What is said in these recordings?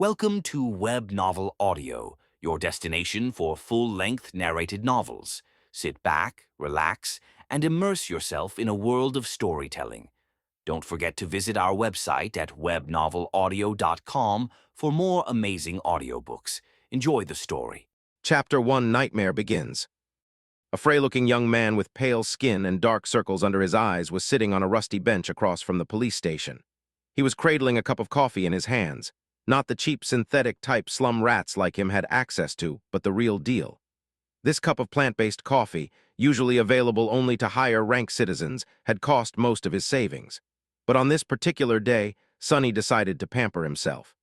Welcome to WebNovel Audio, your destination for full-length narrated novels. Sit back, relax, and immerse yourself in a world of storytelling. Don't forget to visit our website at webnovelaudio.com for more amazing audiobooks. Enjoy the story. Chapter 1 Nightmare begins. A frail-looking young man with pale skin and dark circles under his eyes was sitting on a rusty bench across from the police station. He was cradling a cup of coffee in his hands, not the cheap synthetic-type slum rats like him had access to, but the real deal. This cup of plant-based coffee, usually available only to higher-rank citizens, had cost most of his savings. But on this particular day, Sonny decided to pamper himself.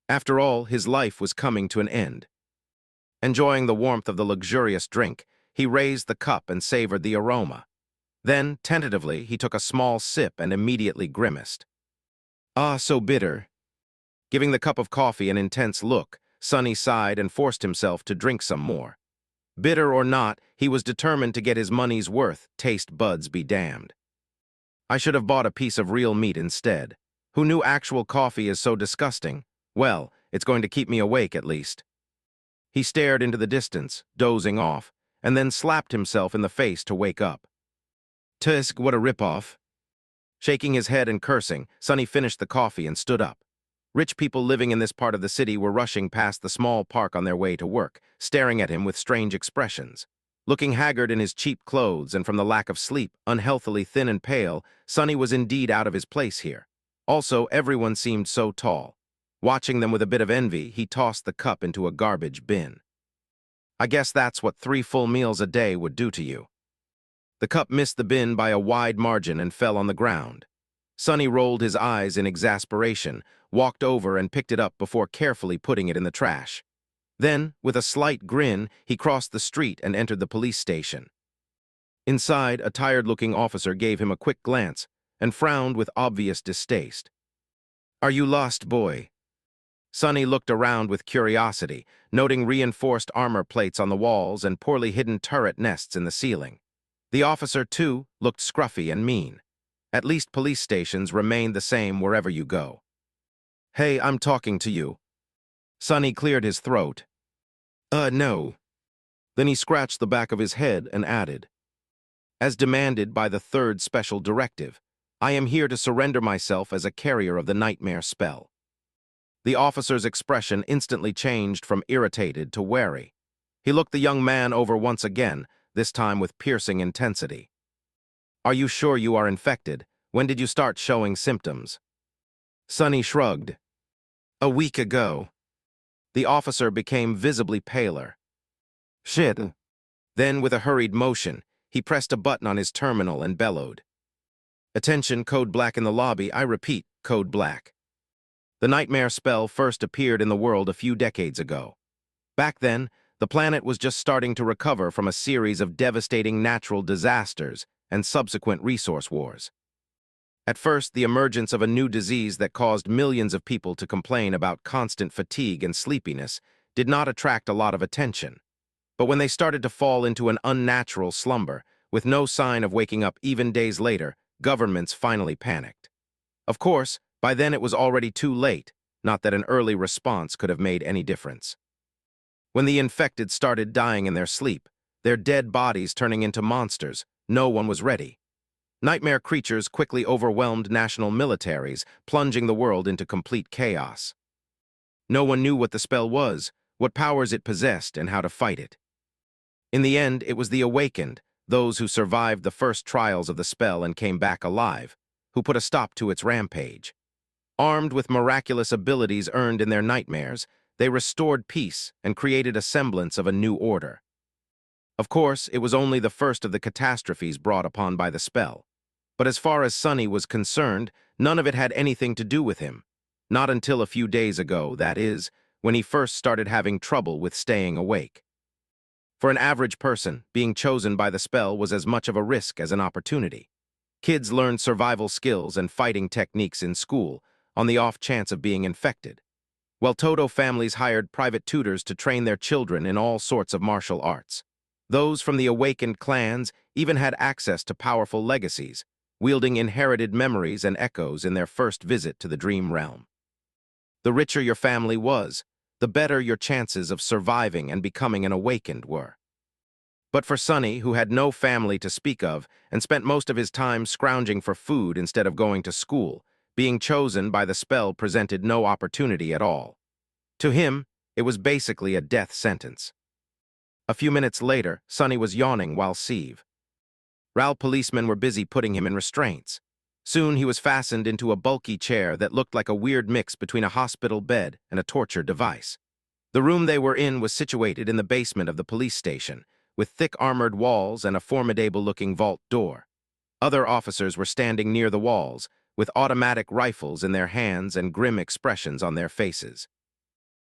After all, his life was coming to an end. Enjoying the warmth of the luxurious drink, he raised the cup and savored the aroma. Then, tentatively, he took a small sip and immediately grimaced. Ah, so bitter. Giving the cup of coffee an intense look, Sonny sighed and forced himself to drink some more. Bitter or not, he was determined to get his money's worth, taste buds be damned. I should have bought a piece of real meat instead. Who knew actual coffee is so disgusting? Well, it's going to keep me awake at least. He stared into the distance, dozing off, and then slapped himself in the face to wake up. Tusk, what a ripoff. Shaking his head and cursing, Sonny finished the coffee and stood up. Rich people living in this part of the city were rushing past the small park on their way to work, staring at him with strange expressions. Looking haggard in his cheap clothes and from the lack of sleep, unhealthily thin and pale, Sonny was indeed out of his place here. Also, everyone seemed so tall. Watching them with a bit of envy, he tossed the cup into a garbage bin. I guess that's what 3 full meals a day would do to you. The cup missed the bin by a wide margin and fell on the ground. Sonny rolled his eyes in exasperation, walked over and picked it up before carefully putting it in the trash. Then, with a slight grin, he crossed the street and entered the police station. Inside, a tired-looking officer gave him a quick glance and frowned with obvious distaste. "Are you lost, boy?" Sonny looked around with curiosity, noting reinforced armor plates on the walls and poorly hidden turret nests in the ceiling. The officer, too, looked scruffy and mean. At least police stations remain the same wherever you go. "Hey, I'm talking to you." Sonny cleared his throat. No." Then he scratched the back of his head and added, "As demanded by the 3rd Special Directive, I am here to surrender myself as a carrier of the nightmare spell." The officer's expression instantly changed from irritated to wary. He looked the young man over once again, this time with piercing intensity. "Are you sure you are infected? When did you start showing symptoms?" Sonny shrugged. "A week ago." The officer became visibly paler. "Shit." Then, with a hurried motion, he pressed a button on his terminal and bellowed. "Attention, Code Black in the lobby. I repeat, Code Black." The nightmare spell first appeared in the world a few decades ago. Back then, the planet was just starting to recover from a series of devastating natural disasters and subsequent resource wars. At first, the emergence of a new disease that caused millions of people to complain about constant fatigue and sleepiness did not attract a lot of attention. But when they started to fall into an unnatural slumber, with no sign of waking up even days later, governments finally panicked. Of course, by then it was already too late, not that an early response could have made any difference. When the infected started dying in their sleep, their dead bodies turning into monsters, no one was ready. Nightmare creatures quickly overwhelmed national militaries, plunging the world into complete chaos. No one knew what the spell was, what powers it possessed, and how to fight it. In the end, it was the awakened, those who survived the first trials of the spell and came back alive, who put a stop to its rampage. Armed with miraculous abilities earned in their nightmares, they restored peace and created a semblance of a new order. Of course, it was only the first of the catastrophes brought upon by the spell. But as far as Sonny was concerned, none of it had anything to do with him. Not until a few days ago, that is, when he first started having trouble with staying awake. For an average person, being chosen by the spell was as much of a risk as an opportunity. Kids learned survival skills and fighting techniques in school, on the off chance of being infected, while Toto families hired private tutors to train their children in all sorts of martial arts. Those from the awakened clans even had access to powerful legacies, wielding inherited memories and echoes in their first visit to the dream realm. The richer your family was, the better your chances of surviving and becoming an awakened were. But for Sonny, who had no family to speak of and spent most of his time scrounging for food instead of going to school, being chosen by the spell presented no opportunity at all. To him, it was basically a death sentence. A few minutes later, Sonny was yawning while RAL policemen were busy putting him in restraints. Soon he was fastened into a bulky chair that looked like a weird mix between a hospital bed and a torture device. The room they were in was situated in the basement of the police station, with thick armored walls and a formidable-looking vault door. Other officers were standing near the walls, with automatic rifles in their hands and grim expressions on their faces.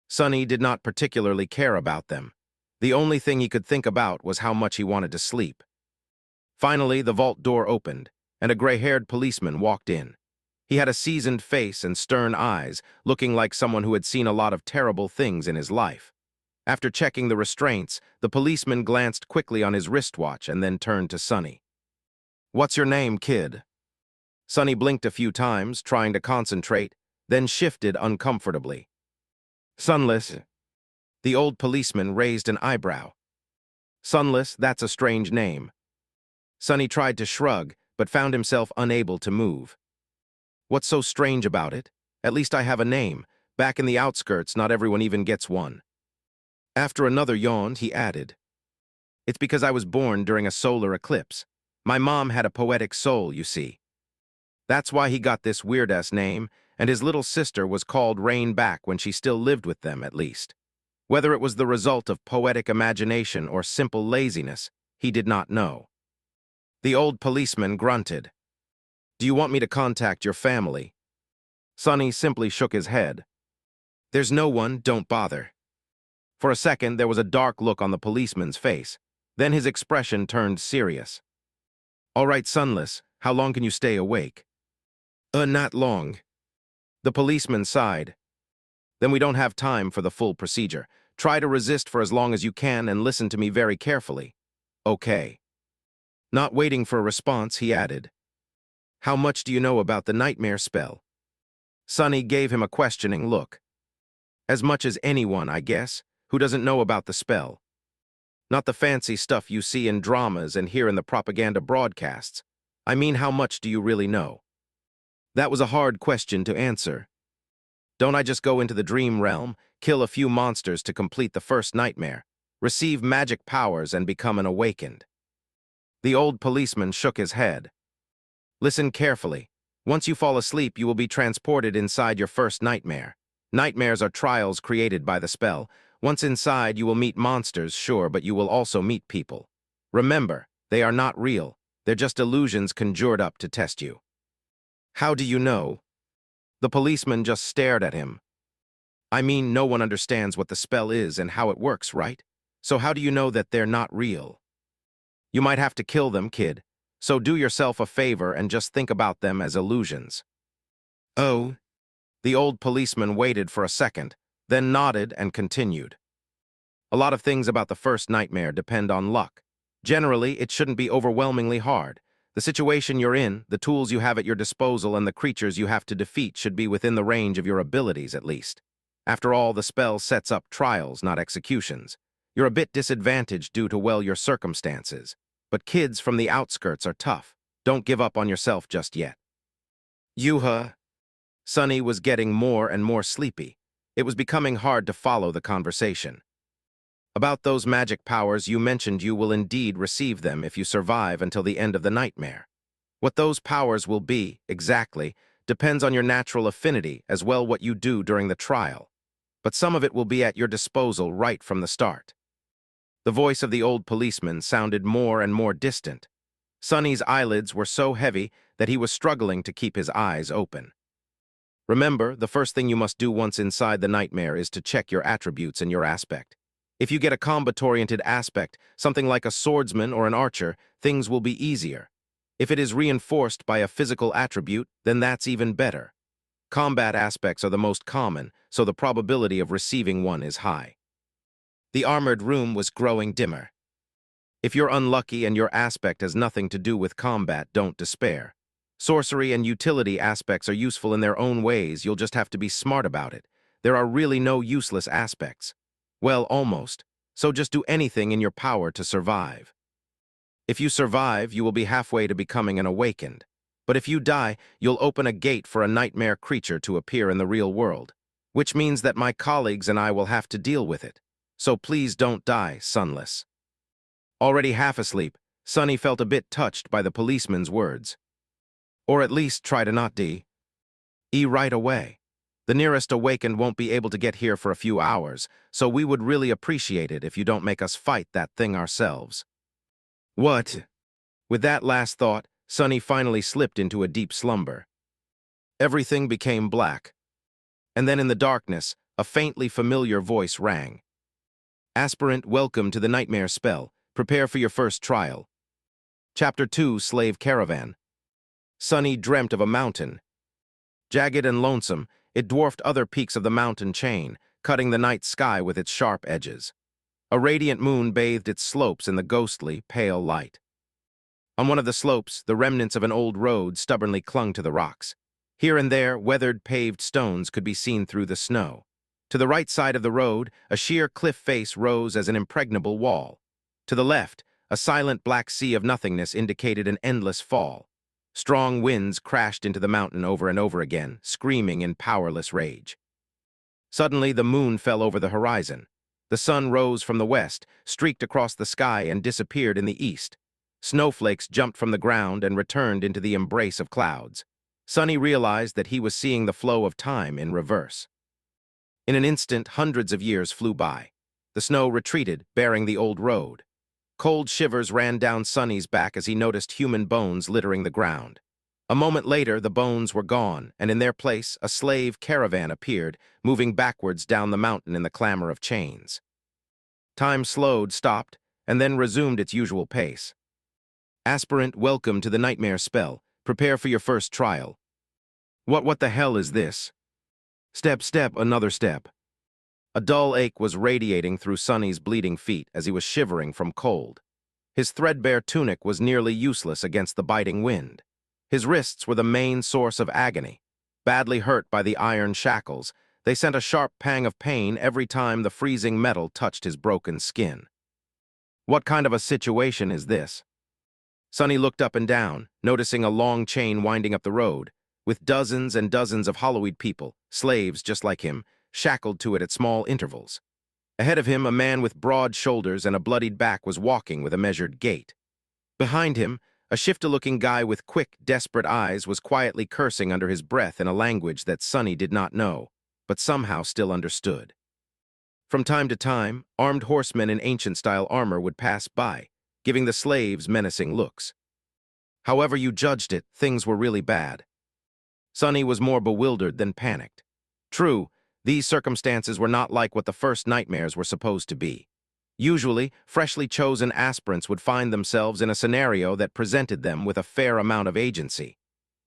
Sonny did not particularly care about them. The only thing he could think about was how much he wanted to sleep. Finally, the vault door opened, and a gray-haired policeman walked in. He had a seasoned face and stern eyes, looking like someone who had seen a lot of terrible things in his life. After checking the restraints, the policeman glanced quickly on his wristwatch and then turned to Sonny. "What's your name, kid?" Sonny blinked a few times, trying to concentrate, then shifted uncomfortably. "Sunless." The old policeman raised an eyebrow. "Sunless, that's a strange name." Sonny tried to shrug, but found himself unable to move. "What's so strange about it? At least I have a name. Back in the outskirts, not everyone even gets one." After another yawn, he added, "It's because I was born during a solar eclipse. My mom had a poetic soul, you see. That's why he got this weird-ass name, and his little sister was called Rain back when she still lived with them, at least. Whether it was the result of poetic imagination or simple laziness, he did not know." The old policeman grunted. "Do you want me to contact your family?" Sonny simply shook his head. "There's no one, don't bother." For a second, there was a dark look on the policeman's face. Then his expression turned serious. "All right, Sunless, how long can you stay awake?" Not long." The policeman sighed. "Then we don't have time for the full procedure. Try to resist for as long as you can and listen to me very carefully." "Okay." Not waiting for a response, he added, "How much do you know about the nightmare spell?" Sonny gave him a questioning look. "As much as anyone, I guess. Who doesn't know about the spell? Not the fancy stuff you see in dramas and hear in the propaganda broadcasts. I mean, how much do you really know?" That was a hard question to answer. Don't I just go into the dream realm, kill a few monsters to complete the first nightmare, receive magic powers and become an awakened? The old policeman shook his head. "Listen carefully. Once you fall asleep, you will be transported inside your first nightmare. Nightmares are trials created by the spell. Once inside, you will meet monsters, sure, but you will also meet people. Remember, they are not real. They're just illusions conjured up to test you." "How do you know?" The policeman just stared at him. "I mean, no one understands what the spell is and how it works, right? So how do you know that they're not real?" "You might have to kill them, kid. So do yourself a favor and just think about them as illusions." "Oh." The old policeman waited for a second, then nodded and continued. "A lot of things about the first nightmare depend on luck. Generally, it shouldn't be overwhelmingly hard. The situation you're in, the tools you have at your disposal, and the creatures you have to defeat should be within the range of your abilities, at least. After all, the spell sets up trials, not executions. You're a bit disadvantaged due to, well, your circumstances. But kids from the outskirts are tough. Don't give up on yourself just yet." "You, Sonny was getting more and more sleepy. It was becoming hard to follow the conversation. "About those magic powers, you mentioned you will indeed receive them if you survive until the end of the nightmare. What those powers will be, exactly, depends on your natural affinity as well what you do during the trial. But some of it will be at your disposal right from the start." The voice of the old policeman sounded more and more distant. Sonny's eyelids were so heavy that he was struggling to keep his eyes open. "Remember, the first thing you must do once inside the nightmare is to check your attributes and your aspect. If you get a combat-oriented aspect, something like a swordsman or an archer, things will be easier. If it is reinforced by a physical attribute, then that's even better. Combat aspects are the most common, so the probability of receiving one is high." The armored room was growing dimmer. If you're unlucky and your aspect has nothing to do with combat, don't despair. Sorcery and utility aspects are useful in their own ways, you'll just have to be smart about it. there are really no useless aspects. Well, almost. So just do anything in your power to survive. If you survive, you will be halfway to becoming an awakened. But if you die, you'll open a gate for a nightmare creature to appear in the real world, which means that my colleagues and I will have to deal with it. So please don't die, Sunless. Already half asleep, Sunny felt a bit touched by the policeman's words. Or at least try to not right away. The nearest awakened won't be able to get here for a few hours, so we would really appreciate it if you don't make us fight that thing ourselves. What? With that last thought, Sunny finally slipped into a deep slumber. Everything became black. And then in the darkness, a faintly familiar voice rang. Aspirant, welcome to the nightmare spell. Prepare for your first trial. Chapter 2, Slave Caravan. Sunny dreamt of a mountain. Jagged and lonesome, it dwarfed other peaks of the mountain chain, cutting the night sky with its sharp edges. A radiant moon bathed its slopes in the ghostly, pale light. On one of the slopes, the remnants of an old road stubbornly clung to the rocks. Here and there, weathered paved stones could be seen through the snow. To the right side of the road, a sheer cliff face rose as an impregnable wall. To the left, a silent black sea of nothingness indicated an endless fall. Strong winds crashed into the mountain over and over again, screaming in powerless rage. Suddenly, the moon fell over the horizon. The sun rose from the west, streaked across the sky, and disappeared in the east. Snowflakes jumped from the ground and returned into the embrace of clouds. Sunny realized that he was seeing the flow of time in reverse. In an instant, hundreds of years flew by. The snow retreated, bearing the old road. Cold shivers ran down Sunny's back as he noticed human bones littering the ground. A moment later, the bones were gone, and in their place, a slave caravan appeared, moving backwards down the mountain in the clamor of chains. Time slowed, stopped, and then resumed its usual pace. Aspirant, welcome to the nightmare spell. Prepare for your first trial. What the hell is this? Step, another step. A dull ache was radiating through Sunny's bleeding feet as he was shivering from cold. His threadbare tunic was nearly useless against the biting wind. His wrists were the main source of agony. Badly hurt by the iron shackles, they sent a sharp pang of pain every time the freezing metal touched his broken skin. What kind of a situation is this? Sunny looked up and down, noticing a long chain winding up the road, with dozens and dozens of Halloween people, slaves just like him, shackled to it at small intervals. Ahead of him, a man with broad shoulders and a bloodied back was walking with a measured gait. Behind him, a shifty-looking guy with quick, desperate eyes was quietly cursing under his breath in a language that Sunny did not know, but somehow still understood. From time to time, armed horsemen in ancient-style armor would pass by, giving the slaves menacing looks. However you judged it, things were really bad. Sunny was more bewildered than panicked. True, these circumstances were not like what the first nightmares were supposed to be. Usually, freshly chosen aspirants would find themselves in a scenario that presented them with a fair amount of agency.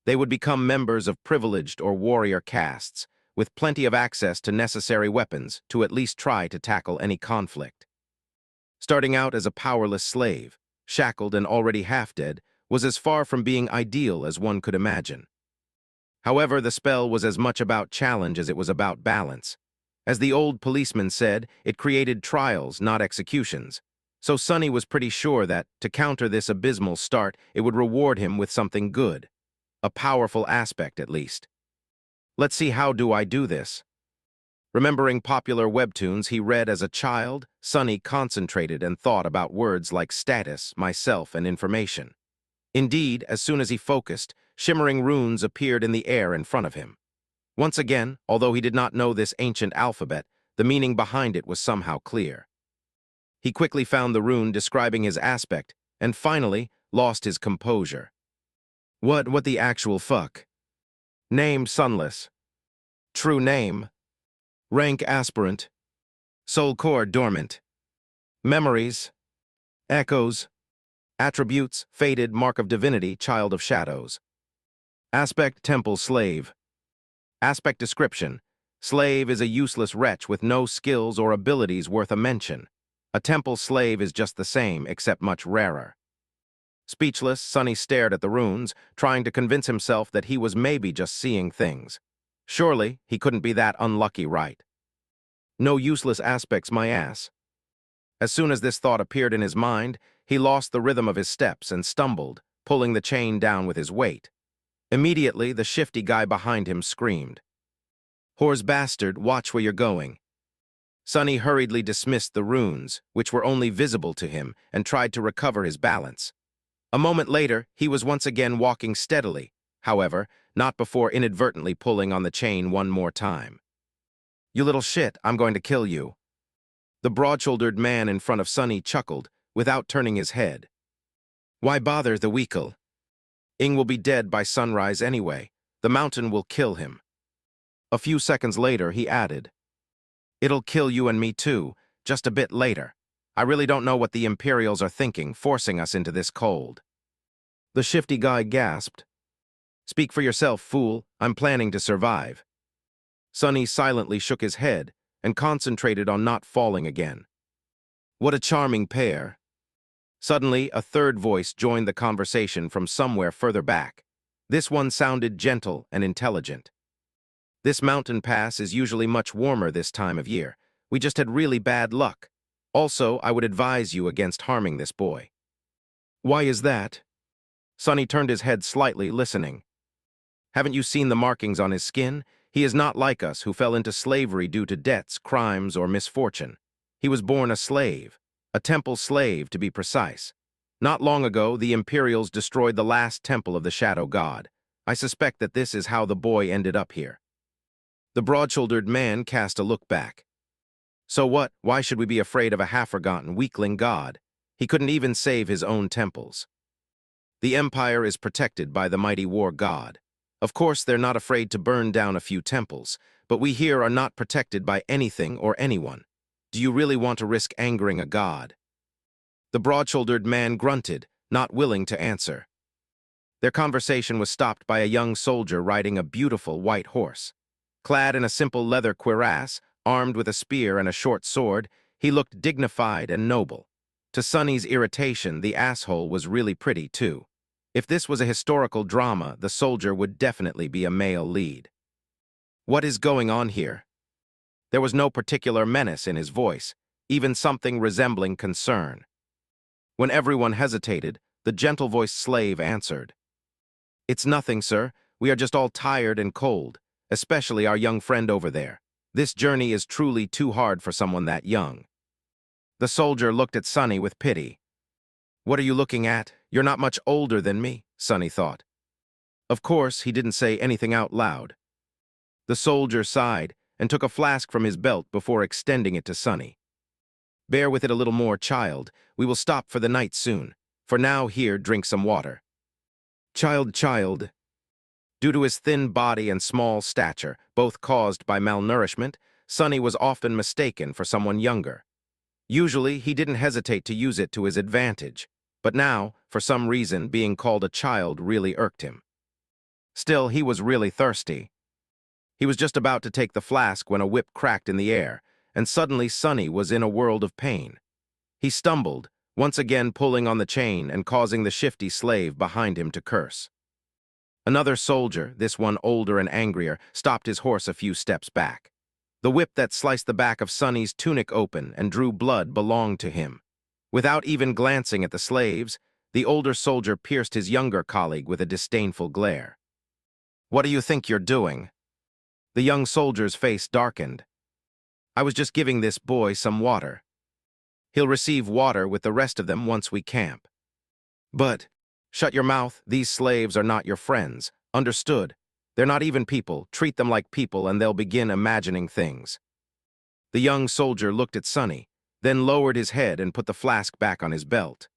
They would become members of privileged or warrior castes, with plenty of access to necessary weapons to at least try to tackle any conflict. Starting out as a powerless slave, shackled and already half-dead, was as far from being ideal as one could imagine. However, the spell was as much about challenge as it was about balance. As the old policeman said, it created trials, not executions. So Sunny was pretty sure that, to counter this abysmal start, it would reward him with something good. A powerful aspect, at least. Let's see, how do I do this? Remembering popular webtoons he read as a child, Sunny concentrated and thought about words like status, myself, and information. Indeed, as soon as he focused, shimmering runes appeared in the air in front of him. Once again, although he did not know this ancient alphabet, the meaning behind it was somehow clear. He quickly found the rune describing his aspect, and finally lost his composure. What the actual fuck? Name, Sunless. True name. Rank, aspirant. Soul core, dormant. Memories. Echoes. Attributes, faded, mark of divinity, child of shadows. Aspect, temple, slave. Aspect description. Slave is a useless wretch with no skills or abilities worth a mention. A temple slave is just the same, except much rarer. Speechless, Sunny stared at the runes, trying to convince himself that he was maybe just seeing things. Surely, he couldn't be that unlucky, right? No useless aspects, my ass. As soon as this thought appeared in his mind, he lost the rhythm of his steps and stumbled, pulling the chain down with his weight. Immediately, the shifty guy behind him screamed, "Whore's bastard, watch where you're going." Sonny hurriedly dismissed the runes, which were only visible to him, and tried to recover his balance. A moment later, he was once again walking steadily, however, not before inadvertently pulling on the chain one more time. "You little shit, I'm going to kill you." The broad-shouldered man in front of Sonny chuckled, without turning his head. "Why bother the weakle? Ing will be dead by sunrise anyway. The mountain will kill him." A few seconds later, he added, "It'll kill you and me too, just a bit later. I really don't know what the Imperials are thinking, forcing us into this cold." The shifty guy gasped. "Speak for yourself, fool. I'm planning to survive." Sonny silently shook his head and concentrated on not falling again. "What a charming pair." Suddenly, a third voice joined the conversation from somewhere further back. This one sounded gentle and intelligent. "This mountain pass is usually much warmer this time of year. We just had really bad luck. Also, I would advise you against harming this boy." "Why is that?" Sonny turned his head slightly, listening. "Haven't you seen the markings on his skin? He is not like us who fell into slavery due to debts, crimes, or misfortune. He was born a slave, a temple slave to be precise. Not long ago, the Imperials destroyed the last temple of the Shadow God. I suspect that this is how the boy ended up here." The broad-shouldered man cast a look back. "So what? Why should we be afraid of a half-forgotten weakling god? He couldn't even save his own temples. The Empire is protected by the mighty war god. Of course, they're not afraid to burn down a few temples, but we here are not protected by anything or anyone. Do you really want to risk angering a god?" The broad-shouldered man grunted, not willing to answer. Their conversation was stopped by a young soldier riding a beautiful white horse. Clad in a simple leather cuirass, armed with a spear and a short sword, he looked dignified and noble. To Sonny's irritation, the asshole was really pretty, too. If this was a historical drama, the soldier would definitely be a male lead. "What is going on here?" There was no particular menace in his voice, even something resembling concern. When everyone hesitated, the gentle-voiced slave answered, "It's nothing, sir. We are just all tired and cold, especially our young friend over there. This journey is truly too hard for someone that young." The soldier looked at Sonny with pity. "What are you looking at? You're not much older than me," Sonny thought. Of course, he didn't say anything out loud. The soldier sighed and took a flask from his belt before extending it to Sonny. "Bear with it a little more, child. We will stop for the night soon. For now, here, drink some water." Child. Due to his thin body and small stature, both caused by malnourishment, Sonny was often mistaken for someone younger. Usually, he didn't hesitate to use it to his advantage, but now, for some reason, being called a child really irked him. Still, he was really thirsty. He was just about to take the flask when a whip cracked in the air, and suddenly Sonny was in a world of pain. He stumbled, once again pulling on the chain and causing the shifty slave behind him to curse. Another soldier, this one older and angrier, stopped his horse a few steps back. The whip that sliced the back of Sonny's tunic open and drew blood belonged to him. Without even glancing at the slaves, the older soldier pierced his younger colleague with a disdainful glare. "What do you think you're doing?" The young soldier's face darkened. "I was just giving this boy some water. He'll receive water with the rest of them once we camp." "But—" "Shut your mouth. These slaves are not your friends. Understood? They're not even people. Treat them like people and they'll begin imagining things." The young soldier looked at Sonny, then lowered his head and put the flask back on his belt.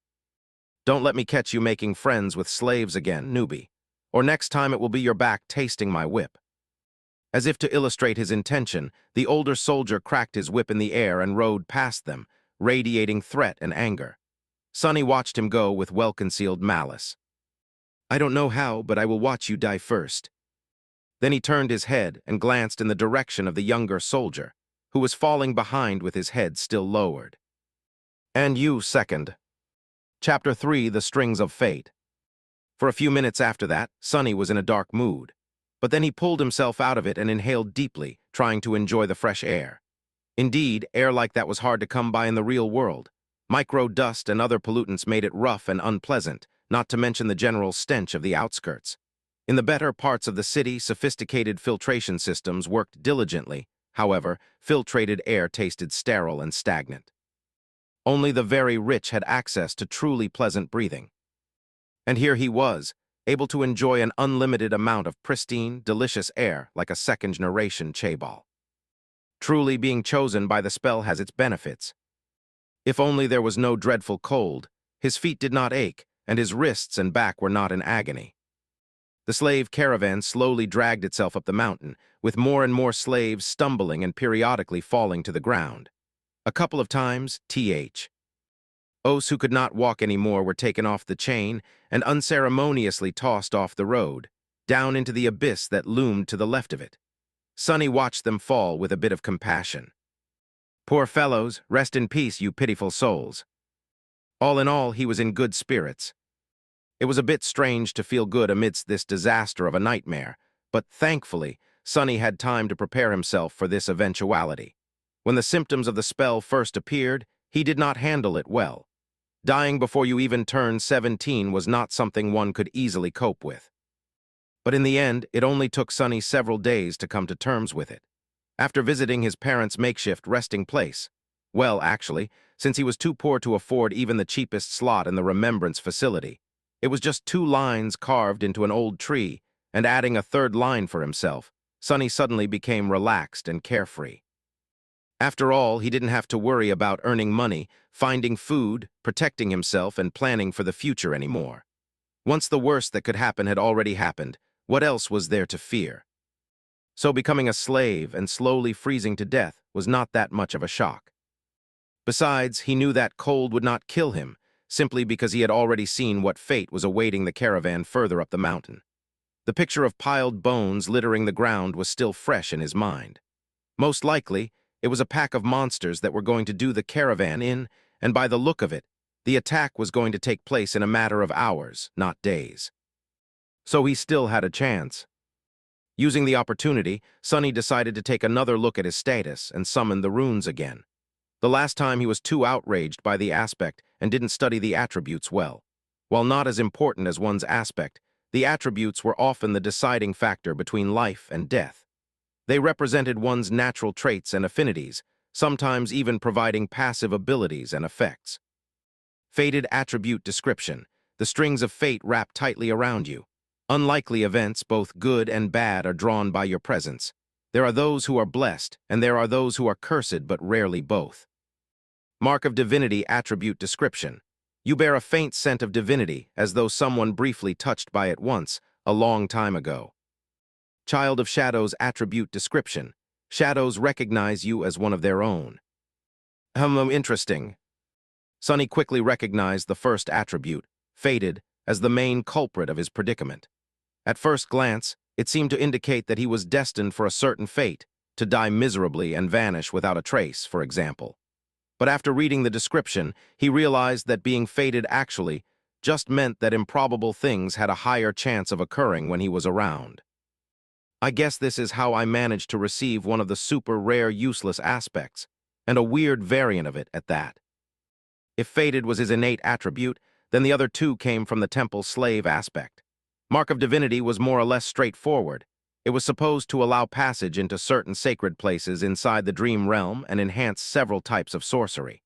"Don't let me catch you making friends with slaves again, newbie, or next time it will be your back tasting my whip." As if to illustrate his intention, the older soldier cracked his whip in the air and rode past them, radiating threat and anger. Sonny watched him go with well-concealed malice. "I don't know how, but I will watch you die first." Then he turned his head and glanced in the direction of the younger soldier, who was falling behind with his head still lowered. "And you, second." Chapter 3, The Strings of Fate. For a few minutes after that, Sonny was in a dark mood. But then he pulled himself out of it and inhaled deeply, trying to enjoy the fresh air. Indeed, air like that was hard to come by in the real world. Micro dust and other pollutants made it rough and unpleasant, not to mention the general stench of the outskirts. In the better parts of the city, sophisticated filtration systems worked diligently. However, filtrated air tasted sterile and stagnant. Only the very rich had access to truly pleasant breathing. And here he was, able to enjoy an unlimited amount of pristine, delicious air like a second-generation chaebol. Truly, being chosen by the spell has its benefits. If only there was no dreadful cold, his feet did not ache, and his wrists and back were not in agony. The slave caravan slowly dragged itself up the mountain, with more and more slaves stumbling and periodically falling to the ground. A couple of times, those who could not walk anymore were taken off the chain and unceremoniously tossed off the road, down into the abyss that loomed to the left of it. Sonny watched them fall with a bit of compassion. Poor fellows, rest in peace, you pitiful souls. All in all, he was in good spirits. It was a bit strange to feel good amidst this disaster of a nightmare, but thankfully, Sonny had time to prepare himself for this eventuality. When the symptoms of the spell first appeared, he did not handle it well. Dying before you even turned 17 was not something one could easily cope with. But in the end, it only took Sonny several days to come to terms with it. After visiting his parents' makeshift resting place, well, actually, since he was too poor to afford even the cheapest slot in the remembrance facility, it was just 2 lines carved into an old tree, and adding a 3rd line for himself, Sonny suddenly became relaxed and carefree. After all, he didn't have to worry about earning money, finding food, protecting himself, and planning for the future anymore. Once the worst that could happen had already happened, what else was there to fear? So becoming a slave and slowly freezing to death was not that much of a shock. Besides, he knew that cold would not kill him, simply because he had already seen what fate was awaiting the caravan further up the mountain. The picture of piled bones littering the ground was still fresh in his mind. Most likely, it was a pack of monsters that were going to do the caravan in, and by the look of it, the attack was going to take place in a matter of hours, not days. So he still had a chance. Using the opportunity, Sonny decided to take another look at his status and summon the runes again. The last time he was too outraged by the aspect and didn't study the attributes well. While not as important as one's aspect, the attributes were often the deciding factor between life and death. They represented one's natural traits and affinities, sometimes even providing passive abilities and effects. Fated attribute description: the strings of fate wrap tightly around you. Unlikely events, both good and bad, are drawn by your presence. There are those who are blessed, and there are those who are cursed, but rarely both. Mark of divinity attribute description: you bear a faint scent of divinity, as though someone briefly touched by it once, a long time ago. Child of shadows attribute description: shadows recognize you as one of their own. Interesting. Sonny quickly recognized the first attribute, fated, as the main culprit of his predicament. At first glance, it seemed to indicate that he was destined for a certain fate, to die miserably and vanish without a trace, for example. But after reading the description, he realized that being fated actually just meant that improbable things had a higher chance of occurring when he was around. I guess this is how I managed to receive one of the super rare useless aspects, and a weird variant of it at that. If fated was his innate attribute, then the other 2 came from the temple slave aspect. Mark of divinity was more or less straightforward. It was supposed to allow passage into certain sacred places inside the dream realm and enhance several types of sorcery.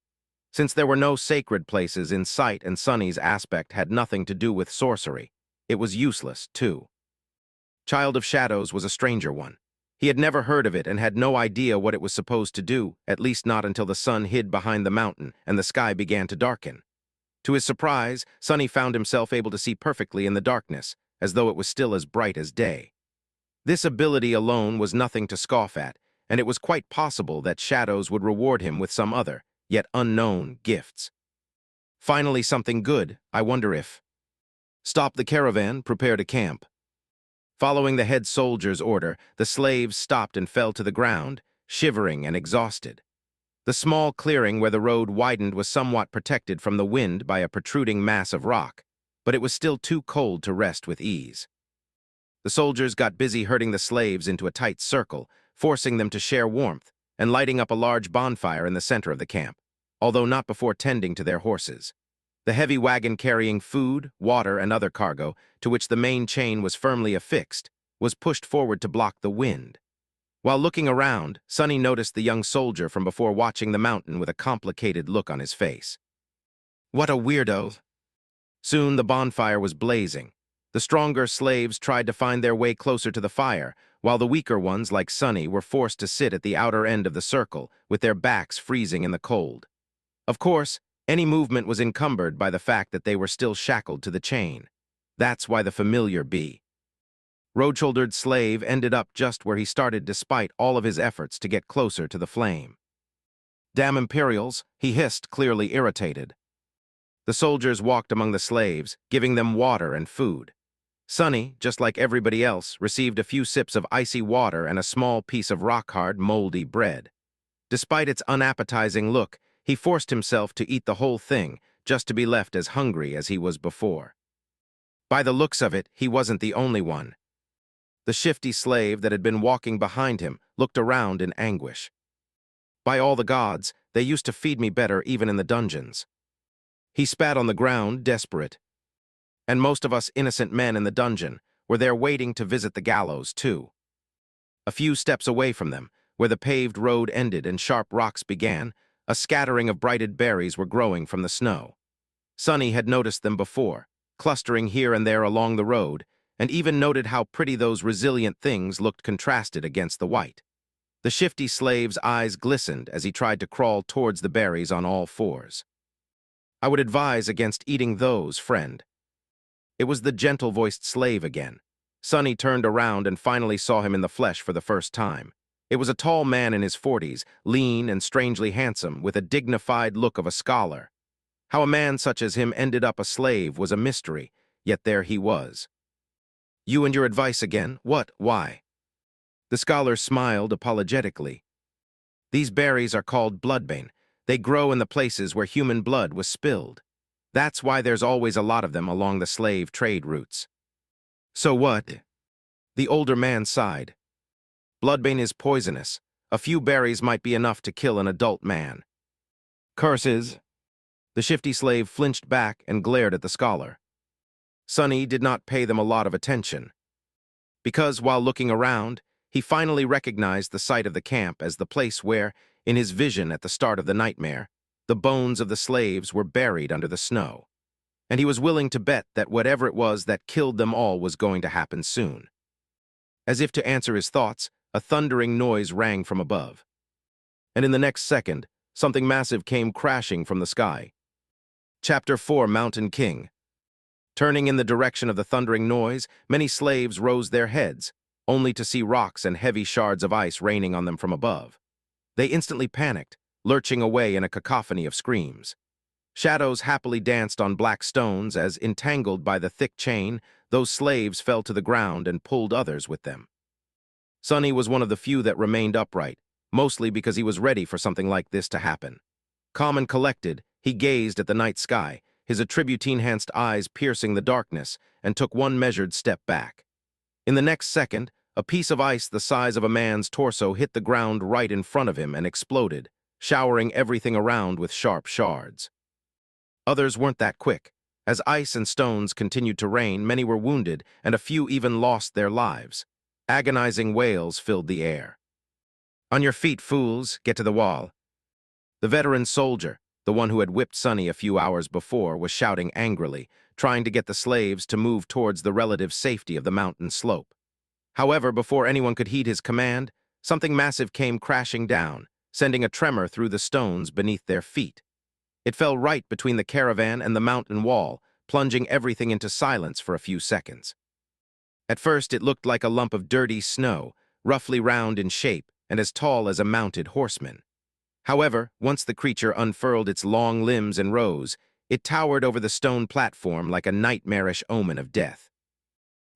Since there were no sacred places in sight and Sonny's aspect had nothing to do with sorcery, it was useless, too. Child of Shadows was a stranger one. He had never heard of it and had no idea what it was supposed to do, at least not until the sun hid behind the mountain and the sky began to darken. To his surprise, Sonny found himself able to see perfectly in the darkness, as though it was still as bright as day. This ability alone was nothing to scoff at, and it was quite possible that Shadows would reward him with some other, yet unknown, gifts. Finally, something good. I wonder if... Stop the caravan, prepare to camp. Following the head soldier's order, the slaves stopped and fell to the ground, shivering and exhausted. The small clearing where the road widened was somewhat protected from the wind by a protruding mass of rock, but it was still too cold to rest with ease. The soldiers got busy herding the slaves into a tight circle, forcing them to share warmth, and lighting up a large bonfire in the center of the camp, although not before tending to their horses. The heavy wagon carrying food, water, and other cargo, to which the main chain was firmly affixed, was pushed forward to block the wind. While looking around, Sonny noticed the young soldier from before watching the mountain with a complicated look on his face. What a weirdo! Soon the bonfire was blazing. The stronger slaves tried to find their way closer to the fire, while the weaker ones, like Sonny, were forced to sit at the outer end of the circle, with their backs freezing in the cold. Of course, any movement was encumbered by the fact that they were still shackled to the chain. That's why the familiar bee. Road-shouldered slave ended up just where he started despite all of his efforts to get closer to the flame. "Damn Imperials," he hissed, clearly irritated. The soldiers walked among the slaves, giving them water and food. Sonny, just like everybody else, received a few sips of icy water and a small piece of rock-hard, moldy bread. Despite its unappetizing look, he forced himself to eat the whole thing, just to be left as hungry as he was before. By the looks of it, he wasn't the only one. The shifty slave that had been walking behind him looked around in anguish. "By all the gods, they used to feed me better even in the dungeons." He spat on the ground, desperate. And most of us innocent men in the dungeon were there waiting to visit the gallows, too. A few steps away from them, where the paved road ended and sharp rocks began, a scattering of brighted berries were growing from the snow. Sonny had noticed them before, clustering here and there along the road, and even noted how pretty those resilient things looked contrasted against the white. The shifty slave's eyes glistened as he tried to crawl towards the berries on all fours. "I would advise against eating those, friend." It was the gentle-voiced slave again. Sonny turned around and finally saw him in the flesh for the first time. It was a tall man in his 40s, lean and strangely handsome, with a dignified look of a scholar. How a man such as him ended up a slave was a mystery, yet there he was. "You and your advice again? What? Why?" The scholar smiled apologetically. "These berries are called bloodbane. They grow in the places where human blood was spilled. That's why there's always a lot of them along the slave trade routes." "So what?" The older man sighed. "Bloodbane is poisonous. A few berries might be enough to kill an adult man." "Curses!" The shifty slave flinched back and glared at the scholar. Sonny did not pay them a lot of attention, because while looking around, he finally recognized the site of the camp as the place where, in his vision at the start of the nightmare, the bones of the slaves were buried under the snow. And he was willing to bet that whatever it was that killed them all was going to happen soon. As if to answer his thoughts, a thundering noise rang from above. And in the next second, something massive came crashing from the sky. Chapter 4, Mountain King. Turning in the direction of the thundering noise, many slaves rose their heads, only to see rocks and heavy shards of ice raining on them from above. They instantly panicked, lurching away in a cacophony of screams. Shadows happily danced on black stones as, entangled by the thick chain, those slaves fell to the ground and pulled others with them. Sonny was one of the few that remained upright, mostly because he was ready for something like this to happen. Calm and collected, he gazed at the night sky, his attribute-enhanced eyes piercing the darkness, and took one measured step back. In the next second, a piece of ice the size of a man's torso hit the ground right in front of him and exploded, showering everything around with sharp shards. Others weren't that quick. As ice and stones continued to rain, many were wounded, and a few even lost their lives. Agonizing wails filled the air. "On your feet, fools, get to the wall." The veteran soldier, the one who had whipped Sonny a few hours before, was shouting angrily, trying to get the slaves to move towards the relative safety of the mountain slope. However, before anyone could heed his command, something massive came crashing down, sending a tremor through the stones beneath their feet. It fell right between the caravan and the mountain wall, plunging everything into silence for a few seconds. At first, it looked like a lump of dirty snow, roughly round in shape and as tall as a mounted horseman. However, once the creature unfurled its long limbs and rose, it towered over the stone platform like a nightmarish omen of death.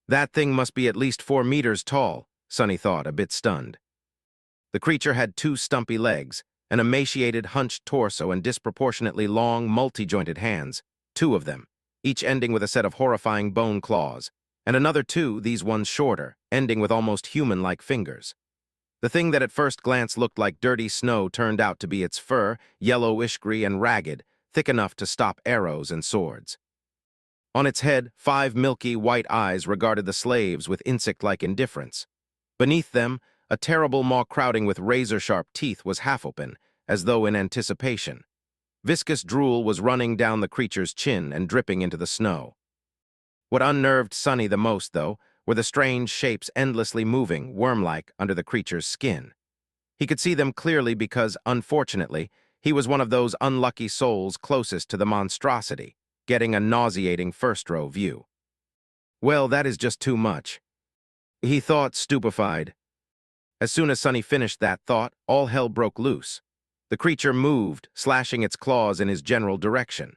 "That thing must be at least 4 meters tall," Sonny thought, a bit stunned. The creature had 2 stumpy legs, an emaciated, hunched torso, and disproportionately long, multi-jointed hands, 2 of them, each ending with a set of horrifying bone claws. And another two, these ones shorter, ending with almost human-like fingers. The thing that at first glance looked like dirty snow turned out to be its fur, yellowish-gray and ragged, thick enough to stop arrows and swords. On its head, 5 milky white eyes regarded the slaves with insect-like indifference. Beneath them, a terrible maw crowding with razor-sharp teeth was half open, as though in anticipation. Viscous drool was running down the creature's chin and dripping into the snow. What unnerved Sonny the most, though, were the strange shapes endlessly moving, worm-like, under the creature's skin. He could see them clearly because, unfortunately, he was one of those unlucky souls closest to the monstrosity, getting a nauseating first-row view. Well, that is just too much, he thought, stupefied. As soon as Sonny finished that thought, all hell broke loose. The creature moved, slashing its claws in his general direction.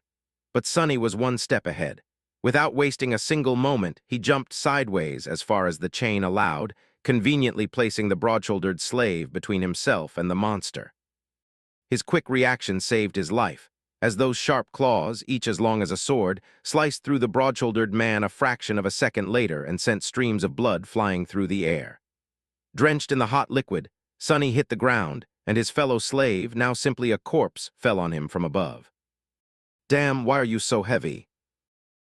But Sonny was one step ahead. Without wasting a single moment, he jumped sideways as far as the chain allowed, conveniently placing the broad-shouldered slave between himself and the monster. His quick reaction saved his life, as those sharp claws, each as long as a sword, sliced through the broad-shouldered man a fraction of a second later and sent streams of blood flying through the air. Drenched in the hot liquid, Sonny hit the ground, and his fellow slave, now simply a corpse, fell on him from above. "Damn, why are you so heavy?"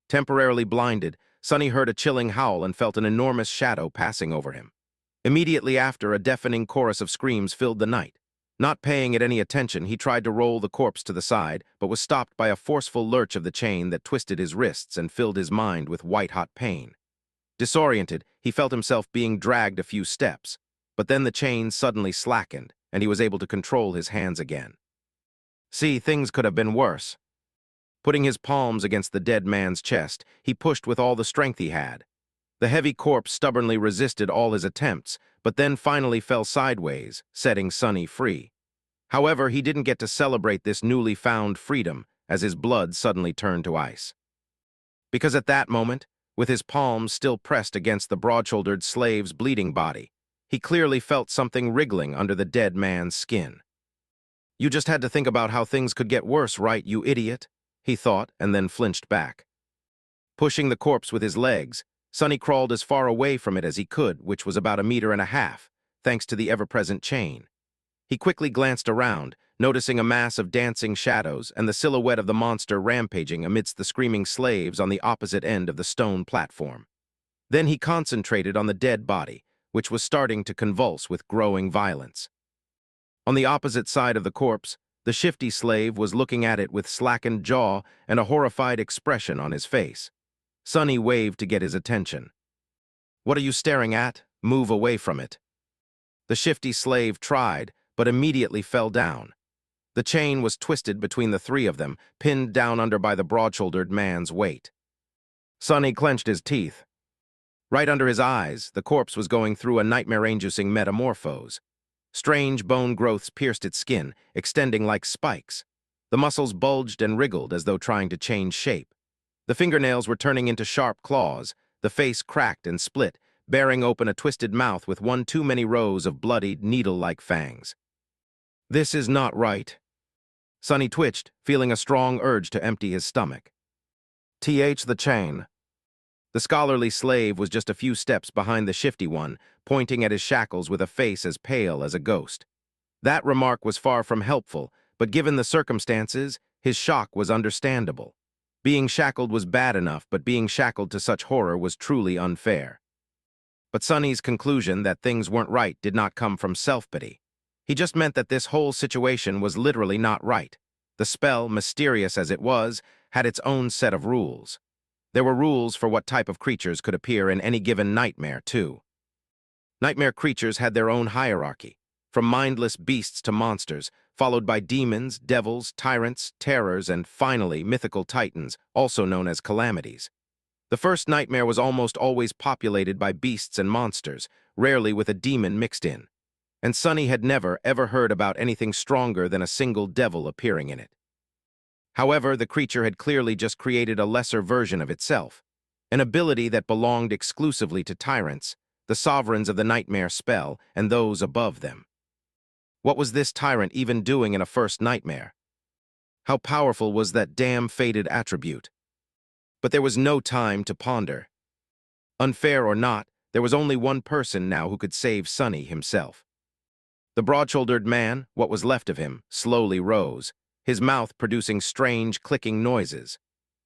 Temporarily blinded, Sonny heard a chilling howl and felt an enormous shadow passing over him. Immediately after, a deafening chorus of screams filled the night. Not paying it any attention, he tried to roll the corpse to the side, but was stopped by a forceful lurch of the chain that twisted his wrists and filled his mind with white-hot pain. Disoriented, he felt himself being dragged a few steps, but then the chain suddenly slackened, and he was able to control his hands again. See, things could have been worse. Putting his palms against the dead man's chest, he pushed with all the strength he had. The heavy corpse stubbornly resisted all his attempts, but then finally fell sideways, setting Sonny free. However, he didn't get to celebrate this newly found freedom, as his blood suddenly turned to ice. Because at that moment, with his palms still pressed against the broad-shouldered slave's bleeding body, he clearly felt something wriggling under the dead man's skin. "You just had to think about how things could get worse, right, you idiot?" he thought, and then flinched back. Pushing the corpse with his legs, Sonny crawled as far away from it as he could, which was about 1.5 meters, thanks to the ever-present chain. He quickly glanced around, noticing a mass of dancing shadows and the silhouette of the monster rampaging amidst the screaming slaves on the opposite end of the stone platform. Then he concentrated on the dead body, which was starting to convulse with growing violence. On the opposite side of the corpse, the shifty slave was looking at it with slackened jaw and a horrified expression on his face. Sonny waved to get his attention. "What are you staring at? Move away from it." The shifty slave tried, but immediately fell down. The chain was twisted between the three of them, pinned down under by the broad-shouldered man's weight. Sonny clenched his teeth. Right under his eyes, the corpse was going through a nightmare-inducing metamorphose. Strange bone growths pierced its skin, extending like spikes. The muscles bulged and wriggled as though trying to change shape. The fingernails were turning into sharp claws, the face cracked and split, bearing open a twisted mouth with one too many rows of bloodied, needle-like fangs. "This is not right." Sonny twitched, feeling a strong urge to empty his stomach. The chain." The scholarly slave was just a few steps behind the shifty one, pointing at his shackles with a face as pale as a ghost. That remark was far from helpful, but given the circumstances, his shock was understandable. Being shackled was bad enough, but being shackled to such horror was truly unfair. But Sonny's conclusion that things weren't right did not come from self-pity. He just meant that this whole situation was literally not right. The spell, mysterious as it was, had its own set of rules. There were rules for what type of creatures could appear in any given nightmare, too. Nightmare creatures had their own hierarchy, from mindless beasts to monsters, followed by demons, devils, tyrants, terrors, and finally mythical titans, also known as calamities. The first nightmare was almost always populated by beasts and monsters, rarely with a demon mixed in. And Sonny had never, ever heard about anything stronger than a single devil appearing in it. However, the creature had clearly just created a lesser version of itself, an ability that belonged exclusively to tyrants, the sovereigns of the nightmare spell, and those above them. What was this tyrant even doing in a first nightmare? How powerful was that damn fated attribute? But there was no time to ponder. Unfair or not, there was only one person now who could save Sonny himself. The broad-shouldered man, what was left of him, slowly rose, his mouth producing strange, clicking noises.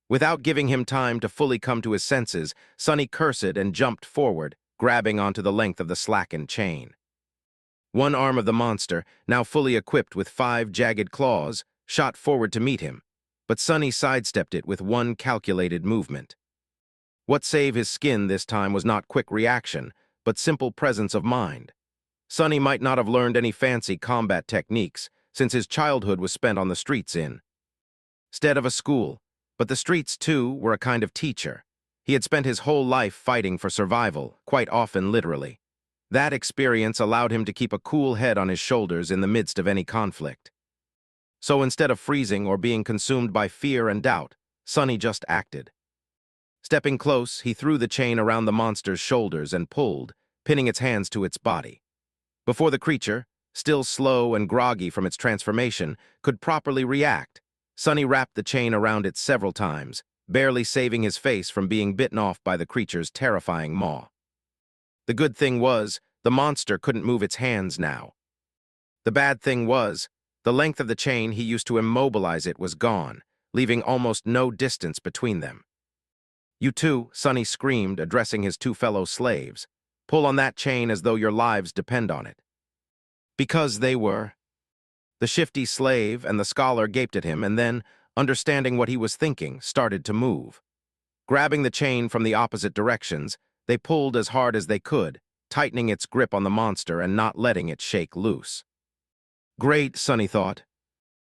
Without giving him time to fully come to his senses, Sonny cursed and jumped forward, grabbing onto the length of the slackened chain. One arm of the monster, now fully equipped with 5 jagged claws, shot forward to meet him, but Sonny sidestepped it with one calculated movement. What saved his skin this time was not quick reaction, but simple presence of mind. Sonny might not have learned any fancy combat techniques, since his childhood was spent on the streets instead of a school, but the streets, too, were a kind of teacher. He had spent his whole life fighting for survival, quite often literally. That experience allowed him to keep a cool head on his shoulders in the midst of any conflict. So instead of freezing or being consumed by fear and doubt, Sonny just acted. Stepping close, he threw the chain around the monster's shoulders and pulled, pinning its hands to its body. Before the creature, still slow and groggy from its transformation, could properly react, Sonny wrapped the chain around it several times, barely saving his face from being bitten off by the creature's terrifying maw. The good thing was, the monster couldn't move its hands now. The bad thing was, the length of the chain he used to immobilize it was gone, leaving almost no distance between them. "You two," Sonny screamed, addressing his 2 fellow slaves. "Pull on that chain as though your lives depend on it." Because they were. The shifty slave and the scholar gaped at him and then, understanding what he was thinking, started to move. Grabbing the chain from the opposite directions, they pulled as hard as they could, tightening its grip on the monster and not letting it shake loose. Great, Sonny thought.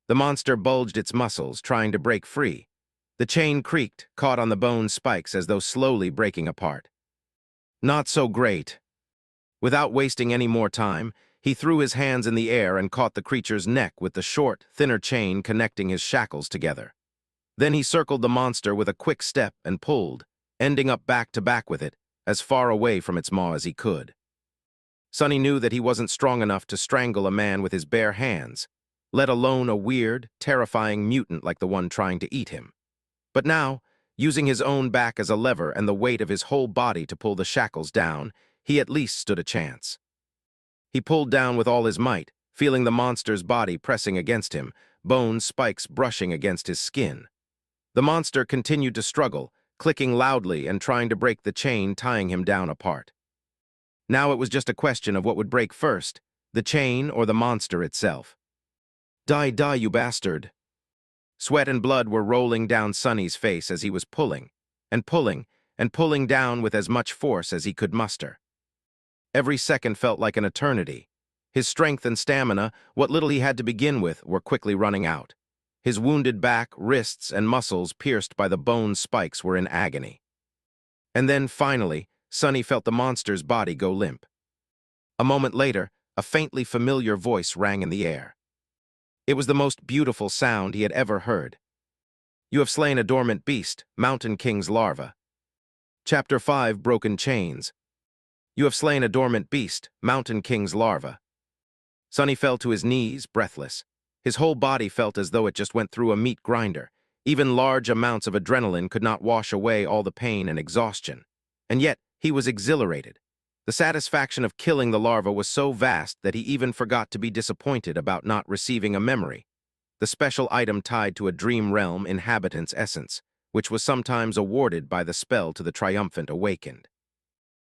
The monster bulged its muscles, trying to break free. The chain creaked, caught on the bone spikes as though slowly breaking apart. Not so great. Without wasting any more time, he threw his hands in the air and caught the creature's neck with the short, thinner chain connecting his shackles together. Then he circled the monster with a quick step and pulled, ending up back to back with it, as far away from its maw as he could. Sonny knew that he wasn't strong enough to strangle a man with his bare hands, let alone a weird, terrifying mutant like the one trying to eat him. But now, using his own back as a lever and the weight of his whole body to pull the shackles down, he at least stood a chance. He pulled down with all his might, feeling the monster's body pressing against him, bone spikes brushing against his skin. The monster continued to struggle, clicking loudly and trying to break the chain tying him down apart. Now it was just a question of what would break first, the chain or the monster itself. "Die, die, you bastard!" Sweat and blood were rolling down Sonny's face as he was pulling, and pulling, and pulling down with as much force as he could muster. Every second felt like an eternity. His strength and stamina, what little he had to begin with, were quickly running out. His wounded back, wrists, and muscles pierced by the bone spikes were in agony. And then, finally, Sonny felt the monster's body go limp. A moment later, a faintly familiar voice rang in the air. It was the most beautiful sound he had ever heard. "You have slain a dormant beast, Mountain King's larva." Chapter 5, Broken Chains. "You have slain a dormant beast, Mountain King's larva." Sonny fell to his knees, breathless. His whole body felt as though it just went through a meat grinder. Even large amounts of adrenaline could not wash away all the pain and exhaustion. And yet, he was exhilarated. The satisfaction of killing the larva was so vast that he even forgot to be disappointed about not receiving a memory, the special item tied to a dream realm inhabitant's essence, which was sometimes awarded by the spell to the triumphant awakened.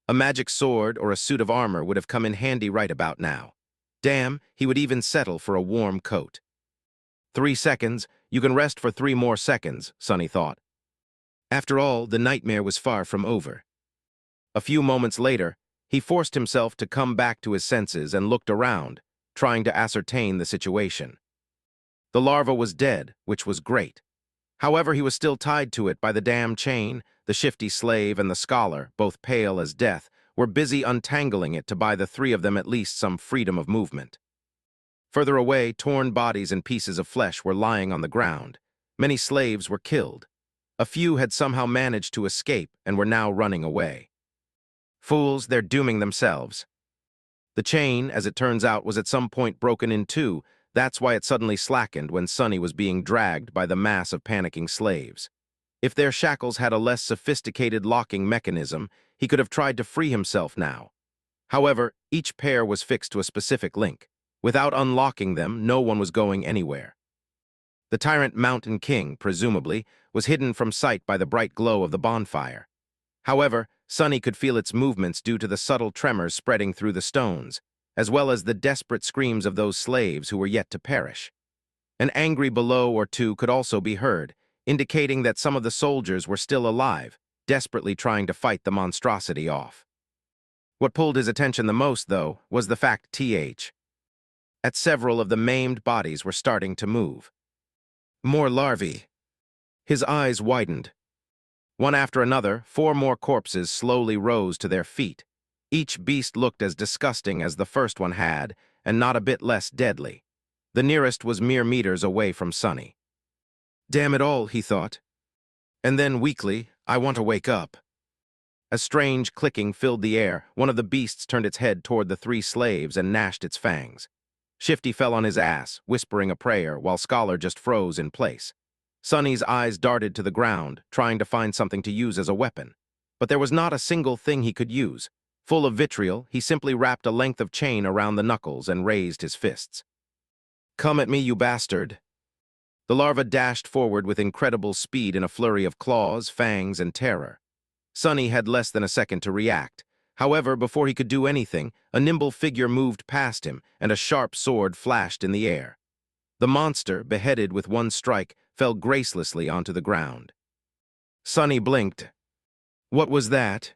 A magic sword or a suit of armor would have come in handy right about now. Damn, he would even settle for a warm coat. 3 seconds, you can rest for 3 more seconds, Sonny thought. After all, the nightmare was far from over. A few moments later, he forced himself to come back to his senses and looked around, trying to ascertain the situation. The larva was dead, which was great. However, he was still tied to it by the damn chain. The shifty slave and the scholar, both pale as death, were busy untangling it to buy the 3 of them at least some freedom of movement. Further away, torn bodies and pieces of flesh were lying on the ground. Many slaves were killed. A few had somehow managed to escape and were now running away. Fools, they're dooming themselves. The chain, as it turns out, was at some point broken in 2. That's why it suddenly slackened when Sonny was being dragged by the mass of panicking slaves. If their shackles had a less sophisticated locking mechanism, he could have tried to free himself now. However, each pair was fixed to a specific link. Without unlocking them, no one was going anywhere. The tyrant Mountain King, presumably, was hidden from sight by the bright glow of the bonfire. However, Sonny could feel its movements due to the subtle tremors spreading through the stones, as well as the desperate screams of those slaves who were yet to perish. An angry bellow or two could also be heard, indicating that some of the soldiers were still alive, desperately trying to fight the monstrosity off. What pulled his attention the most, though, was the fact that several of the maimed bodies were starting to move. More larvae. His eyes widened. One after another, 4 more corpses slowly rose to their feet. Each beast looked as disgusting as the first one had, and not a bit less deadly. The nearest was mere meters away from Sonny. Damn it all, he thought. And then, weakly, I want to wake up. A strange clicking filled the air. One of the beasts turned its head toward the 3 slaves and gnashed its fangs. Shifty fell on his ass, whispering a prayer, while Scholar just froze in place. Sonny's eyes darted to the ground, trying to find something to use as a weapon. But there was not a single thing he could use. Full of vitriol, he simply wrapped a length of chain around the knuckles and raised his fists. Come at me, you bastard! The larva dashed forward with incredible speed in a flurry of claws, fangs, and terror. Sonny had less than a second to react. However, before he could do anything, a nimble figure moved past him, and a sharp sword flashed in the air. The monster, beheaded with one strike, fell gracelessly onto the ground. Sonny blinked. What was that?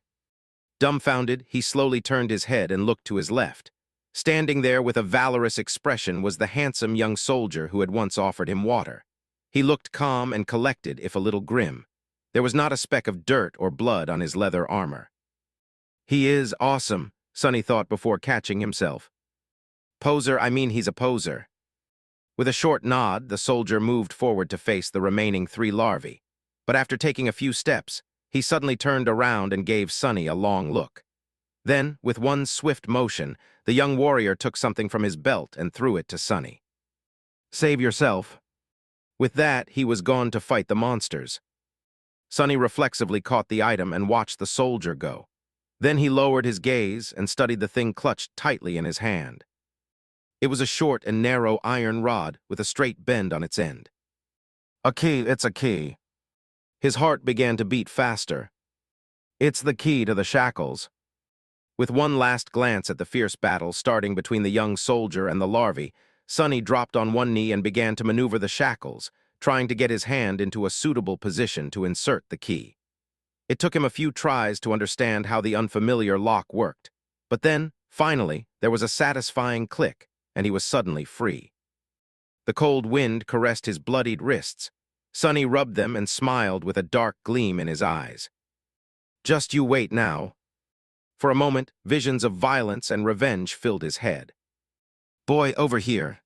Dumbfounded, he slowly turned his head and looked to his left. Standing there with a valorous expression was the handsome young soldier who had once offered him water. He looked calm and collected, if a little grim. There was not a speck of dirt or blood on his leather armor. He is awesome, Sonny thought before catching himself. Poser, I mean he's a poser. With a short nod, the soldier moved forward to face the remaining 3 larvae. But after taking a few steps, he suddenly turned around and gave Sonny a long look. Then, with one swift motion, the young warrior took something from his belt and threw it to Sonny. Save yourself. With that, he was gone to fight the monsters. Sonny reflexively caught the item and watched the soldier go. Then he lowered his gaze and studied the thing clutched tightly in his hand. It was a short and narrow iron rod with a straight bend on its end. A key, it's a key. His heart began to beat faster. It's the key to the shackles. With one last glance at the fierce battle starting between the young soldier and the larvae, Sonny dropped on one knee and began to maneuver the shackles, trying to get his hand into a suitable position to insert the key. It took him a few tries to understand how the unfamiliar lock worked. But then, finally, there was a satisfying click, and he was suddenly free. The cold wind caressed his bloodied wrists. Sonny rubbed them and smiled with a dark gleam in his eyes. Just you wait now. For a moment, visions of violence and revenge filled his head. Boy, over here.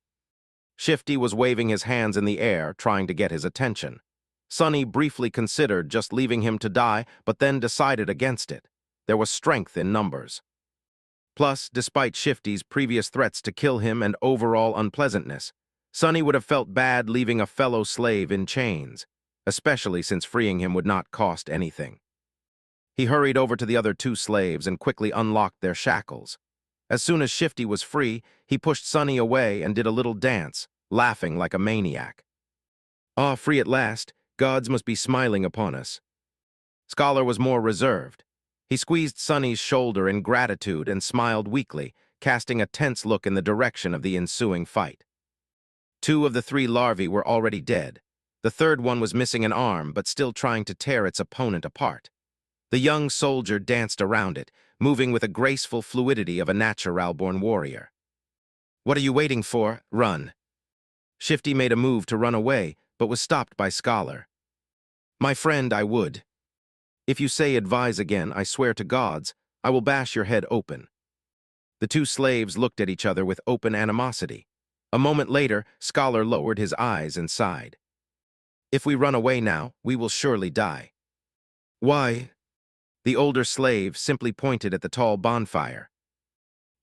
Shifty was waving his hands in the air, trying to get his attention. Sonny briefly considered just leaving him to die, but then decided against it. There was strength in numbers. Plus, despite Shifty's previous threats to kill him and overall unpleasantness, Sonny would have felt bad leaving a fellow slave in chains, especially since freeing him would not cost anything. He hurried over to the other 2 slaves and quickly unlocked their shackles. As soon as Shifty was free, he pushed Sonny away and did a little dance, laughing like a maniac. Ah, free at last. Gods must be smiling upon us. Scholar was more reserved. He squeezed Sonny's shoulder in gratitude and smiled weakly, casting a tense look in the direction of the ensuing fight. 2 of the 3 larvae were already dead. The third one was missing an arm, but still trying to tear its opponent apart. The young soldier danced around it, moving with a graceful fluidity of a natural-born warrior. What are you waiting for? Run. Shifty made a move to run away, but was stopped by Scholar. My friend, I would. If you say advise again, I swear to gods, I will bash your head open. The 2 slaves looked at each other with open animosity. A moment later, Scholar lowered his eyes and sighed. If we run away now, we will surely die. Why? The older slave simply pointed at the tall bonfire.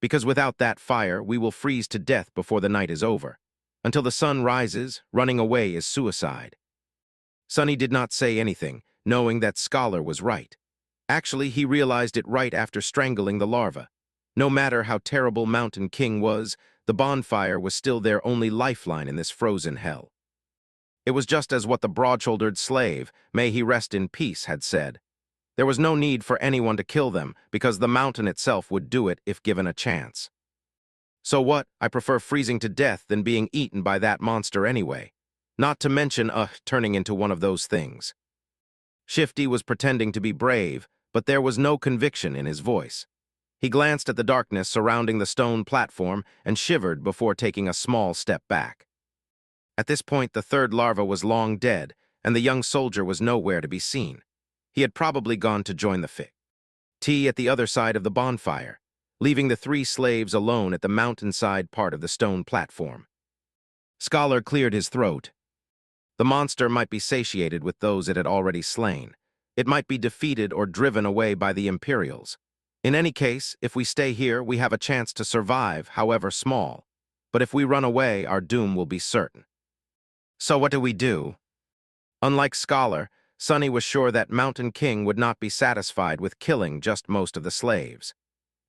Because without that fire, we will freeze to death before the night is over. Until the sun rises, running away is suicide. Sonny did not say anything, knowing that Scholar was right. Actually, he realized it right after strangling the larva. No matter how terrible Mountain King was, the bonfire was still their only lifeline in this frozen hell. It was just as what the broad-shouldered slave, may he rest in peace, had said. There was no need for anyone to kill them, because the mountain itself would do it if given a chance. So what? I prefer freezing to death than being eaten by that monster anyway. Not to mention, turning into one of those things. Shifty was pretending to be brave, but there was no conviction in his voice. He glanced at the darkness surrounding the stone platform and shivered before taking a small step back. At this point, the third larva was long dead, and the young soldier was nowhere to be seen. He had probably gone to join the fit. Tea at the other side of the bonfire, leaving the three slaves alone at the mountainside part of the stone platform. Scholar cleared his throat. The monster might be satiated with those it had already slain. It might be defeated or driven away by the Imperials. In any case, if we stay here, we have a chance to survive, however small. But if we run away, our doom will be certain. So what do we do? Unlike Scholar, Sonny was sure that Mountain King would not be satisfied with killing just most of the slaves.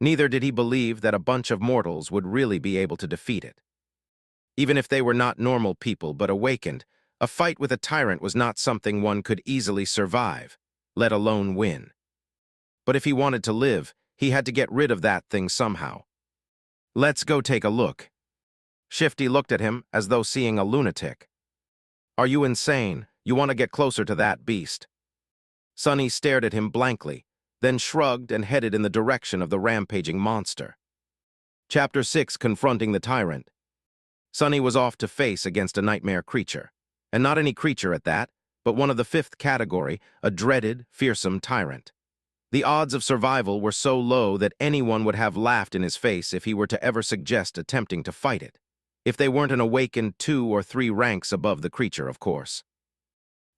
Neither did he believe that a bunch of mortals would really be able to defeat it. Even if they were not normal people but awakened, a fight with a tyrant was not something one could easily survive, let alone win. But if he wanted to live, he had to get rid of that thing somehow. Let's go take a look. Shifty looked at him as though seeing a lunatic. Are you insane? You want to get closer to that beast? Sonny stared at him blankly, then shrugged and headed in the direction of the rampaging monster. Chapter 6, Confronting the Tyrant. Sonny was off to face against a nightmare creature. And not any creature at that, but one of the fifth category, a dreaded, fearsome tyrant. The odds of survival were so low that anyone would have laughed in his face if he were to ever suggest attempting to fight it. If they weren't an awakened 2 or 3 ranks above the creature, of course.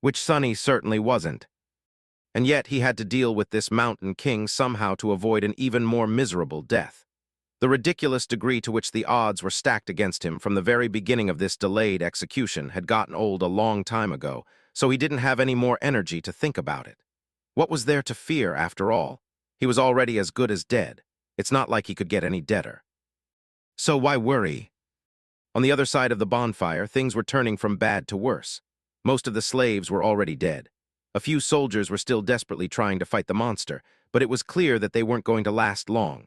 Which Sonny certainly wasn't. And yet he had to deal with this Mountain King somehow to avoid an even more miserable death. The ridiculous degree to which the odds were stacked against him from the very beginning of this delayed execution had gotten old a long time ago, so he didn't have any more energy to think about it. What was there to fear, after all? He was already as good as dead. It's not like he could get any deader. So why worry? On the other side of the bonfire, things were turning from bad to worse. Most of the slaves were already dead. A few soldiers were still desperately trying to fight the monster, but it was clear that they weren't going to last long.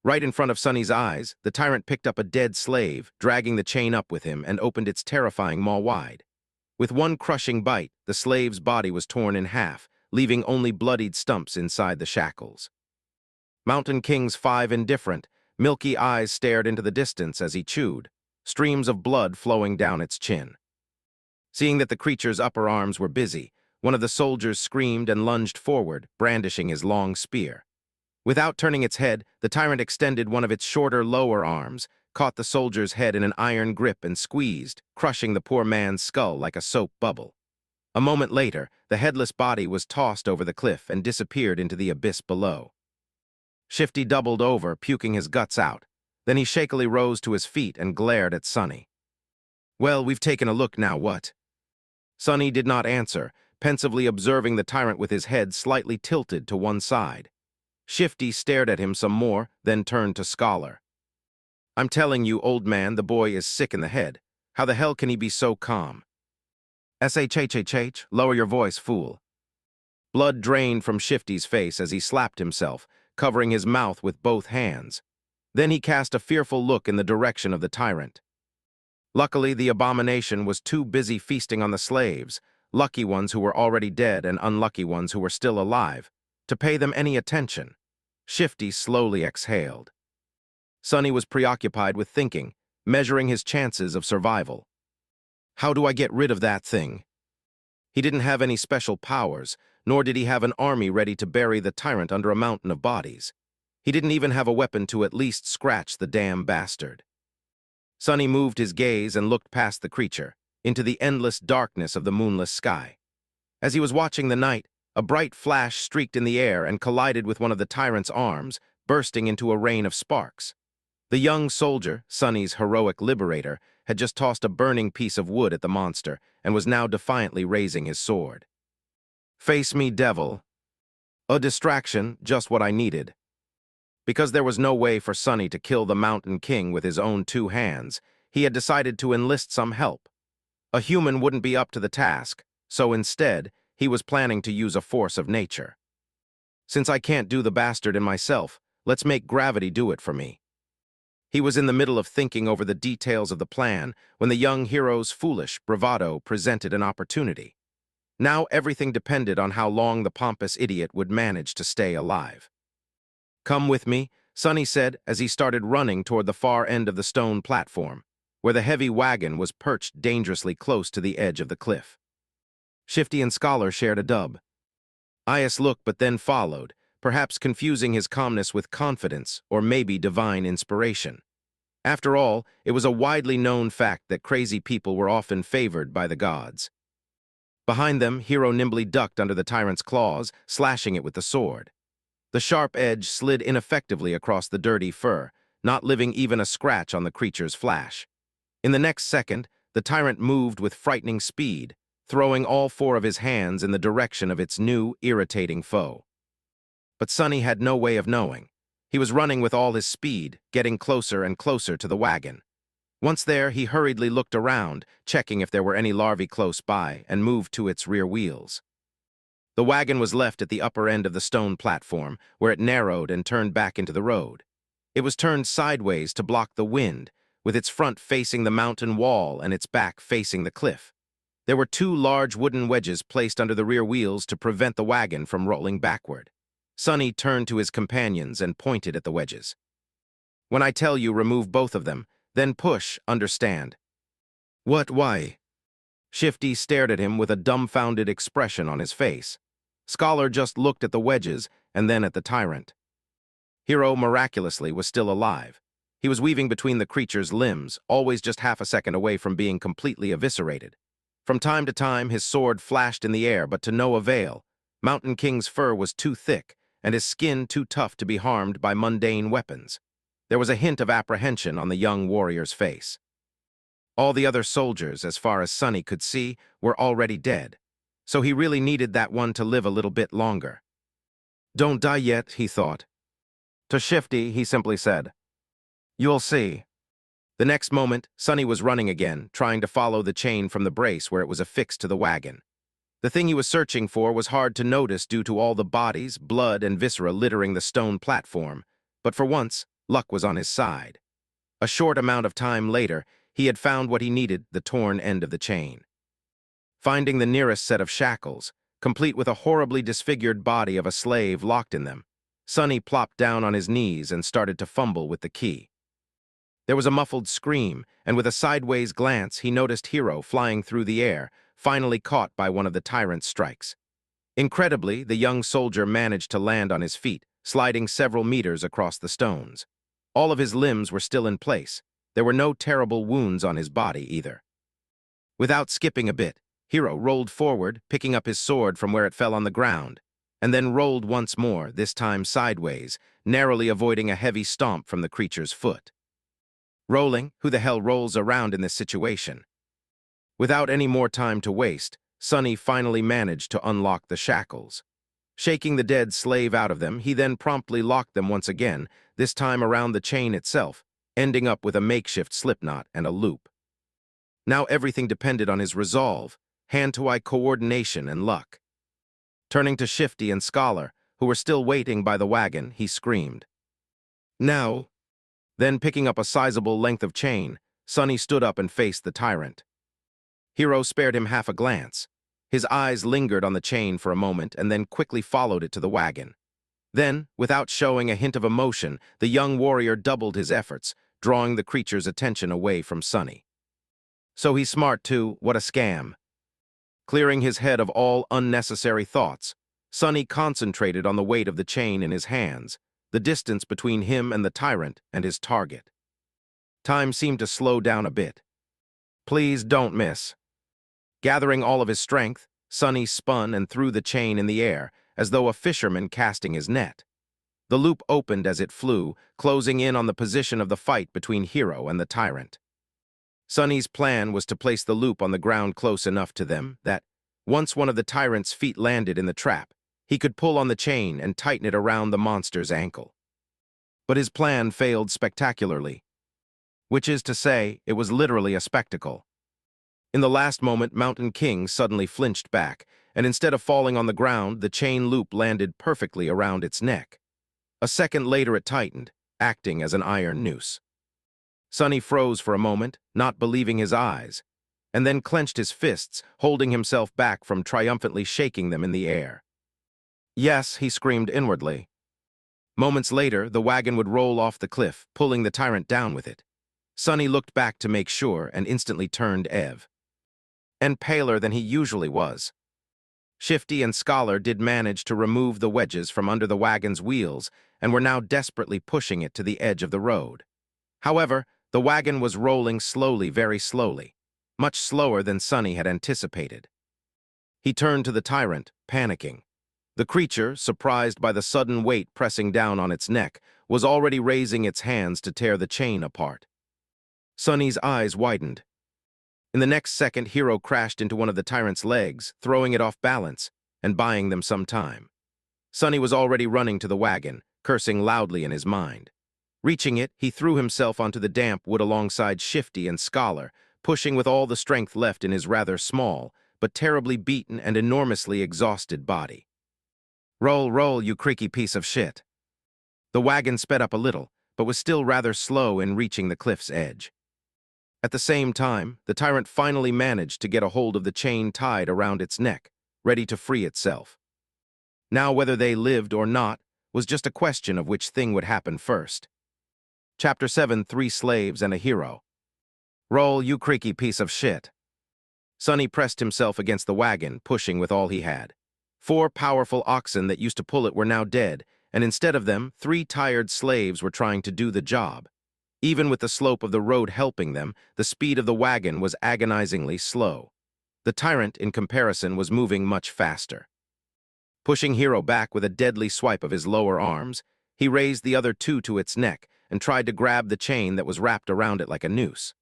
Right in front of Sonny's eyes, the tyrant picked up a dead slave, dragging the chain up with him, and opened its terrifying maw wide. With one crushing bite, the slave's body was torn in half, leaving only bloodied stumps inside the shackles. Mountain King's 5 indifferent, milky eyes stared into the distance as he chewed, streams of blood flowing down its chin. Seeing that the creature's upper arms were busy, one of the soldiers screamed and lunged forward, brandishing his long spear. Without turning its head, the tyrant extended one of its shorter lower arms, caught the soldier's head in an iron grip and squeezed, crushing the poor man's skull like a soap bubble. A moment later, the headless body was tossed over the cliff and disappeared into the abyss below. Shifty doubled over, puking his guts out. Then he shakily rose to his feet and glared at Sonny. Well, we've taken a look now, what? Sonny did not answer, pensively observing the tyrant with his head slightly tilted to one side. Shifty stared at him some more, then turned to Scholar. I'm telling you, old man, the boy is sick in the head. How the hell can he be so calm? S-H-H-H-H, lower your voice, fool. Blood drained from Shifty's face as he slapped himself, covering his mouth with both hands. Then he cast a fearful look in the direction of the tyrant. Luckily, the abomination was too busy feasting on the slaves, lucky ones who were already dead and unlucky ones who were still alive, to pay them any attention. Shifty slowly exhaled. Sonny was preoccupied with thinking, measuring his chances of survival. How do I get rid of that thing? He didn't have any special powers, nor did he have an army ready to bury the tyrant under a mountain of bodies. He didn't even have a weapon to at least scratch the damn bastard. Sonny moved his gaze and looked past the creature, into the endless darkness of the moonless sky. As he was watching the night, a bright flash streaked in the air and collided with one of the tyrant's arms, bursting into a rain of sparks. The young soldier, Sonny's heroic liberator, had just tossed a burning piece of wood at the monster and was now defiantly raising his sword. "Face me, devil." A distraction, just what I needed. Because there was no way for Sonny to kill the Mountain King with his own 2 hands, he had decided to enlist some help. A human wouldn't be up to the task, so instead, he was planning to use a force of nature. "Since I can't do the bastard in myself, let's make gravity do it for me." He was in the middle of thinking over the details of the plan when the young hero's foolish bravado presented an opportunity. Now everything depended on how long the pompous idiot would manage to stay alive. "Come with me," Sonny said as he started running toward the far end of the stone platform, where the heavy wagon was perched dangerously close to the edge of the cliff. Shifty and Scholar shared a dub. Ias looked but then followed, perhaps confusing his calmness with confidence or maybe divine inspiration. After all, it was a widely known fact that crazy people were often favored by the gods. Behind them, Hero nimbly ducked under the tyrant's claws, slashing it with the sword. The sharp edge slid ineffectively across the dirty fur, not leaving even a scratch on the creature's flesh. In the next second, the tyrant moved with frightening speed, throwing all 4 of his hands in the direction of its new, irritating foe. But Sonny had no way of knowing. He was running with all his speed, getting closer and closer to the wagon. Once there, he hurriedly looked around, checking if there were any larvae close by, and moved to its rear wheels. The wagon was left at the upper end of the stone platform, where it narrowed and turned back into the road. It was turned sideways to block the wind, with its front facing the mountain wall and its back facing the cliff. There were 2 large wooden wedges placed under the rear wheels to prevent the wagon from rolling backward. Sonny turned to his companions and pointed at the wedges. "When I tell you, remove both of them, then push, understand?" "What, why?" Shifty stared at him with a dumbfounded expression on his face. Scholar just looked at the wedges and then at the tyrant. Hero, miraculously, was still alive. He was weaving between the creature's limbs, always just half a second away from being completely eviscerated. From time to time, his sword flashed in the air, but to no avail. Mountain King's fur was too thick, and his skin too tough to be harmed by mundane weapons. There was a hint of apprehension on the young warrior's face. All the other soldiers, as far as Sonny could see, were already dead, so he really needed that one to live a little bit longer. "Don't die yet," he thought. To Shifty, he simply said, "You'll see." The next moment, Sonny was running again, trying to follow the chain from the brace where it was affixed to the wagon. The thing he was searching for was hard to notice due to all the bodies, blood, and viscera littering the stone platform, but for once, luck was on his side. A short amount of time later, he had found what he needed, the torn end of the chain. Finding the nearest set of shackles, complete with a horribly disfigured body of a slave locked in them, Sonny plopped down on his knees and started to fumble with the key. There was a muffled scream, and with a sideways glance, he noticed Hero flying through the air, finally caught by one of the tyrant's strikes. Incredibly, the young soldier managed to land on his feet, sliding several meters across the stones. All of his limbs were still in place. There were no terrible wounds on his body either. Without skipping a bit, Hero rolled forward, picking up his sword from where it fell on the ground, and then rolled once more, this time sideways, narrowly avoiding a heavy stomp from the creature's foot. Rolling, who the hell rolls around in this situation? Without any more time to waste, Sonny finally managed to unlock the shackles. Shaking the dead slave out of them, he then promptly locked them once again, this time around the chain itself, ending up with a makeshift slipknot and a loop. Now everything depended on his resolve, hand-to-eye coordination, and luck. Turning to Shifty and Scholar, who were still waiting by the wagon, he screamed, "Now!" Then, picking up a sizable length of chain, Sonny stood up and faced the tyrant. Hero spared him half a glance. His eyes lingered on the chain for a moment and then quickly followed it to the wagon. Then, without showing a hint of emotion, the young warrior doubled his efforts, drawing the creature's attention away from Sonny. So he's smart too, what a scam. Clearing his head of all unnecessary thoughts, Sonny concentrated on the weight of the chain in his hands, the distance between him and the tyrant and his target. Time seemed to slow down a bit. Please don't miss. Gathering all of his strength, Sonny spun and threw the chain in the air, as though a fisherman casting his net. The loop opened as it flew, closing in on the position of the fight between Hero and the tyrant. Sunny's plan was to place the loop on the ground close enough to them that, once one of the tyrant's feet landed in the trap, he could pull on the chain and tighten it around the monster's ankle. But his plan failed spectacularly, which is to say, it was literally a spectacle. In the last moment, Mountain King suddenly flinched back, and instead of falling on the ground, the chain loop landed perfectly around its neck. A second later it tightened, acting as an iron noose. Sunny froze for a moment, not believing his eyes, and then clenched his fists, holding himself back from triumphantly shaking them in the air. Yes, he screamed inwardly. Moments later, the wagon would roll off the cliff, pulling the tyrant down with it. Sunny looked back to make sure and instantly turned Ev. And paler than he usually was. Shifty and Scholar did manage to remove the wedges from under the wagon's wheels and were now desperately pushing it to the edge of the road. However, the wagon was rolling slowly, very slowly, much slower than Sunny had anticipated. He turned to the tyrant, panicking. The creature, surprised by the sudden weight pressing down on its neck, was already raising its hands to tear the chain apart. Sunny's eyes widened. In the next second, Hero crashed into one of the tyrant's legs, throwing it off balance and buying them some time. Sunny was already running to the wagon, cursing loudly in his mind. Reaching it, he threw himself onto the damp wood alongside Shifty and Scholar, pushing with all the strength left in his rather small, but terribly beaten and enormously exhausted body. Roll, roll, you creaky piece of shit. The wagon sped up a little, but was still rather slow in reaching the cliff's edge. At the same time, the tyrant finally managed to get a hold of the chain tied around its neck, ready to free itself. Now, whether they lived or not was just a question of which thing would happen first. Chapter 7, 3 Slaves and a Hero. Roll, you creaky piece of shit. Sunny pressed himself against the wagon, pushing with all he had. 4 powerful oxen that used to pull it were now dead, and instead of them, 3 tired slaves were trying to do the job. Even with the slope of the road helping them, the speed of the wagon was agonizingly slow. The tyrant, in comparison, was moving much faster. Pushing Hero back with a deadly swipe of his lower arms, he raised the other 2 to its neck and tried to grab the chain that was wrapped around it like a noose.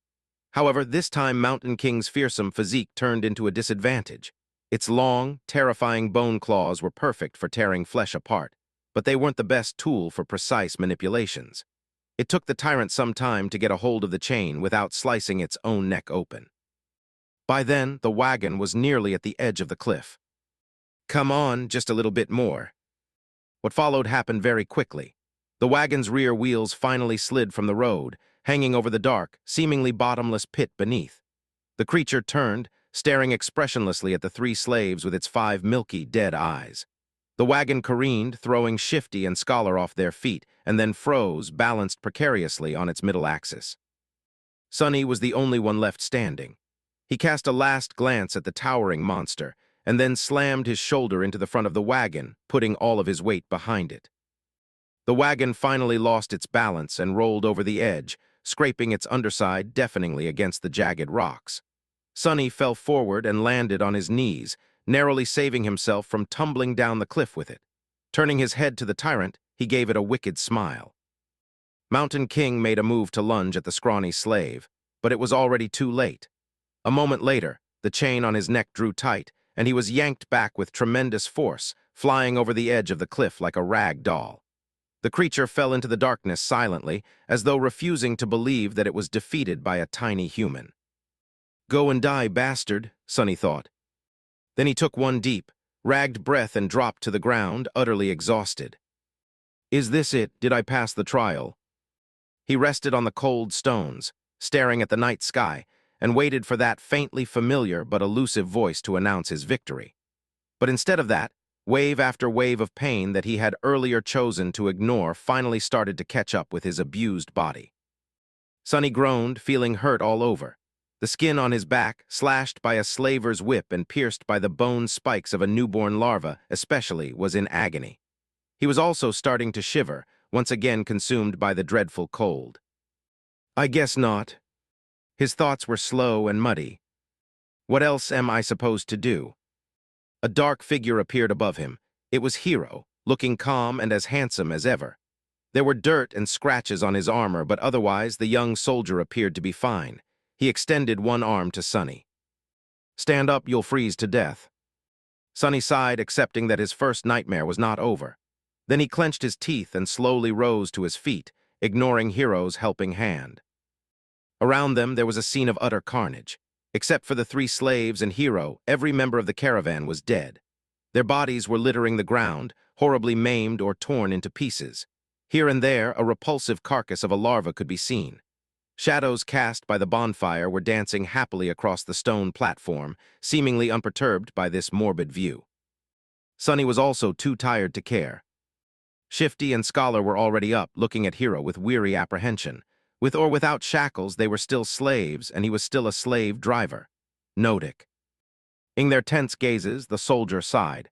However, this time Mountain King's fearsome physique turned into a disadvantage. Its long, terrifying bone claws were perfect for tearing flesh apart, but they weren't the best tool for precise manipulations. It took the tyrant some time to get a hold of the chain without slicing its own neck open. By then, the wagon was nearly at the edge of the cliff. Come on, just a little bit more. What followed happened very quickly. The wagon's rear wheels finally slid from the road, hanging over the dark, seemingly bottomless pit beneath. The creature turned, staring expressionlessly at the 3 slaves with its 5 milky, dead eyes. The wagon careened, throwing Shifty and Scholar off their feet, and then froze, balanced precariously on its middle axis. Sunny was the only one left standing. He cast a last glance at the towering monster, and then slammed his shoulder into the front of the wagon, putting all of his weight behind it. The wagon finally lost its balance and rolled over the edge, scraping its underside deafeningly against the jagged rocks. Sunny fell forward and landed on his knees, narrowly saving himself from tumbling down the cliff with it. Turning his head to the tyrant, he gave it a wicked smile. Mountain King made a move to lunge at the scrawny slave, but it was already too late. A moment later, the chain on his neck drew tight, and he was yanked back with tremendous force, flying over the edge of the cliff like a rag doll. The creature fell into the darkness silently, as though refusing to believe that it was defeated by a tiny human. Go and die, bastard, Sunny thought. Then he took one deep, ragged breath and dropped to the ground, utterly exhausted. Is this it? Did I pass the trial? He rested on the cold stones, staring at the night sky, and waited for that faintly familiar but elusive voice to announce his victory. But instead of that, wave after wave of pain that he had earlier chosen to ignore finally started to catch up with his abused body. Sunny groaned, feeling hurt all over. The skin on his back, slashed by a slaver's whip and pierced by the bone spikes of a newborn larva especially, was in agony. He was also starting to shiver, once again consumed by the dreadful cold. I guess not. His thoughts were slow and muddy. What else am I supposed to do? A dark figure appeared above him. It was Hero, looking calm and as handsome as ever. There were dirt and scratches on his armor, but otherwise the young soldier appeared to be fine. He extended one arm to Sonny. "Stand up, you'll freeze to death." Sonny sighed, accepting that his first nightmare was not over. Then he clenched his teeth and slowly rose to his feet, ignoring Hero's helping hand. Around them, there was a scene of utter carnage. Except for the 3 slaves and Hero, every member of the caravan was dead. Their bodies were littering the ground, horribly maimed or torn into pieces. Here and there, a repulsive carcass of a larva could be seen. Shadows cast by the bonfire were dancing happily across the stone platform, seemingly unperturbed by this morbid view. Sonny was also too tired to care. Shifty and Scholar were already up, looking at Hero with weary apprehension. With or without shackles, they were still slaves, and he was still a slave driver. Nodic. In their tense gazes, the soldier sighed.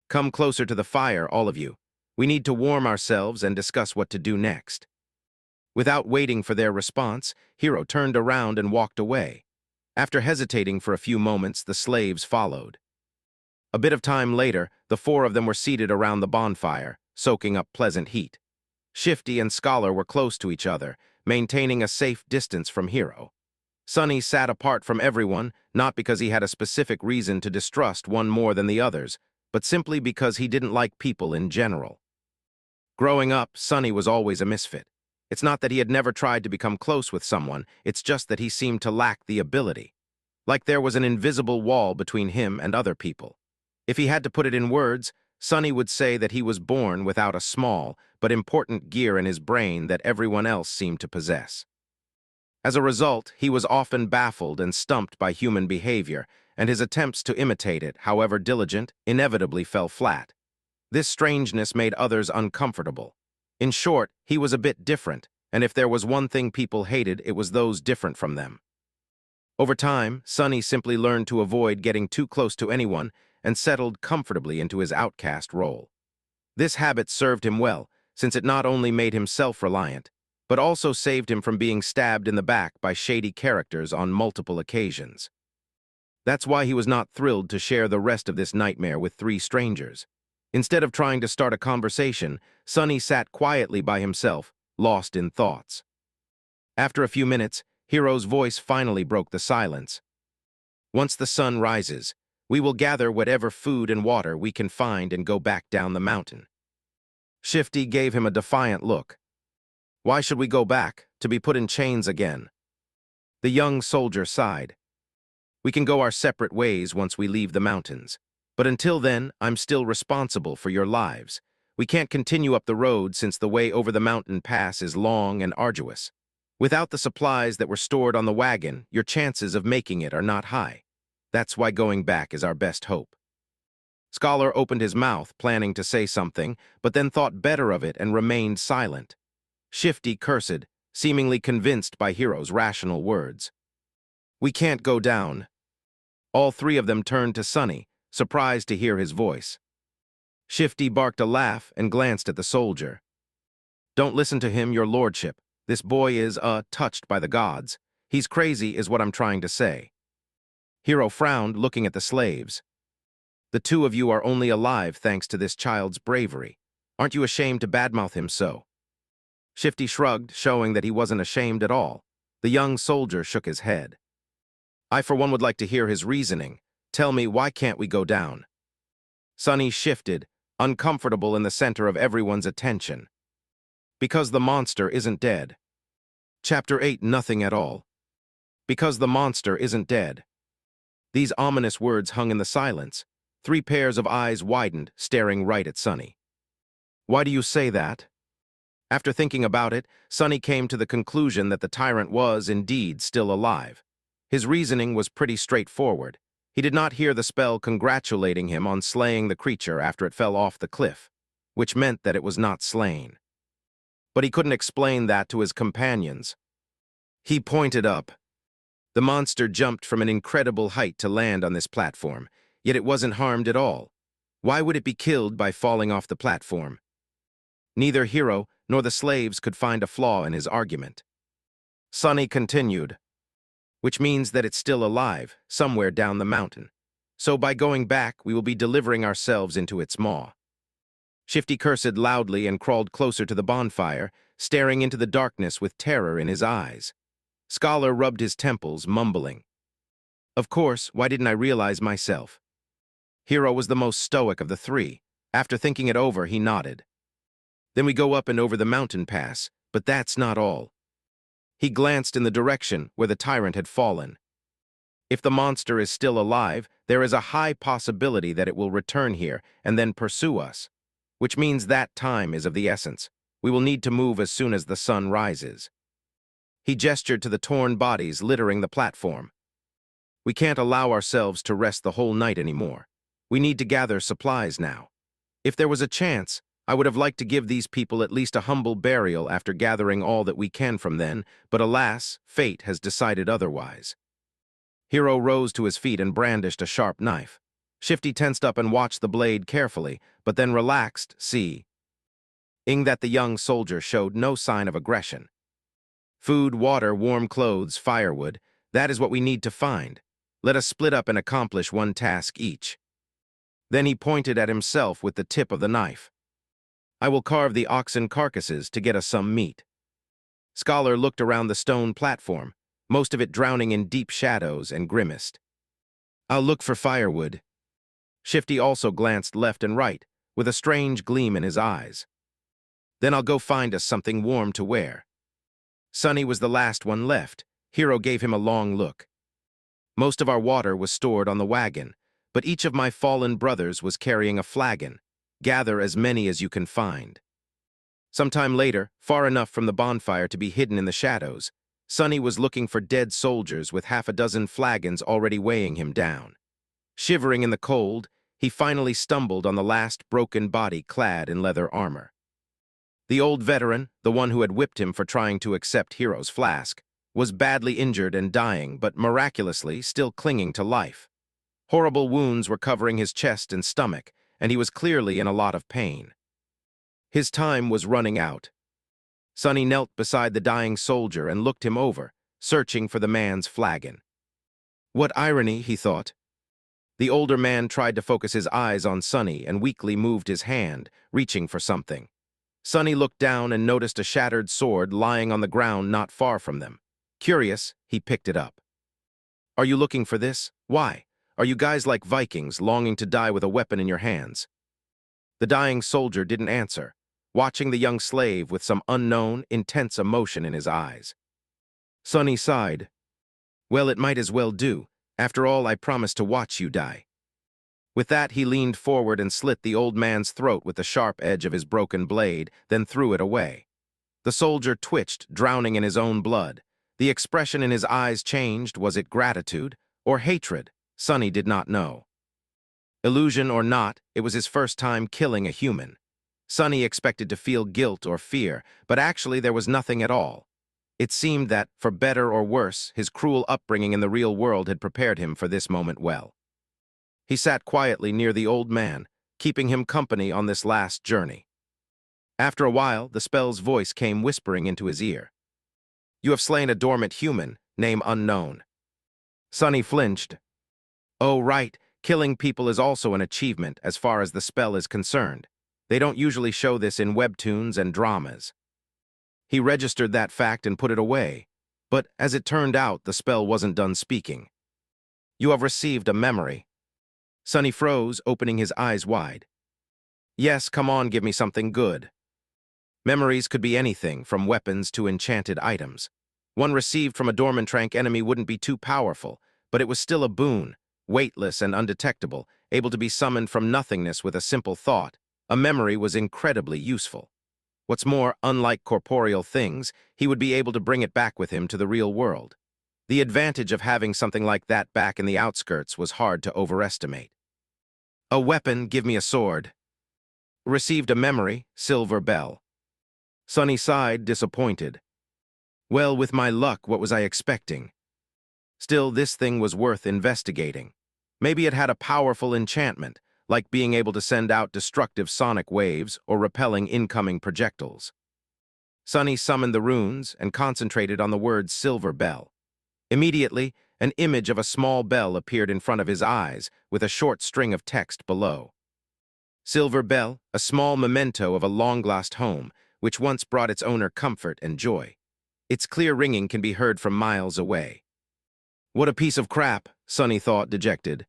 "Come closer to the fire, all of you. We need to warm ourselves and discuss what to do next." Without waiting for their response, Hero turned around and walked away. After hesitating for a few moments, the slaves followed. A bit of time later, the 4 of them were seated around the bonfire, soaking up pleasant heat. Shifty and Scholar were close to each other, maintaining a safe distance from Hero. Sonny sat apart from everyone, not because he had a specific reason to distrust one more than the others, but simply because he didn't like people in general. Growing up, Sonny was always a misfit. It's not that he had never tried to become close with someone, it's just that he seemed to lack the ability. Like there was an invisible wall between him and other people. If he had to put it in words, Sonny would say that he was born without a small but important gear in his brain that everyone else seemed to possess. As a result, he was often baffled and stumped by human behavior, and his attempts to imitate it, however diligent, inevitably fell flat. This strangeness made others uncomfortable. In short, he was a bit different, and if there was one thing people hated, it was those different from them. Over time, Sonny simply learned to avoid getting too close to anyone and settled comfortably into his outcast role. This habit served him well, since it not only made him self-reliant, but also saved him from being stabbed in the back by shady characters on multiple occasions. That's why he was not thrilled to share the rest of this nightmare with 3 strangers. Instead of trying to start a conversation, Sonny sat quietly by himself, lost in thoughts. After a few minutes, Hero's voice finally broke the silence. "Once the sun rises, we will gather whatever food and water we can find and go back down the mountain." Shifty gave him a defiant look. "Why should we go back, to be put in chains again?" The young soldier sighed. "We can go our separate ways once we leave the mountains. But until then, I'm still responsible for your lives. We can't continue up the road since the way over the mountain pass is long and arduous. Without the supplies that were stored on the wagon, your chances of making it are not high. That's why going back is our best hope." Scholar opened his mouth, planning to say something, but then thought better of it and remained silent. Shifty cursed, seemingly convinced by Hero's rational words. "We can't go down." All 3 of them turned to Sonny, surprised to hear his voice. Shifty barked a laugh and glanced at the soldier. "Don't listen to him, your lordship. This boy is, touched by the gods. He's crazy is what I'm trying to say." Hero frowned, looking at the slaves. "The 2 of you are only alive thanks to this child's bravery. Aren't you ashamed to badmouth him so?" Shifty shrugged, showing that he wasn't ashamed at all. The young soldier shook his head. "I for one would like to hear his reasoning. Tell me, why can't we go down?" Sonny shifted, uncomfortable in the center of everyone's attention. "Because the monster isn't dead." Chapter 8, Nothing at All. Because the monster isn't dead. These ominous words hung in the silence. 3 pairs of eyes widened, staring right at Sonny. "Why do you say that?" After thinking about it, Sonny came to the conclusion that the tyrant was, indeed, still alive. His reasoning was pretty straightforward. He did not hear the spell congratulating him on slaying the creature after it fell off the cliff, which meant that it was not slain. But he couldn't explain that to his companions. He pointed up. The monster jumped from an incredible height to land on this platform, yet it wasn't harmed at all. Why would it be killed by falling off the platform? Neither Hero nor the slaves could find a flaw in his argument. Sonny continued. "Which means that it's still alive, somewhere down the mountain. So by going back, we will be delivering ourselves into its maw." Shifty cursed loudly and crawled closer to the bonfire, staring into the darkness with terror in his eyes. Scholar rubbed his temples, mumbling. Of course, why didn't I realize myself? Hero was the most stoic of the three. After thinking it over, he nodded. Then we go up and over the mountain pass, but that's not all. He glanced in the direction where the tyrant had fallen. If the monster is still alive, there is a high possibility that it will return here and then pursue us, which means that time is of the essence. We will need to move as soon as the sun rises. He gestured to the torn bodies littering the platform. We can't allow ourselves to rest the whole night anymore. We need to gather supplies now. If there was a chance, I would have liked to give these people at least a humble burial after gathering all that we can from them, but alas, fate has decided otherwise. Hero rose to his feet and brandished a sharp knife. Shifty tensed up and watched the blade carefully, but then relaxed, seeing that the young soldier showed no sign of aggression. Food, water, warm clothes, firewood, that is what we need to find. Let us split up and accomplish one task each. Then he pointed at himself with the tip of the knife. I will carve the oxen carcasses to get us some meat. Scholar looked around the stone platform, most of it drowning in deep shadows, and grimaced. I'll look for firewood. Shifty also glanced left and right, with a strange gleam in his eyes. Then I'll go find us something warm to wear. Sunny was the last one left. Hero gave him a long look. Most of our water was stored on the wagon, but each of my fallen brothers was carrying a flagon. Gather as many as you can find. Sometime later, far enough from the bonfire to be hidden in the shadows, Sunny was looking for dead soldiers with half a dozen flagons already weighing him down. Shivering in the cold, he finally stumbled on the last broken body clad in leather armor. The old veteran, the one who had whipped him for trying to accept Hero's flask, was badly injured and dying, but miraculously still clinging to life. Horrible wounds were covering his chest and stomach, and he was clearly in a lot of pain. His time was running out. Sunny knelt beside the dying soldier and looked him over, searching for the man's flagon. What irony, he thought. The older man tried to focus his eyes on Sunny and weakly moved his hand, reaching for something. Sunny looked down and noticed a shattered sword lying on the ground not far from them. Curious, he picked it up. Are you looking for this? Why? Are you guys like Vikings, longing to die with a weapon in your hands? The dying soldier didn't answer, watching the young slave with some unknown, intense emotion in his eyes. Sunny sighed. Well, it might as well do. After all, I promised to watch you die. With that, he leaned forward and slit the old man's throat with the sharp edge of his broken blade, then threw it away. The soldier twitched, drowning in his own blood. The expression in his eyes changed. Was it gratitude or hatred? Sunny did not know. Illusion or not, it was his first time killing a human. Sunny expected to feel guilt or fear, but actually there was nothing at all. It seemed that, for better or worse, his cruel upbringing in the real world had prepared him for this moment well. He sat quietly near the old man, keeping him company on this last journey. After a while, the spell's voice came whispering into his ear. You have slain a dormant human, name unknown. Sunny flinched. Oh, right, killing people is also an achievement as far as the spell is concerned. They don't usually show this in webtoons and dramas. He registered that fact and put it away, but as it turned out, the spell wasn't done speaking. You have received a memory. Sunny froze, opening his eyes wide. Yes, come on, give me something good. Memories could be anything, from weapons to enchanted items. One received from a Dormantrank enemy wouldn't be too powerful, but it was still a boon, weightless and undetectable, able to be summoned from nothingness with a simple thought. A memory was incredibly useful. What's more, unlike corporeal things, he would be able to bring it back with him to the real world. The advantage of having something like that back in the outskirts was hard to overestimate. A weapon, give me a sword. Received a memory, silver bell. Sunny sighed, disappointed. Well, with my luck, what was I expecting? Still, this thing was worth investigating. Maybe it had a powerful enchantment, like being able to send out destructive sonic waves or repelling incoming projectiles. Sunny summoned the runes and concentrated on the word silver bell. Immediately, an image of a small bell appeared in front of his eyes, with a short string of text below. Silver bell, a small memento of a long-lost home, which once brought its owner comfort and joy. Its clear ringing can be heard from miles away. What a piece of crap, Sonny thought, dejected.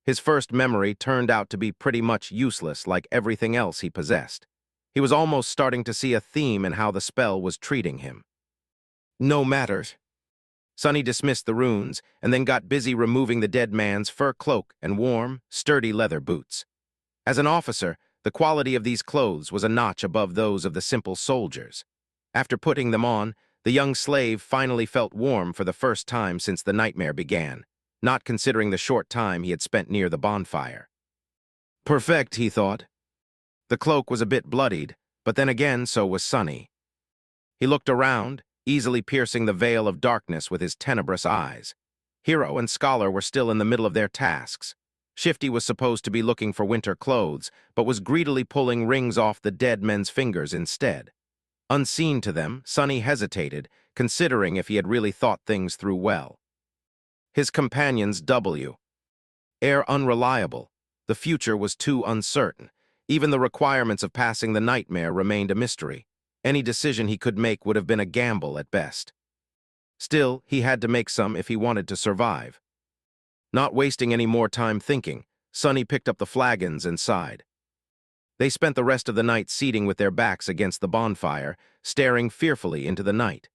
His first memory turned out to be pretty much useless like everything else he possessed. He was almost starting to see a theme in how the spell was treating him. No matter. Sonny dismissed the runes and then got busy removing the dead man's fur cloak and warm, sturdy leather boots. As an officer, the quality of these clothes was a notch above those of the simple soldiers. After putting them on, the young slave finally felt warm for the first time since the nightmare began, not considering the short time he had spent near the bonfire. Perfect, he thought. The cloak was a bit bloodied, but then again so was Sonny. He looked around, easily piercing the veil of darkness with his tenebrous eyes. Hero and Scholar were still in the middle of their tasks. Shifty was supposed to be looking for winter clothes, but was greedily pulling rings off the dead men's fingers instead. Unseen to them, Sonny hesitated, considering if he had really thought things through well. His companions Air unreliable. The future was too uncertain. Even the requirements of passing the nightmare remained a mystery. Any decision he could make would have been a gamble at best. Still, he had to make some if he wanted to survive. Not wasting any more time thinking, Sonny picked up the flagons and sighed. They spent the rest of the night seating with their backs against the bonfire, staring fearfully into the night.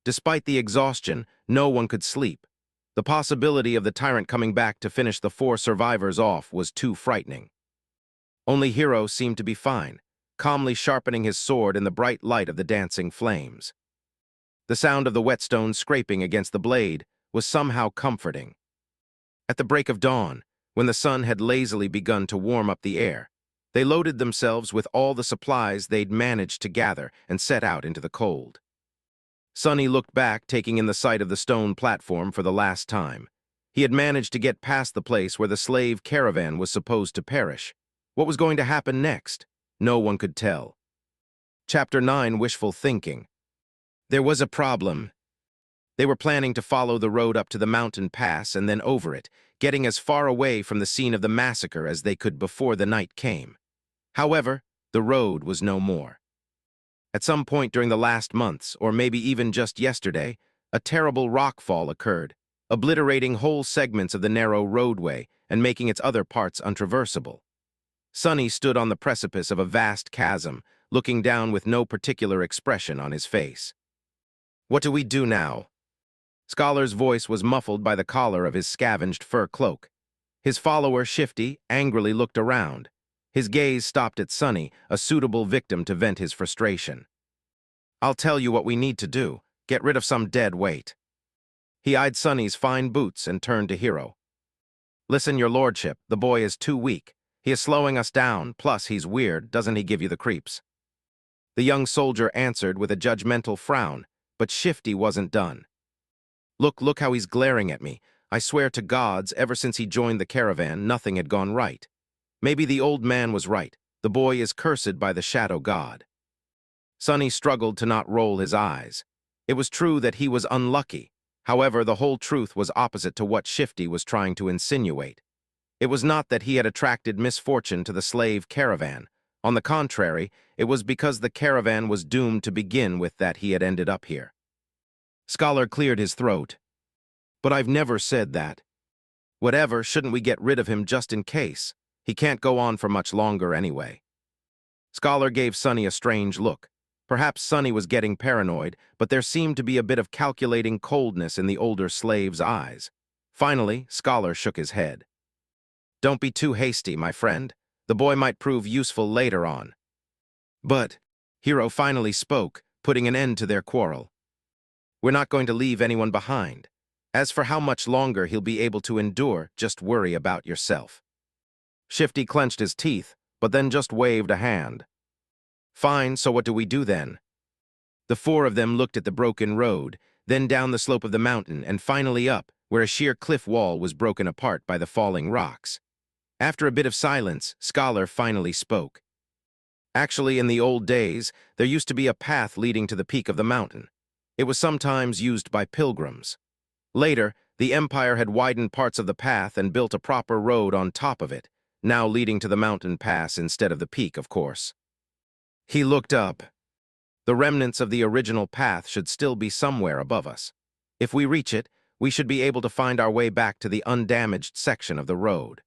Despite the exhaustion, no one could sleep. The possibility of the tyrant coming back to finish the 4 survivors off was too frightening. Only Hero seemed to be fine, calmly sharpening his sword in the bright light of the dancing flames. The sound of the whetstone scraping against the blade was somehow comforting. At the break of dawn, when the sun had lazily begun to warm up the air, they loaded themselves with all the supplies they'd managed to gather and set out into the cold. Sonny looked back, taking in the sight of the stone platform for the last time. He had managed to get past the place where the slave caravan was supposed to perish. What was going to happen next? No one could tell. Chapter 9, Wishful Thinking. There was a problem. They were planning to follow the road up to the mountain pass and then over it, getting as far away from the scene of the massacre as they could before the night came. However, the road was no more. At some point during the last months, or maybe even just yesterday, a terrible rockfall occurred, obliterating whole segments of the narrow roadway and making its other parts untraversable. Sonny stood on the precipice of a vast chasm, looking down with no particular expression on his face. What do we do now? Scholar's voice was muffled by the collar of his scavenged fur cloak. His follower, Shifty, angrily looked around. His gaze stopped at Sonny, a suitable victim to vent his frustration. I'll tell you what we need to do. Get rid of some dead weight. He eyed Sonny's fine boots and turned to Hero. Listen, your lordship, the boy is too weak. He is slowing us down, plus he's weird, doesn't he give you the creeps? The young soldier answered with a judgmental frown, but Shifty wasn't done. Look how he's glaring at me. I swear to gods, ever since he joined the caravan, nothing had gone right. Maybe the old man was right. The boy is cursed by the shadow god. Sonny struggled to not roll his eyes. It was true that he was unlucky. However, the whole truth was opposite to what Shifty was trying to insinuate. It was not that he had attracted misfortune to the slave caravan. On the contrary, it was because the caravan was doomed to begin with that he had ended up here. Scholar cleared his throat. But I've never said that. Whatever, shouldn't we get rid of him just in case? He can't go on for much longer anyway. Scholar gave Sonny a strange look. Perhaps Sonny was getting paranoid, but there seemed to be a bit of calculating coldness in the older slave's eyes. Finally, Scholar shook his head. Don't be too hasty, my friend. The boy might prove useful later on. But, Hero finally spoke, putting an end to their quarrel. We're not going to leave anyone behind. As for how much longer he'll be able to endure, just worry about yourself. Shifty clenched his teeth, but then just waved a hand. Fine, so what do we do then? The 4 of them looked at the broken road, then down the slope of the mountain, and finally up, where a sheer cliff wall was broken apart by the falling rocks. After a bit of silence, Scholar finally spoke. Actually, in the old days, there used to be a path leading to the peak of the mountain. It was sometimes used by pilgrims. Later, the Empire had widened parts of the path and built a proper road on top of it. now leading to the mountain pass instead of the peak, of course. He looked up. The remnants of the original path should still be somewhere above us. If we reach it, we should be able to find our way back to the undamaged section of the road.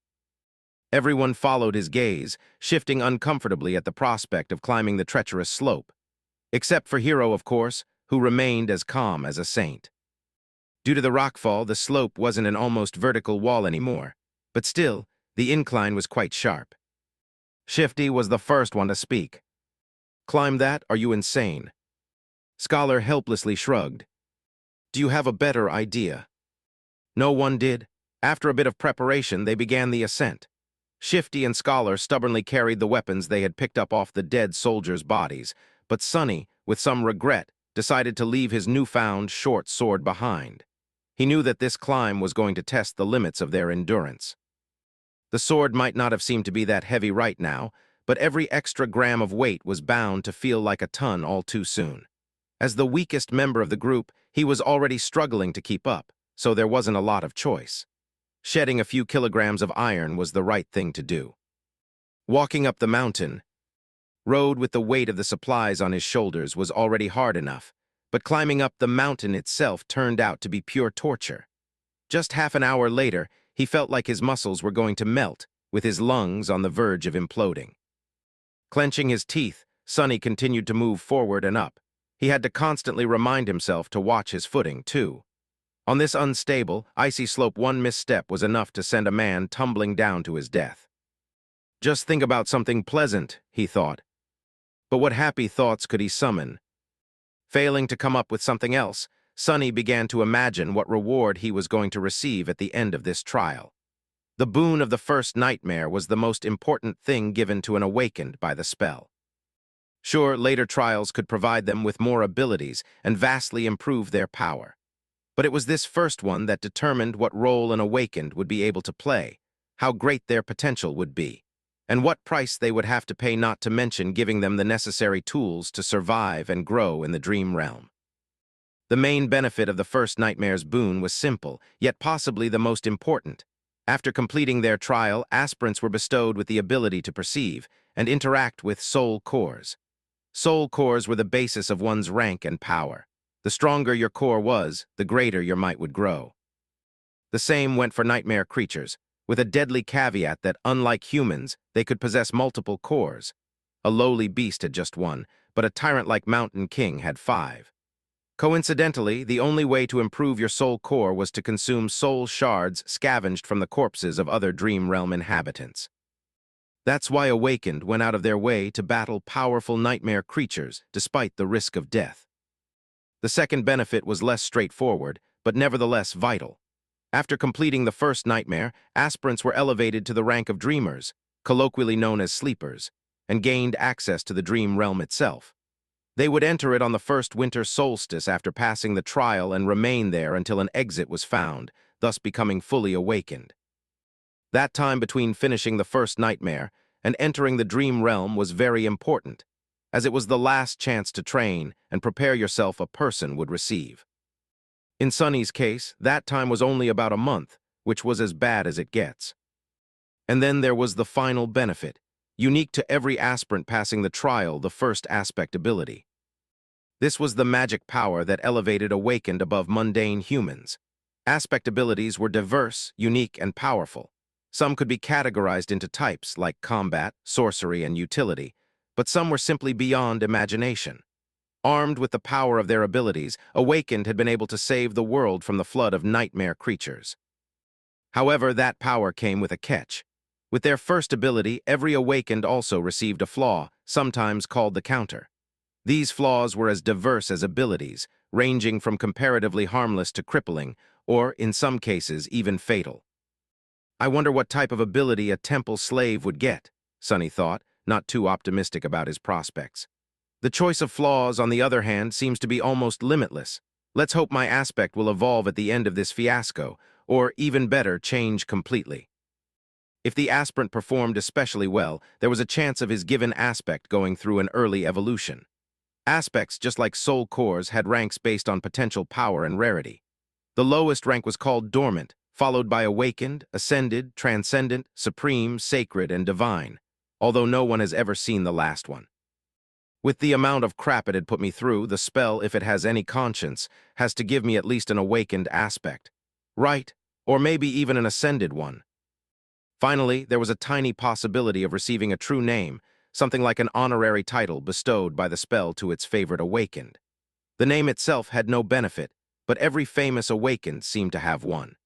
Everyone followed his gaze, shifting uncomfortably at the prospect of climbing the treacherous slope. Except for Hero, of course, who remained as calm as a saint. Due to the rockfall, the slope wasn't an almost vertical wall anymore, but still, the incline was quite sharp. Shifty was the first one to speak. "Climb that? Are you insane?" Scholar helplessly shrugged. "Do you have a better idea?" No one did. After a bit of preparation, they began the ascent. Shifty and Scholar stubbornly carried the weapons they had picked up off the dead soldiers' bodies, but Sonny, with some regret, decided to leave his newfound short sword behind. He knew that this climb was going to test the limits of their endurance. The sword might not have seemed to be that heavy right now, but every extra gram of weight was bound to feel like a ton all too soon. As the weakest member of the group, he was already struggling to keep up, so there wasn't a lot of choice. Shedding a few kilograms of iron was the right thing to do. Walking up the mountain road with the weight of the supplies on his shoulders was already hard enough, but climbing up the mountain itself turned out to be pure torture. Just half an hour later, he felt like his muscles were going to melt, with his lungs on the verge of imploding. Clenching his teeth, Sonny continued to move forward and up. He had to constantly remind himself to watch his footing, too. On this unstable, icy slope, one misstep was enough to send a man tumbling down to his death. Just think about something pleasant, he thought. But what happy thoughts could he summon? Failing to come up with something else, Sonny began to imagine what reward he was going to receive at the end of this trial. The boon of the first nightmare was the most important thing given to an awakened by the spell. Sure, later trials could provide them with more abilities and vastly improve their power. But it was this first one that determined what role an awakened would be able to play, how great their potential would be, and what price they would have to pay, not to mention giving them the necessary tools to survive and grow in the dream realm. The main benefit of the first nightmare's boon was simple, yet possibly the most important. After completing their trial, aspirants were bestowed with the ability to perceive and interact with soul cores. Soul cores were the basis of one's rank and power. The stronger your core was, the greater your might would grow. The same went for nightmare creatures, with a deadly caveat that, unlike humans, they could possess multiple cores. A lowly beast had just one, but a tyrant like Mountain King had 5. Coincidentally, the only way to improve your soul core was to consume soul shards scavenged from the corpses of other dream realm inhabitants. That's why Awakened went out of their way to battle powerful nightmare creatures, despite the risk of death. The second benefit was less straightforward, but nevertheless vital. After completing the first nightmare, aspirants were elevated to the rank of dreamers, colloquially known as sleepers, and gained access to the dream realm itself. They would enter it on the first winter solstice after passing the trial and remain there until an exit was found, thus becoming fully awakened. That time between finishing the first nightmare and entering the dream realm was very important, as it was the last chance to train and prepare yourself a person would receive. In Sonny's case, that time was only about a month, which was as bad as it gets. And then there was the final benefit, unique to every aspirant passing the trial, the first aspect ability. This was the magic power that elevated Awakened above mundane humans. Aspect abilities were diverse, unique, and powerful. Some could be categorized into types, like combat, sorcery, and utility, but some were simply beyond imagination. Armed with the power of their abilities, Awakened had been able to save the world from the flood of nightmare creatures. However, that power came with a catch. With their first ability, every Awakened also received a flaw, sometimes called the counter. These flaws were as diverse as abilities, ranging from comparatively harmless to crippling, or, in some cases, even fatal. I wonder what type of ability a temple slave would get, Sonny thought, not too optimistic about his prospects. The choice of flaws, on the other hand, seems to be almost limitless. Let's hope my aspect will evolve at the end of this fiasco, or, even better, change completely. If the aspirant performed especially well, there was a chance of his given aspect going through an early evolution. Aspects, just like soul cores, had ranks based on potential power and rarity. The lowest rank was called dormant, followed by awakened, ascended, transcendent, supreme, sacred, and divine, although no one has ever seen the last one. With the amount of crap it had put me through, the spell, if it has any conscience, has to give me at least an awakened aspect. Right, or maybe even an ascended one. Finally, there was a tiny possibility of receiving a true name, something like an honorary title bestowed by the spell to its favorite awakened. The name itself had no benefit, but every famous awakened seemed to have one.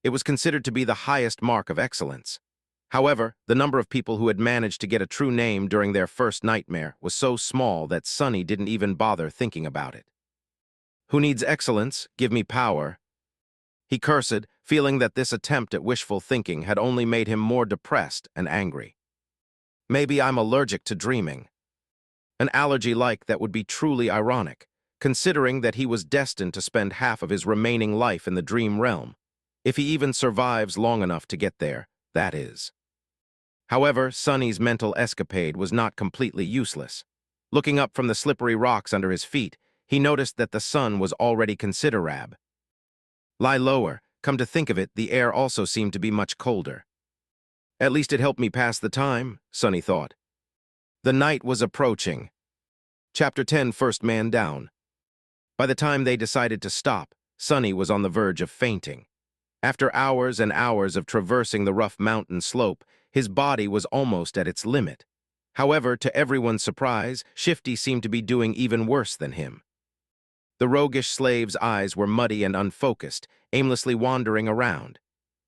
It was considered to be the highest mark of excellence. However, the number of people who had managed to get a true name during their first nightmare was so small that Sonny didn't even bother thinking about it. Who needs excellence? Give me power. He cursed, feeling that this attempt at wishful thinking had only made him more depressed and angry. Maybe I'm allergic to dreaming. An allergy like that would be truly ironic, considering that he was destined to spend half of his remaining life in the dream realm, if he even survives long enough to get there, that is. However, Sonny's mental escapade was not completely useless. Looking up from the slippery rocks under his feet, he noticed that the sun was already considerable. Lie lower. Come to think of it, the air also seemed to be much colder. At least it helped me pass the time, Sonny thought. The night was approaching. Chapter 10, First Man Down. By the time they decided to stop, Sonny was on the verge of fainting. After hours and hours of traversing the rough mountain slope, his body was almost at its limit. However, to everyone's surprise, Shifty seemed to be doing even worse than him. The roguish slave's eyes were muddy and unfocused, aimlessly wandering around.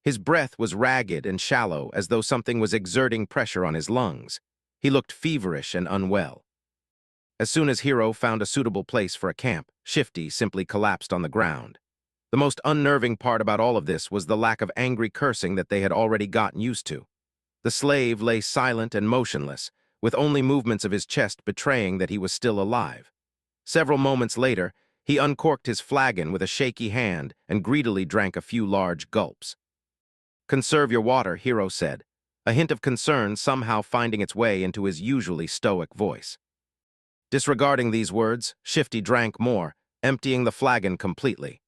His breath was ragged and shallow, as though something was exerting pressure on his lungs. He looked feverish and unwell. As soon as Hero found a suitable place for a camp, Shifty simply collapsed on the ground. The most unnerving part about all of this was the lack of angry cursing that they had already gotten used to. The slave lay silent and motionless, with only movements of his chest betraying that he was still alive. Several moments later, he uncorked his flagon with a shaky hand and greedily drank a few large gulps. "Conserve your water," Hero said, a hint of concern somehow finding its way into his usually stoic voice. Disregarding these words, Shifty drank more, emptying the flagon completely.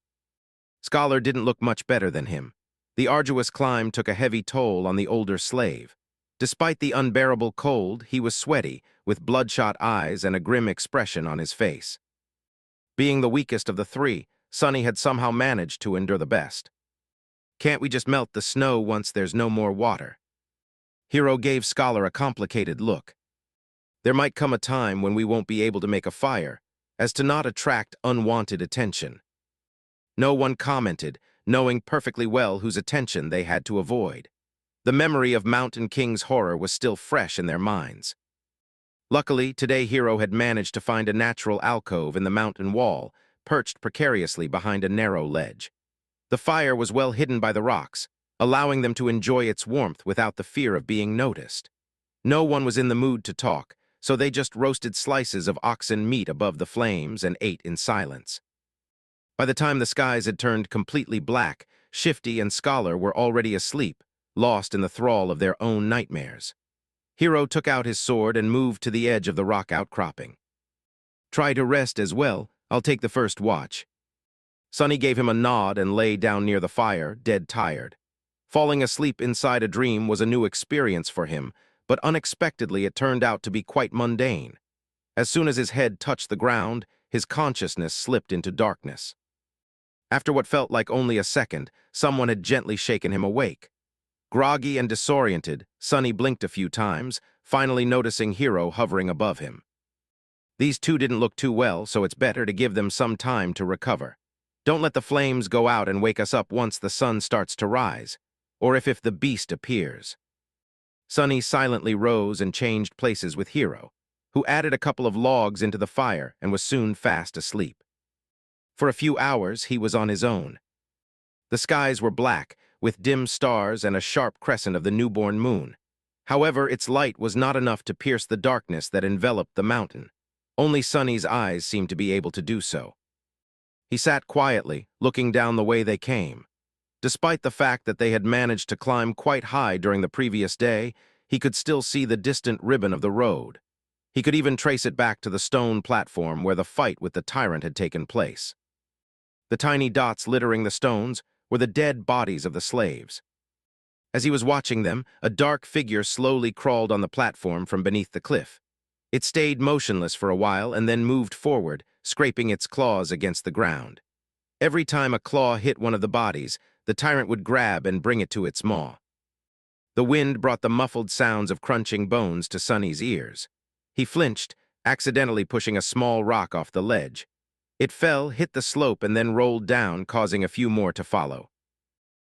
Scholar didn't look much better than him. The arduous climb took a heavy toll on the older slave. Despite the unbearable cold, he was sweaty, with bloodshot eyes and a grim expression on his face. Being the weakest of the three, Sonny had somehow managed to endure the best. "Can't we just melt the snow once there's no more water?" Hero gave Scholar a complicated look. "There might come a time when we won't be able to make a fire, as to not attract unwanted attention." No one commented, knowing perfectly well whose attention they had to avoid. The memory of Mountain King's horror was still fresh in their minds. Luckily, today Hero had managed to find a natural alcove in the mountain wall, perched precariously behind a narrow ledge. The fire was well hidden by the rocks, allowing them to enjoy its warmth without the fear of being noticed. No one was in the mood to talk, so they just roasted slices of oxen meat above the flames and ate in silence. By the time the skies had turned completely black, Shifty and Scholar were already asleep, lost in the thrall of their own nightmares. Hero took out his sword and moved to the edge of the rock outcropping. "Try to rest as well. I'll take the first watch." Sonny gave him a nod and lay down near the fire, dead tired. Falling asleep inside a dream was a new experience for him, but unexpectedly it turned out to be quite mundane. As soon as his head touched the ground, his consciousness slipped into darkness. After what felt like only a second, someone had gently shaken him awake. Groggy and disoriented, Sonny blinked a few times, finally noticing Hero hovering above him. These two didn't look too well, so it's better to give them some time to recover. Don't let the flames go out and wake us up once the sun starts to rise, or if the beast appears. Sonny silently rose and changed places with Hero, who added a couple of logs into the fire and was soon fast asleep. For a few hours, he was on his own. The skies were black, with dim stars and a sharp crescent of the newborn moon. However, its light was not enough to pierce the darkness that enveloped the mountain. Only Sonny's eyes seemed to be able to do so. He sat quietly, looking down the way they came. Despite the fact that they had managed to climb quite high during the previous day, he could still see the distant ribbon of the road. He could even trace it back to the stone platform where the fight with the tyrant had taken place. The tiny dots littering the stones were the dead bodies of the slaves. As he was watching them, a dark figure slowly crawled on the platform from beneath the cliff. It stayed motionless for a while and then moved forward, scraping its claws against the ground. Every time a claw hit one of the bodies, the tyrant would grab and bring it to its maw. The wind brought the muffled sounds of crunching bones to Sonny's ears. He flinched, accidentally pushing a small rock off the ledge. It fell, hit the slope, and then rolled down, causing a few more to follow.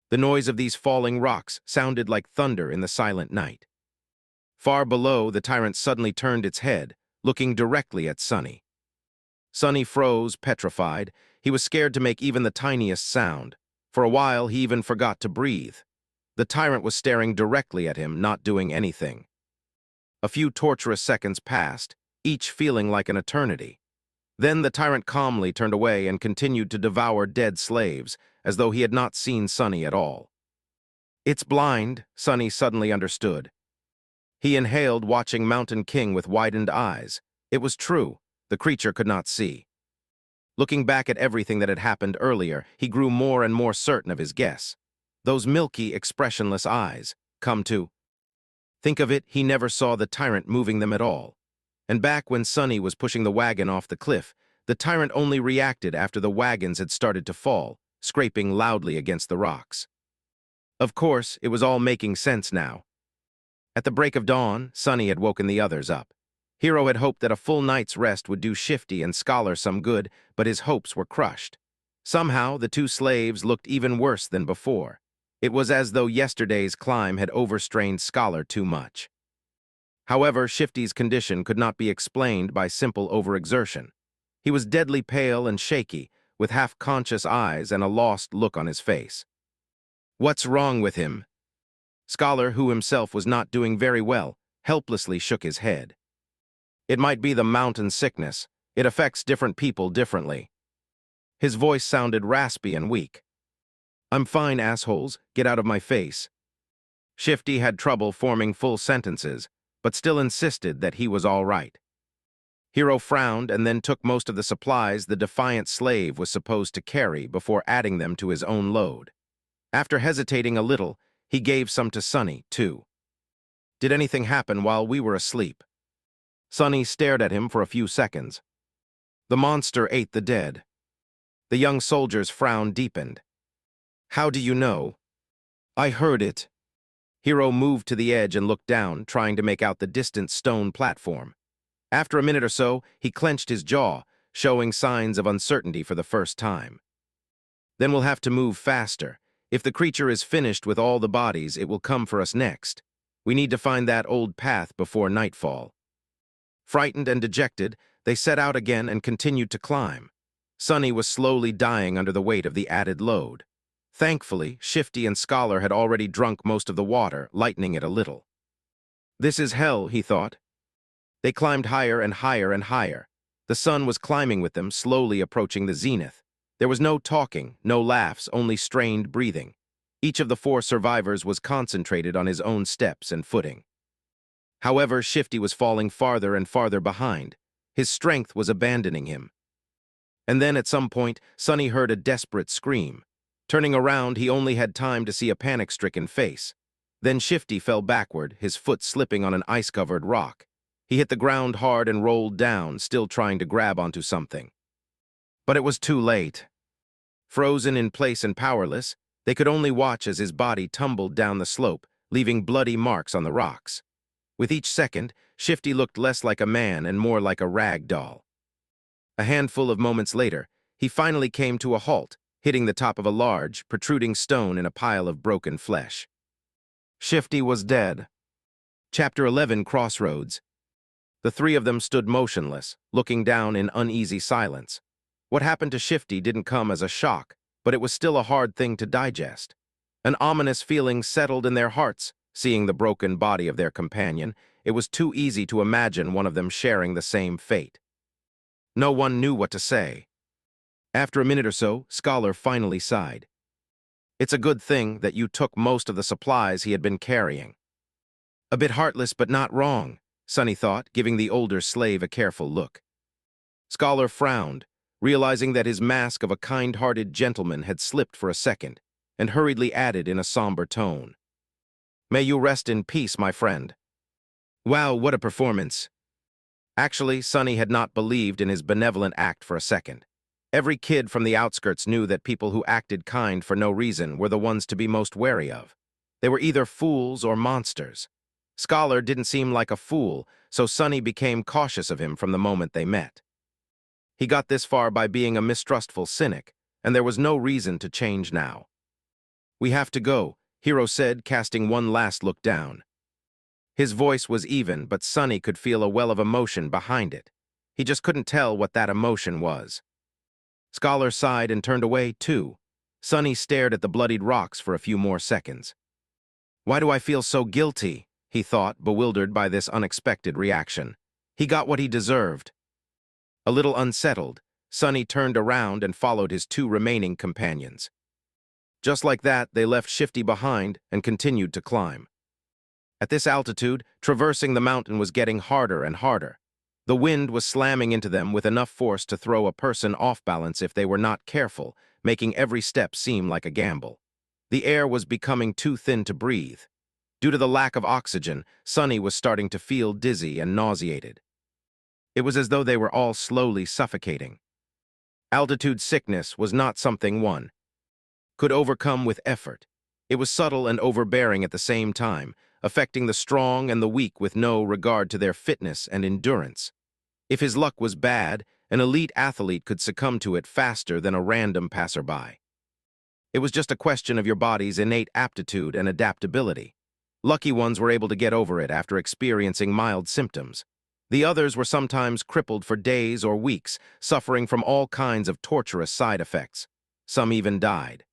The noise of these falling rocks sounded like thunder in the silent night. Far below, the tyrant suddenly turned its head, looking directly at Sonny. Sonny froze, petrified. He was scared to make even the tiniest sound. For a while, he even forgot to breathe. The tyrant was staring directly at him, not doing anything. A few torturous seconds passed, each feeling like an eternity. Then the tyrant calmly turned away and continued to devour dead slaves, as though he had not seen Sonny at all. "It's blind," Sonny suddenly understood. He inhaled, watching Mountain King with widened eyes. It was true. The creature could not see. Looking back at everything that had happened earlier, he grew more and more certain of his guess. Those milky, expressionless eyes. Come to think of it, he never saw the tyrant moving them at all. And back when Sonny was pushing the wagon off the cliff, the tyrant only reacted after the wagons had started to fall, scraping loudly against the rocks. Of course, it was all making sense now. At the break of dawn, Sonny had woken the others up. Hero had hoped that a full night's rest would do Shifty and Scholar some good, but his hopes were crushed. Somehow, the two slaves looked even worse than before. It was as though yesterday's climb had overstrained Scholar too much. However, Shifty's condition could not be explained by simple overexertion. He was deadly pale and shaky, with half-conscious eyes and a lost look on his face. "What's wrong with him?" Scholar, who himself was not doing very well, helplessly shook his head. "It might be the mountain sickness. It affects different people differently." His voice sounded raspy and weak. "I'm fine, assholes. Get out of my face." Shifty had trouble forming full sentences, but still insisted that he was all right. Hero frowned and then took most of the supplies the defiant slave was supposed to carry before adding them to his own load. After hesitating a little, he gave some to Sonny, too. "Did anything happen while we were asleep?" Sonny stared at him for a few seconds. "The monster ate the dead." The young soldier's frown deepened. "How do you know?" "I heard it." Hero moved to the edge and looked down, trying to make out the distant stone platform. After a minute or so, he clenched his jaw, showing signs of uncertainty for the first time. "Then we'll have to move faster. If the creature is finished with all the bodies, it will come for us next. We need to find that old path before nightfall." Frightened and dejected, they set out again and continued to climb. Sonny was slowly dying under the weight of the added load. Thankfully, Shifty and Scholar had already drunk most of the water, lightening it a little. "This is hell," he thought. They climbed higher and higher and higher. The sun was climbing with them, slowly approaching the zenith. There was no talking, no laughs, only strained breathing. Each of the 4 survivors was concentrated on his own steps and footing. However, Shifty was falling farther and farther behind. His strength was abandoning him. And then, at some point, Sonny heard a desperate scream. Turning around, he only had time to see a panic-stricken face. Then Shifty fell backward, his foot slipping on an ice-covered rock. He hit the ground hard and rolled down, still trying to grab onto something. But it was too late. Frozen in place and powerless, they could only watch as his body tumbled down the slope, leaving bloody marks on the rocks. With each second, Shifty looked less like a man and more like a rag doll. A handful of moments later, he finally came to a halt, hitting the top of a large, protruding stone in a pile of broken flesh. Shifty was dead. Chapter 11, Crossroads. The 3 of them stood motionless, looking down in uneasy silence. What happened to Shifty didn't come as a shock, but it was still a hard thing to digest. An ominous feeling settled in their hearts, seeing the broken body of their companion. It was too easy to imagine one of them sharing the same fate. No one knew what to say. After a minute or so, Scholar finally sighed. "It's a good thing that you took most of the supplies he had been carrying." "A bit heartless, but not wrong," Sonny thought, giving the older slave a careful look. Scholar frowned, realizing that his mask of a kind-hearted gentleman had slipped for a second. and hurriedly added in a somber tone, "May you rest in peace, my friend." Wow, what a performance. Actually, Sonny had not believed in his benevolent act for a second. Every kid from the outskirts knew that people who acted kind for no reason were the ones to be most wary of. They were either fools or monsters. Scholar didn't seem like a fool, so Sonny became cautious of him from the moment they met. He got this far by being a mistrustful cynic, and there was no reason to change now. "We have to go," Hero said, casting one last look down. His voice was even, but Sonny could feel a well of emotion behind it. He just couldn't tell what that emotion was. Scholar sighed and turned away, too. Sonny stared at the bloodied rocks for a few more seconds. "Why do I feel so guilty?" he thought, bewildered by this unexpected reaction. He got what he deserved. A little unsettled, Sonny turned around and followed his two remaining companions. Just like that, they left Shifty behind and continued to climb. At this altitude, traversing the mountain was getting harder and harder. The wind was slamming into them with enough force to throw a person off balance if they were not careful, making every step seem like a gamble. The air was becoming too thin to breathe. Due to the lack of oxygen, Sonny was starting to feel dizzy and nauseated. It was as though they were all slowly suffocating. Altitude sickness was not something one could overcome with effort. It was subtle and overbearing at the same time, affecting the strong and the weak with no regard to their fitness and endurance. If his luck was bad, an elite athlete could succumb to it faster than a random passerby. It was just a question of your body's innate aptitude and adaptability. Lucky ones were able to get over it after experiencing mild symptoms. The others were sometimes crippled for days or weeks, suffering from all kinds of torturous side effects. Some even died.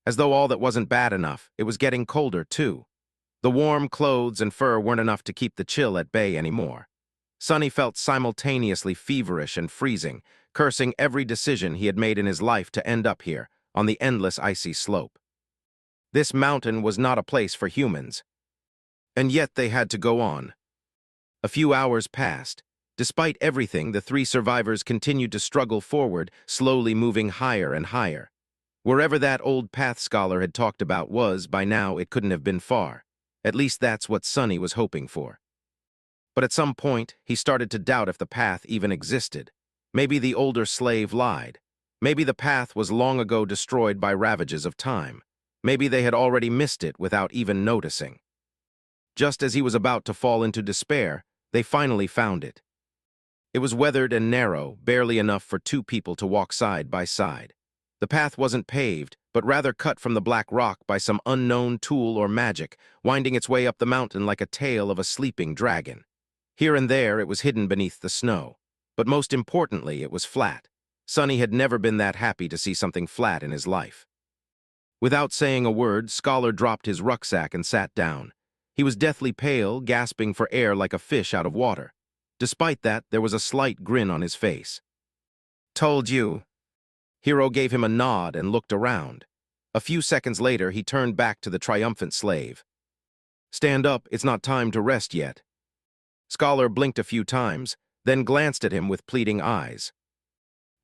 As though all that wasn't bad enough, it was getting colder, too. The warm clothes and fur weren't enough to keep the chill at bay anymore. Sonny felt simultaneously feverish and freezing, cursing every decision he had made in his life to end up here, on the endless icy slope. This mountain was not a place for humans. And yet they had to go on. A few hours passed. Despite everything, the three survivors continued to struggle forward, slowly moving higher and higher. Wherever that old path scholar had talked about was, by now, it couldn't have been far. At least that's what Sonny was hoping for. But at some point, he started to doubt if the path even existed. Maybe the older slave lied. Maybe the path was long ago destroyed by ravages of time. Maybe they had already missed it without even noticing. Just as he was about to fall into despair, they finally found it. It was weathered and narrow, barely enough for two people to walk side by side. The path wasn't paved, but rather cut from the black rock by some unknown tool or magic, winding its way up the mountain like a tail of a sleeping dragon. Here and there it was hidden beneath the snow, but most importantly it was flat. Sonny had never been that happy to see something flat in his life. Without saying a word, Scholar dropped his rucksack and sat down. He was deathly pale, gasping for air like a fish out of water. Despite that, there was a slight grin on his face. "Told you." Hero gave him a nod and looked around. A few seconds later, he turned back to the triumphant slave. "Stand up, it's not time to rest yet." Scholar blinked a few times, then glanced at him with pleading eyes.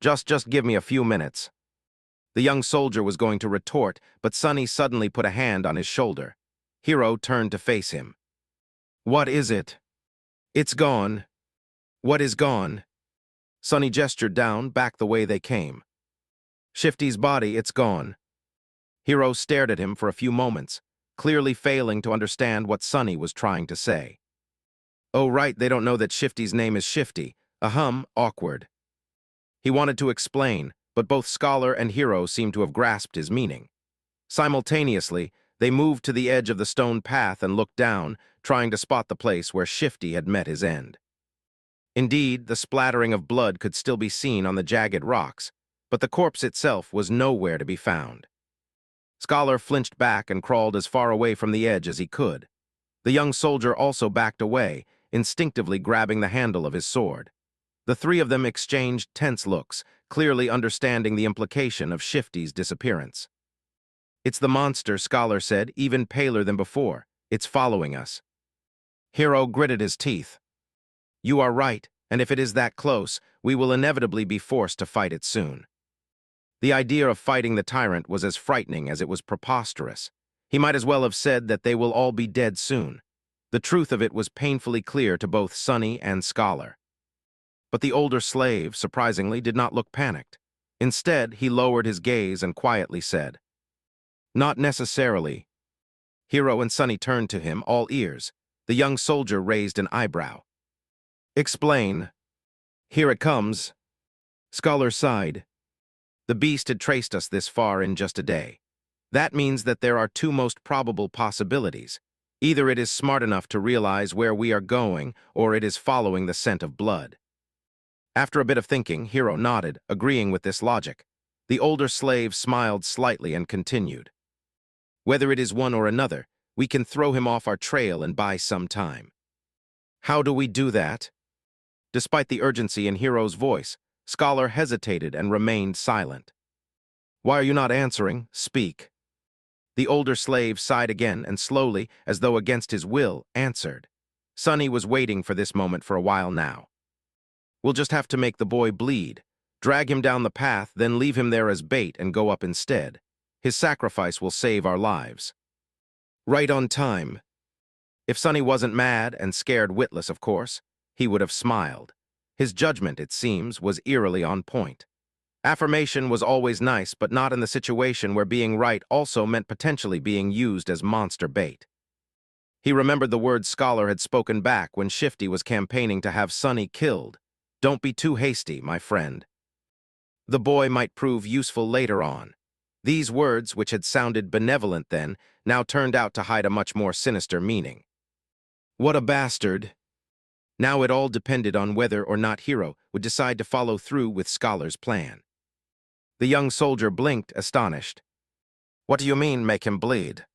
Just give me a few minutes." The young soldier was going to retort, but Sonny suddenly put a hand on his shoulder. Hero turned to face him. "What is it?" "It's gone." "What is gone?" Sonny gestured down, back the way they came. "Shifty's body, it's gone." Hero stared at him for a few moments, clearly failing to understand what Sonny was trying to say. "Oh right, they don't know that Shifty's name is Shifty. Awkward." He wanted to explain, but both Scholar and Hero seemed to have grasped his meaning. Simultaneously, they moved to the edge of the stone path and looked down, trying to spot the place where Shifty had met his end. Indeed, the splattering of blood could still be seen on the jagged rocks, but the corpse itself was nowhere to be found. Scholar flinched back and crawled as far away from the edge as he could. The young soldier also backed away, instinctively grabbing the handle of his sword. The three of them exchanged tense looks, clearly understanding the implication of Shifty's disappearance. "It's the monster," Scholar said, even paler than before. "It's following us." Hero gritted his teeth. "You are right, and if it is that close, we will inevitably be forced to fight it soon." The idea of fighting the tyrant was as frightening as it was preposterous. He might as well have said that they will all be dead soon. The truth of it was painfully clear to both Sonny and Scholar. But the older slave, surprisingly, did not look panicked. Instead, he lowered his gaze and quietly said, "Not necessarily." Hero and Sonny turned to him, all ears. The young soldier raised an eyebrow. "Explain." "Here it comes." Scholar sighed. "The beast had traced us this far in just a day. That means that there are two most probable possibilities. Either it is smart enough to realize where we are going, or it is following the scent of blood." After a bit of thinking, Hero nodded, agreeing with this logic. The older slave smiled slightly and continued. "Whether it is one or another, we can throw him off our trail and buy some time." "How do we do that?" Despite the urgency in Hero's voice, Scholar hesitated and remained silent. "Why are you not answering? Speak." The older slave sighed again and slowly, as though against his will, answered. Sonny was waiting for this moment for a while now. "We'll just have to make the boy bleed. Drag him down the path, then leave him there as bait and go up instead. His sacrifice will save our lives." Right on time. If Sonny wasn't mad and scared witless, of course, he would have smiled. His judgment, it seems, was eerily on point. Affirmation was always nice, but not in the situation where being right also meant potentially being used as monster bait. He remembered the words Scholar had spoken back when Shifty was campaigning to have Sonny killed. "Don't be too hasty, my friend." The boy might prove useful later on. These words, which had sounded benevolent then, now turned out to hide a much more sinister meaning. What a bastard! Now it all depended on whether or not Hero would decide to follow through with Scholar's plan. The young soldier blinked, astonished. "What do you mean, make him bleed?"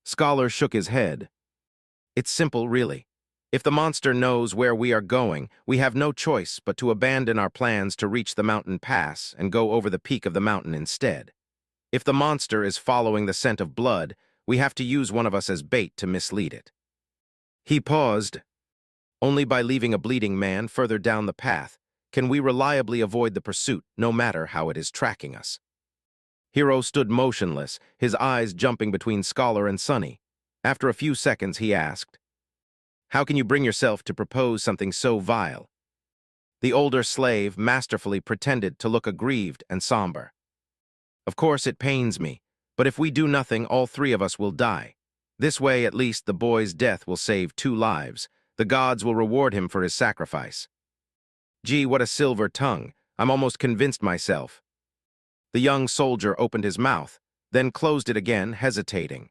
Scholar shook his head. "It's simple, really. If the monster knows where we are going, we have no choice but to abandon our plans to reach the mountain pass and go over the peak of the mountain instead. If the monster is following the scent of blood, we have to use one of us as bait to mislead it." He paused. "Only by leaving a bleeding man further down the path can we reliably avoid the pursuit, no matter how it is tracking us." Hero stood motionless, his eyes jumping between Scholar and Sonny. After a few seconds, he asked, "How can you bring yourself to propose something so vile?" The older slave masterfully pretended to look aggrieved and somber. "Of course it pains me, but if we do nothing, all three of us will die. This way, at least, the boy's death will save 2 lives. The gods will reward him for his sacrifice." Gee, what a silver tongue. I'm almost convinced myself. The young soldier opened his mouth, then closed it again, hesitating.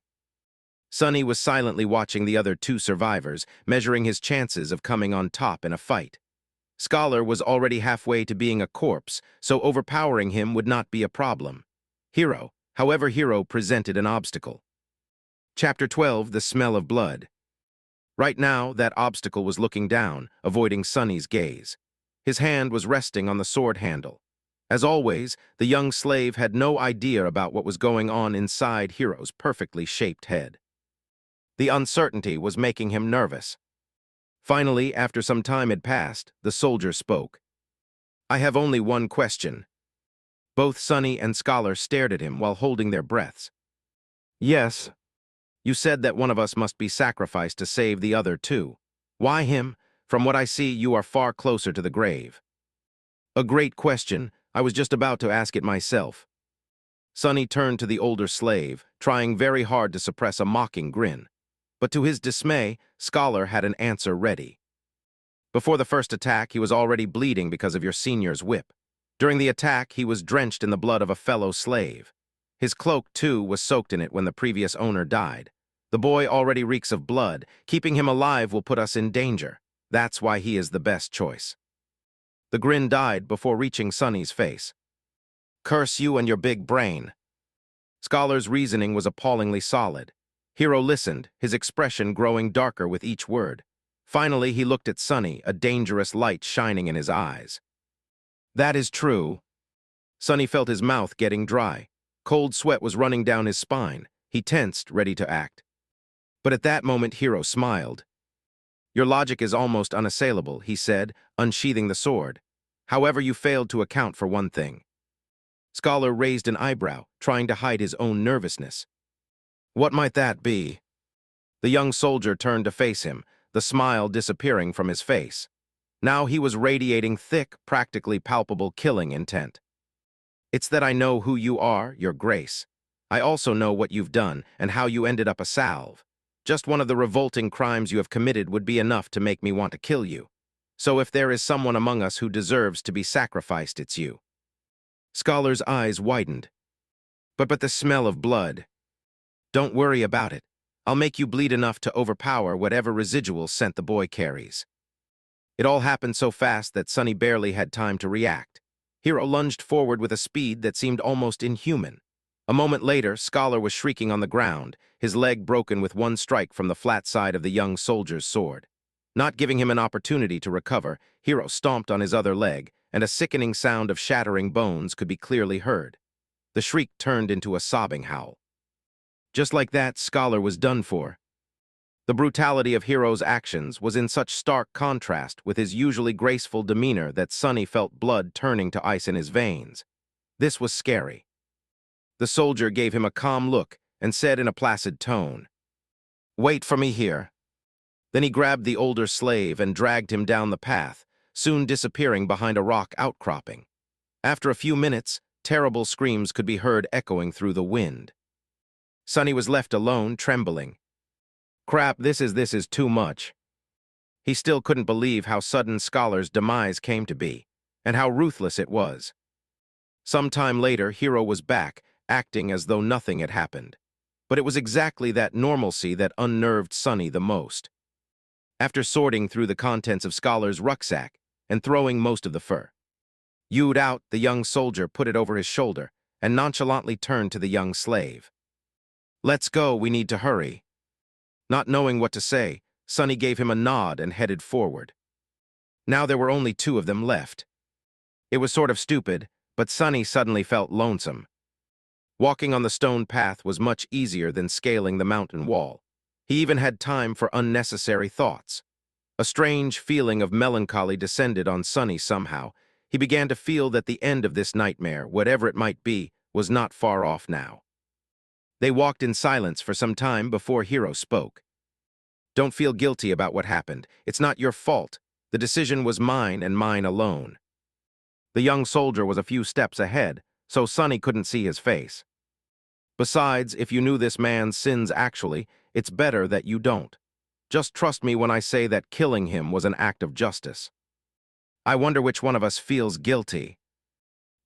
Sonny was silently watching the other 2 survivors, measuring his chances of coming on top in a fight. Scholar was already halfway to being a corpse, so overpowering him would not be a problem. Hero presented an obstacle. Chapter 12, The Smell of Blood. Right now, that obstacle was looking down, avoiding Sonny's gaze. His hand was resting on the sword handle. As always, the young slave had no idea about what was going on inside Hero's perfectly shaped head. The uncertainty was making him nervous. Finally, after some time had passed, the soldier spoke. "I have only one question." Both Sonny and Scholar stared at him while holding their breaths. "Yes. You said that one of us must be sacrificed to save the other 2. Why him? From what I see, you are far closer to the grave." "A great question. I was just about to ask it myself." Sonny turned to the older slave, trying very hard to suppress a mocking grin. But to his dismay, Scholar had an answer ready. "Before the first attack, he was already bleeding because of your senior's whip. During the attack, he was drenched in the blood of a fellow slave. His cloak, too, was soaked in it when the previous owner died. The boy already reeks of blood. Keeping him alive will put us in danger. That's why he is the best choice." The grin died before reaching Sonny's face. "Curse you and your big brain." Scholar's reasoning was appallingly solid. Hero listened, his expression growing darker with each word. Finally, he looked at Sonny, a dangerous light shining in his eyes. "That is true." Sonny felt his mouth getting dry. Cold sweat was running down his spine. He tensed, ready to act. But at that moment, Hero smiled. "Your logic is almost unassailable," he said, unsheathing the sword. "However, you failed to account for one thing." Scholar raised an eyebrow, trying to hide his own nervousness. What might that be? The young soldier turned to face him, the smile disappearing from his face. Now he was radiating thick, practically palpable killing intent. It's that I know who you are, Your Grace. I also know what you've done and how you ended up a salve. Just one of the revolting crimes you have committed would be enough to make me want to kill you. So if there is someone among us who deserves to be sacrificed, it's you. Scholar's eyes widened. But the smell of blood. Don't worry about it. I'll make you bleed enough to overpower whatever residual scent the boy carries. It all happened so fast that Sonny barely had time to react. Hero lunged forward with a speed that seemed almost inhuman. A moment later, Scholar was shrieking on the ground, his leg broken with one strike from the flat side of the young soldier's sword. Not giving him an opportunity to recover, Hero stomped on his other leg, and a sickening sound of shattering bones could be clearly heard. The shriek turned into a sobbing howl. Just like that, Scholar was done for. The brutality of Hero's actions was in such stark contrast with his usually graceful demeanor that Sonny felt blood turning to ice in his veins. This was scary. The soldier gave him a calm look and said in a placid tone, "Wait for me here." Then he grabbed the older slave and dragged him down the path, soon disappearing behind a rock outcropping. After a few minutes, terrible screams could be heard echoing through the wind. Sonny was left alone, trembling. Crap, this is too much. He still couldn't believe how sudden Scholar's demise came to be, and how ruthless it was. Some time later, Hero was back, acting as though nothing had happened. But it was exactly that normalcy that unnerved Sonny the most. After sorting through the contents of Scholar's rucksack and throwing most of the fur, Yewed out, the young soldier put it over his shoulder and nonchalantly turned to the young slave. "Let's go, we need to hurry." Not knowing what to say, Sonny gave him a nod and headed forward. Now there were only two of them left. It was sort of stupid, but Sonny suddenly felt lonesome. Walking on the stone path was much easier than scaling the mountain wall. He even had time for unnecessary thoughts. A strange feeling of melancholy descended on Sonny somehow. He began to feel that the end of this nightmare, whatever it might be, was not far off now. They walked in silence for some time before Hero spoke. "Don't feel guilty about what happened. It's not your fault. The decision was mine and mine alone." The young soldier was a few steps ahead, so Sonny couldn't see his face. "Besides, if you knew this man's sins actually, it's better that you don't. Just trust me when I say that killing him was an act of justice. I wonder which one of us feels guilty.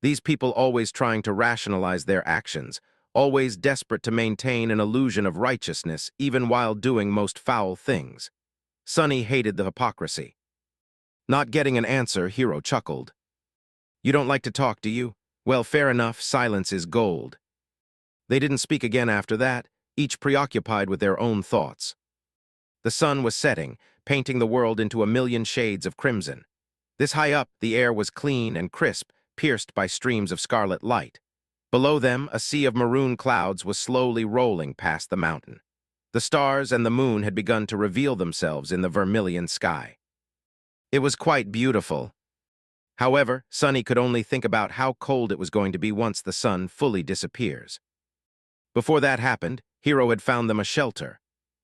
These people always trying to rationalize their actions, always desperate to maintain an illusion of righteousness even while doing most foul things." Sonny hated the hypocrisy. Not getting an answer, Hero chuckled. "You don't like to talk, do you? Well, fair enough, silence is gold." They didn't speak again after that, each preoccupied with their own thoughts. The sun was setting, painting the world into a million shades of crimson. This high up, the air was clean and crisp, pierced by streams of scarlet light. Below them, a sea of maroon clouds was slowly rolling past the mountain. The stars and the moon had begun to reveal themselves in the vermilion sky. It was quite beautiful. However, Sonny could only think about how cold it was going to be once the sun fully disappears. Before that happened, Hero had found them a shelter.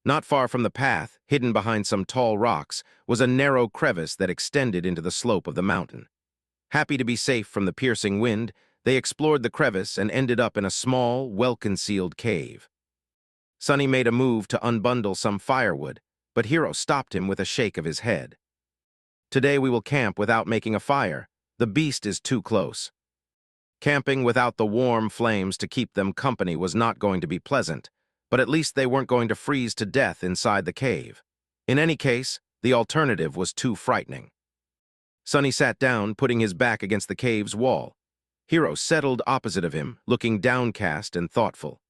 Not far from the path, hidden behind some tall rocks, was a narrow crevice that extended into the slope of the mountain. Happy to be safe from the piercing wind, they explored the crevice and ended up in a small, well-concealed cave. Sonny made a move to unbundle some firewood, but Hero stopped him with a shake of his head. "Today we will camp without making a fire. The beast is too close." Camping without the warm flames to keep them company was not going to be pleasant, but at least they weren't going to freeze to death inside the cave. In any case, the alternative was too frightening. Sonny sat down, putting his back against the cave's wall. Hero settled opposite of him, looking downcast and thoughtful.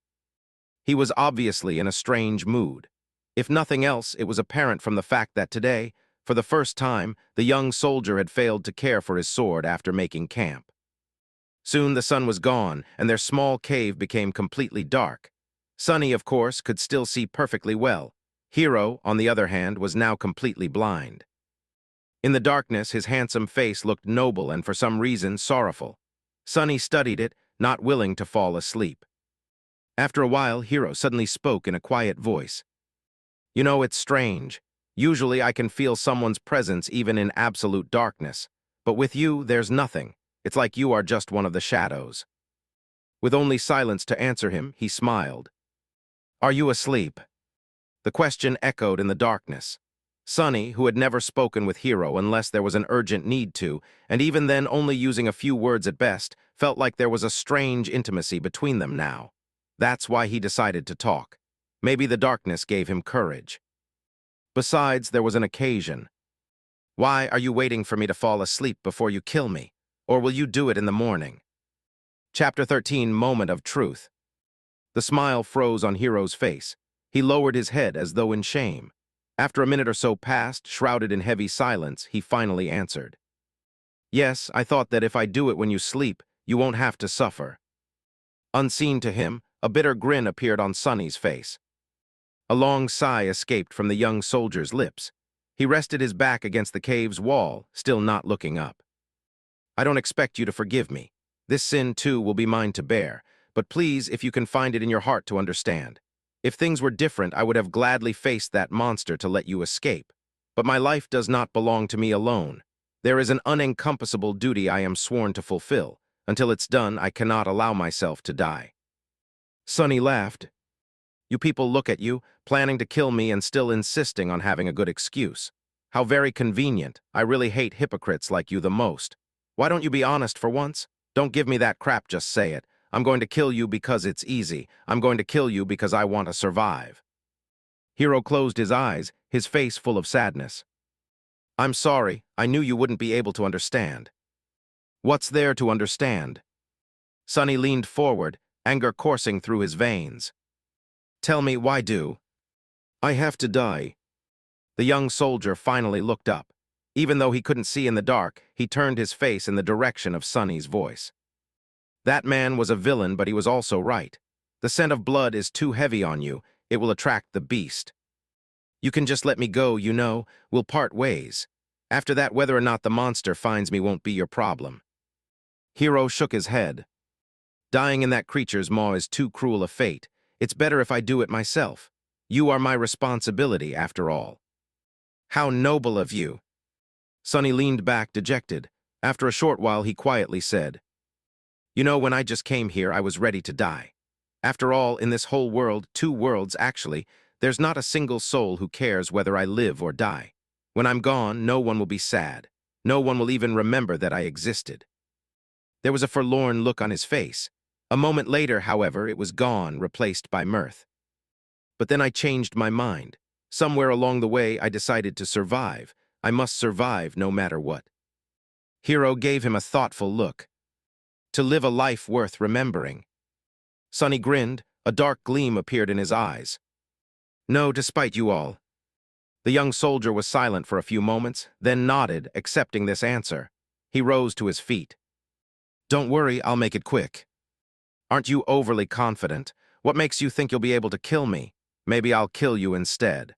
He was obviously in a strange mood. If nothing else, it was apparent from the fact that today, for the first time, the young soldier had failed to care for his sword after making camp. Soon the sun was gone, and their small cave became completely dark. Sonny, of course, could still see perfectly well. Hero, on the other hand, was now completely blind. In the darkness, his handsome face looked noble and for some reason sorrowful. Sonny studied it, not willing to fall asleep. After a while, Hiro suddenly spoke in a quiet voice. You know, it's strange. Usually I can feel someone's presence even in absolute darkness. But with you, there's nothing. It's like you are just one of the shadows. With only silence to answer him, he smiled. Are you asleep? The question echoed in the darkness. Sunny, who had never spoken with Hiro unless there was an urgent need to, and even then only using a few words at best, felt like there was a strange intimacy between them now. That's why he decided to talk. Maybe the darkness gave him courage. Besides, there was an occasion. Why are you waiting for me to fall asleep before you kill me? Or will you do it in the morning? Chapter 13, Moment of Truth. The smile froze on Hiro's face. He lowered his head as though in shame. After a minute or so passed, shrouded in heavy silence, he finally answered. Yes, I thought that if I do it when you sleep, you won't have to suffer. Unseen to him, a bitter grin appeared on Sunny's face. A long sigh escaped from the young soldier's lips. He rested his back against the cave's wall, still not looking up. I don't expect you to forgive me. This sin, too, will be mine to bear, but please, if you can find it in your heart to understand. If things were different, I would have gladly faced that monster to let you escape. But my life does not belong to me alone. There is an unencompassable duty I am sworn to fulfill. Until it's done, I cannot allow myself to die. Sunny laughed. You people look at you, planning to kill me and still insisting on having a good excuse. How very convenient. I really hate hypocrites like you the most. Why don't you be honest for once? Don't give me that crap, just say it. I'm going to kill you because it's easy. I'm going to kill you because I want to survive. Hiro closed his eyes, his face full of sadness. I'm sorry, I knew you wouldn't be able to understand. What's there to understand? Sunny leaned forward, anger coursing through his veins. Tell me, why do I have to die? The young soldier finally looked up. Even though he couldn't see in the dark, he turned his face in the direction of Sunny's voice. That man was a villain, but he was also right. The scent of blood is too heavy on you. It will attract the beast. You can just let me go, you know. We'll part ways. After that, whether or not the monster finds me won't be your problem. Hiro shook his head. Dying in that creature's maw is too cruel a fate. It's better if I do it myself. You are my responsibility, after all. How noble of you. Sunny leaned back, dejected. After a short while, he quietly said, You know, when I just came here, I was ready to die. After all, in this whole world, 2 worlds actually, there's not a single soul who cares whether I live or die. When I'm gone, no one will be sad. No one will even remember that I existed. There was a forlorn look on his face. A moment later, however, it was gone, replaced by mirth. But then I changed my mind. Somewhere along the way, I decided to survive. I must survive no matter what. Hiro gave him a thoughtful look. To live a life worth remembering. Sunny grinned. A dark gleam appeared in his eyes. No, despite you all. The young soldier was silent for a few moments, then nodded, accepting this answer. He rose to his feet. Don't worry, I'll make it quick. Aren't you overly confident? What makes you think you'll be able to kill me? Maybe I'll kill you instead.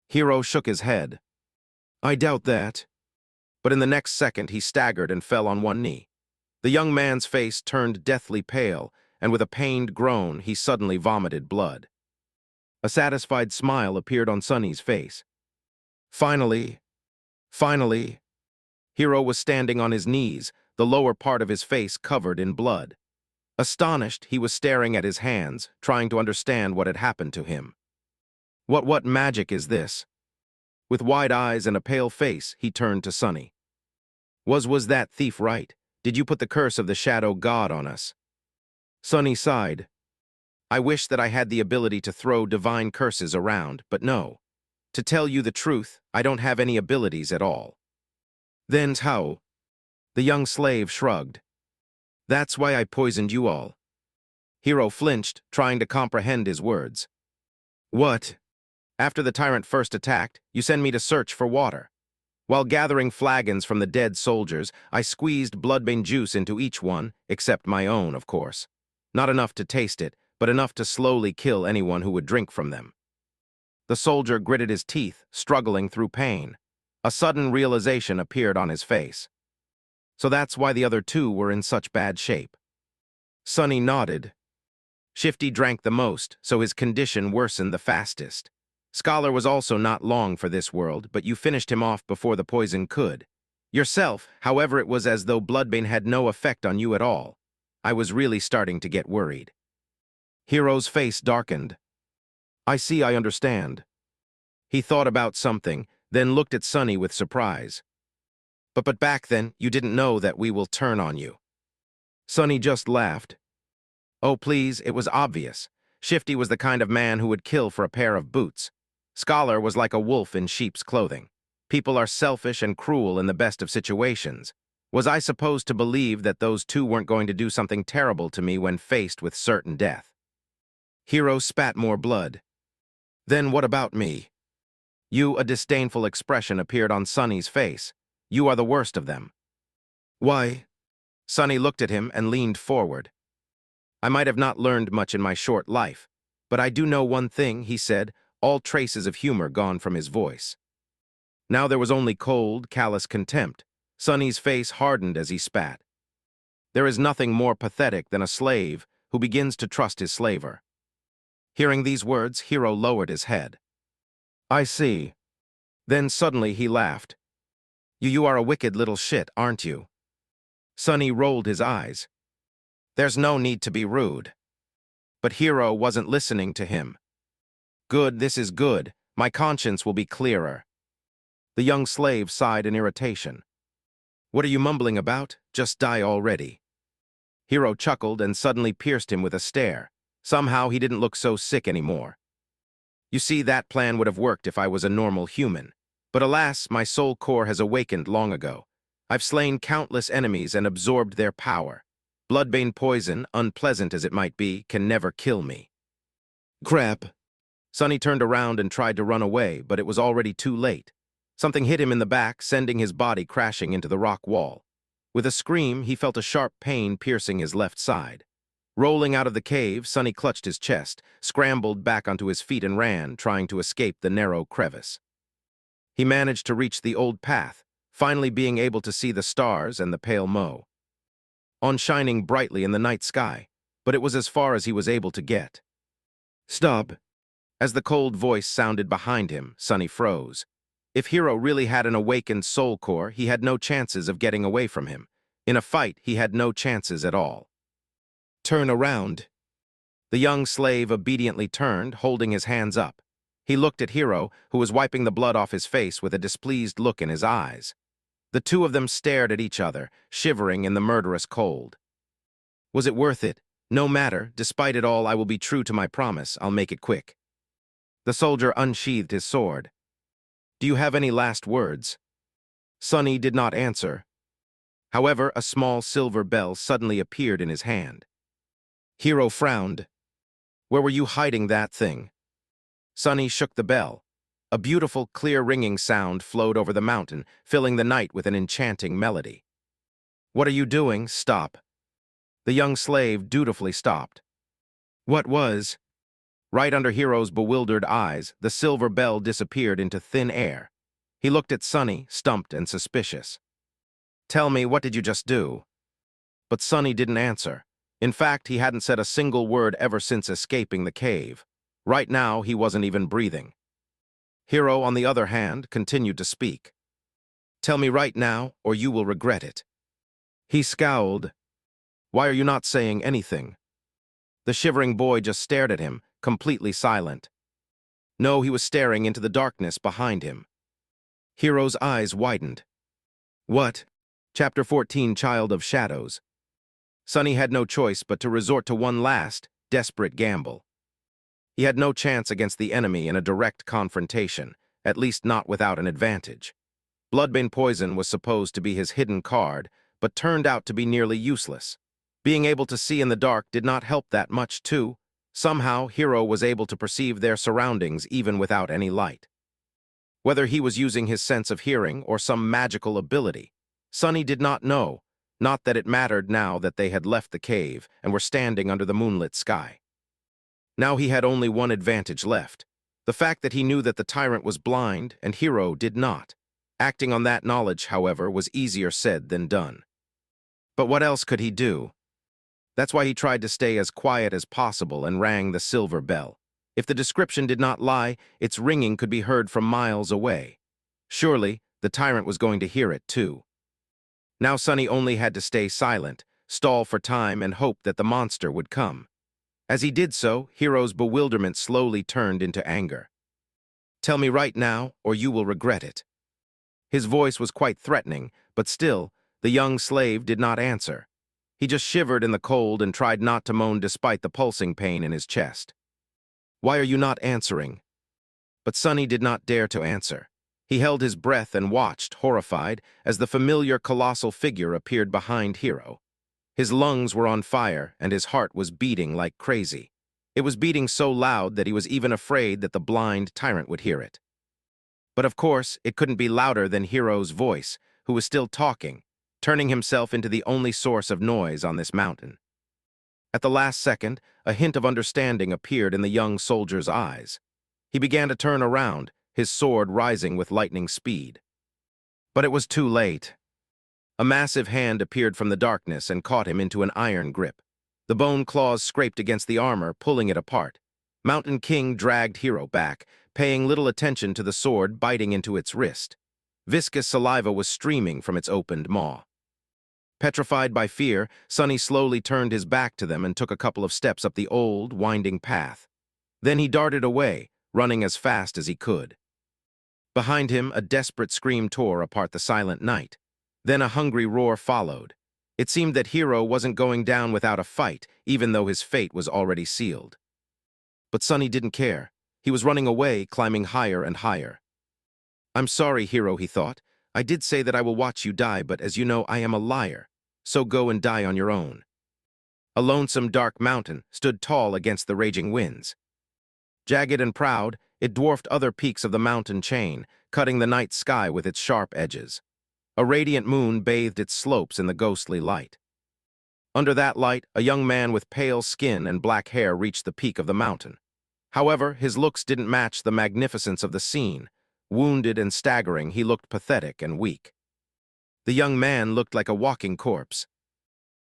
Hiro shook his head. I doubt that. But in the next second, he staggered and fell on one knee. The young man's face turned deathly pale, and with a pained groan, he suddenly vomited blood. A satisfied smile appeared on Sunny's face. Finally, Hiro was standing on his knees, the lower part of his face covered in blood. Astonished, he was staring at his hands, trying to understand what had happened to him. What magic is this? With wide eyes and a pale face, he turned to Sunny. Was that thief right? Did you put the curse of the shadow god on us? Sunny sighed. I wish that I had the ability to throw divine curses around, but no. To tell you the truth, I don't have any abilities at all. Then how? The young slave shrugged. That's why I poisoned you all. Hiro flinched, trying to comprehend his words. What? After the tyrant first attacked, you sent me to search for water. While gathering flagons from the dead soldiers, I squeezed bloodbane juice into each one, except my own, of course. Not enough to taste it, but enough to slowly kill anyone who would drink from them. The soldier gritted his teeth, struggling through pain. A sudden realization appeared on his face. So that's why the other 2 were in such bad shape. Sonny nodded. Shifty drank the most, so his condition worsened the fastest. Scholar was also not long for this world, but you finished him off before the poison could. Yourself, however, it was as though Bloodbane had no effect on you at all. I was really starting to get worried. Hero's face darkened. I understand. He thought about something, then looked at Sonny with surprise. But back then, you didn't know that we will turn on you. Sonny just laughed. Oh, please, it was obvious. Shifty was the kind of man who would kill for a pair of boots. Scholar was like a wolf in sheep's clothing. People are selfish and cruel in the best of situations. Was I supposed to believe that those two weren't going to do something terrible to me when faced with certain death? Hero spat more blood. Then what about me? A disdainful expression appeared on Sonny's face. You are the worst of them. Why? Sonny looked at him and leaned forward. I might have not learned much in my short life, but I do know one thing, he said, all traces of humor gone from his voice. Now there was only cold, callous contempt. Sonny's face hardened as he spat. There is nothing more pathetic than a slave who begins to trust his slaver. Hearing these words, Hero lowered his head. I see. Then suddenly he laughed. You are a wicked little shit, aren't you? Sonny rolled his eyes. There's no need to be rude. But Hero wasn't listening to him. Good, this is good. My conscience will be clearer. The young slave sighed in irritation. What are you mumbling about? Just die already. Hero chuckled and suddenly pierced him with a stare. Somehow he didn't look so sick anymore. You see, that plan would have worked if I was a normal human. But alas, my soul core has awakened long ago. I've slain countless enemies and absorbed their power. Bloodbane poison, unpleasant as it might be, can never kill me. Crap. Sonny turned around and tried to run away, but it was already too late. Something hit him in the back, sending his body crashing into the rock wall. With a scream, he felt a sharp pain piercing his left side. Rolling out of the cave, Sonny clutched his chest, scrambled back onto his feet and ran, trying to escape the narrow crevice. He managed to reach the old path, finally being able to see the stars and the pale moon on shining brightly in the night sky, but it was as far as he was able to get. Stop. As the cold voice sounded behind him, Sonny froze. If Hero really had an awakened soul core, he had no chances of getting away from him. In a fight, he had no chances at all. Turn around. The young slave obediently turned, holding his hands up. He looked at Hero, who was wiping the blood off his face with a displeased look in his eyes. The two of them stared at each other, shivering in the murderous cold. Was it worth it? No matter, despite it all, I will be true to my promise. I'll make it quick. The soldier unsheathed his sword. Do you have any last words? Sonny did not answer. However, a small silver bell suddenly appeared in his hand. Hero frowned. Where were you hiding that thing? Sonny shook the bell. A beautiful, clear ringing sound flowed over the mountain, filling the night with an enchanting melody. What are you doing? Stop. The young slave dutifully stopped. What was? Right under Hero's bewildered eyes, the silver bell disappeared into thin air. He looked at Sonny, stumped and suspicious. Tell me, what did you just do? But Sonny didn't answer. In fact, he hadn't said a single word ever since escaping the cave. Right now, he wasn't even breathing. Hero, on the other hand, continued to speak. Tell me right now, or you will regret it. He scowled. Why are you not saying anything? The shivering boy just stared at him, completely silent. No, he was staring into the darkness behind him. Hero's eyes widened. What? Chapter 14, Child of Shadows. Sonny had no choice but to resort to one last, desperate gamble. He had no chance against the enemy in a direct confrontation, at least not without an advantage. Bloodbane poison was supposed to be his hidden card, but turned out to be nearly useless. Being able to see in the dark did not help that much, too. Somehow, Hero was able to perceive their surroundings even without any light. Whether he was using his sense of hearing or some magical ability, Sonny did not know, not that it mattered now that they had left the cave and were standing under the moonlit sky. Now he had only one advantage left, the fact that he knew that the tyrant was blind and Hero did not. Acting on that knowledge, however, was easier said than done. But what else could he do? That's why he tried to stay as quiet as possible and rang the silver bell. If the description did not lie, its ringing could be heard from miles away. Surely, the tyrant was going to hear it too. Now Sonny only had to stay silent, stall for time, and hope that the monster would come. As he did so, Hero's bewilderment slowly turned into anger. "Tell me right now, or you will regret it." His voice was quite threatening, but still, the young slave did not answer. He just shivered in the cold and tried not to moan despite the pulsing pain in his chest. "Why are you not answering?" But Sonny did not dare to answer. He held his breath and watched, horrified, as the familiar colossal figure appeared behind Hero. His lungs were on fire, and his heart was beating like crazy. It was beating so loud that he was even afraid that the blind tyrant would hear it. But of course, it couldn't be louder than Hero's voice, who was still talking, turning himself into the only source of noise on this mountain. At the last second, a hint of understanding appeared in the young soldier's eyes. He began to turn around, his sword rising with lightning speed. But it was too late. A massive hand appeared from the darkness and caught him into an iron grip. The bone claws scraped against the armor, pulling it apart. Mountain King dragged Hero back, paying little attention to the sword biting into its wrist. Viscous saliva was streaming from its opened maw. Petrified by fear, Sonny slowly turned his back to them and took a couple of steps up the old, winding path. Then he darted away, running as fast as he could. Behind him, a desperate scream tore apart the silent night. Then a hungry roar followed. It seemed that Hero wasn't going down without a fight, even though his fate was already sealed. But Sonny didn't care. He was running away, climbing higher and higher. "I'm sorry, Hero," he thought. "I did say that I will watch you die, but as you know, I am a liar. So go and die on your own." A lonesome, dark mountain stood tall against the raging winds. Jagged and proud, it dwarfed other peaks of the mountain chain, cutting the night sky with its sharp edges. A radiant moon bathed its slopes in the ghostly light. Under that light, a young man with pale skin and black hair reached the peak of the mountain. However, his looks didn't match the magnificence of the scene. Wounded and staggering, he looked pathetic and weak. The young man looked like a walking corpse.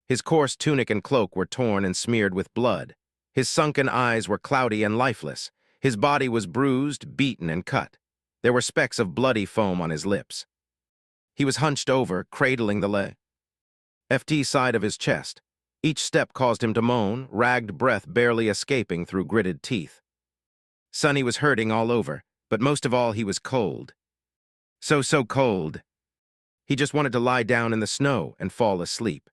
His coarse tunic and cloak were torn and smeared with blood. His sunken eyes were cloudy and lifeless. His body was bruised, beaten, and cut. There were specks of bloody foam on his lips. He was hunched over, cradling the left side of his chest. Each step caused him to moan, ragged breath barely escaping through gritted teeth. Sonny was hurting all over, but most of all he was cold. So cold. He just wanted to lie down in the snow and fall asleep.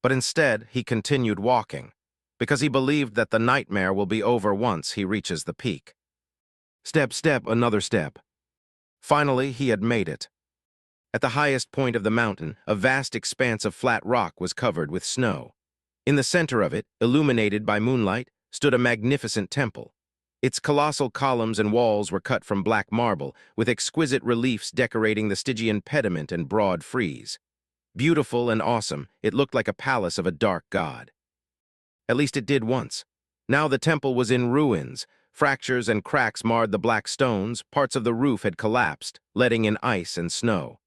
But instead, he continued walking, because he believed that the nightmare will be over once he reaches the peak. Step, another step. Finally, he had made it. At the highest point of the mountain, a vast expanse of flat rock was covered with snow. In the center of it, illuminated by moonlight, stood a magnificent temple. Its colossal columns and walls were cut from black marble, with exquisite reliefs decorating the Stygian pediment and broad frieze. Beautiful and awesome, it looked like a palace of a dark god. At least it did once. Now the temple was in ruins. Fractures and cracks marred the black stones, parts of the roof had collapsed, letting in ice and snow.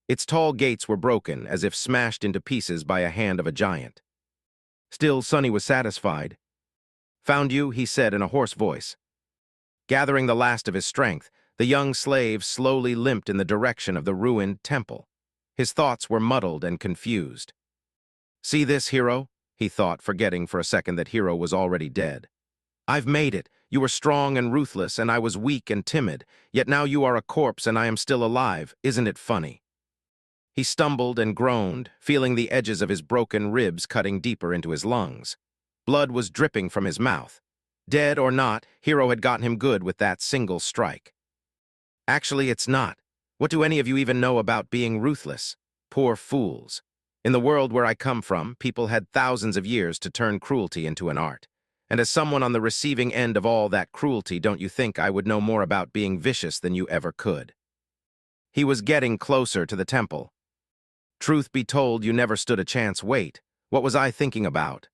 Its tall gates were broken, as if smashed into pieces by a hand of a giant. Still, Sonny was satisfied. "Found you," he said in a hoarse voice. Gathering the last of his strength, the young slave slowly limped in the direction of the ruined temple. His thoughts were muddled and confused. "See this, Hero?" he thought, forgetting for a second that Hero was already dead. "I've made it. You were strong and ruthless, and I was weak and timid. Yet now you are a corpse and I am still alive. Isn't it funny?" He stumbled and groaned, feeling the edges of his broken ribs cutting deeper into his lungs. Blood was dripping from his mouth. Dead or not, Hero had gotten him good with that single strike. "Actually, it's not. What do any of you even know about being ruthless? Poor fools. In the world where I come from, people had thousands of years to turn cruelty into an art. And as someone on the receiving end of all that cruelty, don't you think I would know more about being vicious than you ever could?" He was getting closer to the temple. Truth be told, you never stood a chance. Wait, what was I thinking about?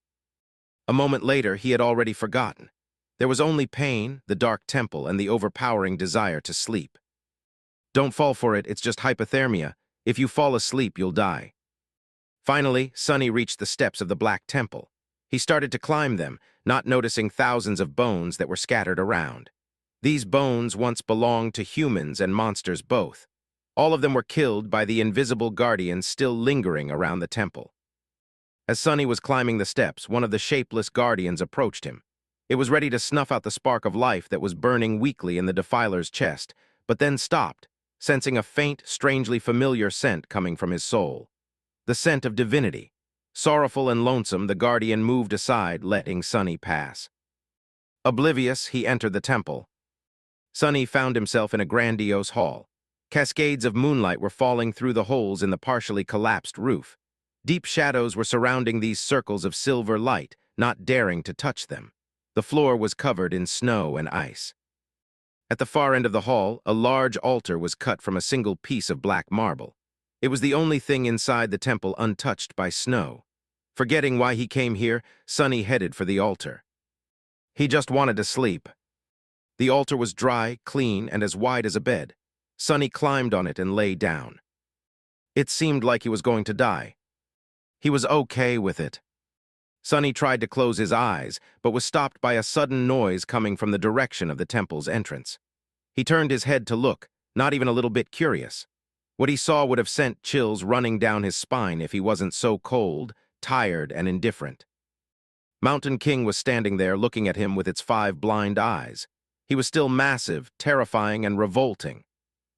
A moment later, he had already forgotten. There was only pain, the dark temple, and the overpowering desire to sleep. "Don't fall for it, it's just hypothermia. If you fall asleep, you'll die." Finally, Sonny reached the steps of the Black Temple. He started to climb them, not noticing thousands of bones that were scattered around. These bones once belonged to humans and monsters both. All of them were killed by the invisible guardians still lingering around the temple. As Sonny was climbing the steps, one of the shapeless guardians approached him. It was ready to snuff out the spark of life that was burning weakly in the defiler's chest, but then stopped, sensing a faint, strangely familiar scent coming from his soul. The scent of divinity. Sorrowful and lonesome, the guardian moved aside, letting Sonny pass. Oblivious, he entered the temple. Sonny found himself in a grandiose hall. Cascades of moonlight were falling through the holes in the partially collapsed roof. Deep shadows were surrounding these circles of silver light, not daring to touch them. The floor was covered in snow and ice. At the far end of the hall, a large altar was cut from a single piece of black marble. It was the only thing inside the temple untouched by snow. Forgetting why he came here, Sonny headed for the altar. He just wanted to sleep. The altar was dry, clean, and as wide as a bed. Sonny climbed on it and lay down. It seemed like he was going to die. He was okay with it. Sonny tried to close his eyes, but was stopped by a sudden noise coming from the direction of the temple's entrance. He turned his head to look, not even a little bit curious. What he saw would have sent chills running down his spine if he wasn't so cold, tired, and indifferent. Mountain King was standing there looking at him with its 5 blind eyes. He was still massive, terrifying, and revolting.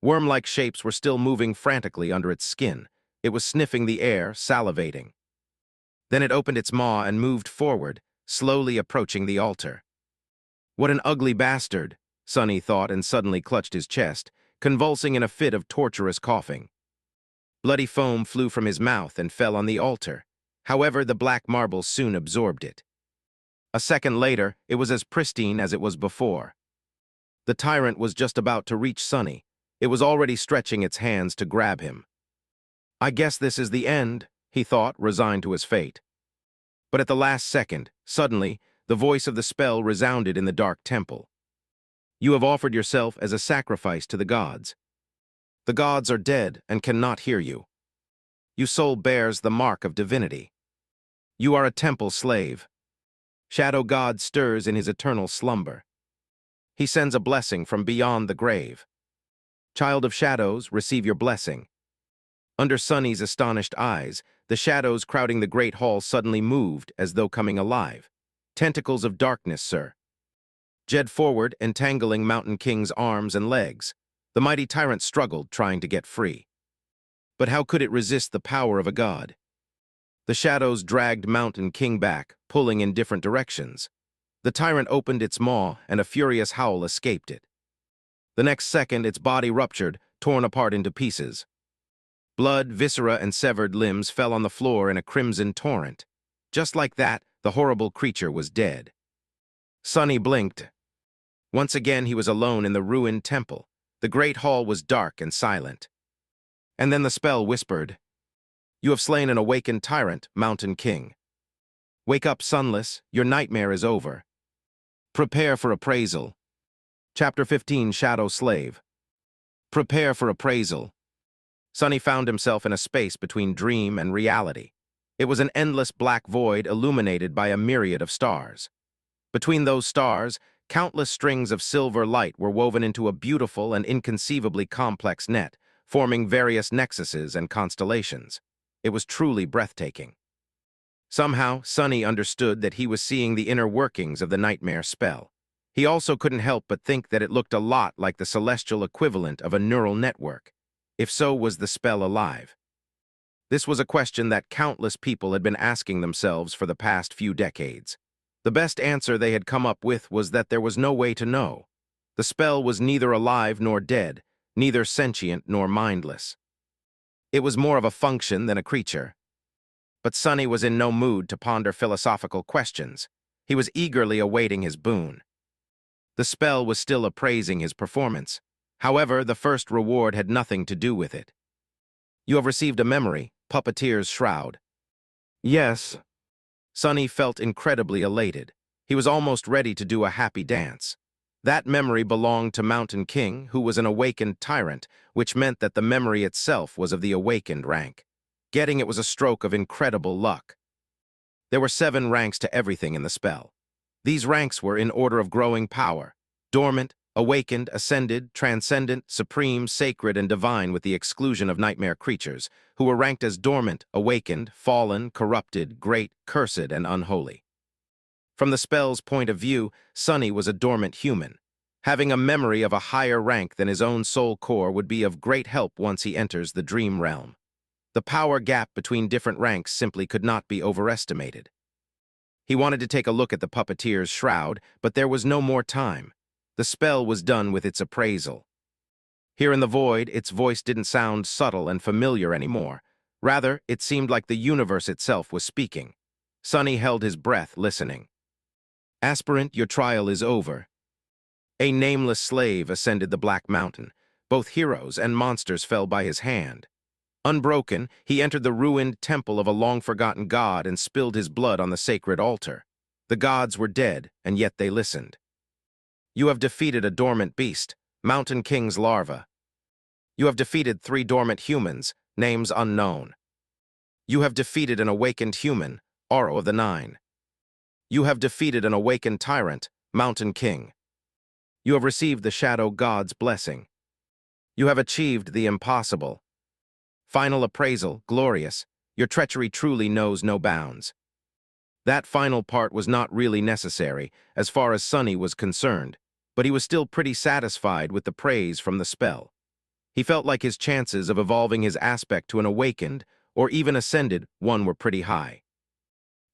Worm-like shapes were still moving frantically under its skin. It was sniffing the air, salivating. Then it opened its maw and moved forward, slowly approaching the altar. What an ugly bastard, Sonny thought and suddenly clutched his chest, convulsing in a fit of torturous coughing. Bloody foam flew from his mouth and fell on the altar. However, the black marble soon absorbed it. A second later, it was as pristine as it was before. The tyrant was just about to reach Sonny. It was already stretching its hands to grab him. I guess this is the end, he thought, resigned to his fate. But at the last second, suddenly, the voice of the spell resounded in the dark temple. You have offered yourself as a sacrifice to the gods. The gods are dead and cannot hear you. Your soul bears the mark of divinity. You are a temple slave. Shadow God stirs in his eternal slumber. He sends a blessing from beyond the grave. Child of shadows, receive your blessing. Under Sonny's astonished eyes, the shadows crowding the great hall suddenly moved as though coming alive. Tentacles of darkness, sir. Jed forward, entangling Mountain King's arms and legs. The mighty tyrant struggled, trying to get free. But how could it resist the power of a god? The shadows dragged Mountain King back, pulling in different directions. The tyrant opened its maw, and a furious howl escaped it. The next second, its body ruptured, torn apart into pieces. Blood, viscera, and severed limbs fell on the floor in a crimson torrent. Just like that, the horrible creature was dead. Sonny blinked. Once again, he was alone in the ruined temple. The great hall was dark and silent. And then the spell whispered, You have slain an awakened tyrant, Mountain King. Wake up, Sunless, your nightmare is over. Prepare for appraisal. Chapter 15, Shadow Slave. Prepare for appraisal. Sonny found himself in a space between dream and reality. It was an endless black void illuminated by a myriad of stars. Between those stars, countless strings of silver light were woven into a beautiful and inconceivably complex net, forming various nexuses and constellations. It was truly breathtaking. Somehow, Sonny understood that he was seeing the inner workings of the nightmare spell. He also couldn't help but think that it looked a lot like the celestial equivalent of a neural network. If so, was the spell alive? This was a question that countless people had been asking themselves for the past few decades. The best answer they had come up with was that there was no way to know. The spell was neither alive nor dead, neither sentient nor mindless. It was more of a function than a creature. But Sonny was in no mood to ponder philosophical questions. He was eagerly awaiting his boon. The spell was still appraising his performance. However, the first reward had nothing to do with it. You have received a memory, Puppeteer's Shroud. Yes. Sonny felt incredibly elated. He was almost ready to do a happy dance. That memory belonged to Mountain King, who was an awakened tyrant, which meant that the memory itself was of the awakened rank. Getting it was a stroke of incredible luck. There were 7 ranks to everything in the spell. These ranks were in order of growing power: dormant, awakened, ascended, transcendent, supreme, sacred, and divine, with the exclusion of nightmare creatures, who were ranked as dormant, awakened, fallen, corrupted, great, cursed, and unholy. From the spell's point of view, Sunny was a dormant human. Having a memory of a higher rank than his own soul core would be of great help once he enters the dream realm. The power gap between different ranks simply could not be overestimated. He wanted to take a look at the puppeteer's shroud, but there was no more time. The spell was done with its appraisal. Here in the void, its voice didn't sound subtle and familiar anymore. Rather, it seemed like the universe itself was speaking. Sunny held his breath, listening. "Aspirant, your trial is over." A nameless slave ascended the Black Mountain. Both heroes and monsters fell by his hand. Unbroken, he entered the ruined temple of a long-forgotten god and spilled his blood on the sacred altar. The gods were dead, and yet they listened. "You have defeated a dormant beast, Mountain King's larva. You have defeated 3 dormant humans, names unknown. You have defeated an awakened human, Oro of the 9. You have defeated an awakened tyrant, Mountain King. You have received the Shadow God's blessing. You have achieved the impossible. Final appraisal, glorious. Your treachery truly knows no bounds." That final part was not really necessary, as far as Sunny was concerned, but he was still pretty satisfied with the praise from the spell. He felt like his chances of evolving his aspect to an awakened, or even ascended, one were pretty high.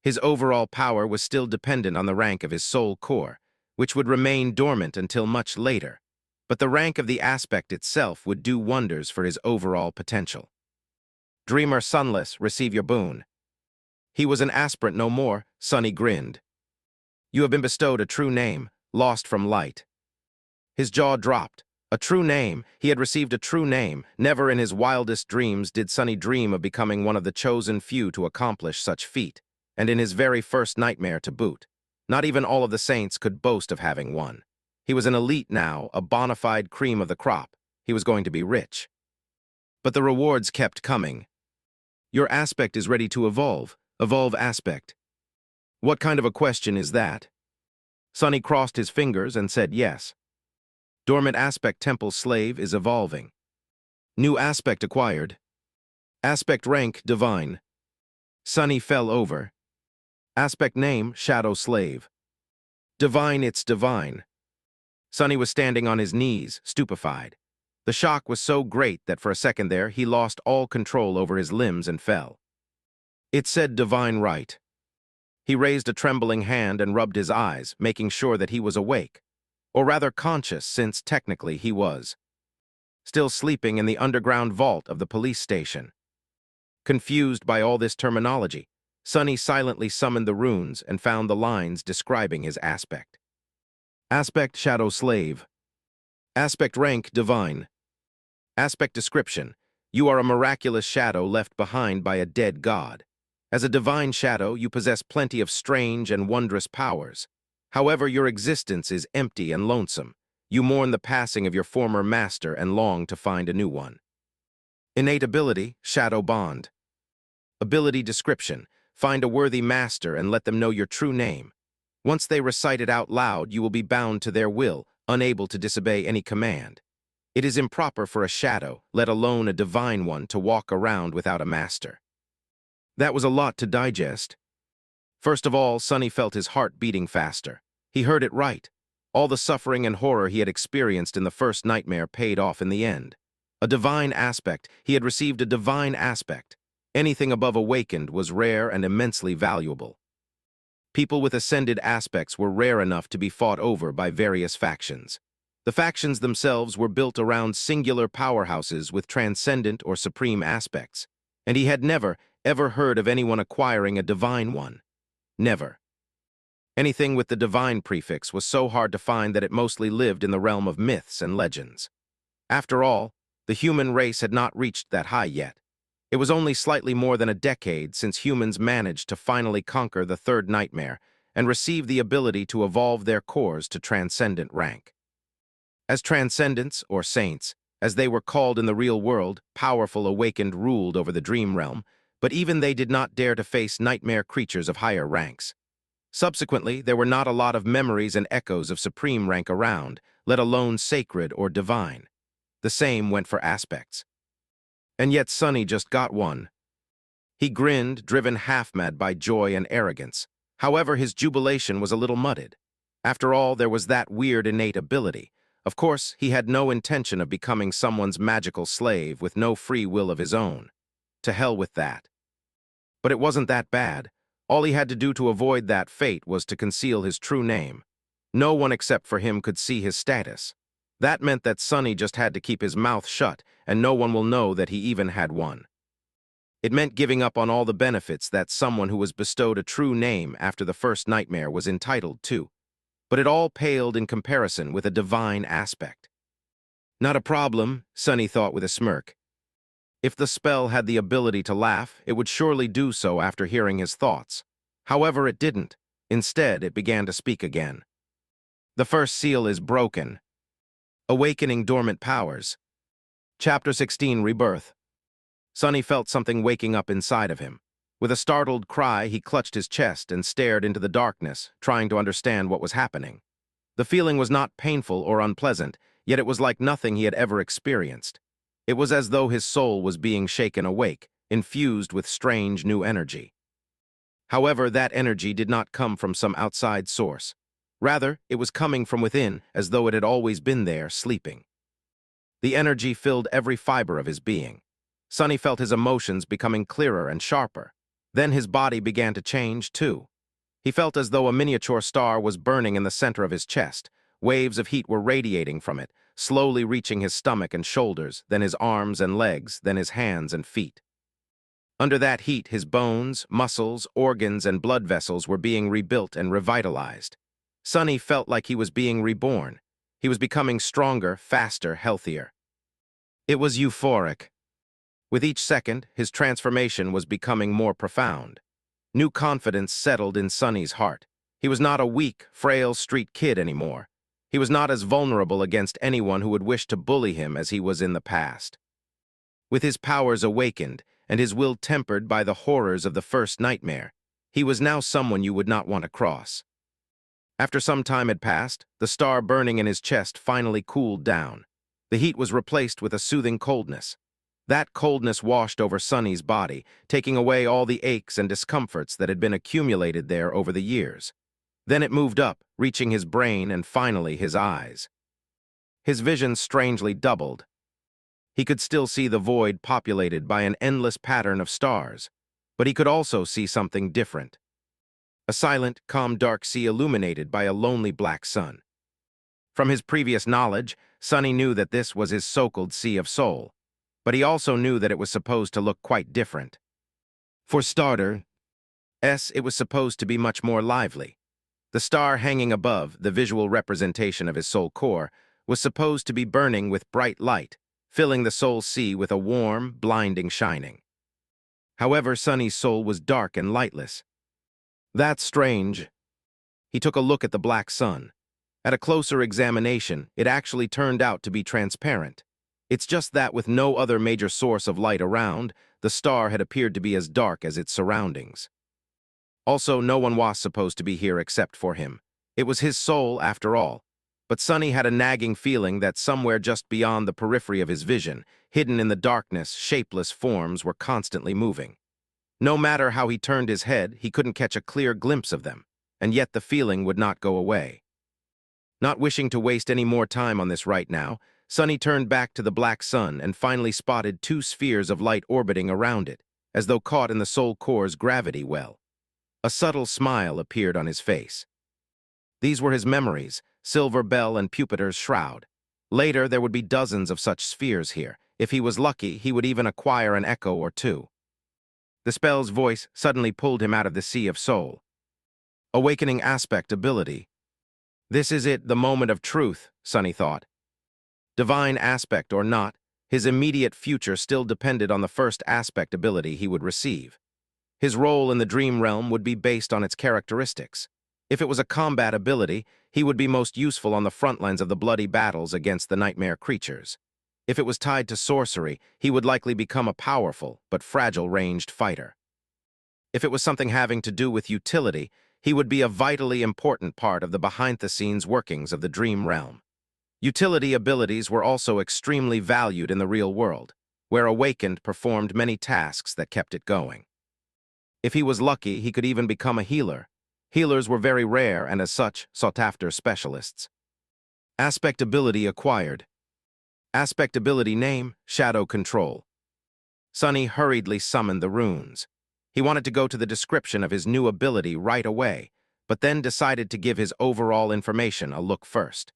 His overall power was still dependent on the rank of his soul core, which would remain dormant until much later, but the rank of the aspect itself would do wonders for his overall potential. "Dreamer Sunless, receive your boon." He was an aspirant no more, Sunny grinned. "You have been bestowed a true name, Lost from Light." His jaw dropped. A true name. He had received a true name. Never in his wildest dreams did Sunny dream of becoming one of the chosen few to accomplish such feat, and in his very first nightmare to boot. Not even all of the saints could boast of having one. He was an elite now, a bona fide cream of the crop. He was going to be rich. But the rewards kept coming. "Your aspect is ready to evolve. Evolve aspect." What kind of a question is that? Sunny crossed his fingers and said yes. Dormant aspect temple slave is evolving. New aspect acquired. Aspect rank divine. Sunny fell over. Aspect name shadow slave. Divine, it's divine. Sunny was standing on his knees, stupefied. The shock was so great that for a second there he lost all control over his limbs and fell. It said divine right. He raised a trembling hand and rubbed his eyes, making sure that he was awake. Or rather conscious, since technically he was. Still sleeping in the underground vault of the police station. Confused by all this terminology, Sunny silently summoned the runes and found the lines describing his aspect. Aspect shadow slave. Aspect rank divine. Aspect description: you are a miraculous shadow left behind by a dead god. As a divine shadow, you possess plenty of strange and wondrous powers. However, your existence is empty and lonesome. You mourn the passing of your former master and long to find a new one. Innate ability, shadow bond. Ability description: find a worthy master and let them know your true name. Once they recite it out loud, you will be bound to their will, unable to disobey any command. It is improper for a shadow, let alone a divine one, to walk around without a master. That was a lot to digest. First of all, Sunny felt his heart beating faster. He heard it right. All the suffering and horror he had experienced in the first nightmare paid off in the end. A divine aspect. He had received a divine aspect. Anything above awakened was rare and immensely valuable. People with ascended aspects were rare enough to be fought over by various factions. The factions themselves were built around singular powerhouses with transcendent or supreme aspects, and he had never, ever heard of anyone acquiring a divine one. Never. Anything with the divine prefix was so hard to find that it mostly lived in the realm of myths and legends. After all, the human race had not reached that high yet. It was only slightly more than a decade since humans managed to finally conquer the third nightmare and receive the ability to evolve their cores to transcendent rank. As transcendents, or saints, as they were called in the real world, powerful awakened ruled over the dream realm, but even they did not dare to face nightmare creatures of higher ranks. Subsequently, there were not a lot of memories and echoes of supreme rank around, let alone sacred or divine. The same went for aspects. And yet Sonny just got one. He grinned, driven half-mad by joy and arrogance. However, his jubilation was a little muddled. After all, there was that weird innate ability. Of course, he had no intention of becoming someone's magical slave with no free will of his own. To hell with that. But it wasn't that bad. All he had to do to avoid that fate was to conceal his true name. No one except for him could see his status. That meant that Sonny just had to keep his mouth shut, and no one will know that he even had one. It meant giving up on all the benefits that someone who was bestowed a true name after the first nightmare was entitled to. But it all paled in comparison with a divine aspect. Not a problem, Sonny thought with a smirk. If the spell had the ability to laugh, it would surely do so after hearing his thoughts. However, it didn't. Instead, it began to speak again. The first seal is broken. Awakening dormant powers. Chapter 16, Rebirth. Sonny felt something waking up inside of him. With a startled cry, he clutched his chest and stared into the darkness, trying to understand what was happening. The feeling was not painful or unpleasant, yet it was like nothing he had ever experienced. It was as though his soul was being shaken awake, infused with strange new energy. However, that energy did not come from some outside source. Rather, it was coming from within, as though it had always been there, sleeping. The energy filled every fiber of his being. Sonny felt his emotions becoming clearer and sharper. Then his body began to change, too. He felt as though a miniature star was burning in the center of his chest. Waves of heat were radiating from it, slowly reaching his stomach and shoulders, then his arms and legs, then his hands and feet. Under that heat, his bones, muscles, organs, and blood vessels were being rebuilt and revitalized. Sonny felt like he was being reborn. He was becoming stronger, faster, healthier. It was euphoric. With each second, his transformation was becoming more profound. New confidence settled in Sonny's heart. He was not a weak, frail street kid anymore. He was not as vulnerable against anyone who would wish to bully him as he was in the past. With his powers awakened and his will tempered by the horrors of the first nightmare, he was now someone you would not want to cross. After some time had passed, the star burning in his chest finally cooled down. The heat was replaced with a soothing coldness. That coldness washed over Sonny's body, taking away all the aches and discomforts that had been accumulated there over the years. Then it moved up, reaching his brain and finally his eyes. His vision strangely doubled. He could still see the void populated by an endless pattern of stars, but he could also see something different. A silent, calm dark sea illuminated by a lonely black sun. From his previous knowledge, Sonny knew that this was his so-called Sea of Soul, but he also knew that it was supposed to look quite different. For starters, it was supposed to be much more lively. The star hanging above, the visual representation of his soul core, was supposed to be burning with bright light, filling the soul sea with a warm, blinding shining. However, Sonny's soul was dark and lightless. That's strange. He took a look at the black sun. At a closer examination, it actually turned out to be transparent. It's just that with no other major source of light around, the star had appeared to be as dark as its surroundings. Also, no one was supposed to be here except for him. It was his soul, after all. But Sonny had a nagging feeling that somewhere just beyond the periphery of his vision, hidden in the darkness, shapeless forms were constantly moving. No matter how he turned his head, he couldn't catch a clear glimpse of them, and yet the feeling would not go away. Not wishing to waste any more time on this right now, Sonny turned back to the black sun and finally spotted two spheres of light orbiting around it, as though caught in the soul core's gravity well. A subtle smile appeared on his face. These were his memories, Silver Bell and Pupitar's shroud. Later, there would be dozens of such spheres here. If he was lucky, he would even acquire an echo or two. The spell's voice suddenly pulled him out of the sea of soul. Awakening aspect ability. This is it, the moment of truth, Sonny thought. Divine aspect or not, his immediate future still depended on the first aspect ability he would receive. His role in the dream realm would be based on its characteristics. If it was a combat ability, he would be most useful on the front lines of the bloody battles against the nightmare creatures. If it was tied to sorcery, he would likely become a powerful but fragile-ranged fighter. If it was something having to do with utility, he would be a vitally important part of the behind-the-scenes workings of the dream realm. Utility abilities were also extremely valued in the real world, where Awakened performed many tasks that kept it going. If he was lucky, he could even become a healer. Healers were very rare and as such sought-after specialists. Aspect ability acquired. Aspect ability name, Shadow Control. Sunny hurriedly summoned the runes. He wanted to go to the description of his new ability right away, but then decided to give his overall information a look first.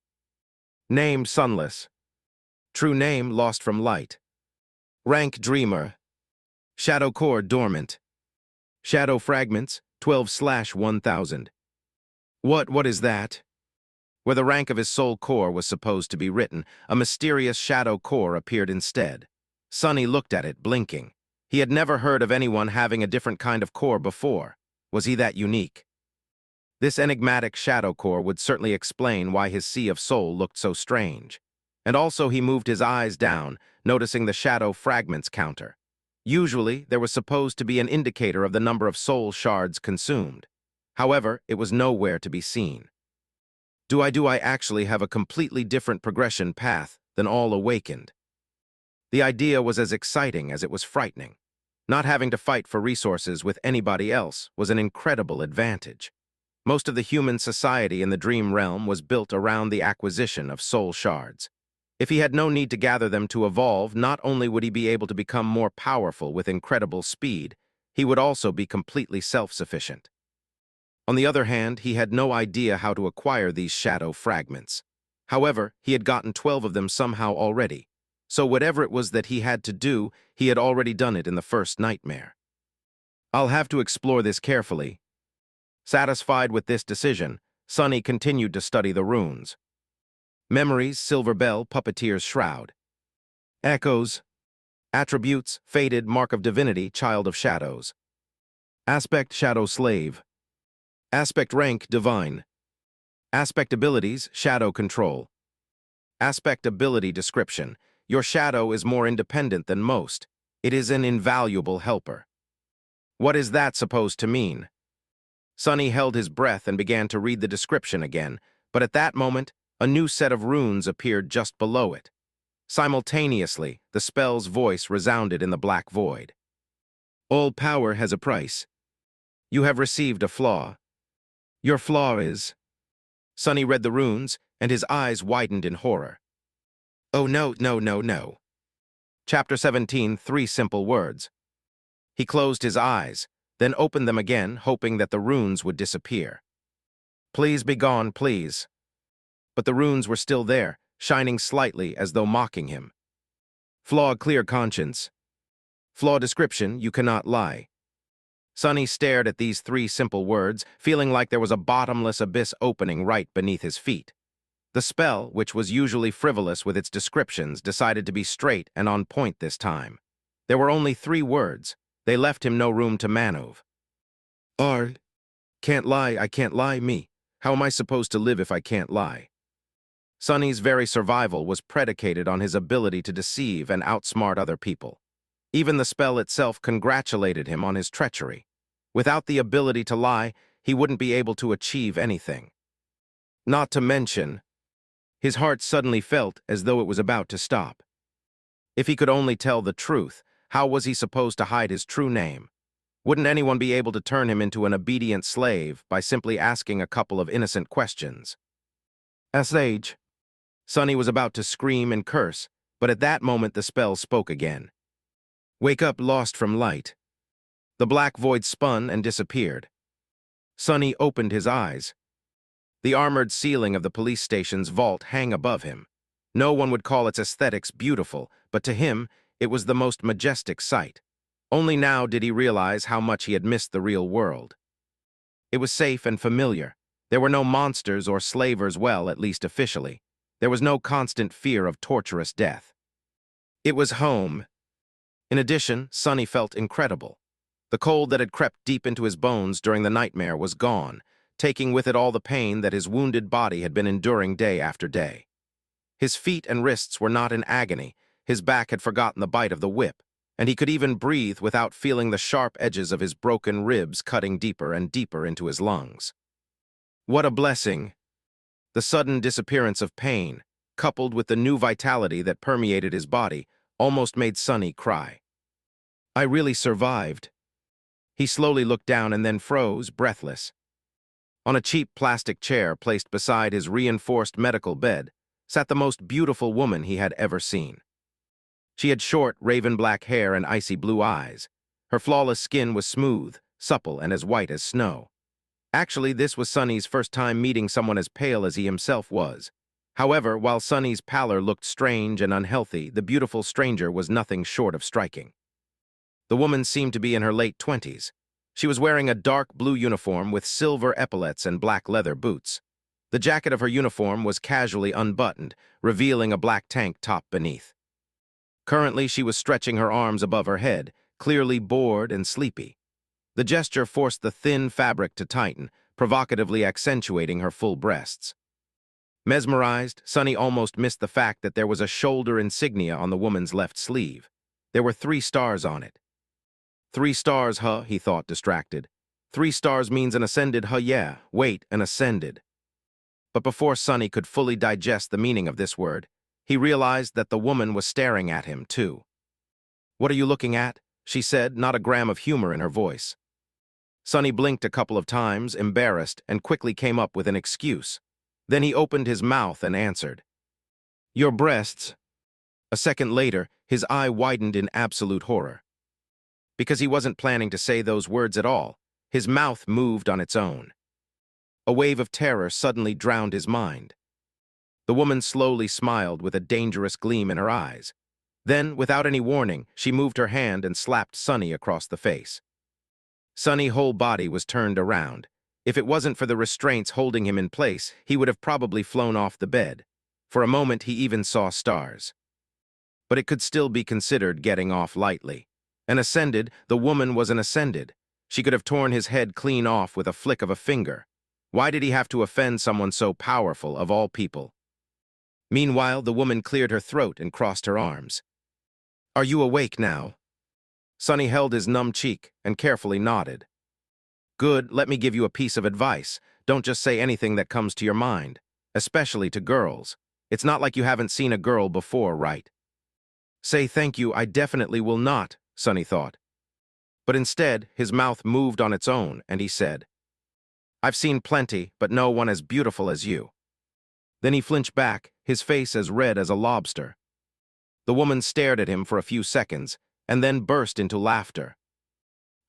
Name Sunless. True name Lost from Light. Rank Dreamer. Shadow Core Dormant. Shadow Fragments 12/1000. What is that? Where the rank of his soul core was supposed to be written, a mysterious shadow core appeared instead. Sunny looked at it, blinking. He had never heard of anyone having a different kind of core before. Was he that unique? This enigmatic shadow core would certainly explain why his sea of soul looked so strange. And also he moved his eyes down, noticing the shadow fragments counter. Usually, there was supposed to be an indicator of the number of soul shards consumed. However, it was nowhere to be seen. Do I actually have a completely different progression path than all Awakened? The idea was as exciting as it was frightening. Not having to fight for resources with anybody else was an incredible advantage. Most of the human society in the dream realm was built around the acquisition of soul shards. If he had no need to gather them to evolve, not only would he be able to become more powerful with incredible speed, he would also be completely self-sufficient. On the other hand, he had no idea how to acquire these shadow fragments. However, he had gotten 12 of them somehow already, so whatever it was that he had to do, he had already done it in the first nightmare. I'll have to explore this carefully. Satisfied with this decision, Sunny continued to study the runes. Memories, Silver Bell, Puppeteer's Shroud. Echoes. Attributes, Faded, Mark of Divinity, Child of Shadows. Aspect, Shadow Slave. Aspect rank, Divine. Aspect abilities, Shadow Control. Aspect ability description. Your shadow is more independent than most. It is an invaluable helper. What is that supposed to mean? Sunny held his breath and began to read the description again, but at that moment, a new set of runes appeared just below it. Simultaneously, the spell's voice resounded in the black void. All power has a price. You have received a flaw. Your flaw is... Sunny read the runes, and his eyes widened in horror. Oh no, no, no, no. Chapter 17, 3 simple words. He closed his eyes, then opened them again, hoping that the runes would disappear. Please be gone, please. But the runes were still there, shining slightly as though mocking him. Flaw, clear conscience. Flaw description, you cannot lie. Sunny stared at these 3 simple words, feeling like there was a bottomless abyss opening right beneath his feet. The spell, which was usually frivolous with its descriptions, decided to be straight and on point this time. There were only 3 words. They left him no room to maneuver. Can't lie, I can't lie, me. How am I supposed to live if I can't lie? Sunny's very survival was predicated on his ability to deceive and outsmart other people. Even the spell itself congratulated him on his treachery. Without the ability to lie, he wouldn't be able to achieve anything. Not to mention, his heart suddenly felt as though it was about to stop. If he could only tell the truth, how was he supposed to hide his true name? Wouldn't anyone be able to turn him into an obedient slave by simply asking a couple of innocent questions? Sage. Sunny was about to scream and curse, but at that moment the spell spoke again. Wake up, lost from light. The black void spun and disappeared. Sunny opened his eyes. The armored ceiling of the police station's vault hung above him. No one would call its aesthetics beautiful, but to him, it was the most majestic sight. Only now did he realize how much he had missed the real world. It was safe and familiar. There were no monsters or slavers, well, at least officially. There was no constant fear of torturous death. It was home. In addition, Sunny felt incredible. The cold that had crept deep into his bones during the nightmare was gone, taking with it all the pain that his wounded body had been enduring day after day. His feet and wrists were not in agony. His back had forgotten the bite of the whip, and he could even breathe without feeling the sharp edges of his broken ribs cutting deeper and deeper into his lungs. What a blessing! The sudden disappearance of pain, coupled with the new vitality that permeated his body, almost made Sonny cry. I really survived. He slowly looked down and then froze, breathless. On a cheap plastic chair placed beside his reinforced medical bed sat the most beautiful woman he had ever seen. She had short, raven-black hair and icy blue eyes. Her flawless skin was smooth, supple, and as white as snow. Actually, this was Sonny's first time meeting someone as pale as he himself was. However, while Sonny's pallor looked strange and unhealthy, the beautiful stranger was nothing short of striking. The woman seemed to be in her late 20s. She was wearing a dark blue uniform with silver epaulets and black leather boots. The jacket of her uniform was casually unbuttoned, revealing a black tank top beneath. Currently, she was stretching her arms above her head, clearly bored and sleepy. The gesture forced the thin fabric to tighten, provocatively accentuating her full breasts. Mesmerized, Sonny almost missed the fact that there was a shoulder insignia on the woman's left sleeve. There were 3 stars on it. 3 stars, huh, he thought, distracted. 3 stars means an ascended, huh, yeah, wait, an ascended. But before Sonny could fully digest the meaning of this word, he realized that the woman was staring at him, too. What are you looking at? She said, not a gram of humor in her voice. Sonny blinked a couple of times, embarrassed, and quickly came up with an excuse. Then he opened his mouth and answered. Your breasts. A second later, his eye widened in absolute horror. Because he wasn't planning to say those words at all, his mouth moved on its own. A wave of terror suddenly drowned his mind. The woman slowly smiled with a dangerous gleam in her eyes. Then, without any warning, she moved her hand and slapped Sonny across the face. Sonny's whole body was turned around. If it wasn't for the restraints holding him in place, he would have probably flown off the bed. For a moment, he even saw stars. But it could still be considered getting off lightly. An ascended, the woman was an ascended. She could have torn his head clean off with a flick of a finger. Why did he have to offend someone so powerful, of all people? Meanwhile, the woman cleared her throat and crossed her arms. Are you awake now? Sonny held his numb cheek and carefully nodded. Good, let me give you a piece of advice. Don't just say anything that comes to your mind, especially to girls. It's not like you haven't seen a girl before, right? Say thank you, I definitely will not, Sonny thought. But instead, his mouth moved on its own, and he said, I've seen plenty, but no one as beautiful as you. Then he flinched back, his face as red as a lobster. The woman stared at him for a few seconds, and then burst into laughter.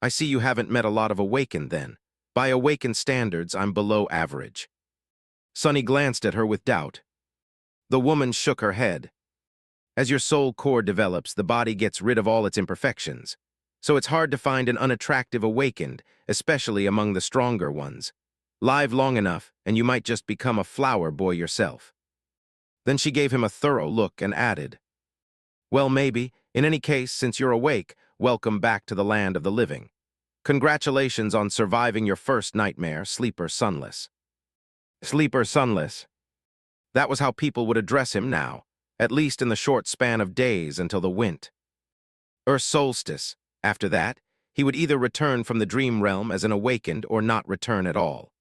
I see you haven't met a lot of Awakened then. By Awakened standards, I'm below average. Sonny glanced at her with doubt. The woman shook her head. As your soul core develops, the body gets rid of all its imperfections. So it's hard to find an unattractive Awakened, especially among the stronger ones. Live long enough, and you might just become a flower boy yourself. Then she gave him a thorough look and added, Well, maybe. In any case, since you're awake, welcome back to the land of the living. Congratulations on surviving your first nightmare, Sleeper Sunless. Sleeper Sunless. That was how people would address him now, at least in the short span of days until the Wint. Solstice. After that, he would either return from the dream realm as an Awakened or not return at all.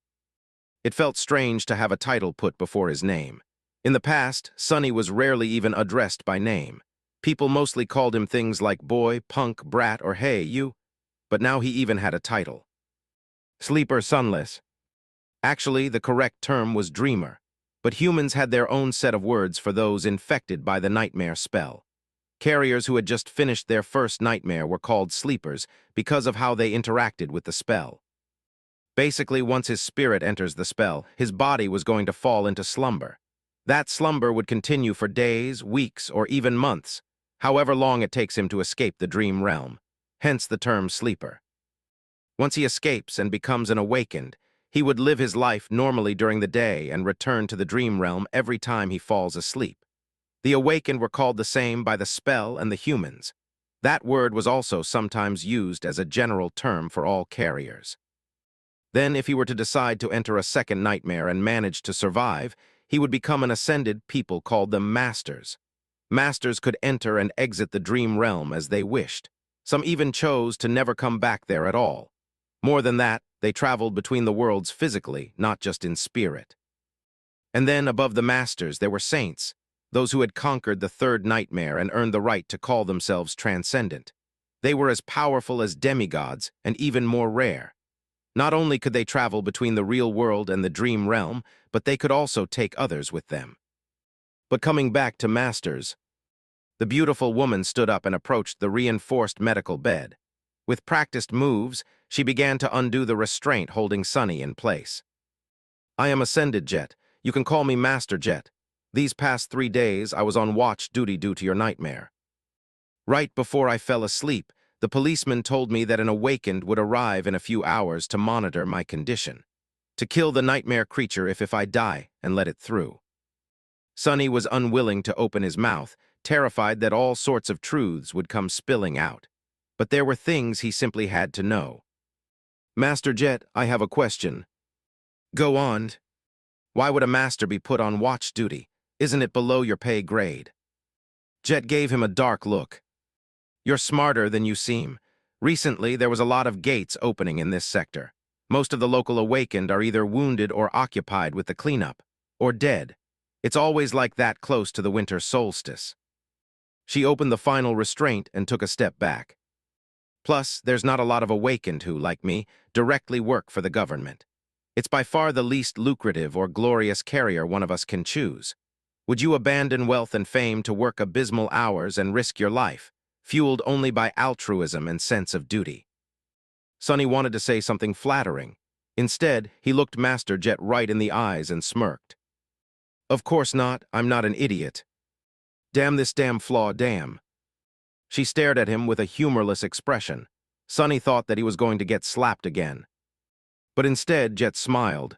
It felt strange to have a title put before his name. In the past, Sonny was rarely even addressed by name. People mostly called him things like boy, punk, brat, or hey, you. But now he even had a title. Sleeper Sunless. Actually, the correct term was dreamer, but humans had their own set of words for those infected by the nightmare spell. Carriers who had just finished their first nightmare were called sleepers because of how they interacted with the spell. Basically, once his spirit enters the spell, his body was going to fall into slumber. That slumber would continue for days, weeks, or even months, however long it takes him to escape the dream realm, hence the term sleeper. Once he escapes and becomes an Awakened, he would live his life normally during the day and return to the dream realm every time he falls asleep. The Awakened were called the same by the spell and the humans. That word was also sometimes used as a general term for all carriers. Then, if he were to decide to enter a second nightmare and manage to survive, he would become an ascended. People called them masters. Masters could enter and exit the dream realm as they wished. Some even chose to never come back there at all. More than that, they traveled between the worlds physically, not just in spirit. And then, above the masters, there were saints, those who had conquered the third nightmare and earned the right to call themselves transcendent. They were as powerful as demigods and even more rare. Not only could they travel between the real world and the dream realm, but they could also take others with them. But coming back to masters, the beautiful woman stood up and approached the reinforced medical bed. With practiced moves, she began to undo the restraint holding Sunny in place. "I am Ascended Jet. You can call me Master Jet. These past 3 days, I was on watch duty due to your nightmare. Right before I fell asleep, the policeman told me that an awakened would arrive in a few hours to monitor my condition, to kill the nightmare creature if I die and let it through." Sunny was unwilling to open his mouth, terrified that all sorts of truths would come spilling out. But there were things he simply had to know. "Master Jet, I have a question." "Go on." "Why would a master be put on watch duty? Isn't it below your pay grade?" Jet gave him a dark look. "You're smarter than you seem. Recently, there was a lot of gates opening in this sector. Most of the local awakened are either wounded or occupied with the cleanup, or dead. It's always like that close to the winter solstice." She opened the final restraint and took a step back. "Plus, there's not a lot of awakened who, like me, directly work for the government. It's by far the least lucrative or glorious career one of us can choose. Would you abandon wealth and fame to work abysmal hours and risk your life, fueled only by altruism and sense of duty?" Sunny wanted to say something flattering. Instead, he looked Master Jet right in the eyes and smirked. "Of course not. I'm not an idiot. Damn this damn flaw, damn." She stared at him with a humorless expression. Sunny thought that he was going to get slapped again. But instead, Jet smiled.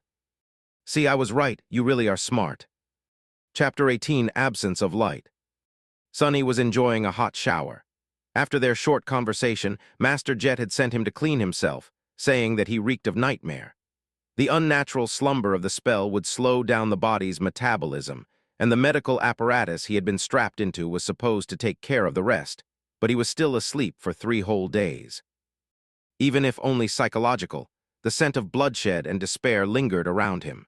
"See, I was right. You really are smart." Chapter 18, Absence of Light. Sunny was enjoying a hot shower. After their short conversation, Master Jet had sent him to clean himself, saying that he reeked of nightmare. The unnatural slumber of the spell would slow down the body's metabolism, and the medical apparatus he had been strapped into was supposed to take care of the rest, but he was still asleep for 3 whole days. Even if only psychological, the scent of bloodshed and despair lingered around him.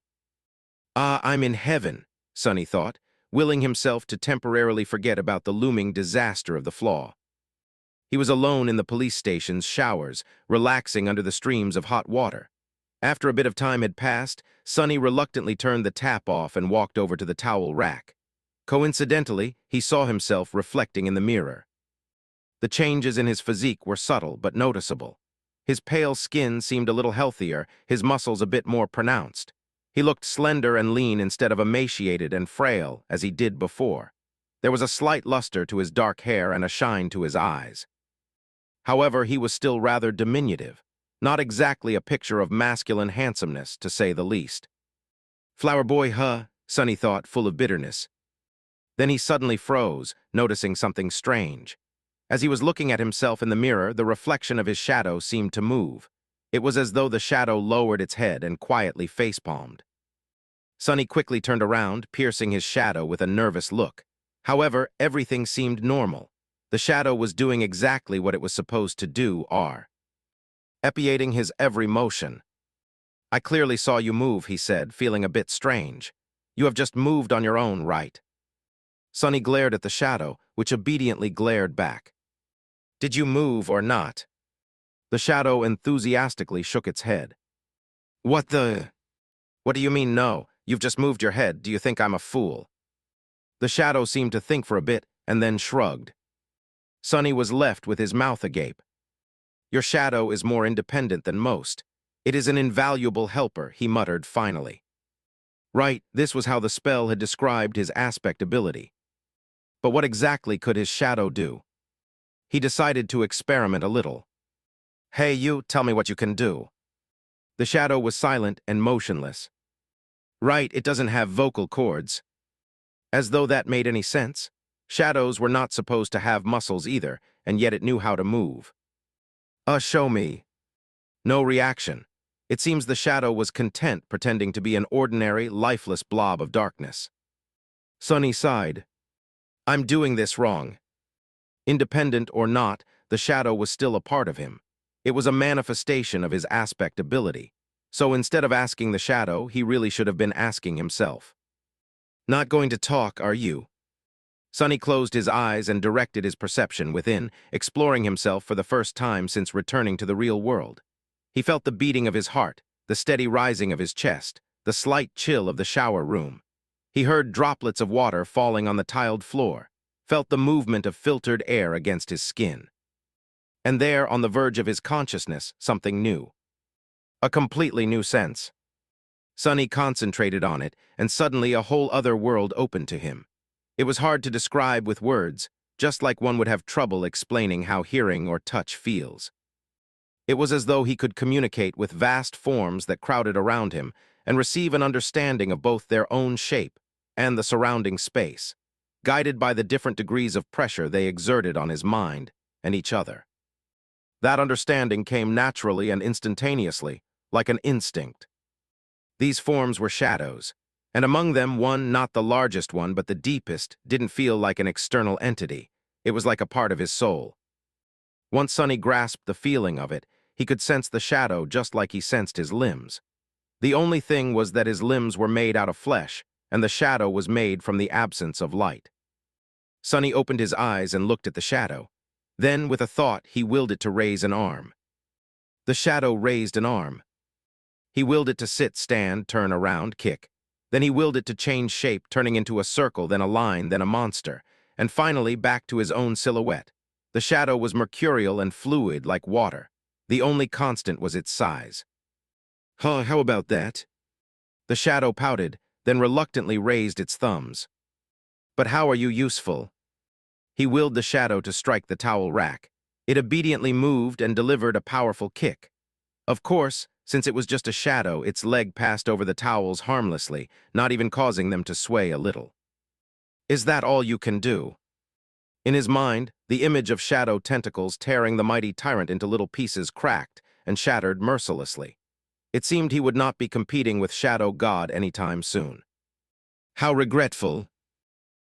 "Ah, I'm in heaven," Sunny thought, willing himself to temporarily forget about the looming disaster of the flaw. He was alone in the police station's showers, relaxing under the streams of hot water. After a bit of time had passed, Sunny reluctantly turned the tap off and walked over to the towel rack. Coincidentally, he saw himself reflecting in the mirror. The changes in his physique were subtle but noticeable. His pale skin seemed a little healthier, his muscles a bit more pronounced. He looked slender and lean instead of emaciated and frail, as he did before. There was a slight luster to his dark hair and a shine to his eyes. However, he was still rather diminutive, not exactly a picture of masculine handsomeness, to say the least. "Flower boy, huh?" Sunny thought, full of bitterness. Then he suddenly froze, noticing something strange. As he was looking at himself in the mirror, the reflection of his shadow seemed to move. It was as though the shadow lowered its head and quietly facepalmed. Sunny quickly turned around, piercing his shadow with a nervous look. However, everything seemed normal. The shadow was doing exactly what it was supposed to do, epiating his every motion. "I clearly saw you move," he said, feeling a bit strange. "You have just moved on your own, right?" Sunny glared at the shadow, which obediently glared back. "Did you move or not?" The shadow enthusiastically shook its head. What do you mean, no? You've just moved your head. Do you think I'm a fool?" The shadow seemed to think for a bit, and then shrugged. Sunny was left with his mouth agape. "Your shadow is more independent than most. It is an invaluable helper," he muttered finally. Right, this was how the spell had described his aspect ability. But what exactly could his shadow do? He decided to experiment a little. "Hey, you, tell me what you can do." The shadow was silent and motionless. "Right, it doesn't have vocal cords." As though that made any sense. Shadows were not supposed to have muscles either, and yet it knew how to move. Show me." No reaction. It seems the shadow was content pretending to be an ordinary, lifeless blob of darkness. Sunny sighed. I'm doing this wrong. Independent or not, the shadow was still a part of him. It was a manifestation of his aspect ability. So instead of asking the shadow, he really should have been asking himself. Not going to talk, are you? Sonny closed his eyes and directed his perception within, exploring himself for the first time since returning to the real world. He felt the beating of his heart, the steady rising of his chest, the slight chill of the shower room. He heard droplets of water falling on the tiled floor, felt the movement of filtered air against his skin. And there, on the verge of his consciousness, something new. A completely new sense. Sonny concentrated on it, and suddenly a whole other world opened to him. It was hard to describe with words, just like one would have trouble explaining how hearing or touch feels. It was as though he could communicate with vast forms that crowded around him and receive an understanding of both their own shape and the surrounding space, guided by the different degrees of pressure they exerted on his mind and each other. That understanding came naturally and instantaneously, like an instinct. These forms were shadows, and among them one, not the largest one, but the deepest, didn't feel like an external entity. It was like a part of his soul. Once Sonny grasped the feeling of it, he could sense the shadow just like he sensed his limbs. The only thing was that his limbs were made out of flesh, and the shadow was made from the absence of light. Sonny opened his eyes and looked at the shadow. Then, with a thought, he willed it to raise an arm. The shadow raised an arm. He willed it to sit, stand, turn around, kick. Then he willed it to change shape, turning into a circle, then a line, then a monster, and finally back to his own silhouette. The shadow was mercurial and fluid like water. The only constant was its size. Huh, how about that? The shadow pouted, then reluctantly raised its thumbs. But how are you useful? He willed the shadow to strike the towel rack. It obediently moved and delivered a powerful kick. Of course, since it was just a shadow, its leg passed over the towels harmlessly, not even causing them to sway a little. Is that all you can do? In his mind, the image of shadow tentacles tearing the mighty tyrant into little pieces cracked and shattered mercilessly. It seemed he would not be competing with Shadow God anytime soon. How regretful.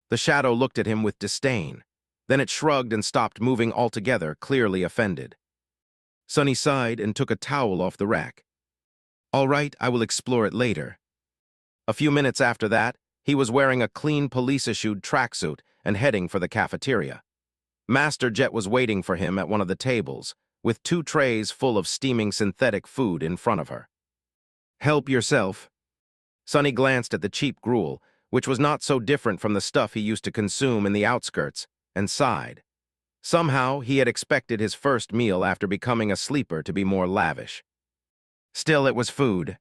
The shadow looked at him with disdain. Then it shrugged and stopped moving altogether, clearly offended. Sonny sighed and took a towel off the rack. All right, I will explore it later. A few minutes after that, he was wearing a clean police-issued tracksuit and heading for the cafeteria. Master Jet was waiting for him at one of the tables, with 2 trays full of steaming synthetic food in front of her. Help yourself. Sonny glanced at the cheap gruel, which was not so different from the stuff he used to consume in the outskirts, and sighed. Somehow, he had expected his first meal after becoming a sleeper to be more lavish. Still, it was food.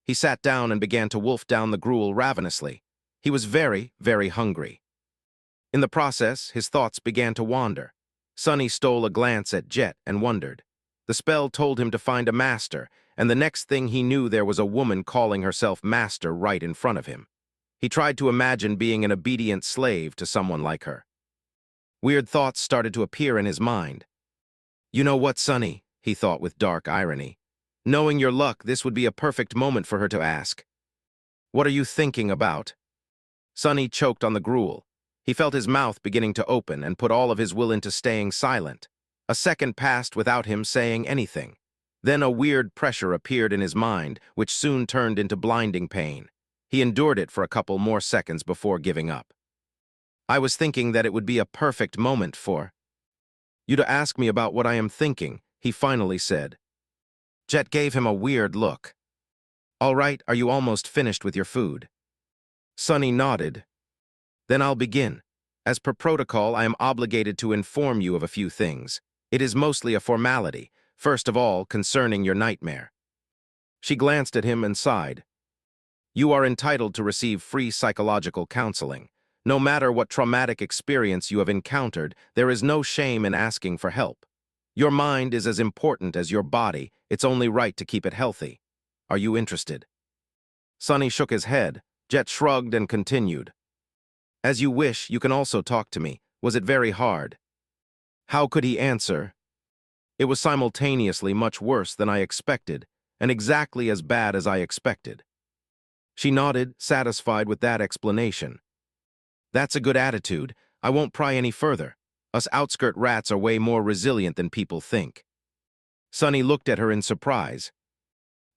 He sat down and began to wolf down the gruel ravenously. He was very, very hungry. In the process, his thoughts began to wander. Sonny stole a glance at Jet and wondered. The spell told him to find a master, and the next thing he knew there was a woman calling herself master right in front of him. He tried to imagine being an obedient slave to someone like her. Weird thoughts started to appear in his mind. You know what, Sonny, he thought with dark irony. Knowing your luck, this would be a perfect moment for her to ask. What are you thinking about? Sonny choked on the gruel. He felt his mouth beginning to open and put all of his will into staying silent. A second passed without him saying anything. Then a weird pressure appeared in his mind, which soon turned into blinding pain. He endured it for a couple more seconds before giving up. I was thinking that it would be a perfect moment for you to ask me about what I am thinking, he finally said. Jet gave him a weird look. All right, are you almost finished with your food? Sonny nodded. Then I'll begin. As per protocol, I am obligated to inform you of a few things. It is mostly a formality, first of all, concerning your nightmare. She glanced at him and sighed. You are entitled to receive free psychological counseling. No matter what traumatic experience you have encountered, there is no shame in asking for help. Your mind is as important as your body. It's only right to keep it healthy. Are you interested? Sonny shook his head. Jet shrugged and continued. As you wish, you can also talk to me. Was it very hard? How could he answer? It was simultaneously much worse than I expected, and exactly as bad as I expected. She nodded, satisfied with that explanation. That's a good attitude. I won't pry any further. Us outskirt rats are way more resilient than people think. Sunny looked at her in surprise.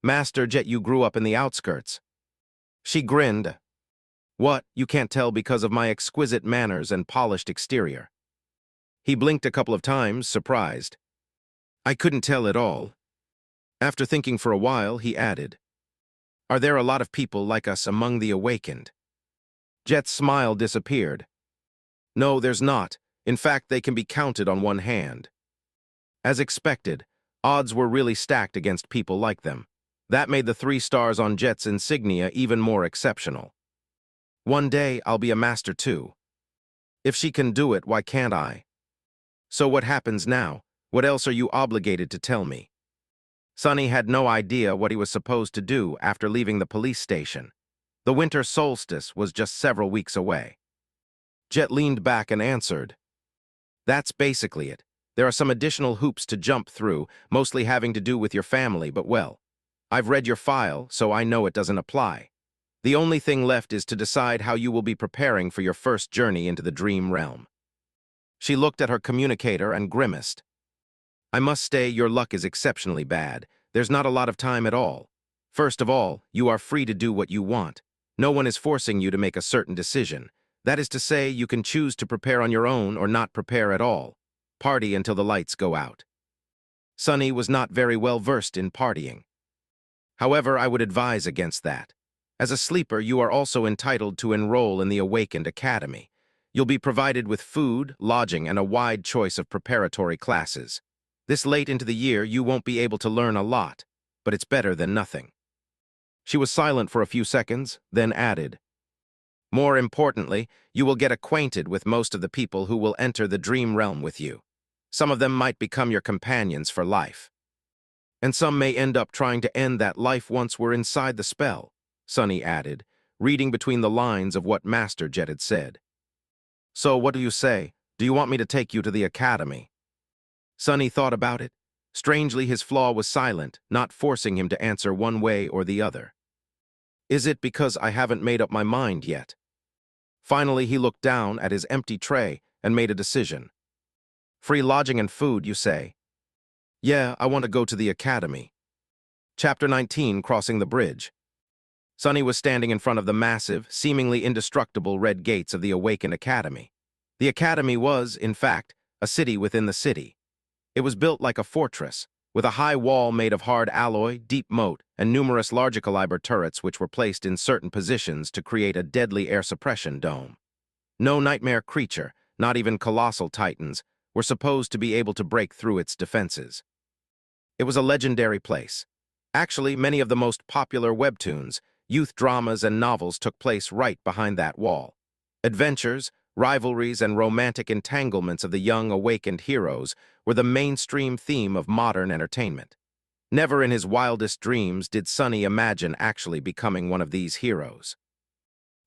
Master Jet, you grew up in the outskirts. She grinned. What, you can't tell because of my exquisite manners and polished exterior. He blinked a couple of times, surprised. I couldn't tell at all. After thinking for a while, he added, Are there a lot of people like us among the awakened? Jet's smile disappeared. No, there's not. In fact, they can be counted on one hand. As expected, odds were really stacked against people like them. That made the 3 stars on Jet's insignia even more exceptional. One day, I'll be a master too. If she can do it, why can't I? So what happens now? What else are you obligated to tell me? Sunny had no idea what he was supposed to do after leaving the police station. The winter solstice was just several weeks away. Jet leaned back and answered, That's basically it. There are some additional hoops to jump through, mostly having to do with your family, but well, I've read your file, so I know it doesn't apply. The only thing left is to decide how you will be preparing for your first journey into the dream realm. She looked at her communicator and grimaced. I must say, your luck is exceptionally bad. There's not a lot of time at all. First of all, you are free to do what you want. No one is forcing you to make a certain decision. That is to say, you can choose to prepare on your own or not prepare at all. Party until the lights go out. Sunny was not very well versed in partying. However, I would advise against that. As a sleeper, you are also entitled to enroll in the Awakened Academy. You'll be provided with food, lodging, and a wide choice of preparatory classes. This late into the year, you won't be able to learn a lot, but it's better than nothing. She was silent for a few seconds, then added, More importantly, you will get acquainted with most of the people who will enter the dream realm with you. Some of them might become your companions for life. And some may end up trying to end that life once we're inside the spell, Sunny added, reading between the lines of what Master Jet had said. So what do you say? Do you want me to take you to the academy? Sunny thought about it. Strangely, his flaw was silent, not forcing him to answer one way or the other. Is it because I haven't made up my mind yet? Finally, he looked down at his empty tray and made a decision. Free lodging and food, you say? Yeah, I want to go to the academy. Chapter 19, Crossing the Bridge. Sunny was standing in front of the massive, seemingly indestructible red gates of the Awakened Academy. The academy was, in fact, a city within the city. It was built like a fortress, with a high wall made of hard alloy, deep moat, and numerous larger caliber turrets which were placed in certain positions to create a deadly air suppression dome. No nightmare creature, not even colossal titans, were supposed to be able to break through its defenses. It was a legendary place. Actually, many of the most popular webtoons, youth dramas, and novels took place right behind that wall. Adventures, rivalries, and romantic entanglements of the young awakened heroes were the mainstream theme of modern entertainment. Never in his wildest dreams did Sunny imagine actually becoming one of these heroes.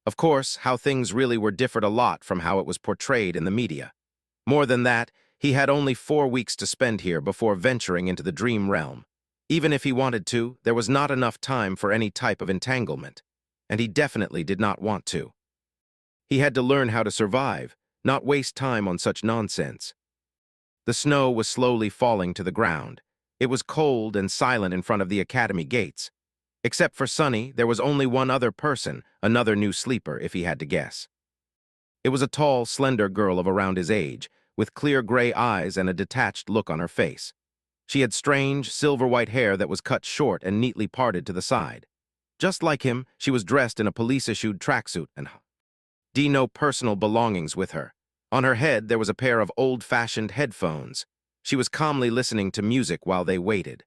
Of course, how things really were differed a lot from how it was portrayed in the media. More than that, he had only 4 weeks to spend here before venturing into the dream realm. Even if he wanted to, there was not enough time for any type of entanglement, and he definitely did not want to. He had to learn how to survive, not waste time on such nonsense. The snow was slowly falling to the ground. It was cold and silent in front of the academy gates. Except for Sunny, there was only one other person, another new sleeper, if he had to guess. It was a tall, slender girl of around his age, with clear gray eyes and a detached look on her face. She had strange, silver-white hair that was cut short and neatly parted to the side. Just like him, she was dressed in a police-issued tracksuit and had no personal belongings with her. On her head, there was a pair of old-fashioned headphones. She was calmly listening to music while they waited.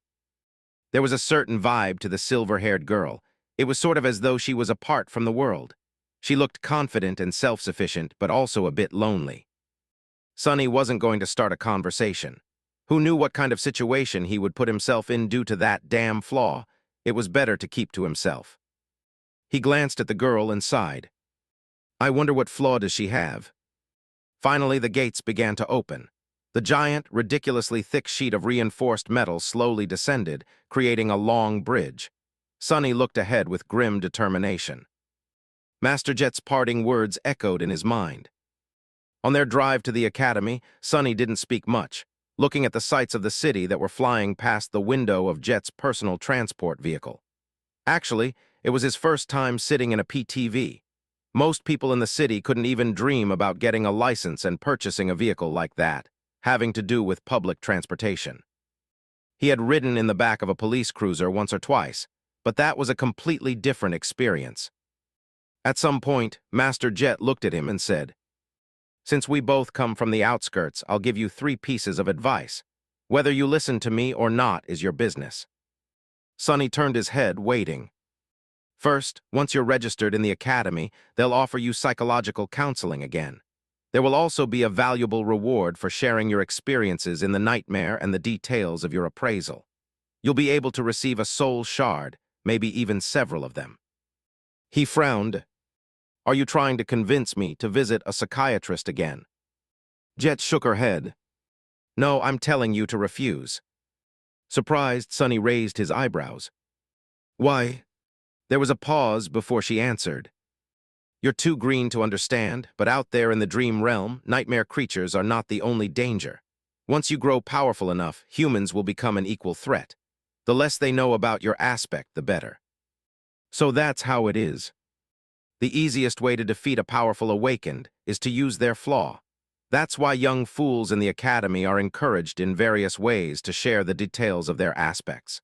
There was a certain vibe to the silver-haired girl. It was sort of as though she was apart from the world. She looked confident and self-sufficient, but also a bit lonely. Sunny wasn't going to start a conversation. Who knew what kind of situation he would put himself in due to that damn flaw? It was better to keep to himself. He glanced at the girl and sighed. I wonder what flaw does she have? Finally, the gates began to open. The giant, ridiculously thick sheet of reinforced metal slowly descended, creating a long bridge. Sunny looked ahead with grim determination. Master Jet's parting words echoed in his mind. On their drive to the academy, Sonny didn't speak much, looking at the sights of the city that were flying past the window of Jet's personal transport vehicle. Actually, it was his first time sitting in a PTV. Most people in the city couldn't even dream about getting a license and purchasing a vehicle like that, having to do with public transportation. He had ridden in the back of a police cruiser once or twice, but that was a completely different experience. At some point, Master Jet looked at him and said, "Since we both come from the outskirts, I'll give you 3 pieces of advice. Whether you listen to me or not is your business." Sonny turned his head, waiting. First, once you're registered in the academy, they'll offer you psychological counseling again. There will also be a valuable reward for sharing your experiences in the nightmare and the details of your appraisal. You'll be able to receive a soul shard, maybe even several of them. He frowned. "Are you trying to convince me to visit a psychiatrist again?" Jet shook her head. "No, I'm telling you to refuse." Surprised, Sonny raised his eyebrows. "Why?" There was a pause before she answered. "You're too green to understand, but out there in the dream realm, nightmare creatures are not the only danger. Once you grow powerful enough, humans will become an equal threat. The less they know about your aspect, the better. So that's how it is. The easiest way to defeat a powerful awakened is to use their flaw. That's why young fools in the academy are encouraged in various ways to share the details of their aspects.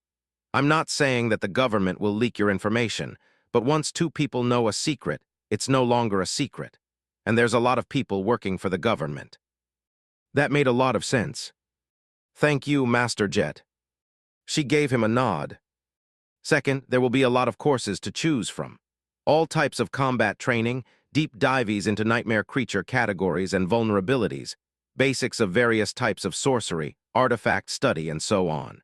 I'm not saying that the government will leak your information, but once 2 people know a secret, it's no longer a secret. And there's a lot of people working for the government." That made a lot of sense. "Thank you, Master Jet." She gave him a nod. "Second, there will be a lot of courses to choose from. All types of combat training, deep dives into nightmare creature categories and vulnerabilities, basics of various types of sorcery, artifact study, and so on."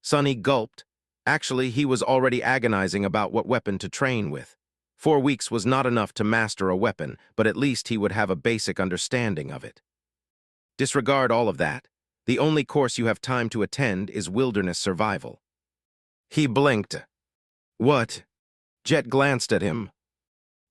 Sonny gulped. Actually, he was already agonizing about what weapon to train with. 4 weeks was not enough to master a weapon, but at least he would have a basic understanding of it. "Disregard all of that. The only course you have time to attend is wilderness survival." He blinked. "What?" Jet glanced at him.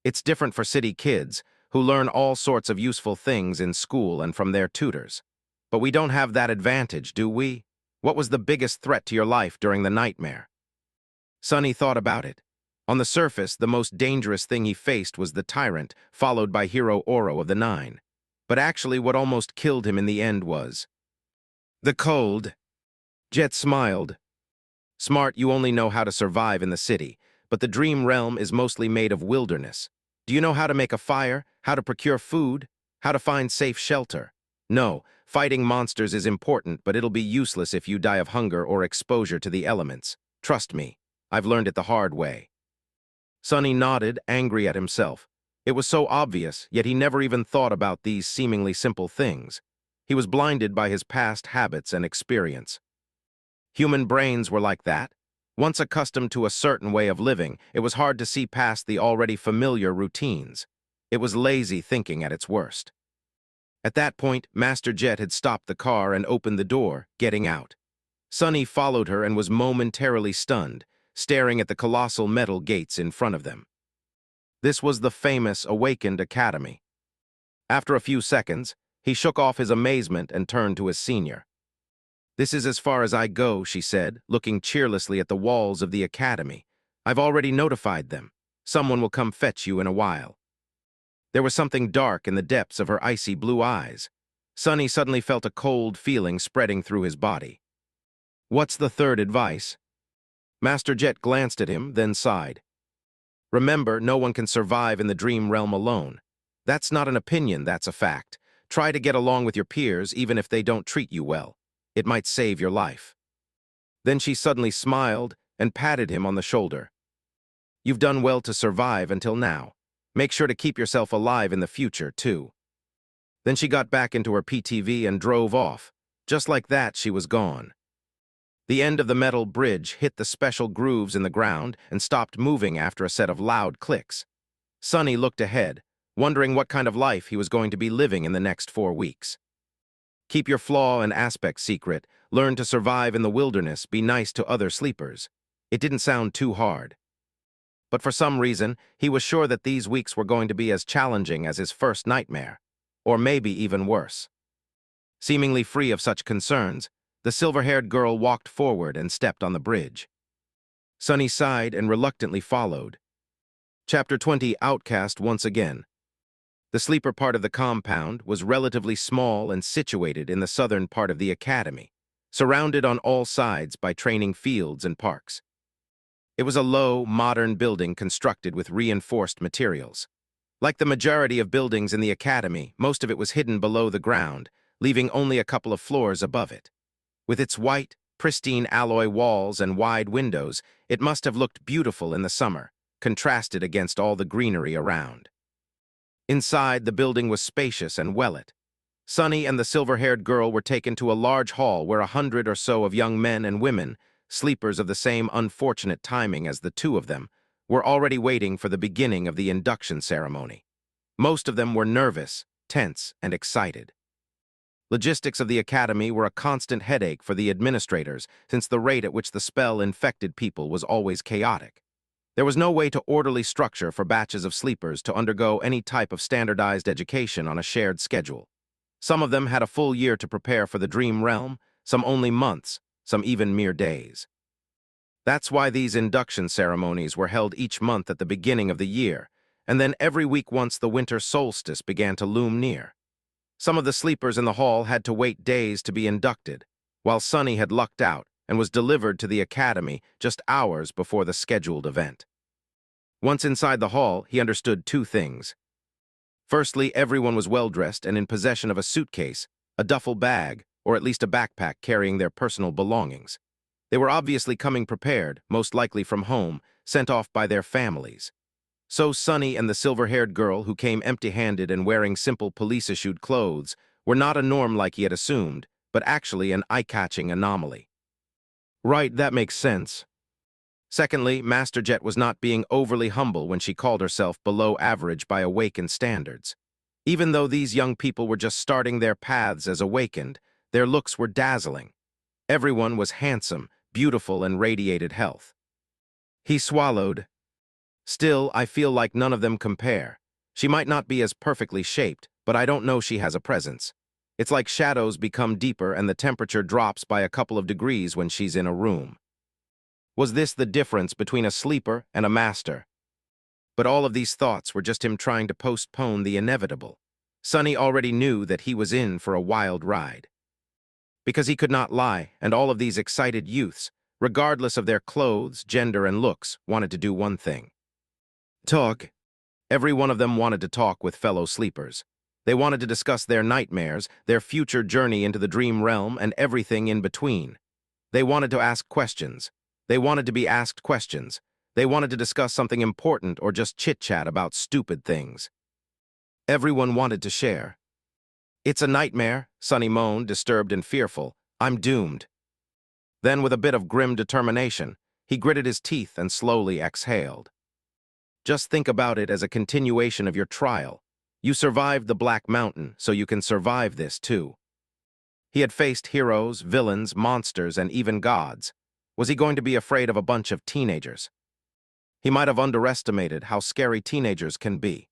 "It's different for city kids, who learn all sorts of useful things in school and from their tutors. But we don't have that advantage, do we? What was the biggest threat to your life during the nightmare?" Sonny thought about it. On the surface, the most dangerous thing he faced was the tyrant, followed by Hero Oro of the 9. But actually what almost killed him in the end was the cold. Jet smiled. "Smart, you only know how to survive in the city, but the dream realm is mostly made of wilderness. Do you know how to make a fire, how to procure food, how to find safe shelter? No, fighting monsters is important, but it'll be useless if you die of hunger or exposure to the elements. Trust me, I've learned it the hard way." Sonny nodded, angry at himself. It was so obvious, yet he never even thought about these seemingly simple things. He was blinded by his past habits and experience. Human brains were like that. Once accustomed to a certain way of living, it was hard to see past the already familiar routines. It was lazy thinking at its worst. At that point, Master Jet had stopped the car and opened the door, getting out. Sonny followed her and was momentarily stunned, staring at the colossal metal gates in front of them. This was the famous Awakened Academy. After a few seconds, he shook off his amazement and turned to his senior. "This is as far as I go," she said, looking cheerlessly at the walls of the academy. "I've already notified them. Someone will come fetch you in a while." There was something dark in the depths of her icy blue eyes. Sonny suddenly felt a cold feeling spreading through his body. "What's the third advice?" Master Jet glanced at him, then sighed. "Remember, no one can survive in the dream realm alone. That's not an opinion, that's a fact. Try to get along with your peers, even if they don't treat you well. It might save your life." Then she suddenly smiled and patted him on the shoulder. "You've done well to survive until now. Make sure to keep yourself alive in the future, too." Then she got back into her PTV and drove off. Just like that, she was gone. The end of the metal bridge hit the special grooves in the ground and stopped moving after a set of loud clicks. Sonny looked ahead, wondering what kind of life he was going to be living in the next 4 weeks. Keep your flaw and aspect secret, learn to survive in the wilderness, be nice to other sleepers. It didn't sound too hard. But for some reason, he was sure that these weeks were going to be as challenging as his first nightmare. or maybe even worse. Seemingly free of such concerns, the silver-haired girl walked forward and stepped on the bridge. Sunny sighed and reluctantly followed. Chapter 20 Outcast once again. The sleeper part of the compound was relatively small and situated in the southern part of the academy, surrounded on all sides by training fields and parks. It was a low, modern building constructed with reinforced materials. Like the majority of buildings in the academy, most of it was hidden below the ground, leaving only a couple of floors above it. With its white, pristine alloy walls and wide windows, it must have looked beautiful in the summer, contrasted against all the greenery around. Inside, the building was spacious and well-lit. Sunny and the silver-haired girl were taken to a large hall where 100 or so of young men and women, sleepers of the same unfortunate timing as the two of them, were already waiting for the beginning of the induction ceremony. Most of them were nervous, tense, and excited. Logistics of the academy were a constant headache for the administrators, since the rate at which the spell infected people was always chaotic. There was no way to orderly structure for batches of sleepers to undergo any type of standardized education on a shared schedule. Some of them had a full year to prepare for the dream realm, some only months, some even mere days. That's why these induction ceremonies were held each month at the beginning of the year, and then every week once the winter solstice began to loom near. Some of the sleepers in the hall had to wait days to be inducted, while Sunny had lucked out and was delivered to the academy just hours before the scheduled event. Once inside the hall, he understood two things. Firstly, everyone was well-dressed and in possession of a suitcase, a duffel bag, or at least a backpack carrying their personal belongings. They were obviously coming prepared, most likely from home, sent off by their families. So Sunny and the silver-haired girl, who came empty-handed and wearing simple police-issued clothes, were not a norm like he had assumed, but actually an eye-catching anomaly. Right, that makes sense. Secondly, Master Jet was not being overly humble when she called herself below average by awakened standards. Even though these young people were just starting their paths as awakened, their looks were dazzling. Everyone was handsome, beautiful, and radiated health. He swallowed. Still, I feel like none of them compare. She might not be as perfectly shaped, but I don't know she has a presence. It's like shadows become deeper and the temperature drops by a couple of degrees when she's in a room. Was this the difference between a sleeper and a master? But all of these thoughts were just him trying to postpone the inevitable. Sunny already knew that he was in for a wild ride. Because he could not lie, and all of these excited youths, regardless of their clothes, gender, and looks, wanted to do one thing. Talk. Every one of them wanted to talk with fellow sleepers. They wanted to discuss their nightmares, their future journey into the dream realm, and everything in between. They wanted to ask questions. They wanted to be asked questions. They wanted to discuss something important or just chit-chat about stupid things. Everyone wanted to share. It's a nightmare, Sunny moaned, disturbed and fearful. I'm doomed. Then, with a bit of grim determination, he gritted his teeth and slowly exhaled. Just think about it as a continuation of your trial. You survived the Black Mountain, so you can survive this too. He had faced heroes, villains, monsters, and even gods. Was he going to be afraid of a bunch of teenagers? He might have underestimated how scary teenagers can be.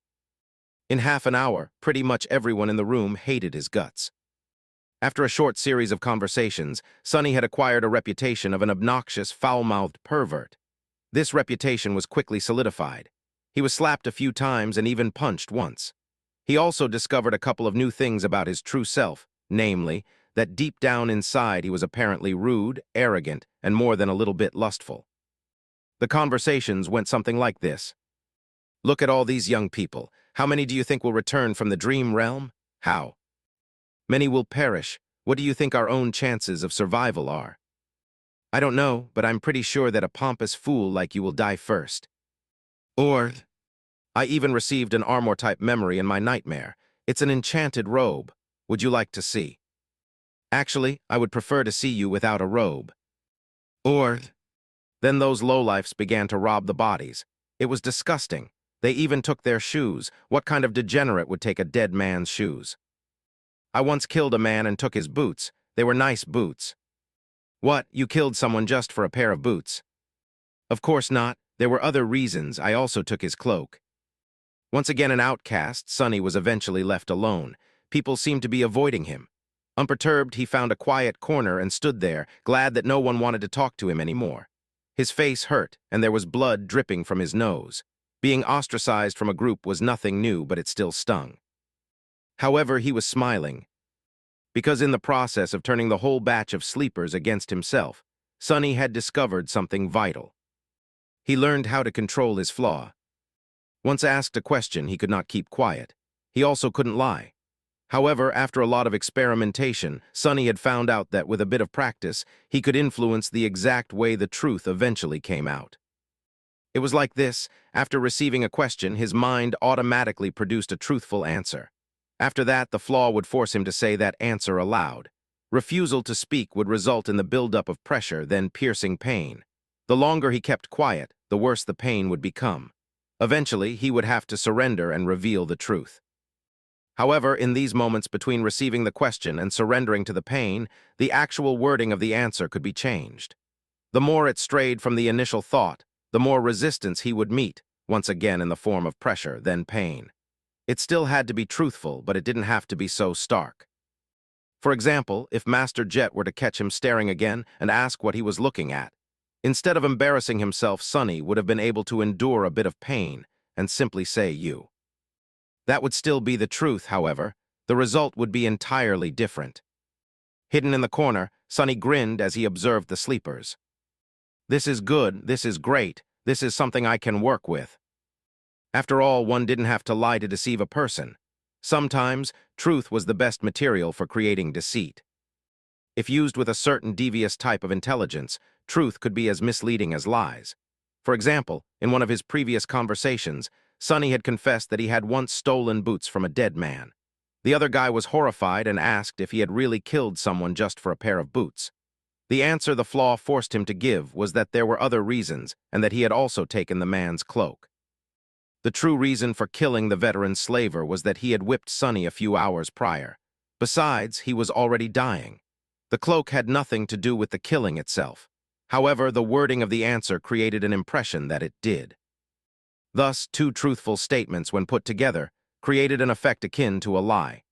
In half an hour, pretty much everyone in the room hated his guts. After a short series of conversations, Sunny had acquired a reputation of an obnoxious, foul-mouthed pervert. This reputation was quickly solidified. He was slapped a few times and even punched once. He also discovered a couple of new things about his true self, namely, that deep down inside he was apparently rude, arrogant, and more than a little bit lustful. The conversations went something like this. Look at all these young people. How many do you think will return from the dream realm? How? Many will perish. What do you think our own chances of survival are? I don't know, but I'm pretty sure that a pompous fool like you will die first. Or, I even received an armor-type memory in my nightmare. It's an enchanted robe. Would you like to see? Actually, I would prefer to see you without a robe. Or, then those lowlifes began to rob the bodies. It was disgusting. They even took their shoes. What kind of degenerate would take a dead man's shoes? I once killed a man and took his boots. They were nice boots. What, you killed someone just for a pair of boots? Of course not. There were other reasons. I also took his cloak. Once again an outcast, Sunny was eventually left alone. people seemed to be avoiding him. Unperturbed, he found a quiet corner and stood there, glad that no one wanted to talk to him anymore. His face hurt, and there was blood dripping from his nose. Being ostracized from a group was nothing new, but it still stung. However, he was smiling, because in the process of turning the whole batch of sleepers against himself, Sonny had discovered something vital. He learned how to control his flaw. Once asked a question, he could not keep quiet. He also couldn't lie. However, after a lot of experimentation, Sonny had found out that with a bit of practice, he could influence the exact way the truth eventually came out. It was like this: after receiving a question, his mind automatically produced a truthful answer. After that, the flaw would force him to say that answer aloud. Refusal to speak would result in the buildup of pressure, then piercing pain. The longer he kept quiet, the worse the pain would become. Eventually, he would have to surrender and reveal the truth. However, in these moments between receiving the question and surrendering to the pain, the actual wording of the answer could be changed. The more it strayed from the initial thought, the more resistance he would meet, once again in the form of pressure, then pain. It still had to be truthful, but it didn't have to be so stark. For example, if Master Jet were to catch him staring again and ask what he was looking at, instead of embarrassing himself, Sonny would have been able to endure a bit of pain and simply say you. That would still be the truth, however. The result would be entirely different. Hidden in the corner, Sonny grinned as he observed the sleepers. This is good, this is great, this is something I can work with. After all, one didn't have to lie to deceive a person. Sometimes, truth was the best material for creating deceit. If used with a certain devious type of intelligence, truth could be as misleading as lies. For example, in one of his previous conversations, Sonny had confessed that he had once stolen boots from a dead man. The other guy was horrified and asked if he had really killed someone just for a pair of boots. The answer the flaw forced him to give was that there were other reasons and that he had also taken the man's cloak. The true reason for killing the veteran slaver was that he had whipped Sonny a few hours prior. Besides, he was already dying. The cloak had nothing to do with the killing itself. However, the wording of the answer created an impression that it did. Thus, two truthful statements, when put together, created an effect akin to a lie.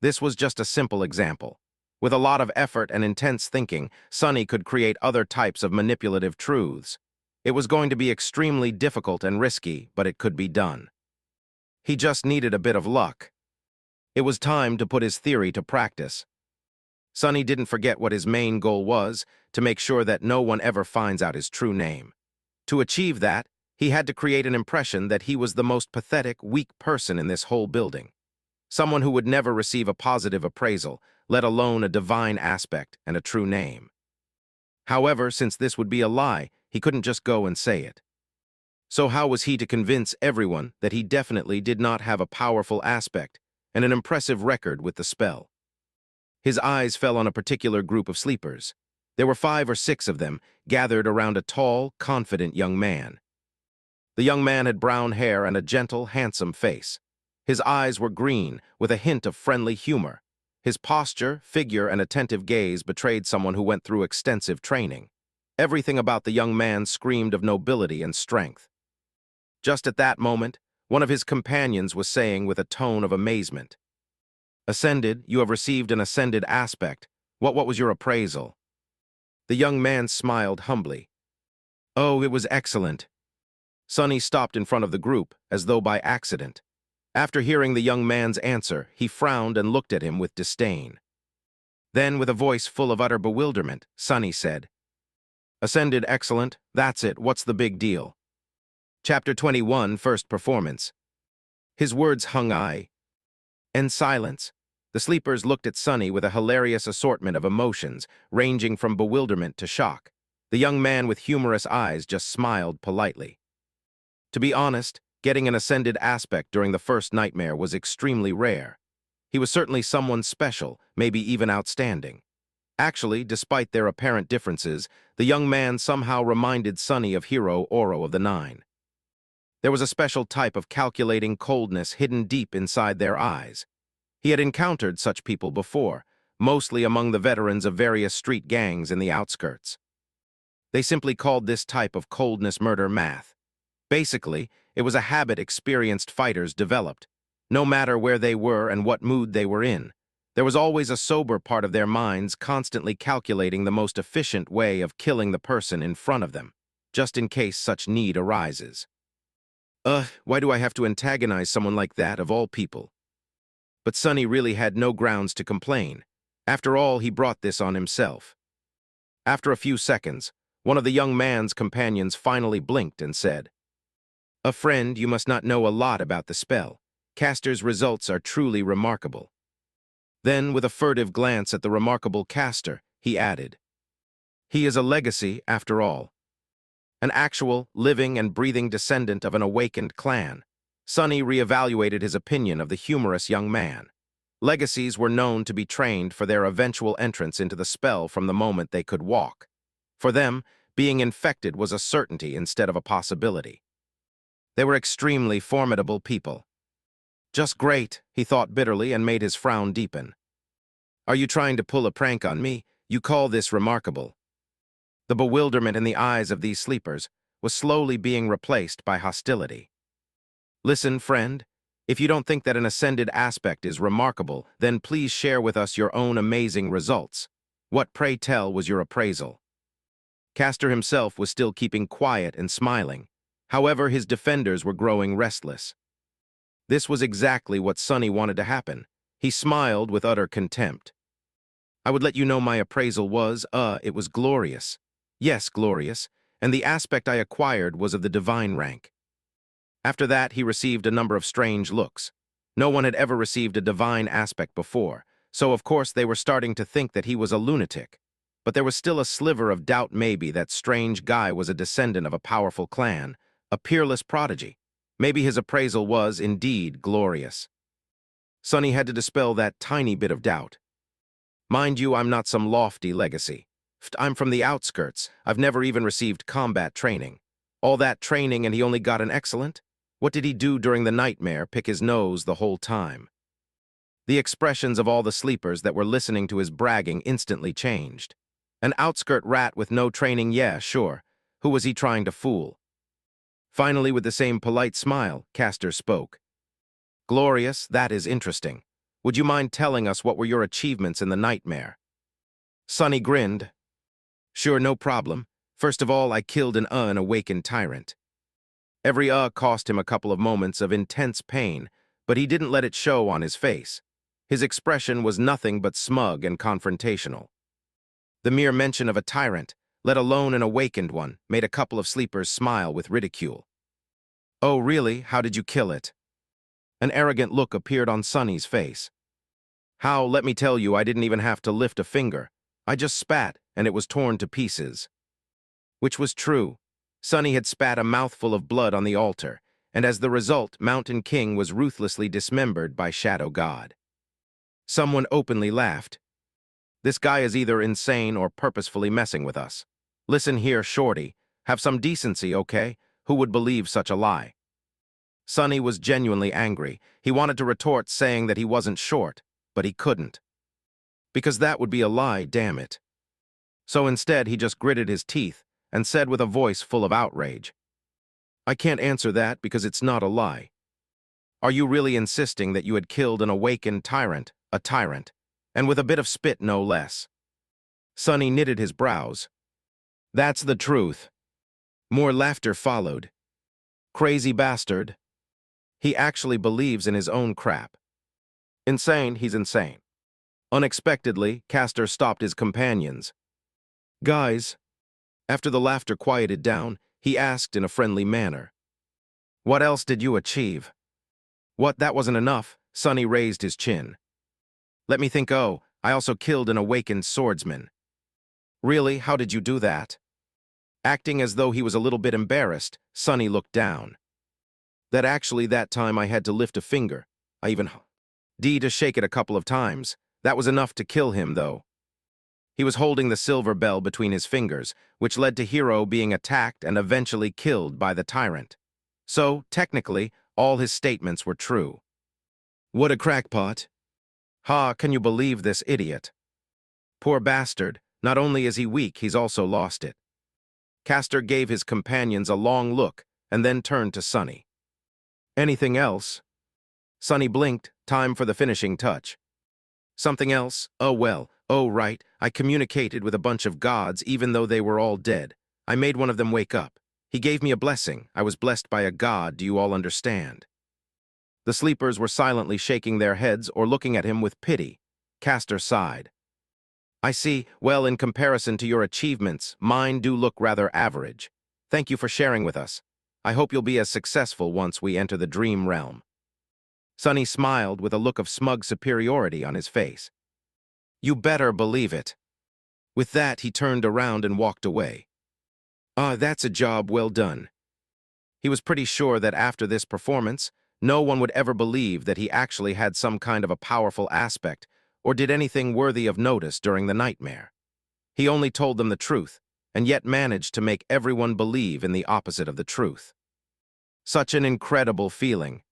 This was just a simple example. With a lot of effort and intense thinking, Sonny could create other types of manipulative truths. It was going to be extremely difficult and risky, but it could be done. He just needed a bit of luck. It was time to put his theory to practice. Sonny didn't forget what his main goal was: to make sure that no one ever finds out his true name. To achieve that, he had to create an impression that he was the most pathetic, weak person in this whole building. Someone who would never receive a positive appraisal, let alone a divine aspect and a true name. However, since this would be a lie, he couldn't just go and say it. So how was he to convince everyone that he definitely did not have a powerful aspect and an impressive record with the spell? His eyes fell on a particular group of sleepers. There were 5 or 6 of them, gathered around a tall, confident young man. The young man had brown hair and a gentle, handsome face. His eyes were green, with a hint of friendly humor. His posture, figure, and attentive gaze betrayed someone who went through extensive training. Everything about the young man screamed of nobility and strength. Just at that moment, one of his companions was saying with a tone of amazement, "Ascended, you have received an ascended aspect. What was your appraisal?" The young man smiled humbly. "Oh, it was excellent." Sonny stopped in front of the group, as though by accident. After hearing the young man's answer, he frowned and looked at him with disdain. Then, with a voice full of utter bewilderment, Sonny said, "Ascended excellent, that's it, what's the big deal?" Chapter 21, First Performance. His words hung high. In silence, the sleepers looked at Sonny with a hilarious assortment of emotions, ranging from bewilderment to shock. The young man with humorous eyes just smiled politely. To be honest, getting an ascended aspect during the first nightmare was extremely rare. He was certainly someone special, maybe even outstanding. Actually, despite their apparent differences, the young man somehow reminded Sonny of Hero Oro of the Nine. There was a special type of calculating coldness hidden deep inside their eyes. He had encountered such people before, mostly among the veterans of various street gangs in the outskirts. They simply called this type of coldness murder math. Basically, it was a habit experienced fighters developed. No matter where they were and what mood they were in, there was always a sober part of their minds constantly calculating the most efficient way of killing the person in front of them, just in case such need arises. Why do I have to antagonize someone like that, of all people? But Sonny really had no grounds to complain. After all, he brought this on himself. After a few seconds, one of the young man's companions finally blinked and said, "A friend, you must not know a lot about the spell. Castor's results are truly remarkable." Then, with a furtive glance at the remarkable Castor, he added, "He is a legacy, after all. An actual, living and breathing descendant of an awakened clan." Sonny reevaluated his opinion of the humorous young man. Legacies were known to be trained for their eventual entrance into the spell from the moment they could walk. For them, being infected was a certainty instead of a possibility. They were extremely formidable people. Just great, he thought bitterly and made his frown deepen. "Are you trying to pull a prank on me? You call this remarkable?" The bewilderment in the eyes of these sleepers was slowly being replaced by hostility. "Listen, friend, if you don't think that an ascended aspect is remarkable, then please share with us your own amazing results. What, pray tell, was your appraisal?" Castor himself was still keeping quiet and smiling. However, his defenders were growing restless. This was exactly what Sonny wanted to happen. He smiled with utter contempt. "I would let you know my appraisal was, it was glorious. Yes, glorious, and the aspect I acquired was of the divine rank." After that, he received a number of strange looks. No one had ever received a divine aspect before, so of course they were starting to think that he was a lunatic. But there was still a sliver of doubt maybe that strange guy was a descendant of a powerful clan, a peerless prodigy. Maybe his appraisal was, indeed, glorious. Sonny had to dispel that tiny bit of doubt. "Mind you, I'm not some lofty legacy. I'm from the outskirts. I've never even received combat training. All that training and he only got an excellent? What did he do during the nightmare? Pick his nose the whole time?" The expressions of all the sleepers that were listening to his bragging instantly changed. An outskirt rat with no training, yeah, sure. Who was he trying to fool? Finally, with the same polite smile, Castor spoke. "Glorious, that is interesting. Would you mind telling us what were your achievements in the nightmare?" Sonny grinned. "Sure, no problem. First of all, I killed an awakened tyrant. Every cost him a couple of moments of intense pain, but he didn't let it show on his face. His expression was nothing but smug and confrontational. The mere mention of a tyrant, let alone an awakened one, made a couple of sleepers smile with ridicule. "Oh, really? How did you kill it?" An arrogant look appeared on Sonny's face. "How, let me tell you, I didn't even have to lift a finger. I just spat, and it was torn to pieces." Which was true. Sonny had spat a mouthful of blood on the altar, and as the result, Mountain King was ruthlessly dismembered by Shadow God. Someone openly laughed. "This guy is either insane or purposefully messing with us. Listen here, Shorty. Have some decency, okay? Who would believe such a lie?" Sonny was genuinely angry. He wanted to retort saying that he wasn't short, but he couldn't. Because that would be a lie, damn it. So instead, he just gritted his teeth and said with a voice full of outrage, "I can't answer that because it's not a lie. Are you really insisting that you had killed an awakened tyrant, a tyrant, and with a bit of spit no less?" Sonny knitted his brows. "That's the truth." More laughter followed. "Crazy bastard. He actually believes in his own crap. Insane, he's insane." Unexpectedly, Castor stopped his companions. "Guys," after the laughter quieted down, he asked in a friendly manner, "what else did you achieve?" "What, that wasn't enough?" Sonny raised his chin. "Let me think. Oh, I also killed an awakened swordsman." "Really? How did you do that?" Acting as though he was a little bit embarrassed, Sonny looked down. That time I had to lift a finger. I even to shake it a couple of times. That was enough to kill him, though. He was holding the silver bell between his fingers, which led to Hero being attacked and eventually killed by the tyrant. So, technically, all his statements were true. "What a crackpot. Ha, can you believe this idiot? Poor bastard, not only is he weak, he's also lost it." Castor gave his companions a long look and then turned to Sonny. "Anything else?" Sonny blinked, time for the finishing touch. Something else? Oh well, oh right, I communicated with a bunch of gods even though they were all dead. I made one of them wake up. He gave me a blessing. I was blessed by a god, do you all understand? The sleepers were silently shaking their heads or looking at him with pity. Castor sighed. I see, well, in comparison to your achievements, mine do look rather average. Thank you for sharing with us. I hope you'll be as successful once we enter the dream realm. Sonny smiled with a look of smug superiority on his face. You better believe it. With that, he turned around and walked away. Ah, that's a job well done. He was pretty sure that after this performance, no one would ever believe that he actually had some kind of a powerful aspect or did anything worthy of notice during the nightmare. He only told them the truth, and yet managed to make everyone believe in the opposite of the truth. Such an incredible feeling.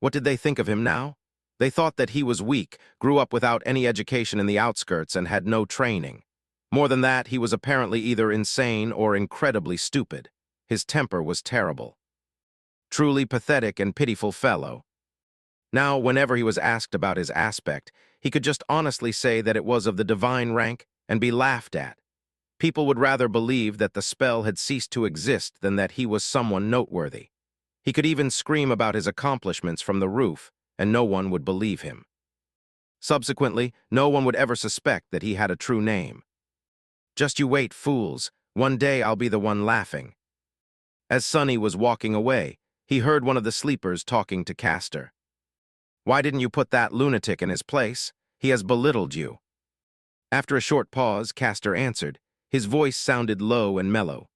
What did they think of him now? They thought that he was weak, grew up without any education in the outskirts, and had no training. More than that, he was apparently either insane or incredibly stupid. His temper was terrible. Truly pathetic and pitiful fellow. Now, whenever he was asked about his aspect, he could just honestly say that it was of the divine rank and be laughed at. People would rather believe that the spell had ceased to exist than that he was someone noteworthy. He could even scream about his accomplishments from the roof, and no one would believe him. Subsequently, no one would ever suspect that he had a true name. Just you wait, fools. One day I'll be the one laughing. As Sonny was walking away, he heard one of the sleepers talking to Castor. Why didn't you put that lunatic in his place? He has belittled you. After a short pause, Castor answered. His voice sounded low and mellow.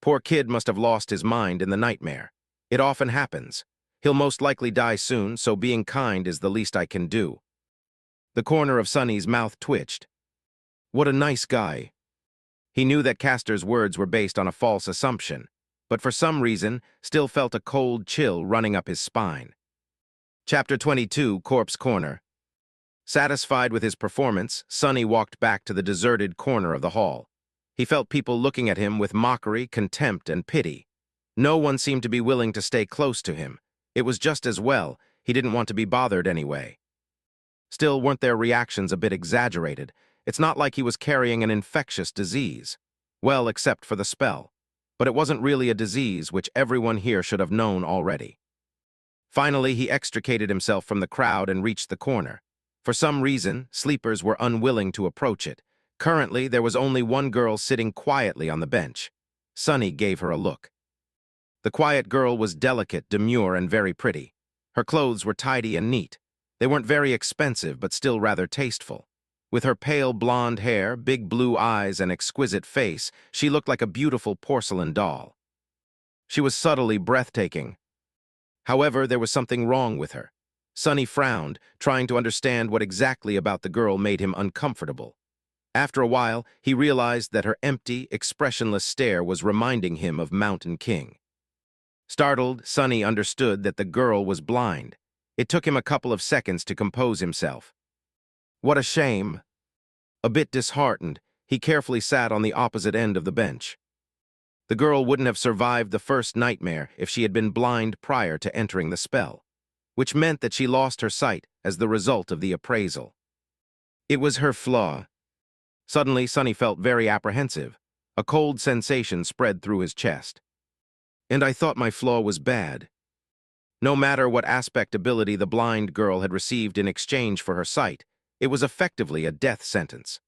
Poor kid must have lost his mind in the nightmare. It often happens. He'll most likely die soon, so being kind is the least I can do. The corner of Sonny's mouth twitched. What a nice guy. He knew that Castor's words were based on a false assumption, but for some reason still felt a cold chill running up his spine. Chapter 22, Corpse Corner. Satisfied with his performance, Sonny walked back to the deserted corner of the hall. He felt people looking at him with mockery, contempt, and pity. No one seemed to be willing to stay close to him. It was just as well. He didn't want to be bothered anyway. Still, weren't their reactions a bit exaggerated? It's not like he was carrying an infectious disease. Well, except for the spell. But it wasn't really a disease, which everyone here should have known already. Finally, he extricated himself from the crowd and reached the corner. For some reason, sleepers were unwilling to approach it. Currently, there was only one girl sitting quietly on the bench. Sonny gave her a look. The quiet girl was delicate, demure, and very pretty. Her clothes were tidy and neat. They weren't very expensive, but still rather tasteful. With her pale blonde hair, big blue eyes, and exquisite face, she looked like a beautiful porcelain doll. She was subtly breathtaking. However, there was something wrong with her. Sonny frowned, trying to understand what exactly about the girl made him uncomfortable. After a while, he realized that her empty, expressionless stare was reminding him of Mountain King. Startled, Sonny understood that the girl was blind. It took him a couple of seconds to compose himself. What a shame. A bit disheartened, he carefully sat on the opposite end of the bench. The girl wouldn't have survived the first nightmare if she had been blind prior to entering the spell, which meant that she lost her sight as the result of the appraisal. It was her flaw. Suddenly, Sonny felt very apprehensive. A cold sensation spread through his chest. And I thought my flaw was bad. No matter what aspect ability the blind girl had received in exchange for her sight, it was effectively a death sentence.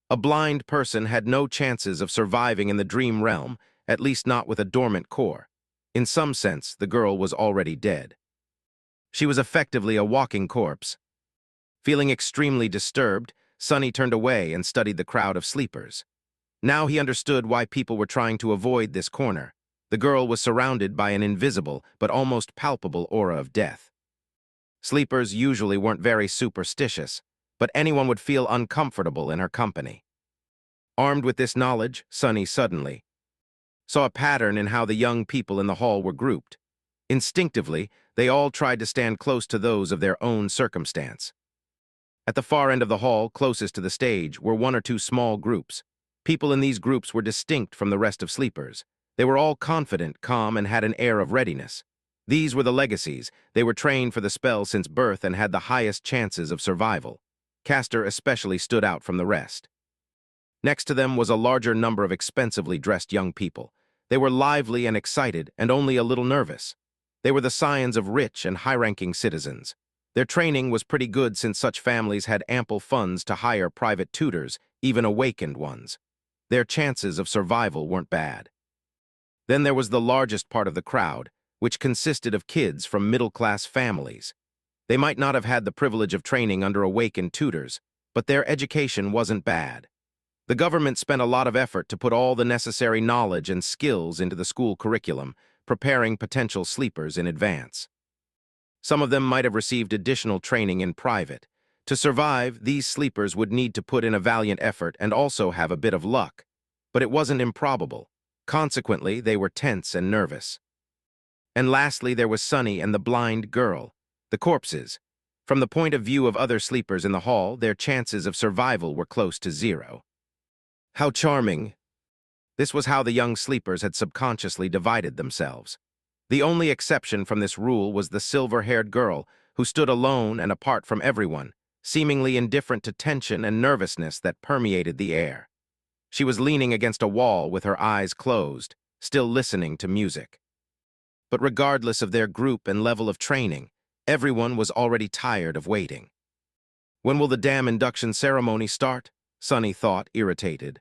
A blind person had no chances of surviving in the dream realm, at least not with a dormant core. In some sense, the girl was already dead. She was effectively a walking corpse. Feeling extremely disturbed, Sonny turned away and studied the crowd of sleepers. Now he understood why people were trying to avoid this corner. The girl was surrounded by an invisible but almost palpable aura of death. Sleepers usually weren't very superstitious, but anyone would feel uncomfortable in her company. Armed with this knowledge, Sonny suddenly saw a pattern in how the young people in the hall were grouped. Instinctively, they all tried to stand close to those of their own circumstance. At the far end of the hall, closest to the stage, were one or two small groups. People in these groups were distinct from the rest of sleepers. They were all confident, calm, and had an air of readiness. These were the legacies. They were trained for the spell since birth and had the highest chances of survival. Castor especially stood out from the rest. Next to them was a larger number of expensively dressed young people. They were lively and excited and only a little nervous. They were the scions of rich and high-ranking citizens. Their training was pretty good since such families had ample funds to hire private tutors, even awakened ones. Their chances of survival weren't bad. Then there was the largest part of the crowd, which consisted of kids from middle-class families. They might not have had the privilege of training under awakened tutors, but their education wasn't bad. The government spent a lot of effort to put all the necessary knowledge and skills into the school curriculum, preparing potential sleepers in advance. Some of them might have received additional training in private. To survive, these sleepers would need to put in a valiant effort and also have a bit of luck. But it wasn't improbable. Consequently, they were tense and nervous. And lastly, there was Sunny and the blind girl, the corpses. From the point of view of other sleepers in the hall, their chances of survival were close to zero. How charming! This was how the young sleepers had subconsciously divided themselves. The only exception from this rule was the silver-haired girl, who stood alone and apart from everyone, seemingly indifferent to tension and nervousness that permeated the air. She was leaning against a wall with her eyes closed, still listening to music. But regardless of their group and level of training, everyone was already tired of waiting. When will the damn induction ceremony start? Sunny thought, irritated.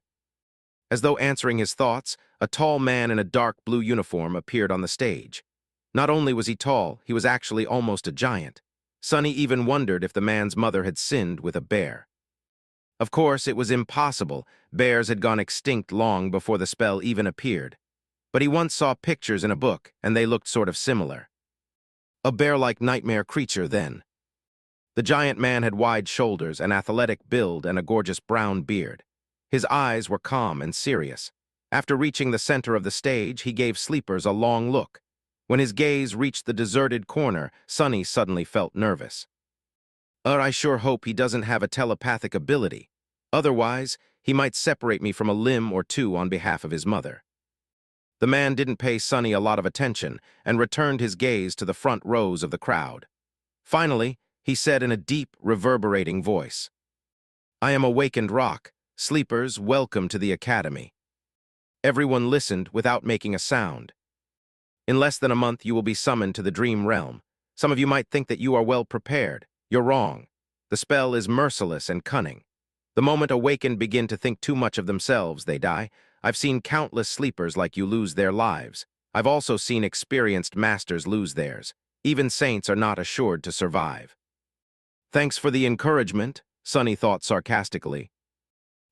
As though answering his thoughts, a tall man in a dark blue uniform appeared on the stage. Not only was he tall, he was actually almost a giant. Sunny even wondered if the man's mother had sinned with a bear. Of course, it was impossible. Bears had gone extinct long before the spell even appeared. But he once saw pictures in a book, and they looked sort of similar. A bear-like nightmare creature, then. The giant man had wide shoulders, an athletic build, and a gorgeous brown beard. His eyes were calm and serious. After reaching the center of the stage, he gave sleepers a long look. When his gaze reached the deserted corner, Sunny suddenly felt nervous. I sure hope he doesn't have a telepathic ability. Otherwise, he might separate me from a limb or two on behalf of his mother. The man didn't pay Sunny a lot of attention and returned his gaze to the front rows of the crowd. Finally, he said in a deep, reverberating voice, "I am Awakened Rock. Sleepers, welcome to the Academy." Everyone listened without making a sound. In less than a month, you will be summoned to the Dream Realm. Some of you might think that you are well prepared. You're wrong. The spell is merciless and cunning. The moment awakened begin to think too much of themselves, they die. I've seen countless sleepers like you lose their lives. I've also seen experienced masters lose theirs. Even saints are not assured to survive. Thanks for the encouragement, Sunny thought sarcastically.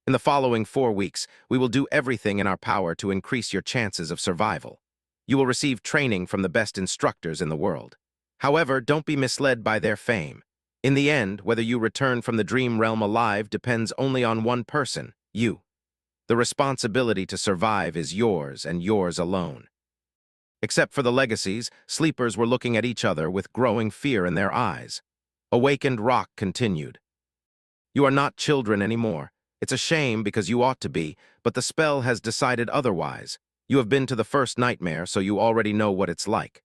In the following 4 weeks, we will do everything in our power to increase your chances of survival. You will receive training from the best instructors in the world. However, don't be misled by their fame. In the end, whether you return from the dream realm alive depends only on one person, you. The responsibility to survive is yours and yours alone. Except for the legacies, sleepers were looking at each other with growing fear in their eyes. Awakened Rock continued. You are not children anymore. It's a shame because you ought to be, but the spell has decided otherwise. You have been to the first nightmare, so you already know what it's like.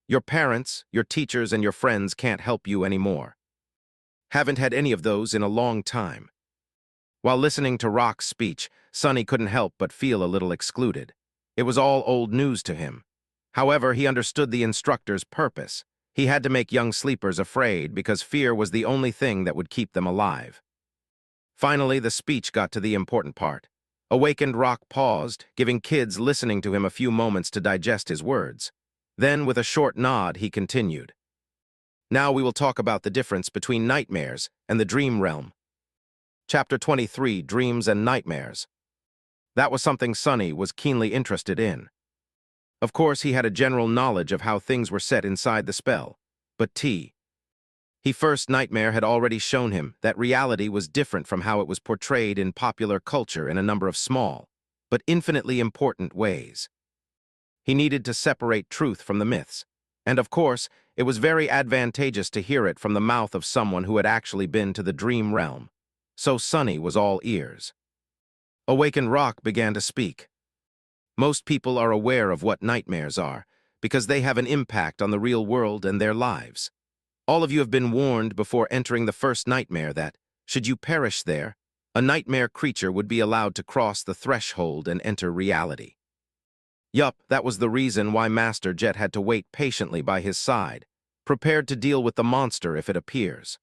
Your parents, your teachers, and your friends can't help you anymore. Haven't had any of those in a long time. While listening to Rock's speech, Sunny couldn't help but feel a little excluded. It was all old news to him. However, he understood the instructor's purpose. He had to make young sleepers afraid because fear was the only thing that would keep them alive. Finally, the speech got to the important part. Awakened Rock paused, giving kids listening to him a few moments to digest his words. Then, with a short nod, he continued. Now we will talk about the difference between nightmares and the dream realm. Chapter 23, Dreams and Nightmares. That was something Sunny was keenly interested in. Of course, he had a general knowledge of how things were set inside the spell, but His first nightmare had already shown him that reality was different from how it was portrayed in popular culture in a number of small, but infinitely important ways. He needed to separate truth from the myths, and of course, it was very advantageous to hear it from the mouth of someone who had actually been to the dream realm. So Sunny was all ears. Awakened Rock began to speak. Most people are aware of what nightmares are. because they have an impact on the real world and their lives. All of you have been warned before entering the first nightmare that, should you perish there, a nightmare creature would be allowed to cross the threshold and enter reality. Yup, that was the reason why Master Jet had to wait patiently by his side, prepared to deal with the monster if it appears.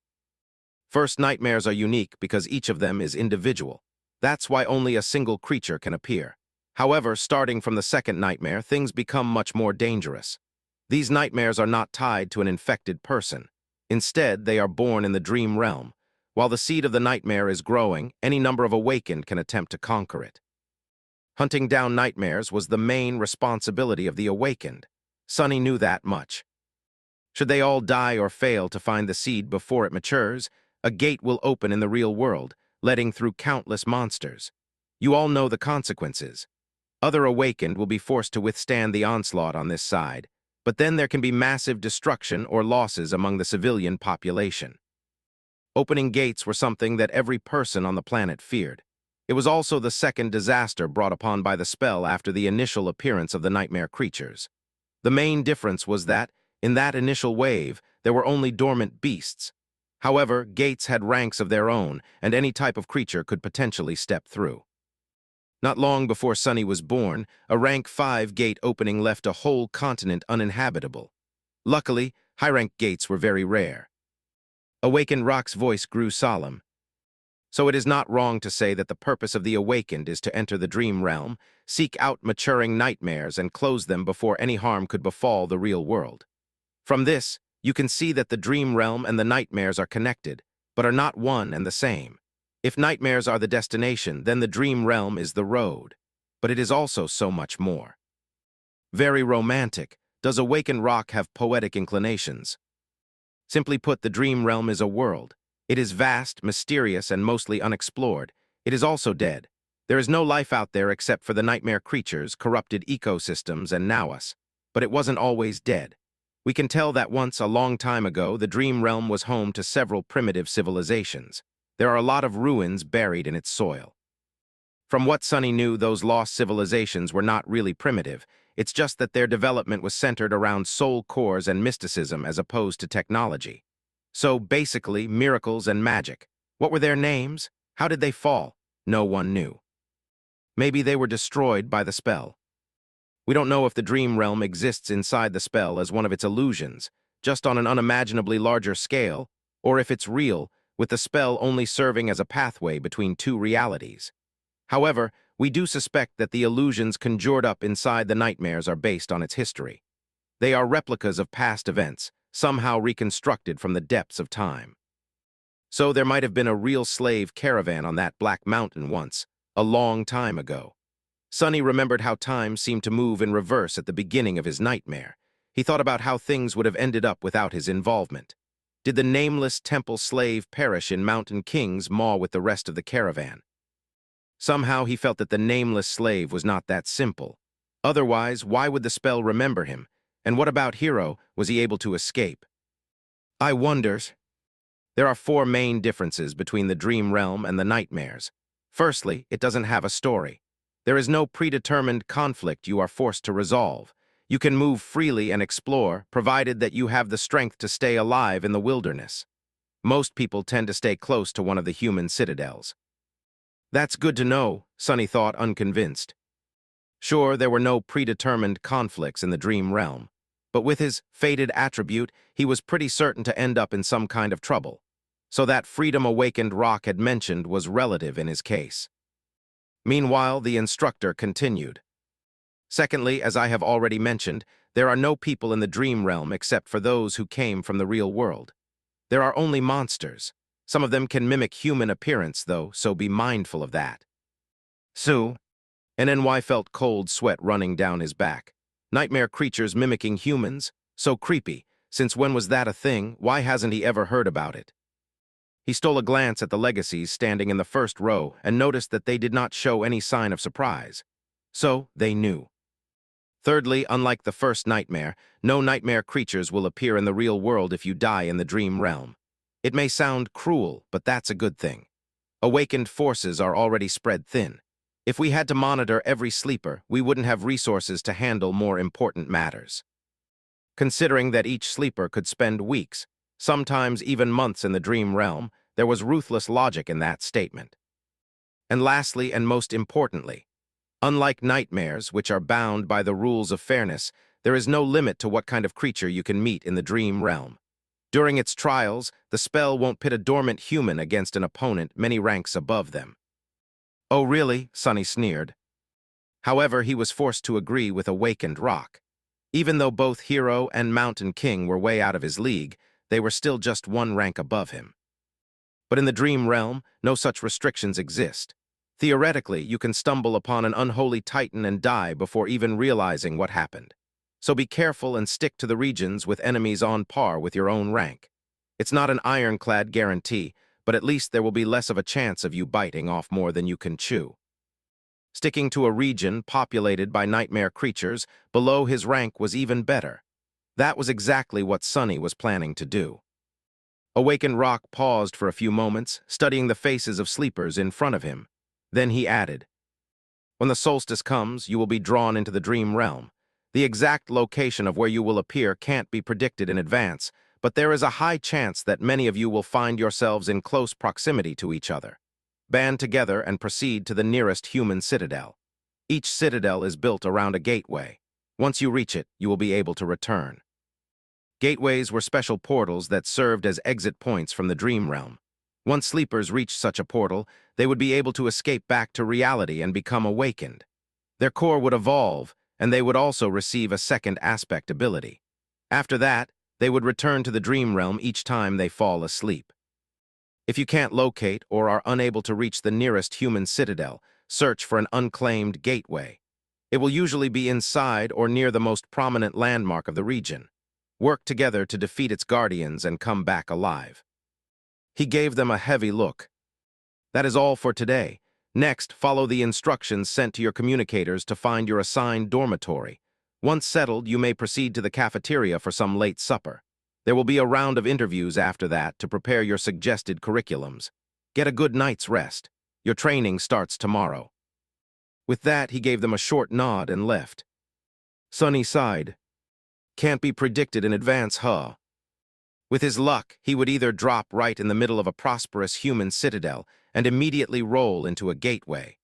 First nightmares are unique because each of them is individual. That's why only a single creature can appear. However, starting from the second nightmare, things become much more dangerous. These nightmares are not tied to an infected person. Instead, they are born in the dream realm. While the seed of the nightmare is growing, any number of awakened can attempt to conquer it. Hunting down nightmares was the main responsibility of the awakened. Sunny knew that much. Should they all die or fail to find the seed before it matures, a gate will open in the real world, letting through countless monsters. You all know the consequences. Other awakened will be forced to withstand the onslaught on this side, but then there can be massive destruction or losses among the civilian population. Opening gates were something that every person on the planet feared. It was also the second disaster brought upon by the spell after the initial appearance of the nightmare creatures. The main difference was that, in that initial wave, there were only dormant beasts. However, gates had ranks of their own, and any type of creature could potentially step through. Not long before Sunny was born, a rank 5 gate opening left a whole continent uninhabitable. Luckily, high-rank gates were very rare. Awakened Rock's voice grew solemn. So it is not wrong to say that the purpose of the awakened is to enter the dream realm, seek out maturing nightmares, and close them before any harm could befall the real world. From this, you can see that the dream realm and the nightmares are connected, but are not one and the same. If nightmares are the destination, then the dream realm is the road. But it is also so much more. Very romantic. Does Awakened Rock have poetic inclinations? Simply put, the dream realm is a world. It is vast, mysterious, and mostly unexplored. It is also dead. There is no life out there except for the nightmare creatures, corrupted ecosystems, and now us. But it wasn't always dead. We can tell that once, a long time ago, the dream realm was home to several primitive civilizations. There are a lot of ruins buried in its soil. From what Sunny knew, those lost civilizations were not really primitive. It's just that their development was centered around soul cores and mysticism as opposed to technology. So, basically, miracles and magic. What were their names? How did they fall? No one knew. Maybe they were destroyed by the spell. We don't know if the dream realm exists inside the spell as one of its illusions, just on an unimaginably larger scale, or if it's real, with the spell only serving as a pathway between two realities. However, we do suspect that the illusions conjured up inside the nightmares are based on its history. They are replicas of past events, somehow reconstructed from the depths of time. So there might have been a real slave caravan on that Black Mountain once, a long time ago. Sunny remembered how time seemed to move in reverse at the beginning of his nightmare. He thought about how things would have ended up without his involvement. Did the nameless temple slave perish in Mountain King's maw with the rest of the caravan? Somehow he felt that the nameless slave was not that simple. Otherwise, why would the spell remember him? And what about Hero? Was he able to escape? I wonders. There are 4 main differences between the dream realm and the nightmares. Firstly, it doesn't have a story. There is no predetermined conflict you are forced to resolve. You can move freely and explore, provided that you have the strength to stay alive in the wilderness. Most people tend to stay close to one of the human citadels. That's good to know, Sunny thought, unconvinced. Sure, there were no predetermined conflicts in the dream realm, but with his fated attribute, he was pretty certain to end up in some kind of trouble. So that freedom Awakened Rock had mentioned was relative in his case. Meanwhile, the instructor continued. Secondly, as I have already mentioned, there are no people in the dream realm except for those who came from the real world. There are only monsters. Some of them can mimic human appearance, though, so be mindful of that. So, NY felt cold sweat running down his back. Nightmare creatures mimicking humans? So creepy. Since when was that a thing? Why hasn't he ever heard about it? He stole a glance at the legacies standing in the first row and noticed that they did not show any sign of surprise. So, they knew. Thirdly, unlike the first nightmare, no nightmare creatures will appear in the real world if you die in the dream realm. It may sound cruel, but that's a good thing. Awakened forces are already spread thin. If we had to monitor every sleeper, we wouldn't have resources to handle more important matters. Considering that each sleeper could spend weeks, sometimes even months in the dream realm, there was ruthless logic in that statement. And lastly, and most importantly, unlike nightmares, which are bound by the rules of fairness, there is no limit to what kind of creature you can meet in the dream realm. During its trials, the spell won't pit a dormant human against an opponent many ranks above them. Oh, really? Sonny sneered. However, he was forced to agree with Awakened Rock. Even though both Hero and Mountain King were way out of his league, they were still just one rank above him. But in the dream realm, no such restrictions exist. Theoretically, you can stumble upon an unholy titan and die before even realizing what happened. So be careful and stick to the regions with enemies on par with your own rank. It's not an ironclad guarantee, but at least there will be less of a chance of you biting off more than you can chew. Sticking to a region populated by nightmare creatures below his rank was even better. That was exactly what Sonny was planning to do. Awakened Rock paused for a few moments, studying the faces of sleepers in front of him. Then he added, "When the solstice comes, you will be drawn into the dream realm. The exact location of where you will appear can't be predicted in advance, but there is a high chance that many of you will find yourselves in close proximity to each other. Band together and proceed to the nearest human citadel. Each citadel is built around a gateway. Once you reach it, you will be able to return." Gateways were special portals that served as exit points from the dream realm. Once sleepers reached such a portal, they would be able to escape back to reality and become awakened. Their core would evolve, and they would also receive a second aspect ability. After that, they would return to the dream realm each time they fall asleep. If you can't locate or are unable to reach the nearest human citadel, search for an unclaimed gateway. It will usually be inside or near the most prominent landmark of the region. Work together to defeat its guardians and come back alive. He gave them a heavy look. That is all for today. Next, follow the instructions sent to your communicators to find your assigned dormitory. Once settled, you may proceed to the cafeteria for some late supper. There will be a round of interviews after that to prepare your suggested curriculums. Get a good night's rest. Your training starts tomorrow. With that, he gave them a short nod and left. Sonny sighed. Can't be predicted in advance, huh? With his luck, he would either drop right in the middle of a prosperous human citadel and immediately roll into a gateway,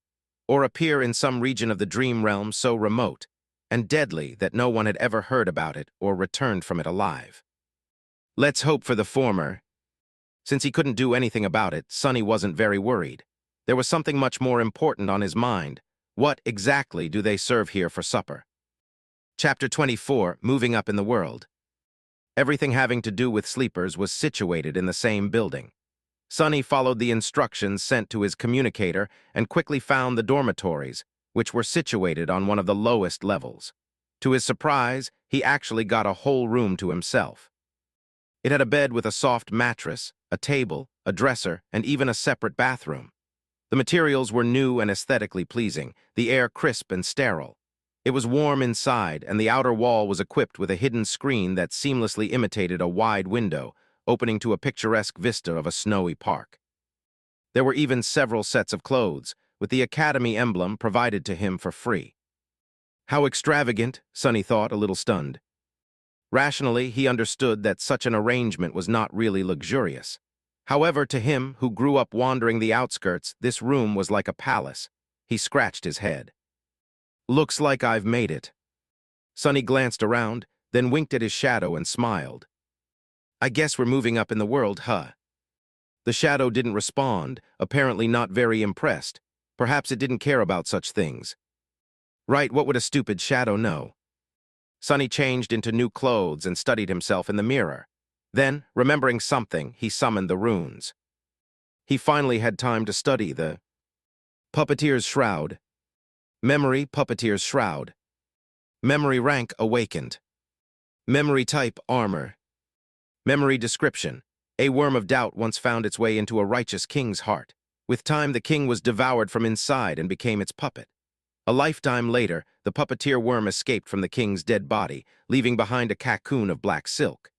or appear in some region of the dream realm so remote and deadly that no one had ever heard about it or returned from it alive. Let's hope for the former. Since he couldn't do anything about it, Sonny wasn't very worried. There was something much more important on his mind. What exactly do they serve here for supper? Chapter 24, Moving Up in the World. Everything having to do with sleepers was situated in the same building. Sonny followed the instructions sent to his communicator and quickly found the dormitories, which were situated on one of the lowest levels. To his surprise, he actually got a whole room to himself. It had a bed with a soft mattress, a table, a dresser, and even a separate bathroom. The materials were new and aesthetically pleasing, the air crisp and sterile. It was warm inside, and the outer wall was equipped with a hidden screen that seamlessly imitated a wide window, opening to a picturesque vista of a snowy park. There were even several sets of clothes, with the Academy emblem provided to him for free. How extravagant, Sonny thought, a little stunned. Rationally, he understood that such an arrangement was not really luxurious. However, to him, who grew up wandering the outskirts, this room was like a palace. He scratched his head. Looks like I've made it. Sonny glanced around, then winked at his shadow and smiled. I guess we're moving up in the world, huh? The shadow didn't respond, apparently not very impressed. Perhaps it didn't care about such things. Right, what would a stupid shadow know? Sonny changed into new clothes and studied himself in the mirror. Then, remembering something, he summoned the runes. He finally had time to study the Puppeteer's Shroud. Memory, Puppeteer's Shroud. Memory rank, Awakened. Memory type, Armor. Memory description. A worm of doubt once found its way into a righteous king's heart. With time, the king was devoured from inside and became its puppet. A lifetime later, the puppeteer worm escaped from the king's dead body, leaving behind a cocoon of black silk.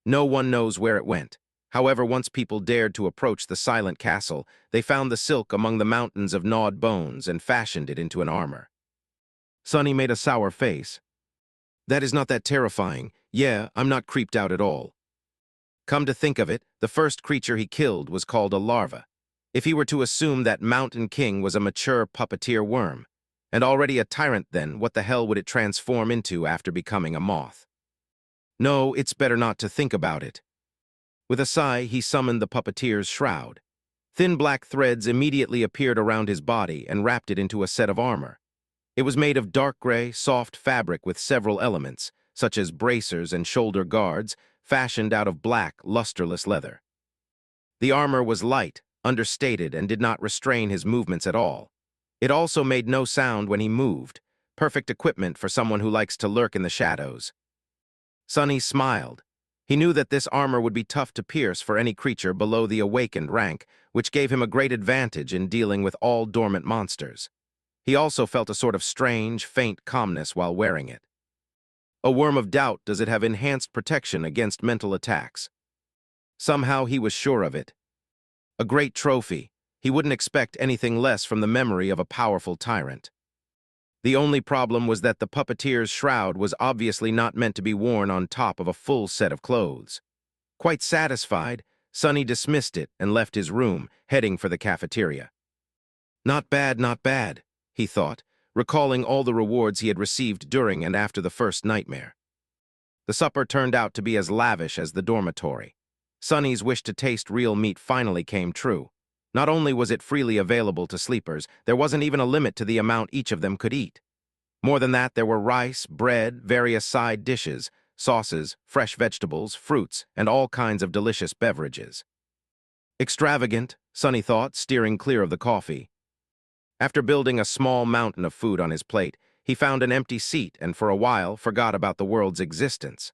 No one knows where it went. However, once people dared to approach the silent castle, they found the silk among the mountains of gnawed bones and fashioned it into an armor. Sonny made a sour face. That is not that terrifying. Yeah, I'm not creeped out at all. Come to think of it, the first creature he killed was called a larva. If he were to assume that Mountain King was a mature puppeteer worm, and already a tyrant then, what the hell would it transform into after becoming a moth? No, it's better not to think about it. With a sigh, he summoned the puppeteer's shroud. Thin black threads immediately appeared around his body and wrapped it into a set of armor. It was made of dark gray, soft fabric with several elements, such as bracers and shoulder guards, fashioned out of black, lusterless leather. The armor was light, understated, and did not restrain his movements at all. It also made no sound when he moved, perfect equipment for someone who likes to lurk in the shadows. Sonny smiled. He knew that this armor would be tough to pierce for any creature below the awakened rank, which gave him a great advantage in dealing with all dormant monsters. He also felt a sort of strange, faint calmness while wearing it. A worm of doubt, does it have enhanced protection against mental attacks? Somehow he was sure of it. A great trophy. He wouldn't expect anything less from the memory of a powerful tyrant. The only problem was that the puppeteer's shroud was obviously not meant to be worn on top of a full set of clothes. Quite satisfied, Sonny dismissed it and left his room, heading for the cafeteria. Not bad, he thought, recalling all the rewards he had received during and after the first nightmare. The supper turned out to be as lavish as the dormitory. Sonny's wish to taste real meat finally came true. Not only was it freely available to sleepers, there wasn't even a limit to the amount each of them could eat. More than that, there were rice, bread, various side dishes, sauces, fresh vegetables, fruits, and all kinds of delicious beverages. Extravagant, Sonny thought, steering clear of the coffee. After building a small mountain of food on his plate, he found an empty seat and for a while forgot about the world's existence.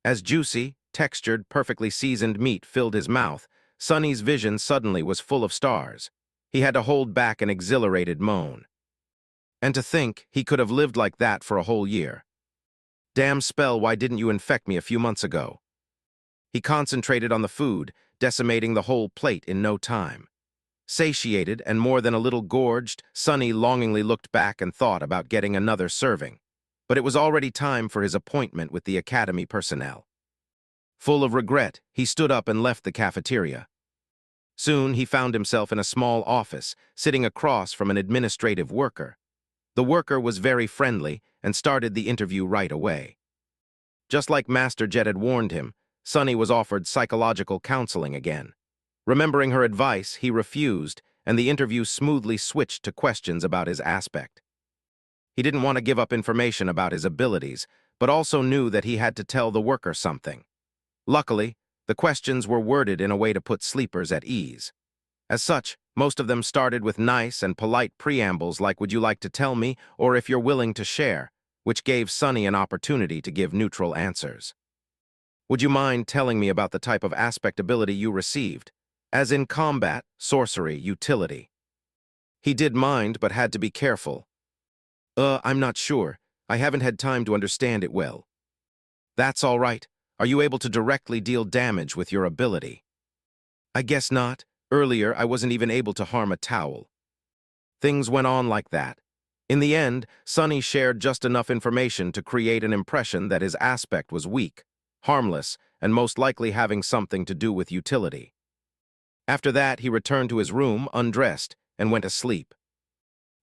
As juicy, textured, perfectly seasoned meat filled his mouth, Sonny's vision suddenly was full of stars. He had to hold back an exhilarated moan. And to think he could have lived like that for a whole year. Damn spell, why didn't you infect me a few months ago? He concentrated on the food, decimating the whole plate in no time. Satiated and more than a little gorged, Sonny longingly looked back and thought about getting another serving. But it was already time for his appointment with the academy personnel. Full of regret, he stood up and left the cafeteria. Soon he found himself in a small office, sitting across from an administrative worker. The worker was very friendly and started the interview right away. Just like Master Jet had warned him, Sonny was offered psychological counseling again. Remembering her advice, he refused, and the interview smoothly switched to questions about his aspect. He didn't want to give up information about his abilities, but also knew that he had to tell the worker something. Luckily, the questions were worded in a way to put sleepers at ease. As such, most of them started with nice and polite preambles like "would you like to tell me" or "if you're willing to share," which gave Sonny an opportunity to give neutral answers. Would you mind telling me about the type of aspect ability you received? As in combat, sorcery, utility. He did mind, but had to be careful. I'm not sure. I haven't had time to understand it well. That's all right. Are you able to directly deal damage with your ability? I guess not. Earlier, I wasn't even able to harm a towel. Things went on like that. In the end, Sonny shared just enough information to create an impression that his aspect was weak, harmless, and most likely having something to do with utility. After that, he returned to his room, undressed, and went to sleep.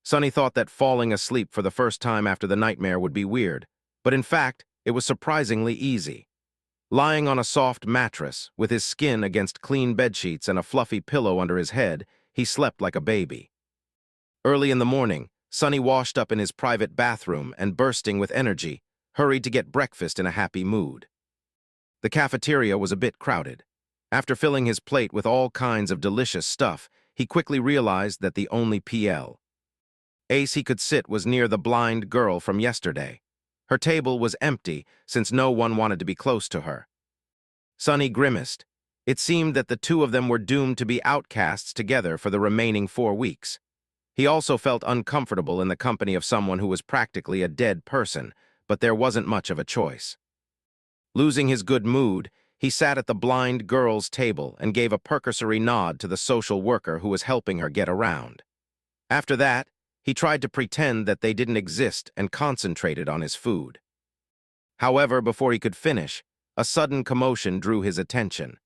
Sonny thought that falling asleep for the first time after the nightmare would be weird, but in fact, it was surprisingly easy. Lying on a soft mattress, with his skin against clean bedsheets and a fluffy pillow under his head, he slept like a baby. Early in the morning, Sonny washed up in his private bathroom and, bursting with energy, hurried to get breakfast in a happy mood. The cafeteria was a bit crowded. After filling his plate with all kinds of delicious stuff, he quickly realized that the only place he could sit was near the blind girl from yesterday. Her table was empty since no one wanted to be close to her. Sonny grimaced. It seemed that the two of them were doomed to be outcasts together for the remaining 4 weeks. He also felt uncomfortable in the company of someone who was practically a dead person, but there wasn't much of a choice. Losing his good mood, he sat at the blind girl's table and gave a percussory nod to the social worker who was helping her get around. After that, he tried to pretend that they didn't exist and concentrated on his food. However, before he could finish, a sudden commotion drew his attention.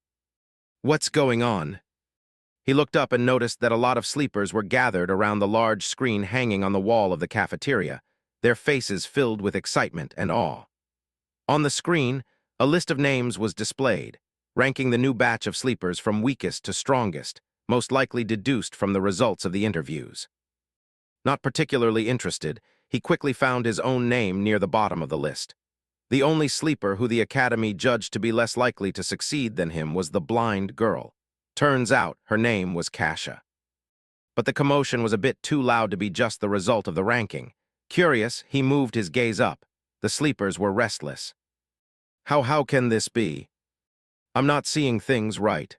"What's going on?" He looked up and noticed that a lot of sleepers were gathered around the large screen hanging on the wall of the cafeteria, their faces filled with excitement and awe. On the screen, a list of names was displayed, ranking the new batch of sleepers from weakest to strongest, most likely deduced from the results of the interviews. Not particularly interested, he quickly found his own name near the bottom of the list. The only sleeper who the Academy judged to be less likely to succeed than him was the blind girl. Turns out her name was Cassie. But the commotion was a bit too loud to be just the result of the ranking. Curious, he moved his gaze up. The sleepers were restless. How can this be? I'm not seeing things right.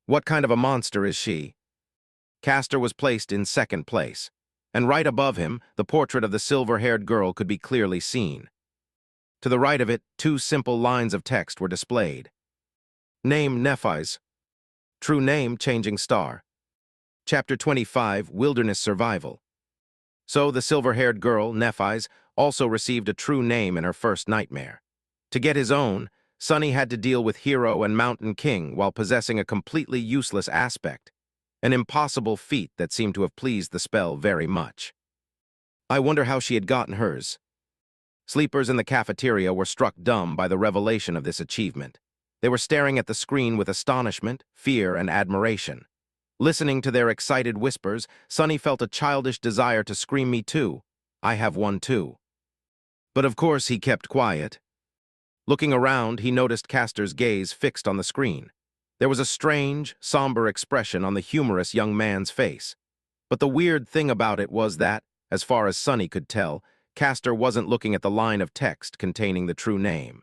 What kind of a monster is she? Castor was placed in second place, and right above him, the portrait of the silver-haired girl could be clearly seen. To the right of it, two simple lines of text were displayed. Name Nephis. True name Changing Star. Chapter 25, Wilderness Survival. So the silver-haired girl, Nephis, also received a true name in her first nightmare. To get his own, Sunny had to deal with Hero and Mountain King while possessing a completely useless aspect, an impossible feat that seemed to have pleased the spell very much. I wonder how she had gotten hers. Sleepers in the cafeteria were struck dumb by the revelation of this achievement. They were staring at the screen with astonishment, fear, and admiration. Listening to their excited whispers, Sunny felt a childish desire to scream, "Me too. I have one too." But of course he kept quiet. Looking around, he noticed Castor's gaze fixed on the screen. There was a strange, somber expression on the humorous young man's face. But the weird thing about it was that, as far as Sunny could tell, Castor wasn't looking at the line of text containing the true name.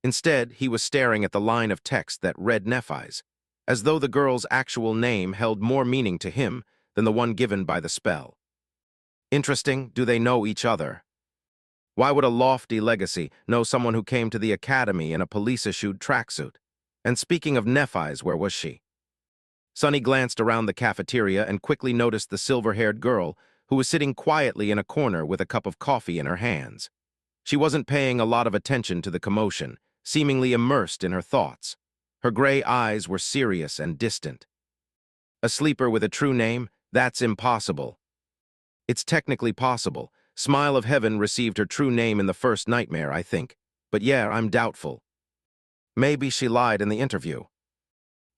Instead, he was staring at the line of text that read Nephis, as though the girl's actual name held more meaning to him than the one given by the spell. Interesting, do they know each other? Why would a lofty legacy know someone who came to the academy in a police-issued tracksuit? And speaking of Nephis, where was she? Sunny glanced around the cafeteria and quickly noticed the silver-haired girl, who was sitting quietly in a corner with a cup of coffee in her hands. She wasn't paying a lot of attention to the commotion, seemingly immersed in her thoughts. Her gray eyes were serious and distant. A sleeper with a true name? That's impossible. It's technically possible. Smile of Heaven received her true name in the first nightmare, I think. But yeah, I'm doubtful. Maybe she lied in the interview.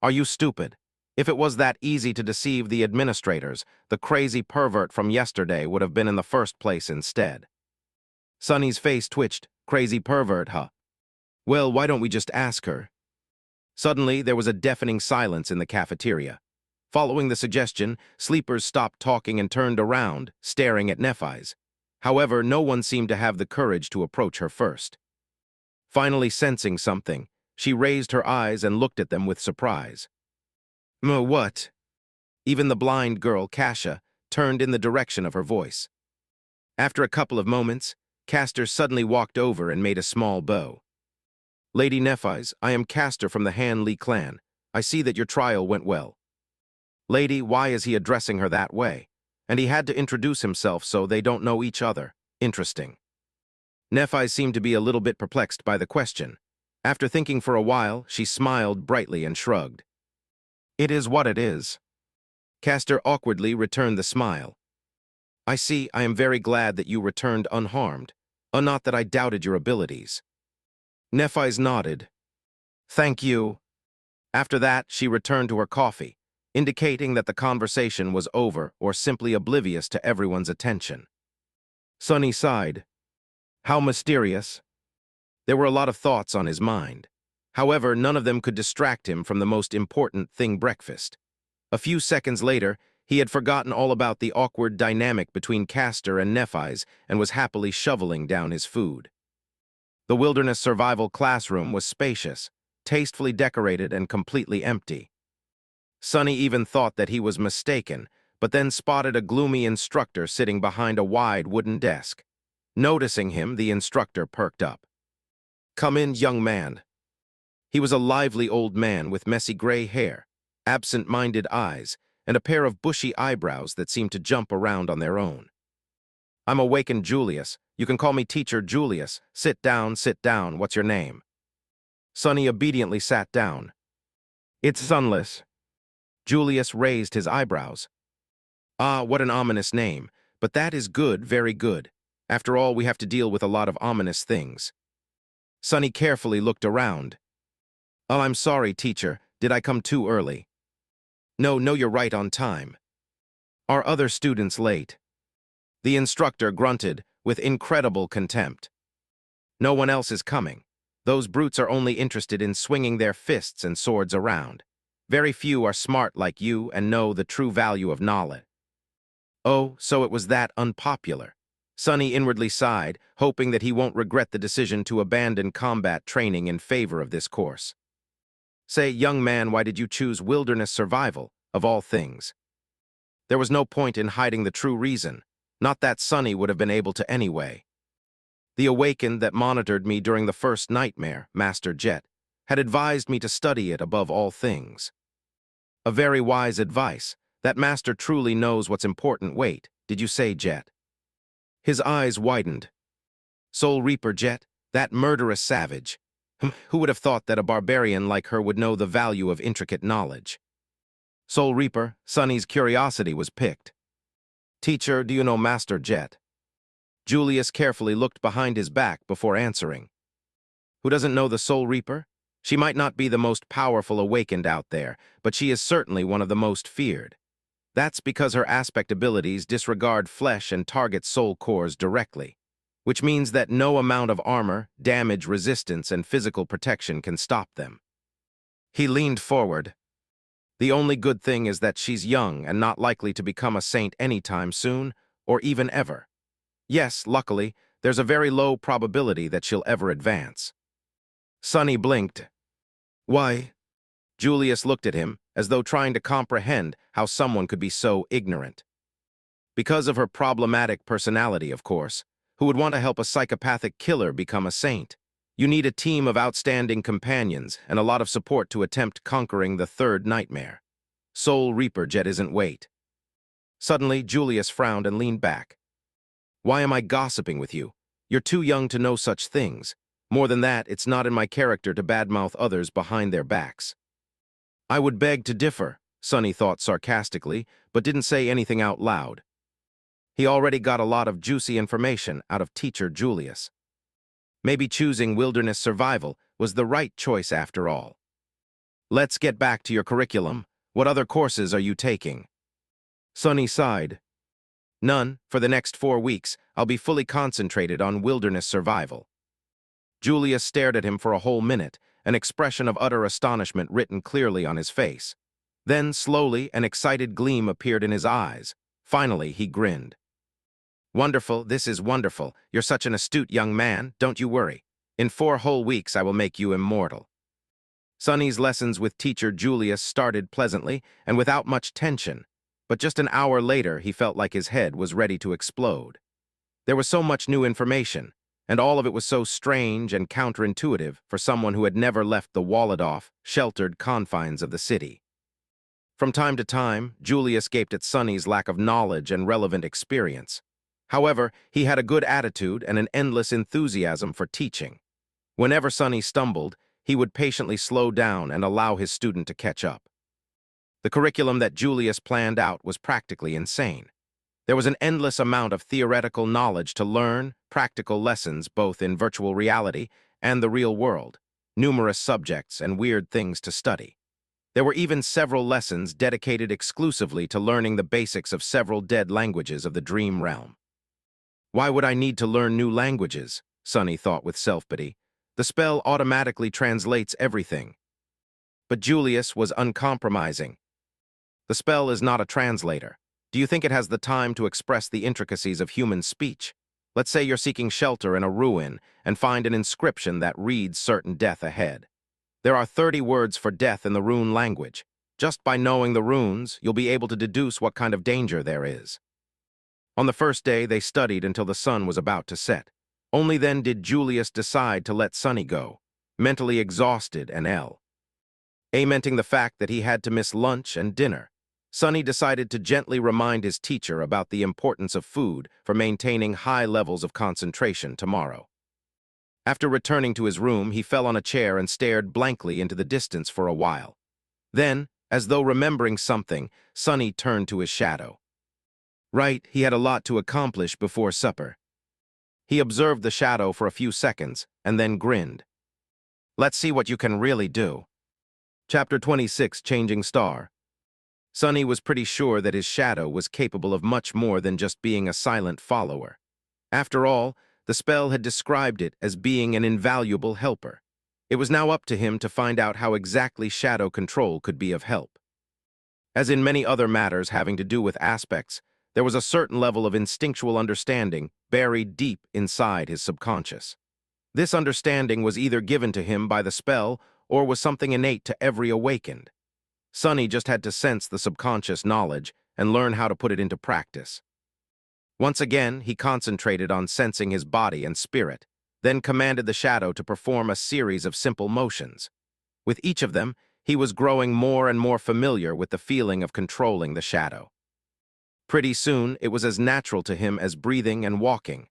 Are you stupid? If it was that easy to deceive the administrators, the crazy pervert from yesterday would have been in the first place instead. Sunny's face twitched. Crazy pervert, huh? Well, why don't we just ask her? Suddenly, there was a deafening silence in the cafeteria. Following the suggestion, sleepers stopped talking and turned around, staring at Nephis. However, no one seemed to have the courage to approach her first. Finally sensing something, she raised her eyes and looked at them with surprise. What? Even the blind girl, Cassie, turned in the direction of her voice. After a couple of moments, Castor suddenly walked over and made a small bow. Lady Nephis, I am Castor from the Han Li clan. I see that your trial went well. Lady, why is he addressing her that way? And he had to introduce himself so they don't know each other. Interesting. Nephis seemed to be a little bit perplexed by the question. After thinking for a while, she smiled brightly and shrugged. It is what it is. Castor awkwardly returned the smile. I see, I am very glad that you returned unharmed. Not that I doubted your abilities. Nephis nodded. Thank you. After that, she returned to her coffee, indicating that the conversation was over or simply oblivious to everyone's attention. Sunny sighed. How mysterious. There were a lot of thoughts on his mind. However, none of them could distract him from the most important thing, breakfast. A few seconds later, he had forgotten all about the awkward dynamic between Castor and Nephis and was happily shoveling down his food. The wilderness survival classroom was spacious, tastefully decorated, and completely empty. Sunny even thought that he was mistaken, but then spotted a gloomy instructor sitting behind a wide wooden desk. Noticing him, the instructor perked up. Come in, young man. He was a lively old man with messy gray hair, absent-minded eyes, and a pair of bushy eyebrows that seemed to jump around on their own. I'm awakened Julius. You can call me Teacher Julius. Sit down, sit down. What's your name? Sonny obediently sat down. It's Sunless. Julius raised his eyebrows. Ah, what an ominous name. But that is good, very good. After all, we have to deal with a lot of ominous things. Sonny carefully looked around. Oh, I'm sorry, teacher. Did I come too early? No, you're right on time. Are other students late? The instructor grunted with incredible contempt. No one else is coming. Those brutes are only interested in swinging their fists and swords around. Very few are smart like you and know the true value of knowledge. Oh, so it was that unpopular. Sonny inwardly sighed, hoping that he won't regret the decision to abandon combat training in favor of this course. Say, young man, why did you choose wilderness survival, of all things? There was no point in hiding the true reason. Not that Sonny would have been able to anyway. The awakened that monitored me during the first nightmare, Master Jet, had advised me to study it above all things. A very wise advice. That master truly knows what's important. Wait, did you say Jet? His eyes widened. Soul Reaper Jet, that murderous savage. Who would have thought that a barbarian like her would know the value of intricate knowledge? Soul Reaper, Sonny's curiosity was piqued. Teacher, do you know Master Jet? Julius carefully looked behind his back before answering. Who doesn't know the Soul Reaper? She might not be the most powerful awakened out there, but she is certainly one of the most feared. That's because her aspect abilities disregard flesh and target soul cores directly, which means that no amount of armor, damage, resistance, and physical protection can stop them. He leaned forward. The only good thing is that she's young and not likely to become a saint anytime soon, or even ever. Yes, luckily, there's a very low probability that she'll ever advance. Sonny blinked. Why? Julius looked at him, as though trying to comprehend how someone could be so ignorant. Because of her problematic personality, of course. Who would want to help a psychopathic killer become a saint? You need a team of outstanding companions and a lot of support to attempt conquering the third nightmare. Soul Reaper Jet isn't wait. Suddenly, Julius frowned and leaned back. Why am I gossiping with you? You're too young to know such things. More than that, it's not in my character to badmouth others behind their backs. I would beg to differ, Sonny thought sarcastically, but didn't say anything out loud. He already got a lot of juicy information out of Teacher Julius. Maybe choosing wilderness survival was the right choice after all. Let's get back to your curriculum. What other courses are you taking? Sonny sighed. None. For the next 4 weeks, I'll be fully concentrated on wilderness survival. Julius stared at him for a whole minute, an expression of utter astonishment written clearly on his face. Then, slowly, an excited gleam appeared in his eyes. Finally, he grinned. Wonderful, this is wonderful. You're such an astute young man, don't you worry. In 4 whole weeks, I will make you immortal. Sonny's lessons with Teacher Julius started pleasantly and without much tension, but just an hour later, he felt like his head was ready to explode. There was so much new information, and all of it was so strange and counterintuitive for someone who had never left the walled-off, sheltered confines of the city. From time to time, Julius gaped at Sonny's lack of knowledge and relevant experience. However, he had a good attitude and an endless enthusiasm for teaching. Whenever Sonny stumbled, he would patiently slow down and allow his student to catch up. The curriculum that Julius planned out was practically insane. There was an endless amount of theoretical knowledge to learn, practical lessons both in virtual reality and the real world, numerous subjects and weird things to study. There were even several lessons dedicated exclusively to learning the basics of several dead languages of the dream realm. Why would I need to learn new languages? Sonny thought with self-pity. The spell automatically translates everything. But Julius was uncompromising. The spell is not a translator. Do you think it has the time to express the intricacies of human speech? Let's say you're seeking shelter in a ruin and find an inscription that reads certain death ahead. There are 30 words for death in the rune language. Just by knowing the runes, you'll be able to deduce what kind of danger there is. On the first day, they studied until the sun was about to set. Only then did Julius decide to let Sonny go, mentally exhausted and ill, lamenting the fact that he had to miss lunch and dinner. Sonny decided to gently remind his teacher about the importance of food for maintaining high levels of concentration tomorrow. After returning to his room, he fell on a chair and stared blankly into the distance for a while. Then, as though remembering something, Sonny turned to his shadow. Right, he had a lot to accomplish before supper. He observed the shadow for a few seconds and then grinned. Let's see what you can really do. Chapter 26, Changing Star. Sonny was pretty sure that his shadow was capable of much more than just being a silent follower. After all, the spell had described it as being an invaluable helper. It was now up to him to find out how exactly shadow control could be of help. As in many other matters having to do with aspects, there was a certain level of instinctual understanding buried deep inside his subconscious. This understanding was either given to him by the spell or was something innate to every awakened. Sonny just had to sense the subconscious knowledge and learn how to put it into practice. Once again, he concentrated on sensing his body and spirit, then commanded the shadow to perform a series of simple motions. With each of them, he was growing more and more familiar with the feeling of controlling the shadow. Pretty soon, it was as natural to him as breathing and walking.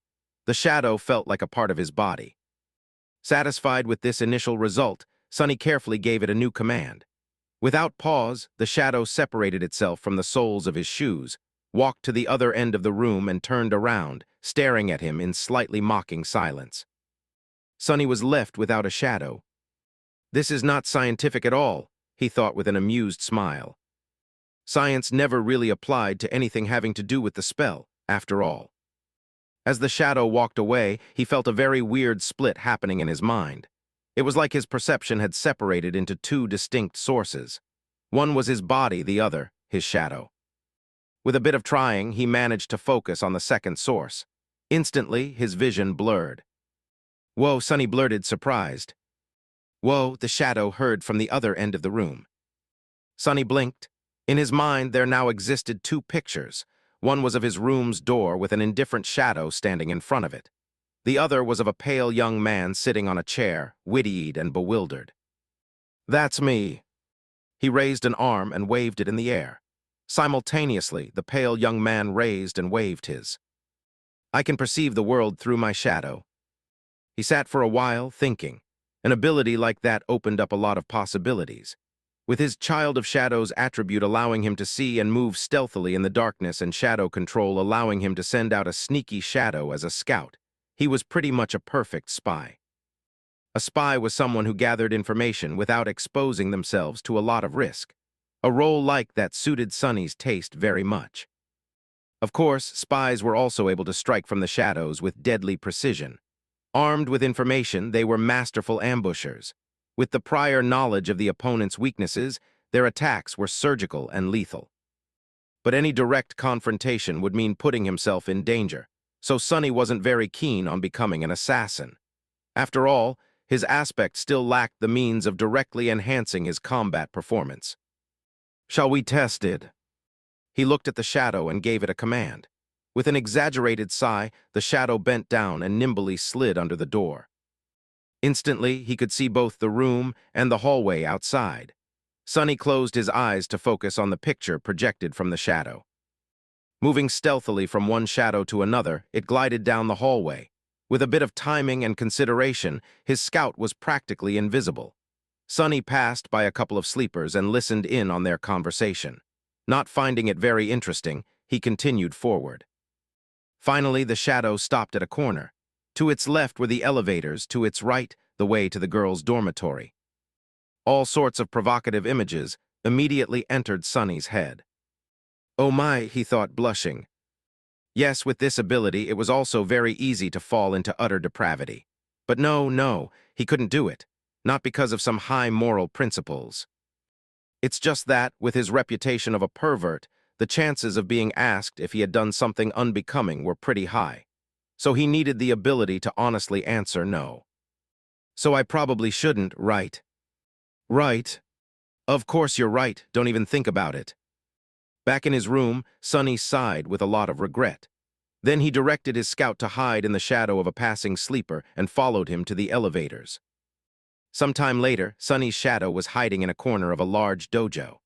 The shadow felt like a part of his body. Satisfied with this initial result, Sonny carefully gave it a new command. Without pause, the shadow separated itself from the soles of his shoes, walked to the other end of the room and turned around, staring at him in slightly mocking silence. Sonny was left without a shadow. This is not scientific at all, he thought with an amused smile. Science never really applied to anything having to do with the spell, after all. As the shadow walked away, he felt a very weird split happening in his mind. It was like his perception had separated into two distinct sources. One was his body, the other, his shadow. With a bit of trying, he managed to focus on the second source. Instantly, his vision blurred. "Whoa," Sonny blurted, surprised. "Whoa," the shadow heard from the other end of the room. Sonny blinked. In his mind, there now existed two pictures. One was of his room's door with an indifferent shadow standing in front of it. The other was of a pale young man sitting on a chair, witty-eyed and bewildered. "That's me." He raised an arm and waved it in the air. Simultaneously, the pale young man raised and waved his. "I can perceive the world through my shadow." He sat for a while, thinking. An ability like that opened up a lot of possibilities. With his Child of Shadows attribute allowing him to see and move stealthily in the darkness and shadow control allowing him to send out a sneaky shadow as a scout, he was pretty much a perfect spy. A spy was someone who gathered information without exposing themselves to a lot of risk. A role like that suited Sonny's taste very much. Of course, spies were also able to strike from the shadows with deadly precision. Armed with information, they were masterful ambushers. With the prior knowledge of the opponent's weaknesses, their attacks were surgical and lethal. But any direct confrontation would mean putting himself in danger, so Sonny wasn't very keen on becoming an assassin. After all, his aspect still lacked the means of directly enhancing his combat performance. "Shall we test it?" He looked at the shadow and gave it a command. With an exaggerated sigh, the shadow bent down and nimbly slid under the door. Instantly, he could see both the room and the hallway outside. Sonny closed his eyes to focus on the picture projected from the shadow. Moving stealthily from one shadow to another, it glided down the hallway. With a bit of timing and consideration, his scout was practically invisible. Sonny passed by a couple of sleepers and listened in on their conversation. Not finding it very interesting, he continued forward. Finally, the shadow stopped at a corner. To its left were the elevators, to its right, the way to the girls' dormitory. All sorts of provocative images immediately entered Sonny's head. "Oh my," he thought, blushing. Yes, with this ability, it was also very easy to fall into utter depravity. But no, he couldn't do it. Not because of some high moral principles. It's just that, with his reputation of a pervert, the chances of being asked if he had done something unbecoming were pretty high. So he needed the ability to honestly answer no. "So I probably shouldn't, right?" "Right. Of course you're right, don't even think about it." Back in his room, Sonny sighed with a lot of regret. Then he directed his scout to hide in the shadow of a passing sleeper and followed him to the elevators. Sometime later, Sonny's shadow was hiding in a corner of a large dojo.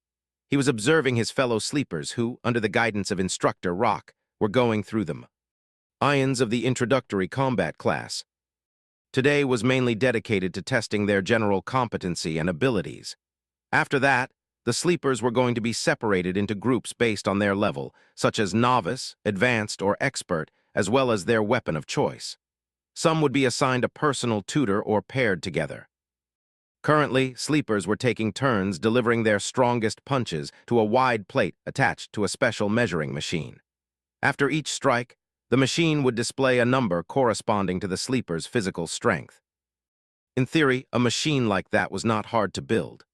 He was observing his fellow sleepers who, under the guidance of Instructor Rock, were going through them. Ions of the introductory combat class. Today was mainly dedicated to testing their general competency and abilities. After that, the sleepers were going to be separated into groups based on their level, such as novice, advanced, or expert, as well as their weapon of choice. Some would be assigned a personal tutor or paired together. Currently, sleepers were taking turns delivering their strongest punches to a wide plate attached to a special measuring machine. After each strike, the machine would display a number corresponding to the sleeper's physical strength. In theory, a machine like that was not hard to build.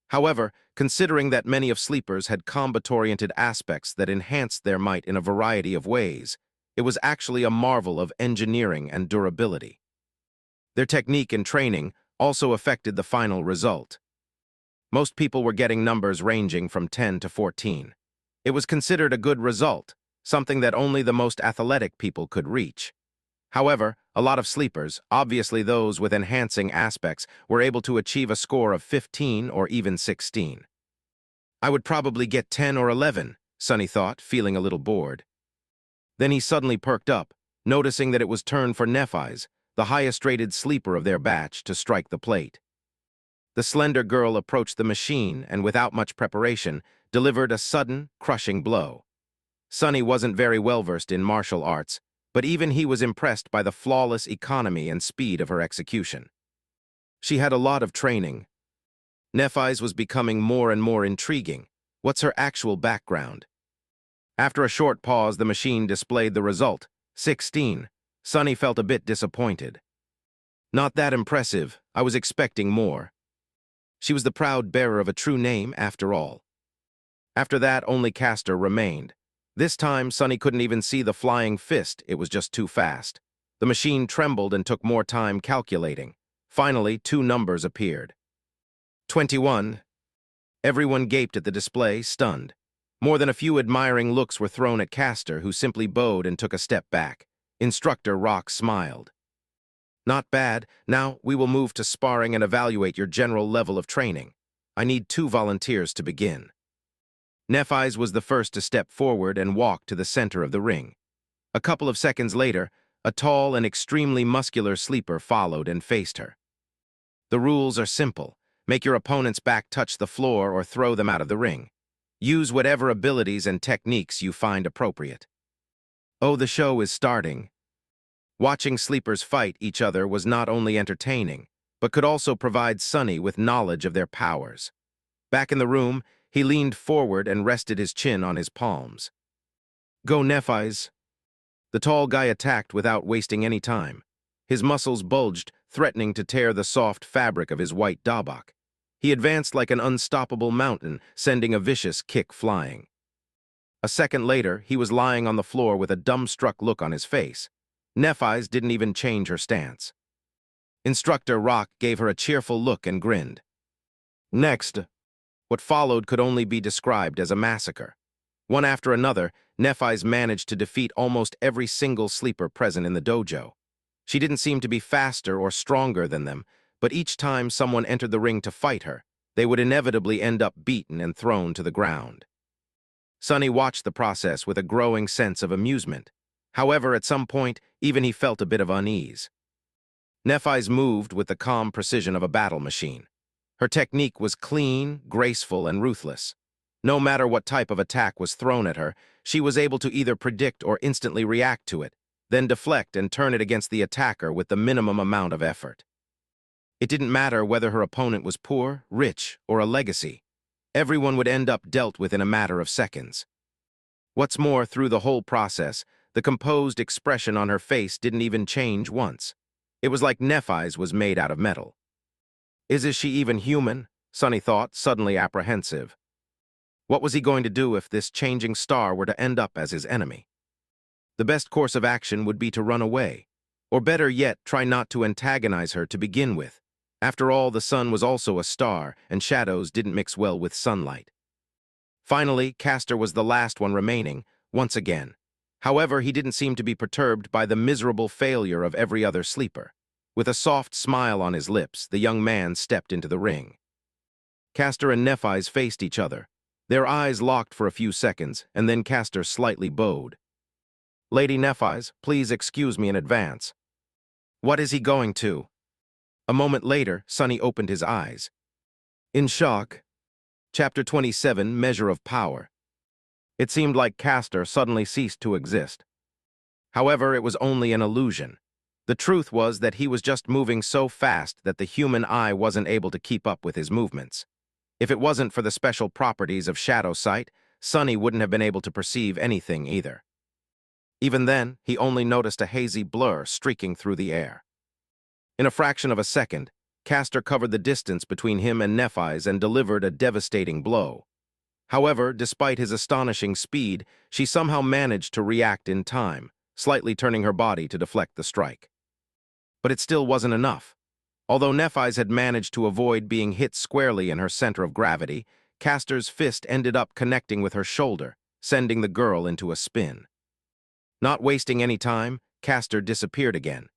However, considering that many of sleepers had combat-oriented aspects that enhanced their might in a variety of ways, it was actually a marvel of engineering and durability. Their technique and training also affected the final result. Most people were getting numbers ranging from 10 to 14. It was considered a good result, something that only the most athletic people could reach. However, a lot of sleepers, obviously those with enhancing aspects, were able to achieve a score of 15 or even 16. I would probably get 10 or 11, Sonny thought, feeling a little bored. Then he suddenly perked up, noticing that it was turn for Nephis, the highest-rated sleeper of their batch, to strike the plate. The slender girl approached the machine and, without much preparation, delivered a sudden, crushing blow. Sonny wasn't very well-versed in martial arts, but even he was impressed by the flawless economy and speed of her execution. She had a lot of training. Nephis was becoming more and more intriguing. What's her actual background? After a short pause, the machine displayed the result, 16. Sonny felt a bit disappointed. Not that impressive. I was expecting more. She was the proud bearer of a true name, after all. After that, only Castor remained. This time, Sonny couldn't even see the flying fist. It was just too fast. The machine trembled and took more time calculating. Finally, 2 numbers appeared. 21. Everyone gaped at the display, stunned. More than a few admiring looks were thrown at Castor, who simply bowed and took a step back. Instructor Rock smiled. Not bad. Now we will move to sparring and evaluate your general level of training. I need 2 volunteers to begin. Nephis was the first to step forward and walk to the center of the ring. A couple of seconds later, a tall and extremely muscular sleeper followed and faced her. The rules are simple. Make your opponent's back touch the floor or throw them out of the ring. Use whatever abilities and techniques you find appropriate. Oh, the show is starting. Watching sleepers fight each other was not only entertaining, but could also provide Sonny with knowledge of their powers. Back in the room, he leaned forward and rested his chin on his palms. Go, Nephis. The tall guy attacked without wasting any time. His muscles bulged, threatening to tear the soft fabric of his white dabak. He advanced like an unstoppable mountain, sending a vicious kick flying. A second later, he was lying on the floor with a dumbstruck look on his face. Nephis didn't even change her stance. Instructor Rock gave her a cheerful look and grinned. Next. What followed could only be described as a massacre. One after another, Nephis managed to defeat almost every single sleeper present in the dojo. She didn't seem to be faster or stronger than them, but each time someone entered the ring to fight her, they would inevitably end up beaten and thrown to the ground. Sonny watched the process with a growing sense of amusement. However, at some point, even he felt a bit of unease. Nephis moved with the calm precision of a battle machine. Her technique was clean, graceful, and ruthless. No matter what type of attack was thrown at her, she was able to either predict or instantly react to it, then deflect and turn it against the attacker with the minimum amount of effort. It didn't matter whether her opponent was poor, rich, or a legacy. Everyone would end up dealt with in a matter of seconds. What's more, through the whole process, the composed expression on her face didn't even change once. It was like Nephis was made out of metal. Is she even human? Sonny thought, suddenly apprehensive. What was he going to do if this changing star were to end up as his enemy? The best course of action would be to run away. Or better yet, try not to antagonize her to begin with. After all, the sun was also a star, and shadows didn't mix well with sunlight. Finally, Castor was the last one remaining, once again. However, he didn't seem to be perturbed by the miserable failure of every other sleeper. With a soft smile on his lips, the young man stepped into the ring. Castor and Nephis faced each other. Their eyes locked for a few seconds, and then Castor slightly bowed. "Lady Nephis, please excuse me in advance." "What is he going to?" A moment later, Sonny opened his eyes. In shock. Chapter 27, Measure of Power. It seemed like Castor suddenly ceased to exist. However, it was only an illusion. The truth was that he was just moving so fast that the human eye wasn't able to keep up with his movements. If it wasn't for the special properties of shadow sight, Sonny wouldn't have been able to perceive anything either. Even then, he only noticed a hazy blur streaking through the air. In a fraction of a second, Castor covered the distance between him and Nephis and delivered a devastating blow. However, despite his astonishing speed, she somehow managed to react in time, slightly turning her body to deflect the strike. But it still wasn't enough. Although Nephis had managed to avoid being hit squarely in her center of gravity, Castor's fist ended up connecting with her shoulder, sending the girl into a spin. Not wasting any time, Castor disappeared again.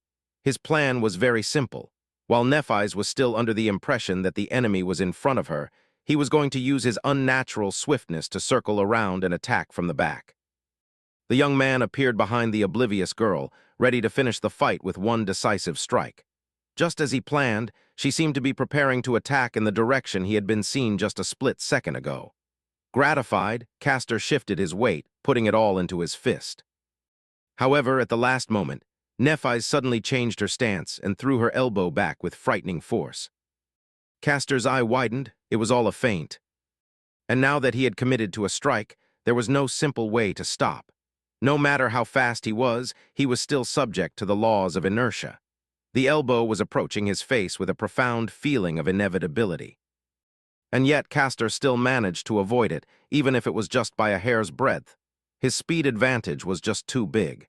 His plan was very simple. While Nephis was still under the impression that the enemy was in front of her, he was going to use his unnatural swiftness to circle around and attack from the back. The young man appeared behind the oblivious girl, ready to finish the fight with one decisive strike. Just as he planned, she seemed to be preparing to attack in the direction he had been seen just a split second ago. Gratified, Castor shifted his weight, putting it all into his fist. However, at the last moment, Nephis suddenly changed her stance and threw her elbow back with frightening force. Castor's eye widened. It was all a feint. And now that he had committed to a strike, there was no simple way to stop. No matter how fast he was still subject to the laws of inertia. The elbow was approaching his face with a profound feeling of inevitability. And yet Castor still managed to avoid it, even if it was just by a hair's breadth. His speed advantage was just too big.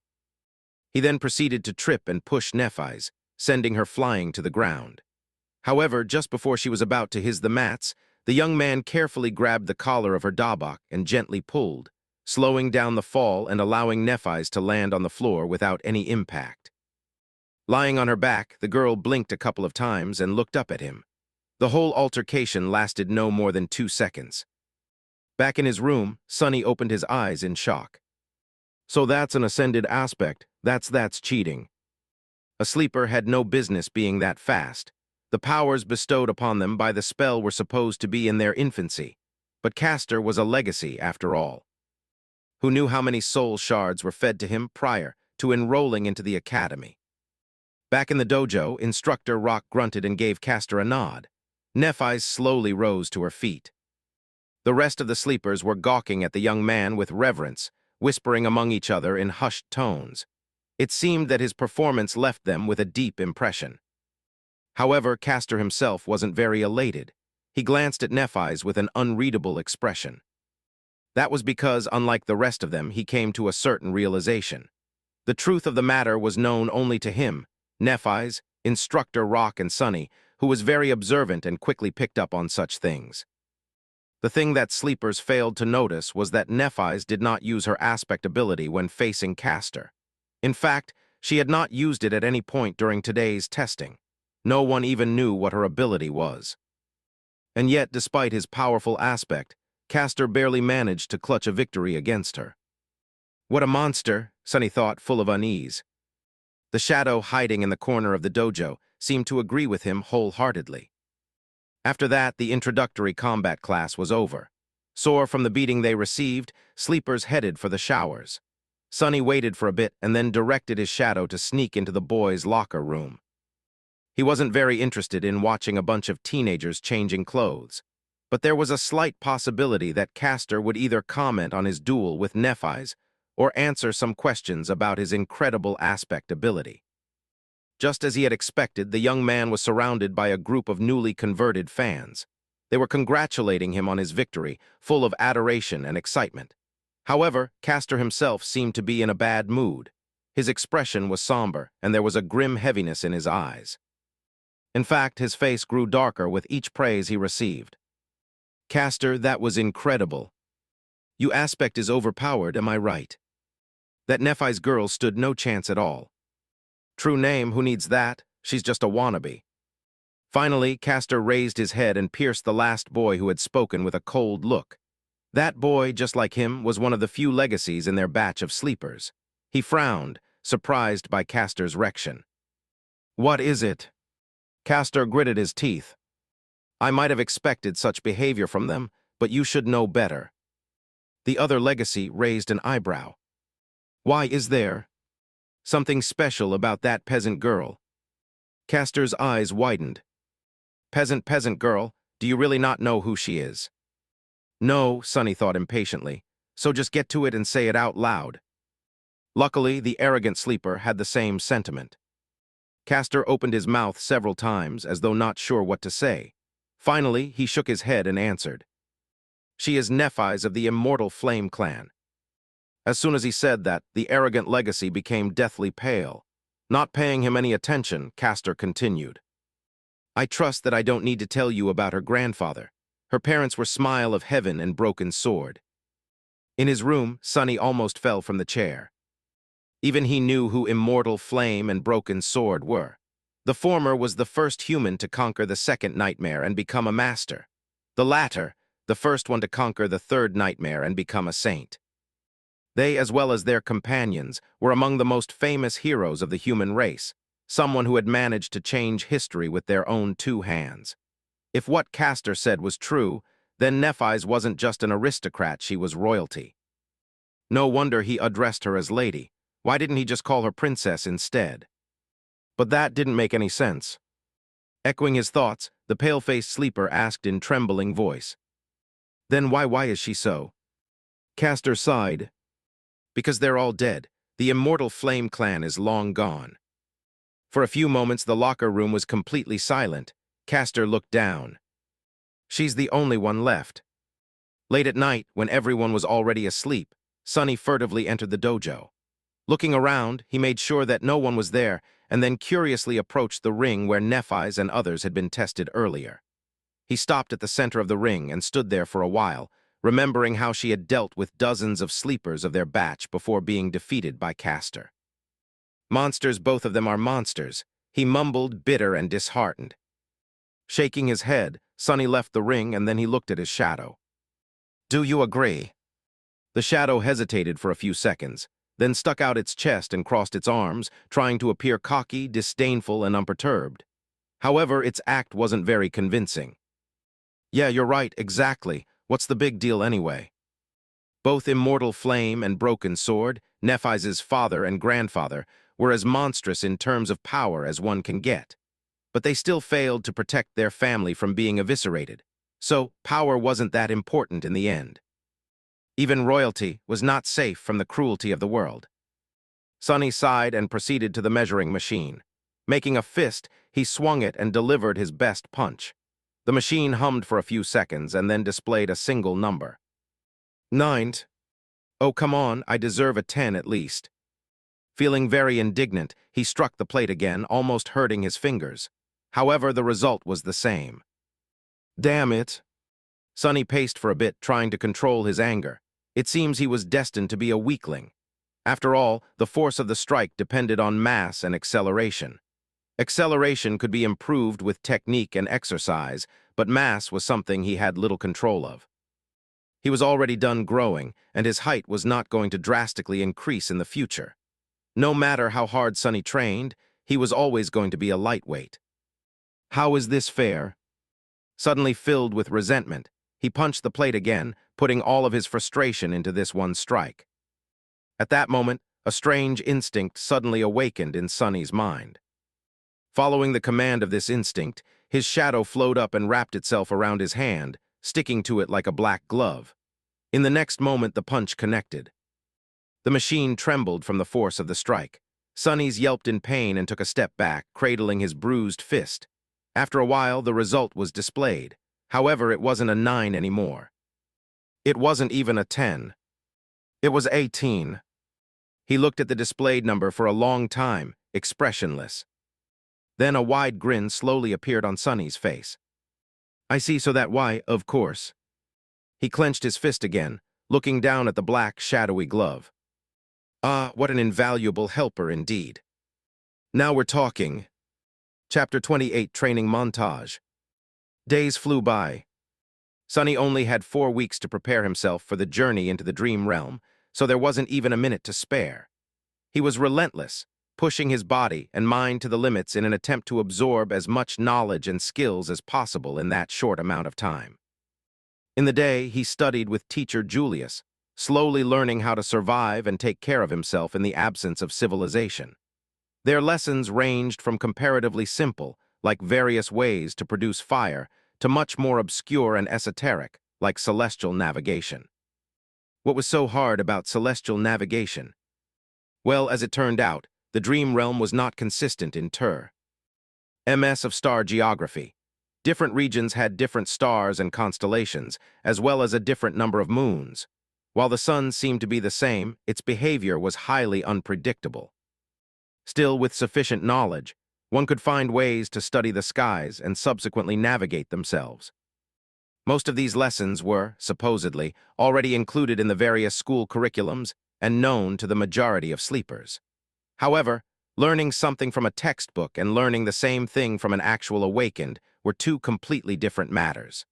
He then proceeded to trip and push Nephis, sending her flying to the ground. However, just before she was about to hiss the mats, the young man carefully grabbed the collar of her dabak and gently pulled, slowing down the fall and allowing Nephis to land on the floor without any impact. Lying on her back, the girl blinked a couple of times and looked up at him. The whole altercation lasted no more than 2 seconds. Back in his room, Sonny opened his eyes in shock. "So that's an ascended aspect. That's cheating." A sleeper had no business being that fast. The powers bestowed upon them by the spell were supposed to be in their infancy, but Castor was a legacy after all. Who knew how many soul shards were fed to him prior to enrolling into the academy? Back in the dojo, Instructor Rock grunted and gave Castor a nod. Nephis slowly rose to her feet. The rest of the sleepers were gawking at the young man with reverence, whispering among each other in hushed tones. It seemed that his performance left them with a deep impression. However, Castor himself wasn't very elated. He glanced at Nephis with an unreadable expression. That was because, unlike the rest of them, he came to a certain realization. The truth of the matter was known only to him, Nephis, Instructor Rock, and Sonny, who was very observant and quickly picked up on such things. The thing that sleepers failed to notice was that Nephis did not use her aspect ability when facing Castor. In fact, she had not used it at any point during today's testing. No one even knew what her ability was. And yet, despite his powerful aspect, Castor barely managed to clutch a victory against her. What a monster, Sonny thought, full of unease. The shadow hiding in the corner of the dojo seemed to agree with him wholeheartedly. After that, the introductory combat class was over. Sore from the beating they received, sleepers headed for the showers. Sonny waited for a bit and then directed his shadow to sneak into the boys' locker room. He wasn't very interested in watching a bunch of teenagers changing clothes, but there was a slight possibility that Castor would either comment on his duel with Nephis or answer some questions about his incredible aspect ability. Just as he had expected, the young man was surrounded by a group of newly converted fans. They were congratulating him on his victory, full of adoration and excitement. However, Castor himself seemed to be in a bad mood. His expression was somber, and there was a grim heaviness in his eyes. In fact, his face grew darker with each praise he received. "Castor, that was incredible. Your aspect is overpowered, am I right? That Nephis girl stood no chance at all. True name, who needs that? She's just a wannabe." Finally, Castor raised his head and pierced the last boy who had spoken with a cold look. That boy, just like him, was one of the few legacies in their batch of sleepers. He frowned, surprised by Castor's reaction. "What is it?" Castor gritted his teeth. "I might have expected such behavior from them, but you should know better." The other legacy raised an eyebrow. "Why is there something special about that peasant girl?" Castor's eyes widened. Peasant girl, do you really not know who she is?" "No," Sonny thought impatiently, "so just get to it and say it out loud." Luckily, the arrogant sleeper had the same sentiment. Castor opened his mouth several times as though not sure what to say. Finally, he shook his head and answered. "She is Nephis of the immortal Flame Clan." As soon as he said that, the arrogant legacy became deathly pale. Not paying him any attention, Castor continued. "I trust that I don't need to tell you about her grandfather. Her parents were Smile of Heaven and Broken Sword." In his room, Sonny almost fell from the chair. Even he knew who Immortal Flame and Broken Sword were. The former was the first human to conquer the second nightmare and become a master. The latter, the first one to conquer the third nightmare and become a saint. They, as well as their companions, were among the most famous heroes of the human race, someone who had managed to change history with their own two hands. If what Castor said was true, then Nephis wasn't just an aristocrat, she was royalty. No wonder he addressed her as lady. Why didn't he just call her princess instead? But that didn't make any sense. Echoing his thoughts, the pale-faced sleeper asked in trembling voice. "Then why is she so?" Castor sighed. "Because they're all dead. The immortal Flame Clan is long gone." For a few moments, the locker room was completely silent. Castor looked down. "She's the only one left." Late at night, when everyone was already asleep, Sonny furtively entered the dojo. Looking around, he made sure that no one was there, and then curiously approached the ring where Nephis and others had been tested earlier. He stopped at the center of the ring and stood there for a while, remembering how she had dealt with dozens of sleepers of their batch before being defeated by Castor. "Monsters, both of them are monsters," he mumbled, bitter and disheartened. Shaking his head, Sonny left the ring and then he looked at his shadow. "Do you agree?" The shadow hesitated for a few seconds, then stuck out its chest and crossed its arms, trying to appear cocky, disdainful, and unperturbed. However, its act wasn't very convincing. "Yeah, you're right, exactly. What's the big deal anyway?" Both Immortal Flame and Broken Sword, Nephis's father and grandfather, were as monstrous in terms of power as one can get. But they still failed to protect their family from being eviscerated. So, power wasn't that important in the end. Even royalty was not safe from the cruelty of the world. Sonny sighed and proceeded to the measuring machine. Making a fist, he swung it and delivered his best punch. The machine hummed for a few seconds and then displayed a single number. 9. "Oh, come on, I deserve a 10 at least." Feeling very indignant, he struck the plate again, almost hurting his fingers. However, the result was the same. "Damn it." Sonny paced for a bit, trying to control his anger. It seems he was destined to be a weakling. After all, the force of the strike depended on mass and acceleration. Acceleration could be improved with technique and exercise, but mass was something he had little control of. He was already done growing, and his height was not going to drastically increase in the future. No matter how hard Sonny trained, he was always going to be a lightweight. How is this fair? Suddenly filled with resentment, he punched the plate again, putting all of his frustration into this one strike. At that moment, a strange instinct suddenly awakened in Sonny's mind. Following the command of this instinct, his shadow flowed up and wrapped itself around his hand, sticking to it like a black glove. In the next moment, the punch connected. The machine trembled from the force of the strike. Sonny's yelped in pain and took a step back, cradling his bruised fist. After a while, the result was displayed. However, it wasn't a 9 anymore. It wasn't even a 10. It was 18. He looked at the displayed number for a long time, expressionless. Then a wide grin slowly appeared on Sonny's face. "I see, so that why, of course." He clenched his fist again, looking down at the black, shadowy glove. "Ah, what an invaluable helper indeed." Now we're talking. Chapter 28, Training Montage. Days flew by. Sonny only had 4 weeks to prepare himself for the journey into the dream realm, so there wasn't even a minute to spare. He was relentless, pushing his body and mind to the limits in an attempt to absorb as much knowledge and skills as possible in that short amount of time. In the day, he studied with teacher Julius, slowly learning how to survive and take care of himself in the absence of civilization. Their lessons ranged from comparatively simple, like various ways to produce fire, to much more obscure and esoteric, like celestial navigation. What was so hard about celestial navigation? Well, as it turned out, the dream realm was not consistent in MS of star geography. Different regions had different stars and constellations, as well as a different number of moons. While the sun seemed to be the same, its behavior was highly unpredictable. Still, with sufficient knowledge, one could find ways to study the skies and subsequently navigate themselves. Most of these lessons were, supposedly, already included in the various school curriculums and known to the majority of sleepers. However, learning something from a textbook and learning the same thing from an actual awakened were two completely different matters.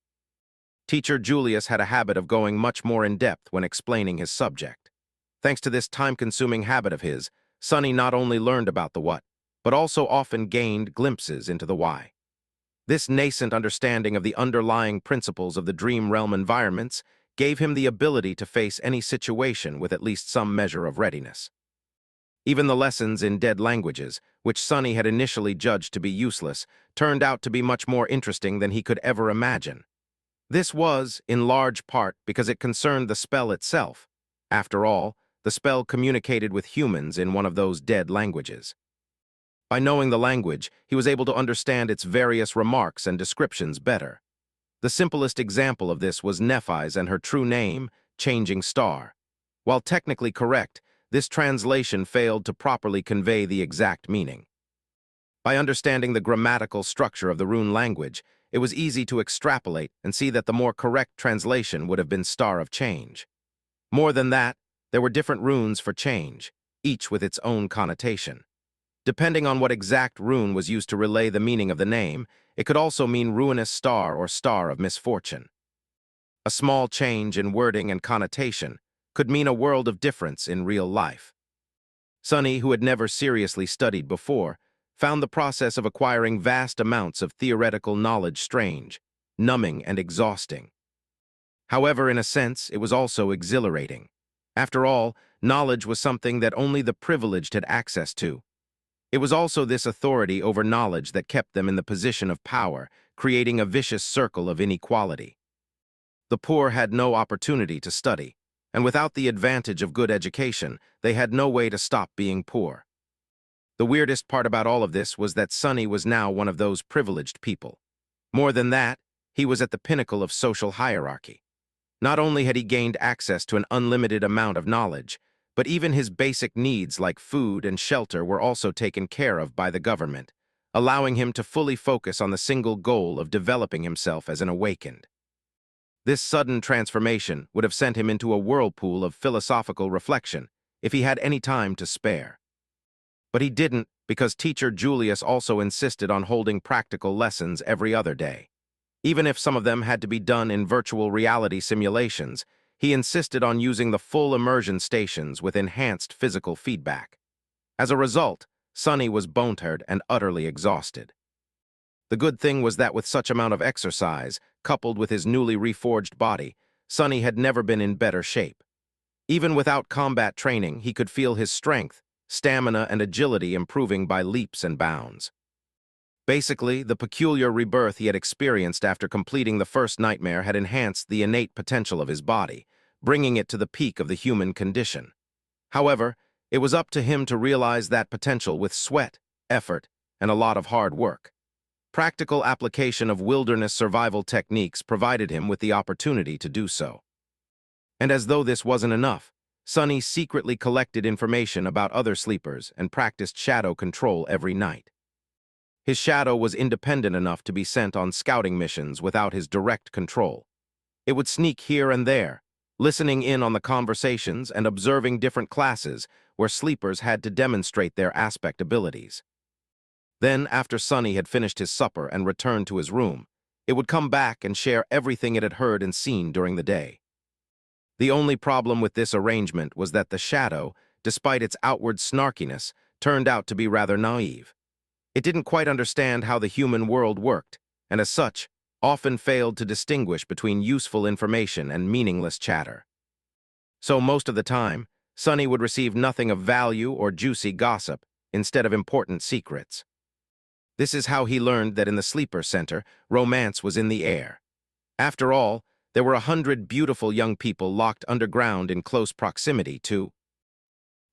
Teacher Julius had a habit of going much more in depth when explaining his subject. Thanks to this time-consuming habit of his, Sonny not only learned about the what, but also often gained glimpses into the why. This nascent understanding of the underlying principles of the dream realm environments gave him the ability to face any situation with at least some measure of readiness. Even the lessons in dead languages, which Sonny had initially judged to be useless, turned out to be much more interesting than he could ever imagine. This was, in large part, because it concerned the spell itself. After all, the spell communicated with humans in one of those dead languages. By knowing the language, he was able to understand its various remarks and descriptions better. The simplest example of this was Nephis and her true name, Changing Star. While technically correct, this translation failed to properly convey the exact meaning. By understanding the grammatical structure of the rune language, it was easy to extrapolate and see that the more correct translation would have been Star of Change. More than that, there were different runes for change, each with its own connotation. Depending on what exact rune was used to relay the meaning of the name, it could also mean ruinous star or star of misfortune. A small change in wording and connotation could mean a world of difference in real life. Sonny, who had never seriously studied before, found the process of acquiring vast amounts of theoretical knowledge strange, numbing, and exhausting. However, in a sense, it was also exhilarating. After all, knowledge was something that only the privileged had access to. It was also this authority over knowledge that kept them in the position of power, creating a vicious circle of inequality. The poor had no opportunity to study, and without the advantage of good education, they had no way to stop being poor. The weirdest part about all of this was that Sonny was now one of those privileged people. More than that, he was at the pinnacle of social hierarchy. Not only had he gained access to an unlimited amount of knowledge, but even his basic needs like food and shelter were also taken care of by the government, allowing him to fully focus on the single goal of developing himself as an awakened. This sudden transformation would have sent him into a whirlpool of philosophical reflection if he had any time to spare. But he didn't, because teacher Julius also insisted on holding practical lessons every other day. Even if some of them had to be done in virtual reality simulations, he insisted on using the full immersion stations with enhanced physical feedback. As a result, Sonny was bone-tired and utterly exhausted. The good thing was that with such amount of exercise, coupled with his newly reforged body, Sonny had never been in better shape. Even without combat training, he could feel his strength, stamina, and agility improving by leaps and bounds. Basically, the peculiar rebirth he had experienced after completing the first nightmare had enhanced the innate potential of his body, bringing it to the peak of the human condition. However, it was up to him to realize that potential with sweat, effort, and a lot of hard work. Practical application of wilderness survival techniques provided him with the opportunity to do so. And as though this wasn't enough, Sonny secretly collected information about other sleepers and practiced shadow control every night. His shadow was independent enough to be sent on scouting missions without his direct control. It would sneak here and there, listening in on the conversations and observing different classes where sleepers had to demonstrate their aspect abilities. Then, after Sonny had finished his supper and returned to his room, It would come back and share everything it had heard and seen during the day. The only problem with this arrangement was that the shadow, despite its outward snarkiness, turned out to be rather naive. It didn't quite understand how the human world worked, and as such, often failed to distinguish between useful information and meaningless chatter. So most of the time, Sonny would receive nothing of value or juicy gossip instead of important secrets. This is how he learned that in the sleeper center, romance was in the air. After all, there were 100 beautiful young people locked underground in close proximity to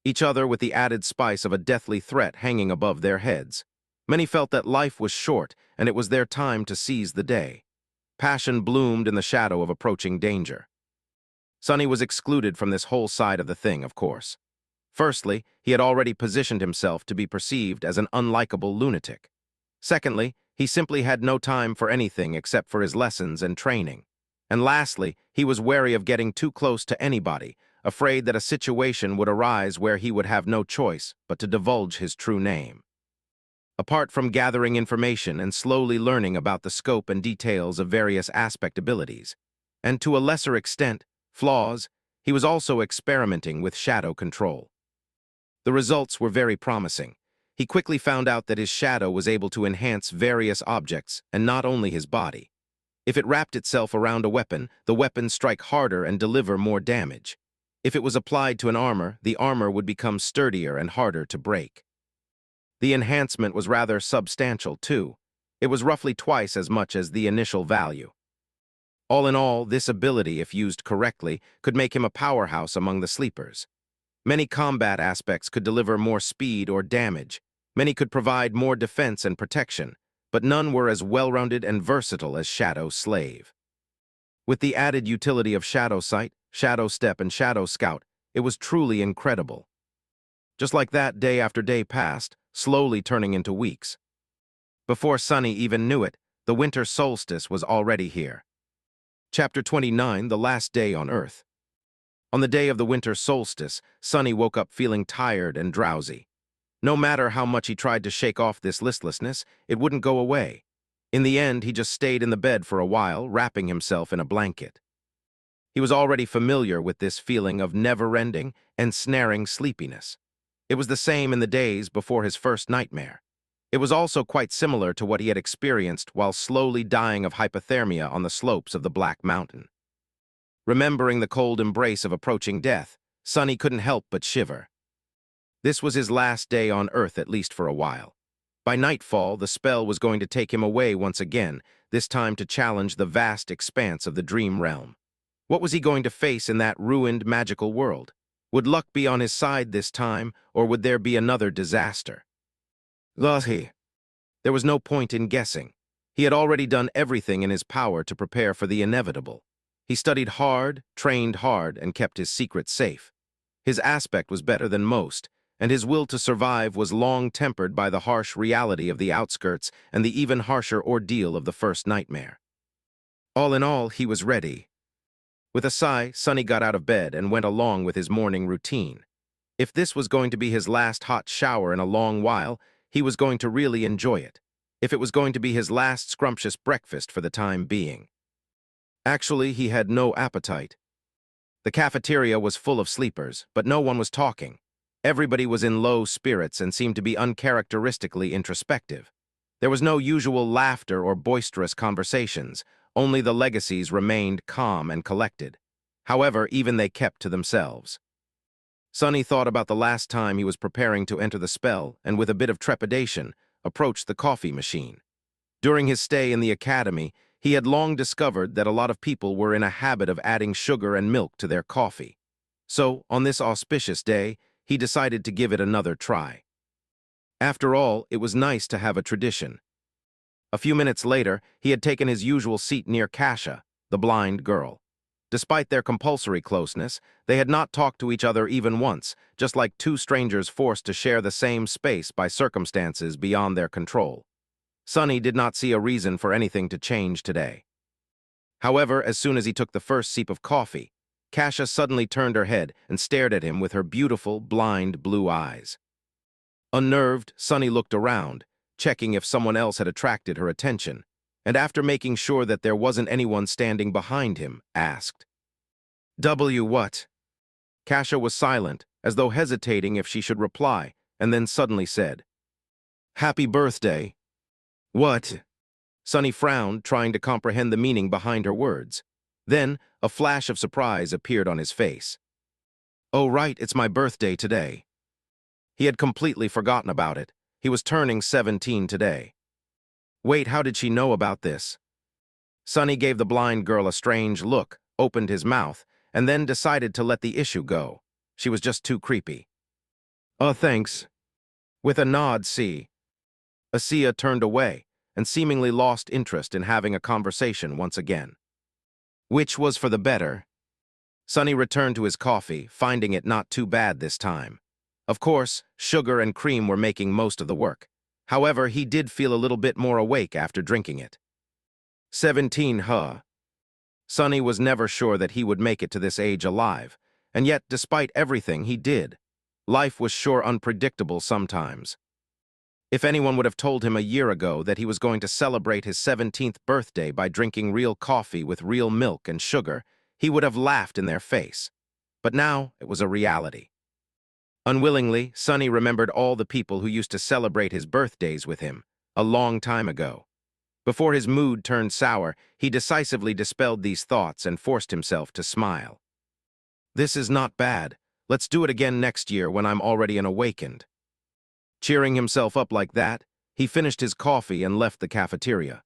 each other with the added spice of a deathly threat hanging above their heads. Many felt that life was short and it was their time to seize the day. Passion bloomed in the shadow of approaching danger. Sonny was excluded from this whole side of the thing, of course. Firstly, he had already positioned himself to be perceived as an unlikable lunatic. Secondly, he simply had no time for anything except for his lessons and training. And lastly, he was wary of getting too close to anybody, afraid that a situation would arise where he would have no choice but to divulge his true name. Apart from gathering information and slowly learning about the scope and details of various aspect abilities, and to a lesser extent, flaws, he was also experimenting with shadow control. The results were very promising. He quickly found out that his shadow was able to enhance various objects and not only his body. If it wrapped itself around a weapon, the weapon strike harder and deliver more damage. If it was applied to an armor, the armor would become sturdier and harder to break. The enhancement was rather substantial, too. It was roughly twice as much as the initial value. All in all, this ability, if used correctly, could make him a powerhouse among the sleepers. Many combat aspects could deliver more speed or damage. Many could provide more defense and protection, but none were as well-rounded and versatile as Shadow Slave. With the added utility of Shadow Sight, Shadow Step, and Shadow Scout, it was truly incredible. Just like that, day after day passed, slowly turning into weeks. Before Sonny even knew it, the winter solstice was already here. Chapter 29, The Last Day on Earth. On the day of the winter solstice, Sonny woke up feeling tired and drowsy. No matter how much he tried to shake off this listlessness, it wouldn't go away. In the end, he just stayed in the bed for a while, wrapping himself in a blanket. He was already familiar with this feeling of never-ending, ensnaring sleepiness. It was the same in the days before his first nightmare. It was also quite similar to what he had experienced while slowly dying of hypothermia on the slopes of the Black Mountain. Remembering the cold embrace of approaching death, Sonny couldn't help but shiver. This was his last day on Earth, at least for a while. By nightfall, the spell was going to take him away once again, this time to challenge the vast expanse of the dream realm. What was he going to face in that ruined, magical world? Would luck be on his side this time, or would there be another disaster? There was no point in guessing. He had already done everything in his power to prepare for the inevitable. He studied hard, trained hard, and kept his secrets safe. His aspect was better than most, and his will to survive was long tempered by the harsh reality of the outskirts and the even harsher ordeal of the first nightmare. All in all, he was ready. With a sigh, Sonny got out of bed and went along with his morning routine. If this was going to be his last hot shower in a long while, he was going to really enjoy it. If it was going to be his last scrumptious breakfast for the time being. Actually, he had no appetite. The cafeteria was full of sleepers, but no one was talking. Everybody was in low spirits and seemed to be uncharacteristically introspective. There was no usual laughter or boisterous conversations. Only the legacies remained calm and collected. However, even they kept to themselves. Sonny thought about the last time he was preparing to enter the spell and, with a bit of trepidation, approached the coffee machine. During his stay in the academy, he had long discovered that a lot of people were in a habit of adding sugar and milk to their coffee. So, on this auspicious day, he decided to give it another try. After all, it was nice to have a tradition. A few minutes later, he had taken his usual seat near Cassie, the blind girl. Despite their compulsory closeness, they had not talked to each other even once, just like two strangers forced to share the same space by circumstances beyond their control. Sonny did not see a reason for anything to change today. However, as soon as he took the first sip of coffee, Cassie suddenly turned her head and stared at him with her beautiful, blind blue eyes. Unnerved, Sonny looked around, checking if someone else had attracted her attention. and after making sure that there wasn't anyone standing behind him, asked, "W what?" Kasia was silent, as though hesitating if she should reply, and then suddenly said, "Happy birthday." "What?" Sunny frowned, trying to comprehend the meaning behind her words. Then, a flash of surprise appeared on his face. "Oh right, it's my birthday today." He had completely forgotten about it. He was turning 17 today. Wait, how did she know about this? Sunny gave the blind girl a strange look, opened his mouth, and then decided to let the issue go. She was just too creepy. Thanks." With a nod, Asia turned away and seemingly lost interest in having a conversation once again. Which was for the better. Sunny returned to his coffee, finding it not too bad this time. Of course, sugar and cream were making most of the work. However, he did feel a little bit more awake after drinking it. 17, huh? Sunny was never sure that he would make it to this age alive, and yet, despite everything, he did. Life was sure unpredictable sometimes. If anyone would have told him a year ago that he was going to celebrate his 17th birthday by drinking real coffee with real milk and sugar, he would have laughed in their face. But now it was a reality. Unwillingly, Sunny remembered all the people who used to celebrate his birthdays with him, a long time ago. Before his mood turned sour, he decisively dispelled these thoughts and forced himself to smile. "This is not bad. Let's do it again next year when I'm already an awakened." Cheering himself up like that, he finished his coffee and left the cafeteria.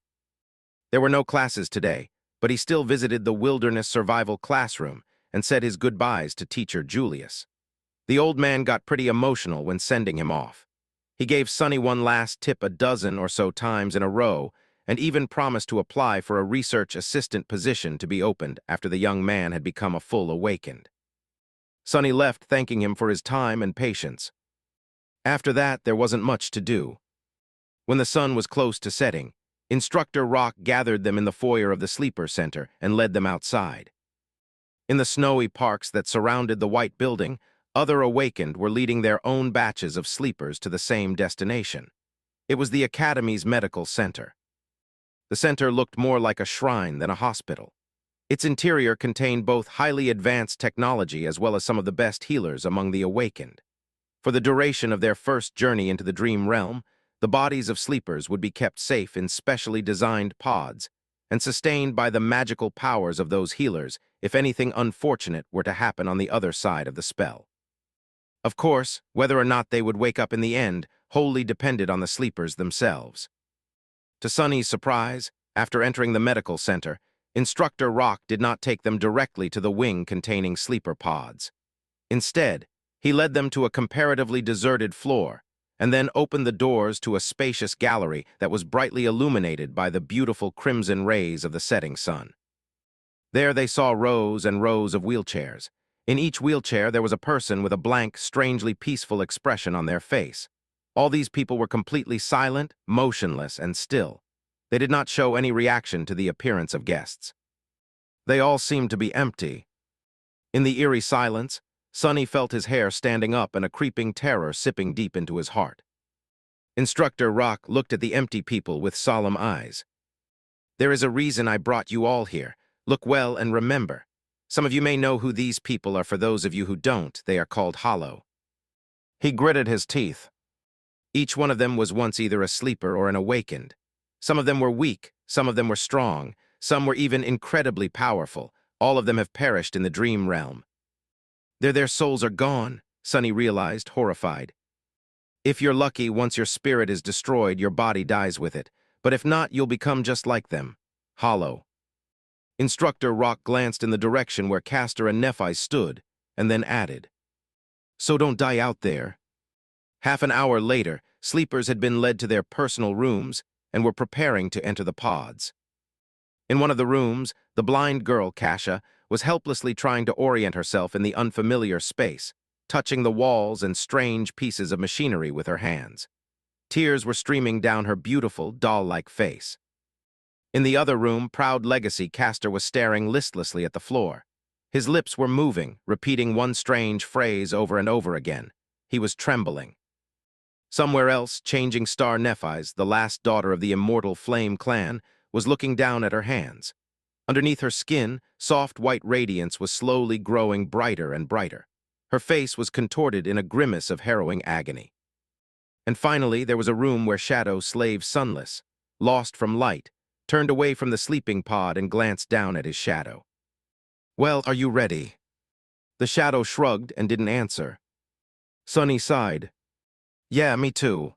There were no classes today, but he still visited the wilderness survival classroom and said his goodbyes to teacher Julius. The old man got pretty emotional when sending him off. He gave Sunny one last tip a dozen or so times in a row and even promised to apply for a research assistant position to be opened after the young man had become a full awakened. Sunny left thanking him for his time and patience. After that, there wasn't much to do. When the sun was close to setting, Instructor Rock gathered them in the foyer of the sleeper center and led them outside. In the snowy parks that surrounded the white building, other awakened were leading their own batches of sleepers to the same destination. It was the Academy's medical center. The center looked more like a shrine than a hospital. Its interior contained both highly advanced technology as well as some of the best healers among the awakened. For the duration of their first journey into the dream realm, the bodies of sleepers would be kept safe in specially designed pods and sustained by the magical powers of those healers if anything unfortunate were to happen on the other side of the spell. Of course, whether or not they would wake up in the end wholly depended on the sleepers themselves. To Sunny's surprise, after entering the medical center, Instructor Rock did not take them directly to the wing containing sleeper pods. Instead, he led them to a comparatively deserted floor, and then opened the doors to a spacious gallery that was brightly illuminated by the beautiful crimson rays of the setting sun. There they saw rows and rows of wheelchairs. In each wheelchair there was a person with a blank, strangely peaceful expression on their face. All these people were completely silent, motionless, and still. They did not show any reaction to the appearance of guests. They all seemed to be empty. In the eerie silence, Sunny felt his hair standing up and a creeping terror sipping deep into his heart. Instructor Rock looked at the empty people with solemn eyes. "There is a reason I brought you all here. Look well and remember. Some of you may know who these people are. For those of you who don't, they are called Hollow." He gritted his teeth. Each one of them was once either a sleeper or an awakened. Some of them were weak, some of them were strong, some were even incredibly powerful. All of them have perished in the dream realm. Their souls are gone, Sunny realized, horrified. If you're lucky, once your spirit is destroyed, your body dies with it. But if not, you'll become just like them. Hollow. Instructor Rock glanced in the direction where Castor and Nephis stood, and then added, "So don't die out there." Half an hour later, sleepers had been led to their personal rooms and were preparing to enter the pods. In one of the rooms, the blind girl, Cassia, was helplessly trying to orient herself in the unfamiliar space, touching the walls and strange pieces of machinery with her hands. Tears were streaming down her beautiful, doll-like face. In the other room, Proud Legacy Castor was staring listlessly at the floor. His lips were moving, repeating one strange phrase over and over again. He was trembling. Somewhere else, Changing Star Nephis, the last daughter of the immortal Flame clan, was looking down at her hands. Underneath her skin, soft white radiance was slowly growing brighter and brighter. Her face was contorted in a grimace of harrowing agony. And finally, there was a room where Shadow slaved sunless, lost from light, turned away from the sleeping pod and glanced down at his shadow. "Well, are you ready?" The shadow shrugged and didn't answer. Sunny sighed. "Yeah, me too."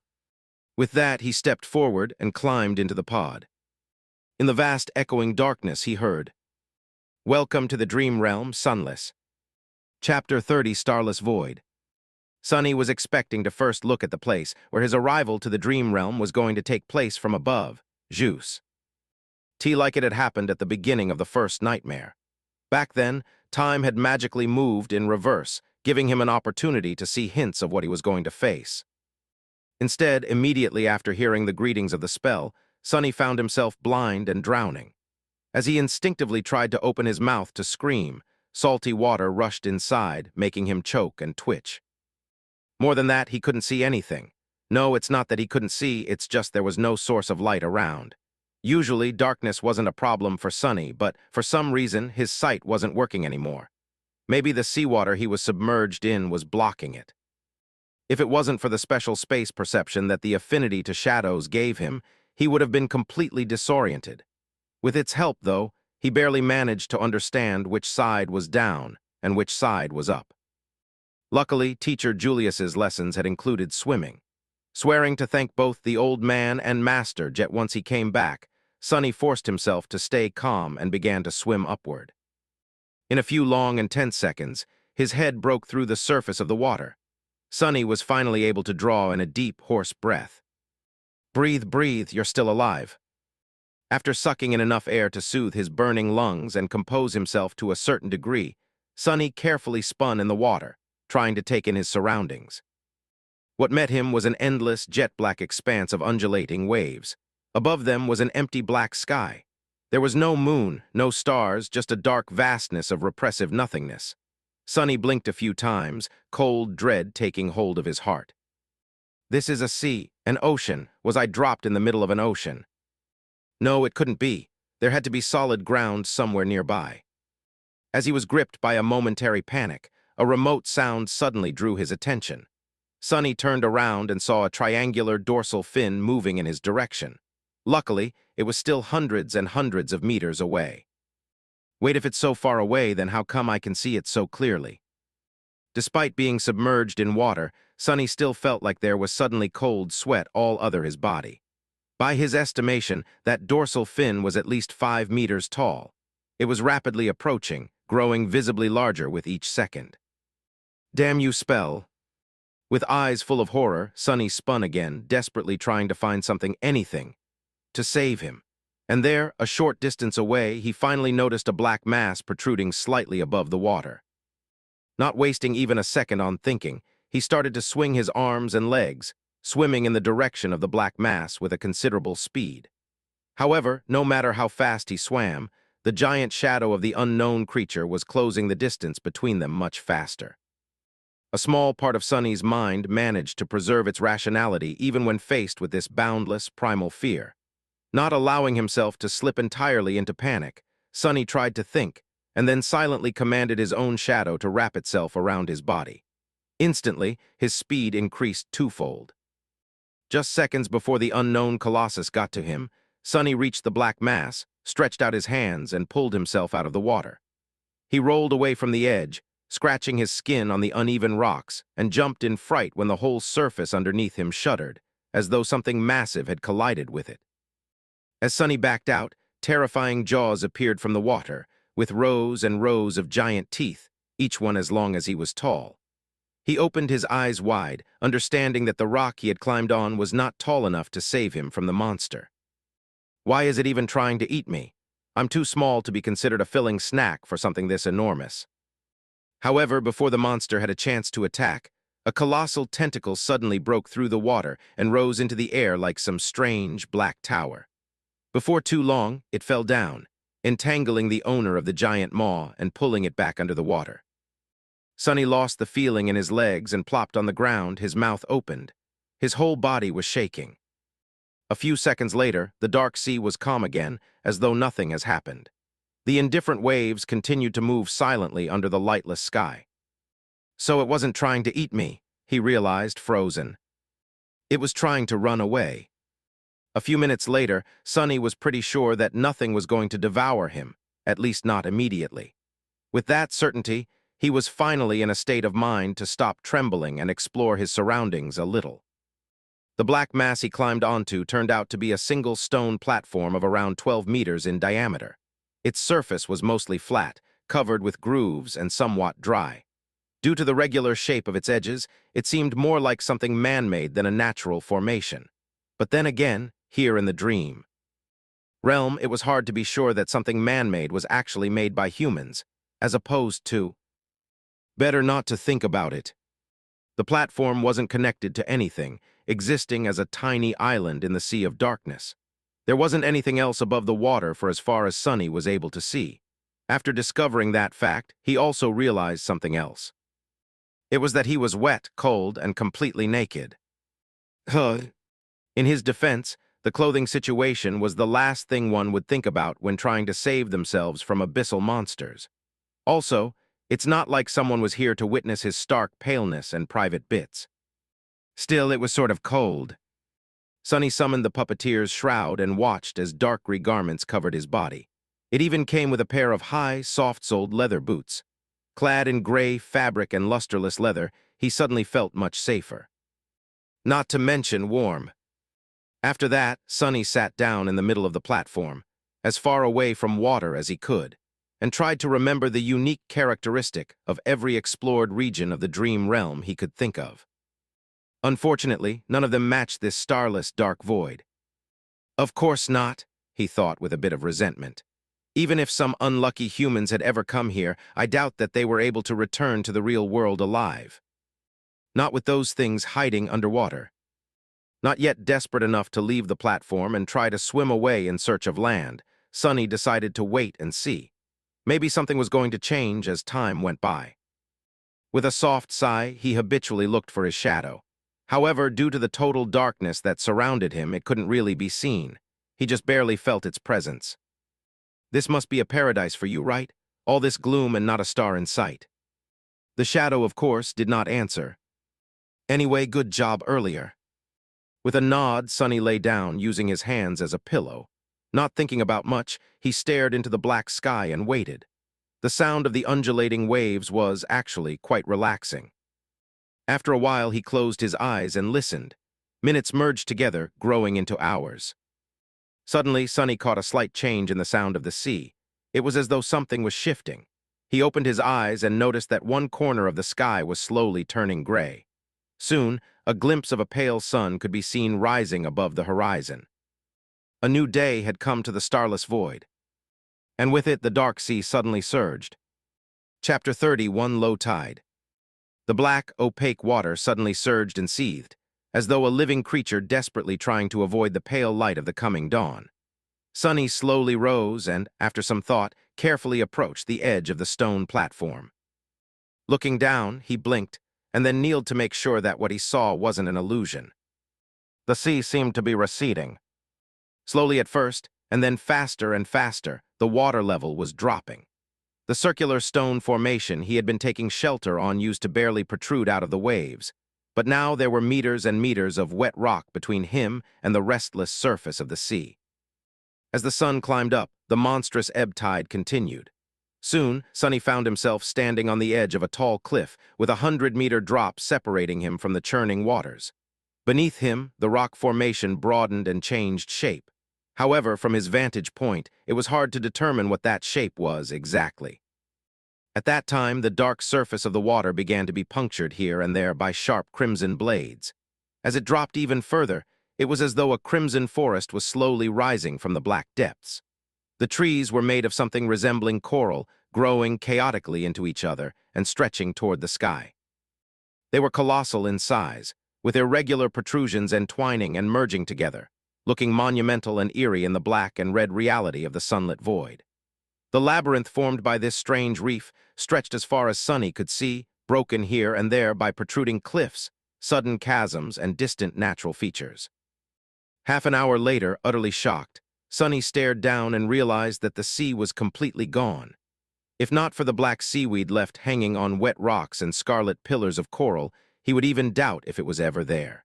With that, he stepped forward and climbed into the pod. In the vast echoing darkness, he heard, "Welcome to the dream realm, Sunless." Chapter 30, Starless Void. Sunny was expecting to first look at the place where his arrival to the dream realm was going to take place from above, Zeus. Like it had happened at the beginning of the first nightmare. Back then, time had magically moved in reverse, giving him an opportunity to see hints of what he was going to face. Instead, immediately after hearing the greetings of the spell, Sunny found himself blind and drowning. As he instinctively tried to open his mouth to scream, salty water rushed inside, making him choke and twitch. More than that, he couldn't see anything. No, it's not that he couldn't see, it's just there was no source of light around. Usually, darkness wasn't a problem for Sunny, but for some reason, his sight wasn't working anymore. Maybe the seawater he was submerged in was blocking it. If it wasn't for the special space perception that the affinity to shadows gave him, he would have been completely disoriented. With its help, though, he barely managed to understand which side was down and which side was up. Luckily, teacher Julius's lessons had included swimming. Swearing to thank both the old man and master yet once he came back, Sunny forced himself to stay calm and began to swim upward. In a few long and tense seconds, his head broke through the surface of the water. Sunny was finally able to draw in a deep, hoarse breath. "Breathe, breathe, you're still alive." After sucking in enough air to soothe his burning lungs and compose himself to a certain degree, Sunny carefully spun in the water, trying to take in his surroundings. What met him was an endless, jet-black expanse of undulating waves. Above them was an empty black sky. There was no moon, no stars, just a dark vastness of repressive nothingness. Sunny blinked a few times, cold dread taking hold of his heart. This is a sea, an ocean. Was I dropped in the middle of an ocean? No, it couldn't be. There had to be solid ground somewhere nearby. As he was gripped by a momentary panic, a remote sound suddenly drew his attention. Sunny turned around and saw a triangular dorsal fin moving in his direction. Luckily, it was still hundreds and hundreds of meters away. Wait, if it's so far away, then how come I can see it so clearly? Despite being submerged in water, Sunny still felt like there was suddenly cold sweat all over his body. By his estimation, that dorsal fin was at least 5 meters tall. It was rapidly approaching, growing visibly larger with each second. "Damn you, spell." With eyes full of horror, Sunny spun again, desperately trying to find something, anything, to save him. And there, a short distance away, he finally noticed a black mass protruding slightly above the water. Not wasting even a second on thinking, he started to swing his arms and legs, swimming in the direction of the black mass with a considerable speed. However, no matter how fast he swam, the giant shadow of the unknown creature was closing the distance between them much faster. A small part of Sunny's mind managed to preserve its rationality even when faced with this boundless, primal fear. Not allowing himself to slip entirely into panic, Sunny tried to think, and then silently commanded his own shadow to wrap itself around his body. Instantly, his speed increased twofold. Just seconds before the unknown colossus got to him, Sunny reached the black mass, stretched out his hands, and pulled himself out of the water. He rolled away from the edge, scratching his skin on the uneven rocks, and jumped in fright when the whole surface underneath him shuddered, as though something massive had collided with it. As Sunny backed out, terrifying jaws appeared from the water, with rows and rows of giant teeth, each one as long as he was tall. He opened his eyes wide, understanding that the rock he had climbed on was not tall enough to save him from the monster. Why is it even trying to eat me? I'm too small to be considered a filling snack for something this enormous. However, before the monster had a chance to attack, a colossal tentacle suddenly broke through the water and rose into the air like some strange black tower. Before too long, it fell down, entangling the owner of the giant maw and pulling it back under the water. Sunny lost the feeling in his legs and plopped on the ground, his mouth opened. His whole body was shaking. A few seconds later, the dark sea was calm again, as though nothing has happened. The indifferent waves continued to move silently under the lightless sky. So it wasn't trying to eat me, he realized, frozen. It was trying to run away. A few minutes later, Sonny was pretty sure that nothing was going to devour him, at least not immediately. With that certainty, he was finally in a state of mind to stop trembling and explore his surroundings a little. The black mass he climbed onto turned out to be a single stone platform of around 12 meters in diameter. Its surface was mostly flat, covered with grooves and somewhat dry. Due to the regular shape of its edges, it seemed more like something man-made than a natural formation. But then again, here in the dream realm, it was hard to be sure that something man-made was actually made by humans, as opposed to... Better not to think about it. The platform wasn't connected to anything, existing as a tiny island in the sea of darkness. There wasn't anything else above the water for as far as Sonny was able to see. After discovering that fact, he also realized something else. It was that he was wet, cold, and completely naked. In his defense, the clothing situation was the last thing one would think about when trying to save themselves from abyssal monsters. Also, it's not like someone was here to witness his stark paleness and private bits. Still, it was sort of cold. Sonny summoned the puppeteer's shroud and watched as dark grey garments covered his body. It even came with a pair of high, soft-soled leather boots. Clad in gray fabric and lusterless leather, he suddenly felt much safer. Not to mention warm. After that, Sonny sat down in the middle of the platform, as far away from water as he could, and tried to remember the unique characteristic of every explored region of the dream realm he could think of. Unfortunately, none of them matched this starless dark void. Of course not, he thought with a bit of resentment. Even if some unlucky humans had ever come here, I doubt that they were able to return to the real world alive. Not with those things hiding underwater. Not yet desperate enough to leave the platform and try to swim away in search of land, Sonny decided to wait and see. Maybe something was going to change as time went by. With a soft sigh, he habitually looked for his shadow. However, due to the total darkness that surrounded him, it couldn't really be seen. He just barely felt its presence. This must be a paradise for you, right? All this gloom and not a star in sight. The shadow, of course, did not answer. Anyway, good job earlier. With a nod, Sonny lay down, using his hands as a pillow. Not thinking about much, he stared into the black sky and waited. The sound of the undulating waves was, actually, quite relaxing. After a while, he closed his eyes and listened. Minutes merged together, growing into hours. Suddenly, Sonny caught a slight change in the sound of the sea. It was as though something was shifting. He opened his eyes and noticed that one corner of the sky was slowly turning gray. Soon, a glimpse of a pale sun could be seen rising above the horizon. A new day had come to the starless void. And with it, the dark sea suddenly surged. Chapter 31, Low Tide. The black, opaque water suddenly surged and seethed, as though a living creature desperately trying to avoid the pale light of the coming dawn. Sonny slowly rose and, after some thought, carefully approached the edge of the stone platform. Looking down, he blinked, and then kneeled to make sure that what he saw wasn't an illusion. The sea seemed to be receding. Slowly at first, and then faster and faster, the water level was dropping. The circular stone formation he had been taking shelter on used to barely protrude out of the waves, but now there were meters and meters of wet rock between him and the restless surface of the sea. As the sun climbed up, the monstrous ebb tide continued. Soon, Sonny found himself standing on the edge of a tall cliff with a 100-meter drop separating him from the churning waters. Beneath him, the rock formation broadened and changed shape. However, from his vantage point, it was hard to determine what that shape was exactly. At that time, the dark surface of the water began to be punctured here and there by sharp crimson blades. As it dropped even further, it was as though a crimson forest was slowly rising from the black depths. The trees were made of something resembling coral, growing chaotically into each other and stretching toward the sky. They were colossal in size, with irregular protrusions entwining and merging together, looking monumental and eerie in the black and red reality of the sunlit void. The labyrinth formed by this strange reef stretched as far as Sonny could see, broken here and there by protruding cliffs, sudden chasms, and distant natural features. Half an hour later, utterly shocked, Sonny stared down and realized that the sea was completely gone. If not for the black seaweed left hanging on wet rocks and scarlet pillars of coral, he would even doubt if it was ever there.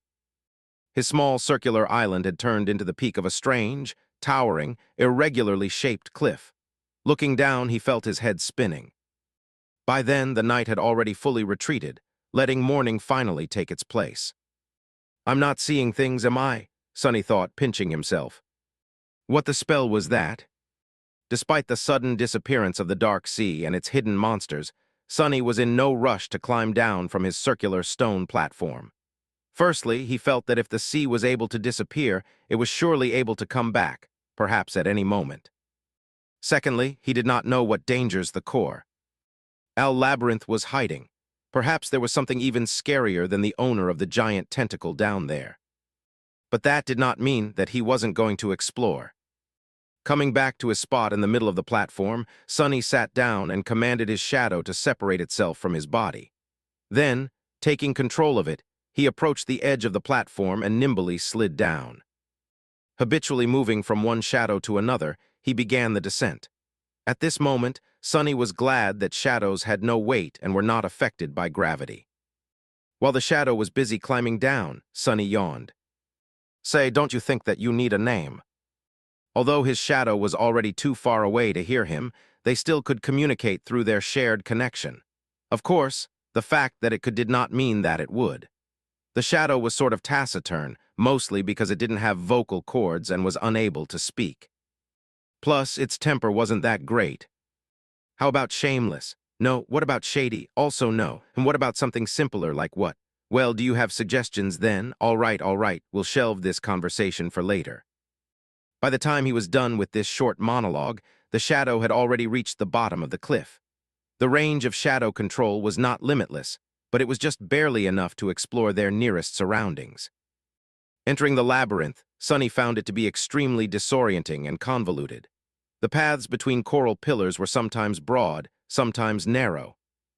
His small circular island had turned into the peak of a strange, towering, irregularly shaped cliff. Looking down, he felt his head spinning. By then, the night had already fully retreated, letting morning finally take its place. "I'm not seeing things, am I?" Sonny thought, pinching himself. What the spell was that? Despite the sudden disappearance of the dark sea and its hidden monsters, Sonny was in no rush to climb down from his circular stone platform. Firstly, he felt that if the sea was able to disappear, it was surely able to come back, perhaps at any moment. Secondly, he did not know what dangers the core. Al Labyrinth was hiding. Perhaps there was something even scarier than the owner of the giant tentacle down there. But that did not mean that he wasn't going to explore. Coming back to his spot in the middle of the platform, Sonny sat down and commanded his shadow to separate itself from his body. Then, taking control of it, he approached the edge of the platform and nimbly slid down. Habitually moving from one shadow to another, he began the descent. At this moment, Sonny was glad that shadows had no weight and were not affected by gravity. While the shadow was busy climbing down, Sonny yawned. "Say, don't you think that you need a name?" Although his shadow was already too far away to hear him, they still could communicate through their shared connection. Of course, the fact that it did not mean that it would. The shadow was sort of taciturn, mostly because it didn't have vocal cords and was unable to speak. Plus, its temper wasn't that great. How about shameless? No. What about shady? Also no. And what about something simpler like what? Well, do you have suggestions then? All right, we'll shelve this conversation for later. By the time he was done with this short monologue, the shadow had already reached the bottom of the cliff. The range of shadow control was not limitless, but it was just barely enough to explore their nearest surroundings. Entering the labyrinth, Sonny found it to be extremely disorienting and convoluted. The paths between coral pillars were sometimes broad, sometimes narrow.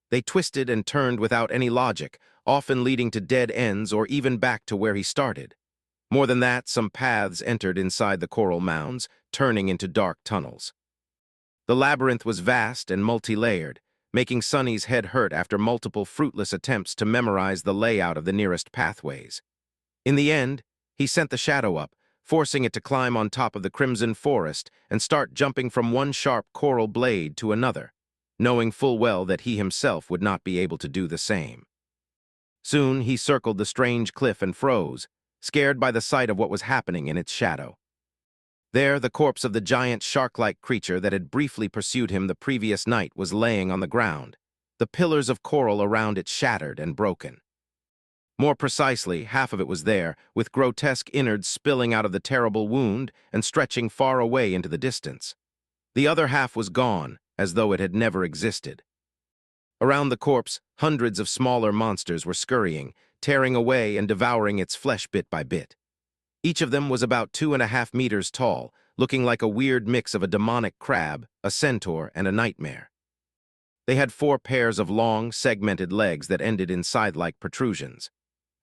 They twisted and turned without any logic, often leading to dead ends or even back to where he started. More than that, some paths entered inside the coral mounds, turning into dark tunnels. The labyrinth was vast and multi-layered, making Sonny's head hurt after multiple fruitless attempts to memorize the layout of the nearest pathways. In the end, he sent the shadow up, forcing it to climb on top of the crimson forest and start jumping from one sharp coral blade to another, knowing full well that he himself would not be able to do the same. Soon he circled the strange cliff and froze, scared by the sight of what was happening in its shadow. There, the corpse of the giant shark-like creature that had briefly pursued him the previous night was laying on the ground, the pillars of coral around it shattered and broken. More precisely, half of it was there, with grotesque innards spilling out of the terrible wound and stretching far away into the distance. The other half was gone, as though it had never existed. Around the corpse, hundreds of smaller monsters were scurrying, tearing away and devouring its flesh bit by bit. Each of them was about 2.5 meters tall, looking like a weird mix of a demonic crab, a centaur, and a nightmare. They had 4 pairs of long, segmented legs that ended in side-like protrusions.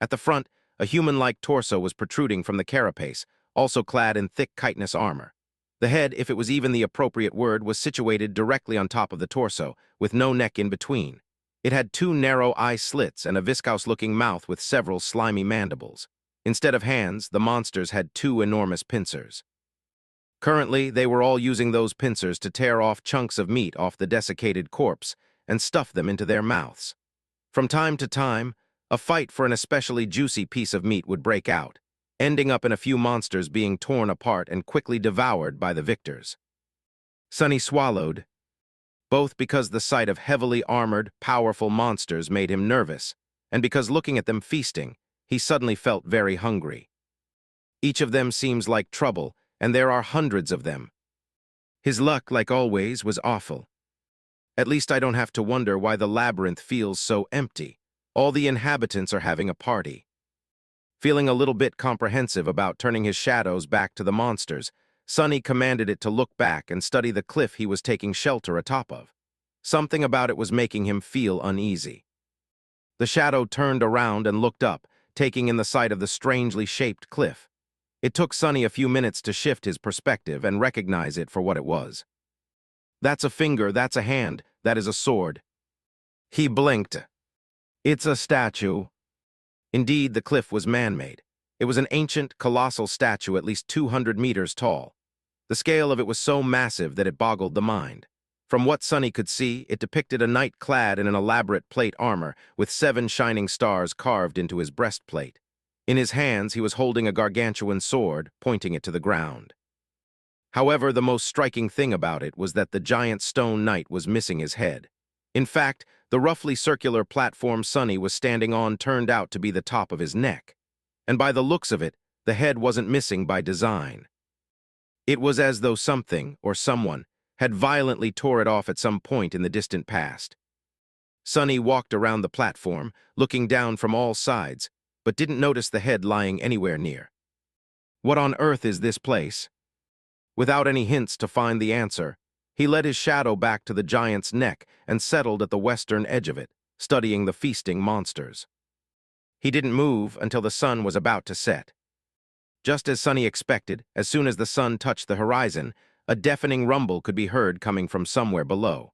At the front, a human-like torso was protruding from the carapace, also clad in thick chitinous armor. The head, if it was even the appropriate word, was situated directly on top of the torso, with no neck in between. It had 2 narrow eye slits and a viscous-looking mouth with several slimy mandibles. Instead of hands, the monsters had 2 enormous pincers. Currently, they were all using those pincers to tear off chunks of meat off the desiccated corpse and stuff them into their mouths. From time to time, a fight for an especially juicy piece of meat would break out, ending up in a few monsters being torn apart and quickly devoured by the victors. Sonny swallowed, both because the sight of heavily armored, powerful monsters made him nervous, and because looking at them feasting, he suddenly felt very hungry. Each of them seems like trouble, and there are hundreds of them. His luck, like always, was awful. At least I don't have to wonder why the labyrinth feels so empty. All the inhabitants are having a party. Feeling a little bit comprehensive about turning his shadows back to the monsters, Sonny commanded it to look back and study the cliff he was taking shelter atop of. Something about it was making him feel uneasy. The shadow turned around and looked up, taking in the sight of the strangely shaped cliff. It took Sonny a few minutes to shift his perspective and recognize it for what it was. That's a finger, that's a hand, that is a sword. He blinked. It's a statue. Indeed, the cliff was man-made. It was an ancient, colossal statue at least 200 meters tall. The scale of it was so massive that it boggled the mind. From what Sonny could see, it depicted a knight clad in an elaborate plate armor, with 7 shining stars carved into his breastplate. In his hands, he was holding a gargantuan sword, pointing it to the ground. However, the most striking thing about it was that the giant stone knight was missing his head. In fact, the roughly circular platform Sonny was standing on turned out to be the top of his neck. And by the looks of it, the head wasn't missing by design. It was as though something, or someone, had violently tore it off at some point in the distant past. Sonny walked around the platform, looking down from all sides, but didn't notice the head lying anywhere near. What on earth is this place? Without any hints to find the answer, he led his shadow back to the giant's neck and settled at the western edge of it, studying the feasting monsters. He didn't move until the sun was about to set. Just as Sonny expected, as soon as the sun touched the horizon, a deafening rumble could be heard coming from somewhere below.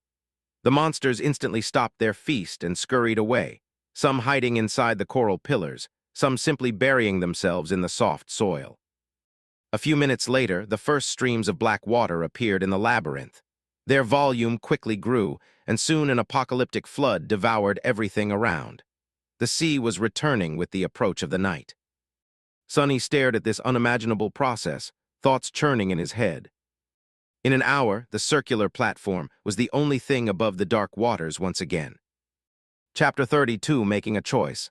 The monsters instantly stopped their feast and scurried away, some hiding inside the coral pillars, some simply burying themselves in the soft soil. A few minutes later, the first streams of black water appeared in the labyrinth. Their volume quickly grew, and soon an apocalyptic flood devoured everything around. The sea was returning with the approach of the night. Sonny stared at this unimaginable process, thoughts churning in his head. In an hour, the circular platform was the only thing above the dark waters once again. Chapter 32, Making a Choice.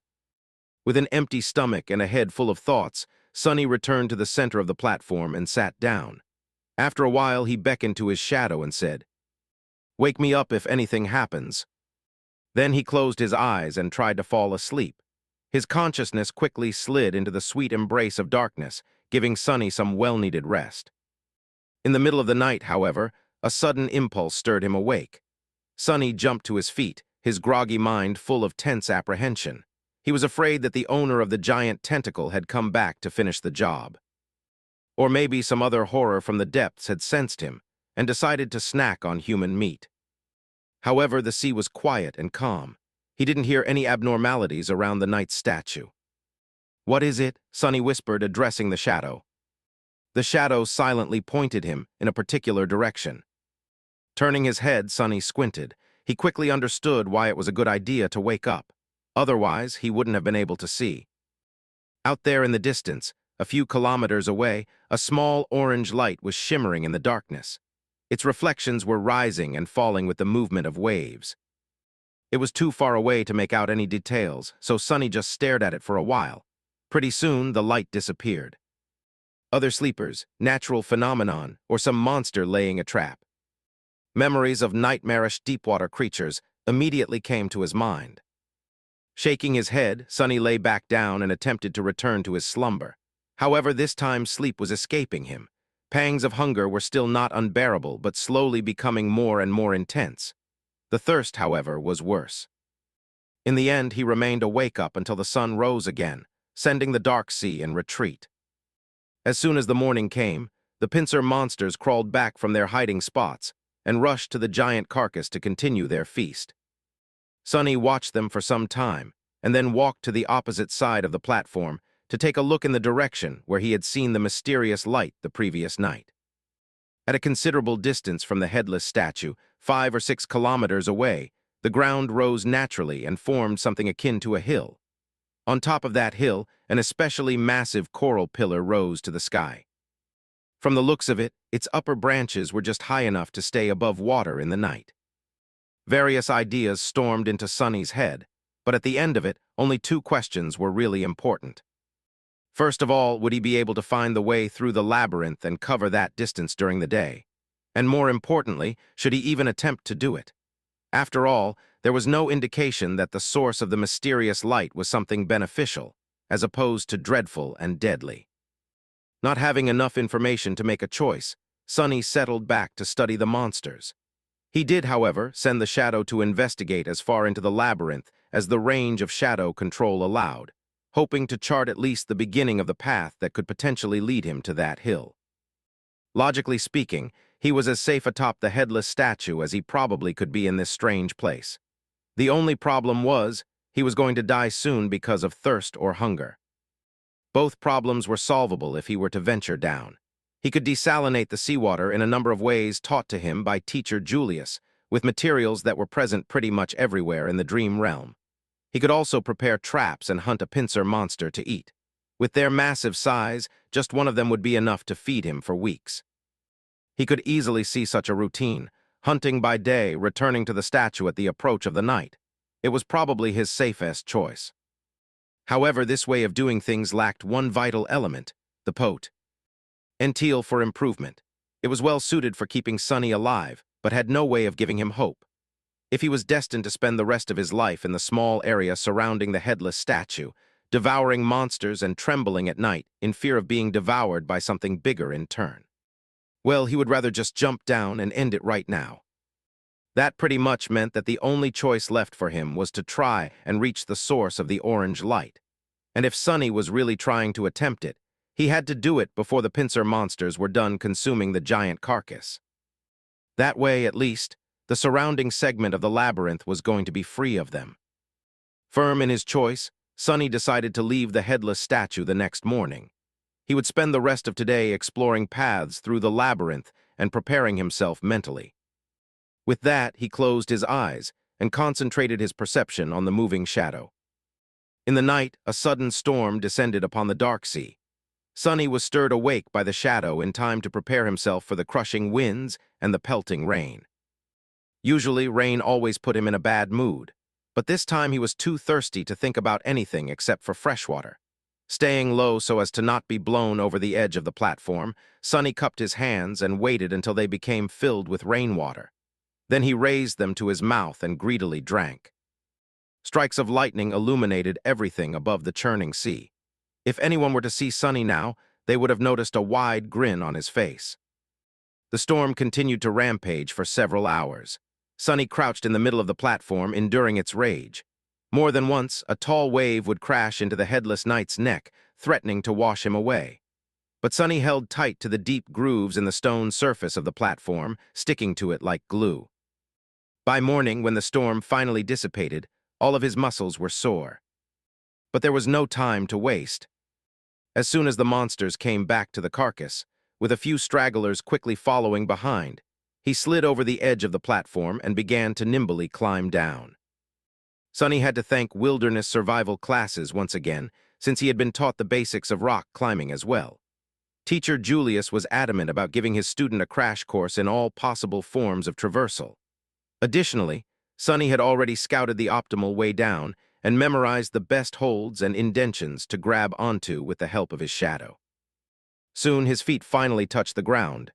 With an empty stomach and a head full of thoughts, Sonny returned to the center of the platform and sat down. After a while, he beckoned to his shadow and said, "Wake me up if anything happens." Then he closed his eyes and tried to fall asleep. His consciousness quickly slid into the sweet embrace of darkness, giving Sonny some well-needed rest. In the middle of the night, however, a sudden impulse stirred him awake. Sonny jumped to his feet, his groggy mind full of tense apprehension. He was afraid that the owner of the giant tentacle had come back to finish the job. Or maybe some other horror from the depths had sensed him and decided to snack on human meat. However, the sea was quiet and calm. He didn't hear any abnormalities around the knight's statue. "What is it?" Sonny whispered, addressing the shadow. The shadow silently pointed him in a particular direction. Turning his head, Sonny squinted. He quickly understood why it was a good idea to wake up. Otherwise, he wouldn't have been able to see. Out there in the distance, a few kilometers away, a small orange light was shimmering in the darkness. Its reflections were rising and falling with the movement of waves. It was too far away to make out any details, so Sonny just stared at it for a while. Pretty soon, the light disappeared. Other sleepers, natural phenomenon, or some monster laying a trap. Memories of nightmarish deepwater creatures immediately came to his mind. Shaking his head, Sonny lay back down and attempted to return to his slumber. However, this time sleep was escaping him. Pangs of hunger were still not unbearable, but slowly becoming more and more intense. The thirst, however, was worse. In the end, he remained awake up until the sun rose again, sending the dark sea in retreat. As soon as the morning came, the pincer monsters crawled back from their hiding spots and rushed to the giant carcass to continue their feast. Sonny watched them for some time and then walked to the opposite side of the platform to take a look in the direction where he had seen the mysterious light the previous night. At a considerable distance from the headless statue, 5 or 6 kilometers away, the ground rose naturally and formed something akin to a hill. On top of that hill, an especially massive coral pillar rose to the sky. From the looks of it, its upper branches were just high enough to stay above water in the night. Various ideas stormed into Sonny's head, but at the end of it, only 2 questions were really important. First of all, would he be able to find the way through the labyrinth and cover that distance during the day? And more importantly, should he even attempt to do it? After all, there was no indication that the source of the mysterious light was something beneficial, as opposed to dreadful and deadly. Not having enough information to make a choice, Sonny settled back to study the monsters. He did, however, send the shadow to investigate as far into the labyrinth as the range of shadow control allowed. hoping to chart at least the beginning of the path that could potentially lead him to that hill. Logically speaking, he was as safe atop the headless statue as he probably could be in this strange place. The only problem was, he was going to die soon because of thirst or hunger. Both problems were solvable if he were to venture down. He could desalinate the seawater in a number of ways taught to him by teacher Julius, with materials that were present pretty much everywhere in the dream realm. He could also prepare traps and hunt a pincer monster to eat. With their massive size, just one of them would be enough to feed him for weeks. He could easily see such a routine, hunting by day, returning to the statue at the approach of the night. It was probably his safest choice. However, this way of doing things lacked one vital element, the potential for improvement. It was well suited for keeping Sonny alive, but had no way of giving him hope. If he was destined to spend the rest of his life in the small area surrounding the headless statue, devouring monsters and trembling at night in fear of being devoured by something bigger in turn, well, he would rather just jump down and end it right now. That pretty much meant that the only choice left for him was to try and reach the source of the orange light. And if Sonny was really trying to attempt it, he had to do it before the pincer monsters were done consuming the giant carcass. That way, at least, the surrounding segment of the labyrinth was going to be free of them. Firm in his choice, Sonny decided to leave the headless statue the next morning. He would spend the rest of today exploring paths through the labyrinth and preparing himself mentally. With that, he closed his eyes and concentrated his perception on the moving shadow. In the night, a sudden storm descended upon the dark sea. Sonny was stirred awake by the shadow in time to prepare himself for the crushing winds and the pelting rain. Usually, rain always put him in a bad mood, but this time he was too thirsty to think about anything except for fresh water. Staying low so as to not be blown over the edge of the platform, Sonny cupped his hands and waited until they became filled with rainwater. Then he raised them to his mouth and greedily drank. Strikes of lightning illuminated everything above the churning sea. If anyone were to see Sonny now, they would have noticed a wide grin on his face. The storm continued to rampage for several hours. Sonny crouched in the middle of the platform, enduring its rage. More than once, a tall wave would crash into the headless knight's neck, threatening to wash him away. But Sonny held tight to the deep grooves in the stone surface of the platform, sticking to it like glue. By morning, when the storm finally dissipated, all of his muscles were sore. But there was no time to waste. As soon as the monsters came back to the carcass, with a few stragglers quickly following behind, he slid over the edge of the platform and began to nimbly climb down. Sonny had to thank wilderness survival classes once again, since he had been taught the basics of rock climbing as well. Teacher Julius was adamant about giving his student a crash course in all possible forms of traversal. Additionally, Sonny had already scouted the optimal way down and memorized the best holds and indentions to grab onto with the help of his shadow. Soon his feet finally touched the ground.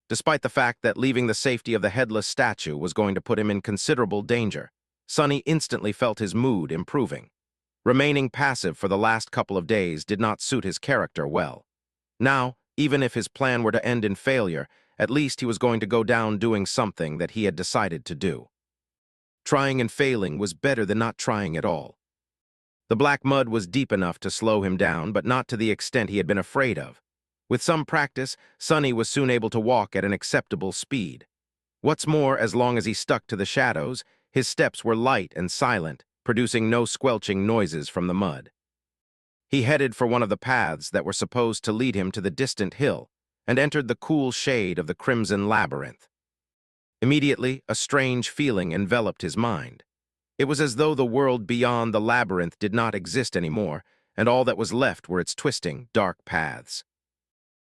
Despite the fact that leaving the safety of the headless statue was going to put him in considerable danger, Sonny instantly felt his mood improving. Remaining passive for the last couple of days did not suit his character well. Now, even if his plan were to end in failure, at least he was going to go down doing something that he had decided to do. Trying and failing was better than not trying at all. The black mud was deep enough to slow him down, but not to the extent he had been afraid of. With some practice, Sonny was soon able to walk at an acceptable speed. What's more, as long as he stuck to the shadows, his steps were light and silent, producing no squelching noises from the mud. He headed for one of the paths that were supposed to lead him to the distant hill, and entered the cool shade of the crimson labyrinth. Immediately, a strange feeling enveloped his mind. It was as though the world beyond the labyrinth did not exist anymore, and all that was left were its twisting, dark paths.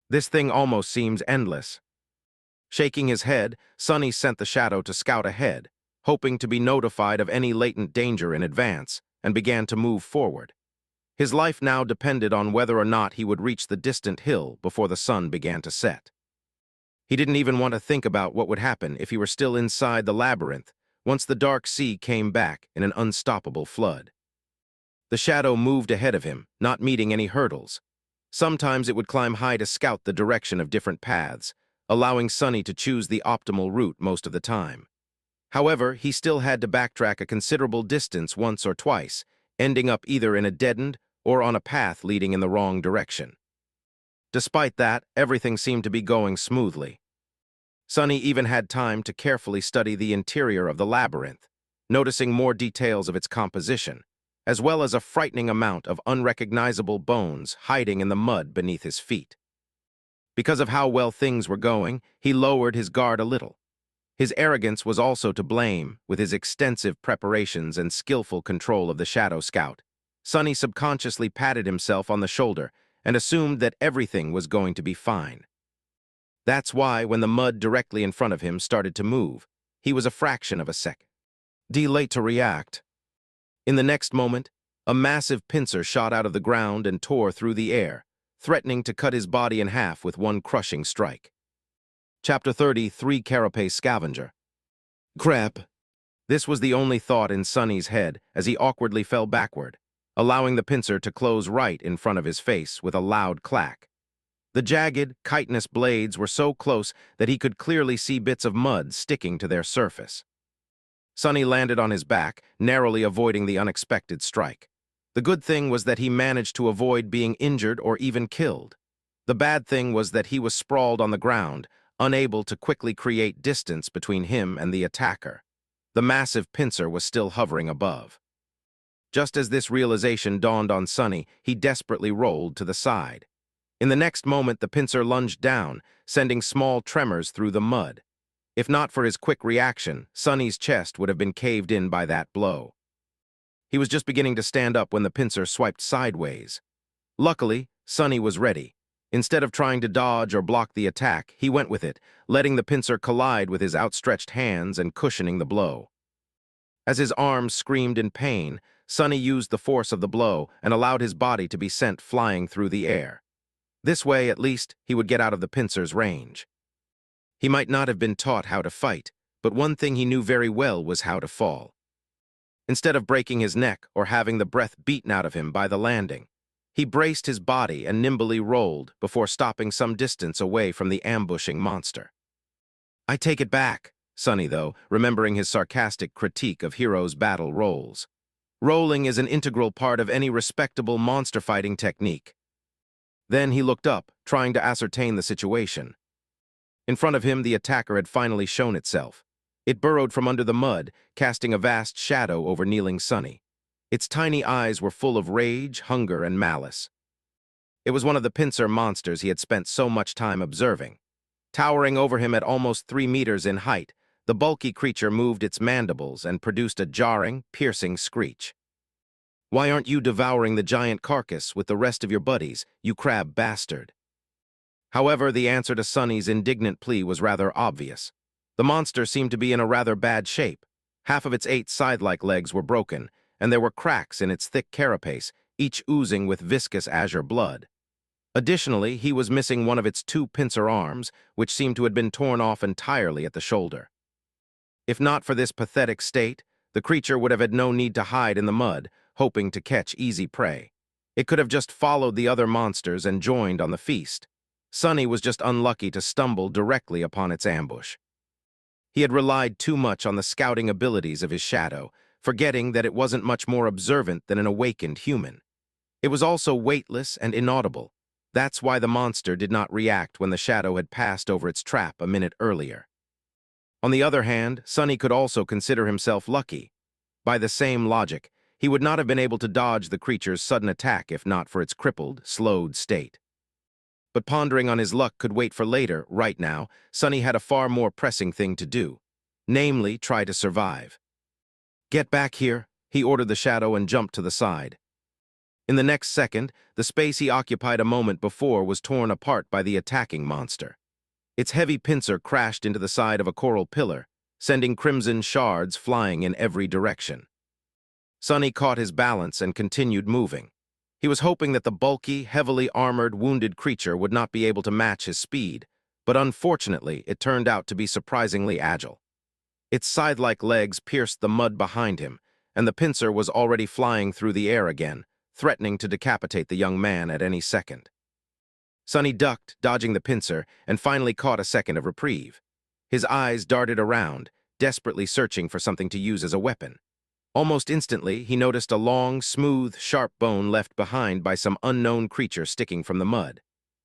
This thing almost seems endless. Shaking his head, Sonny sent the shadow to scout ahead, hoping to be notified of any latent danger in advance, and began to move forward. His life now depended on whether or not he would reach the distant hill before the sun began to set. He didn't even want to think about what would happen if he were still inside the labyrinth once the dark sea came back in an unstoppable flood. The shadow moved ahead of him, not meeting any hurdles. Sometimes it would climb high to scout the direction of different paths, allowing Sonny to choose the optimal route most of the time. However, he still had to backtrack a considerable distance once or twice, ending up either in a deadened or on a path leading in the wrong direction. Despite that, everything seemed to be going smoothly. Sonny even had time to carefully study the interior of the labyrinth, noticing more details of its composition, as well as a frightening amount of unrecognizable bones hiding in the mud beneath his feet. Because of how well things were going, he lowered his guard a little. His arrogance was also to blame, with his extensive preparations and skillful control of the Shadow Scout. Sonny subconsciously patted himself on the shoulder and assumed that everything was going to be fine. That's why, when the mud directly in front of him started to move, he was a fraction of a second late to react. In the next moment, a massive pincer shot out of the ground and tore through the air, threatening to cut his body in half with one crushing strike. Chapter 30, Three Carapace Scavenger. Crap. This was the only thought in Sonny's head as he awkwardly fell backward, allowing the pincer to close right in front of his face with a loud clack. The jagged, chitinous blades were so close that he could clearly see bits of mud sticking to their surface. Sonny landed on his back, narrowly avoiding the unexpected strike. The good thing was that he managed to avoid being injured or even killed. The bad thing was that he was sprawled on the ground, unable to quickly create distance between him and the attacker. The massive pincer was still hovering above. Just as this realization dawned on Sonny, he desperately rolled to the side. In the next moment, the pincer lunged down, sending small tremors through the mud. If not for his quick reaction, Sonny's chest would have been caved in by that blow. He was just beginning to stand up when the pincer swiped sideways. Luckily, Sonny was ready. Instead of trying to dodge or block the attack, he went with it, letting the pincer collide with his outstretched hands and cushioning the blow. As his arms screamed in pain, Sonny used the force of the blow and allowed his body to be sent flying through the air. This way, at least, he would get out of the pincer's range. He might not have been taught how to fight, but one thing he knew very well was how to fall. Instead of breaking his neck or having the breath beaten out of him by the landing, he braced his body and nimbly rolled before stopping some distance away from the ambushing monster. I take it back, Sonny, though, remembering his sarcastic critique of heroes' battle rolls. Rolling is an integral part of any respectable monster fighting technique. Then he looked up, trying to ascertain the situation. In front of him, the attacker had finally shown itself. It burrowed from under the mud, casting a vast shadow over kneeling Sonny. Its tiny eyes were full of rage, hunger, and malice. It was one of the pincer monsters he had spent so much time observing. Towering over him at almost 3 meters in height, the bulky creature moved its mandibles and produced a jarring, piercing screech. Why aren't you devouring the giant carcass with the rest of your buddies, you crab bastard? However, the answer to Sonny's indignant plea was rather obvious. The monster seemed to be in a rather bad shape. Half of its 8 scythe-like legs were broken, and there were cracks in its thick carapace, each oozing with viscous azure blood. Additionally, he was missing one of its 2 pincer arms, which seemed to have been torn off entirely at the shoulder. If not for this pathetic state, the creature would have had no need to hide in the mud, hoping to catch easy prey. It could have just followed the other monsters and joined on the feast. Sonny was just unlucky to stumble directly upon its ambush. He had relied too much on the scouting abilities of his shadow, forgetting that it wasn't much more observant than an awakened human. It was also weightless and inaudible. That's why the monster did not react when the shadow had passed over its trap a minute earlier. On the other hand, Sonny could also consider himself lucky. By the same logic, he would not have been able to dodge the creature's sudden attack if not for its crippled, slowed state. But pondering on his luck could wait for later. Right now, Sonny had a far more pressing thing to do, namely, try to survive. Get back here, he ordered the shadow and jumped to the side. In the next second, the space he occupied a moment before was torn apart by the attacking monster. Its heavy pincer crashed into the side of a coral pillar, sending crimson shards flying in every direction. Sonny caught his balance and continued moving. He was hoping that the bulky, heavily armored, wounded creature would not be able to match his speed, but unfortunately, it turned out to be surprisingly agile. Its scythe-like legs pierced the mud behind him, and the pincer was already flying through the air again, threatening to decapitate the young man at any second. Sonny ducked, dodging the pincer, and finally caught a second of reprieve. His eyes darted around, desperately searching for something to use as a weapon. Almost instantly, he noticed a long, smooth, sharp bone left behind by some unknown creature sticking from the mud.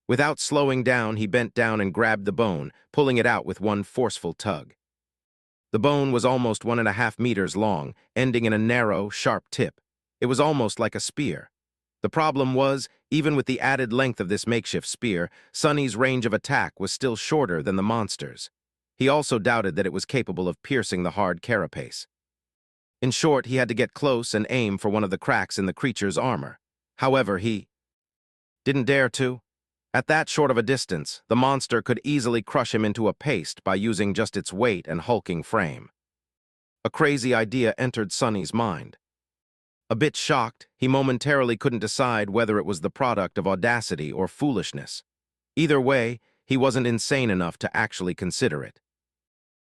Without slowing down, he bent down and grabbed the bone, pulling it out with one forceful tug. The bone was almost 1.5 meters long, ending in a narrow, sharp tip. It was almost like a spear. The problem was, even with the added length of this makeshift spear, Sonny's range of attack was still shorter than the monster's. He also doubted that it was capable of piercing the hard carapace. In short, he had to get close and aim for one of the cracks in the creature's armor. However, he didn't dare to. At that short of a distance, the monster could easily crush him into a paste by using just its weight and hulking frame. A crazy idea entered Sonny's mind. A bit shocked, he momentarily couldn't decide whether it was the product of audacity or foolishness. Either way, he wasn't insane enough to actually consider it.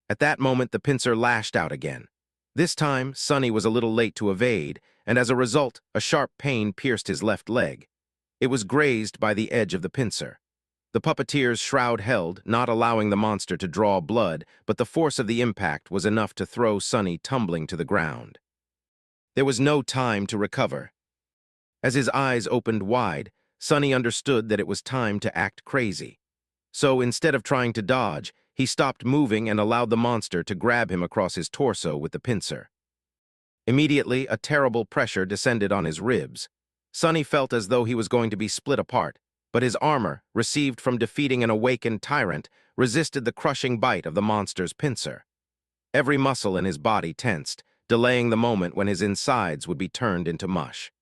At that moment, the pincer lashed out again. This time, Sonny was a little late to evade, and as a result, a sharp pain pierced his left leg. It was grazed by the edge of the pincer. The puppeteer's shroud held, not allowing the monster to draw blood, but the force of the impact was enough to throw Sonny tumbling to the ground. There was no time to recover. As his eyes opened wide, Sonny understood that it was time to act crazy. So instead of trying to dodge, he stopped moving and allowed the monster to grab him across his torso with the pincer. Immediately, a terrible pressure descended on his ribs. Sonny felt as though he was going to be split apart, but his armor, received from defeating an awakened tyrant, resisted the crushing bite of the monster's pincer. Every muscle in his body tensed, delaying the moment when his insides would be turned into mush.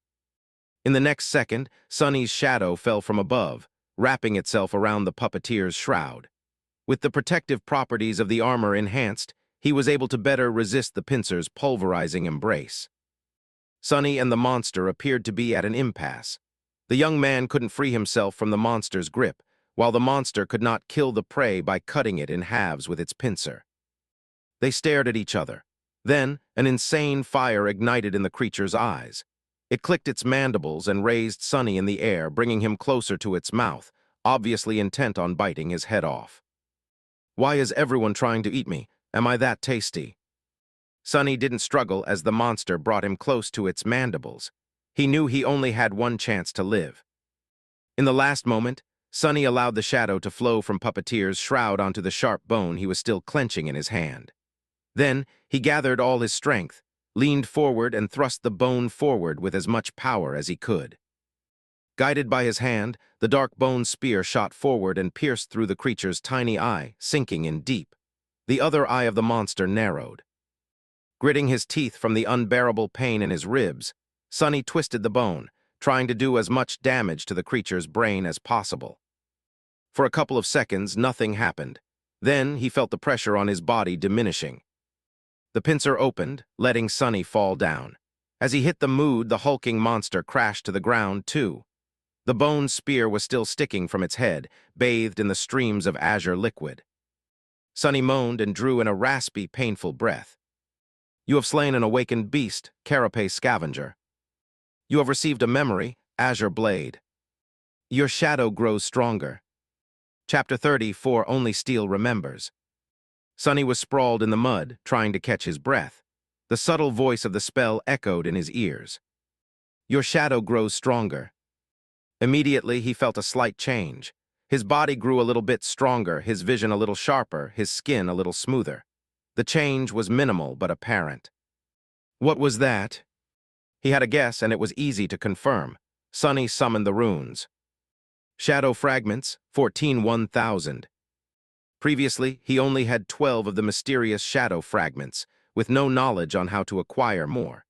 In the next second, Sonny's shadow fell from above, wrapping itself around the puppeteer's shroud. With the protective properties of the armor enhanced, he was able to better resist the pincer's pulverizing embrace. Sonny and the monster appeared to be at an impasse. The young man couldn't free himself from the monster's grip, while the monster could not kill the prey by cutting it in halves with its pincer. They stared at each other. Then, an insane fire ignited in the creature's eyes. It clicked its mandibles and raised Sonny in the air, bringing him closer to its mouth, obviously intent on biting his head off. "Why is everyone trying to eat me? Am I that tasty?" Sonny didn't struggle as the monster brought him close to its mandibles. He knew he only had one chance to live. In the last moment, Sonny allowed the shadow to flow from Puppeteer's shroud onto the sharp bone he was still clenching in his hand. Then, he gathered all his strength, leaned forward and thrust the bone forward with as much power as he could. Guided by his hand, the dark bone spear shot forward and pierced through the creature's tiny eye, sinking in deep. The other eye of the monster narrowed. Gritting his teeth from the unbearable pain in his ribs, Sonny twisted the bone, trying to do as much damage to the creature's brain as possible. For a couple of seconds, nothing happened. Then, he felt the pressure on his body diminishing. The pincer opened, letting Sonny fall down. As he hit the mood, the hulking monster crashed to the ground, too. The bone spear was still sticking from its head, bathed in the streams of azure liquid. Sonny moaned and drew in a raspy, painful breath. "You have slain an awakened beast, carapace scavenger. You have received a memory, azure blade. Your shadow grows stronger." Chapter 30, For Only Steel Remembers. Sonny was sprawled in the mud, trying to catch his breath. The subtle voice of the spell echoed in his ears. "Your shadow grows stronger." Immediately, he felt a slight change. His body grew a little bit stronger, his vision a little sharper, his skin a little smoother. The change was minimal but apparent. What was that? He had a guess, and it was easy to confirm. Sonny summoned the runes. Shadow fragments, 14,000. Previously, he only had 12 of the mysterious shadow fragments, with no knowledge on how to acquire more.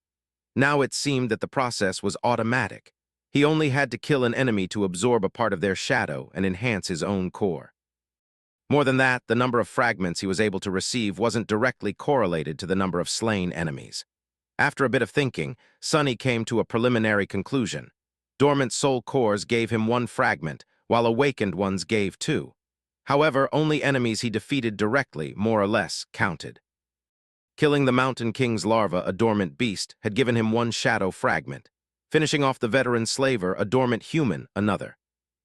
Now it seemed that the process was automatic. He only had to kill an enemy to absorb a part of their shadow and enhance his own core. More than that, the number of fragments he was able to receive wasn't directly correlated to the number of slain enemies. After a bit of thinking, Sonny came to a preliminary conclusion. Dormant soul cores gave him 1 fragment, while awakened ones gave 2. However, only enemies he defeated directly, more or less, counted. Killing the Mountain King's larva, a dormant beast, had given him 1 shadow fragment. Finishing off the veteran slaver, a dormant human, another.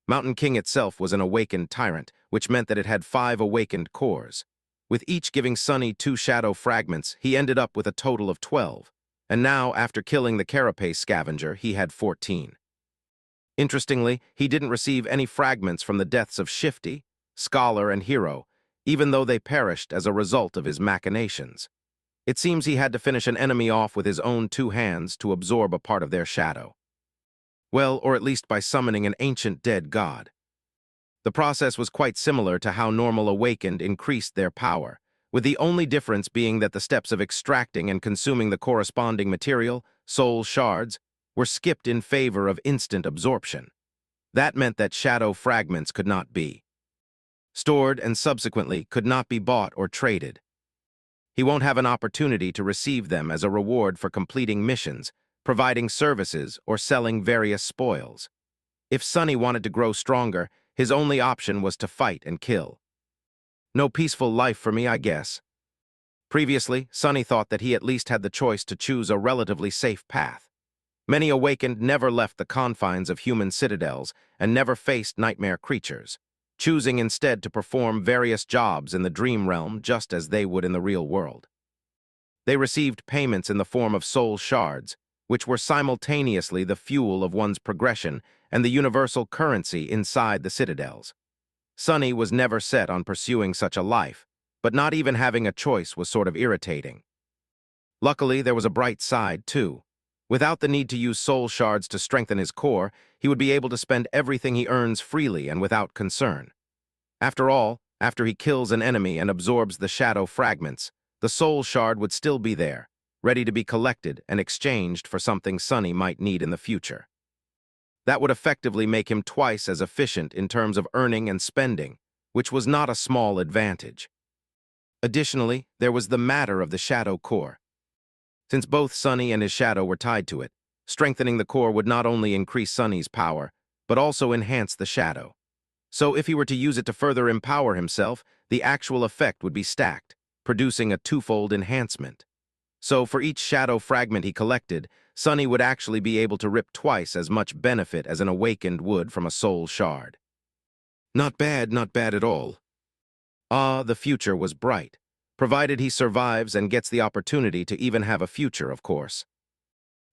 Mountain King itself was an awakened tyrant, which meant that it had 5 awakened cores. With each giving Sonny 2 shadow fragments, he ended up with a total of 12. And now, after killing the carapace scavenger, he had 14. Interestingly, he didn't receive any fragments from the deaths of Shifty, Scholar, and Hero, even though they perished as a result of his machinations. It seems he had to finish an enemy off with his own 2 hands to absorb a part of their shadow. Well, or at least by summoning an ancient dead god. The process was quite similar to how normal awakened increased their power, with the only difference being that the steps of extracting and consuming the corresponding material, soul shards, were skipped in favor of instant absorption. That meant that shadow fragments could not be stored and subsequently could not be bought or traded. He won't have an opportunity to receive them as a reward for completing missions, providing services, or selling various spoils. If Sonny wanted to grow stronger, his only option was to fight and kill. No peaceful life for me, I guess. Previously, Sonny thought that he at least had the choice to choose a relatively safe path. Many awakened never left the confines of human citadels and never faced nightmare creatures, choosing instead to perform various jobs in the dream realm just as they would in the real world. They received payments in the form of soul shards, which were simultaneously the fuel of one's progression and the universal currency inside the citadels. Sonny was never set on pursuing such a life, but not even having a choice was sort of irritating. Luckily, there was a bright side, too. Without the need to use soul shards to strengthen his core, he would be able to spend everything he earns freely and without concern. After all, after he kills an enemy and absorbs the shadow fragments, the soul shard would still be there, ready to be collected and exchanged for something Sonny might need in the future. That would effectively make him twice as efficient in terms of earning and spending, which was not a small advantage. Additionally, there was the matter of the shadow core. Since both Sonny and his shadow were tied to it, strengthening the core would not only increase Sonny's power, but also enhance the shadow. So if he were to use it to further empower himself, the actual effect would be stacked, producing a twofold enhancement. So for each shadow fragment he collected, Sonny would actually be able to rip twice as much benefit as an awakened would from a soul shard. Not bad at all. Ah, the future was bright, provided he survives and gets the opportunity to even have a future, of course.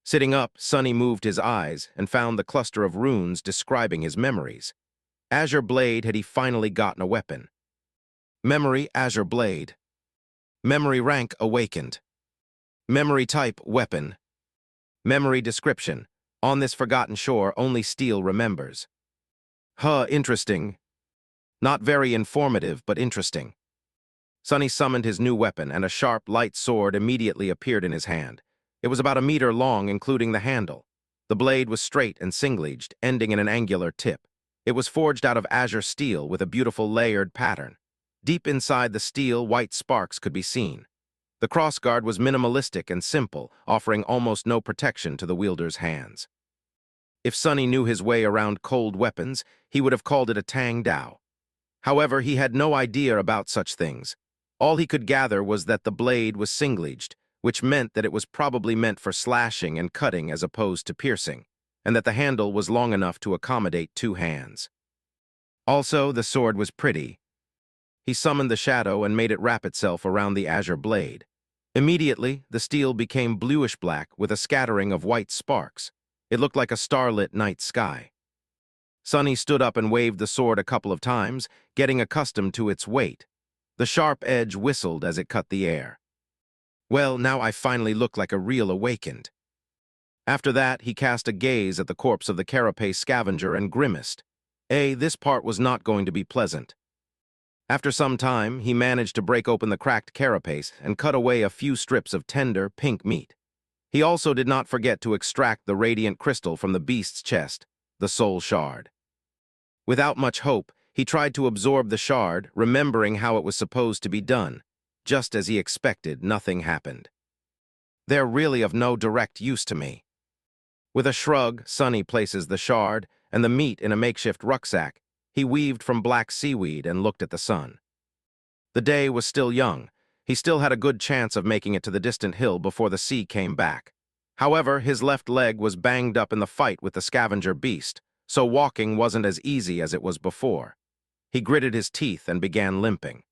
Sitting up, Sonny moved his eyes and found the cluster of runes describing his memories. Azure Blade had he finally gotten a weapon. Memory Azure Blade. Memory rank awakened. Memory type weapon. Memory description. On this forgotten shore, only steel remembers. Interesting. Not very informative, but interesting. Sonny summoned his new weapon, and a sharp, light sword immediately appeared in his hand. It was about 1 meter long, including the handle. The blade was straight and single-edged, ending in an angular tip. It was forged out of azure steel with a beautiful layered pattern. Deep inside the steel, white sparks could be seen. The crossguard was minimalistic and simple, offering almost no protection to the wielder's hands. If Sonny knew his way around cold weapons, he would have called it a Tang Dao. However, he had no idea about such things. All he could gather was that the blade was single-edged, which meant that it was probably meant for slashing and cutting as opposed to piercing, and that the handle was long enough to accommodate 2 hands. Also, the sword was pretty. He summoned the shadow and made it wrap itself around the azure blade. Immediately, the steel became bluish-black with a scattering of white sparks. It looked like a starlit night sky. Sonny stood up and waved the sword a couple of times, getting accustomed to its weight. The sharp edge whistled as it cut the air. Well, now I finally look like a real awakened. After that, he cast a gaze at the corpse of the carapace scavenger and grimaced. This part was not going to be pleasant. After some time, he managed to break open the cracked carapace and cut away a few strips of tender, pink meat. He also did not forget to extract the radiant crystal from the beast's chest, the soul shard. Without much hope, he tried to absorb the shard, remembering how it was supposed to be done. Just as he expected, nothing happened. They're really of no direct use to me. With a shrug, Sonny places the shard and the meat in a makeshift rucksack. He weaved from black seaweed and looked at the sun. The day was still young. He still had a good chance of making it to the distant hill before the sea came back. However, his left leg was banged up in the fight with the scavenger beast, so walking wasn't as easy as it was before. He gritted his teeth and began limping.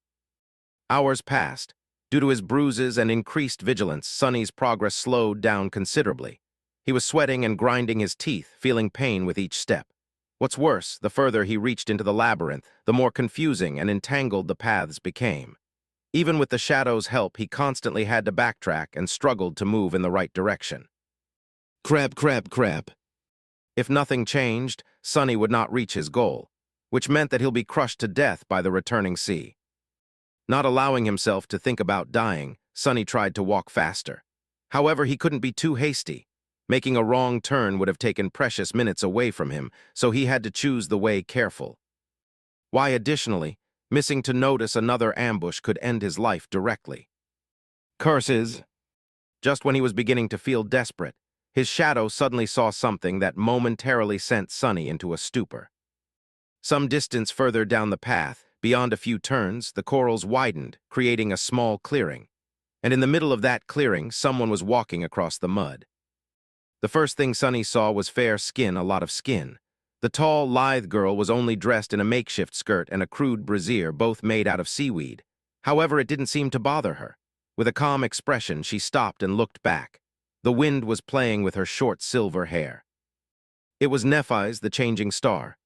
Hours passed. Due to his bruises and increased vigilance, Sonny's progress slowed down considerably. He was sweating and grinding his teeth, feeling pain with each step. What's worse, the further he reached into the labyrinth, the more confusing and entangled the paths became. Even with the shadow's help, he constantly had to backtrack and struggled to move in the right direction. Crab, crab, crab. If nothing changed, Sonny would not reach his goal, which meant that he'll be crushed to death by the returning sea. Not allowing himself to think about dying, Sonny tried to walk faster. However, he couldn't be too hasty. Making a wrong turn would have taken precious minutes away from him, so he had to choose the way careful. Why, additionally, missing to notice another ambush could end his life directly. Curses! Just when he was beginning to feel desperate, his shadow suddenly saw something that momentarily sent Sonny into a stupor. Some distance further down the path, beyond a few turns, the corals widened, creating a small clearing. And in the middle of that clearing, someone was walking across the mud. The first thing Sonny saw was fair skin, a lot of skin. The tall, lithe girl was only dressed in a makeshift skirt and a crude brassiere, both made out of seaweed. However, it didn't seem to bother her. With a calm expression, she stopped and looked back. The wind was playing with her short silver hair. It was Nephis, the changing star.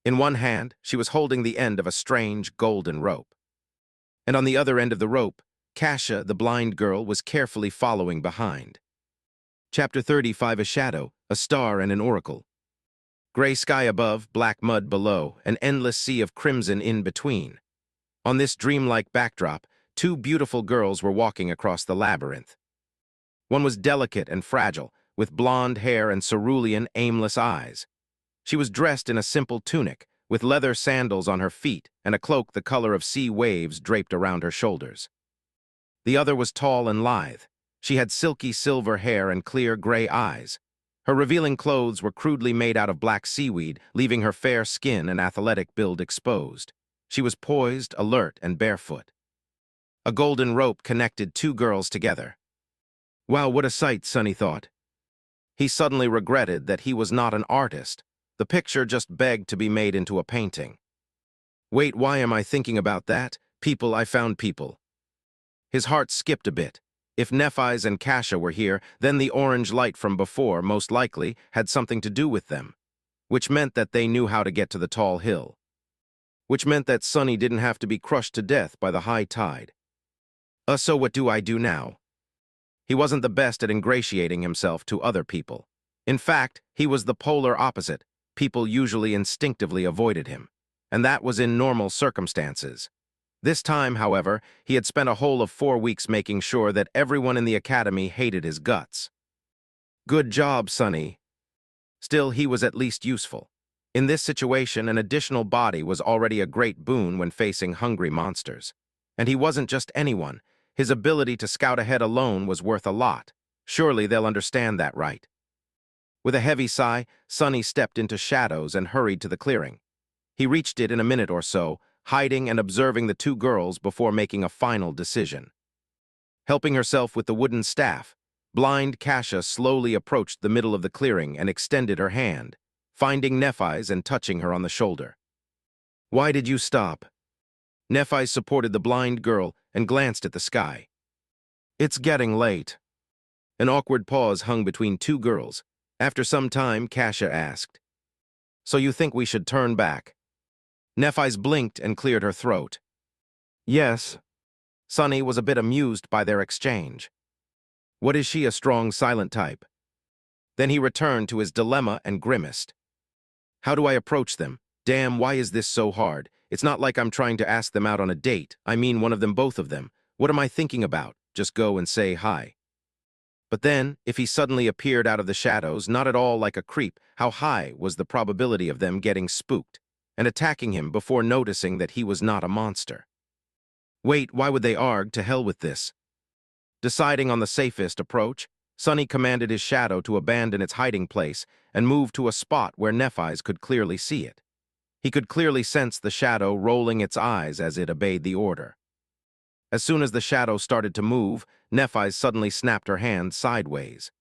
In one hand, she was holding the end of a strange golden rope. And on the other end of the rope, Cassie, the blind girl, was carefully following behind. Chapter 35, A Shadow, a Star and an Oracle. Gray sky above, black mud below, an endless sea of crimson in between. On this dreamlike backdrop, two beautiful girls were walking across the labyrinth. One was delicate and fragile, with blonde hair and cerulean, aimless eyes. She was dressed in a simple tunic, with leather sandals on her feet and a cloak the color of sea waves draped around her shoulders. The other was tall and lithe. She had silky silver hair and clear gray eyes. Her revealing clothes were crudely made out of black seaweed, leaving her fair skin and athletic build exposed. She was poised, alert, and barefoot. A golden rope connected two girls together. Wow, what a sight, Sonny thought. He suddenly regretted that he was not an artist. The picture just begged to be made into a painting. Wait, why am I thinking about that? People, I found people. His heart skipped a bit. If Nephis and Cassie were here, then the orange light from before, most likely, had something to do with them, which meant that they knew how to get to the tall hill. Which meant that Sonny didn't have to be crushed to death by the high tide. So what do I do now? He wasn't the best at ingratiating himself to other people. In fact, he was the polar opposite. People usually instinctively avoided him, and that was in normal circumstances. This time, however, he had spent a whole of 4 weeks making sure that everyone in the academy hated his guts. Good job, Sonny. Still, he was at least useful. In this situation, an additional body was already a great boon when facing hungry monsters. And he wasn't just anyone. His ability to scout ahead alone was worth a lot. Surely they'll understand that, right? With a heavy sigh, Sonny stepped into shadows and hurried to the clearing. He reached it in a minute or so, hiding and observing the two girls before making a final decision. Helping herself with the wooden staff, blind Cassie slowly approached the middle of the clearing and extended her hand, finding Nephis and touching her on the shoulder. Why did you stop? Nephis supported the blind girl and glanced at the sky. It's getting late. An awkward pause hung between two girls. After some time, Cassie asked, So you think we should turn back? Nephis blinked and cleared her throat. Yes. Sonny was a bit amused by their exchange. What is she, a strong, silent type? Then he returned to his dilemma and grimaced. How do I approach them? Damn, why is this so hard? It's not like I'm trying to ask them out on a date. I mean one of them, both of them. What am I thinking about? Just go and say hi. But then, if he suddenly appeared out of the shadows, not at all like a creep, how high was the probability of them getting spooked and attacking him before noticing that he was not a monster? Wait, why would they argue? To hell with this. Deciding on the safest approach, Sonny commanded his shadow to abandon its hiding place and move to a spot where Nephis could clearly see it. He could clearly sense the shadow rolling its eyes as it obeyed the order. As soon as the shadow started to move, Nephis suddenly snapped her hand sideways.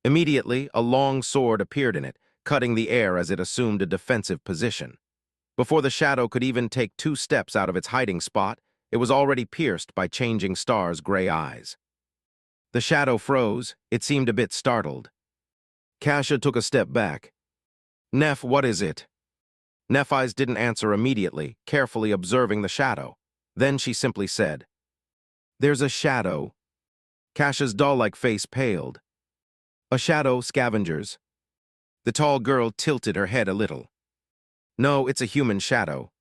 Immediately, a long sword appeared in it, cutting the air as it assumed a defensive position. Before the shadow could even take 2 steps out of its hiding spot, it was already pierced by Changing Star's gray eyes. The shadow froze. It seemed a bit startled. Cassie took a step back. "Neph, what is it?" Nephis didn't answer immediately, carefully observing the shadow. Then she simply said, "There's a shadow." Cassia's doll-like face paled. "A shadow, scavengers." The tall girl tilted her head a little. "No, it's a human shadow."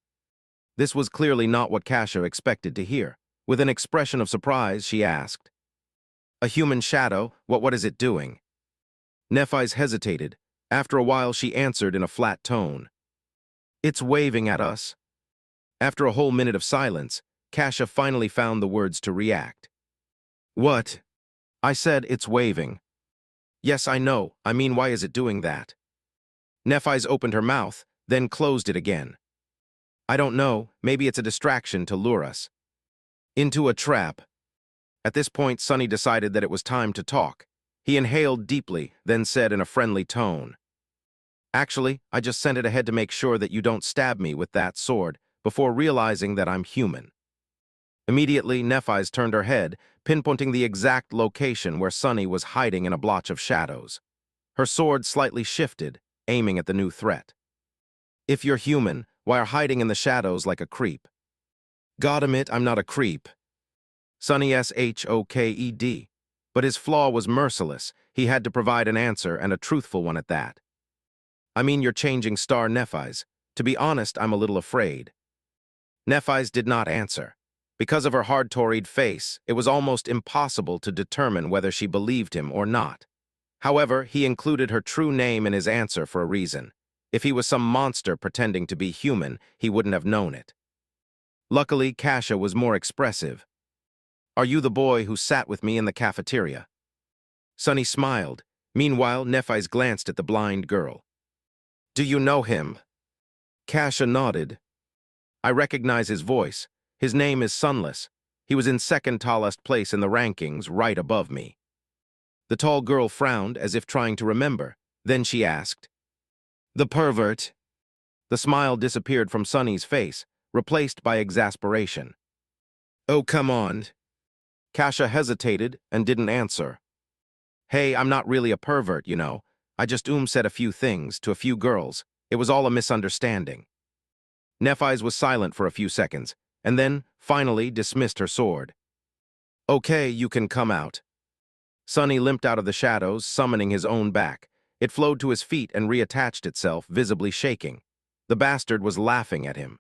This was clearly not what Cassia expected to hear. With an expression of surprise, she asked, "A human shadow? What is it doing?" Nephis hesitated. After a while, she answered in a flat tone, "It's waving at us." After a whole minute of silence, Cassia finally found the words to react. "What?" "I said it's waving." "Yes, I know. I mean, why is it doing that?" Nephis opened her mouth, then closed it again. "I don't know. Maybe it's a distraction to lure us into a trap." At this point, Sonny decided that it was time to talk. He inhaled deeply, then said in a friendly tone, "Actually, I just sent it ahead to make sure that you don't stab me with that sword, before realizing that I'm human." Immediately, Nephis turned her head, pinpointing the exact location where Sonny was hiding in a blotch of shadows. Her sword slightly shifted, aiming at the new threat. "If you're human, why are hiding in the shadows like a creep?" "God admit I'm not a creep." Sonny shoked. But his flaw was merciless. He had to provide an answer, and a truthful one at that. "I mean, you're Changing Star Nephis. To be honest, I'm a little afraid." Nephis did not answer. Because of her hard-toried face, it was almost impossible to determine whether she believed him or not. However, he included her true name in his answer for a reason. If he was some monster pretending to be human, he wouldn't have known it. Luckily, Cassia was more expressive. "Are you the boy who sat with me in the cafeteria?" Sonny smiled. Meanwhile, Nephis glanced at the blind girl. "Do you know him?" Cassia nodded. "I recognize his voice. His name is Sunless. He was in second tallest place in the rankings, right above me." The tall girl frowned, as if trying to remember. Then she asked, "The pervert?" The smile disappeared from Sonny's face, replaced by exasperation. "Oh, come on." Cassia hesitated and didn't answer. "Hey, I'm not really a pervert, you know. I just said a few things to a few girls. It was all a misunderstanding." Nephis was silent for a few seconds, and then, finally, dismissed her sword. "Okay, you can come out." Sonny limped out of the shadows, summoning his own back. It flowed to his feet and reattached itself, visibly shaking. The bastard was laughing at him.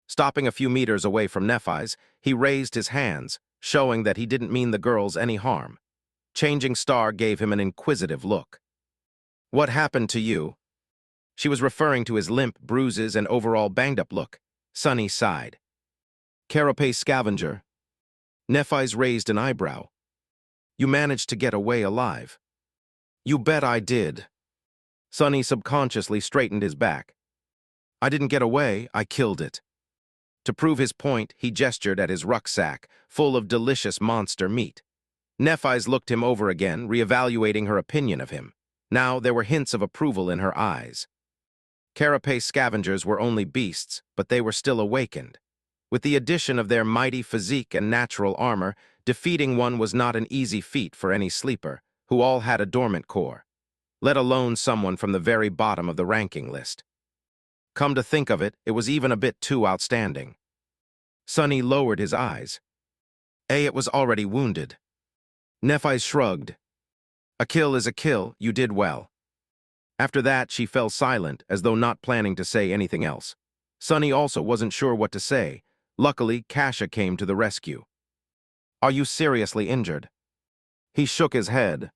Stopping a few meters away from Nephis, he raised his hands, showing that he didn't mean the girls any harm. Changing Star gave him an inquisitive look. "What happened to you?" She was referring to his limp, bruises, and overall banged-up look. Sonny sighed. "Carapace scavenger." Nephis raised an eyebrow. "You managed to get away alive." "You bet I did." Sonny subconsciously straightened his back. "I didn't get away, I killed it." To prove his point, he gestured at his rucksack, full of delicious monster meat. Nephis looked him over again, reevaluating her opinion of him. Now there were hints of approval in her eyes. Carapace scavengers were only beasts, but they were still awakened. With the addition of their mighty physique and natural armor, defeating one was not an easy feat for any sleeper, who all had a dormant core, let alone someone from the very bottom of the ranking list. Come to think of it, it was even a bit too outstanding. Sonny lowered his eyes. It was already wounded." Nephis shrugged. "A kill is a kill, you did well." After that, she fell silent, as though not planning to say anything else. Sonny also wasn't sure what to say. Luckily, Cassia came to the rescue. "Are you seriously injured?" He shook his head.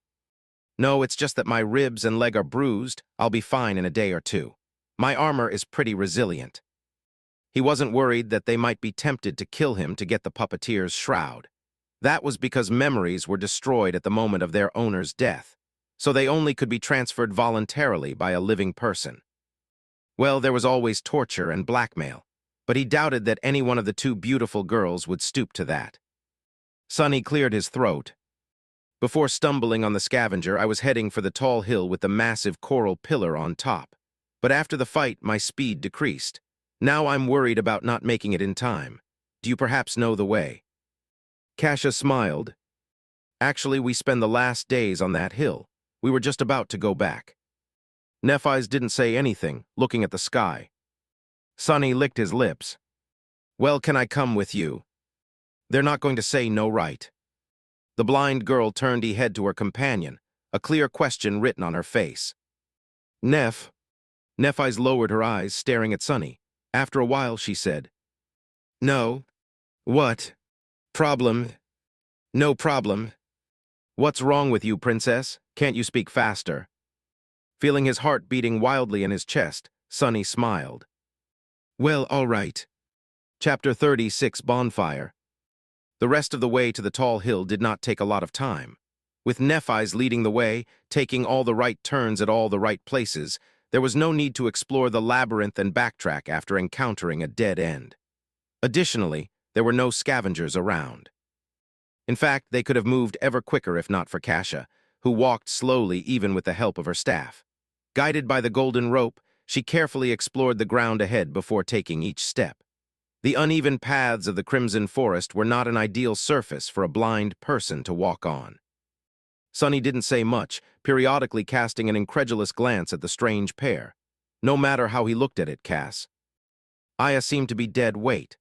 "No, it's just that my ribs and leg are bruised. I'll be fine in a day or two. My armor is pretty resilient." He wasn't worried that they might be tempted to kill him to get the puppeteer's shroud. That was because memories were destroyed at the moment of their owner's death, so they only could be transferred voluntarily by a living person. Well, there was always torture and blackmail, but he doubted that any one of the two beautiful girls would stoop to that. Sonny cleared his throat. "Before stumbling on the scavenger, I was heading for the tall hill with the massive coral pillar on top. But after the fight, my speed decreased. Now I'm worried about not making it in time. Do you perhaps know the way? Cassia smiled. Actually, we spend the last days on that hill. We were just about to go back. Nephis didn't say anything, looking at the sky. Sonny licked his lips. Well, can I come with you? They're not going to say no, right? The blind girl turned her head to her companion, a clear question written on her face. Nephis lowered her eyes, staring at Sonny. After a while, she said, No. What? Problem? No problem. What's wrong with you, princess? Can't you speak faster? Feeling his heart beating wildly in his chest, Sonny smiled. Well, all right. Chapter 36, Bonfire. The rest of the way to the tall hill did not take a lot of time. With Nephis leading the way, taking all the right turns at all the right places, there was no need to explore the labyrinth and backtrack after encountering a dead end. Additionally, there were no scavengers around. In fact, they could have moved ever quicker if not for Cassia, who walked slowly even with the help of her staff. Guided by the golden rope, she carefully explored the ground ahead before taking each step. The uneven paths of the Crimson Forest were not an ideal surface for a blind person to walk on. Sonny didn't say much, periodically casting an incredulous glance at the strange pair. No matter how he looked at it, Aya seemed to be dead weight.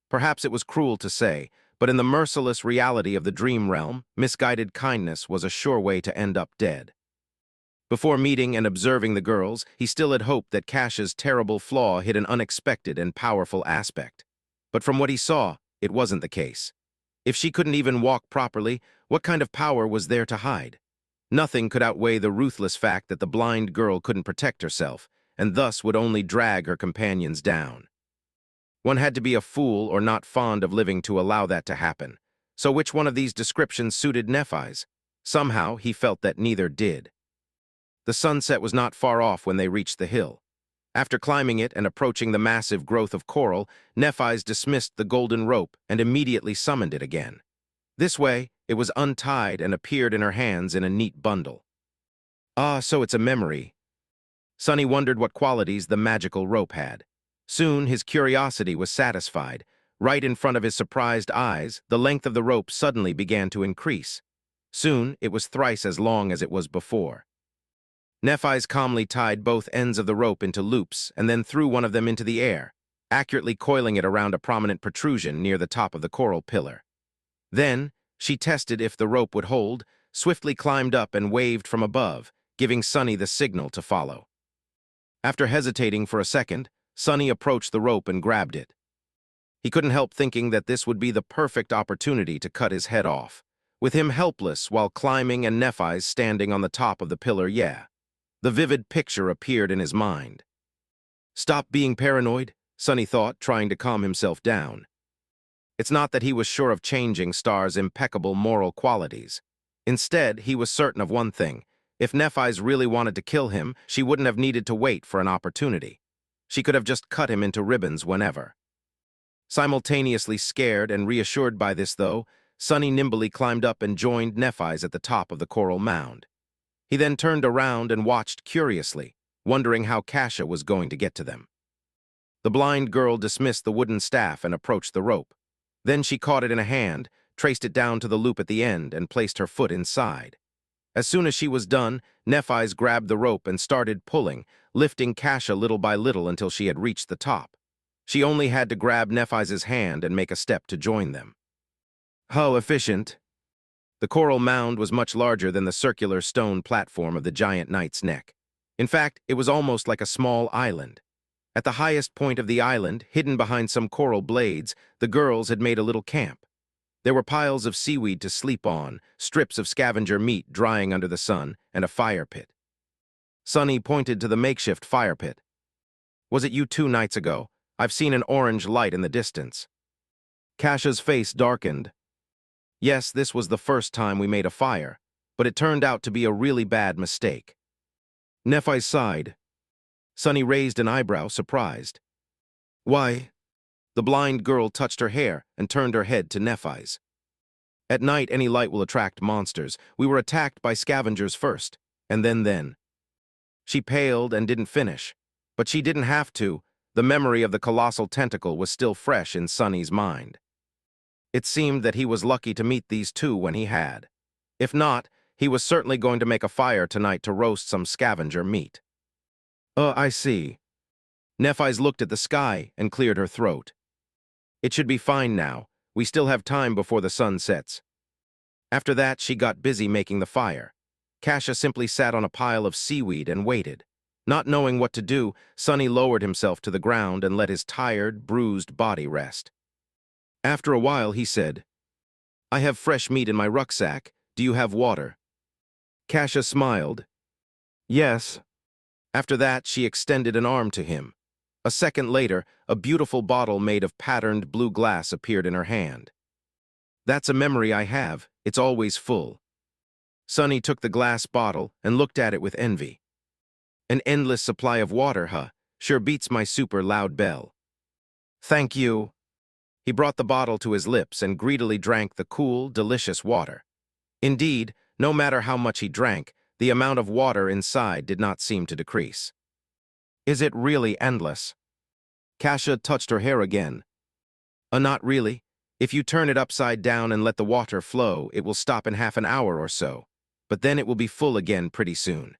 Perhaps it was cruel to say, but in the merciless reality of the dream realm, misguided kindness was a sure way to end up dead. Before meeting and observing the girls, he still had hoped that Cassia's terrible flaw hid an unexpected and powerful aspect. But from what he saw, it wasn't the case. If she couldn't even walk properly, what kind of power was there to hide? Nothing could outweigh the ruthless fact that the blind girl couldn't protect herself, and thus would only drag her companions down. One had to be a fool or not fond of living to allow that to happen. So which one of these descriptions suited Nephis? Somehow, he felt that neither did. The sunset was not far off when they reached the hill. After climbing it and approaching the massive growth of coral, Nephis dismissed the golden rope and immediately summoned it again. This way, it was untied and appeared in her hands in a neat bundle. Ah, so it's a memory. Sonny wondered what qualities the magical rope had. Soon, his curiosity was satisfied. Right in front of his surprised eyes, the length of the rope suddenly began to increase. Soon, it was thrice as long as it was before. Nephis calmly tied both ends of the rope into loops and then threw one of them into the air, accurately coiling it around a prominent protrusion near the top of the coral pillar. Then, she tested if the rope would hold, swiftly climbed up and waved from above, giving Sonny the signal to follow. After hesitating for a second, Sonny approached the rope and grabbed it. He couldn't help thinking that this would be the perfect opportunity to cut his head off, with him helpless while climbing and Nephis standing on the top of the pillar. The vivid picture appeared in his mind. Stop being paranoid, Sonny thought, trying to calm himself down. It's not that he was sure of changing Star's impeccable moral qualities. Instead, he was certain of one thing. If Nephis really wanted to kill him, she wouldn't have needed to wait for an opportunity. She could have just cut him into ribbons whenever. Simultaneously scared and reassured by this, though, Sonny nimbly climbed up and joined Nephis at the top of the coral mound. He then turned around and watched curiously, wondering how Cassia was going to get to them. The blind girl dismissed the wooden staff and approached the rope. Then she caught it in a hand, traced it down to the loop at the end, and placed her foot inside. As soon as she was done, Nephis grabbed the rope and started pulling, lifting Cassia little by little until she had reached the top. She only had to grab Nephis's hand and make a step to join them. How efficient! The coral mound was much larger than the circular stone platform of the giant knight's neck. In fact, it was almost like a small island. At the highest point of the island, hidden behind some coral blades, the girls had made a little camp. There were piles of seaweed to sleep on, strips of scavenger meat drying under the sun, and a fire pit. Sonny pointed to the makeshift fire pit. Was it you 2 nights ago? I've seen an orange light in the distance. Cassia's face darkened. Yes, this was the first time we made a fire, but it turned out to be a really bad mistake. Nephis sighed. Sonny raised an eyebrow, surprised. Why? The blind girl touched her hair and turned her head to Nephis. At night, any light will attract monsters. We were attacked by scavengers first, and then. She paled and didn't finish, but she didn't have to. The memory of the colossal tentacle was still fresh in Sonny's mind. It seemed that he was lucky to meet these two when he had. If not, he was certainly going to make a fire tonight to roast some scavenger meat. I see. Nephis looked at the sky and cleared her throat. It should be fine now. We still have time before the sun sets. After that, she got busy making the fire. Cassia simply sat on a pile of seaweed and waited. Not knowing what to do, Sonny lowered himself to the ground and let his tired, bruised body rest. After a while, he said, "I have fresh meat in my rucksack. Do you have water?" Cassia smiled. "Yes." After that, she extended an arm to him. A second later, a beautiful bottle made of patterned blue glass appeared in her hand. "That's a memory I have. It's always full." Sonny took the glass bottle and looked at it with envy. "An endless supply of water, huh? Sure beats my super loud bell." "Thank you." He brought the bottle to his lips and greedily drank the cool, delicious water. Indeed, no matter how much he drank, the amount of water inside did not seem to decrease. "Is it really endless?" Cassia touched her hair again. Not really. If you turn it upside down and let the water flow, it will stop in half an hour or so. But then it will be full again pretty soon."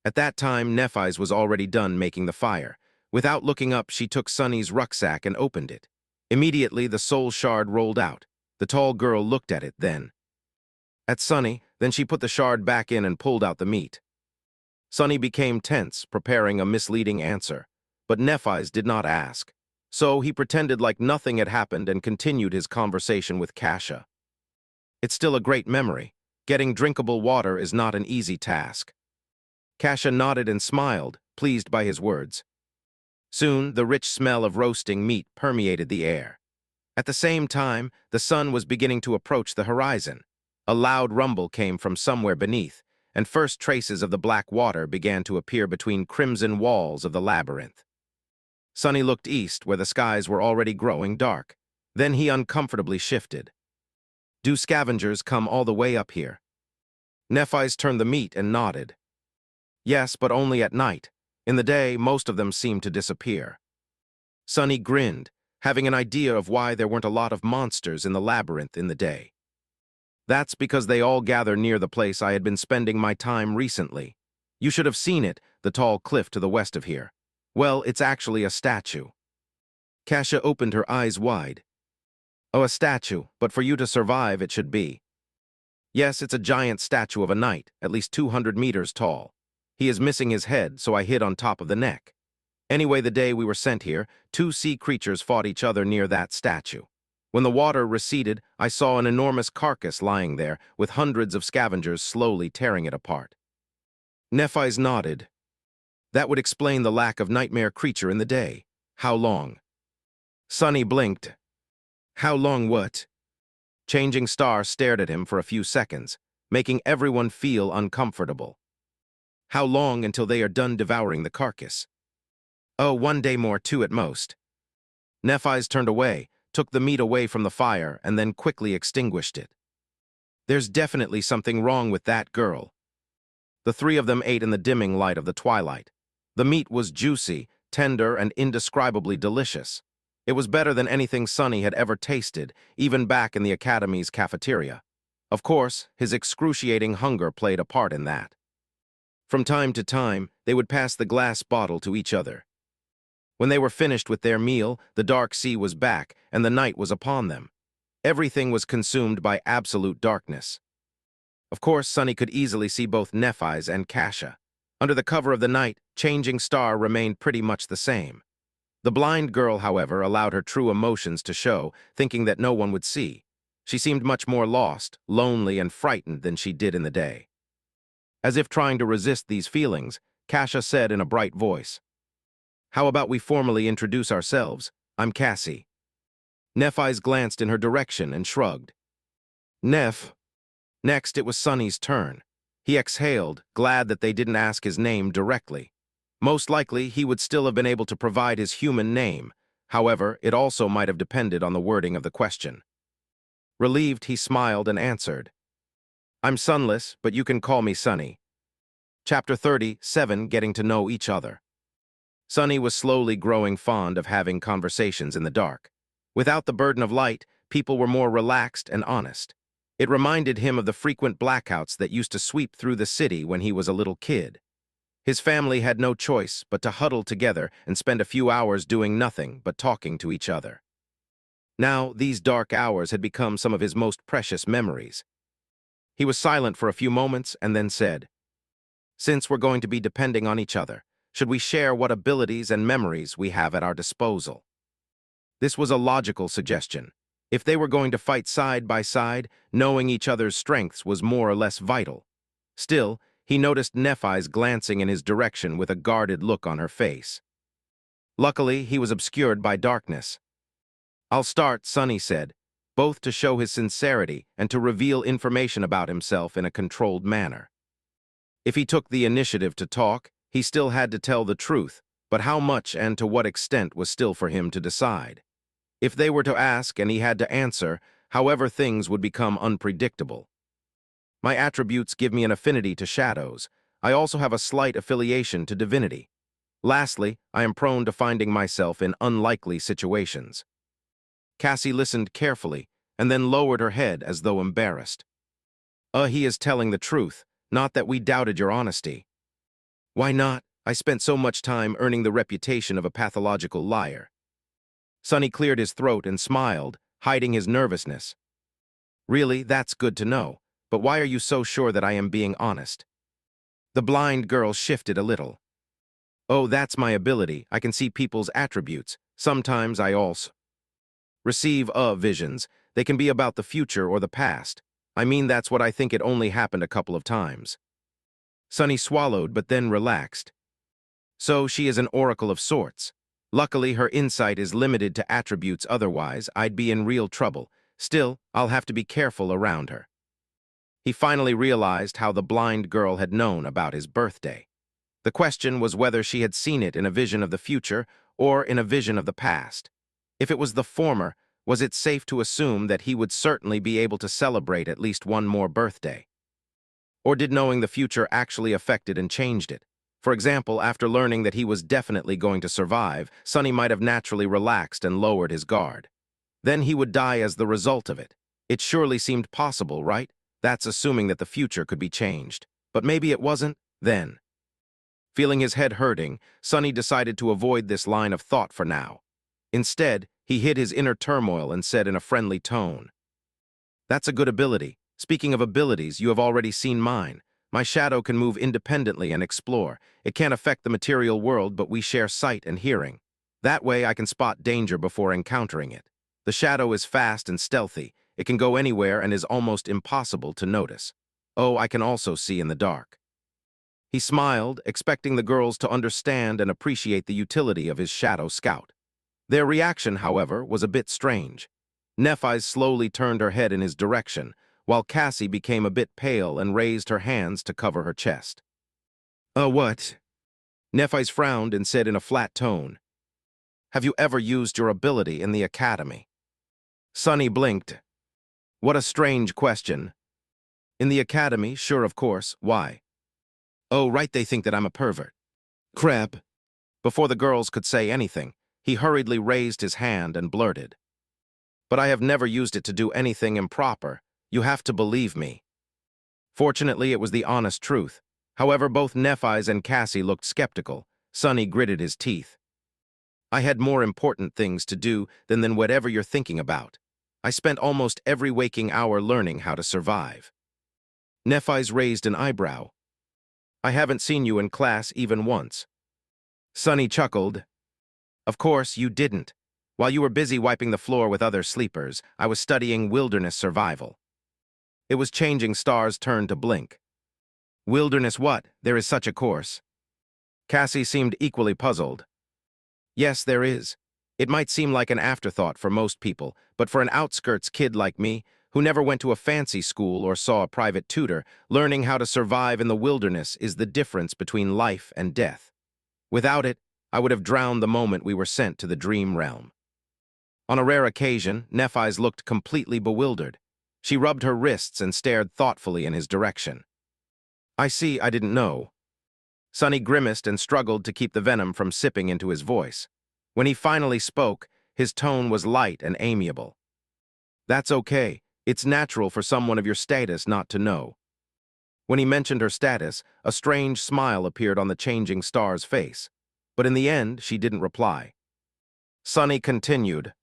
At that time, Nephis was already done making the fire. Without looking up, she took Sonny's rucksack and opened it. Immediately, the soul shard rolled out. The tall girl looked at it then. At Sonny, then she put the shard back in and pulled out the meat. Sonny became tense, preparing a misleading answer. But Nephis did not ask. So he pretended like nothing had happened and continued his conversation with Cassia. "It's still a great memory. Getting drinkable water is not an easy task." Cassia nodded and smiled, pleased by his words. Soon, the rich smell of roasting meat permeated the air. At the same time, the sun was beginning to approach the horizon. A loud rumble came from somewhere beneath, and first traces of the black water began to appear between crimson walls of the labyrinth. Sonny looked east, where the skies were already growing dark. Then he uncomfortably shifted. "Do scavengers come all the way up here?" Nephis turned the meat and nodded. "Yes, but only at night. In the day, most of them seem to disappear." Sonny grinned, having an idea of why there weren't a lot of monsters in the labyrinth in the day. "That's because they all gather near the place I had been spending my time recently. You should have seen it, the tall cliff to the west of here. Well, it's actually a statue." Cassia opened her eyes wide. "Oh, a statue, but for you to survive, it should be." "Yes, it's a giant statue of a knight, at least 200 meters tall. He is missing his head, so I hid on top of the neck. Anyway, the day we were sent here, two sea creatures fought each other near that statue. When the water receded, I saw an enormous carcass lying there, with hundreds of scavengers slowly tearing it apart." Nephis nodded. "That would explain the lack of nightmare creature in the day. How long?" Sonny blinked. "How long what?" Changing Star stared at him for a few seconds, making everyone feel uncomfortable. "How long until they are done devouring the carcass?" "Oh, 1 day more, 2 at most." Nephis turned away, took the meat away from the fire, and then quickly extinguished it. "There's definitely something wrong with that girl." The three of them ate in the dimming light of the twilight. The meat was juicy, tender, and indescribably delicious. It was better than anything Sonny had ever tasted, even back in the Academy's cafeteria. Of course, his excruciating hunger played a part in that. From time to time, they would pass the glass bottle to each other. When they were finished with their meal, the dark sea was back, and the night was upon them. Everything was consumed by absolute darkness. Of course, Sonny could easily see both Nephis and Cassia. Under the cover of the night, Changing Star remained pretty much the same. The blind girl, however, allowed her true emotions to show, thinking that no one would see. She seemed much more lost, lonely, and frightened than she did in the day. As if trying to resist these feelings, Cassia said in a bright voice, "How about we formally introduce ourselves? I'm Cassie." Nephis glanced in her direction and shrugged. "Neph." Next, it was Sonny's turn. He exhaled, glad that they didn't ask his name directly. Most likely, he would still have been able to provide his human name. However, it also might have depended on the wording of the question. Relieved, he smiled and answered, "I'm Sunless, but you can call me Sonny." Chapter 37, Getting to Know Each Other. Sonny was slowly growing fond of having conversations in the dark. Without the burden of light, people were more relaxed and honest. It reminded him of the frequent blackouts that used to sweep through the city when he was a little kid. His family had no choice but to huddle together and spend a few hours doing nothing but talking to each other. Now, these dark hours had become some of his most precious memories. He was silent for a few moments and then said, "Since we're going to be depending on each other, should we share what abilities and memories we have at our disposal?" This was a logical suggestion. If they were going to fight side by side, knowing each other's strengths was more or less vital. Still, he noticed Nephis glancing in his direction with a guarded look on her face. Luckily, he was obscured by darkness. "I'll start," Sonny said, both to show his sincerity and to reveal information about himself in a controlled manner. If he took the initiative to talk, he still had to tell the truth, but how much and to what extent was still for him to decide. If they were to ask and he had to answer, however, things would become unpredictable. "My attributes give me an affinity to shadows. I also have a slight affiliation to divinity. Lastly, I am prone to finding myself in unlikely situations." Cassie listened carefully and then lowered her head as though embarrassed. He is telling the truth, not that we doubted your honesty." "Why not? I spent so much time earning the reputation of a pathological liar." Sonny cleared his throat and smiled, hiding his nervousness. "Really, that's good to know. But why are you so sure that I am being honest?" The blind girl shifted a little. "Oh, that's my ability. I can see people's attributes. Sometimes I also receive visions. They can be about the future or the past. I mean, that's what I think. It only happened a couple of times." Sonny swallowed but then relaxed. "So she is an oracle of sorts. Luckily, her insight is limited to attributes. Otherwise, I'd be in real trouble. Still, I'll have to be careful around her." He finally realized how the blind girl had known about his birthday. The question was whether she had seen it in a vision of the future or in a vision of the past. If it was the former, was it safe to assume that he would certainly be able to celebrate at least one more birthday? Or did knowing the future actually affect it and changed it? For example, after learning that he was definitely going to survive, Sonny might have naturally relaxed and lowered his guard. Then he would die as the result of it. It surely seemed possible, right? That's assuming that the future could be changed. But maybe it wasn't, then. Feeling his head hurting, Sonny decided to avoid this line of thought for now. Instead, he hid his inner turmoil and said in a friendly tone, "That's a good ability. Speaking of abilities, you have already seen mine. My shadow can move independently and explore. It can't affect the material world, but we share sight and hearing. That way I can spot danger before encountering it. The shadow is fast and stealthy. It can go anywhere and is almost impossible to notice. Oh, I can also see in the dark." He smiled, expecting the girls to understand and appreciate the utility of his shadow scout. Their reaction, however, was a bit strange. Nephis slowly turned her head in his direction, while Cassie became a bit pale and raised her hands to cover her chest. What?" Nephis frowned and said in a flat tone, "Have you ever used your ability in the academy?" Sonny blinked. "What a strange question." "In the academy, sure, of course. Why?" "Oh, right, they think that I'm a pervert." "Crap." Before the girls could say anything, he hurriedly raised his hand and blurted, "But I have never used it to do anything improper. You have to believe me." Fortunately, it was the honest truth. However, both Nephis and Cassie looked skeptical. Sonny gritted his teeth. "I had more important things to do than whatever you're thinking about. I spent almost every waking hour learning how to survive." Nephis raised an eyebrow. "I haven't seen you in class even once." Sonny chuckled. "Of course, you didn't. While you were busy wiping the floor with other sleepers, I was studying wilderness survival." It was Changing Star's turn to blink. "Wilderness what? There is such a course." Cassie seemed equally puzzled. "Yes, there is. It might seem like an afterthought for most people, but for an outskirts kid like me, who never went to a fancy school or saw a private tutor, learning how to survive in the wilderness is the difference between life and death. Without it, I would have drowned the moment we were sent to the dream realm." On a rare occasion, Nephis looked completely bewildered. She rubbed her wrists and stared thoughtfully in his direction. "I see, I didn't know." Sonny grimaced and struggled to keep the venom from sipping into his voice. When he finally spoke, his tone was light and amiable. That's okay. It's natural for someone of your status not to know. When he mentioned her status, a strange smile appeared on the changing star's face. But in the end, she didn't reply. Sunny continued.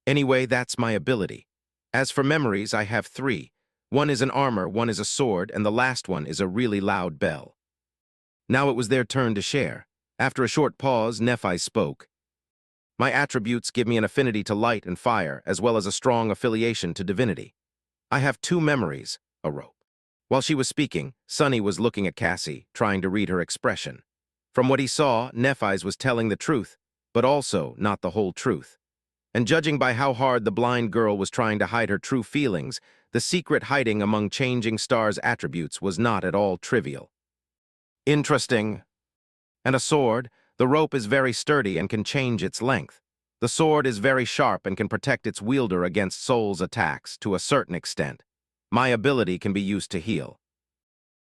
Anyway, that's my ability. As for memories, I have three. One is an armor, one is a sword, and the last one is a really loud bell. Now it was their turn to share. After a short pause, Nephis spoke. My attributes give me an affinity to light and fire, as well as a strong affiliation to divinity. I have two memories, a rope. While she was speaking, Sunny was looking at Cassie, trying to read her expression. From what he saw, Nephis was telling the truth, but also not the whole truth. And judging by how hard the blind girl was trying to hide her true feelings, the secret hiding among changing stars' attributes was not at all trivial. Interesting. And a sword, the rope is very sturdy and can change its length. The sword is very sharp and can protect its wielder against soul's attacks to a certain extent. My ability can be used to heal.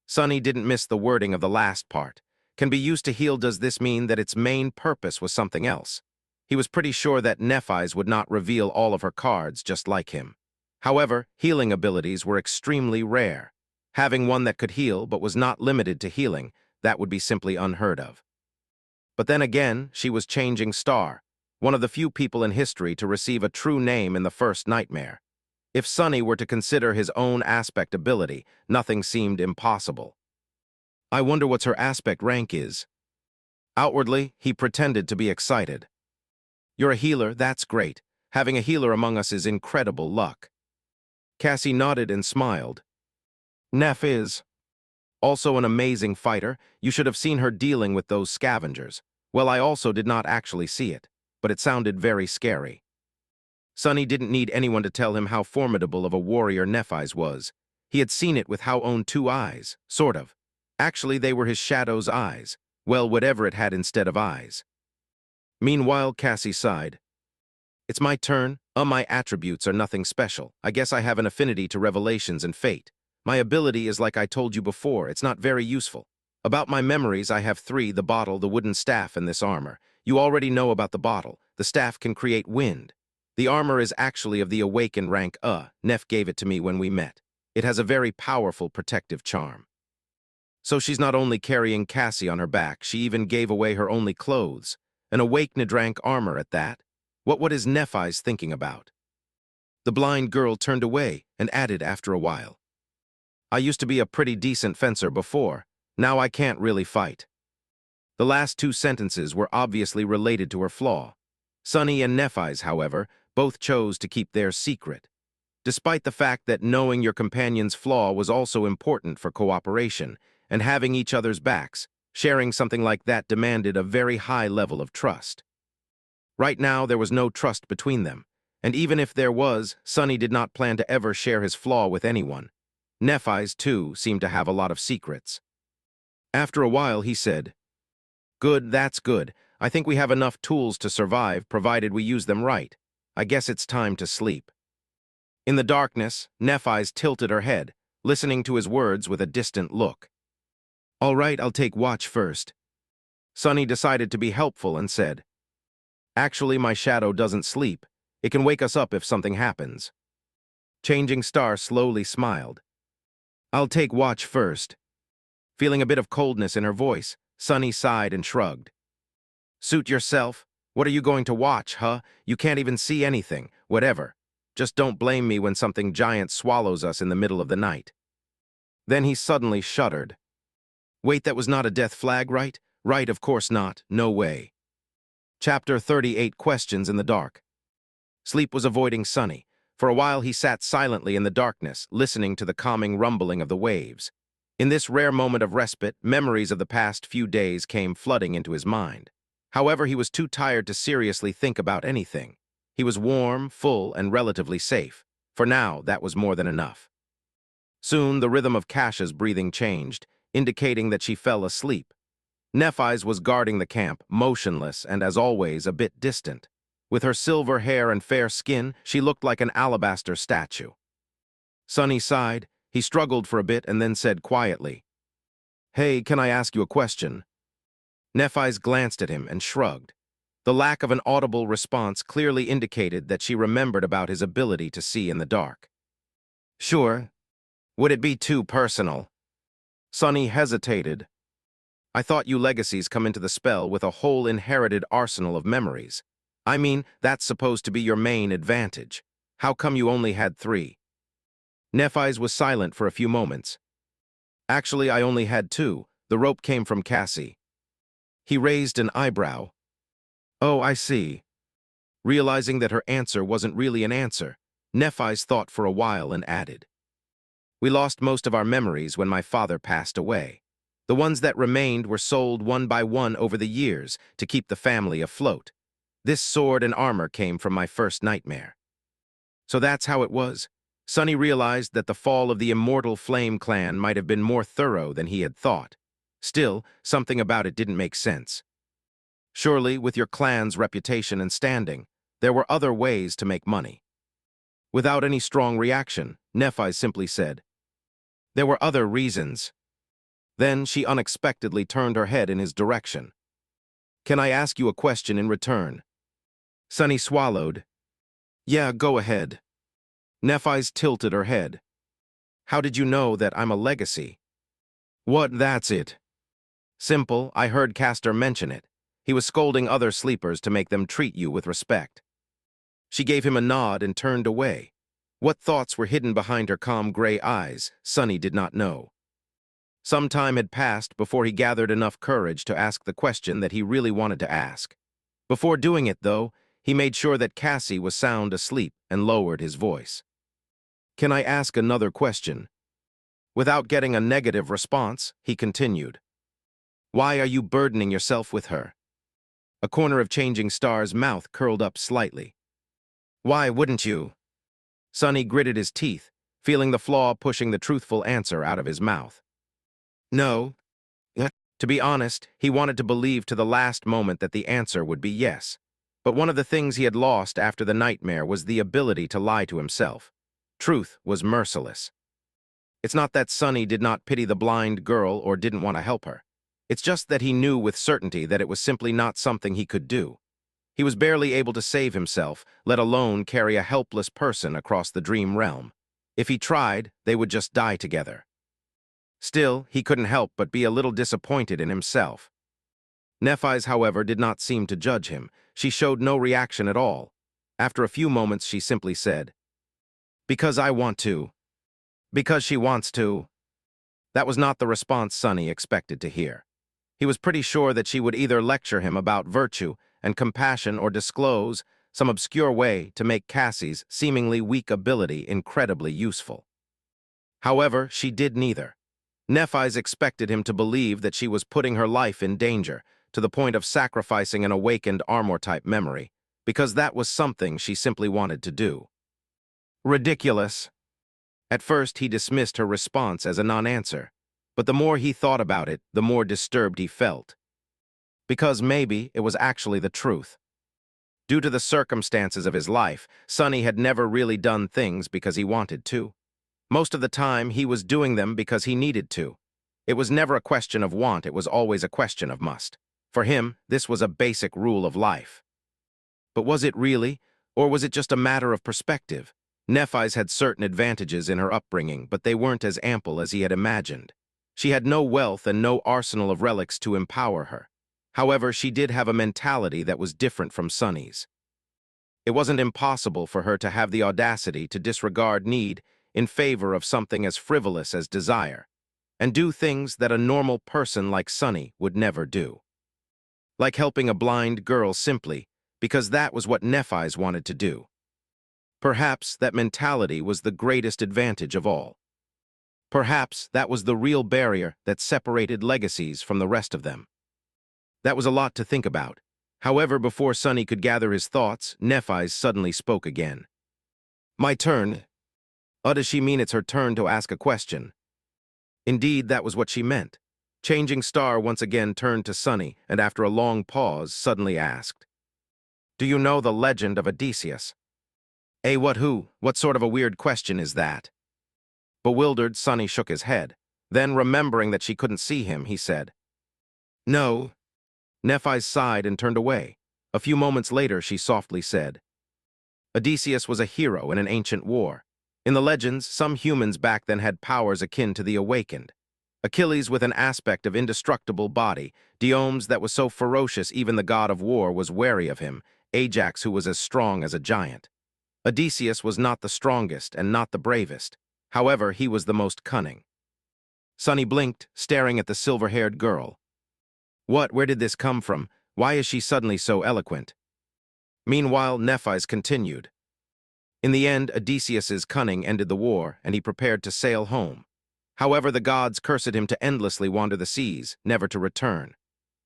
Sunny didn't miss the wording of the last part. Can be used to heal, does this mean that its main purpose was something else? He was pretty sure that Nephis would not reveal all of her cards just like him. However, healing abilities were extremely rare. Having one that could heal but was not limited to healing, that would be simply unheard of. But then again, she was Changing Star, one of the few people in history to receive a true name in the first nightmare. If Sunny were to consider his own aspect ability, nothing seemed impossible. I wonder what her aspect rank is. Outwardly, he pretended to be excited. You're a healer, that's great. Having a healer among us is incredible luck. Cassie nodded and smiled. Neph is also an amazing fighter. You should have seen her dealing with those scavengers. Well, I also did not actually see it, but it sounded very scary. Sunny didn't need anyone to tell him how formidable of a warrior Nephis was. He had seen it with how own two eyes, sort of. Actually, they were his shadow's eyes. Well, whatever it had instead of eyes. Meanwhile, Cassie sighed. It's my turn. My attributes are nothing special. I guess I have an affinity to revelations and fate. My ability is like I told you before, it's not very useful. About my memories, I have three: the bottle, the wooden staff, and this armor. You already know about the bottle. The staff can create wind. The armor is actually of the awakened rank. Neph gave it to me when we met. It has a very powerful protective charm. So she's not only carrying Cassie on her back, she even gave away her only clothes. An awakened rank armor at that. What is Nephis thinking about? The blind girl turned away and added after a while. I used to be a pretty decent fencer before. Now I can't really fight. The last two sentences were obviously related to her flaw. Sunny and Nephis, however, both chose to keep their secret. Despite the fact that knowing your companion's flaw was also important for cooperation and having each other's backs, sharing something like that demanded a very high level of trust. Right now, there was no trust between them, and even if there was, Sunny did not plan to ever share his flaw with anyone. Nephis, too, seemed to have a lot of secrets. After a while, he said, Good, that's good. I think we have enough tools to survive, provided we use them right. I guess it's time to sleep. In the darkness, Nephis tilted her head, listening to his words with a distant look. All right, I'll take watch first. Sunny decided to be helpful and said, Actually, my shadow doesn't sleep. It can wake us up if something happens. Changing Star slowly smiled. I'll take watch first. Feeling a bit of coldness in her voice, Sunny sighed and shrugged. Suit yourself. What are you going to watch, huh? You can't even see anything. Whatever. Just don't blame me when something giant swallows us in the middle of the night. Then he suddenly shuddered. Wait, that was not a death flag, right? Right, of course not. No way. Chapter 38, Questions in the Dark. Sleep was avoiding Sunny. For a while he sat silently in the darkness, listening to the calming rumbling of the waves. In this rare moment of respite, memories of the past few days came flooding into his mind. However, he was too tired to seriously think about anything. He was warm, full, and relatively safe. For now, that was more than enough. Soon, the rhythm of Kasha's breathing changed, indicating that she fell asleep. Nephis was guarding the camp, motionless and, as always, a bit distant. With her silver hair and fair skin, she looked like an alabaster statue. Sunny sighed. He struggled for a bit and then said quietly, Hey, can I ask you a question? Nephis glanced at him and shrugged. The lack of an audible response clearly indicated that she remembered about his ability to see in the dark. Sure. Would it be too personal? Sonny hesitated. I thought you legacies come into the spell with a whole inherited arsenal of memories. I mean, that's supposed to be your main advantage. How come you only had 3? Nephis was silent for a few moments. Actually, I only had 2. The rope came from Cassie. He raised an eyebrow. Oh, I see. Realizing that her answer wasn't really an answer, Nephis thought for a while and added. We lost most of our memories when my father passed away. The ones that remained were sold one by one over the years to keep the family afloat. This sword and armor came from my first nightmare. So that's how it was. Sonny realized that the fall of the Immortal Flame clan might have been more thorough than he had thought. Still, something about it didn't make sense. Surely, with your clan's reputation and standing, there were other ways to make money. Without any strong reaction, Nephis simply said, there were other reasons. Then she unexpectedly turned her head in his direction. Can I ask you a question in return? Sonny swallowed. Yeah, go ahead. Nephis tilted her head. How did you know that I'm a legacy? What, that's it. Simple, I heard Castor mention it. He was scolding other sleepers to make them treat you with respect. She gave him a nod and turned away. What thoughts were hidden behind her calm gray eyes, Sonny did not know. Some time had passed before he gathered enough courage to ask the question that he really wanted to ask. Before doing it, though, he made sure that Cassie was sound asleep and lowered his voice. Can I ask another question? Without getting a negative response, he continued. Why are you burdening yourself with her? A corner of Changing Star's mouth curled up slightly. Why wouldn't you? Sonny gritted his teeth, feeling the flaw pushing the truthful answer out of his mouth. No. To be honest, he wanted to believe to the last moment that the answer would be yes. But one of the things he had lost after the nightmare was the ability to lie to himself. Truth was merciless. It's not that Sonny did not pity the blind girl or didn't want to help her. It's just that he knew with certainty that it was simply not something he could do. He was barely able to save himself, let alone carry a helpless person across the dream realm. If he tried, they would just die together. Still, he couldn't help but be a little disappointed in himself. Nephis, however, did not seem to judge him. She showed no reaction at all. After a few moments, she simply said, Because I want to. Because she wants to. That was not the response Sonny expected to hear. He was pretty sure that she would either lecture him about virtue and compassion or disclose some obscure way to make Cassie's seemingly weak ability incredibly useful. However, she did neither. Nephis expected him to believe that she was putting her life in danger, to the point of sacrificing an awakened armor-type memory, because that was something she simply wanted to do. Ridiculous. At first, he dismissed her response as a non-answer, but the more he thought about it, the more disturbed he felt. Because maybe it was actually the truth. Due to the circumstances of his life, Sonny had never really done things because he wanted to. Most of the time, he was doing them because he needed to. It was never a question of want, it was always a question of must. For him, this was a basic rule of life. But was it really, or was it just a matter of perspective? Nephis had certain advantages in her upbringing, but they weren't as ample as he had imagined. She had no wealth and no arsenal of relics to empower her. However, she did have a mentality that was different from Sonny's. It wasn't impossible for her to have the audacity to disregard need in favor of something as frivolous as desire, and do things that a normal person like Sonny would never do. Like helping a blind girl simply because that was what Nephis wanted to do. Perhaps that mentality was the greatest advantage of all. Perhaps that was the real barrier that separated legacies from the rest of them. That was a lot to think about. However, before Sonny could gather his thoughts, Nephis suddenly spoke again. My turn. Does she mean it's her turn to ask a question? Indeed, that was what she meant. Changing Star once again turned to Sonny and after a long pause suddenly asked, Do you know the legend of Odysseus? What who? What sort of a weird question is that? Bewildered, Sonny shook his head. Then, remembering that she couldn't see him, he said, No. Nephis sighed and turned away. A few moments later, she softly said, Odysseus was a hero in an ancient war. In the legends, some humans back then had powers akin to the awakened. Achilles with an aspect of indestructible body, Diomedes that was so ferocious even the god of war was wary of him, Ajax who was as strong as a giant. Odysseus was not the strongest and not the bravest. However, he was the most cunning. Sunny blinked, staring at the silver-haired girl. What? Where did this come from? Why is she suddenly so eloquent? Meanwhile, Nephis continued. In the end, Odysseus's cunning ended the war, and he prepared to sail home. However, the gods cursed him to endlessly wander the seas, never to return.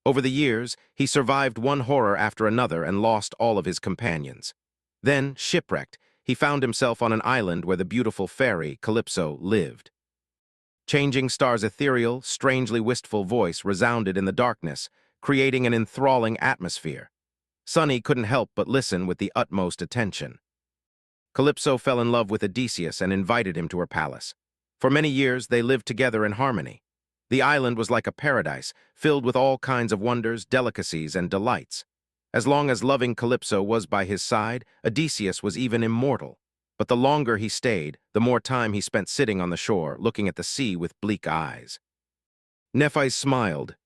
Over the years, he survived one horror after another and lost all of his companions. Then, shipwrecked, he found himself on an island where the beautiful fairy, Calypso, lived. Changing Star's ethereal, strangely wistful voice resounded in the darkness, creating an enthralling atmosphere. Sunny couldn't help but listen with the utmost attention. Calypso fell in love with Odysseus and invited him to her palace. For many years, they lived together in harmony. The island was like a paradise, filled with all kinds of wonders, delicacies, and delights. As long as loving Calypso was by his side, Odysseus was even immortal. But the longer he stayed, the more time he spent sitting on the shore, looking at the sea with bleak eyes. Nephis smiled.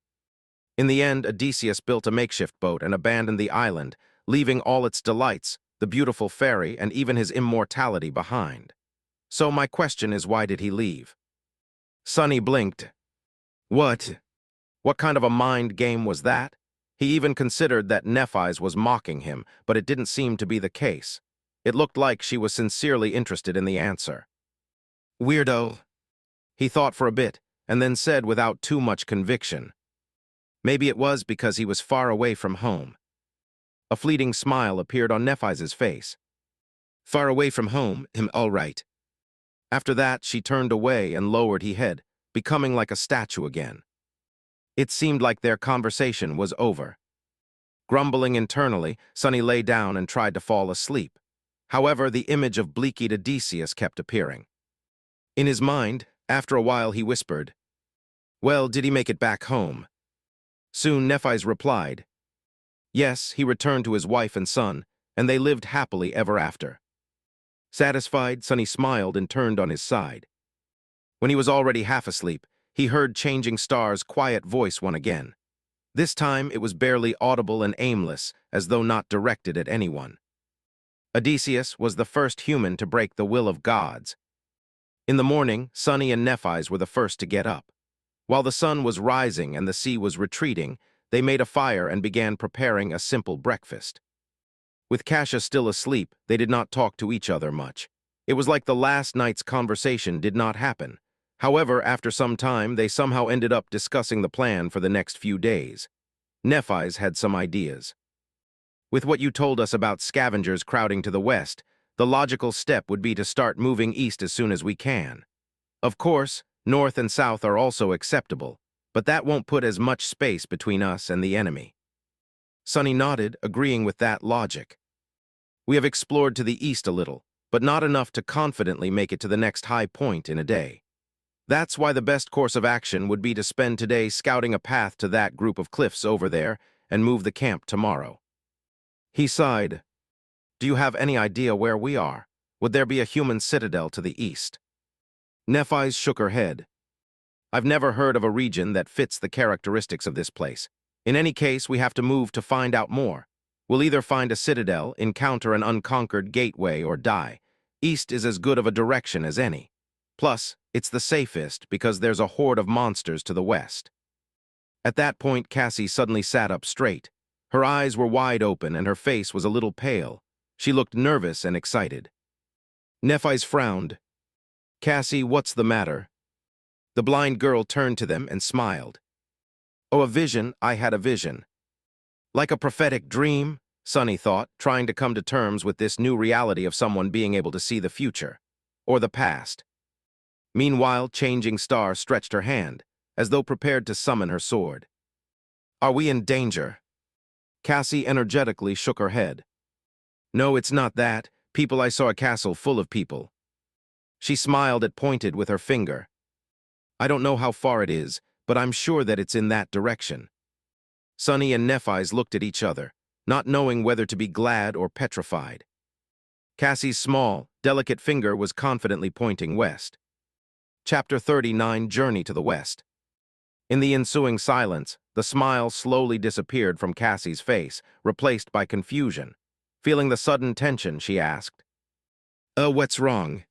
In the end, Odysseus built a makeshift boat and abandoned the island, leaving all its delights, the beautiful fairy, and even his immortality behind. So my question is, why did he leave? Sunny blinked. What? What kind of a mind game was that? He even considered that Nephis was mocking him, but it didn't seem to be the case. It looked like she was sincerely interested in the answer. Weirdo. He thought for a bit, and then said without too much conviction. Maybe it was because he was far away from home. A fleeting smile appeared on Nephis's face. Far away from home, all right. After that, she turned away and lowered her head, becoming like a statue again. It seemed like their conversation was over. Grumbling internally, Sunny lay down and tried to fall asleep. However, the image of bleak-eyed Odysseus kept appearing. In his mind, after a while he whispered, Well, did he make it back home? Soon Nephis replied, Yes, he returned to his wife and son, and they lived happily ever after. Satisfied, Sunny smiled and turned on his side. When he was already half asleep, he heard Changing Star's quiet voice once again. This time it was barely audible and aimless, as though not directed at anyone. Odysseus was the first human to break the will of gods. In the morning, Sunny and Nephis were the first to get up. While the sun was rising and the sea was retreating, they made a fire and began preparing a simple breakfast. With Cassia still asleep, they did not talk to each other much. It was like the last night's conversation did not happen. However, after some time, they somehow ended up discussing the plan for the next few days. Nephis had some ideas. With what you told us about scavengers crowding to the west, the logical step would be to start moving east as soon as we can. Of course, north and south are also acceptable, but that won't put as much space between us and the enemy. Sunny nodded, agreeing with that logic. We have explored to the east a little, but not enough to confidently make it to the next high point in a day. That's why the best course of action would be to spend today scouting a path to that group of cliffs over there and move the camp tomorrow. He sighed. Do you have any idea where we are? Would there be a human citadel to the east? Nephis shook her head. I've never heard of a region that fits the characteristics of this place. In any case, we have to move to find out more. We'll either find a citadel, encounter an unconquered gateway, or die. East is as good of a direction as any. Plus, it's the safest because there's a horde of monsters to the west. At that point, Cassie suddenly sat up straight. Her eyes were wide open and her face was a little pale. She looked nervous and excited. Nephis frowned. Cassie, what's the matter? The blind girl turned to them and smiled. Oh, a vision, I had a vision. Like a prophetic dream, Sunny thought, trying to come to terms with this new reality of someone being able to see the future, or the past. Meanwhile, Changing Star stretched her hand, as though prepared to summon her sword. Are we in danger? Cassie energetically shook her head. No, it's not that. People, I saw a castle full of people. She smiled and pointed with her finger. I don't know how far it is, but I'm sure that it's in that direction. Sunny and Nephis looked at each other. not knowing whether to be glad or petrified. Cassie's small, delicate finger was confidently pointing west. Chapter 39, Journey to the West. In the ensuing silence, the smile slowly disappeared from Cassie's face, replaced by confusion. Feeling the sudden tension, she asked, what's wrong?"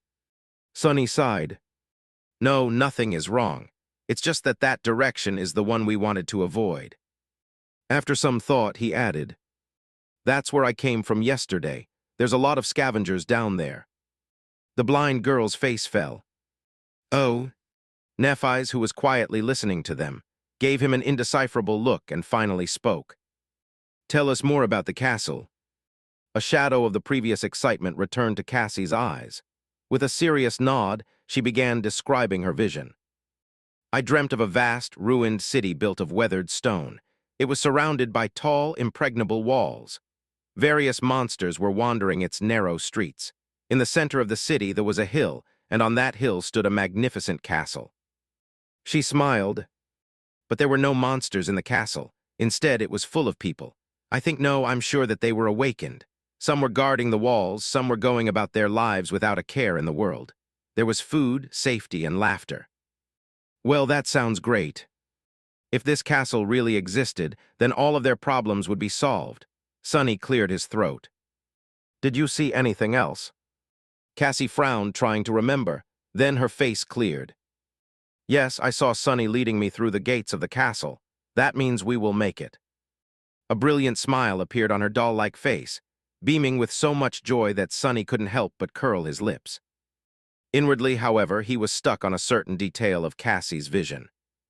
Sunny sighed. "No, nothing is wrong. It's just that that direction is the one we wanted to avoid." After some thought, he added, "That's where I came from yesterday. There's a lot of scavengers down there." The blind girl's face fell. "Oh?" Nephis, who was quietly listening to them, gave him an indecipherable look and finally spoke. "Tell us more about the castle." A shadow of the previous excitement returned to Cassie's eyes. With a serious nod, she began describing her vision. "I dreamt of a vast, ruined city built of weathered stone. It was surrounded by tall, impregnable walls. Various monsters were wandering its narrow streets. In the center of the city there was a hill, and on that hill stood a magnificent castle." She smiled, but there were no monsters in the castle. Instead, it was full of people. I'm sure that they were awakened. Some were guarding the walls, some were going about their lives without a care in the world. There was food, safety, and laughter. "Well, that sounds great. If this castle really existed, then all of their problems would be solved." Sunny cleared his throat. "Did you see anything else?" Cassie frowned, trying to remember. Then her face cleared. "Yes, I saw Sunny leading me through the gates of the castle. That means we will make it." A brilliant smile appeared on her doll-like face, beaming with so much joy that Sunny couldn't help but curl his lips. Inwardly, however, he was stuck on a certain detail of Cassie's vision.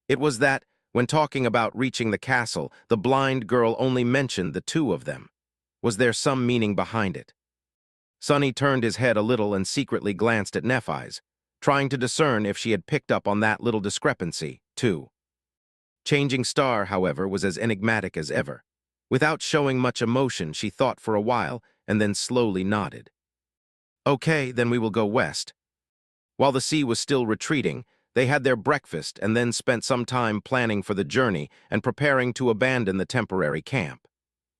It was that, when talking about reaching the castle, the blind girl only mentioned the two of them. Was there some meaning behind it? Sunny turned his head a little and secretly glanced at Nephis, trying to discern if she had picked up on that little discrepancy, too. Changing Star, however, was as enigmatic as ever. Without showing much emotion, she thought for a while and then slowly nodded. "Okay, then we will go west." While the sea was still retreating, they had their breakfast and then spent some time planning for the journey and preparing to abandon the temporary camp.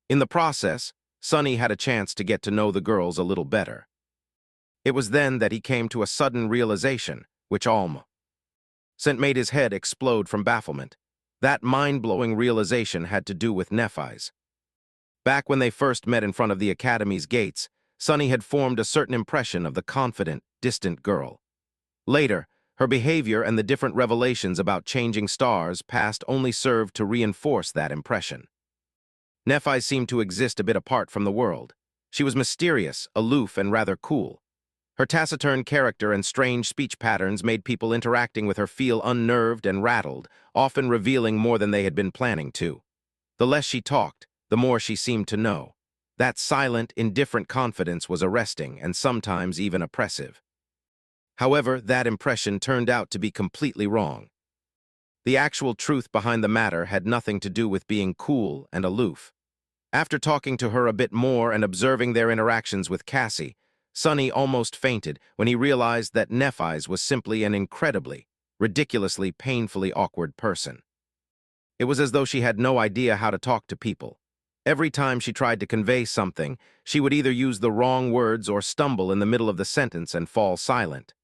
In the process, Sunny had a chance to get to know the girls a little better. It was then that he came to a sudden realization, which almost made his head explode from bafflement. That mind-blowing realization had to do with Nephis. Back when they first met in front of the academy's gates, Sunny had formed a certain impression of the confident, distant girl. Later, her behavior and the different revelations about changing stars past only served to reinforce that impression. Nephis seemed to exist a bit apart from the world. She was mysterious, aloof, and rather cool. Her taciturn character and strange speech patterns made people interacting with her feel unnerved and rattled, often revealing more than they had been planning to. The less she talked, the more she seemed to know. That silent, indifferent confidence was arresting and sometimes even oppressive. However, that impression turned out to be completely wrong. The actual truth behind the matter had nothing to do with being cool and aloof. After talking to her a bit more and observing their interactions with Cassie, Sunny almost fainted when he realized that Nephis was simply an incredibly, ridiculously, painfully awkward person. It was as though she had no idea how to talk to people. Every time she tried to convey something, she would either use the wrong words or stumble in the middle of the sentence and fall silent.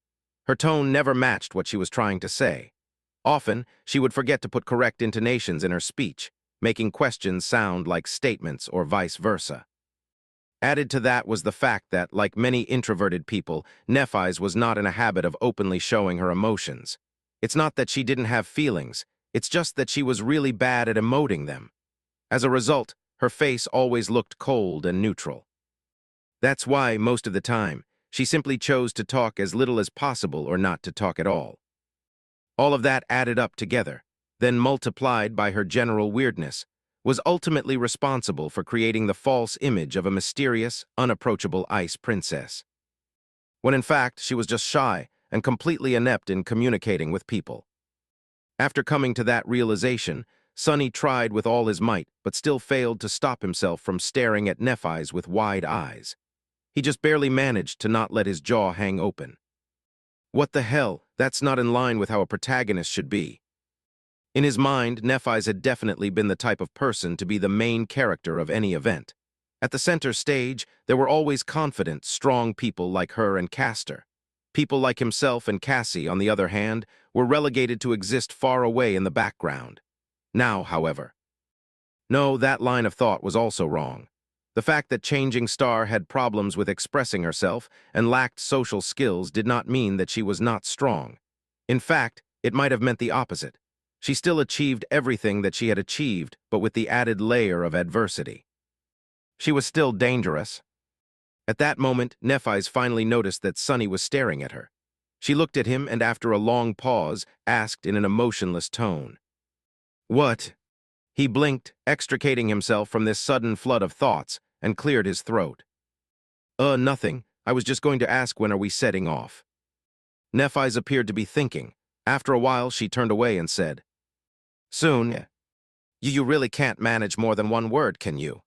Her tone never matched what she was trying to say. Often, she would forget to put correct intonations in her speech, making questions sound like statements or vice versa. Added to that was the fact that, like many introverted people, Nephis was not in a habit of openly showing her emotions. It's not that she didn't have feelings, it's just that she was really bad at emoting them. As a result, her face always looked cold and neutral. That's why, most of the time, she simply chose to talk as little as possible or not to talk at all. All of that added up together, then multiplied by her general weirdness, was ultimately responsible for creating the false image of a mysterious, unapproachable ice princess. When in fact, she was just shy and completely inept in communicating with people. After coming to that realization, Sunny tried with all his might, but still failed to stop himself from staring at Nephis with wide eyes. He just barely managed to not let his jaw hang open. What the hell? That's not in line with how a protagonist should be. In his mind, Nephis had definitely been the type of person to be the main character of any event. At the center stage, there were always confident, strong people like her and Castor. People like himself and Cassie, on the other hand, were relegated to exist far away in the background. Now, however, no, that line of thought was also wrong. The fact that Changing Star had problems with expressing herself and lacked social skills did not mean that she was not strong. In fact, it might have meant the opposite. She still achieved everything that she had achieved, but with the added layer of adversity. She was still dangerous. At that moment, Nephis finally noticed that Sunny was staring at her. She looked at him and after a long pause, asked in an emotionless tone, "What?" He blinked, extricating himself from this sudden flood of thoughts, and cleared his throat. Nothing. I was just going to ask when are we setting off." Nephis appeared to be thinking. After a while, she turned away and said, "Soon. You really can't manage more than one word, can you?"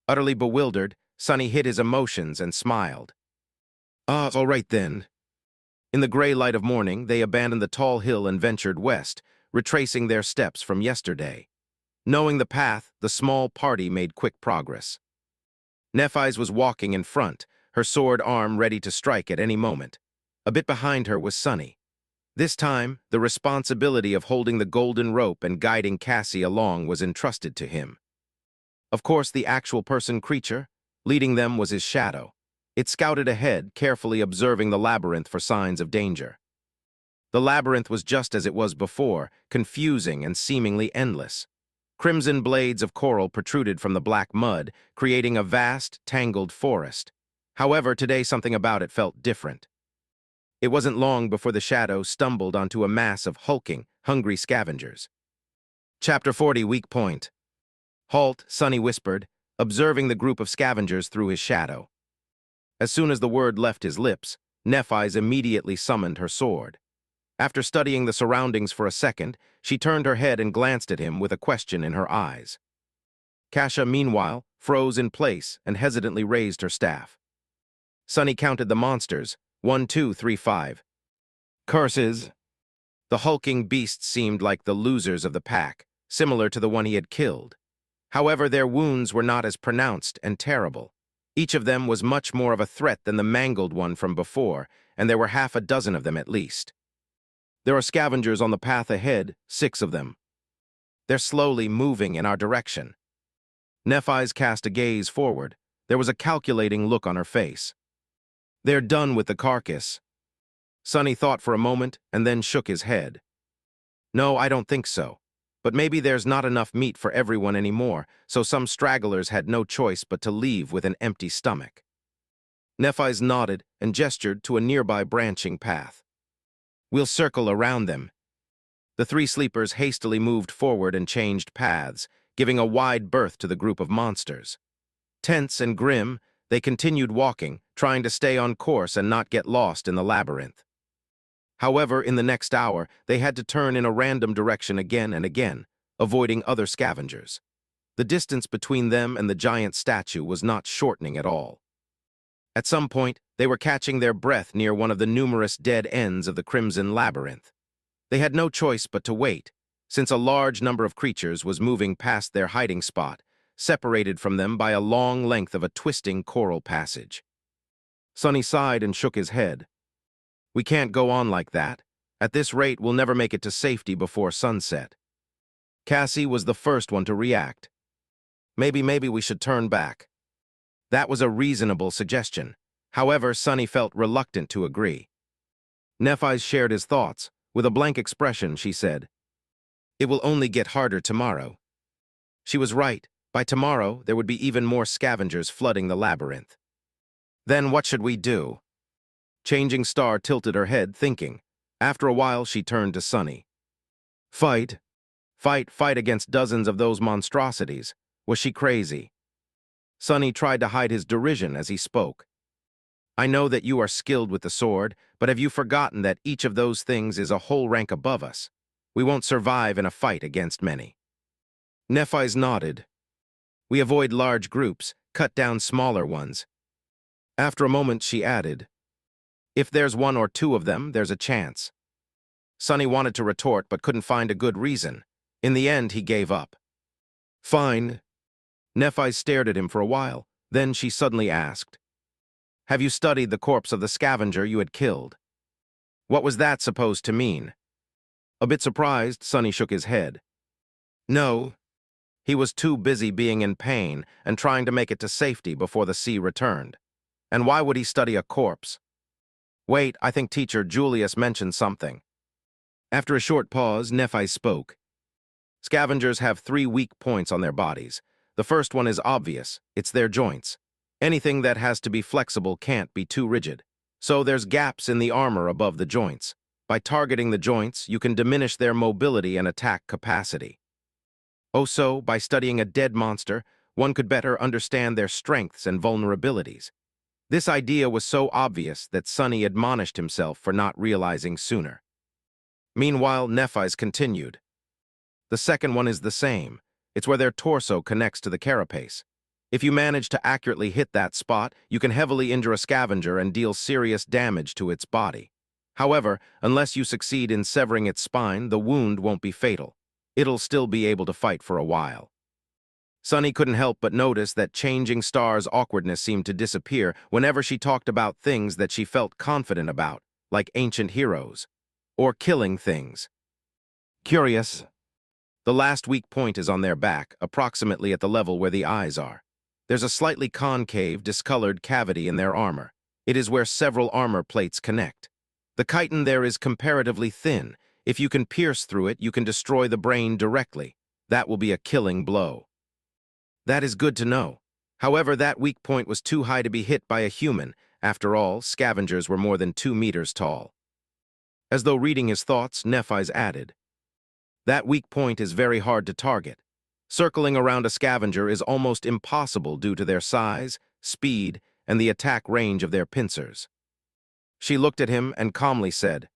Utterly bewildered, Sunny hid his emotions and smiled. All right then." In the gray light of morning, they abandoned the tall hill and ventured west, retracing their steps from yesterday. Knowing the path, the small party made quick progress. Nephis was walking in front, her sword arm ready to strike at any moment. A bit behind her was Sunny. This time, the responsibility of holding the golden rope and guiding Cassie along was entrusted to him. Of course, the actual person creature, leading them was his shadow. It scouted ahead, carefully observing the labyrinth for signs of danger. The labyrinth was just as it was before, confusing and seemingly endless. Crimson blades of coral protruded from the black mud, creating a vast, tangled forest. However, today something about it felt different. It wasn't long before the shadow stumbled onto a mass of hulking, hungry scavengers. Chapter 40, Weak Point. "Halt," Sunny whispered, observing the group of scavengers through his shadow. As soon as the word left his lips, Nephis immediately summoned her sword. After studying the surroundings for a second, she turned her head and glanced at him with a question in her eyes. Cassia, meanwhile, froze in place and hesitantly raised her staff. Sunny counted the monsters. 1, 2, 3, 5. Curses! The hulking beasts seemed like the losers of the pack, similar to the one he had killed. However, their wounds were not as pronounced and terrible. Each of them was much more of a threat than the mangled one from before, and there were half a dozen of them at least. "There are scavengers on the path ahead, 6 of them. They're slowly moving in our direction." Nephis cast a gaze forward. There was a calculating look on her face. "They're done with the carcass." Sunny thought for a moment and then shook his head. "No, I don't think so. But maybe there's not enough meat for everyone anymore, so some stragglers had no choice but to leave with an empty stomach." Nephis nodded and gestured to a nearby branching path. "We'll circle around them." The 3 sleepers hastily moved forward and changed paths, giving a wide berth to the group of monsters. Tense and grim, they continued walking, trying to stay on course and not get lost in the labyrinth. However, in the next hour, they had to turn in a random direction again and again, avoiding other scavengers. The distance between them and the giant statue was not shortening at all. At some point, they were catching their breath near one of the numerous dead ends of the Crimson Labyrinth. They had no choice but to wait, since a large number of creatures was moving past their hiding spot, separated from them by a long length of a twisting coral passage. Sunny sighed and shook his head. "We can't go on like that. At this rate, we'll never make it to safety before sunset." Cassie was the first one to react. Maybe we should turn back." That was a reasonable suggestion. However, Sunny felt reluctant to agree. Nephis shared his thoughts. With a blank expression, she said, "It will only get harder tomorrow." She was right. By tomorrow, there would be even more scavengers flooding the labyrinth. "Then what should we do?" Changing Star tilted her head, thinking. After a while, she turned to Sunny. "Fight. Fight against dozens of those monstrosities." Was she crazy? Sunny tried to hide his derision as he spoke. "I know that you are skilled with the sword, but have you forgotten that each of those things is a whole rank above us? We won't survive in a fight against many." Nephis nodded. "We avoid large groups, cut down smaller ones." After a moment, she added, "If there's 1 or 2 of them, there's a chance." Sunny wanted to retort but couldn't find a good reason. In the end, he gave up. "Fine." Nephis stared at him for a while. Then she suddenly asked, "Have you studied the corpse of the scavenger you had killed?" What was that supposed to mean? A bit surprised, Sonny shook his head. No. He was too busy being in pain and trying to make it to safety before the sea returned. And why would he study a corpse? Wait, I think teacher Julius mentioned something. After a short pause, Nephis spoke. Scavengers have 3 weak points on their bodies. The first one is obvious. It's their joints. Anything that has to be flexible can't be too rigid. So there's gaps in the armor above the joints. By targeting the joints, you can diminish their mobility and attack capacity. Also, by studying a dead monster, one could better understand their strengths and vulnerabilities. This idea was so obvious that Sonny admonished himself for not realizing sooner. Meanwhile, Nephis continued. The second one is the same. It's where their torso connects to the carapace. If you manage to accurately hit that spot, you can heavily injure a scavenger and deal serious damage to its body. However, unless you succeed in severing its spine, the wound won't be fatal. It'll still be able to fight for a while. Sonny couldn't help but notice that Changing Star's awkwardness seemed to disappear whenever she talked about things that she felt confident about, like ancient heroes, or killing things. Curious. The last weak point is on their back, approximately at the level where the eyes are. There's a slightly concave, discolored cavity in their armor. It is where several armor plates connect. The chitin there is comparatively thin. If you can pierce through it, you can destroy the brain directly. That will be a killing blow. That is good to know. However, that weak point was too high to be hit by a human. After all, scavengers were more than 2 meters tall. As though reading his thoughts, Nephis added, "That weak point is very hard to target. Circling around a scavenger is almost impossible due to their size, speed, and the attack range of their pincers." She looked at him and calmly said,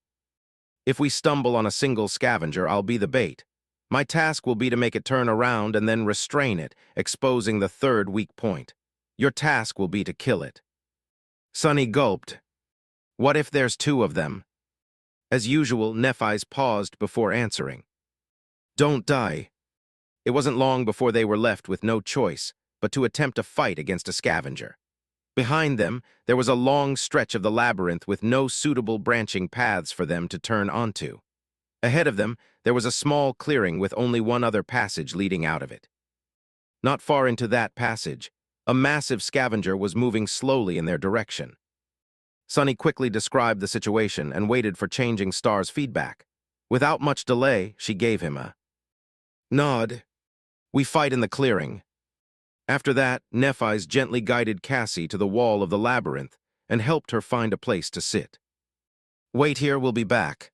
"If we stumble on a single scavenger, I'll be the bait. My task will be to make it turn around and then restrain it, exposing the third weak point. Your task will be to kill it." Sonny gulped. "What if there's 2 of them?" As usual, Nephis paused before answering. "Don't die." It wasn't long before they were left with no choice but to attempt a fight against a scavenger. Behind them, there was a long stretch of the labyrinth with no suitable branching paths for them to turn onto. Ahead of them, there was a small clearing with only one other passage leading out of it. Not far into that passage, a massive scavenger was moving slowly in their direction. Sonny quickly described the situation and waited for Changing Star's feedback. Without much delay, she gave him a nod. "We fight in the clearing." After that, Nephis gently guided Cassie to the wall of the labyrinth and helped her find a place to sit. "Wait here, we'll be back."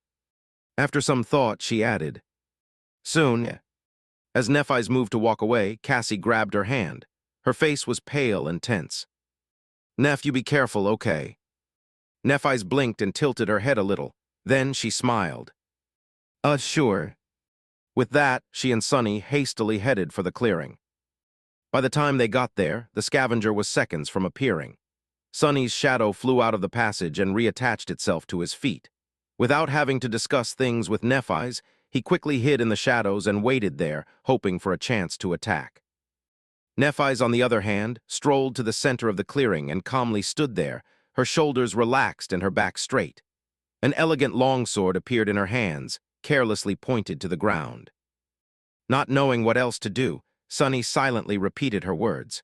After some thought, she added, "Soon." As Nephis moved to walk away, Cassie grabbed her hand. Her face was pale and tense. "Neph, you be careful, okay?" Nephis blinked and tilted her head a little. Then she smiled. Sure." With that, she and Sonny hastily headed for the clearing. By the time they got there, the scavenger was seconds from appearing. Sonny's shadow flew out of the passage and reattached itself to his feet. Without having to discuss things with Nephis, he quickly hid in the shadows and waited there, hoping for a chance to attack. Nephis, on the other hand, strolled to the center of the clearing and calmly stood there, her shoulders relaxed and her back straight. An elegant longsword appeared in her hands, carelessly pointed to the ground. Not knowing what else to do, Sonny silently repeated her words.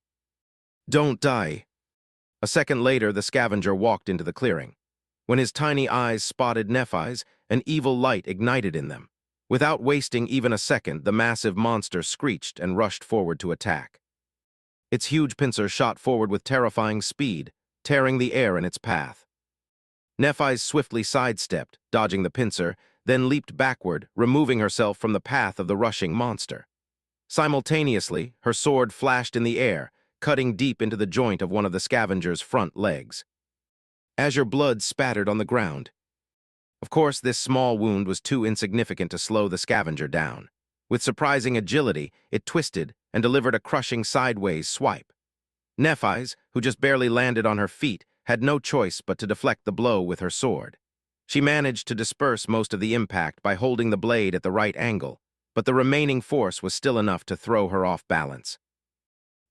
"Don't die." A second later, the scavenger walked into the clearing. When his tiny eyes spotted Nephis, an evil light ignited in them. Without wasting even a second, the massive monster screeched and rushed forward to attack. Its huge pincer shot forward with terrifying speed, tearing the air in its path. Nephis swiftly sidestepped, dodging the pincer, then leaped backward, removing herself from the path of the rushing monster. Simultaneously, her sword flashed in the air, cutting deep into the joint of one of the scavenger's front legs. Azure blood spattered on the ground. Of course, this small wound was too insignificant to slow the scavenger down. With surprising agility, it twisted and delivered a crushing sideways swipe. Nephis, who just barely landed on her feet, had no choice but to deflect the blow with her sword. She managed to disperse most of the impact by holding the blade at the right angle, but the remaining force was still enough to throw her off balance.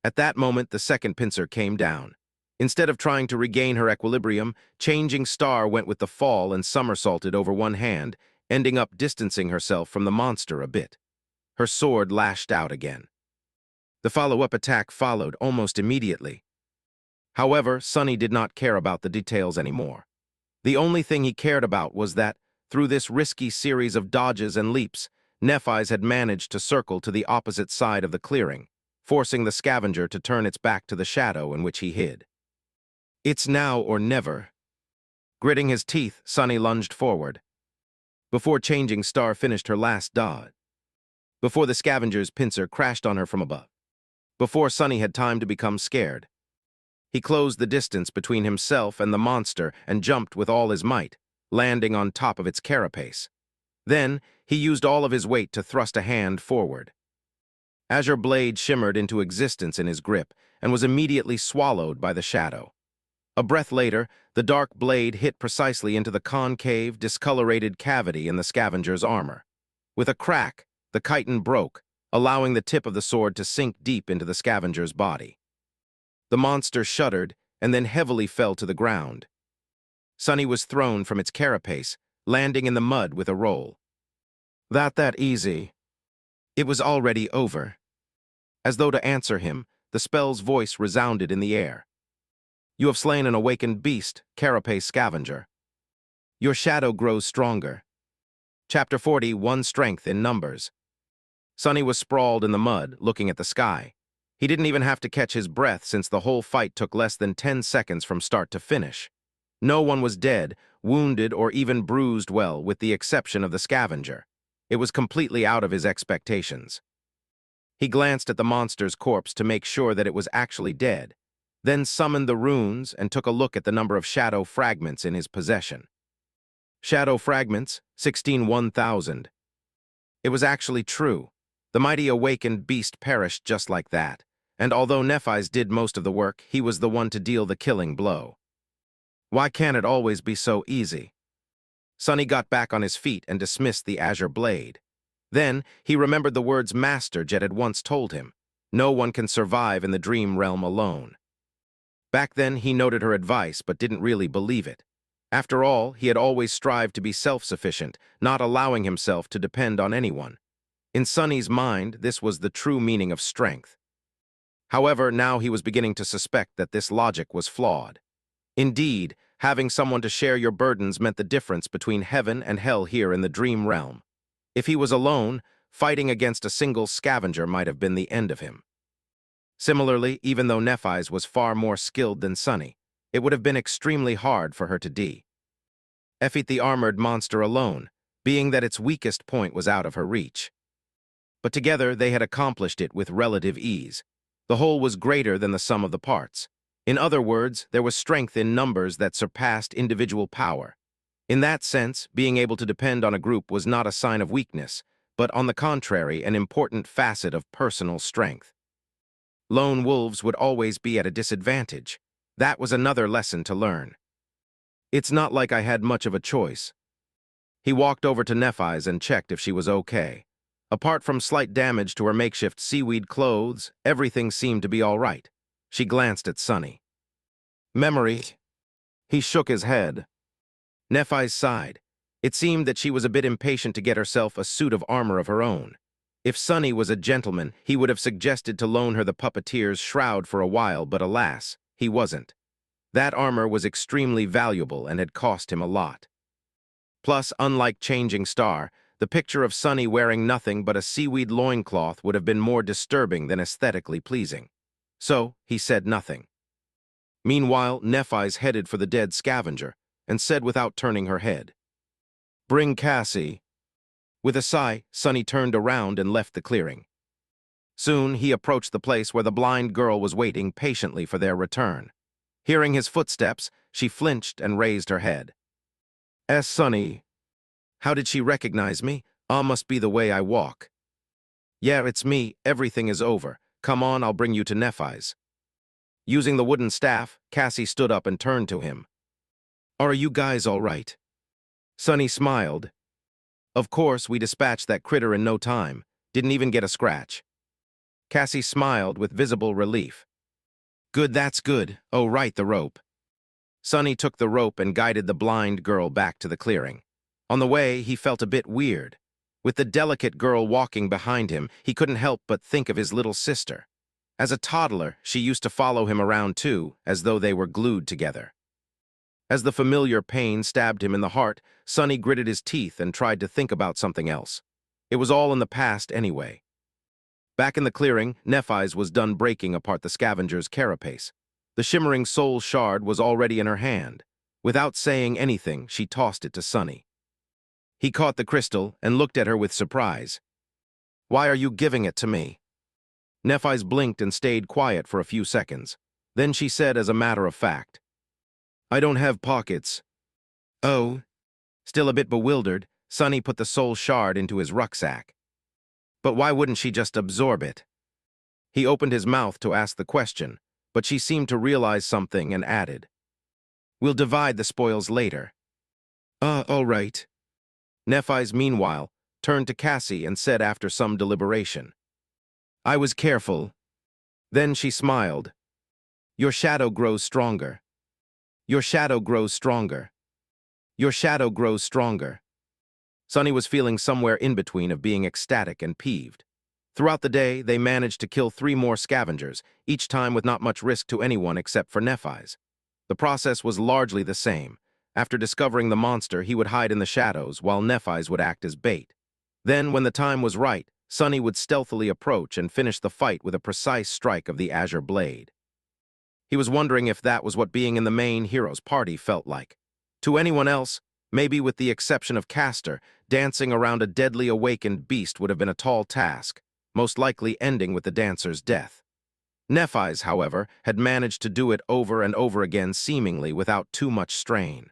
At that moment, the second pincer came down. Instead of trying to regain her equilibrium, Changing Star went with the fall and somersaulted over one hand, ending up distancing herself from the monster a bit. Her sword lashed out again. The follow-up attack followed almost immediately. However, Sunny did not care about the details anymore. The only thing he cared about was that, through this risky series of dodges and leaps, Nephis had managed to circle to the opposite side of the clearing, forcing the scavenger to turn its back to the shadow in which he hid. It's now or never. Gritting his teeth, Sunny lunged forward. Before Changing Star finished her last dodge. Before the scavenger's pincer crashed on her from above. Before Sunny had time to become scared. He closed the distance between himself and the monster and jumped with all his might, landing on top of its carapace. Then, he used all of his weight to thrust a hand forward. Azure Blade shimmered into existence in his grip and was immediately swallowed by the shadow. A breath later, the dark blade hit precisely into the concave, discolorated cavity in the scavenger's armor. With a crack, the chitin broke, allowing the tip of the sword to sink deep into the scavenger's body. The monster shuddered and then heavily fell to the ground. Sunny was thrown from its carapace, landing in the mud with a roll. That easy. It was already over. As though to answer him, the spell's voice resounded in the air. You have slain an awakened beast, carapace scavenger. Your shadow grows stronger. Chapter 40, One Strength in Numbers. Sunny was sprawled in the mud, looking at the sky. He didn't even have to catch his breath since the whole fight took less than 10 seconds from start to finish. No one was dead, wounded, or even bruised well, with the exception of the scavenger. It was completely out of his expectations. He glanced at the monster's corpse to make sure that it was actually dead, then summoned the runes and took a look at the number of shadow fragments in his possession. Shadow fragments, 16,000. It was actually true. The mighty awakened beast perished just like that, and although Nephis did most of the work, he was the one to deal the killing blow. Why can't it always be so easy? Sunny got back on his feet and dismissed the Azure Blade. Then, he remembered the words Master Jet had once told him. No one can survive in the dream realm alone. Back then, he noted her advice but didn't really believe it. After all, he had always strived to be self-sufficient, not allowing himself to depend on anyone. In Sunny's mind, this was the true meaning of strength. However, now he was beginning to suspect that this logic was flawed. Indeed, having someone to share your burdens meant the difference between heaven and hell here in the dream realm. If he was alone, fighting against a single scavenger might have been the end of him. Similarly, even though Nephis was far more skilled than Sunny, it would have been extremely hard for her to defeat the armored monster alone, being that its weakest point was out of her reach. But together they had accomplished it with relative ease. The whole was greater than the sum of the parts. In other words, there was strength in numbers that surpassed individual power. In that sense, being able to depend on a group was not a sign of weakness, but on the contrary, an important facet of personal strength. Lone wolves would always be at a disadvantage. That was another lesson to learn. It's not like I had much of a choice. He walked over to Nephis and checked if she was okay. Apart from slight damage to her makeshift seaweed clothes, everything seemed to be all right. She glanced at Sunny. Memory. He shook his head. Nephis sighed. It seemed that she was a bit impatient to get herself a suit of armor of her own. If Sunny was a gentleman, he would have suggested to loan her the puppeteer's shroud for a while, but alas, he wasn't. That armor was extremely valuable and had cost him a lot. Plus, unlike Changing Star, the picture of Sunny wearing nothing but a seaweed loincloth would have been more disturbing than aesthetically pleasing. So, he said nothing. Meanwhile, Nephis headed for the dead scavenger and said without turning her head, "Bring Cassie." With a sigh, Sunny turned around and left the clearing. Soon, he approached the place where the blind girl was waiting patiently for their return. Hearing his footsteps, she flinched and raised her head. Sunny. How did she recognize me? Must be the way I walk. Yeah, it's me. Everything is over. Come on, I'll bring you to Nephis. Using the wooden staff, Cassie stood up and turned to him. Are you guys all right? Sunny smiled. Of course, we dispatched that critter in no time. Didn't even get a scratch. Cassie smiled with visible relief. Good, that's good. Oh, right, the rope. Sonny took the rope and guided the blind girl back to the clearing. On the way, he felt a bit weird. With the delicate girl walking behind him, he couldn't help but think of his little sister. As a toddler, she used to follow him around too, as though they were glued together. As the familiar pain stabbed him in the heart, Sonny gritted his teeth and tried to think about something else. It was all in the past anyway. Back in the clearing, Nephis was done breaking apart the scavenger's carapace. The shimmering soul shard was already in her hand. Without saying anything, she tossed it to Sonny. He caught the crystal and looked at her with surprise. Why are you giving it to me? Nephis blinked and stayed quiet for a few seconds. Then she said as a matter of fact, I don't have pockets. Oh. Still a bit bewildered, Sonny put the soul shard into his rucksack. But why wouldn't she just absorb it? He opened his mouth to ask the question, but she seemed to realize something and added, We'll divide the spoils later. All right. Nephis, meanwhile, turned to Cassie and said after some deliberation, I was careful. Then she smiled. Your shadow grows stronger. Your shadow grows stronger. Your shadow grows stronger. Sonny was feeling somewhere in between of being ecstatic and peeved. Throughout the day, they managed to kill 3 more scavengers, each time with not much risk to anyone except for Nephis. The process was largely the same. After discovering the monster, he would hide in the shadows, while Nephis would act as bait. Then, when the time was right, Sonny would stealthily approach and finish the fight with a precise strike of the azure blade. He was wondering if that was what being in the main hero's party felt like. To anyone else, maybe with the exception of Castor, dancing around a deadly awakened beast would have been a tall task, most likely ending with the dancer's death. Nephis, however, had managed to do it over and over again seemingly without too much strain.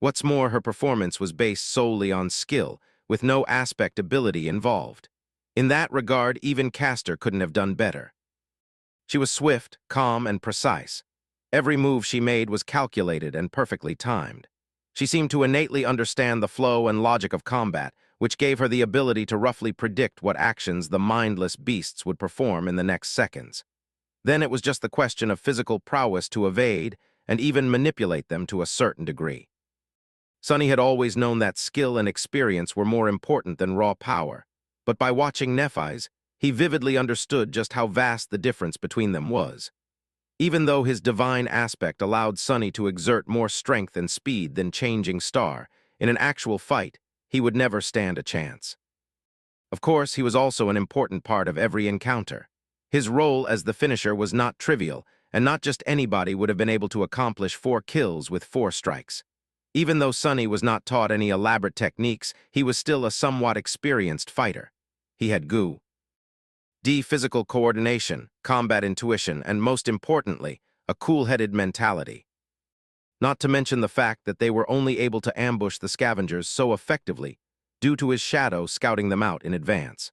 What's more, her performance was based solely on skill, with no aspect ability involved. In that regard, even Castor couldn't have done better. She was swift, calm, and precise. Every move she made was calculated and perfectly timed. She seemed to innately understand the flow and logic of combat, which gave her the ability to roughly predict what actions the mindless beasts would perform in the next seconds. Then it was just the question of physical prowess to evade and even manipulate them to a certain degree. Sonny had always known that skill and experience were more important than raw power, but by watching Nephis, he vividly understood just how vast the difference between them was. Even though his divine aspect allowed Sonny to exert more strength and speed than Changing Star, in an actual fight, he would never stand a chance. Of course, he was also an important part of every encounter. His role as the finisher was not trivial, and not just anybody would have been able to accomplish 4 kills with 4 strikes. Even though Sonny was not taught any elaborate techniques, he was still a somewhat experienced fighter. He had physical coordination, combat intuition, and most importantly, a cool-headed mentality. Not to mention the fact that they were only able to ambush the scavengers so effectively due to his shadow scouting them out in advance.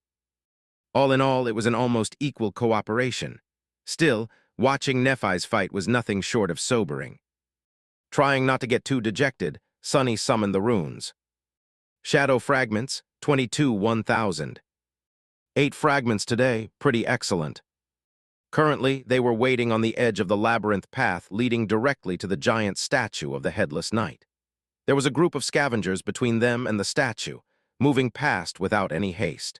All in all, it was an almost equal cooperation. Still, watching Nephis fight was nothing short of sobering. Trying not to get too dejected, Sonny summoned the runes. Shadow fragments, 22-1000. 8 fragments today, pretty excellent. Currently, they were waiting on the edge of the labyrinth path leading directly to the giant statue of the Headless Knight. There was a group of scavengers between them and the statue, moving past without any haste.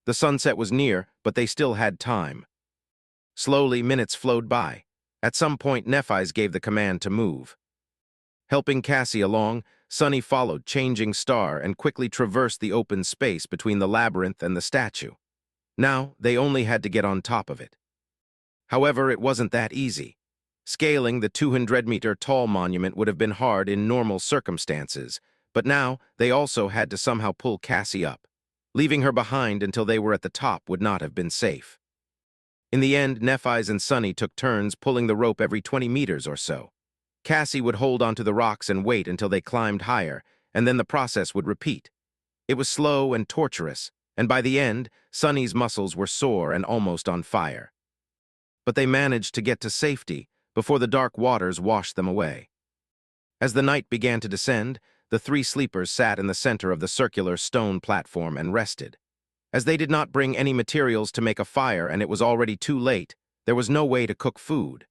The sunset was near, but they still had time. Slowly, minutes flowed by. At some point, Nephis gave the command to move. Helping Cassie along, Sonny followed Changing Star and quickly traversed the open space between the labyrinth and the statue. Now, they only had to get on top of it. However, it wasn't that easy. Scaling the 200-meter-tall monument would have been hard in normal circumstances, but now they also had to somehow pull Cassie up. Leaving her behind until they were at the top would not have been safe. In the end, Nephis and Sonny took turns pulling the rope every 20 meters or so. Cassie would hold onto the rocks and wait until they climbed higher, and then the process would repeat. It was slow and torturous, and by the end, Sonny's muscles were sore and almost on fire. But they managed to get to safety before the dark waters washed them away. As the night began to descend, the 3 sleepers sat in the center of the circular stone platform and rested. As they did not bring any materials to make a fire and it was already too late, there was no way to cook food.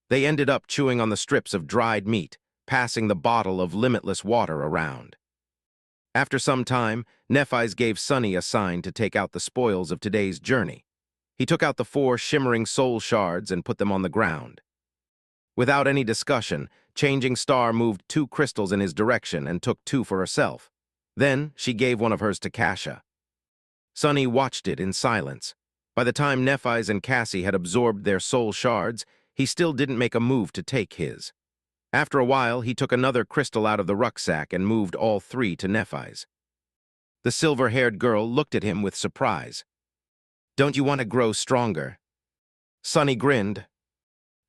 They ended up chewing on the strips of dried meat, passing the bottle of limitless water around. After some time, Nephis gave Sunny a sign to take out the spoils of today's journey. He took out the 4 shimmering soul shards and put them on the ground. Without any discussion, Changing Star moved 2 crystals in his direction and took 2 for herself. Then she gave one of hers to Cassia. Sunny watched it in silence. By the time Nephis and Cassie had absorbed their soul shards, he still didn't make a move to take his. After a while, he took another crystal out of the rucksack and moved all 3 to Nephis. The silver-haired girl looked at him with surprise. "Don't you want to grow stronger?" Sunny grinned.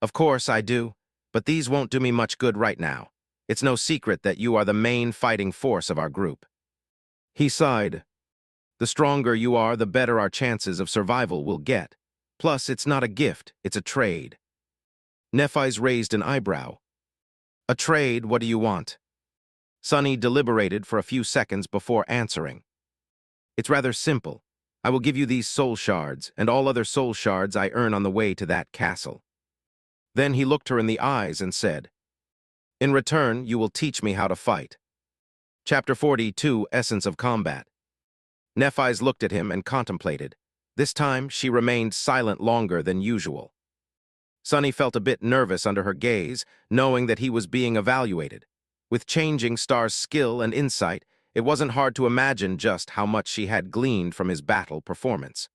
"Of course I do, but these won't do me much good right now. It's no secret that you are the main fighting force of our group." He sighed. "The stronger you are, the better our chances of survival will get. Plus, it's not a gift, it's a trade." Nephis raised an eyebrow. "A trade, what do you want?" Sunny deliberated for a few seconds before answering. "It's rather simple. I will give you these soul shards, and all other soul shards I earn on the way to that castle." Then he looked her in the eyes and said, "In return, you will teach me how to fight." Chapter 42, Essence of Combat. Nephis looked at him and contemplated. This time, she remained silent longer than usual. Sunny felt a bit nervous under her gaze, knowing that he was being evaluated. With Changing Star's skill and insight, it wasn't hard to imagine just how much she had gleaned from his battle performance.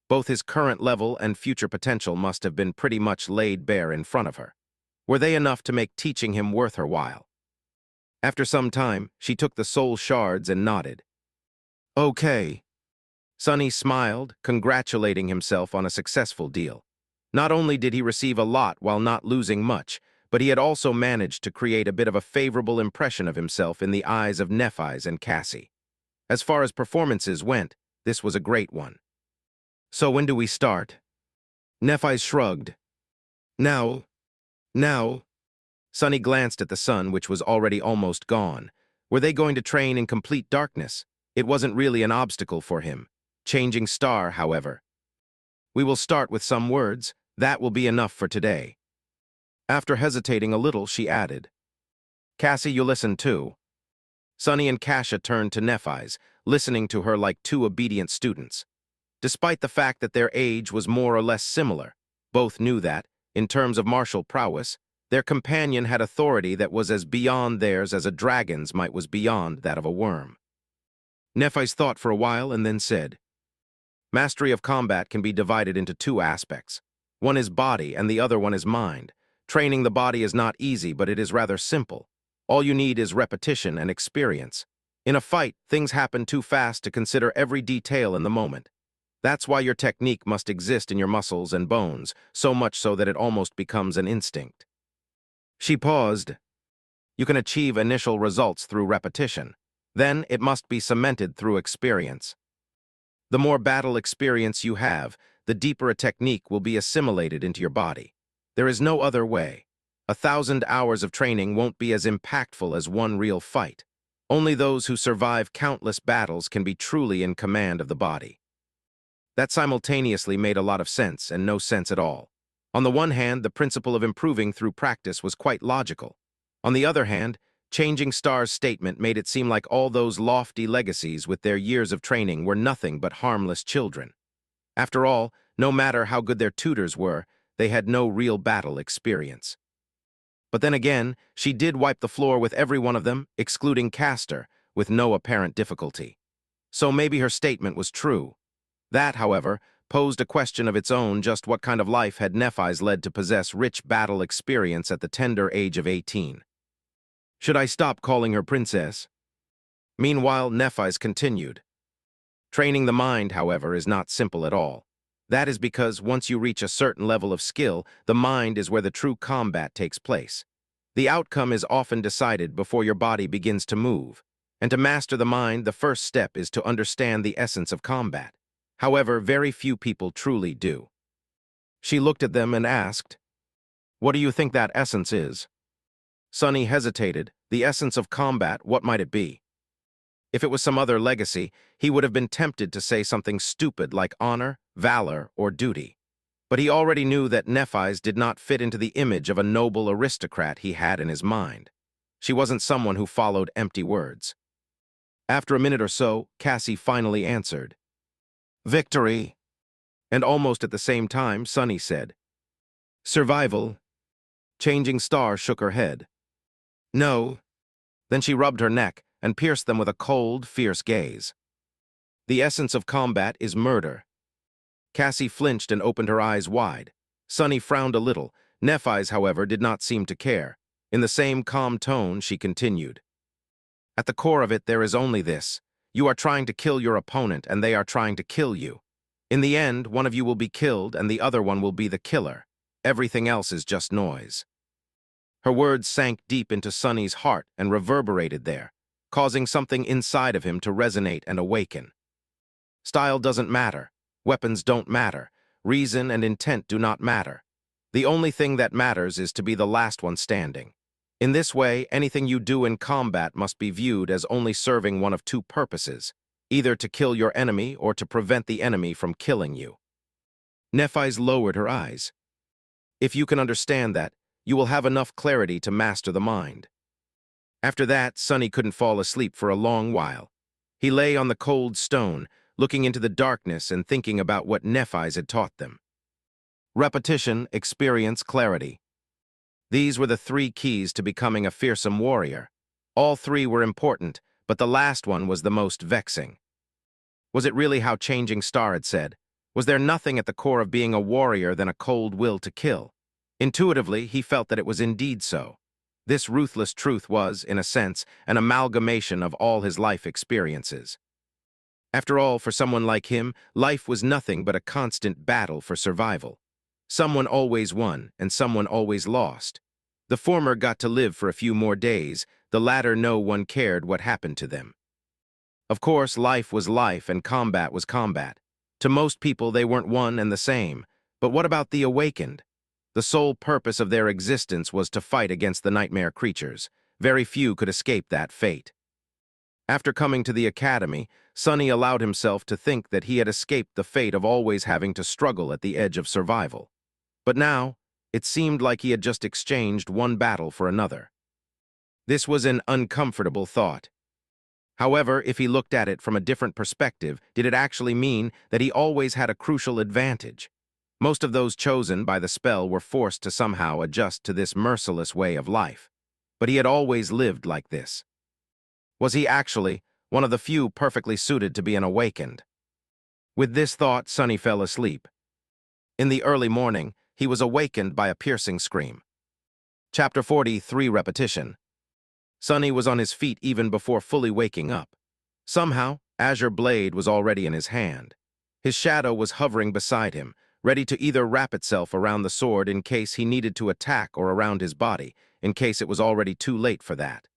Both his current level and future potential must have been pretty much laid bare in front of her. Were they enough to make teaching him worth her while? After some time, she took the soul shards and nodded. "Okay." Sunny smiled, congratulating himself on a successful deal. Not only did he receive a lot while not losing much, but he had also managed to create a bit of a favorable impression of himself in the eyes of Nephis and Cassie. As far as performances went, this was a great one. "So when do we start?" Nephis shrugged. Now. Sunny glanced at the sun, which was already almost gone. Were they going to train in complete darkness? It wasn't really an obstacle for him. Changing Star, however. "We will start with some words. That will be enough for today." After hesitating a little, she added, "Cassie, you listen too." Sunny and Cassia turned to Nephis, listening to her like 2 obedient students. Despite the fact that their age was more or less similar, both knew that, in terms of martial prowess, their companion had authority that was as beyond theirs as a dragon's might was beyond that of a worm. Nephis thought for a while and then said, "Mastery of combat can be divided into 2 aspects. One is body and the other one is mind. Training the body is not easy, but it is rather simple. All you need is repetition and experience. In a fight, things happen too fast to consider every detail in the moment. That's why your technique must exist in your muscles and bones, so much so that it almost becomes an instinct." She paused. "You can achieve initial results through repetition. Then it must be cemented through experience. The more battle experience you have, the deeper a technique will be assimilated into your body. There is no other way. 1,000 hours of training won't be as impactful as one real fight. Only those who survive countless battles can be truly in command of the body." That simultaneously made a lot of sense and no sense at all. On the one hand, the principle of improving through practice was quite logical. On the other hand, Changing Star's statement made it seem like all those lofty legacies with their years of training were nothing but harmless children. After all, no matter how good their tutors were, they had no real battle experience. But then again, she did wipe the floor with every one of them, excluding Castor, with no apparent difficulty. So maybe her statement was true. That, however, posed a question of its own: just what kind of life had Nephis led to possess rich battle experience at the tender age of 18? "Should I stop calling her princess?" Meanwhile, Nephis continued. "Training the mind, however, is not simple at all. That is because once you reach a certain level of skill, the mind is where the true combat takes place. The outcome is often decided before your body begins to move, and to master the mind, the first step is to understand the essence of combat. However, very few people truly do." She looked at them and asked, "What do you think that essence is?" Sunny hesitated. The essence of combat, what might it be? If it was some other legacy, he would have been tempted to say something stupid like honor, valor, or duty. But he already knew that Nephis did not fit into the image of a noble aristocrat he had in his mind. She wasn't someone who followed empty words. After a minute or so, Cassie finally answered, "Victory." And almost at the same time, Sunny said, "Survival." Changing Star shook her head. "No." Then she rubbed her neck and pierced them with a cold, fierce gaze. "The essence of combat is murder." Cassie flinched and opened her eyes wide. Sunny frowned a little. Nephis, however, did not seem to care. In the same calm tone, she continued, "At the core of it, there is only this. You are trying to kill your opponent, and they are trying to kill you. In the end, one of you will be killed, and the other one will be the killer. Everything else is just noise." Her words sank deep into Sunny's heart and reverberated there, causing something inside of him to resonate and awaken. Style doesn't matter. Weapons don't matter. Reason and intent do not matter. The only thing that matters is to be the last one standing. In this way, anything you do in combat must be viewed as only serving one of two purposes, either to kill your enemy or to prevent the enemy from killing you. Nephis lowered her eyes. If you can understand that, you will have enough clarity to master the mind. After that, Sunny couldn't fall asleep for a long while. He lay on the cold stone, looking into the darkness and thinking about what Nephis had taught them. Repetition, experience, clarity. These were the three keys to becoming a fearsome warrior. All three were important, but the last one was the most vexing. Was it really how Changing Star had said? Was there nothing at the core of being a warrior than a cold will to kill? Intuitively, he felt that it was indeed so. This ruthless truth was, in a sense, an amalgamation of all his life experiences. After all, for someone like him, life was nothing but a constant battle for survival. Someone always won, and someone always lost. The former got to live for a few more days, the latter no one cared what happened to them. Of course, life was life and combat was combat. To most people, they weren't one and the same. But what about the awakened? The sole purpose of their existence was to fight against the nightmare creatures. Very few could escape that fate. After coming to the academy, Sunny allowed himself to think that he had escaped the fate of always having to struggle at the edge of survival. But now, it seemed like he had just exchanged one battle for another. This was an uncomfortable thought. However, if he looked at it from a different perspective, did it actually mean that he always had a crucial advantage? Most of those chosen by the spell were forced to somehow adjust to this merciless way of life. But he had always lived like this. Was he actually one of the few perfectly suited to be an awakened? With this thought, Sunny fell asleep. In the early morning, he was awakened by a piercing scream. Chapter 43, Repetition. Sunny was on his feet even before fully waking up. Somehow, Azure Blade was already in his hand. His shadow was hovering beside him, ready to either wrap itself around the sword in case he needed to attack or around his body, in case it was already too late for that.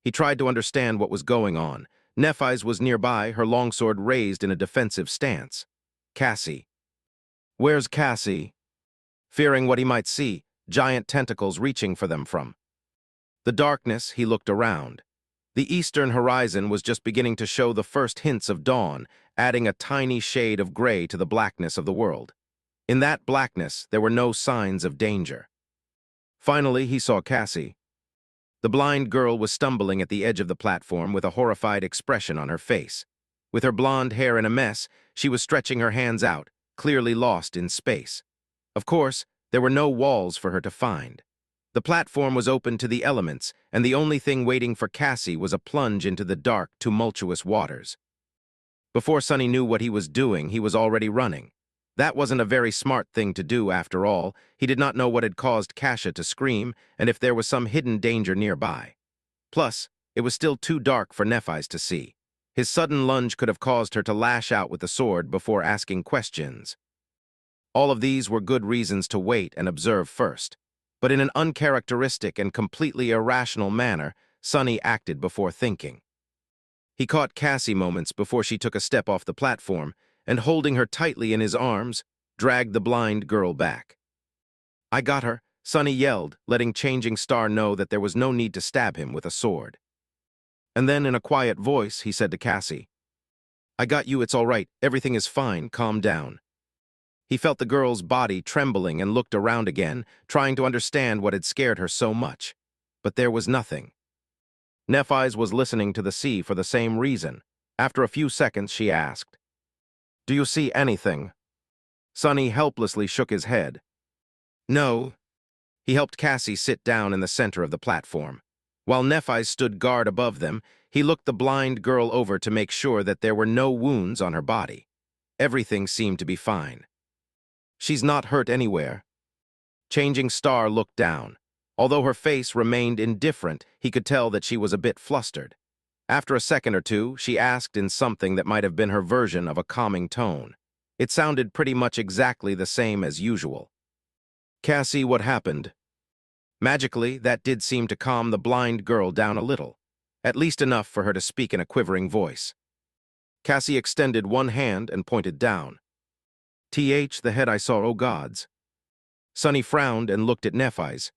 He tried to understand what was going on. Nephis was nearby, her longsword raised in a defensive stance. Cassie. "Where's Cassie?" Fearing what he might see, giant tentacles reaching for them from the darkness, he looked around. The eastern horizon was just beginning to show the first hints of dawn, adding a tiny shade of gray to the blackness of the world. In that blackness, there were no signs of danger. Finally, he saw Cassie. The blind girl was stumbling at the edge of the platform with a horrified expression on her face. With her blonde hair in a mess, she was stretching her hands out, clearly lost in space. Of course, there were no walls for her to find. The platform was open to the elements, and the only thing waiting for Cassie was a plunge into the dark, tumultuous waters. Before Sunny knew what he was doing, he was already running. That wasn't a very smart thing to do, after all. He did not know what had caused Cassia to scream, and if there was some hidden danger nearby. Plus, it was still too dark for Nephis to see. His sudden lunge could have caused her to lash out with the sword before asking questions. All of these were good reasons to wait and observe first. But in an uncharacteristic and completely irrational manner, Sunny acted before thinking. He caught Cassie moments before she took a step off the platform, and holding her tightly in his arms, dragged the blind girl back. "I got her," Sunny yelled, letting Changing Star know that there was no need to stab him with a sword. And then in a quiet voice, he said to Cassie, "I got you, it's all right, everything is fine, calm down." He felt the girl's body trembling and looked around again, trying to understand what had scared her so much. But there was nothing. Nephis was listening to the sea for the same reason. After a few seconds, she asked, "Do you see anything?" Sonny helplessly shook his head. "No." He helped Cassie sit down in the center of the platform. While Nephis stood guard above them, he looked the blind girl over to make sure that there were no wounds on her body. Everything seemed to be fine. "She's not hurt anywhere." Changing Star looked down. Although her face remained indifferent, he could tell that she was a bit flustered. After a second or two, she asked in something that might have been her version of a calming tone. It sounded pretty much exactly the same as usual. "Cassie, what happened?" Magically, that did seem to calm the blind girl down a little, at least enough for her to speak in a quivering voice. Cassie extended one hand and pointed down. "The head I saw, oh gods." Sonny frowned and looked at Nephis.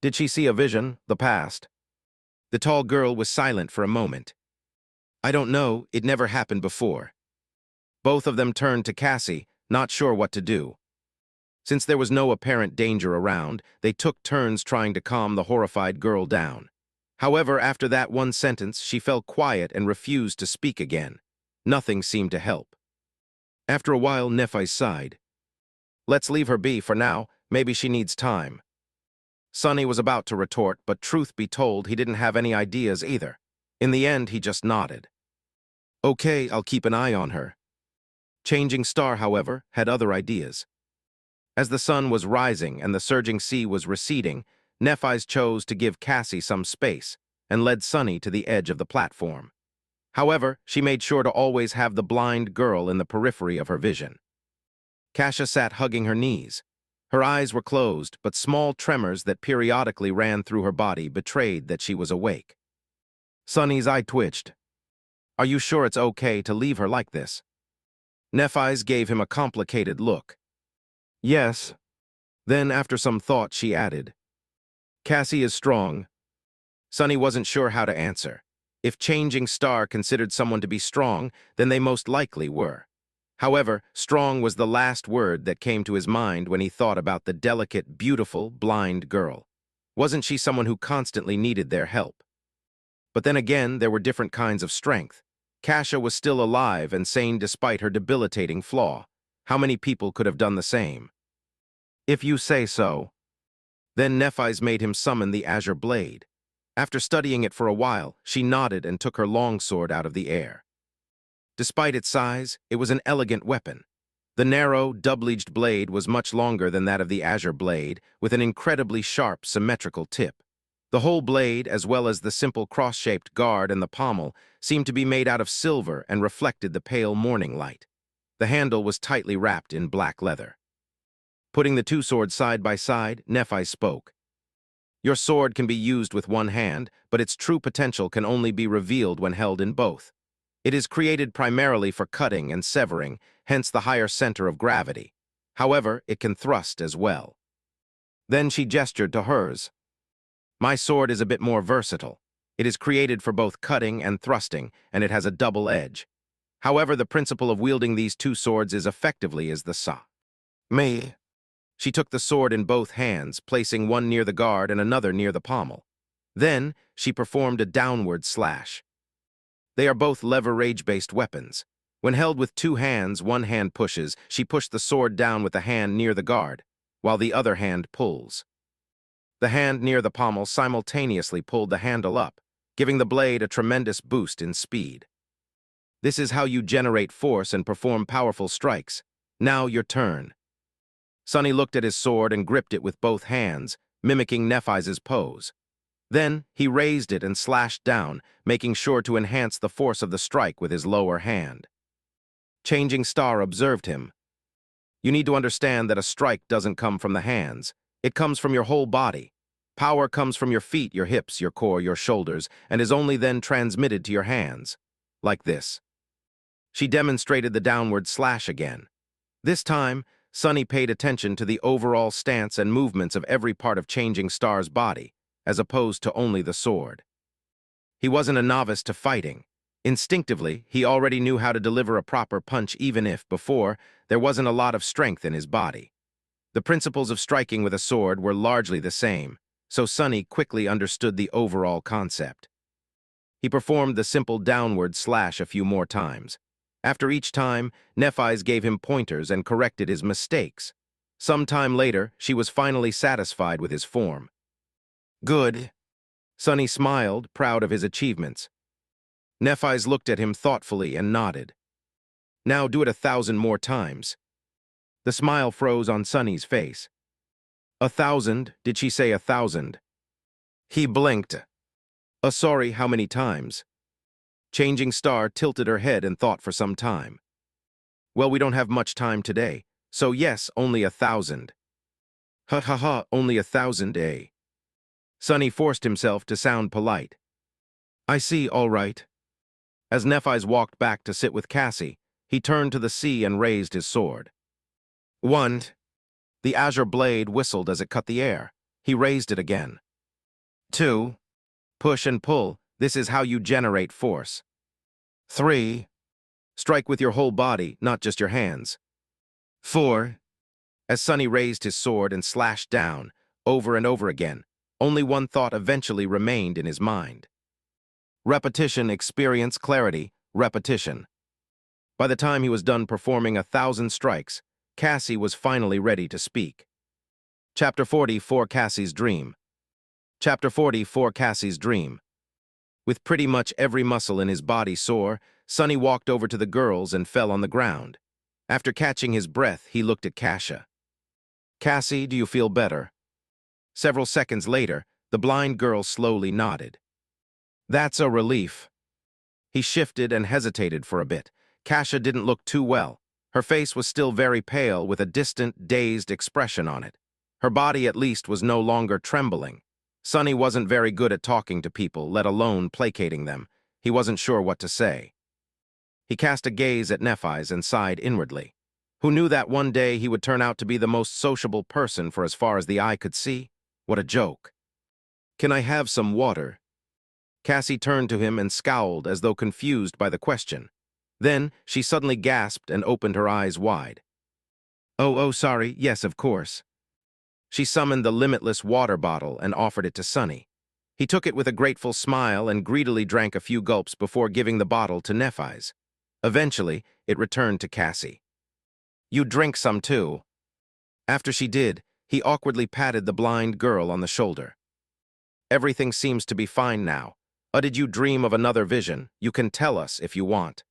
"Did she see a vision, the past?" The tall girl was silent for a moment. "I don't know, it never happened before." Both of them turned to Cassie, not sure what to do. Since there was no apparent danger around, they took turns trying to calm the horrified girl down. However, after that one sentence, she fell quiet and refused to speak again. Nothing seemed to help. After a while, Nephis sighed. "Let's leave her be for now. Maybe she needs time." Sonny was about to retort, but truth be told, he didn't have any ideas either. In the end, he just nodded. "Okay, I'll keep an eye on her." Changing Star, however, had other ideas. As the sun was rising and the surging sea was receding, Nephis chose to give Cassie some space and led Sonny to the edge of the platform. However, she made sure to always have the blind girl in the periphery of her vision. Cassia sat hugging her knees. Her eyes were closed, but small tremors that periodically ran through her body betrayed that she was awake. Sonny's eye twitched. "Are you sure it's okay to leave her like this?" Nephis gave him a complicated look. "Yes." Then, after some thought, she added, "Cassie is strong." Sonny wasn't sure how to answer. If Changing Star considered someone to be strong, then they most likely were. However, strong was the last word that came to his mind when he thought about the delicate, beautiful, blind girl. Wasn't she someone who constantly needed their help? But then again, there were different kinds of strength. Cassia was still alive and sane despite her debilitating flaw. How many people could have done the same? "If you say so." Then Nephis made him summon the azure blade. After studying it for a while, she nodded and took her longsword out of the air. Despite its size, it was an elegant weapon. The narrow, double-edged blade was much longer than that of the azure blade, with an incredibly sharp, symmetrical tip. The whole blade, as well as the simple cross-shaped guard and the pommel, seemed to be made out of silver and reflected the pale morning light. The handle was tightly wrapped in black leather. Putting the two swords side by side, Nephis spoke. "Your sword can be used with one hand, but its true potential can only be revealed when held in both. It is created primarily for cutting and severing, hence the higher center of gravity. However, it can thrust as well." Then she gestured to hers. "My sword is a bit more versatile. It is created for both cutting and thrusting, and it has a double edge. However, the principle of wielding these two swords is effectively as the sa. Me." She took the sword in both hands, placing one near the guard and another near the pommel. Then, she performed a downward slash. They are both lever-rage-based weapons. When held with two hands, one hand pushes. She pushed the sword down with the hand near the guard, while the other hand pulls. The hand near the pommel simultaneously pulled the handle up, giving the blade a tremendous boost in speed. "This is how you generate force and perform powerful strikes. Now your turn." Sonny looked at his sword and gripped it with both hands, mimicking Nephis's pose. Then, he raised it and slashed down, making sure to enhance the force of the strike with his lower hand. Changing Star observed him. "You need to understand that a strike doesn't come from the hands. It comes from your whole body. Power comes from your feet, your hips, your core, your shoulders, and is only then transmitted to your hands. Like this." She demonstrated the downward slash again. This time, Sonny paid attention to the overall stance and movements of every part of Changing Star's body, as opposed to only the sword. He wasn't a novice to fighting. Instinctively, he already knew how to deliver a proper punch even if, before, there wasn't a lot of strength in his body. The principles of striking with a sword were largely the same, so Sonny quickly understood the overall concept. He performed the simple downward slash a few more times. After each time, Nephis gave him pointers and corrected his mistakes. Some time later, she was finally satisfied with his form. Good. Sonny smiled, proud of his achievements. Nephis looked at him thoughtfully and nodded. Now do it 1,000 more times. The smile froze on Sonny's face. 1,000? Did she say 1,000? He blinked. Sorry, how many times? Changing Star tilted her head and thought for some time. Well, we don't have much time today, so yes, only 1,000. Ha ha ha, only 1,000, eh? Sonny forced himself to sound polite. I see, all right. As Nephis walked back to sit with Cassie, he turned to the sea and raised his sword. 1. The azure blade whistled as it cut the air. He raised it again. 2. Push and pull, this is how you generate force. 3. Strike with your whole body, not just your hands. 4. As Sonny raised his sword and slashed down, over and over again, only one thought eventually remained in his mind. Repetition, experience, clarity, repetition. By the time he was done performing 1,000 strikes, Cassie was finally ready to speak. Chapter 40, For Cassie's Dream. Chapter 40, For Cassie's Dream. With pretty much every muscle in his body sore, Sonny walked over to the girls and fell on the ground. After catching his breath, he looked at Cassia. Cassie, do you feel better? Several seconds later, the blind girl slowly nodded. That's a relief. He shifted and hesitated for a bit. Cassia didn't look too well. Her face was still very pale with a distant, dazed expression on it. Her body at least was no longer trembling. Sonny wasn't very good at talking to people, let alone placating them. He wasn't sure what to say. He cast a gaze at Nephis and sighed inwardly. Who knew that one day he would turn out to be the most sociable person for as far as the eye could see? What a joke. Can I have some water? Cassie turned to him and scowled as though confused by the question. Then she suddenly gasped and opened her eyes wide. Oh, sorry, yes, of course. She summoned the limitless water bottle and offered it to Sonny. He took it with a grateful smile and greedily drank a few gulps before giving the bottle to Nephis. Eventually, it returned to Cassie. You drink some too. After she did, he awkwardly patted the blind girl on the shoulder. Everything seems to be fine now. Did you dream of another vision? You can tell us if you want.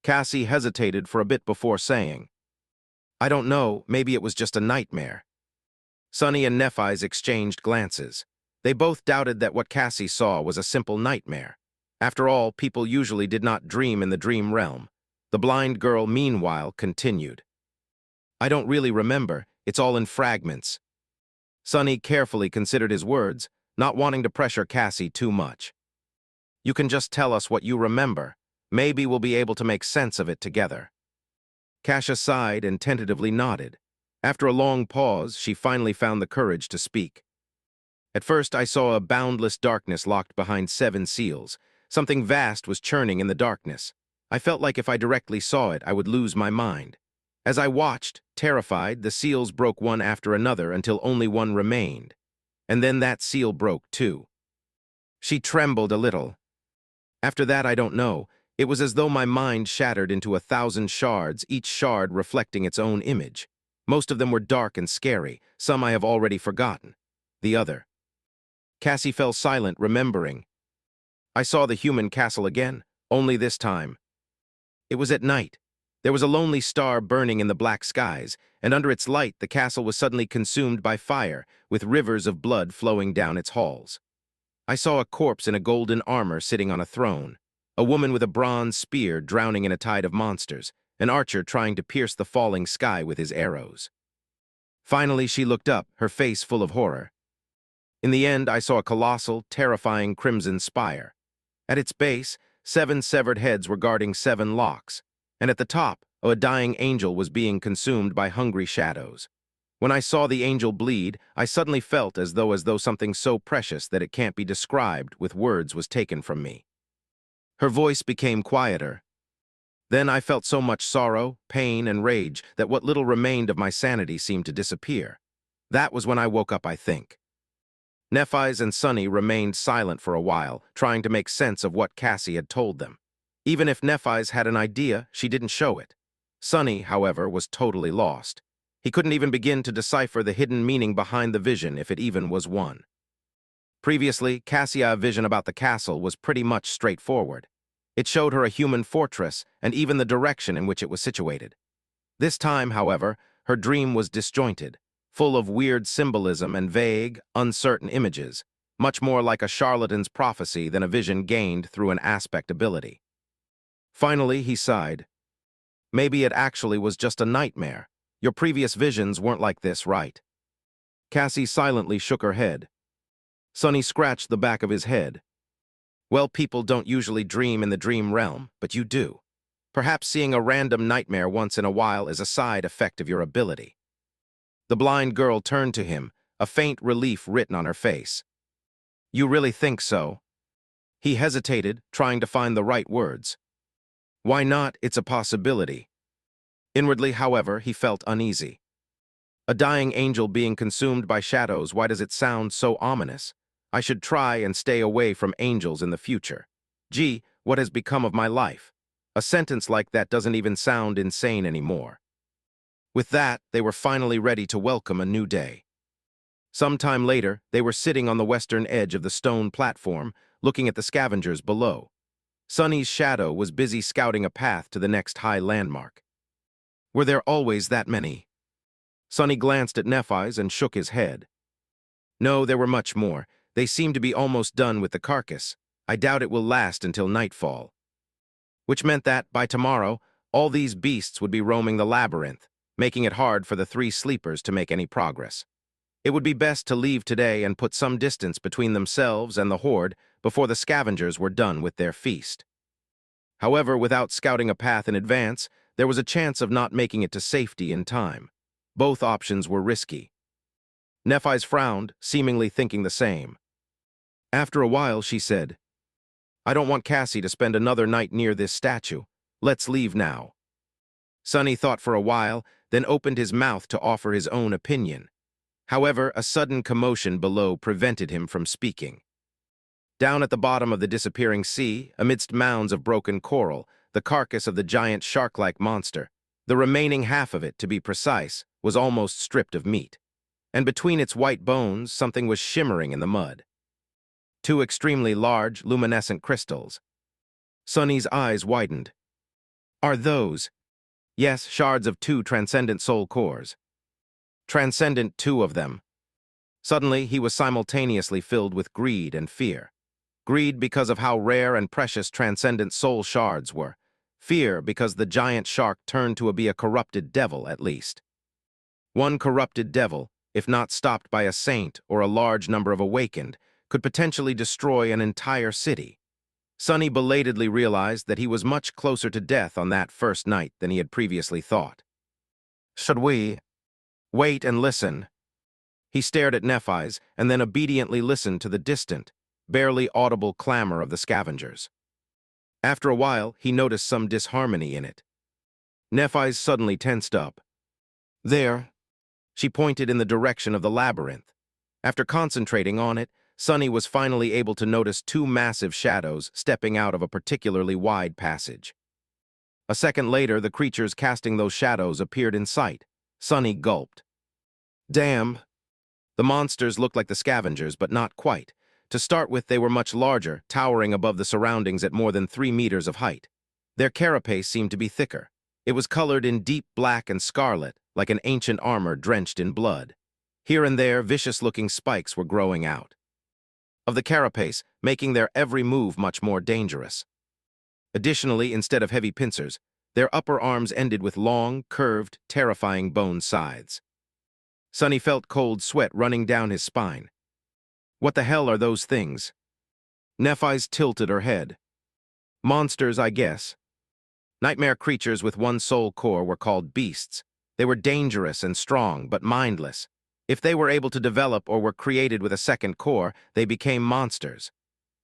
Cassie hesitated for a bit before saying, I don't know, maybe it was just a nightmare. Sonny and Nephis exchanged glances. They both doubted that what Cassie saw was a simple nightmare. After all, people usually did not dream in the dream realm. The blind girl, meanwhile, continued. I don't really remember, it's all in fragments. Sonny carefully considered his words, not wanting to pressure Cassie too much. You can just tell us what you remember. Maybe we'll be able to make sense of it together. Cassia sighed and tentatively nodded. After a long pause, she finally found the courage to speak. At first, I saw a boundless darkness locked behind 7 seals. Something vast was churning in the darkness. I felt like if I directly saw it, I would lose my mind. As I watched, terrified, the seals broke one after another until only one remained. And then that seal broke too. She trembled a little. After that, I don't know. It was as though my mind shattered into 1,000 shards, each shard reflecting its own image. Most of them were dark and scary. Some I have already forgotten. The other. Cassie fell silent, remembering. I saw the human castle again, only this time. It was at night. There was a lonely star burning in the black skies, and under its light the castle was suddenly consumed by fire, with rivers of blood flowing down its halls. I saw a corpse in a golden armor sitting on a throne, a woman with a bronze spear drowning in a tide of monsters, an archer trying to pierce the falling sky with his arrows. Finally, she looked up, her face full of horror. In the end, I saw a colossal, terrifying crimson spire. At its base, 7 severed heads were guarding 7 locks, and at the top, a dying angel was being consumed by hungry shadows. When I saw the angel bleed, I suddenly felt as though something so precious that it can't be described with words was taken from me. Her voice became quieter. Then I felt so much sorrow, pain, and rage that what little remained of my sanity seemed to disappear. That was when I woke up, I think. Nephis and Sunny remained silent for a while, trying to make sense of what Cassie had told them. Even if Nephis had an idea, she didn't show it. Sunny, however, was totally lost. He couldn't even begin to decipher the hidden meaning behind the vision, if it even was one. Previously, Cassia's vision about the castle was pretty much straightforward. It showed her a human fortress and even the direction in which it was situated. This time, however, her dream was disjointed, full of weird symbolism and vague, uncertain images, much more like a charlatan's prophecy than a vision gained through an aspect ability. Finally, he sighed. Maybe it actually was just a nightmare. Your previous visions weren't like this, right? Cassie silently shook her head. Sunny scratched the back of his head. Well, people don't usually dream in the dream realm, but you do. Perhaps seeing a random nightmare once in a while is a side effect of your ability. The blind girl turned to him, a faint relief written on her face. You really think so? He hesitated, trying to find the right words. Why not? It's a possibility. Inwardly, however, he felt uneasy. A dying angel being consumed by shadows, why does it sound so ominous? I should try and stay away from angels in the future. Gee, what has become of my life? A sentence like that doesn't even sound insane anymore. With that, they were finally ready to welcome a new day. Some time later, they were sitting on the western edge of the stone platform, looking at the scavengers below. Sunny's shadow was busy scouting a path to the next high landmark. Were there always that many? Sunny glanced at Nephis and shook his head. No, there were much more. They seem to be almost done with the carcass. I doubt it will last until nightfall. Which meant that, by tomorrow, all these beasts would be roaming the labyrinth, making it hard for the three sleepers to make any progress. It would be best to leave today and put some distance between themselves and the horde before the scavengers were done with their feast. However, without scouting a path in advance, there was a chance of not making it to safety in time. Both options were risky. Nephis frowned, seemingly thinking the same. After a while, she said, I don't want Cassie to spend another night near this statue. Let's leave now. Sunny thought for a while, then opened his mouth to offer his own opinion. However, a sudden commotion below prevented him from speaking. Down at the bottom of the disappearing sea, amidst mounds of broken coral, the carcass of the giant shark-like monster, the remaining half of it, to be precise, was almost stripped of meat. And between its white bones, something was shimmering in the mud. Two extremely large, luminescent crystals. Sunny's eyes widened. Are those? Yes, shards of two transcendent soul cores. Transcendent, two of them. Suddenly, he was simultaneously filled with greed and fear. Greed because of how rare and precious transcendent soul shards were. Fear because the giant shark turned to be a corrupted devil, at least. One corrupted devil, if not stopped by a saint or a large number of awakened, could potentially destroy an entire city. Sunny belatedly realized that he was much closer to death on that first night than he had previously thought. Should we wait and listen? He stared at Nephis and then obediently listened to the distant, barely audible clamor of the scavengers. After a while, he noticed some disharmony in it. Nephis suddenly tensed up. There. She pointed in the direction of the labyrinth. After concentrating on it, Sunny was finally able to notice two massive shadows stepping out of a particularly wide passage. A second later, the creatures casting those shadows appeared in sight. Sunny gulped. Damn. The monsters looked like the scavengers, but not quite. To start with, they were much larger, towering above the surroundings at more than 3 meters of height. Their carapace seemed to be thicker. It was colored in deep black and scarlet, like an ancient armor drenched in blood. Here and there, vicious-looking spikes were growing out of the carapace, making their every move much more dangerous. Additionally, instead of heavy pincers, their upper arms ended with long, curved, terrifying bone scythes. Sunny felt cold sweat running down his spine. What the hell are those things? Nephis tilted her head. Monsters, I guess. Nightmare creatures with one soul core were called beasts. They were dangerous and strong, but mindless. If they were able to develop or were created with a second core, they became monsters.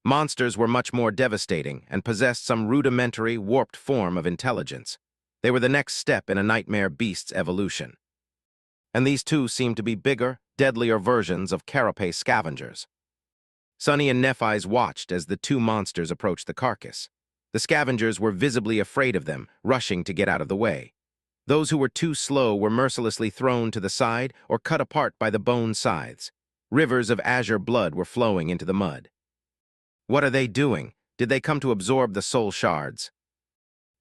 Monsters were much more devastating and possessed some rudimentary, warped form of intelligence. They were the next step in a nightmare beast's evolution. And these two seemed to be bigger, deadlier versions of carapace scavengers. Sunny and Nephis watched as the two monsters approached the carcass. The scavengers were visibly afraid of them, rushing to get out of the way. Those who were too slow were mercilessly thrown to the side or cut apart by the bone scythes. Rivers of azure blood were flowing into the mud. What are they doing? Did they come to absorb the soul shards?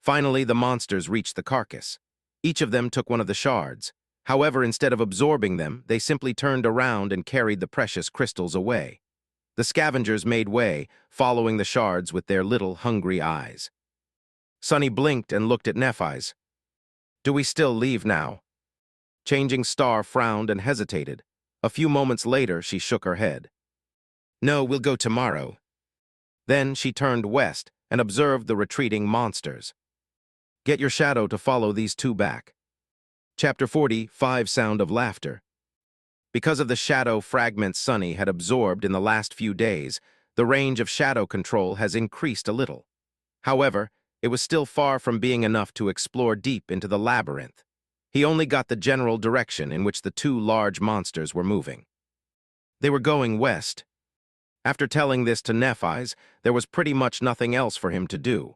Finally, the monsters reached the carcass. Each of them took one of the shards. However, instead of absorbing them, they simply turned around and carried the precious crystals away. The scavengers made way, following the shards with their little hungry eyes. Sunny blinked and looked at Nephis. "Do we still leave now?" Changing Star frowned and hesitated. A few moments later, she shook her head. "No, we'll go tomorrow." Then she turned west and observed the retreating monsters. "Get your shadow to follow these two back." Chapter 45, Sound of Laughter. Because of the shadow fragments Sunny had absorbed in the last few days, the range of shadow control has increased a little. However, it was still far from being enough to explore deep into the labyrinth. He only got the general direction in which the two large monsters were moving. They were going west. After telling this to Nephis, there was pretty much nothing else for him to do.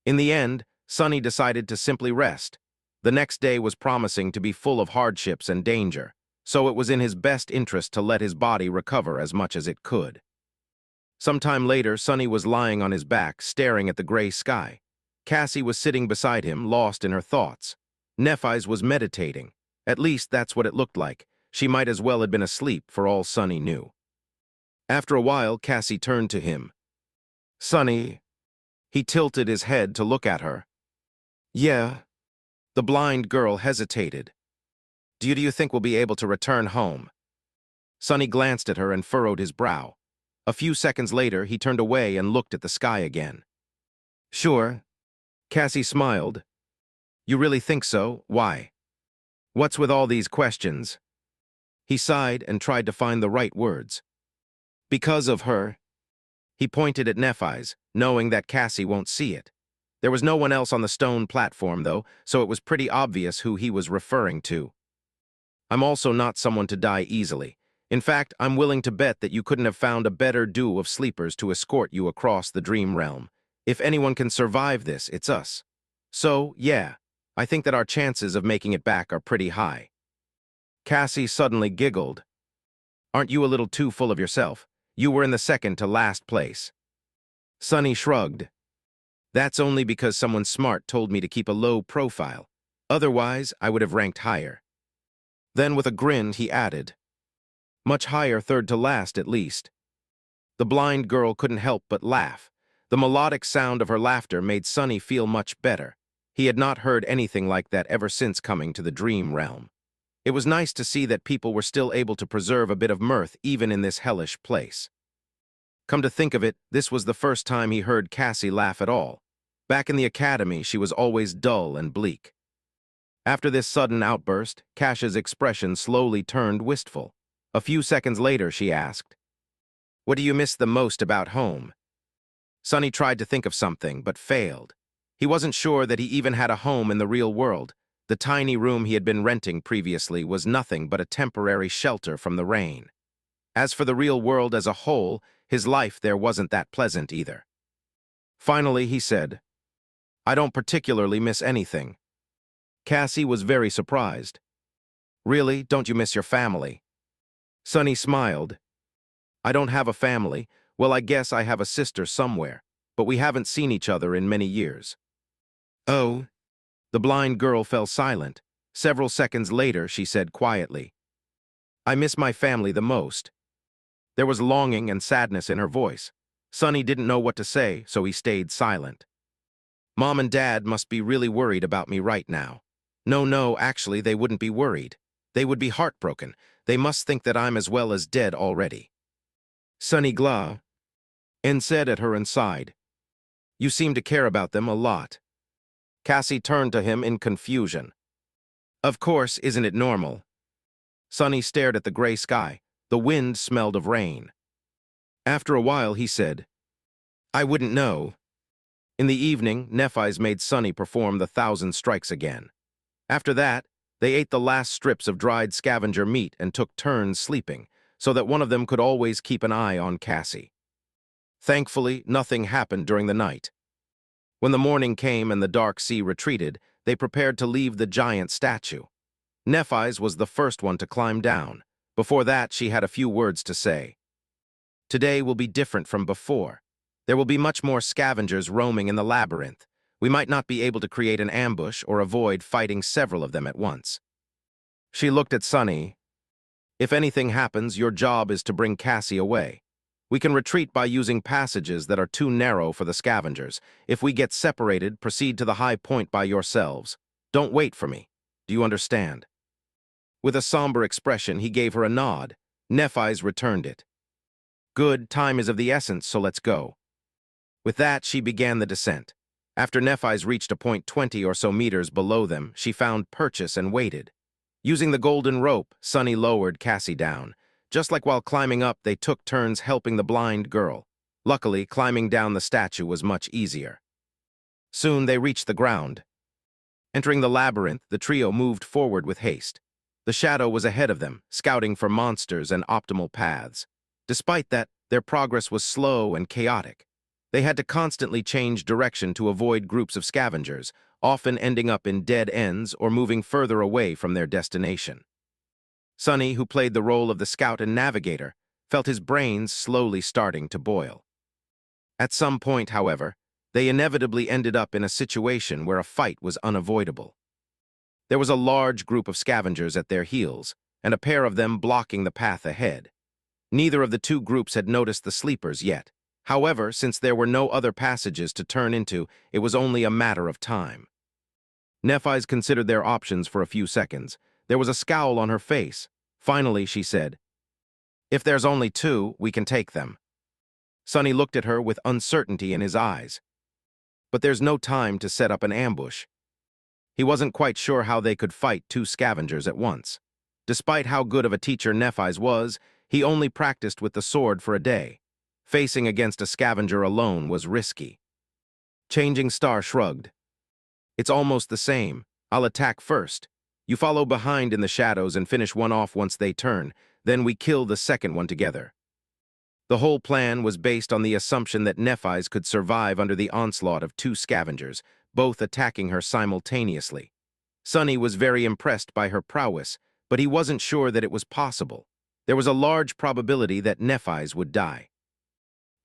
In the end, Sunny decided to simply rest. The next day was promising to be full of hardships and danger, so it was in his best interest to let his body recover as much as it could. Sometime later, Sunny was lying on his back, staring at the gray sky. Cassie was sitting beside him, lost in her thoughts. Nephis was meditating. At least that's what it looked like. She might as well have been asleep for all Sunny knew. After a while, Cassie turned to him. "Sunny." He tilted his head to look at her. "Yeah." The blind girl hesitated. Do you think we'll be able to return home?" Sunny glanced at her and furrowed his brow. A few seconds later, he turned away and looked at the sky again. "Sure." Cassie smiled. "You really think so? Why? What's with all these questions?" He sighed and tried to find the right words. "Because of her." He pointed at Nephis, knowing that Cassie won't see it. There was no one else on the stone platform, though, so it was pretty obvious who he was referring to. "I'm also not someone to die easily. In fact, I'm willing to bet that you couldn't have found a better duo of sleepers to escort you across the dream realm. If anyone can survive this, it's us. So, yeah, I think that our chances of making it back are pretty high." Cassie suddenly giggled. "Aren't you a little too full of yourself? You were in the second to last place." Sunny shrugged. "That's only because someone smart told me to keep a low profile. Otherwise, I would have ranked higher." Then with a grin, he added, "Much higher, third to last at least." The blind girl couldn't help but laugh. The melodic sound of her laughter made Sunny feel much better. He had not heard anything like that ever since coming to the dream realm. It was nice to see that people were still able to preserve a bit of mirth even in this hellish place. Come to think of it, this was the first time he heard Cassie laugh at all. Back in the academy, she was always dull and bleak. After this sudden outburst, Cassia's expression slowly turned wistful. A few seconds later, she asked, "What do you miss the most about home?" Sunny tried to think of something, but failed. He wasn't sure that he even had a home in the real world. The tiny room he had been renting previously was nothing but a temporary shelter from the rain. As for the real world as a whole, his life there wasn't that pleasant either. Finally, he said, "I don't particularly miss anything." Cassie was very surprised. "Really, don't you miss your family?" Sunny smiled. "I don't have a family. Well, I guess I have a sister somewhere, but we haven't seen each other in many years." "Oh?" The blind girl fell silent. Several seconds later, she said quietly, "I miss my family the most." There was longing and sadness in her voice. Sunny didn't know what to say, so he stayed silent. "Mom and Dad must be really worried about me right now." No, actually, they wouldn't be worried. They would be heartbroken. They must think that I'm as well as dead already. Sunny Gla, and said at her and sighed, "You seem to care about them a lot." Cassie turned to him in confusion. Of course, isn't it normal? Sonny stared at the gray sky. The wind smelled of rain. After a while, he said, I wouldn't know. In the evening, Nephis made Sonny perform the 1,000 strikes again. After that, they ate the last strips of dried scavenger meat and took turns sleeping, so that one of them could always keep an eye on Cassie. Thankfully, nothing happened during the night. When the morning came and the dark sea retreated, they prepared to leave the giant statue. Nephis was the first one to climb down. Before that, she had a few words to say. Today will be different from before. There will be much more scavengers roaming in the labyrinth. We might not be able to create an ambush or avoid fighting several of them at once. She looked at Sonny. If anything happens, your job is to bring Cassie away. We can retreat by using passages that are too narrow for the scavengers. If we get separated, proceed to the high point by yourselves. Don't wait for me. Do you understand? With a somber expression, he gave her a nod. Nephis returned it. Good, time is of the essence, so let's go. With that, she began the descent. After Nephis reached a point 20 or so meters below them, she found purchase and waited. Using the golden rope, Sonny lowered Cassie down. Just like while climbing up, they took turns helping the blind girl. Luckily, climbing down the statue was much easier. Soon they reached the ground. Entering the labyrinth, the trio moved forward with haste. The shadow was ahead of them, scouting for monsters and optimal paths. Despite that, their progress was slow and chaotic. They had to constantly change direction to avoid groups of scavengers, often ending up in dead ends or moving further away from their destination. Sonny, who played the role of the scout and navigator, felt his brains slowly starting to boil. At some point, however, they inevitably ended up in a situation where a fight was unavoidable. There was a large group of scavengers at their heels, and a pair of them blocking the path ahead. Neither of the two groups had noticed the sleepers yet. However, since there were no other passages to turn into, it was only a matter of time. Nephis considered their options for a few seconds. There was a scowl on her face. Finally, she said, If there's only two, we can take them. Sonny looked at her with uncertainty in his eyes. But there's no time to set up an ambush. He wasn't quite sure how they could fight two scavengers at once. Despite how good of a teacher Nephis was, he only practiced with the sword for a day. Facing against a scavenger alone was risky. Changing Star shrugged. It's almost the same. I'll attack first. You follow behind in the shadows and finish one off once they turn, then we kill the second one together. The whole plan was based on the assumption that Nephis could survive under the onslaught of two scavengers, both attacking her simultaneously. Sonny was very impressed by her prowess, but he wasn't sure that it was possible. There was a large probability that Nephis would die.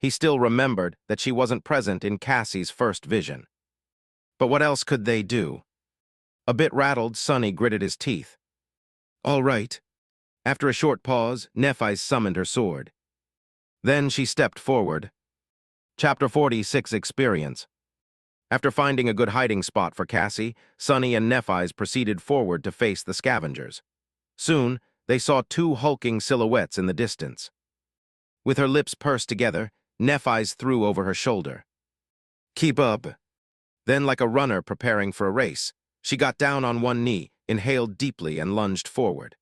He still remembered that she wasn't present in Cassie's first vision. But what else could they do? A bit rattled, Sonny gritted his teeth. All right. After a short pause, Nephis summoned her sword. Then she stepped forward. Chapter 46 Experience. After finding a good hiding spot for Cassie, Sonny and Nephis proceeded forward to face the scavengers. Soon, they saw two hulking silhouettes in the distance. With her lips pursed together, Nephis threw over her shoulder. Keep up. Then, like a runner preparing for a race, she got down on one knee, inhaled deeply, and lunged forward.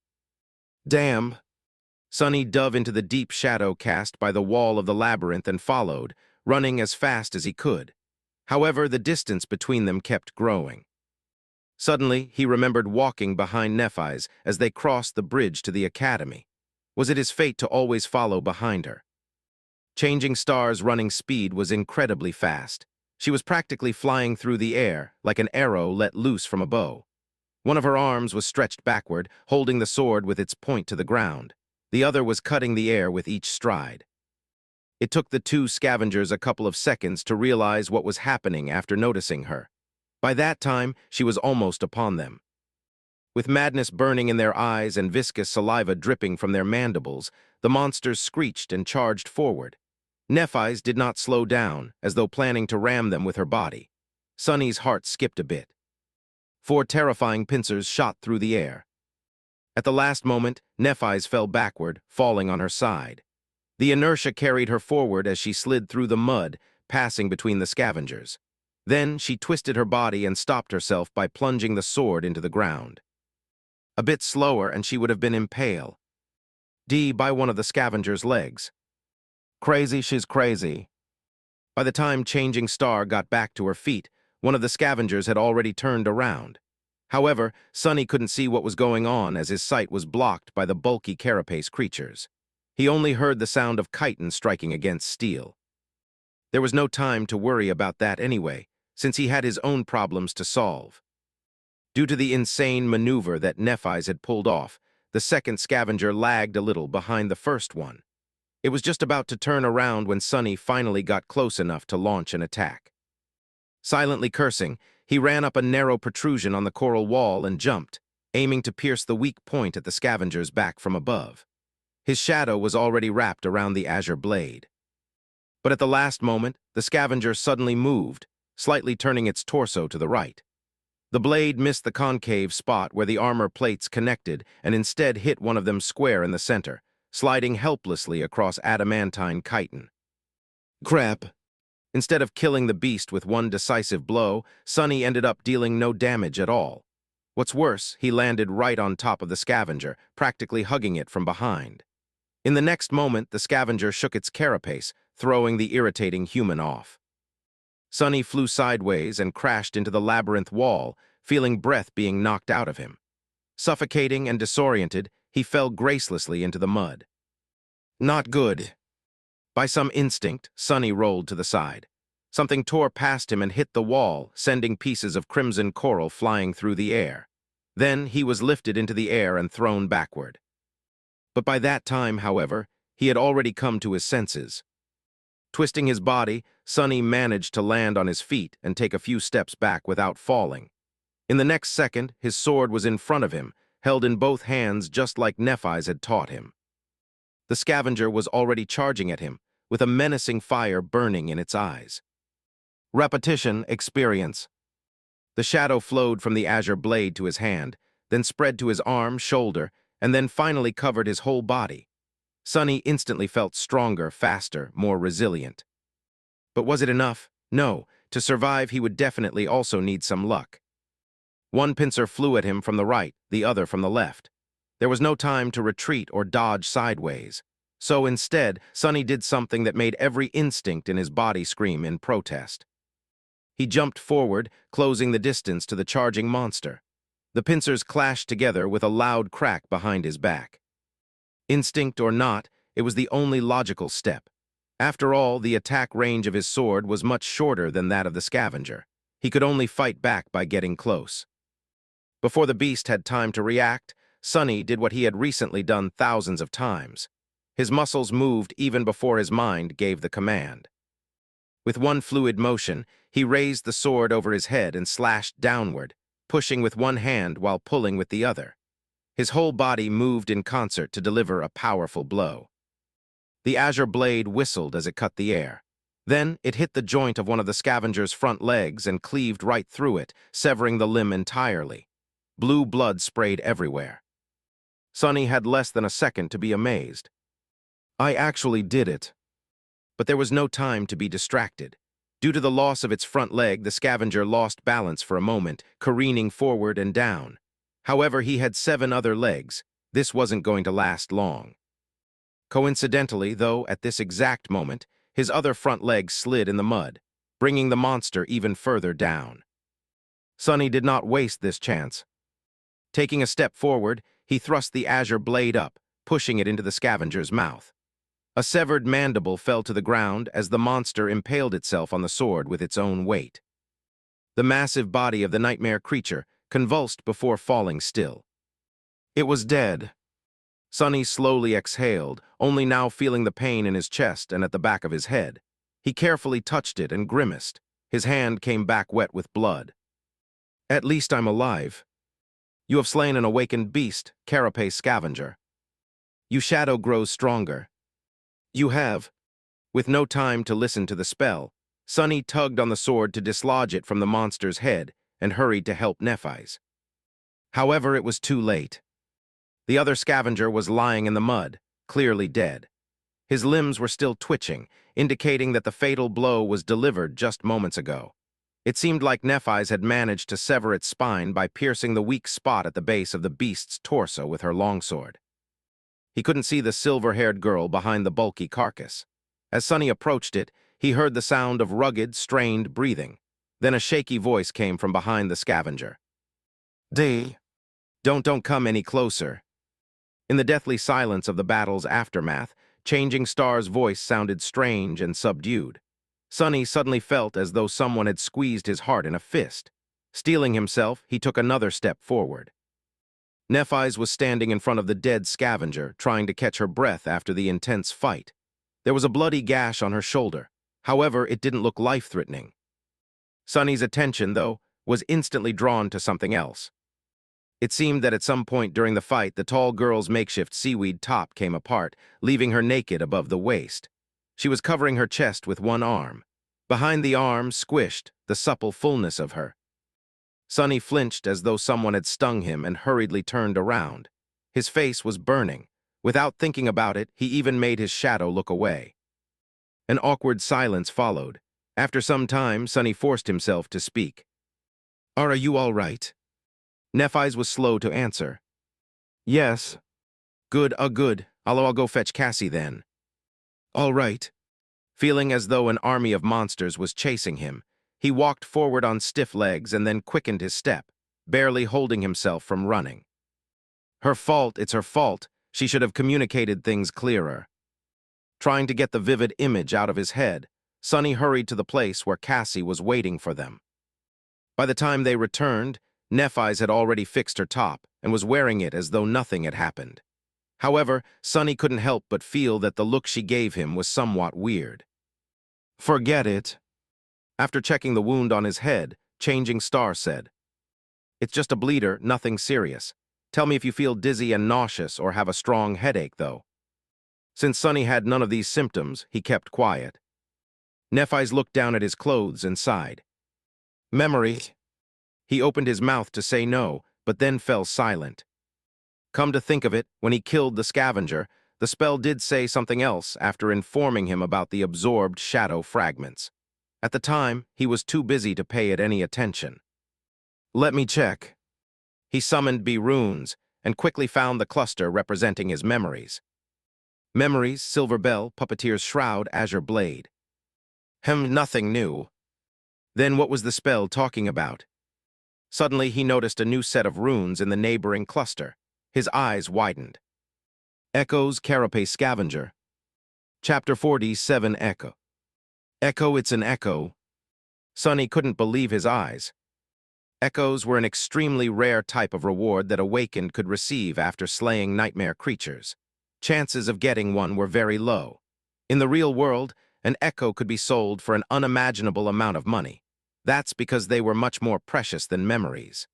Damn. Sonny dove into the deep shadow cast by the wall of the labyrinth and followed, running as fast as he could. However, the distance between them kept growing. Suddenly, he remembered walking behind Nephis as they crossed the bridge to the academy. Was it his fate to always follow behind her? Changing Star's running speed was incredibly fast. She was practically flying through the air, like an arrow let loose from a bow. One of her arms was stretched backward, holding the sword with its point to the ground. The other was cutting the air with each stride. It took the two scavengers a couple of seconds to realize what was happening after noticing her. By that time, she was almost upon them. With madness burning in their eyes and viscous saliva dripping from their mandibles, the monsters screeched and charged forward. Nephis did not slow down, as though planning to ram them with her body. Sonny's heart skipped a bit. 4 terrifying pincers shot through the air. At the last moment, Nephis fell backward, falling on her side. The inertia carried her forward as she slid through the mud, passing between the scavengers. Then she twisted her body and stopped herself by plunging the sword into the ground. A bit slower and she would have been impaled. By one of the scavenger's legs. Crazy, she's crazy. By the time Changing Star got back to her feet, one of the scavengers had already turned around. However, Sonny couldn't see what was going on as his sight was blocked by the bulky carapace creatures. He only heard the sound of chitin striking against steel. There was no time to worry about that anyway, since he had his own problems to solve. Due to the insane maneuver that Nephis had pulled off, the second scavenger lagged a little behind the first one. It was just about to turn around when Sonny finally got close enough to launch an attack. Silently cursing, he ran up a narrow protrusion on the coral wall and jumped, aiming to pierce the weak point at the scavenger's back from above. His shadow was already wrapped around the azure blade. But at the last moment, the scavenger suddenly moved, slightly turning its torso to the right. The blade missed the concave spot where the armor plates connected and instead hit one of them square in the center, sliding helplessly across adamantine chitin. Crap! Instead of killing the beast with one decisive blow, Sonny ended up dealing no damage at all. What's worse, he landed right on top of the scavenger, practically hugging it from behind. In the next moment, the scavenger shook its carapace, throwing the irritating human off. Sonny flew sideways and crashed into the labyrinth wall, feeling breath being knocked out of him. Suffocating and disoriented, he fell gracelessly into the mud. Not good. By some instinct, Sonny rolled to the side. Something tore past him and hit the wall, sending pieces of crimson coral flying through the air. Then he was lifted into the air and thrown backward. But by that time, however, he had already come to his senses. Twisting his body, Sonny managed to land on his feet and take a few steps back without falling. In the next second, his sword was in front of him, held in both hands just like Nephis had taught him. The scavenger was already charging at him, with a menacing fire burning in its eyes. Repetition, experience. The shadow flowed from the azure blade to his hand, then spread to his arm, shoulder, and then finally covered his whole body. Sonny instantly felt stronger, faster, more resilient. But was it enough? No. To survive, he would definitely also need some luck. One pincer flew at him from the right, the other from the left. There was no time to retreat or dodge sideways. So instead, Sonny did something that made every instinct in his body scream in protest. He jumped forward, closing the distance to the charging monster. The pincers clashed together with a loud crack behind his back. Instinct or not, it was the only logical step. After all, the attack range of his sword was much shorter than that of the scavenger. He could only fight back by getting close. Before the beast had time to react, Sonny did what he had recently done thousands of times. His muscles moved even before his mind gave the command. With one fluid motion, he raised the sword over his head and slashed downward, pushing with one hand while pulling with the other. His whole body moved in concert to deliver a powerful blow. The azure blade whistled as it cut the air. Then it hit the joint of one of the scavenger's front legs and cleaved right through it, severing the limb entirely. Blue blood sprayed everywhere. Sonny had less than a second to be amazed. I actually did it. But there was no time to be distracted. Due to the loss of its front leg, the scavenger lost balance for a moment, careening forward and down. However, he had 7 other legs. This wasn't going to last long. Coincidentally, though, at this exact moment, his other front leg slid in the mud, bringing the monster even further down. Sonny did not waste this chance. Taking a step forward, he thrust the azure blade up, pushing it into the scavenger's mouth. A severed mandible fell to the ground as the monster impaled itself on the sword with its own weight. The massive body of the nightmare creature convulsed before falling still. It was dead. Sonny slowly exhaled, only now feeling the pain in his chest and at the back of his head. He carefully touched it and grimaced. His hand came back wet with blood. At least I'm alive. You have slain an awakened beast, carapace scavenger. Your shadow grows stronger. You have. With no time to listen to the spell, Sonny tugged on the sword to dislodge it from the monster's head and hurried to help Nephis. However, it was too late. The other scavenger was lying in the mud, clearly dead. His limbs were still twitching, indicating that the fatal blow was delivered just moments ago. It seemed like Nephis had managed to sever its spine by piercing the weak spot at the base of the beast's torso with her longsword. He couldn't see the silver-haired girl behind the bulky carcass. As Sonny approached it, he heard the sound of rugged, strained breathing. Then a shaky voice came from behind the scavenger. "D. Don't come any closer." In the deathly silence of the battle's aftermath, Changing Star's voice sounded strange and subdued. Sonny suddenly felt as though someone had squeezed his heart in a fist. Steeling himself, he took another step forward. Nephis was standing in front of the dead scavenger, trying to catch her breath after the intense fight. There was a bloody gash on her shoulder. However, it didn't look life-threatening. Sonny's attention, though, was instantly drawn to something else. It seemed that at some point during the fight, the tall girl's makeshift seaweed top came apart, leaving her naked above the waist. She was covering her chest with one arm. Behind the arm, squished, the supple fullness of her. Sonny flinched as though someone had stung him and hurriedly turned around. His face was burning. Without thinking about it, he even made his shadow look away. An awkward silence followed. After some time, Sonny forced himself to speak. Are you all right?" Nephis was slow to answer. "Yes." Good. I'll go fetch Cassie then." "All right." Feeling as though an army of monsters was chasing him, he walked forward on stiff legs and then quickened his step, barely holding himself from running. It's her fault. She should have communicated things clearer. Trying to get the vivid image out of his head, Sonny hurried to the place where Cassie was waiting for them. By the time they returned, Nephis had already fixed her top and was wearing it as though nothing had happened. However, Sonny couldn't help but feel that the look she gave him was somewhat weird. "Forget it." After checking the wound on his head, Changing Star said, "It's just a bleeder, nothing serious. Tell me if you feel dizzy and nauseous or have a strong headache, though." Since Sonny had none of these symptoms, he kept quiet. Nephis looked down at his clothes and sighed. "Memory." He opened his mouth to say no, but then fell silent. Come to think of it, when he killed the scavenger, the spell did say something else after informing him about the absorbed shadow fragments. At the time, he was too busy to pay it any attention. "Let me check." He summoned runes and quickly found the cluster representing his memories. Memories, Silver Bell, Puppeteer's Shroud, Azure Blade. Nothing new. Then what was the spell talking about? Suddenly, he noticed a new set of runes in the neighboring cluster. His eyes widened. Echo's Carapace Scavenger. Chapter 47 Echo. Echo, it's an echo. Sonny couldn't believe his eyes. Echoes were an extremely rare type of reward that Awakened could receive after slaying nightmare creatures. Chances of getting one were very low. In the real world, an echo could be sold for an unimaginable amount of money. That's because they were much more precious than memories.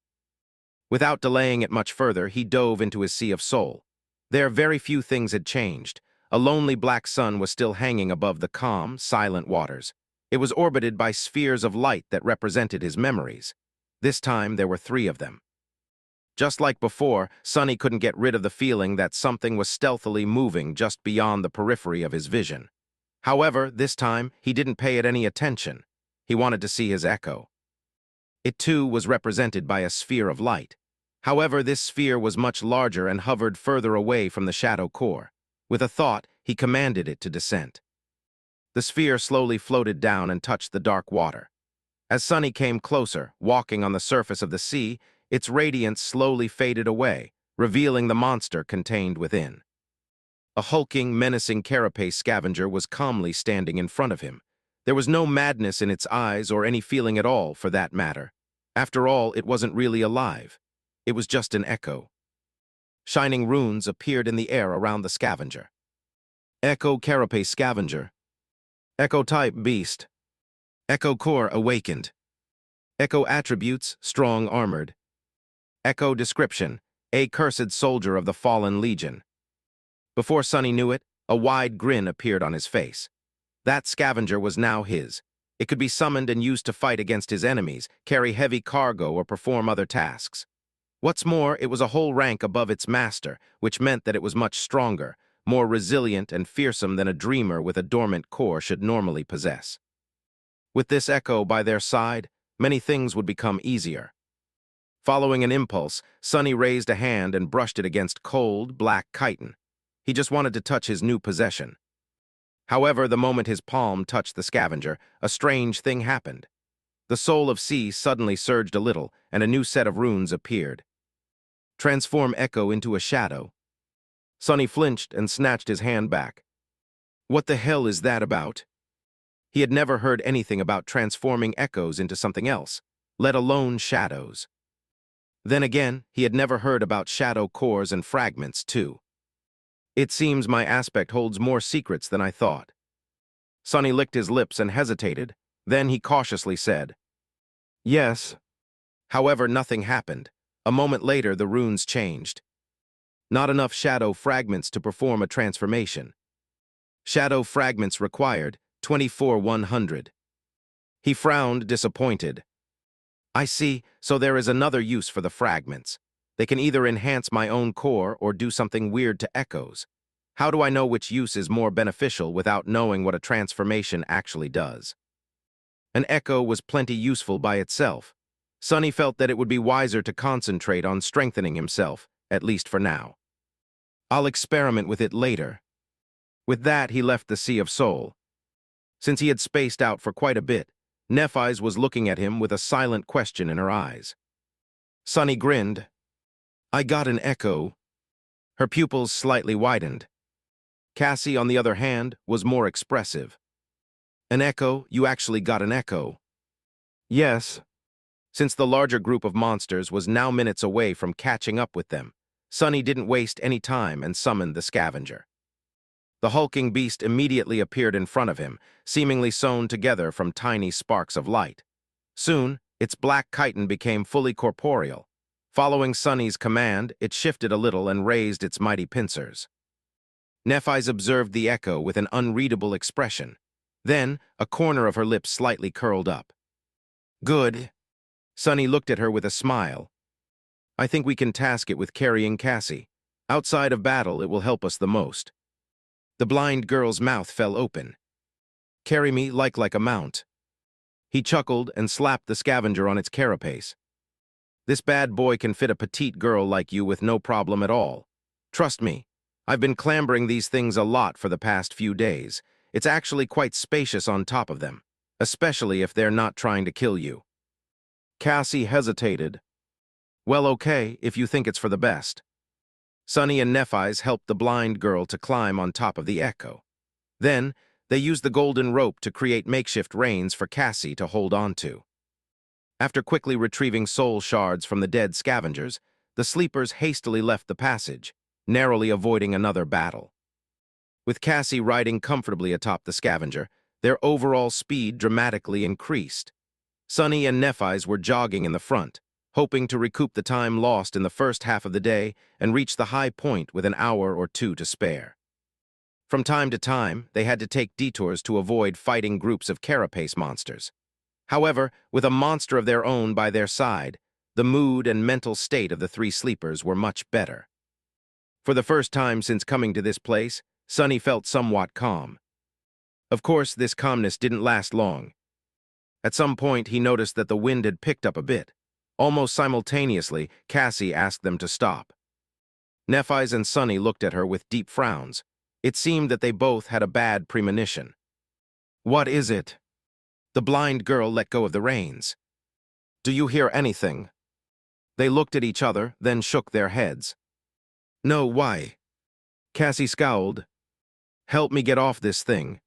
Without delaying it much further, he dove into his sea of soul. There, very few things had changed. A lonely black sun was still hanging above the calm, silent waters. It was orbited by spheres of light that represented his memories. This time, there were 3 of them. Just like before, Sonny couldn't get rid of the feeling that something was stealthily moving just beyond the periphery of his vision. However, this time, he didn't pay it any attention. He wanted to see his echo. It, too, was represented by a sphere of light. However, this sphere was much larger and hovered further away from the shadow core. With a thought, he commanded it to descend. The sphere slowly floated down and touched the dark water. As Sonny came closer, walking on the surface of the sea, its radiance slowly faded away, revealing the monster contained within. A hulking, menacing carapace scavenger was calmly standing in front of him. There was no madness in its eyes or any feeling at all, for that matter. After all, it wasn't really alive. It was just an echo. Shining runes appeared in the air around the scavenger. Echo Carapace Scavenger. Echo Type Beast. Echo Core Awakened. Echo Attributes Strong Armored. Echo Description: A cursed soldier of the Fallen Legion. Before Sonny knew it, a wide grin appeared on his face. That scavenger was now his. It could be summoned and used to fight against his enemies, carry heavy cargo, or perform other tasks. What's more, it was a whole rank above its master, which meant that it was much stronger, more resilient and fearsome than a dreamer with a dormant core should normally possess. With this echo by their side, many things would become easier. Following an impulse, Sonny raised a hand and brushed it against cold, black chitin. He just wanted to touch his new possession. However, the moment his palm touched the scavenger, a strange thing happened. The soul of C suddenly surged a little, and a new set of runes appeared. Transform Echo into a shadow. Sonny flinched and snatched his hand back. What the hell is that about? He had never heard anything about transforming echoes into something else, let alone shadows. Then again, he had never heard about shadow cores and fragments, too. It seems my aspect holds more secrets than I thought. Sonny licked his lips and hesitated. Then he cautiously said, "Yes." However, nothing happened. A moment later, the runes changed. Not enough shadow fragments to perform a transformation. Shadow fragments required, 24,100. He frowned, disappointed. I see, so there is another use for the fragments. They can either enhance my own core or do something weird to echoes. How do I know which use is more beneficial without knowing what a transformation actually does? An echo was plenty useful by itself. Sonny felt that it would be wiser to concentrate on strengthening himself, at least for now. I'll experiment with it later. With that, he left the Sea of Soul. Since he had spaced out for quite a bit, Nephis was looking at him with a silent question in her eyes. Sonny grinned. I got an echo. Her pupils slightly widened. Cassie, on the other hand, was more expressive. An echo? You actually got an echo? Yes. Since the larger group of monsters was now minutes away from catching up with them, Sonny didn't waste any time and summoned the scavenger. The hulking beast immediately appeared in front of him, seemingly sewn together from tiny sparks of light. Soon, its black chitin became fully corporeal. Following Sonny's command, it shifted a little and raised its mighty pincers. Nephis observed the echo with an unreadable expression. Then, a corner of her lips slightly curled up. Good. Sonny looked at her with a smile. I think we can task it with carrying Cassie. Outside of battle, it will help us the most. The blind girl's mouth fell open. Carry me like a mount. He chuckled and slapped the scavenger on its carapace. This bad boy can fit a petite girl like you with no problem at all. Trust me, I've been clambering these things a lot for the past few days. It's actually quite spacious on top of them, especially if they're not trying to kill you. Cassie hesitated. Well, okay, if you think it's for the best. Sonny and Nephis helped the blind girl to climb on top of the echo. Then, they used the golden rope to create makeshift reins for Cassie to hold on to. After quickly retrieving soul shards from the dead scavengers, the sleepers hastily left the passage, narrowly avoiding another battle. With Cassie riding comfortably atop the scavenger, their overall speed dramatically increased. Sonny and Nephis were jogging in the front, hoping to recoup the time lost in the first half of the day and reach the high point with an hour or two to spare. From time to time, they had to take detours to avoid fighting groups of carapace monsters. However, with a monster of their own by their side, the mood and mental state of the three sleepers were much better. For the first time since coming to this place, Sonny felt somewhat calm. Of course, this calmness didn't last long. At some point, he noticed that the wind had picked up a bit. Almost simultaneously, Cassie asked them to stop. Nephis and Sonny looked at her with deep frowns. It seemed that they both had a bad premonition. What is it? The blind girl let go of the reins. Do you hear anything? They looked at each other, then shook their heads. No, why? Cassie scowled. Help me get off this thing.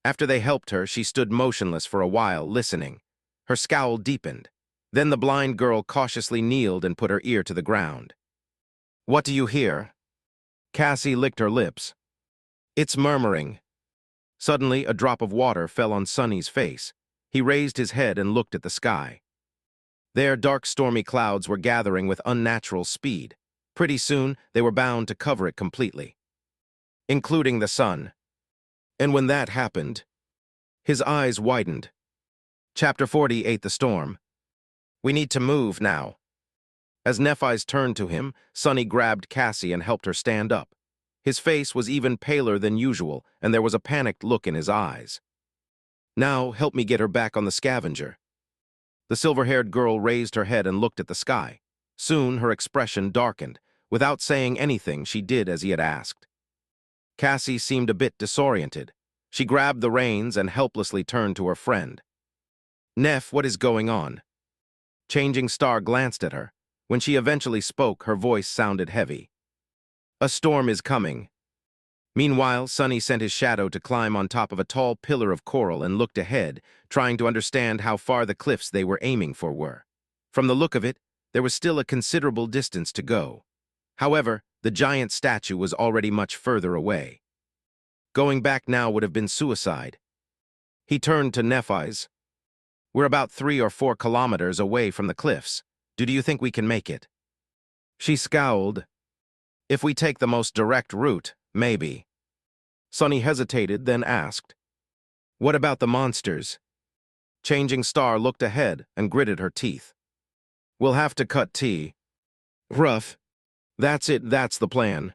After they helped her, she stood motionless for a while, listening. Her scowl deepened. Then the blind girl cautiously kneeled and put her ear to the ground. What do you hear? Cassie licked her lips. It's murmuring. Suddenly, a drop of water fell on Sonny's face. He raised his head and looked at the sky. There, dark, stormy clouds were gathering with unnatural speed. Pretty soon, they were bound to cover it completely, including the sun. And when that happened, his eyes widened. Chapter 48, The Storm. We need to move now. As Nephis turned to him, Sonny grabbed Cassie and helped her stand up. His face was even paler than usual, and there was a panicked look in his eyes. Now, help me get her back on the scavenger. The silver-haired girl raised her head and looked at the sky. Soon, her expression darkened. Without saying anything, she did as he had asked. Cassie seemed a bit disoriented. She grabbed the reins and helplessly turned to her friend. "Neph, what is going on?" Changing Star glanced at her. When she eventually spoke, her voice sounded heavy. "A storm is coming." Meanwhile, Sunny sent his shadow to climb on top of a tall pillar of coral and looked ahead, trying to understand how far the cliffs they were aiming for were. From the look of it, there was still a considerable distance to go. However, the giant statue was already much further away. Going back now would have been suicide. He turned to Nephis. "We're about 3 or 4 kilometers away from the cliffs. Do you think we can make it?" She scowled. "If we take the most direct route, maybe." Sunny hesitated, then asked, "What about the monsters?" Changing Star looked ahead and gritted her teeth. "We'll have to cut tea." "Rough. That's it, that's the plan."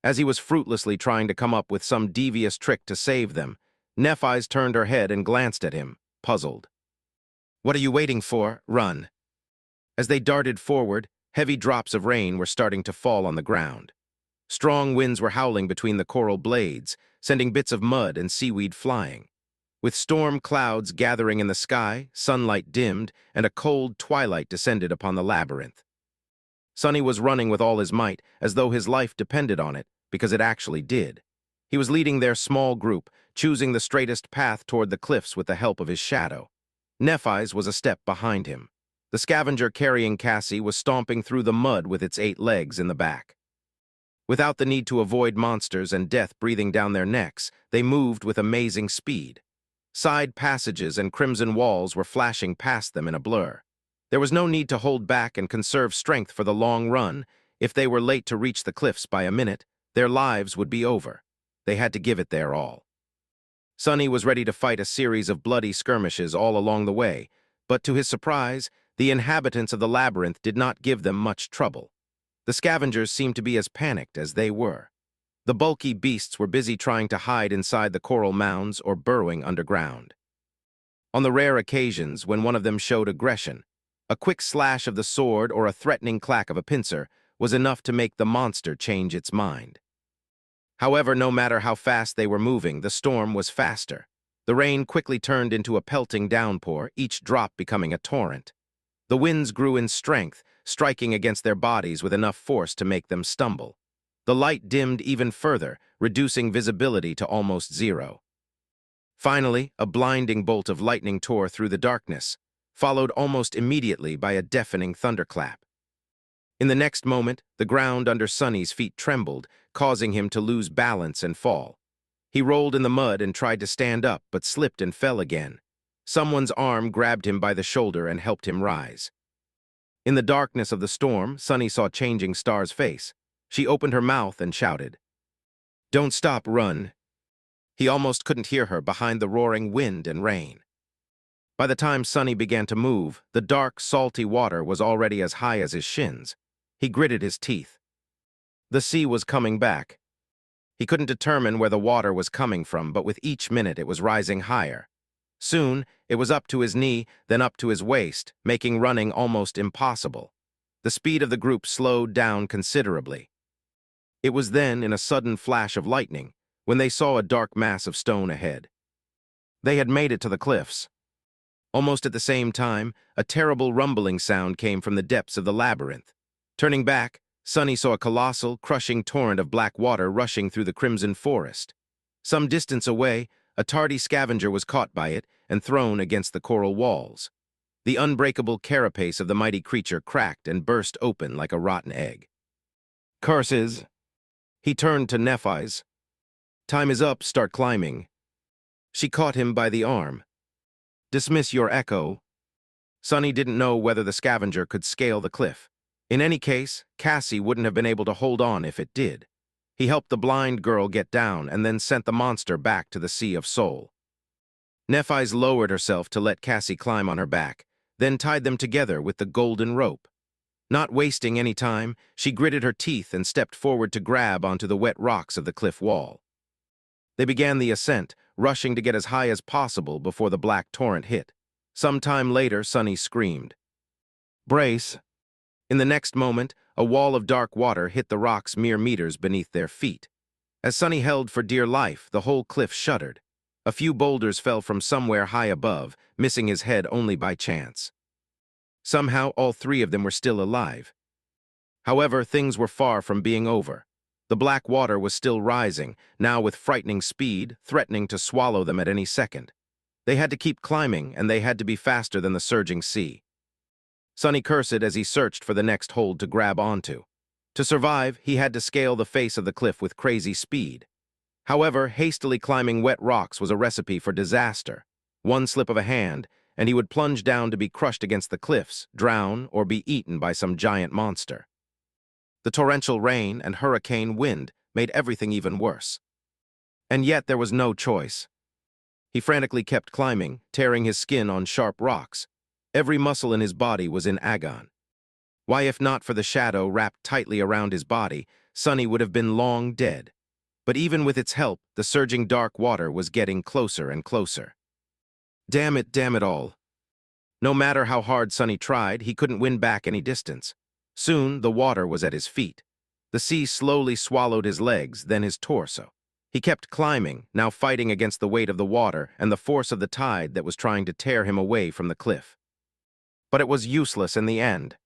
As he was fruitlessly trying to come up with some devious trick to save them, Nephis turned her head and glanced at him, puzzled. "What are you waiting for? Run." As they darted forward, heavy drops of rain were starting to fall on the ground. Strong winds were howling between the coral blades, sending bits of mud and seaweed flying. With storm clouds gathering in the sky, sunlight dimmed, and a cold twilight descended upon the labyrinth. Sunny was running with all his might, as though his life depended on it, because it actually did. He was leading their small group, choosing the straightest path toward the cliffs with the help of his shadow. Nephis was a step behind him. The scavenger carrying Cassie was stomping through the mud with its 8 legs in the back. Without the need to avoid monsters and death breathing down their necks, they moved with amazing speed. Side passages and crimson walls were flashing past them in a blur. There was no need to hold back and conserve strength for the long run. If they were late to reach the cliffs by a minute, their lives would be over. They had to give it their all. Sunny was ready to fight a series of bloody skirmishes all along the way, but to his surprise, the inhabitants of the labyrinth did not give them much trouble. The scavengers seemed to be as panicked as they were. The bulky beasts were busy trying to hide inside the coral mounds or burrowing underground. On the rare occasions when one of them showed aggression, a quick slash of the sword or a threatening clack of a pincer was enough to make the monster change its mind. However, no matter how fast they were moving, the storm was faster. The rain quickly turned into a pelting downpour, each drop becoming a torrent. The winds grew in strength, striking against their bodies with enough force to make them stumble. The light dimmed even further, reducing visibility to almost zero. Finally, a blinding bolt of lightning tore through the darkness, followed almost immediately by a deafening thunderclap. In the next moment, the ground under Sunny's feet trembled, causing him to lose balance and fall. He rolled in the mud and tried to stand up, but slipped and fell again. Someone's arm grabbed him by the shoulder and helped him rise. In the darkness of the storm, Sunny saw Changing Star's face. She opened her mouth and shouted, "Don't stop, run." He almost couldn't hear her behind the roaring wind and rain. By the time Sunny began to move, the dark, salty water was already as high as his shins. He gritted his teeth. The sea was coming back. He couldn't determine where the water was coming from, but with each minute it was rising higher. Soon, it was up to his knee, then up to his waist, making running almost impossible. The speed of the group slowed down considerably. It was then, in a sudden flash of lightning, when they saw a dark mass of stone ahead. They had made it to the cliffs. Almost at the same time, a terrible rumbling sound came from the depths of the labyrinth. Turning back, Sunny saw a colossal, crushing torrent of black water rushing through the crimson forest. Some distance away, a tardy scavenger was caught by it and thrown against the coral walls. The unbreakable carapace of the mighty creature cracked and burst open like a rotten egg. "Curses!" He turned to Nephis. "Time is up, start climbing." She caught him by the arm. "Dismiss your echo." Sunny didn't know whether the scavenger could scale the cliff. In any case, Cassie wouldn't have been able to hold on if it did. He helped the blind girl get down and then sent the monster back to the Sea of Soul. Nephis lowered herself to let Cassie climb on her back, then tied them together with the golden rope. Not wasting any time, she gritted her teeth and stepped forward to grab onto the wet rocks of the cliff wall. They began the ascent, rushing to get as high as possible before the black torrent hit. Some time later, Sonny screamed, "Brace!" In the next moment, a wall of dark water hit the rocks mere meters beneath their feet. As Sonny held for dear life, the whole cliff shuddered. A few boulders fell from somewhere high above, missing his head only by chance. Somehow, all three of them were still alive. However, things were far from being over. The black water was still rising, now with frightening speed, threatening to swallow them at any second. They had to keep climbing, and they had to be faster than the surging sea. Sonny cursed as he searched for the next hold to grab onto. To survive, he had to scale the face of the cliff with crazy speed. However, hastily climbing wet rocks was a recipe for disaster. One slip of a hand, and he would plunge down to be crushed against the cliffs, drown, or be eaten by some giant monster. The torrential rain and hurricane wind made everything even worse. And yet there was no choice. He frantically kept climbing, tearing his skin on sharp rocks. Every muscle in his body was in agony. Why, if not for the shadow wrapped tightly around his body, Sonny would have been long dead. But even with its help, the surging dark water was getting closer and closer. Damn it all. No matter how hard Sonny tried, he couldn't win back any distance. Soon, the water was at his feet. The sea slowly swallowed his legs, then his torso. He kept climbing, now fighting against the weight of the water and the force of the tide that was trying to tear him away from the cliff. But it was useless in the end.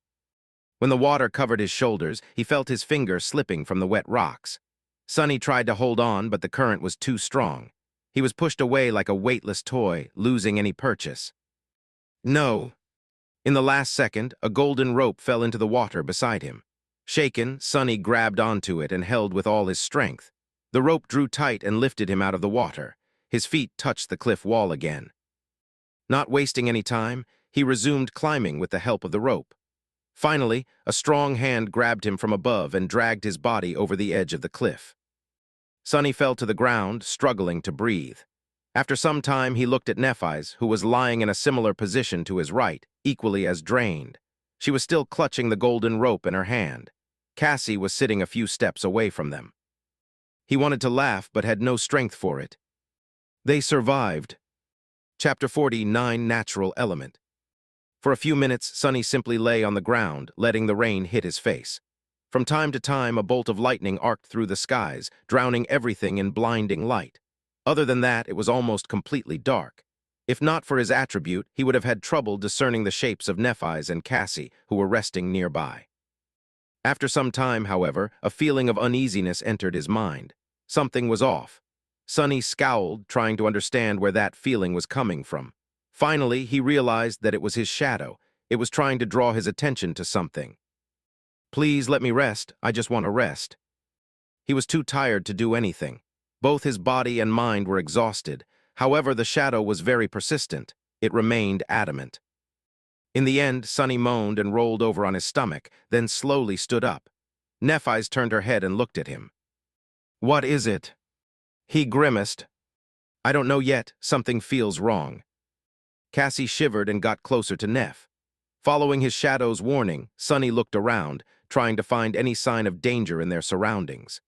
When the water covered his shoulders, he felt his fingers slipping from the wet rocks. Sonny tried to hold on, but the current was too strong. He was pushed away like a weightless toy, losing any purchase. No. In the last second, a golden rope fell into the water beside him. Shaken, Sonny grabbed onto it and held with all his strength. The rope drew tight and lifted him out of the water. His feet touched the cliff wall again. Not wasting any time, he resumed climbing with the help of the rope. Finally, a strong hand grabbed him from above and dragged his body over the edge of the cliff. Sonny fell to the ground, struggling to breathe. After some time, he looked at Nephis, who was lying in a similar position to his right, equally as drained. She was still clutching the golden rope in her hand. Cassie was sitting a few steps away from them. He wanted to laugh, but had no strength for it. They survived. Chapter 49, Natural Element. For a few minutes, Sonny simply lay on the ground, letting the rain hit his face. From time to time, a bolt of lightning arced through the skies, drowning everything in blinding light. Other than that, it was almost completely dark. If not for his attribute, he would have had trouble discerning the shapes of Nephis and Cassie, who were resting nearby. After some time, however, a feeling of uneasiness entered his mind. Something was off. Sonny scowled, trying to understand where that feeling was coming from. Finally, he realized that it was his shadow. It was trying to draw his attention to something. "Please let me rest. I just want to rest." He was too tired to do anything. Both his body and mind were exhausted. However, the shadow was very persistent. It remained adamant. In the end, Sonny moaned and rolled over on his stomach, then slowly stood up. Nephis turned her head and looked at him. "What is it?" He grimaced. "I don't know yet. Something feels wrong." Cassie shivered and got closer to Neph. Following his shadow's warning, Sonny looked around, trying to find any sign of danger in their surroundings.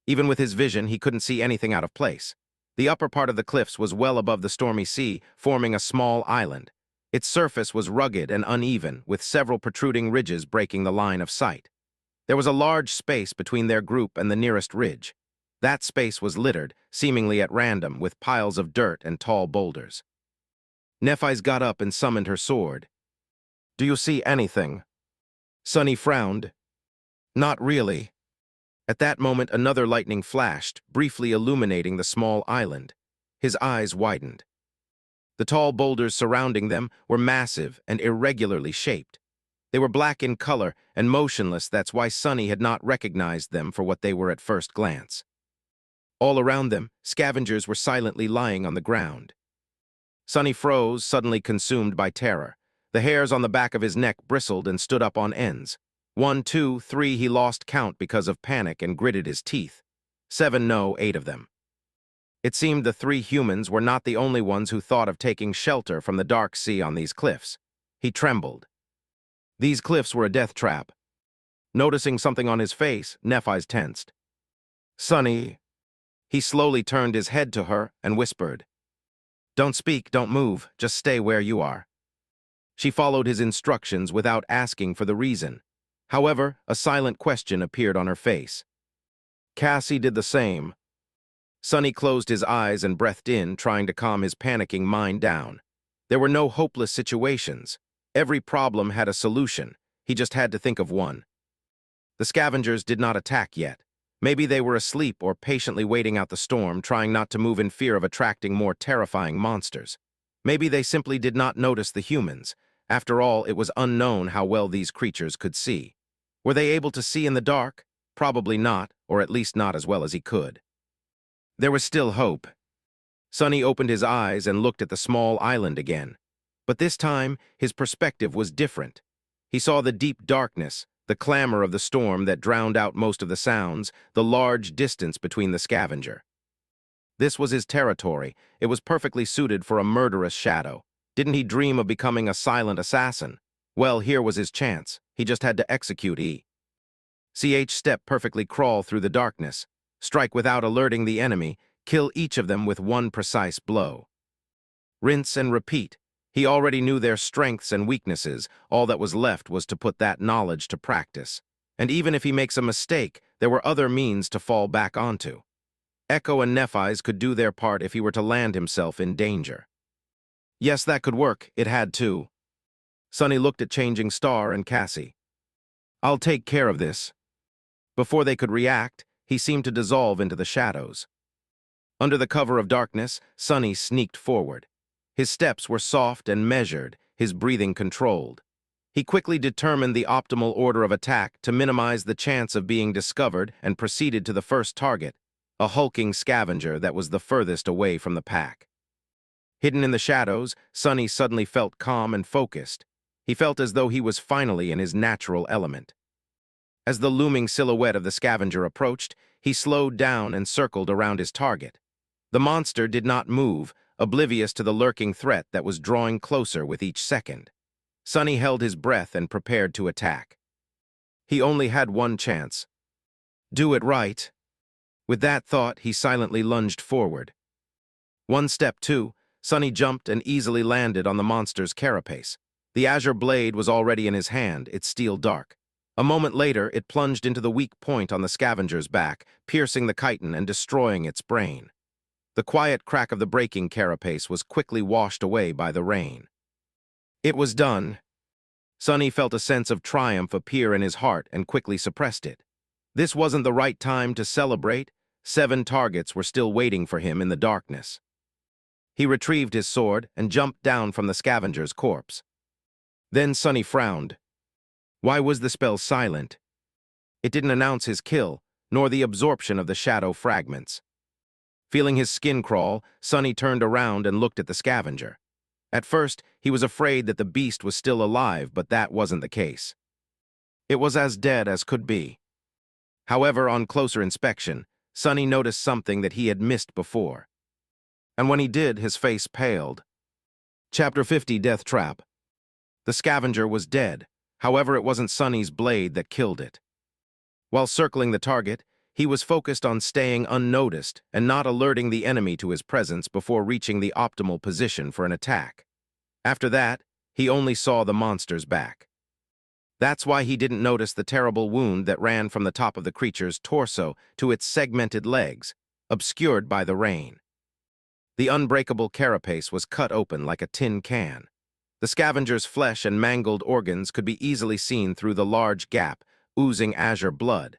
Even with his vision, he couldn't see anything out of place. The upper part of the cliffs was well above the stormy sea, forming a small island. Its surface was rugged and uneven, with several protruding ridges breaking the line of sight. There was a large space between their group and the nearest ridge. That space was littered, seemingly at random, with piles of dirt and tall boulders. Nephis got up and summoned her sword. "Do you see anything?" Sonny frowned. "Not really." At that moment, another lightning flashed, briefly illuminating the small island. His eyes widened. The tall boulders surrounding them were massive and irregularly shaped. They were black in color and motionless. That's why Sonny had not recognized them for what they were at first glance. All around them, scavengers were silently lying on the ground. Sonny froze, suddenly consumed by terror. The hairs on the back of his neck bristled and stood up on ends. 1, 2, 3, he lost count because of panic and gritted his teeth. 7, no, 8 of them. It seemed the 3 humans were not the only ones who thought of taking shelter from the dark sea on these cliffs. He trembled. These cliffs were a death trap. Noticing something on his face, Nephis tensed. "Sonny." He slowly turned his head to her and whispered, Don't speak, don't move, just stay where you are. She followed his instructions without asking for the reason. However, a silent question appeared on her face. Cassie did the same. Sonny closed his eyes and breathed in, trying to calm his panicking mind down. There were no hopeless situations. Every problem had a solution. He just had to think of one. The scavengers did not attack yet. Maybe they were asleep or patiently waiting out the storm, trying not to move in fear of attracting more terrifying monsters. Maybe they simply did not notice the humans. After all, it was unknown how well these creatures could see. Were they able to see in the dark? Probably not, or at least not as well as he could. There was still hope. Sonny opened his eyes and looked at the small island again. But this time, his perspective was different. He saw the deep darkness, the clamor of the storm that drowned out most of the sounds, the large distance between the scavenger. This was his territory. It was perfectly suited for a murderous shadow. Didn't he dream of becoming a silent assassin? Well, here was his chance. He just had to execute step perfectly crawl through the darkness, strike without alerting the enemy, kill each of them with one precise blow. Rinse and repeat. He already knew their strengths and weaknesses. All that was left was to put that knowledge to practice. And even if he makes a mistake, there were other means to fall back onto. Echo and Nephis could do their part if he were to land himself in danger. Yes, that could work. It had to. Sonny looked at Changing Star and Cassie. I'll take care of this. Before they could react, he seemed to dissolve into the shadows. Under the cover of darkness, Sonny sneaked forward. His steps were soft and measured, his breathing controlled. He quickly determined the optimal order of attack to minimize the chance of being discovered and proceeded to the first target, a hulking scavenger that was the furthest away from the pack. Hidden in the shadows, Sonny suddenly felt calm and focused. He felt as though he was finally in his natural element. As the looming silhouette of the scavenger approached, he slowed down and circled around his target. The monster did not move, oblivious to the lurking threat that was drawing closer with each second. Sonny held his breath and prepared to attack. He only had one chance. Do it right. With that thought, he silently lunged forward. One step, two, Sonny jumped and easily landed on the monster's carapace. The azure blade was already in his hand, its steel dark. A moment later, it plunged into the weak point on the scavenger's back, piercing the chitin and destroying its brain. The quiet crack of the breaking carapace was quickly washed away by the rain. It was done. Sonny felt a sense of triumph appear in his heart and quickly suppressed it. This wasn't the right time to celebrate. 7 targets were still waiting for him in the darkness. He retrieved his sword and jumped down from the scavenger's corpse. Then Sonny frowned. Why was the spell silent? It didn't announce his kill, nor the absorption of the shadow fragments. Feeling his skin crawl, Sonny turned around and looked at the scavenger. At first, he was afraid that the beast was still alive, but that wasn't the case. It was as dead as could be. However, on closer inspection, Sonny noticed something that he had missed before. And when he did, his face paled. Chapter 50, Death Trap. The scavenger was dead. However, it wasn't Sonny's blade that killed it. While circling the target, he was focused on staying unnoticed and not alerting the enemy to his presence before reaching the optimal position for an attack. After that, he only saw the monster's back. That's why he didn't notice the terrible wound that ran from the top of the creature's torso to its segmented legs, obscured by the rain. The unbreakable carapace was cut open like a tin can. The scavenger's flesh and mangled organs could be easily seen through the large gap, oozing azure blood.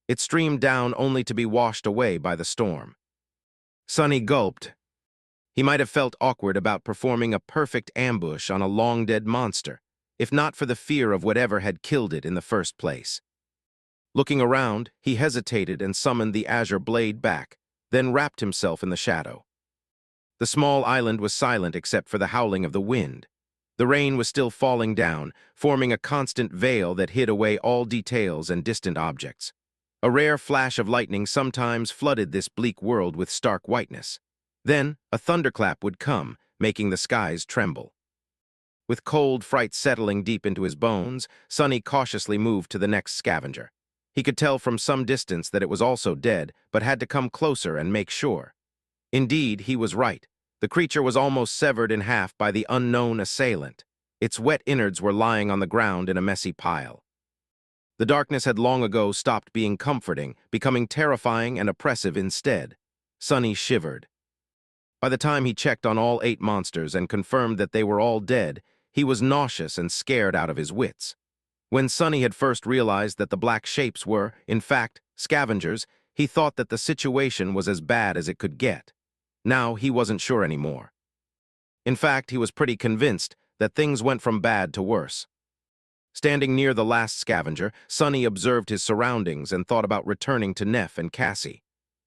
It streamed down only to be washed away by the storm. Sonny gulped. He might have felt awkward about performing a perfect ambush on a long-dead monster, if not for the fear of whatever had killed it in the first place. Looking around, he hesitated and summoned the azure blade back, then wrapped himself in the shadow. The small island was silent except for the howling of the wind. The rain was still falling down, forming a constant veil that hid away all details and distant objects. A rare flash of lightning sometimes flooded this bleak world with stark whiteness. Then, a thunderclap would come, making the skies tremble. With cold fright settling deep into his bones, Sonny cautiously moved to the next scavenger. He could tell from some distance that it was also dead, but had to come closer and make sure. Indeed, he was right. The creature was almost severed in half by the unknown assailant. Its wet innards were lying on the ground in a messy pile. The darkness had long ago stopped being comforting, becoming terrifying and oppressive instead. Sonny shivered. By the time he checked on all 8 monsters and confirmed that they were all dead, he was nauseous and scared out of his wits. When Sonny had first realized that the black shapes were, in fact, scavengers, he thought that the situation was as bad as it could get. Now he wasn't sure anymore. In fact, he was pretty convinced that things went from bad to worse. Standing near the last scavenger, Sonny observed his surroundings and thought about returning to Neff and Cassie.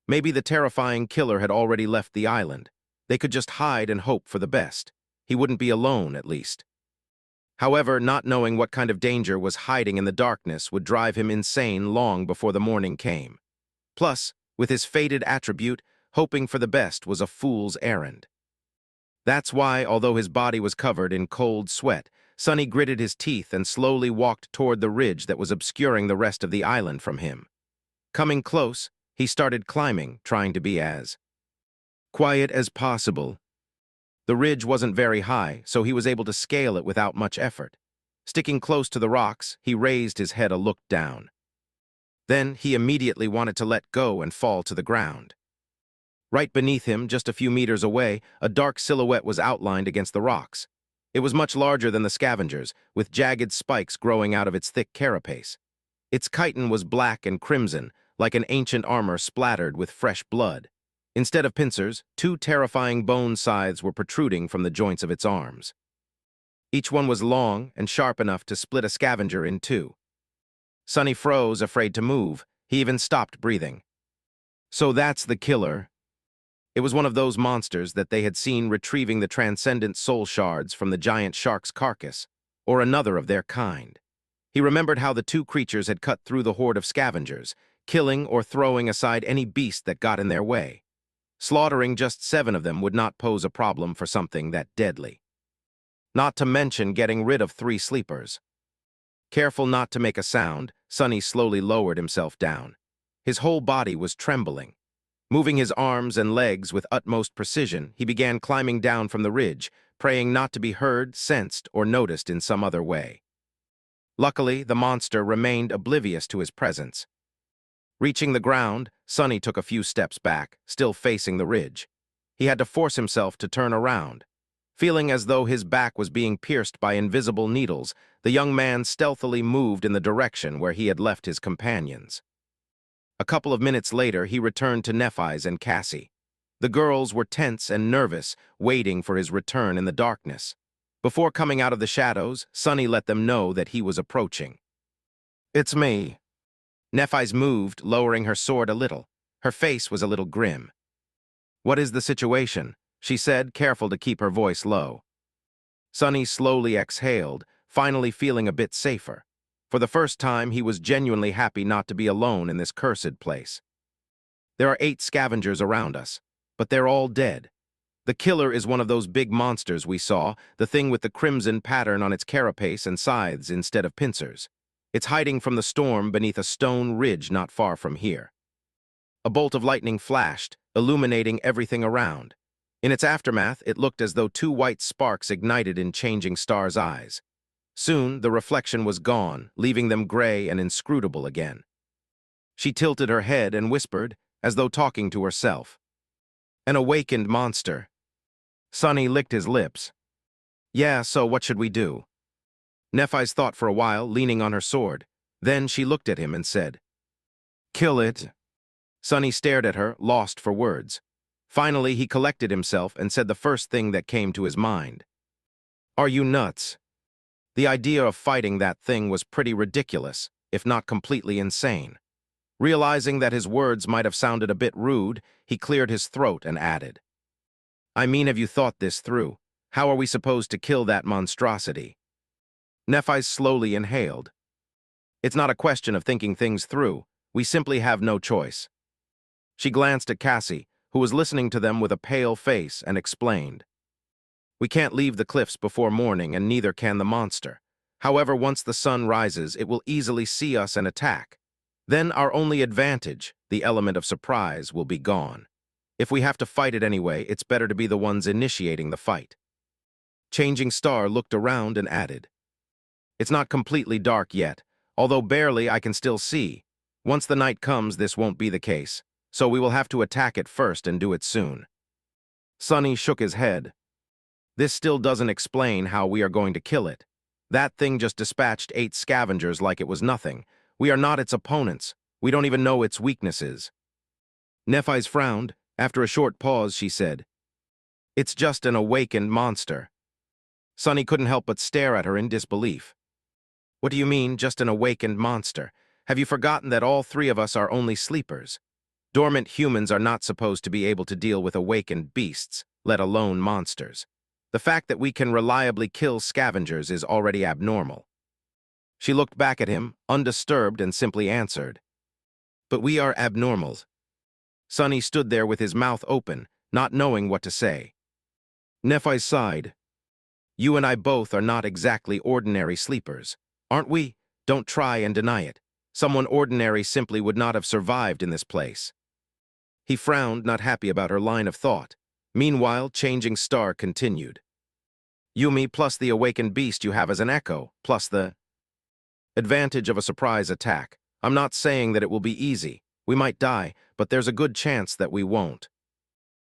Maybe the terrifying killer had already left the island. They could just hide and hope for the best. He wouldn't be alone, at least. However, not knowing what kind of danger was hiding in the darkness would drive him insane long before the morning came. Plus, with his fated attribute, hoping for the best was a fool's errand. That's why, although his body was covered in cold sweat, Sonny gritted his teeth and slowly walked toward the ridge that was obscuring the rest of the island from him. Coming close, he started climbing, trying to be as quiet as possible. The ridge wasn't very high, so he was able to scale it without much effort. Sticking close to the rocks, he raised his head and looked down. Then he immediately wanted to let go and fall to the ground. Right beneath him, just a few meters away, a dark silhouette was outlined against the rocks. It was much larger than the scavengers, with jagged spikes growing out of its thick carapace. Its chitin was black and crimson, like an ancient armor splattered with fresh blood. Instead of pincers, 2 terrifying bone scythes were protruding from the joints of its arms. Each one was long and sharp enough to split a scavenger in 2. Sonny froze, afraid to move. He even stopped breathing. So that's the killer. It was one of those monsters that they had seen retrieving the transcendent soul shards from the giant shark's carcass, or another of their kind. He remembered how the 2 creatures had cut through the horde of scavengers, killing or throwing aside any beast that got in their way. Slaughtering just 7 of them would not pose a problem for something that deadly. Not to mention getting rid of 3 sleepers. Careful not to make a sound, Sonny slowly lowered himself down. His whole body was trembling. Moving his arms and legs with utmost precision, he began climbing down from the ridge, praying not to be heard, sensed, or noticed in some other way. Luckily, the monster remained oblivious to his presence. Reaching the ground, Sonny took a few steps back, still facing the ridge. He had to force himself to turn around. Feeling as though his back was being pierced by invisible needles, the young man stealthily moved in the direction where he had left his companions. A couple of minutes later, he returned to Nephis and Cassie. The girls were tense and nervous, waiting for his return in the darkness. Before coming out of the shadows, Sonny let them know that he was approaching. "It's me." Nephis moved, lowering her sword a little. Her face was a little grim. "What is the situation?" she said, careful to keep her voice low. Sonny slowly exhaled, finally feeling a bit safer. For the first time, he was genuinely happy not to be alone in this cursed place. "There are 8 scavengers around us, but they're all dead. The killer is one of those big monsters we saw, the thing with the crimson pattern on its carapace and scythes instead of pincers. It's hiding from the storm beneath a stone ridge not far from here." A bolt of lightning flashed, illuminating everything around. In its aftermath, it looked as though 2 white sparks ignited in Changing Star's eyes. Soon, the reflection was gone, leaving them gray and inscrutable again. She tilted her head and whispered, as though talking to herself. "An awakened monster." Sonny licked his lips. "Yeah, so what should we do?" Nephis thought for a while, leaning on her sword. Then she looked at him and said, "Kill it." Sonny stared at her, lost for words. Finally, he collected himself and said the first thing that came to his mind. "Are you nuts?" The idea of fighting that thing was pretty ridiculous, if not completely insane. Realizing that his words might have sounded a bit rude, he cleared his throat and added, "I mean, have you thought this through? How are we supposed to kill that monstrosity?" Nephis slowly inhaled. "It's not a question of thinking things through. We simply have no choice." She glanced at Cassie, who was listening to them with a pale face, and explained, "We can't leave the cliffs before morning, and neither can the monster. However, once the sun rises, it will easily see us and attack. Then our only advantage, the element of surprise, will be gone. If we have to fight it anyway, it's better to be the ones initiating the fight. Changing Star looked around and added, "It's not completely dark yet, although barely I can still see. Once the night comes, this won't be the case, so we will have to attack it first and do it soon." Sonny shook his head. "This still doesn't explain how we are going to kill it. That thing just dispatched 8 scavengers like it was nothing. We are not its opponents. We don't even know its weaknesses." Nephis frowned. After a short pause, she said, "It's just an awakened monster." Sonny couldn't help but stare at her in disbelief. "What do you mean, just an awakened monster? Have you forgotten that all 3 of us are only sleepers? Dormant humans are not supposed to be able to deal with awakened beasts, let alone monsters. The fact that we can reliably kill scavengers is already abnormal." She looked back at him, undisturbed, and simply answered, "But we are abnormal." Sonny stood there with his mouth open, not knowing what to say. Nephis sighed. "You and I both are not exactly ordinary sleepers, aren't we? Don't try and deny it. Someone ordinary simply would not have survived in this place." He frowned, not happy about her line of thought. Meanwhile, Changing Star continued. "Yumi plus the awakened beast you have as an echo, plus the advantage of a surprise attack. I'm not saying that it will be easy. We might die, but there's a good chance that we won't."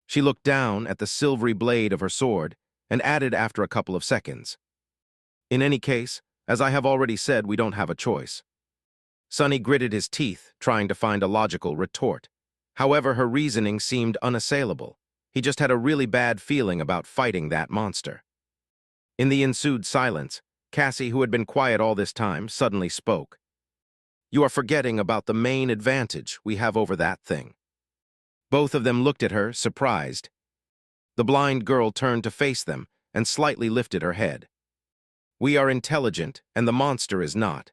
She looked down at the silvery blade of her sword and added after a couple of seconds, "In any case, as I have already said, we don't have a choice." Sonny gritted his teeth, trying to find a logical retort. However, her reasoning seemed unassailable. He just had a really bad feeling about fighting that monster. In the ensued silence, Cassie, who had been quiet all this time, suddenly spoke. "You are forgetting about the main advantage we have over that thing." Both of them looked at her, surprised. The blind girl turned to face them and slightly lifted her head. "We are intelligent, and the monster is not."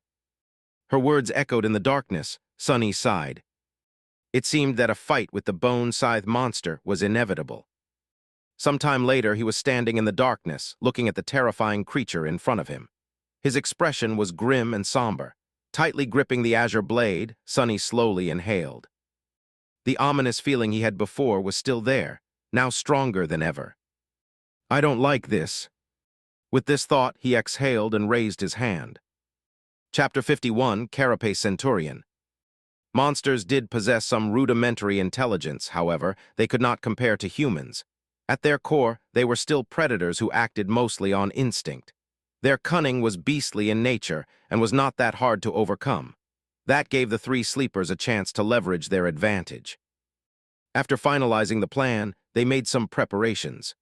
Her words echoed in the darkness. Sonny sighed. It seemed that a fight with the bone-scythe monster was inevitable. Sometime later, he was standing in the darkness, looking at the terrifying creature in front of him. His expression was grim and somber. Tightly gripping the azure blade, Sonny slowly inhaled. The ominous feeling he had before was still there, now stronger than ever. "I don't like this." With this thought, he exhaled and raised his hand. Chapter 51, Carapace Centurion. Monsters did possess some rudimentary intelligence, however, they could not compare to humans. At their core, they were still predators who acted mostly on instinct. Their cunning was beastly in nature and was not that hard to overcome. That gave the 3 sleepers a chance to leverage their advantage. After finalizing the plan, they made some preparations.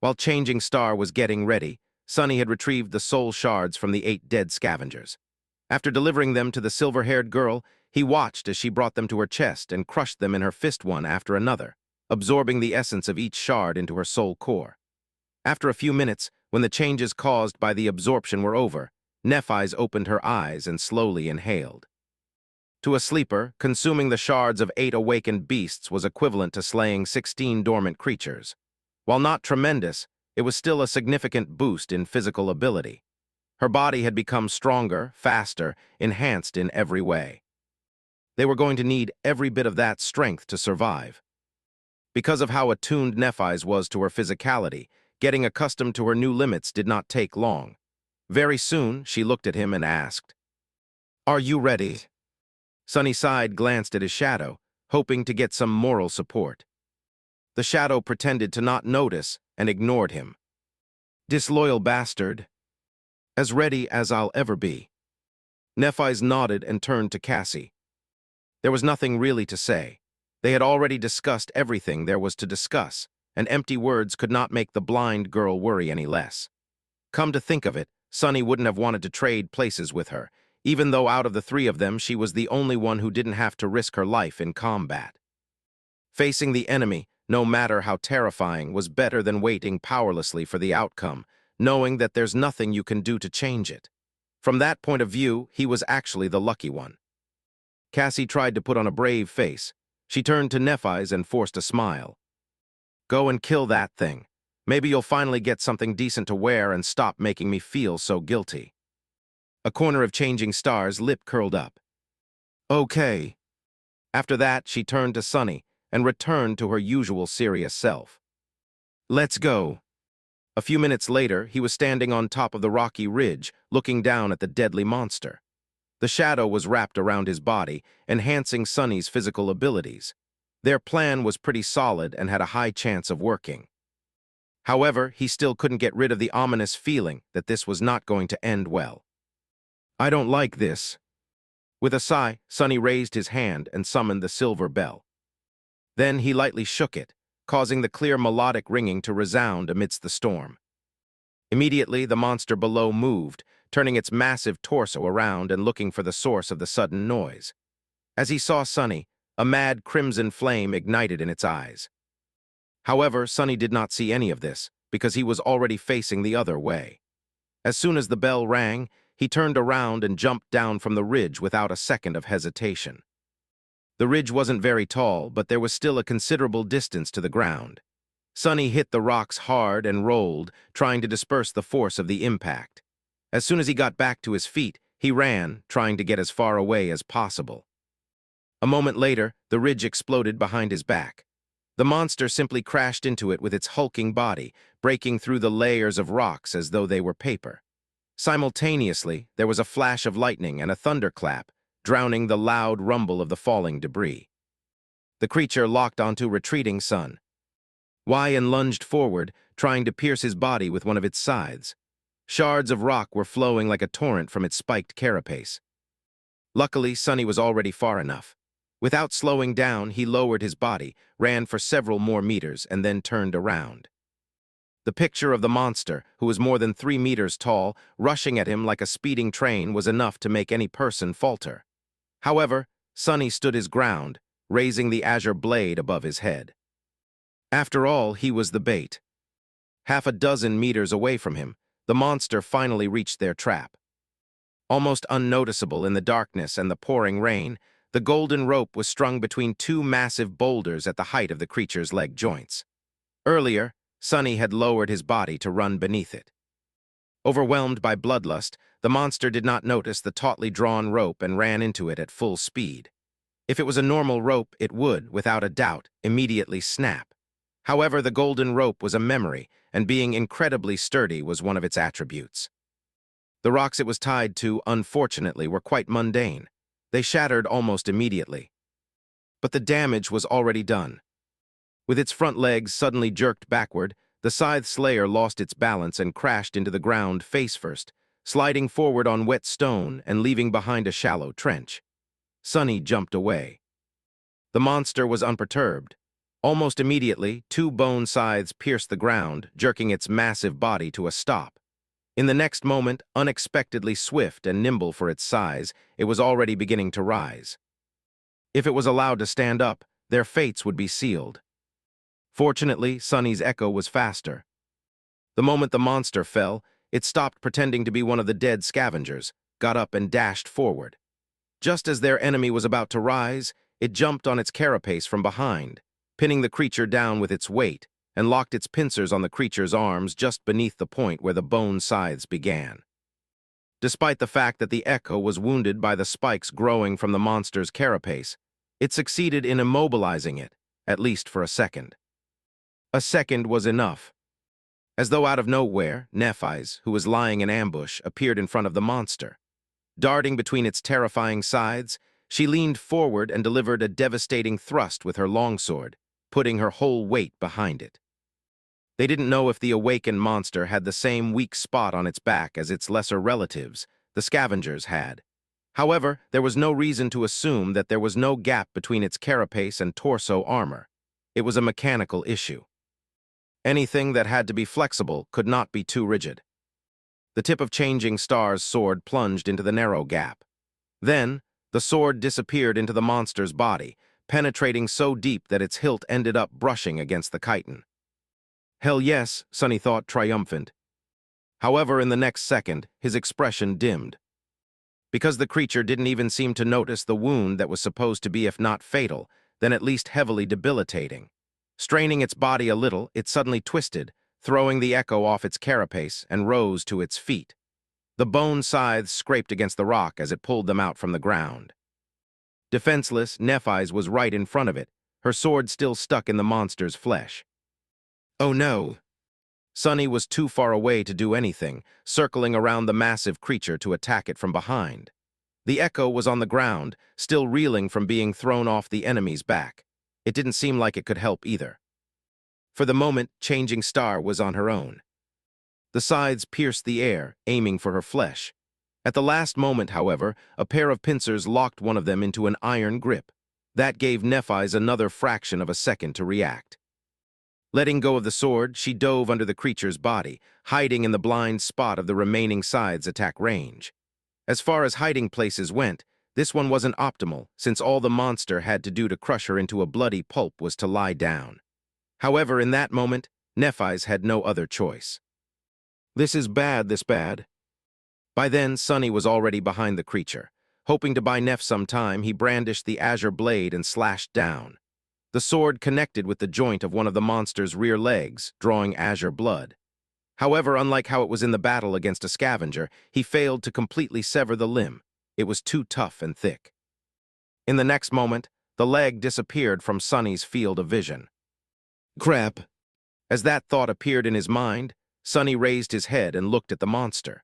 While Changing Star was getting ready, Sonny had retrieved the soul shards from the 8 dead scavengers. After delivering them to the silver-haired girl, he watched as she brought them to her chest and crushed them in her fist one after another, absorbing the essence of each shard into her soul core. After a few minutes, when the changes caused by the absorption were over, Nephis opened her eyes and slowly inhaled. To a sleeper, consuming the shards of 8 awakened beasts was equivalent to slaying 16 dormant creatures. While not tremendous, it was still a significant boost in physical ability. Her body had become stronger, faster, enhanced in every way. They were going to need every bit of that strength to survive. Because of how attuned Nephis was to her physicality, getting accustomed to her new limits did not take long. Very soon, she looked at him and asked, "Are you ready?" Sunnyside glanced at his shadow, hoping to get some moral support. The shadow pretended to not notice and ignored him. "Disloyal bastard. As ready as I'll ever be." Nephis nodded and turned to Cassie. There was nothing really to say. They had already discussed everything there was to discuss, and empty words could not make the blind girl worry any less. Come to think of it, Sonny wouldn't have wanted to trade places with her, even though out of the 3 of them she was the only one who didn't have to risk her life in combat. Facing the enemy, no matter how terrifying, was better than waiting powerlessly for the outcome, knowing that there's nothing you can do to change it. From that point of view, he was actually the lucky one. Cassie tried to put on a brave face. She turned to Nephis and forced a smile. "Go and kill that thing. Maybe you'll finally get something decent to wear and stop making me feel so guilty." A corner of Changing Star's lip curled up. "Okay." After that, she turned to Sonny, and returned to her usual serious self. "Let's go." A few minutes later, he was standing on top of the rocky ridge, looking down at the deadly monster. The shadow was wrapped around his body, enhancing Sonny's physical abilities. Their plan was pretty solid and had a high chance of working. However, he still couldn't get rid of the ominous feeling that this was not going to end well. "I don't like this." With a sigh, Sonny raised his hand and summoned the silver bell. Then he lightly shook it, causing the clear melodic ringing to resound amidst the storm. Immediately, the monster below moved, turning its massive torso around and looking for the source of the sudden noise. As he saw Sonny, a mad crimson flame ignited in its eyes. However, Sonny did not see any of this, because he was already facing the other way. As soon as the bell rang, he turned around and jumped down from the ridge without a second of hesitation. The ridge wasn't very tall, but there was still a considerable distance to the ground. Sonny hit the rocks hard and rolled, trying to disperse the force of the impact. As soon as he got back to his feet, he ran, trying to get as far away as possible. A moment later, the ridge exploded behind his back. The monster simply crashed into it with its hulking body, breaking through the layers of rocks as though they were paper. Simultaneously, there was a flash of lightning and a thunderclap, drowning the loud rumble of the falling debris. The creature locked onto retreating Son. Wyan lunged forward, trying to pierce his body with one of its scythes. Shards of rock were flowing like a torrent from its spiked carapace. Luckily, Sonny was already far enough. Without slowing down, he lowered his body, ran for several more meters, and then turned around. The picture of the monster, who was more than 3 meters tall, rushing at him like a speeding train, was enough to make any person falter. However, Sonny stood his ground, raising the azure blade above his head. After all, he was the bait. Half a dozen meters away from him, the monster finally reached their trap. Almost unnoticeable in the darkness and the pouring rain, the golden rope was strung between 2 massive boulders at the height of the creature's leg joints. Earlier, Sonny had lowered his body to run beneath it. Overwhelmed by bloodlust, the monster did not notice the tautly drawn rope and ran into it at full speed. If it was a normal rope, it would, without a doubt, immediately snap. However, the golden rope was a memory, and being incredibly sturdy was one of its attributes. The rocks it was tied to, unfortunately, were quite mundane. They shattered almost immediately. But the damage was already done. With its front legs suddenly jerked backward, the scythe slayer lost its balance and crashed into the ground face first, sliding forward on wet stone and leaving behind a shallow trench. Sonny jumped away. The monster was unperturbed. Almost immediately, 2 bone scythes pierced the ground, jerking its massive body to a stop. In the next moment, unexpectedly swift and nimble for its size, it was already beginning to rise. If it was allowed to stand up, their fates would be sealed. Fortunately, Sonny's echo was faster. The moment the monster fell, it stopped pretending to be one of the dead scavengers, got up and dashed forward. Just as their enemy was about to rise, it jumped on its carapace from behind, pinning the creature down with its weight, and locked its pincers on the creature's arms just beneath the point where the bone scythes began. Despite the fact that the echo was wounded by the spikes growing from the monster's carapace, it succeeded in immobilizing it, at least for a second. A second was enough. As though out of nowhere, Nephis, who was lying in ambush, appeared in front of the monster. Darting between its terrifying sides, she leaned forward and delivered a devastating thrust with her longsword, putting her whole weight behind it. They didn't know if the awakened monster had the same weak spot on its back as its lesser relatives, the scavengers, had. However, there was no reason to assume that there was no gap between its carapace and torso armor. It was a mechanical issue. Anything that had to be flexible could not be too rigid. The tip of Changing Star's sword plunged into the narrow gap. Then, the sword disappeared into the monster's body, penetrating so deep that its hilt ended up brushing against the chitin. Hell yes, Sonny thought, triumphant. However, in the next second, his expression dimmed. Because the creature didn't even seem to notice the wound that was supposed to be, if not fatal, then at least heavily debilitating. Straining its body a little, it suddenly twisted, throwing the echo off its carapace, and rose to its feet. The bone scythes scraped against the rock as it pulled them out from the ground. Defenseless, Nephis was right in front of it, her sword still stuck in the monster's flesh. Oh no! Sunny was too far away to do anything, circling around the massive creature to attack it from behind. The Echo was on the ground, still reeling from being thrown off the enemy's back. It didn't seem like it could help either. For the moment, Changing Star was on her own. The scythes pierced the air, aiming for her flesh. At the last moment, however, a pair of pincers locked one of them into an iron grip. That gave Nephis another fraction of a second to react. Letting go of the sword, she dove under the creature's body, hiding in the blind spot of the remaining scythe's attack range. As far as hiding places went, this one wasn't optimal, since all the monster had to do to crush her into a bloody pulp was to lie down. However, in that moment, Nephis had no other choice. This is bad, this bad. By then, Sunny was already behind the creature. Hoping to buy Neph some time, he brandished the azure blade and slashed down. The sword connected with the joint of one of the monster's rear legs, drawing azure blood. However, unlike how it was in the battle against a scavenger, he failed to completely sever the limb. It was too tough and thick. In the next moment, the leg disappeared from Sunny's field of vision. Crap! As that thought appeared in his mind, Sunny raised his head and looked at the monster.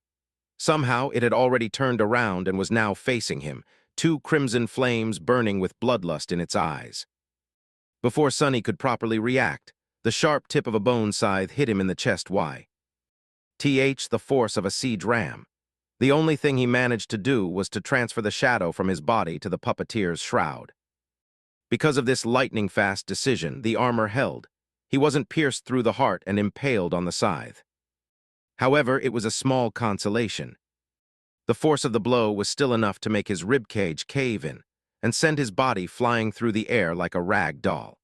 Somehow, it had already turned around and was now facing him, two crimson flames burning with bloodlust in its eyes. Before Sunny could properly react, the sharp tip of a bone scythe hit him in the chest. The force of a siege ram. The only thing he managed to do was to transfer the shadow from his body to the puppeteer's shroud. Because of this lightning-fast decision, the armor held. He wasn't pierced through the heart and impaled on the scythe. However, it was a small consolation. The force of the blow was still enough to make his ribcage cave in and send his body flying through the air like a rag doll.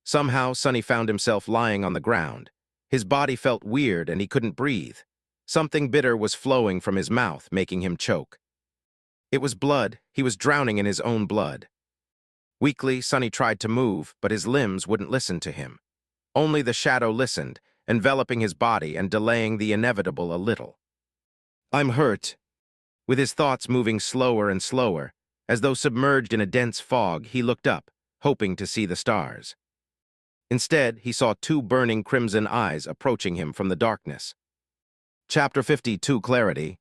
Somehow, Sunny found himself lying on the ground. His body felt weird and he couldn't breathe. Something bitter was flowing from his mouth, making him choke. It was blood. He was drowning in his own blood. Weakly, Sunny tried to move, but his limbs wouldn't listen to him. Only the shadow listened, enveloping his body and delaying the inevitable a little. I'm hurt. With his thoughts moving slower and slower, as though submerged in a dense fog, he looked up, hoping to see the stars. Instead, he saw two burning crimson eyes approaching him from the darkness. Chapter 52, Clarity.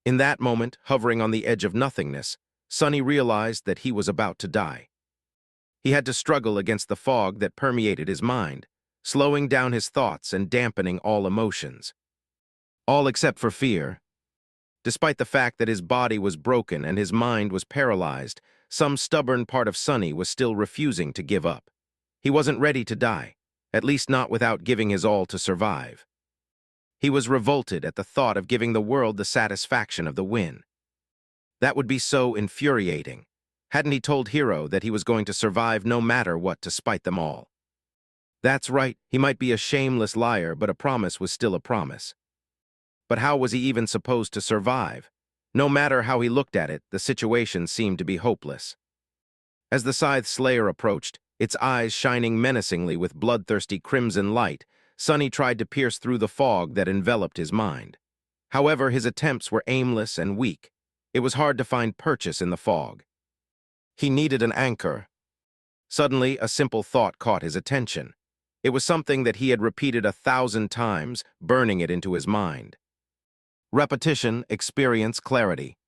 In that moment, hovering on the edge of nothingness, Sunny realized that he was about to die. He had to struggle against the fog that permeated his mind, slowing down his thoughts and dampening all emotions. All except for fear. Despite the fact that his body was broken and his mind was paralyzed, some stubborn part of Sunny was still refusing to give up. He wasn't ready to die, at least not without giving his all to survive. He was revolted at the thought of giving the world the satisfaction of the win. That would be so infuriating. Hadn't he told Hero that he was going to survive no matter what to spite them all? That's right, he might be a shameless liar, but a promise was still a promise. But how was he even supposed to survive? No matter how he looked at it, the situation seemed to be hopeless. As the Scythe Slayer approached, its eyes shining menacingly with bloodthirsty crimson light, Sunny tried to pierce through the fog that enveloped his mind. However, his attempts were aimless and weak. It was hard to find purchase in the fog. He needed an anchor. Suddenly, a simple thought caught his attention. It was something that he had repeated 1,000 times, burning it into his mind. Repetition, experience, clarity.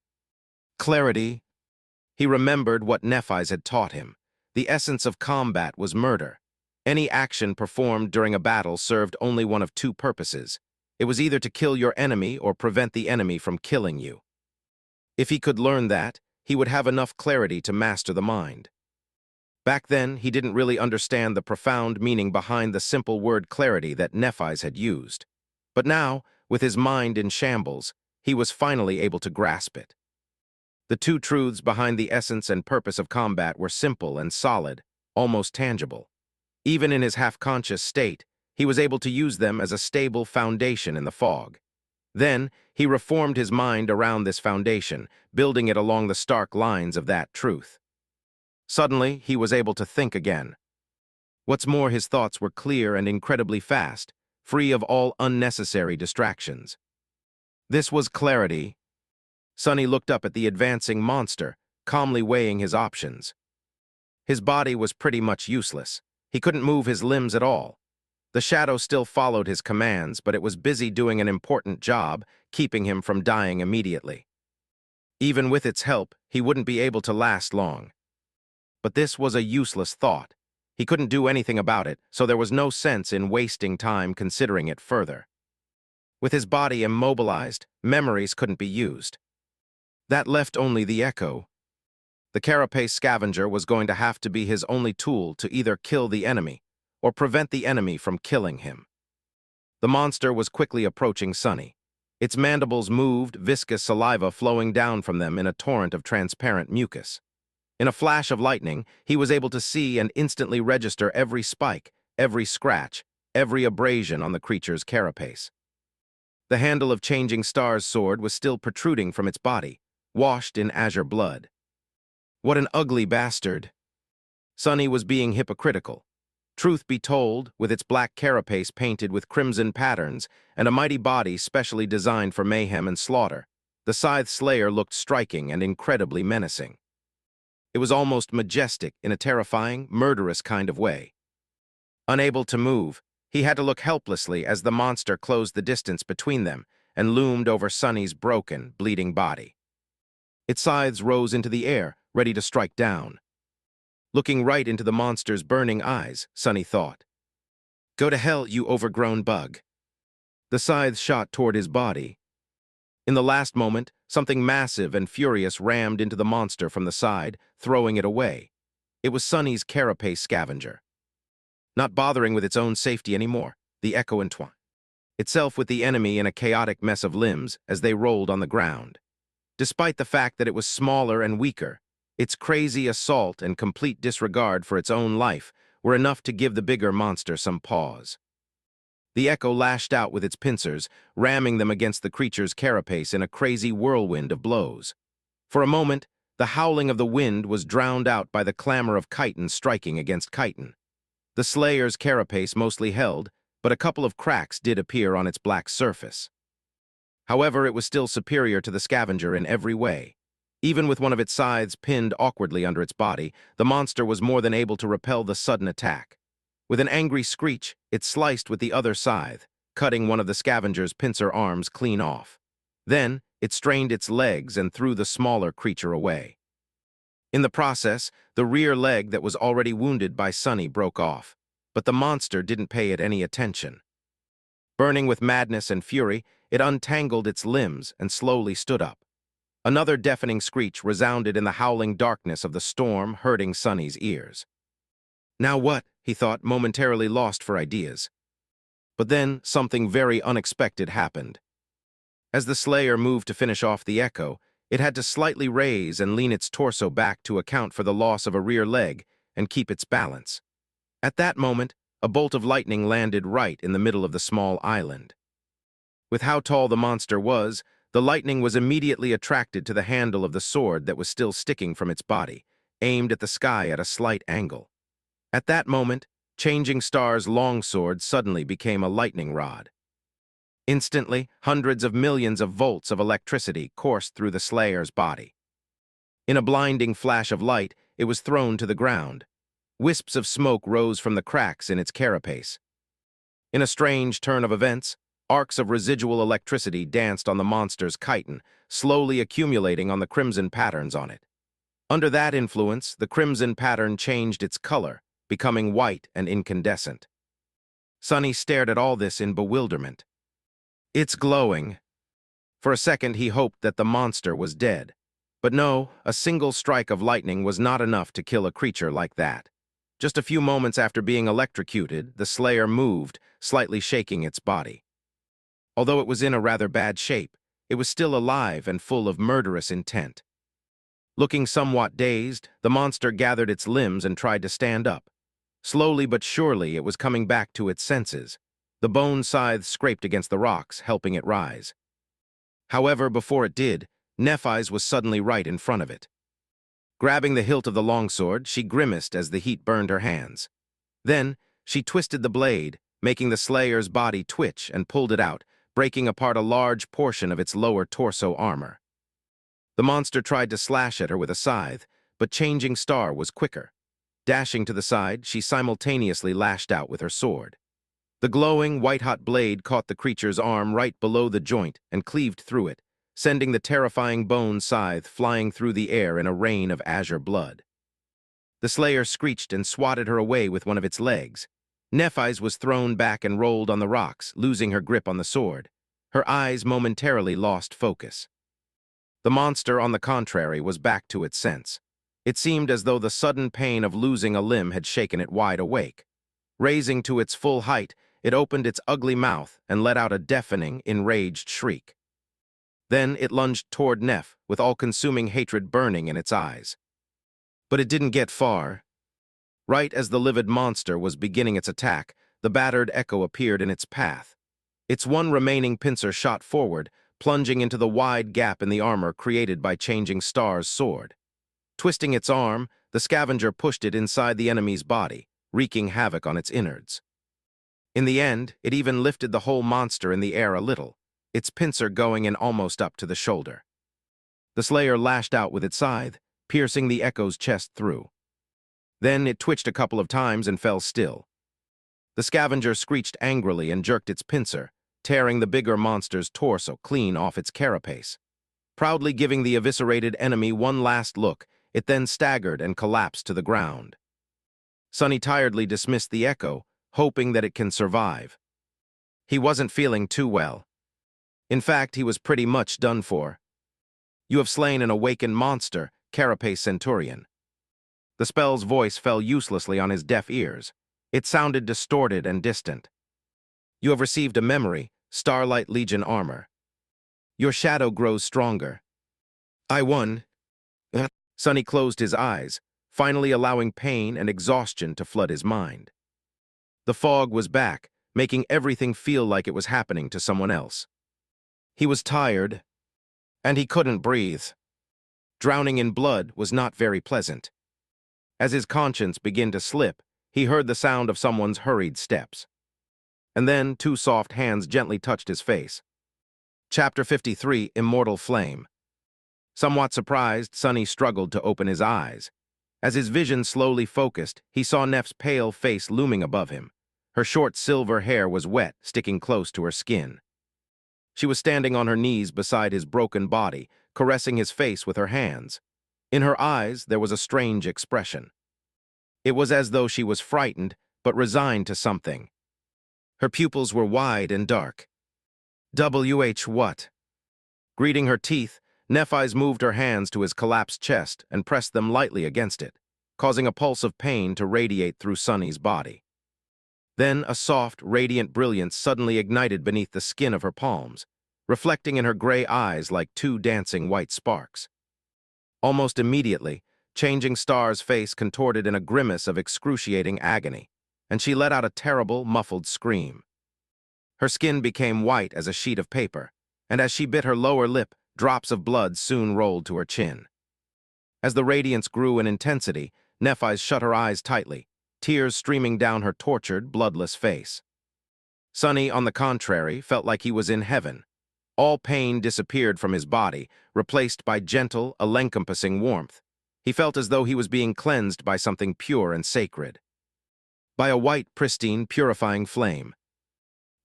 Clarity. He remembered what Nephis had taught him. The essence of combat was murder. Any action performed during a battle served only one of two purposes. It was either to kill your enemy or prevent the enemy from killing you. If he could learn that, he would have enough clarity to master the mind. Back then, he didn't really understand the profound meaning behind the simple word clarity that Nephis had used. But now, with his mind in shambles, he was finally able to grasp it. The two truths behind the essence and purpose of combat were simple and solid, almost tangible. Even in his half-conscious state, he was able to use them as a stable foundation in the fog. Then, he reformed his mind around this foundation, building it along the stark lines of that truth. Suddenly, he was able to think again. What's more, his thoughts were clear and incredibly fast, free of all unnecessary distractions. This was clarity. Sunny looked up at the advancing monster, calmly weighing his options. His body was pretty much useless. He couldn't move his limbs at all. The shadow still followed his commands, but it was busy doing an important job, keeping him from dying immediately. Even with its help, he wouldn't be able to last long. But this was a useless thought. He couldn't do anything about it, so there was no sense in wasting time considering it further. With his body immobilized, memories couldn't be used. That left only the echo. The carapace scavenger was going to have to be his only tool to either kill the enemy or prevent the enemy from killing him. The monster was quickly approaching Sonny. Its mandibles moved, viscous saliva flowing down from them in a torrent of transparent mucus. In a flash of lightning, he was able to see and instantly register every spike, every scratch, every abrasion on the creature's carapace. The handle of Changing Star's sword was still protruding from its body, washed in azure blood. What an ugly bastard! Sonny was being hypocritical. Truth be told, with its black carapace painted with crimson patterns and a mighty body specially designed for mayhem and slaughter, the Scythe Slayer looked striking and incredibly menacing. It was almost majestic in a terrifying, murderous kind of way. Unable to move, he had to look helplessly as the monster closed the distance between them and loomed over Sonny's broken, bleeding body. Its scythes rose into the air, ready to strike down. Looking right into the monster's burning eyes, Sonny thought, "Go to hell, you overgrown bug." The scythe shot toward his body. In the last moment, something massive and furious rammed into the monster from the side, throwing it away. It was Sonny's carapace scavenger. Not bothering with its own safety anymore, the echo entwined itself with the enemy in a chaotic mess of limbs as they rolled on the ground. Despite the fact that it was smaller and weaker, its crazy assault and complete disregard for its own life were enough to give the bigger monster some pause. The echo lashed out with its pincers, ramming them against the creature's carapace in a crazy whirlwind of blows. For a moment, the howling of the wind was drowned out by the clamor of chitin striking against chitin. The Slayer's carapace mostly held, but a couple of cracks did appear on its black surface. However, it was still superior to the scavenger in every way. Even with one of its scythes pinned awkwardly under its body, the monster was more than able to repel the sudden attack. With an angry screech, it sliced with the other scythe, cutting one of the scavenger's pincer arms clean off. Then, it strained its legs and threw the smaller creature away. In the process, the rear leg that was already wounded by Sonny broke off, but the monster didn't pay it any attention. Burning with madness and fury, it untangled its limbs and slowly stood up. Another deafening screech resounded in the howling darkness of the storm, hurting Sonny's ears. Now what? He thought, momentarily lost for ideas. But then something very unexpected happened. As the Slayer moved to finish off the echo, it had to slightly raise and lean its torso back to account for the loss of a rear leg and keep its balance. At that moment, a bolt of lightning landed right in the middle of the small island. With how tall the monster was, the lightning was immediately attracted to the handle of the sword that was still sticking from its body, aimed at the sky at a slight angle. At that moment, Changing Star's longsword suddenly became a lightning rod. Instantly, hundreds of millions of volts of electricity coursed through the Slayer's body. In a blinding flash of light, it was thrown to the ground. Wisps of smoke rose from the cracks in its carapace. In a strange turn of events, arcs of residual electricity danced on the monster's chitin, slowly accumulating on the crimson patterns on it. Under that influence, the crimson pattern changed its color, becoming white and incandescent. Sonny stared at all this in bewilderment. "It's glowing." For a second, he hoped that the monster was dead. But no, a single strike of lightning was not enough to kill a creature like that. Just a few moments after being electrocuted, the Slayer moved, slightly shaking its body. Although it was in a rather bad shape, it was still alive and full of murderous intent. Looking somewhat dazed, the monster gathered its limbs and tried to stand up. Slowly but surely, it was coming back to its senses. The bone scythe scraped against the rocks, helping it rise. However, before it did, Nephis was suddenly right in front of it. Grabbing the hilt of the longsword, she grimaced as the heat burned her hands. Then, she twisted the blade, making the Slayer's body twitch, and pulled it out, breaking apart a large portion of its lower torso armor. The monster tried to slash at her with a scythe, but Changing Star was quicker. Dashing to the side, she simultaneously lashed out with her sword. The glowing, white-hot blade caught the creature's arm right below the joint and cleaved through it, sending the terrifying bone scythe flying through the air in a rain of azure blood. The slayer screeched and swatted her away with one of its legs. Nephis was thrown back and rolled on the rocks, losing her grip on the sword. Her eyes momentarily lost focus. The monster, on the contrary, was back to its sense. It seemed as though the sudden pain of losing a limb had shaken it wide awake. Raising to its full height, it opened its ugly mouth and let out a deafening, enraged shriek. Then it lunged toward Neph, with all-consuming hatred burning in its eyes. But it didn't get far. Right as the livid monster was beginning its attack, the battered echo appeared in its path. Its one remaining pincer shot forward, plunging into the wide gap in the armor created by Changing Star's sword. Twisting its arm, the scavenger pushed it inside the enemy's body, wreaking havoc on its innards. In the end, it even lifted the whole monster in the air a little, its pincer going in almost up to the shoulder. The slayer lashed out with its scythe, piercing the echo's chest through. Then it twitched a couple of times and fell still. The scavenger screeched angrily and jerked its pincer, tearing the bigger monster's torso clean off its carapace. Proudly giving the eviscerated enemy one last look, it then staggered and collapsed to the ground. Sonny tiredly dismissed the echo, hoping that it can survive. He wasn't feeling too well. In fact, he was pretty much done for. "You have slain an awakened monster, Carapace Centurion." The spell's voice fell uselessly on his deaf ears. It sounded distorted and distant. "You have received a memory, Starlight Legion armor. Your shadow grows stronger." "I won." Sonny closed his eyes, finally allowing pain and exhaustion to flood his mind. The fog was back, making everything feel like it was happening to someone else. He was tired, and he couldn't breathe. Drowning in blood was not very pleasant. As his conscience began to slip, he heard the sound of someone's hurried steps. And then 2 soft hands gently touched his face. Chapter 53, Immortal Flame. Somewhat surprised, Sonny struggled to open his eyes. As his vision slowly focused, he saw Neph's pale face looming above him. Her short silver hair was wet, sticking close to her skin. She was standing on her knees beside his broken body, caressing his face with her hands. In her eyes, there was a strange expression. It was as though she was frightened, but resigned to something. Her pupils were wide and dark. What? Greeting her teeth, Nephis moved her hands to his collapsed chest and pressed them lightly against it, causing a pulse of pain to radiate through Sonny's body. Then a soft, radiant brilliance suddenly ignited beneath the skin of her palms, reflecting in her gray eyes like 2 dancing white sparks. Almost immediately, Changing Star's face contorted in a grimace of excruciating agony, and she let out a terrible, muffled scream. Her skin became white as a sheet of paper, and as she bit her lower lip, drops of blood soon rolled to her chin. As the radiance grew in intensity, Nephis shut her eyes tightly, tears streaming down her tortured, bloodless face. Sonny, on the contrary, felt like he was in heaven. All pain disappeared from his body, replaced by gentle, all-encompassing warmth. He felt as though he was being cleansed by something pure and sacred. By a white, pristine, purifying flame.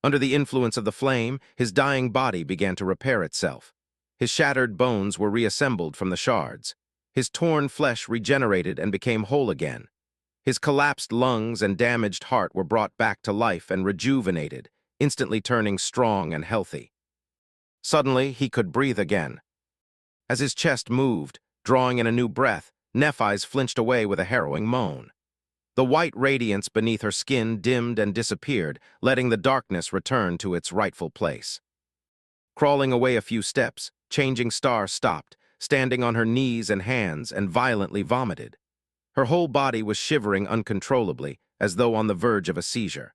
Under the influence of the flame, his dying body began to repair itself. His shattered bones were reassembled from the shards. His torn flesh regenerated and became whole again. His collapsed lungs and damaged heart were brought back to life and rejuvenated, instantly turning strong and healthy. Suddenly, he could breathe again. As his chest moved, drawing in a new breath, Nephis flinched away with a harrowing moan. The white radiance beneath her skin dimmed and disappeared, letting the darkness return to its rightful place. Crawling away a few steps, Changing Star stopped, standing on her knees and hands, and violently vomited. Her whole body was shivering uncontrollably, as though on the verge of a seizure.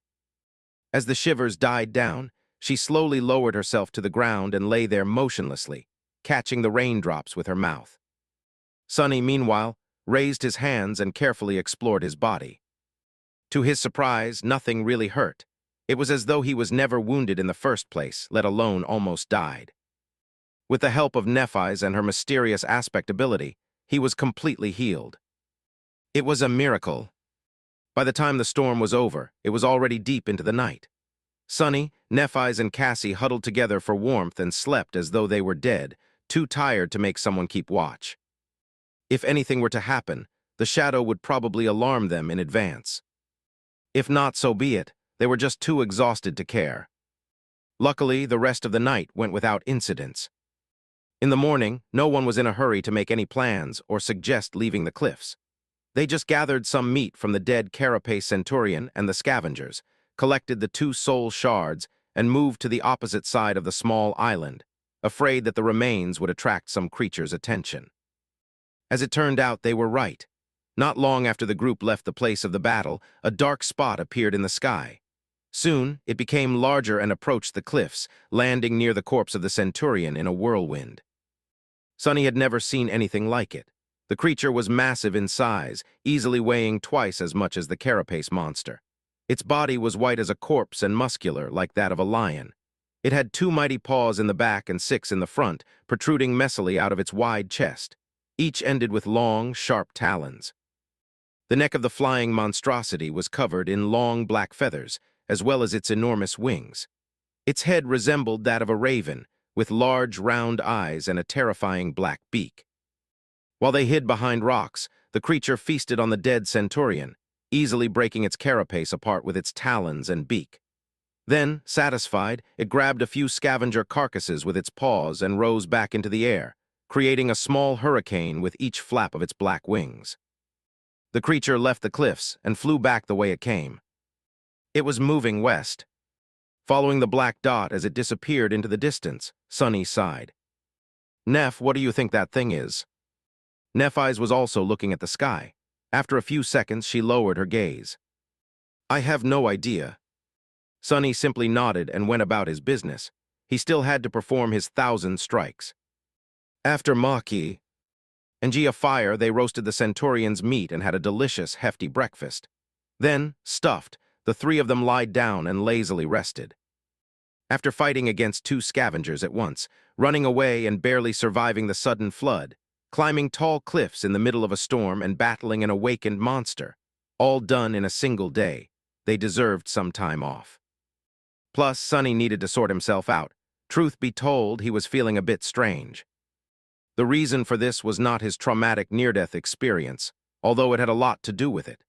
As the shivers died down, she slowly lowered herself to the ground and lay there motionlessly, catching the raindrops with her mouth. Sonny, meanwhile, raised his hands and carefully explored his body. To his surprise, nothing really hurt. It was as though he was never wounded in the first place, let alone almost died. With the help of Nephis and her mysterious aspect ability, he was completely healed. It was a miracle. By the time the storm was over, it was already deep into the night. Sonny, Nephis, and Cassie huddled together for warmth and slept as though they were dead, too tired to make someone keep watch. If anything were to happen, the shadow would probably alarm them in advance. If not, so be it. They were just too exhausted to care. Luckily, the rest of the night went without incidents. In the morning, no one was in a hurry to make any plans or suggest leaving the cliffs. They just gathered some meat from the dead carapace centurion and the scavengers, collected the 2 soul shards, and moved to the opposite side of the small island, afraid that the remains would attract some creature's attention. As it turned out, they were right. Not long after the group left the place of the battle, a dark spot appeared in the sky. Soon, it became larger and approached the cliffs, landing near the corpse of the centurion in a whirlwind. Sonny had never seen anything like it. The creature was massive in size, easily weighing twice as much as the carapace monster. Its body was white as a corpse and muscular, like that of a lion. It had 2 mighty paws in the back and 6 in the front, protruding messily out of its wide chest. Each ended with long, sharp talons. The neck of the flying monstrosity was covered in long black feathers, as well as its enormous wings. Its head resembled that of a raven, with large, round eyes and a terrifying black beak. While they hid behind rocks, the creature feasted on the dead centurion, easily breaking its carapace apart with its talons and beak. Then, satisfied, it grabbed a few scavenger carcasses with its paws and rose back into the air, creating a small hurricane with each flap of its black wings. The creature left the cliffs and flew back the way it came. It was moving west. Following the black dot as it disappeared into the distance, Sonny sighed. "Neph, what do you think that thing is?" Nephis was also looking at the sky. After a few seconds, she lowered her gaze. "I have no idea." Sonny simply nodded and went about his business. He still had to perform his 1,000 strikes. After Maki and Gia fire, they roasted the centurion's meat and had a delicious, hefty breakfast. Then, stuffed, the 3 of them lied down and lazily rested. After fighting against 2 scavengers at once, running away and barely surviving the sudden flood, climbing tall cliffs in the middle of a storm and battling an awakened monster, all done in a single day, they deserved some time off. Plus, Sonny needed to sort himself out. Truth be told, he was feeling a bit strange. The reason for this was not his traumatic near-death experience, although it had a lot to do with it.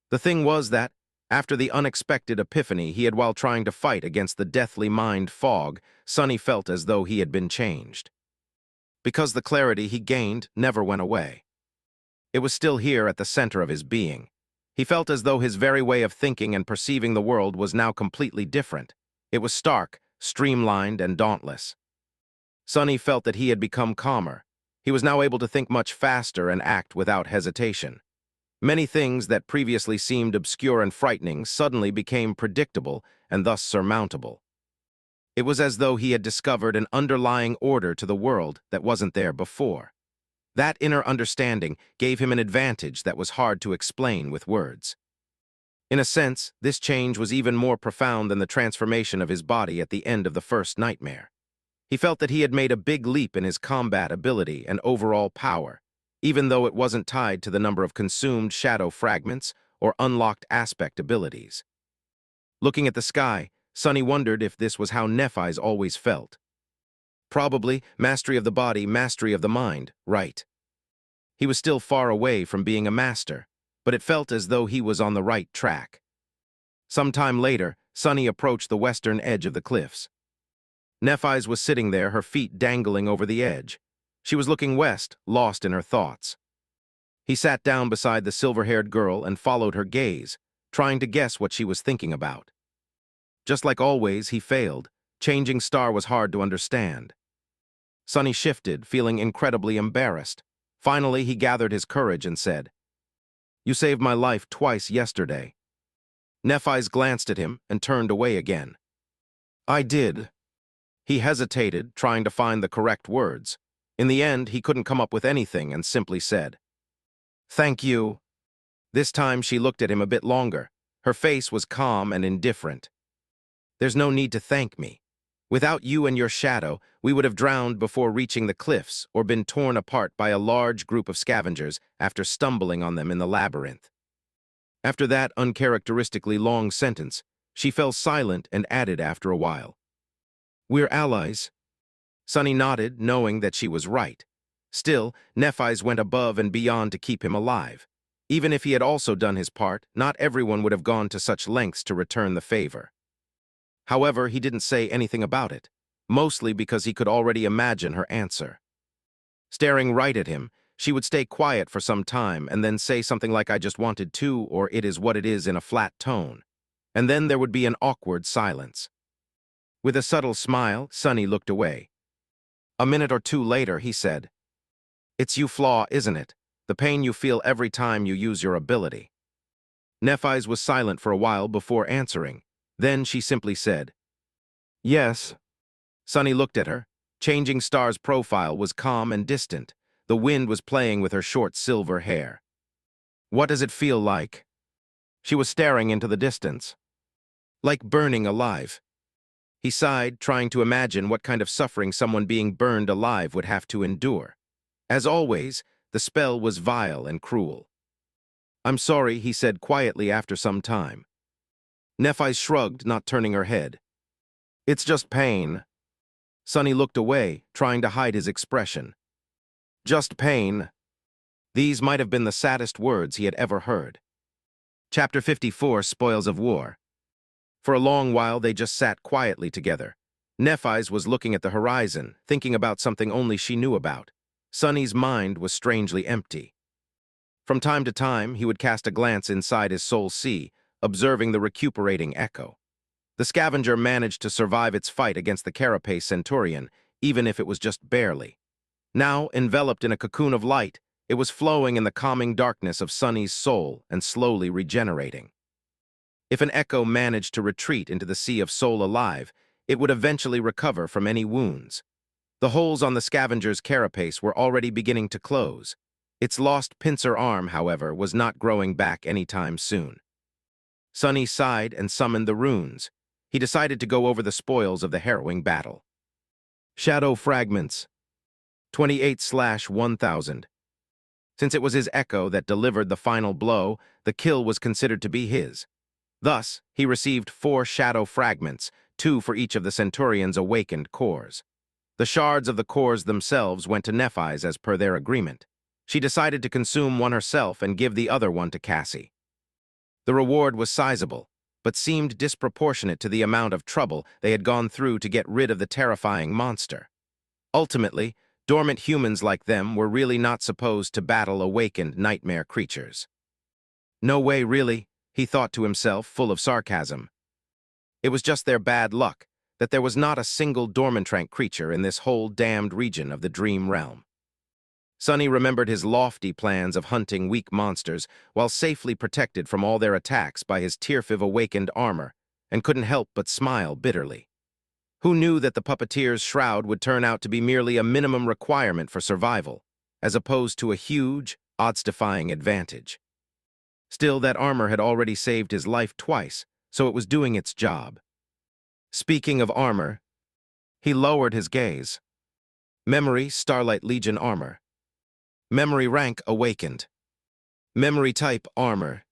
The thing was that, after the unexpected epiphany he had while trying to fight against the deathly mind fog, Sonny felt as though he had been changed. Because the clarity he gained never went away. It was still here at the center of his being. He felt as though his very way of thinking and perceiving the world was now completely different. It was stark, streamlined, and dauntless. Sonny felt that he had become calmer. He was now able to think much faster and act without hesitation. Many things that previously seemed obscure and frightening suddenly became predictable and thus surmountable. It was as though he had discovered an underlying order to the world that wasn't there before. That inner understanding gave him an advantage that was hard to explain with words. In a sense, this change was even more profound than the transformation of his body at the end of the first nightmare. He felt that he had made a big leap in his combat ability and overall power, even though it wasn't tied to the number of consumed shadow fragments or unlocked aspect abilities. Looking at the sky, Sonny wondered if this was how Nephis always felt. Probably mastery of the body, mastery of the mind, right. He was still far away from being a master, but it felt as though he was on the right track. Some time later, Sonny approached the western edge of the cliffs. Nephis was sitting there, her feet dangling over the edge. She was looking west, lost in her thoughts. He sat down beside the silver-haired girl and followed her gaze, trying to guess what she was thinking about. Just like always, he failed. Changing star was hard to understand. Sonny shifted, feeling incredibly embarrassed. Finally, he gathered his courage and said, "You saved my life twice yesterday." Nephis glanced at him and turned away again. "I did." He hesitated, trying to find the correct words. In the end, he couldn't come up with anything and simply said, "Thank you." This time she looked at him a bit longer. Her face was calm and indifferent. "There's no need to thank me. Without you and your shadow, we would have drowned before reaching the cliffs or been torn apart by a large group of scavengers after stumbling on them in the labyrinth. After that uncharacteristically long sentence, she fell silent and added after a while, "We're allies." Sunny nodded, knowing that she was right. Still, Nephis went above and beyond to keep him alive. Even if he had also done his part, not everyone would have gone to such lengths to return the favor. However, he didn't say anything about it, mostly because he could already imagine her answer. Staring right at him, she would stay quiet for some time and then say something like "I just wanted to" or "it is what it is" in a flat tone. And then there would be an awkward silence. With a subtle smile, Sunny looked away. A minute or two later, he said, "It's you flaw, isn't it? The pain you feel every time you use your ability." Nephis was silent for a while before answering. Then she simply said, "Yes." Sunny looked at her. Changing Star's profile was calm and distant. The wind was playing with her short silver hair. "What does it feel like?" She was staring into the distance. "Like burning alive." He sighed, trying to imagine what kind of suffering someone being burned alive would have to endure. As always, the spell was vile and cruel. "I'm sorry," he said quietly after some time. Nephis shrugged, not turning her head. "It's just pain." Sunny looked away, trying to hide his expression. Just pain. These might have been the saddest words he had ever heard. Chapter 54, Spoils of War. For a long while they just sat quietly together. Nephis was looking at the horizon, thinking about something only she knew about. Sunny's mind was strangely empty. From time to time, he would cast a glance inside his soul sea, observing the recuperating echo. The scavenger managed to survive its fight against the carapace centurion, even if it was just barely. Now, enveloped in a cocoon of light, it was flowing in the calming darkness of Sunny's soul and slowly regenerating. If an echo managed to retreat into the sea of soul alive, it would eventually recover from any wounds. The holes on the scavenger's carapace were already beginning to close. Its lost pincer arm, however, was not growing back anytime soon. Sunny sighed and summoned the runes. He decided to go over the spoils of the harrowing battle. Shadow fragments. 28/1000. Since it was his echo that delivered the final blow, the kill was considered to be his. Thus, he received 4 shadow fragments, 2 for each of the Centurion's awakened cores. The shards of the cores themselves went to Nephis as per their agreement. She decided to consume one herself and give the other one to Cassie. The reward was sizable, but seemed disproportionate to the amount of trouble they had gone through to get rid of the terrifying monster. Ultimately, dormant humans like them were really not supposed to battle awakened nightmare creatures. No way, really, he thought to himself, full of sarcasm. It was just their bad luck that there was not a single dormant creature in this whole damned region of the dream realm. Sunny remembered his lofty plans of hunting weak monsters while safely protected from all their attacks by his Tearfiv awakened armor, and couldn't help but smile bitterly. Who knew that the puppeteer's shroud would turn out to be merely a minimum requirement for survival, as opposed to a huge, odds-defying advantage? Still, that armor had already saved his life twice, so it was doing its job. Speaking of armor, he lowered his gaze. Memory, Starlight Legion armor. Memory rank awakened. Memory type armor.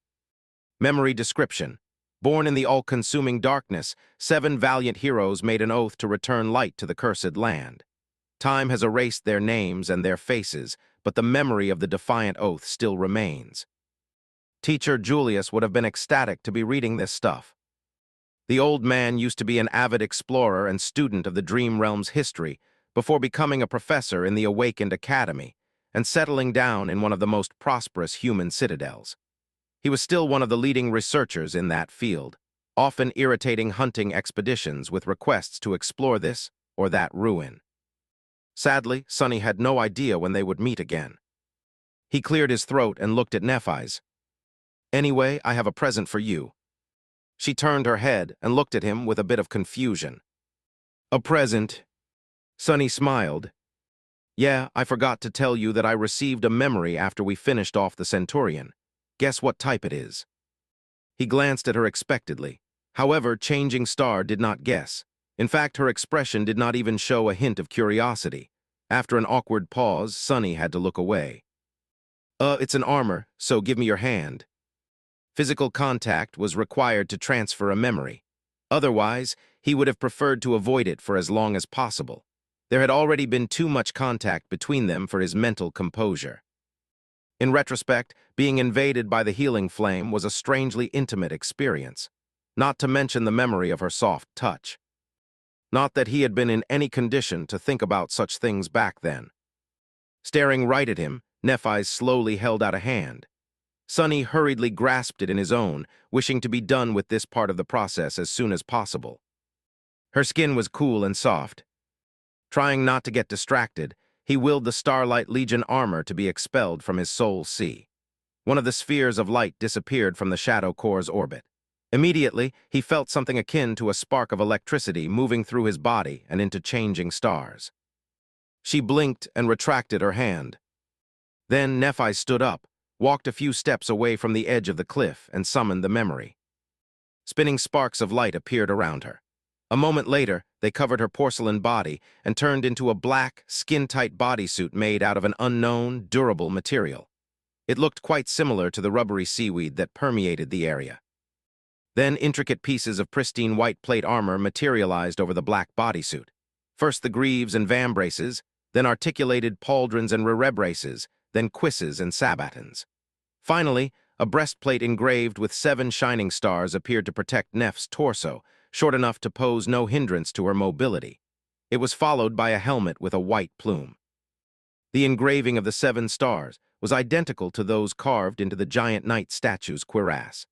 Memory description. Born in the all-consuming darkness, 7 valiant heroes made an oath to return light to the cursed land. Time has erased their names and their faces, but the memory of the defiant oath still remains. Teacher Julius would have been ecstatic to be reading this stuff. The old man used to be an avid explorer and student of the Dream Realm's history before becoming a professor in the Awakened Academy and settling down in one of the most prosperous human citadels. He was still one of the leading researchers in that field, often irritating hunting expeditions with requests to explore this or that ruin. Sadly, Sunny had no idea when they would meet again. He cleared his throat and looked at Nephis. "Anyway, I have a present for you." She turned her head and looked at him with a bit of confusion. "A present?" Sunny smiled. "Yeah, I forgot to tell you that I received a memory after we finished off the Centurion. Guess what type it is?" He glanced at her expectedly. However, Changing Star did not guess. In fact, her expression did not even show a hint of curiosity. After an awkward pause, Sonny had to look away. It's an armor, so give me your hand." Physical contact was required to transfer a memory. Otherwise, he would have preferred to avoid it for as long as possible. There had already been too much contact between them for his mental composure. In retrospect, being invaded by the healing flame was a strangely intimate experience, not to mention the memory of her soft touch. Not that he had been in any condition to think about such things back then. Staring right at him, Nephis slowly held out a hand. Sonny hurriedly grasped it in his own, wishing to be done with this part of the process as soon as possible. Her skin was cool and soft. Trying not to get distracted, he willed the Starlight Legion armor to be expelled from his soul sea. One of the spheres of light disappeared from the Shadow Core's orbit. Immediately, he felt something akin to a spark of electricity moving through his body and into changing stars. She blinked and retracted her hand. Then Nephis stood up, walked a few steps away from the edge of the cliff, and summoned the memory. Spinning sparks of light appeared around her. A moment later, they covered her porcelain body and turned into a black, skin-tight bodysuit made out of an unknown, durable material. It looked quite similar to the rubbery seaweed that permeated the area. Then intricate pieces of pristine white plate armor materialized over the black bodysuit. First the greaves and vambraces, then articulated pauldrons and rerebraces, then cuisses and sabatons. Finally, a breastplate engraved with 7 shining stars appeared to protect Neph's torso, short enough to pose no hindrance to her mobility. It was followed by a helmet with a white plume. The engraving of the 7 stars was identical to those carved into the giant knight statue's cuirass.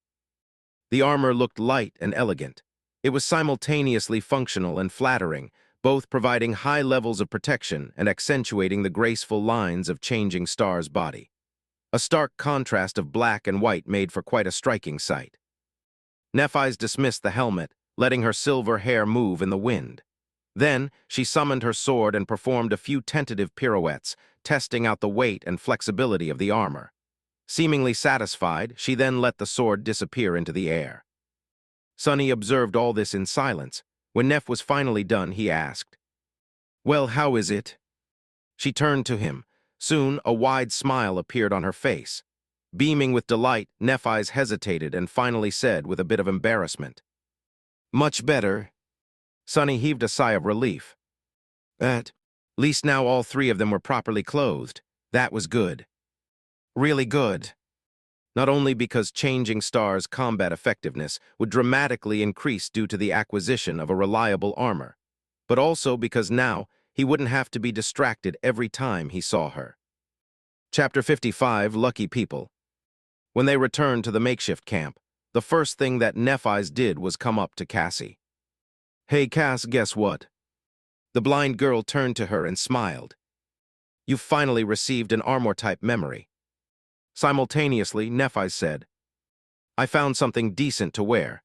The armor looked light and elegant. It was simultaneously functional and flattering, both providing high levels of protection and accentuating the graceful lines of changing Star's body. A stark contrast of black and white made for quite a striking sight. Nephis dismissed the helmet, letting her silver hair move in the wind. Then, she summoned her sword and performed a few tentative pirouettes, testing out the weight and flexibility of the armor. Seemingly satisfied, she then let the sword disappear into the air. Sonny observed all this in silence. When Neph was finally done, he asked, "Well, how is it?" She turned to him. Soon, a wide smile appeared on her face. Beaming with delight, Nephis hesitated and finally said with a bit of embarrassment, "Much better." Sonny heaved a sigh of relief. At least now all 3 of them were properly clothed. That was good. Really good. Not only because changing Star's combat effectiveness would dramatically increase due to the acquisition of a reliable armor, but also because now he wouldn't have to be distracted every time he saw her. Chapter 55, Lucky People. When they returned to the makeshift camp, the first thing that Nephis did was come up to Cassie. "Hey, Cass, guess what?" The blind girl turned to her and smiled. "You've finally received an armor-type memory." Simultaneously, Nephis said, "I found something decent to wear."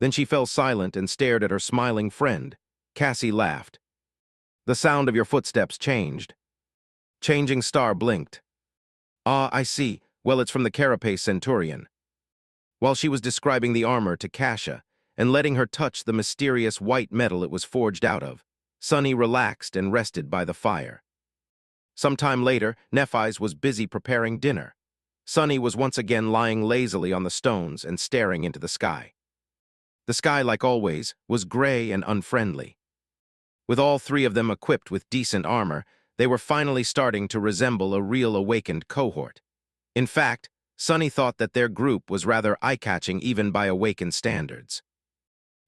Then she fell silent and stared at her smiling friend. Cassie laughed. "The sound of your footsteps changed." Changing Star blinked. "Ah, I see. Well, it's from the Carapace Centurion." While she was describing the armor to Cassia and letting her touch the mysterious white metal it was forged out of, Sonny relaxed and rested by the fire. Some time later, Nephis was busy preparing dinner. Sonny was once again lying lazily on the stones and staring into the sky. The sky, like always, was gray and unfriendly. With all 3 of them equipped with decent armor, they were finally starting to resemble a real awakened cohort. In fact, Sonny thought that their group was rather eye-catching even by awakened standards.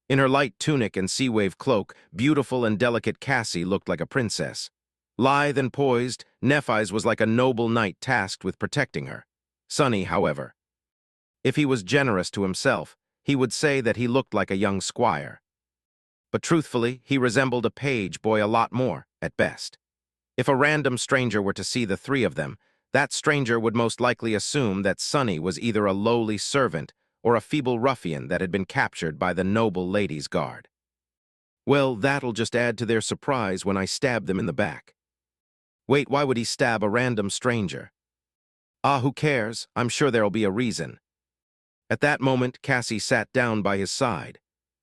In her light tunic and sea-wave cloak, beautiful and delicate Cassie looked like a princess. Lithe and poised, Nephis was like a noble knight tasked with protecting her. Sonny, however, if he was generous to himself, he would say that he looked like a young squire. But truthfully, he resembled a page boy a lot more, at best. If a random stranger were to see the 3 of them, that stranger would most likely assume that Sonny was either a lowly servant or a feeble ruffian that had been captured by the noble lady's guard. Well, that'll just add to their surprise when I stab them in the back. Wait, why would he stab a random stranger? Ah, who cares? I'm sure there'll be a reason. At that moment, Cassie sat down by his side.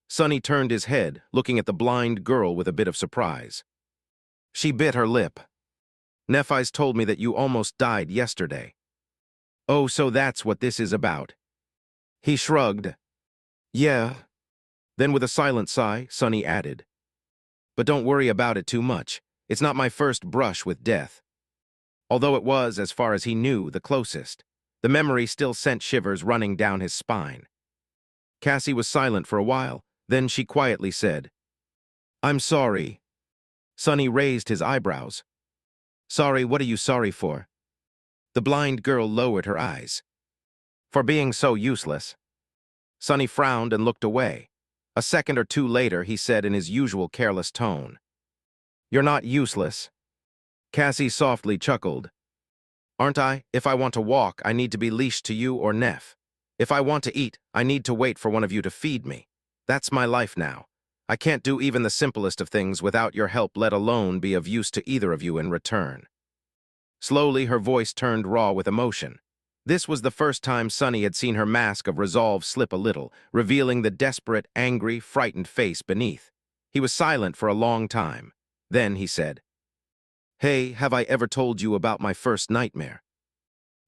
Sonny turned his head, looking at the blind girl with a bit of surprise. She bit her lip. Nephis told me that you almost died yesterday. Oh, so that's what this is about. He shrugged. Yeah. Then with a silent sigh, Sonny added, but don't worry about it too much. It's not my first brush with death. Although it was, as far as he knew, the closest, the memory still sent shivers running down his spine. Cassie was silent for a while, then she quietly said, I'm sorry. Sonny raised his eyebrows. Sorry, what are you sorry for? The blind girl lowered her eyes. For being so useless. Sonny frowned and looked away. A second or two later, he said in his usual careless tone, You're not useless. Cassie softly chuckled. Aren't I? If I want to walk, I need to be leashed to you or Neph. If I want to eat, I need to wait for one of you to feed me. That's my life now. I can't do even the simplest of things without your help, let alone be of use to either of you in return. Slowly, her voice turned raw with emotion. This was the first time Sonny had seen her mask of resolve slip a little, revealing the desperate, angry, frightened face beneath. He was silent for a long time. Then he said, Hey, have I ever told you about my first nightmare?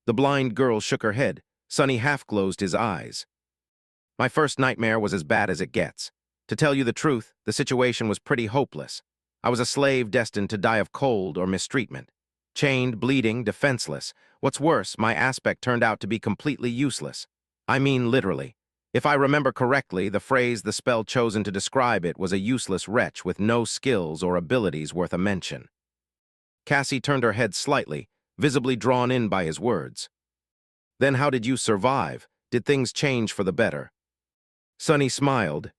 The blind girl shook her head. Sonny half-closed his eyes. My first nightmare was as bad as it gets. To tell you the truth, the situation was pretty hopeless. I was a slave destined to die of cold or mistreatment. Chained, bleeding, defenseless. What's worse, my aspect turned out to be completely useless. I mean literally. If I remember correctly, the phrase the spell chosen to describe it was a useless wretch with no skills or abilities worth a mention. Cassie turned her head slightly, visibly drawn in by his words. Then how did you survive? Did things change for the better? Sonny smiled.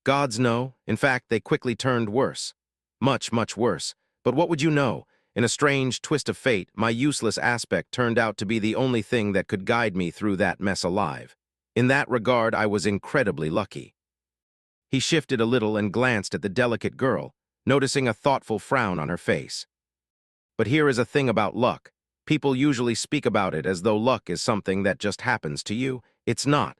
Gods no. In fact, they quickly turned worse. Much, much worse. But what would you know? In a strange twist of fate, my useless aspect turned out to be the only thing that could guide me through that mess alive. In that regard, I was incredibly lucky. He shifted a little and glanced at the delicate girl, noticing a thoughtful frown on her face. But here is a thing about luck. People usually speak about it as though luck is something that just happens to you. It's not.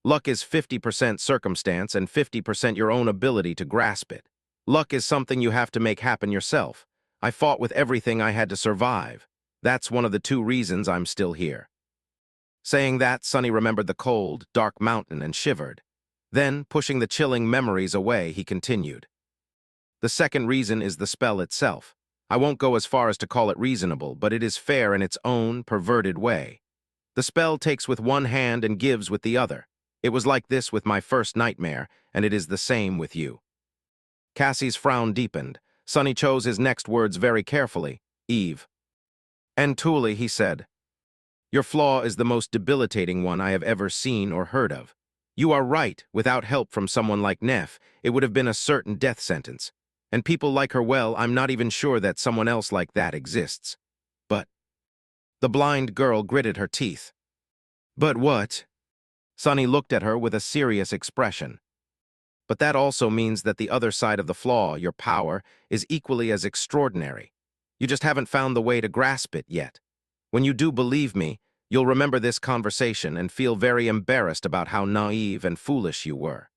Luck is 50% circumstance and 50% your own ability to grasp it. Luck is something you have to make happen yourself. I fought with everything I had to survive. That's one of the two reasons I'm still here. Saying that, Sonny remembered the cold, dark mountain and shivered. Then, pushing the chilling memories away, he continued. The second reason is the spell itself. I won't go as far as to call it reasonable, but it is fair in its own, perverted way. The spell takes with one hand and gives with the other. It was like this with my first nightmare, and it is the same with you. Cassie's frown deepened. Sonny chose his next words very carefully. Eve. And Thule, he said, your flaw is the most debilitating one I have ever seen or heard of. You are right, without help from someone like Neph, it would have been a certain death sentence. And people like her, well, I'm not even sure that someone else like that exists. But the blind girl gritted her teeth. But what? Sonny looked at her with a serious expression. But that also means that the other side of the flaw, your power, is equally as extraordinary. You just haven't found the way to grasp it yet. When you do believe me, you'll remember this conversation and feel very embarrassed about how naive and foolish you were.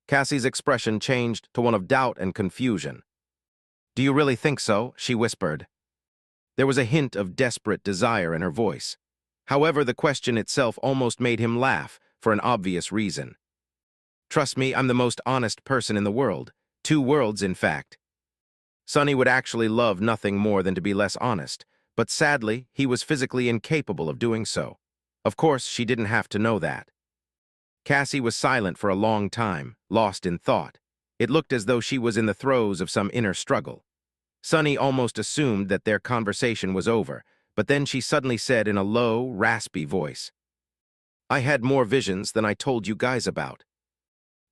Cassie's expression changed to one of doubt and confusion. Do you really think so? She whispered. There was a hint of desperate desire in her voice. However, the question itself almost made him laugh, for an obvious reason. Trust me, I'm the most honest person in the world. 2 worlds, in fact. Sonny would actually love nothing more than to be less honest, but sadly, he was physically incapable of doing so. Of course, she didn't have to know that. Cassie was silent for a long time, lost in thought. It looked as though she was in the throes of some inner struggle. Sonny almost assumed that their conversation was over, but then she suddenly said in a low, raspy voice, I had more visions than I told you guys about.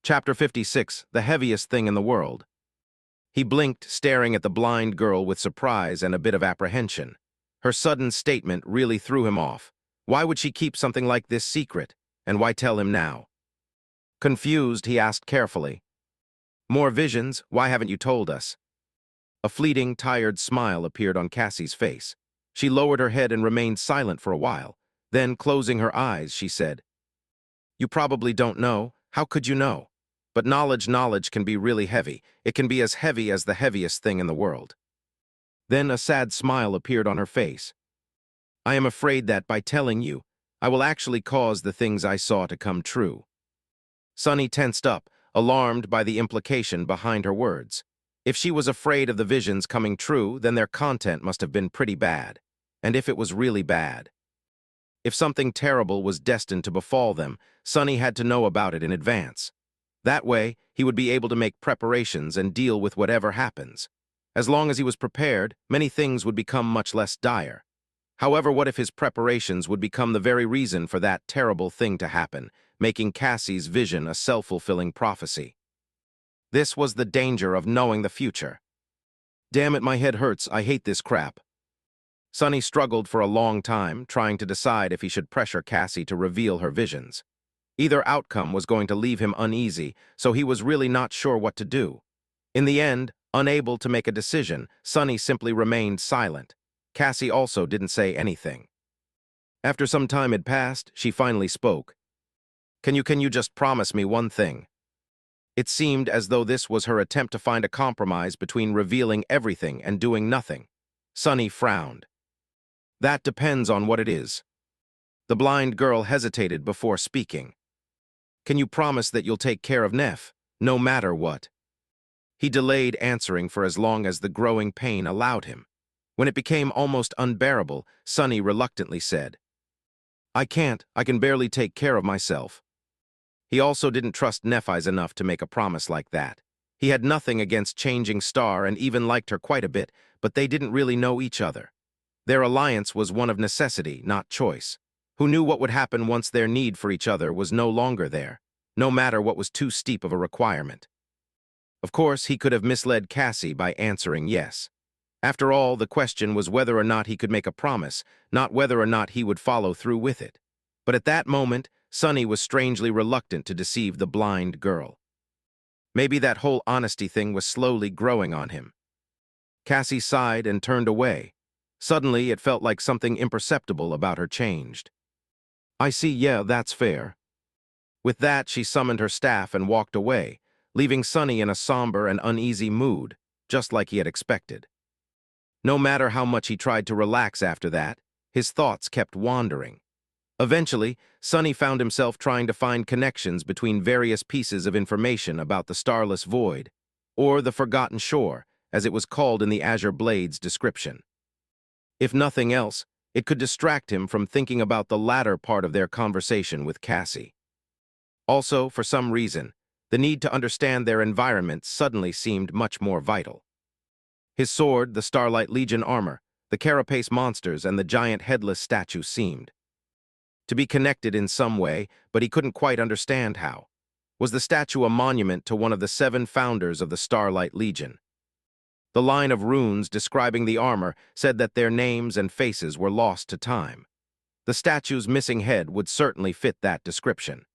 Chapter 56, the heaviest thing in the world. He blinked, staring at the blind girl with surprise and a bit of apprehension. Her sudden statement really threw him off. Why would she keep something like this secret? And why tell him now? Confused, he asked carefully, More visions? Why haven't you told us? A fleeting, tired smile appeared on Cassie's face. She lowered her head and remained silent for a while. Then, closing her eyes, she said, You probably don't know. How could you know? But knowledge can be really heavy. It can be as heavy as the heaviest thing in the world. Then a sad smile appeared on her face. I am afraid that by telling you, I will actually cause the things I saw to come true. Sunny tensed up, alarmed by the implication behind her words. If she was afraid of the visions coming true, then their content must have been pretty bad. And if it was really bad? If something terrible was destined to befall them, Sunny had to know about it in advance. That way, he would be able to make preparations and deal with whatever happens. As long as he was prepared, many things would become much less dire. However, what if his preparations would become the very reason for that terrible thing to happen, making Cassie's vision a self-fulfilling prophecy? This was the danger of knowing the future. Damn it, my head hurts. I hate this crap. Sunny struggled for a long time, trying to decide if he should pressure Cassie to reveal her visions. Either outcome was going to leave him uneasy, so he was really not sure what to do. In the end, unable to make a decision, Sunny simply remained silent. Cassie also didn't say anything. After some time had passed, she finally spoke. Can you just promise me one thing? It seemed as though this was her attempt to find a compromise between revealing everything and doing nothing. Sunny frowned. That depends on what it is. The blind girl hesitated before speaking. Can you promise that you'll take care of Neph, no matter what? He delayed answering for as long as the growing pain allowed him. When it became almost unbearable, Sunny reluctantly said, I can't. I can barely take care of myself. He also didn't trust Nephis enough to make a promise like that. He had nothing against Changing Star and even liked her quite a bit, but they didn't really know each other. Their alliance was one of necessity, not choice. Who knew what would happen once their need for each other was no longer there, no matter what was too steep of a requirement? Of course, he could have misled Cassie by answering yes. After all, the question was whether or not he could make a promise, not whether or not he would follow through with it. But at that moment, Sunny was strangely reluctant to deceive the blind girl. Maybe that whole honesty thing was slowly growing on him. Cassie sighed and turned away. Suddenly, it felt like something imperceptible about her changed. I see, yeah, that's fair. With that, she summoned her staff and walked away, leaving Sunny in a somber and uneasy mood, just like he had expected. No matter how much he tried to relax after that, his thoughts kept wandering. Eventually, Sunny found himself trying to find connections between various pieces of information about the Starless Void, or the Forgotten Shore, as it was called in the Azure Blade's description. If nothing else, it could distract him from thinking about the latter part of their conversation with Cassie. Also, for some reason, the need to understand their environment suddenly seemed much more vital. His sword, the Starlight Legion armor, the carapace monsters, and the giant headless statue seemed to be connected in some way, but he couldn't quite understand how. Was the statue a monument to one of the 7 founders of the Starlight Legion? The line of runes describing the armor said that their names and faces were lost to time. The statue's missing head would certainly fit that description.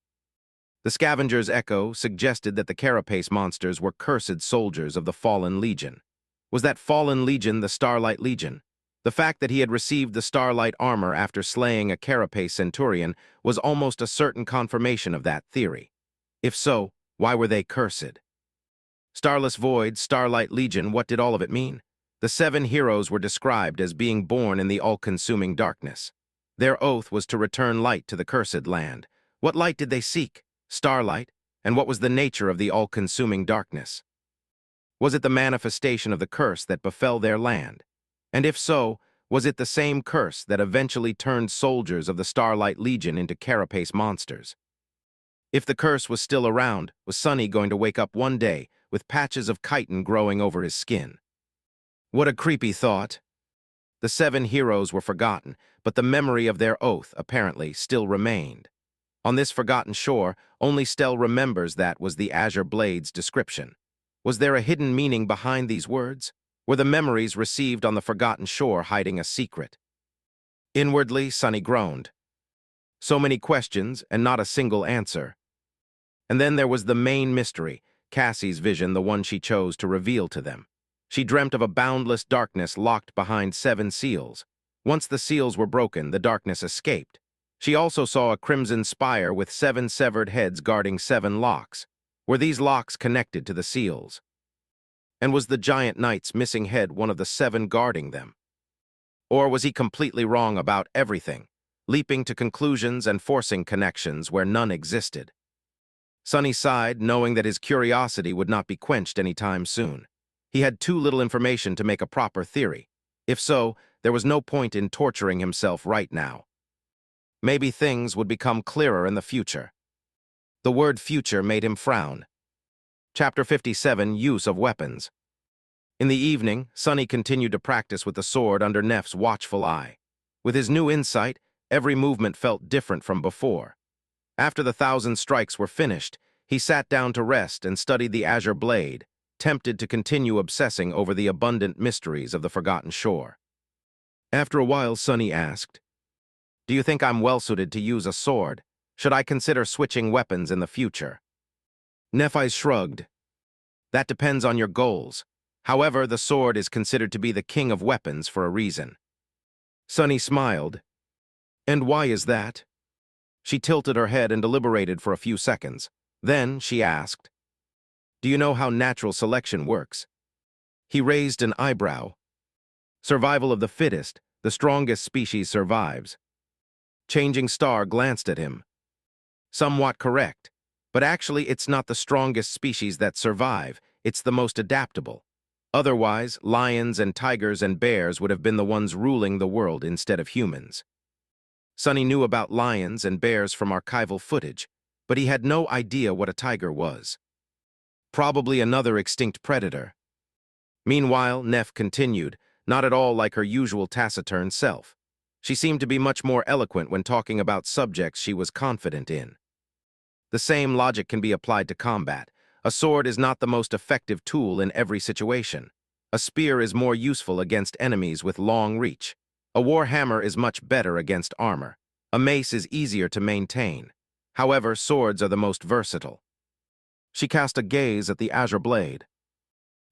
The Scavenger's echo suggested that the carapace monsters were cursed soldiers of the Fallen Legion. Was that Fallen Legion the Starlight Legion? The fact that he had received the Starlight armor after slaying a carapace centurion was almost a certain confirmation of that theory. If so, why were they cursed? Starless Void, Starlight Legion, what did all of it mean? The 7 heroes were described as being born in the all-consuming darkness. Their oath was to return light to the cursed land. What light did they seek? Starlight? And what was the nature of the all-consuming darkness? Was it the manifestation of the curse that befell their land? And if so, was it the same curse that eventually turned soldiers of the Starlight Legion into carapace monsters? If the curse was still around, was Sunny going to wake up one day with patches of chitin growing over his skin? What a creepy thought. The 7 heroes were forgotten, but the memory of their oath, apparently, still remained. On this forgotten shore, only Stell remembers that was the Azure Blade's description. Was there a hidden meaning behind these words? Were the memories received on the forgotten shore hiding a secret? Inwardly, Sunny groaned. So many questions and not a single answer. And then there was the main mystery, Cassie's vision, the one she chose to reveal to them. She dreamt of a boundless darkness locked behind 7 seals. Once the seals were broken, the darkness escaped. She also saw a crimson spire with 7 severed heads guarding 7 locks. Were these locks connected to the seals? And was the giant knight's missing head one of the 7 guarding them? Or was he completely wrong about everything, leaping to conclusions and forcing connections where none existed? Sonny sighed, knowing that his curiosity would not be quenched any time soon. He had too little information to make a proper theory. If so, there was no point in torturing himself right now. Maybe things would become clearer in the future. The word future made him frown. Chapter 57, Use of Weapons. In the evening, Sonny continued to practice with the sword under Neph's watchful eye. With his new insight, every movement felt different from before. After the 1,000 strikes were finished, he sat down to rest and studied the azure blade, tempted to continue obsessing over the abundant mysteries of the forgotten shore. After a while, Sonny asked, "Do you think I'm well-suited to use a sword? Should I consider switching weapons in the future?" Nephis shrugged. "That depends on your goals. However, the sword is considered to be the king of weapons for a reason." Sonny smiled. "And why is that?" She tilted her head and deliberated for a few seconds. Then she asked, "Do you know how natural selection works?" He raised an eyebrow. "Survival of the fittest, the strongest species survives." Changing Star glanced at him. "Somewhat correct, but actually it's not the strongest species that survive, it's the most adaptable. Otherwise, lions and tigers and bears would have been the ones ruling the world instead of humans." Sonny knew about lions and bears from archival footage, but he had no idea what a tiger was. Probably another extinct predator. Meanwhile, Neph continued, not at all like her usual taciturn self. She seemed to be much more eloquent when talking about subjects she was confident in. The same logic can be applied to combat. A sword is not the most effective tool in every situation. A spear is more useful against enemies with long reach. A war hammer is much better against armor. A mace is easier to maintain. However, swords are the most versatile. She cast a gaze at the azure blade.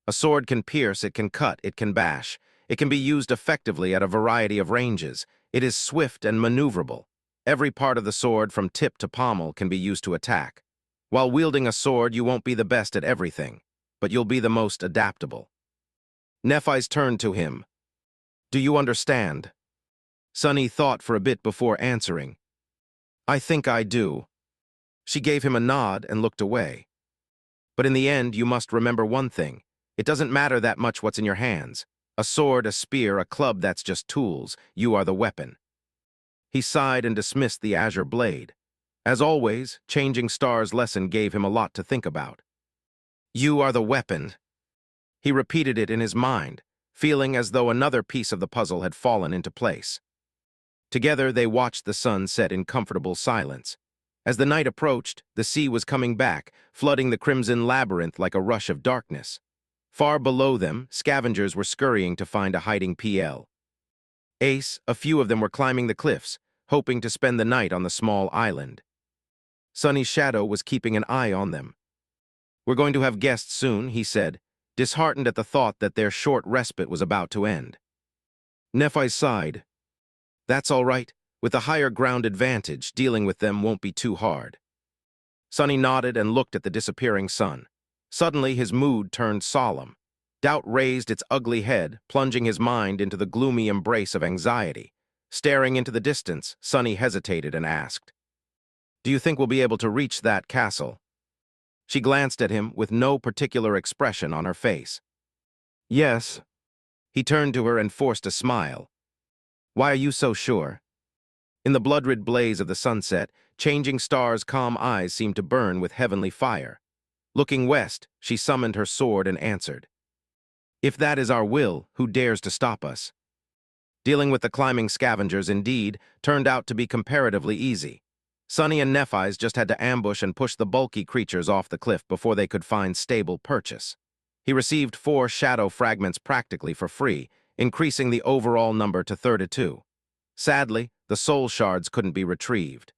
A sword can pierce, it can cut, it can bash. It can be used effectively at a variety of ranges. It is swift and maneuverable. Every part of the sword, from tip to pommel, can be used to attack. While wielding a sword, you won't be the best at everything, but you'll be the most adaptable. Nephis turned to him. "Do you understand?" Sonny thought for a bit before answering. "I think I do." She gave him a nod and looked away. "But in the end, you must remember one thing. It doesn't matter that much what's in your hands. A sword, a spear, a club, that's just tools. You are the weapon." He sighed and dismissed the azure blade. As always, Changing Star's lesson gave him a lot to think about. "You are the weapon." He repeated it in his mind, feeling as though another piece of the puzzle had fallen into place. Together, they watched the sun set in comfortable silence. As the night approached, the sea was coming back, flooding the crimson labyrinth like a rush of darkness. Far below them, scavengers were scurrying to find a hiding PL. A few of them were climbing the cliffs, hoping to spend the night on the small island. Sonny's shadow was keeping an eye on them. "We're going to have guests soon," he said, disheartened at the thought that their short respite was about to end. Nephis sighed. "That's all right. With the higher ground advantage, dealing with them won't be too hard." Sonny nodded and looked at the disappearing sun. Suddenly, his mood turned solemn. Doubt raised its ugly head, plunging his mind into the gloomy embrace of anxiety. Staring into the distance, Sonny hesitated and asked, "Do you think we'll be able to reach that castle?" She glanced at him with no particular expression on her face. "Yes." He turned to her and forced a smile. "Why are you so sure?" In the blood-red blaze of the sunset, Changing Star's calm eyes seemed to burn with heavenly fire. Looking west, she summoned her sword and answered, "If that is our will, who dares to stop us?" Dealing with the climbing scavengers, indeed, turned out to be comparatively easy. Sonny and Nephis just had to ambush and push the bulky creatures off the cliff before they could find stable purchase. He received 4 shadow fragments practically for free, increasing the overall number to 32. Sadly, the soul shards couldn't be retrieved.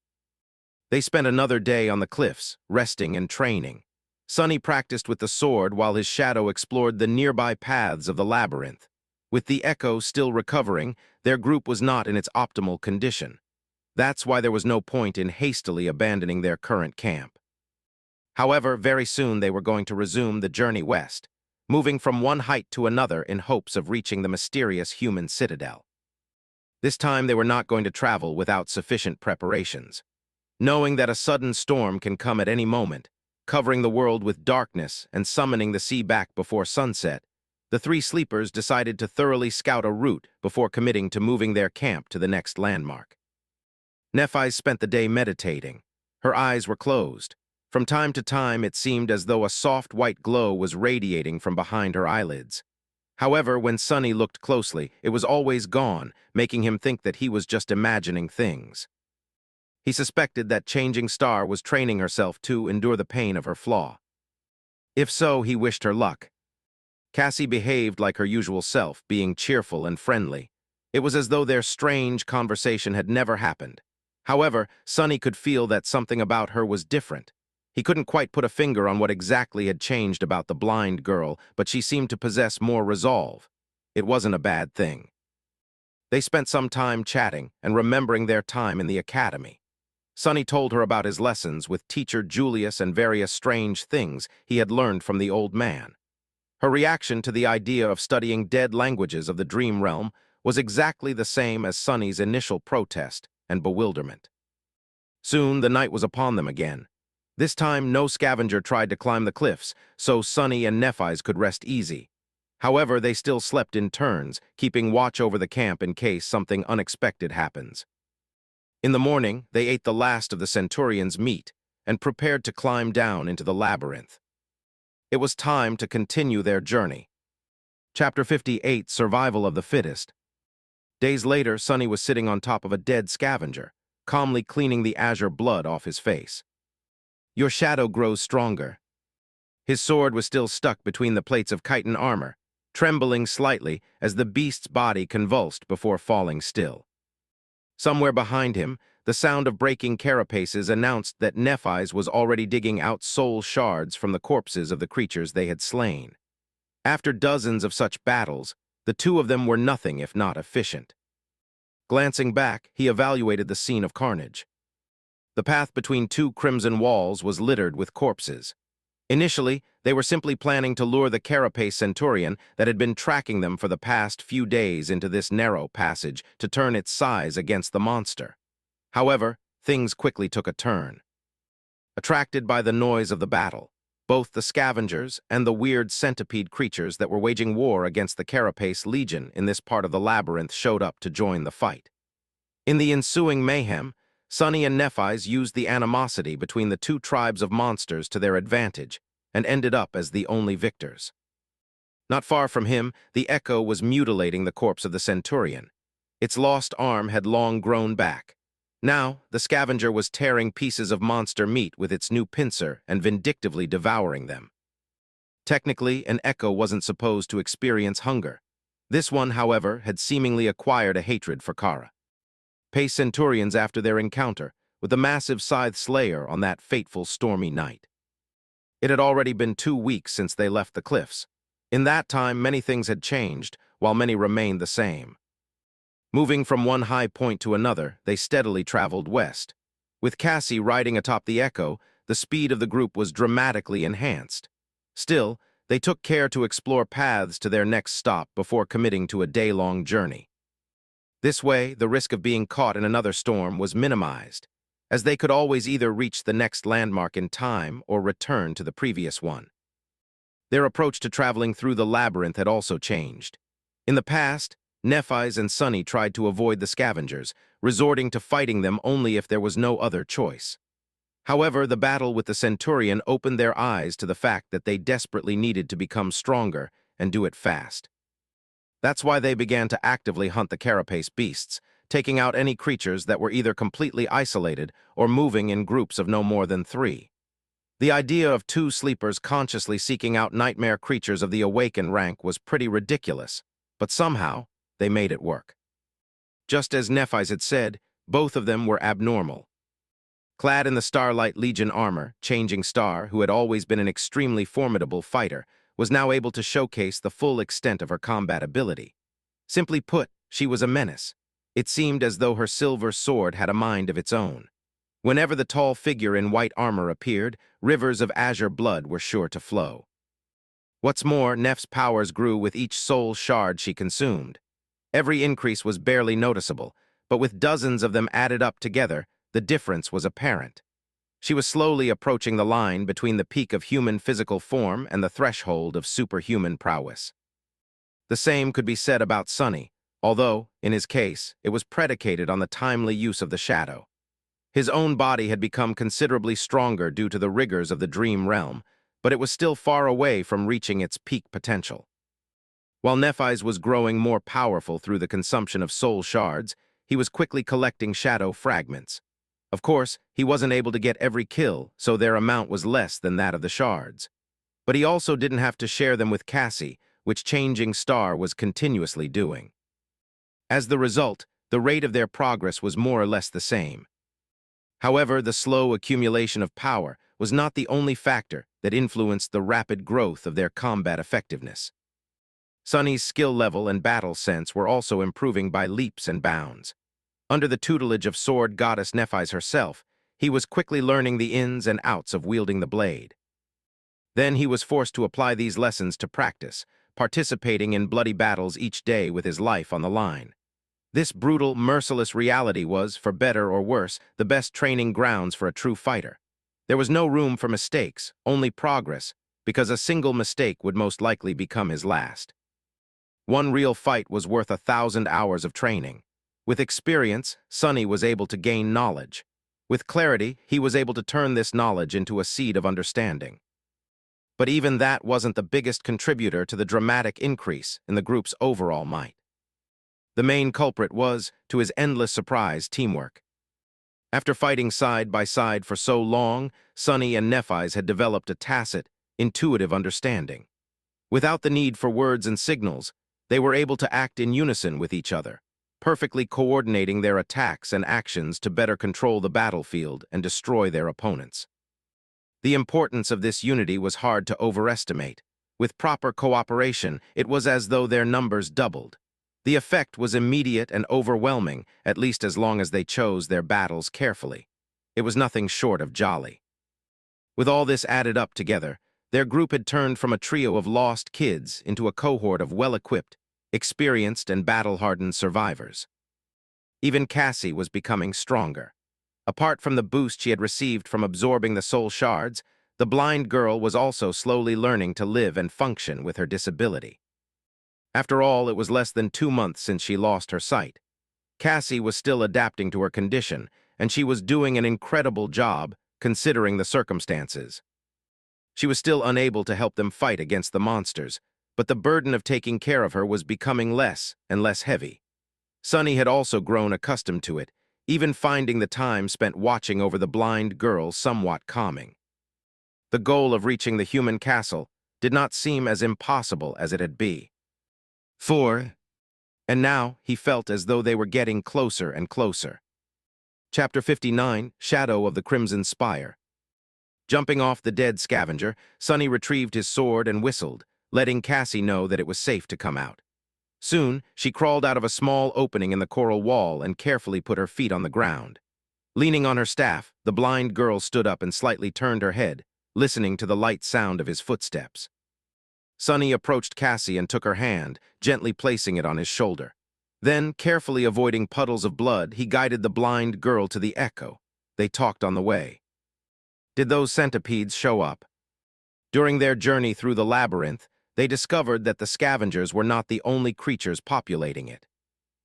They spent another day on the cliffs, resting and training. Sonny practiced with the sword while his shadow explored the nearby paths of the labyrinth. With the echo still recovering, their group was not in its optimal condition. That's why there was no point in hastily abandoning their current camp. However, very soon they were going to resume the journey west, moving from one height to another in hopes of reaching the mysterious human citadel. This time they were not going to travel without sufficient preparations. Knowing that a sudden storm can come at any moment, covering the world with darkness and summoning the sea back before sunset, the three sleepers decided to thoroughly scout a route before committing to moving their camp to the next landmark. Nephis spent the day meditating. Her eyes were closed. From time to time, it seemed as though a soft white glow was radiating from behind her eyelids. However, when Sunny looked closely, it was always gone, making him think that he was just imagining things. He suspected that Changing Star was training herself to endure the pain of her flaw. If so, he wished her luck. Cassie behaved like her usual self, being cheerful and friendly. It was as though their strange conversation had never happened. However, Sunny could feel that something about her was different. He couldn't quite put a finger on what exactly had changed about the blind girl, but she seemed to possess more resolve. It wasn't a bad thing. They spent some time chatting and remembering their time in the academy. Sunny told her about his lessons with teacher Julius and various strange things he had learned from the old man. Her reaction to the idea of studying dead languages of the dream realm was exactly the same as Sunny's initial protest and bewilderment. Soon the night was upon them again. This time no scavenger tried to climb the cliffs, so Sunny and Nephis could rest easy. However, they still slept in turns, keeping watch over the camp in case something unexpected happens. In the morning, they ate the last of the Centurion's meat and prepared to climb down into the labyrinth. It was time to continue their journey. Chapter 58, Survival of the Fittest. Days later, Sunny was sitting on top of a dead scavenger, calmly cleaning the azure blood off his face. Your shadow grows stronger. His sword was still stuck between the plates of chitin armor, trembling slightly as the beast's body convulsed before falling still. Somewhere behind him, the sound of breaking carapaces announced that Nephis was already digging out soul shards from the corpses of the creatures they had slain. After dozens of such battles, the two of them were nothing if not efficient. Glancing back, he evaluated the scene of carnage. The path between two crimson walls was littered with corpses. Initially, they were simply planning to lure the carapace centurion that had been tracking them for the past few days into this narrow passage to turn its size against the monster. However, things quickly took a turn. Attracted by the noise of the battle, both the scavengers and the weird centipede creatures that were waging war against the carapace legion in this part of the labyrinth showed up to join the fight. In the ensuing mayhem, Sunny and Nephis used the animosity between the two tribes of monsters to their advantage and ended up as the only victors. Not far from him, the Echo was mutilating the corpse of the Centurion. Its lost arm had long grown back. Now, the scavenger was tearing pieces of monster meat with its new pincer and vindictively devouring them. Technically, an Echo wasn't supposed to experience hunger. This one, however, had seemingly acquired a hatred for Kara. Pace Centurions after their encounter with the massive Scythe Slayer on that fateful stormy night. It had already been 2 weeks since they left the cliffs. In that time, many things had changed, while many remained the same. Moving from one high point to another, they steadily traveled west. With Cassie riding atop the Echo, the speed of the group was dramatically enhanced. Still, they took care to explore paths to their next stop before committing to a day-long journey. This way, the risk of being caught in another storm was minimized, as they could always either reach the next landmark in time or return to the previous one. Their approach to traveling through the labyrinth had also changed. In the past, Nephis and Sunny tried to avoid the scavengers, resorting to fighting them only if there was no other choice. However, the battle with the Centurion opened their eyes to the fact that they desperately needed to become stronger and do it fast. That's why they began to actively hunt the carapace beasts, taking out any creatures that were either completely isolated or moving in groups of no more than 3. The idea of 2 sleepers consciously seeking out nightmare creatures of the awakened rank was pretty ridiculous, but somehow, they made it work. Just as Nephis had said, both of them were abnormal. Clad in the Starlight Legion armor, Changing Star, who had always been an extremely formidable fighter, was now able to showcase the full extent of her combat ability. Simply put, she was a menace. It seemed as though her silver sword had a mind of its own. Whenever the tall figure in white armor appeared, rivers of azure blood were sure to flow. What's more, Neph's powers grew with each soul shard she consumed. Every increase was barely noticeable, but with dozens of them added up together, the difference was apparent. She was slowly approaching the line between the peak of human physical form and the threshold of superhuman prowess. The same could be said about Sonny, although, in his case, it was predicated on the timely use of the shadow. His own body had become considerably stronger due to the rigors of the dream realm, but it was still far away from reaching its peak potential. While Nephis was growing more powerful through the consumption of soul shards, he was quickly collecting shadow fragments. Of course, he wasn't able to get every kill, so their amount was less than that of the shards. But he also didn't have to share them with Cassie, which Changing Star was continuously doing. As the result, the rate of their progress was more or less the same. However, the slow accumulation of power was not the only factor that influenced the rapid growth of their combat effectiveness. Sonny's skill level and battle sense were also improving by leaps and bounds. Under the tutelage of sword goddess Nephis herself, he was quickly learning the ins and outs of wielding the blade. Then he was forced to apply these lessons to practice, participating in bloody battles each day with his life on the line. This brutal, merciless reality was, for better or worse, the best training grounds for a true fighter. There was no room for mistakes, only progress, because a single mistake would most likely become his last. One real fight was worth 1,000 hours of training. With experience, Sonny was able to gain knowledge. With clarity, he was able to turn this knowledge into a seed of understanding. But even that wasn't the biggest contributor to the dramatic increase in the group's overall might. The main culprit was, to his endless surprise, teamwork. After fighting side by side for so long, Sonny and Nephis had developed a tacit, intuitive understanding. Without the need for words and signals, they were able to act in unison with each other, perfectly coordinating their attacks and actions to better control the battlefield and destroy their opponents. The importance of this unity was hard to overestimate. With proper cooperation, it was as though their numbers doubled. The effect was immediate and overwhelming, at least as long as they chose their battles carefully. It was nothing short of jolly. With all this added up together, their group had turned from a trio of lost kids into a cohort of well-equipped, experienced and battle-hardened survivors. Even Cassie was becoming stronger. Apart from the boost she had received from absorbing the soul shards, the blind girl was also slowly learning to live and function with her disability. After all, it was less than 2 months since she lost her sight. Cassie was still adapting to her condition, and she was doing an incredible job, considering the circumstances. She was still unable to help them fight against the monsters, but the burden of taking care of her was becoming less and less heavy. Sonny had also grown accustomed to it, even finding the time spent watching over the blind girl somewhat calming. The goal of reaching the human castle did not seem as impossible as it had been. And now he felt as though they were getting closer and closer. Chapter 59, Shadow of the Crimson Spire. Jumping off the dead scavenger, Sonny retrieved his sword and whistled, letting Cassie know that it was safe to come out. Soon, she crawled out of a small opening in the coral wall and carefully put her feet on the ground. Leaning on her staff, the blind girl stood up and slightly turned her head, listening to the light sound of his footsteps. Sonny approached Cassie and took her hand, gently placing it on his shoulder. Then, carefully avoiding puddles of blood, he guided the blind girl to the echo. They talked on the way. Did those centipedes show up? During their journey through the labyrinth, they discovered that the scavengers were not the only creatures populating it.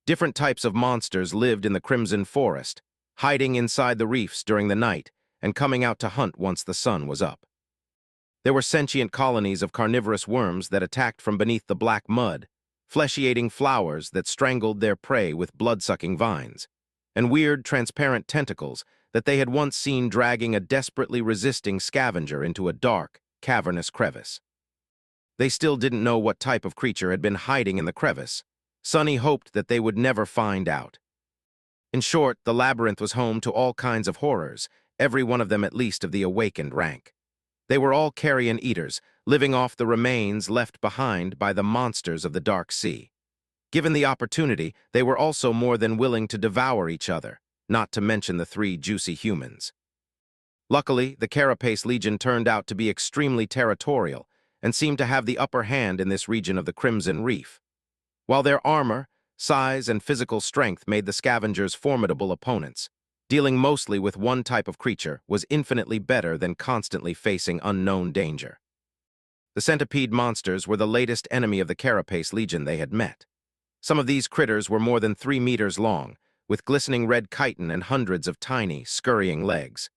Different types of monsters lived in the Crimson Forest, hiding inside the reefs during the night and coming out to hunt once the sun was up. There were sentient colonies of carnivorous worms that attacked from beneath the black mud, flesh-eating flowers that strangled their prey with blood-sucking vines, and weird, transparent tentacles that they had once seen dragging a desperately resisting scavenger into a dark, cavernous crevice. They still didn't know what type of creature had been hiding in the crevice. Sonny hoped that they would never find out. In short, the labyrinth was home to all kinds of horrors, every one of them at least of the awakened rank. They were all carrion eaters, living off the remains left behind by the monsters of the dark sea. Given the opportunity, they were also more than willing to devour each other, not to mention the 3 juicy humans. Luckily, the Carapace Legion turned out to be extremely territorial and seemed to have the upper hand in this region of the Crimson Reef. While their armor, size, and physical strength made the scavengers formidable opponents, dealing mostly with one type of creature was infinitely better than constantly facing unknown danger. The centipede monsters were the latest enemy of the Carapace Legion they had met. Some of these critters were more than 3 meters long, with glistening red chitin and hundreds of tiny, scurrying legs.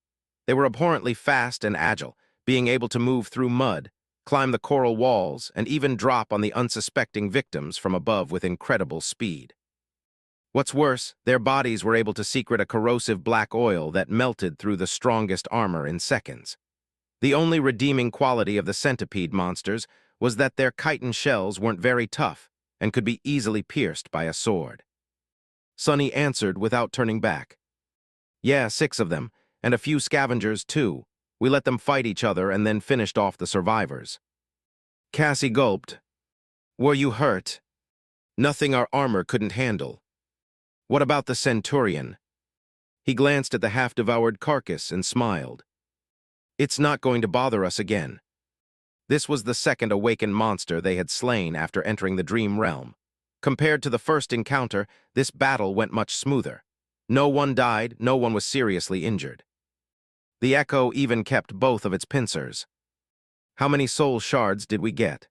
They were abhorrently fast and agile, being able to move through mud, climb the coral walls, and even drop on the unsuspecting victims from above with incredible speed. What's worse, their bodies were able to secrete a corrosive black oil that melted through the strongest armor in seconds. The only redeeming quality of the centipede monsters was that their chitin shells weren't very tough and could be easily pierced by a sword. Sunny answered without turning back. Yeah, 6 of them, and a few scavengers too. We let them fight each other and then finished off the survivors. Cassie gulped. Were you hurt? Nothing our armor couldn't handle. What about the Centurion? He glanced at the half-devoured carcass and smiled. It's not going to bother us again. This was the second awakened monster they had slain after entering the Dream Realm. Compared to the first encounter, this battle went much smoother. No one died, no one was seriously injured. The Echo even kept both of its pincers. How many soul shards did we get?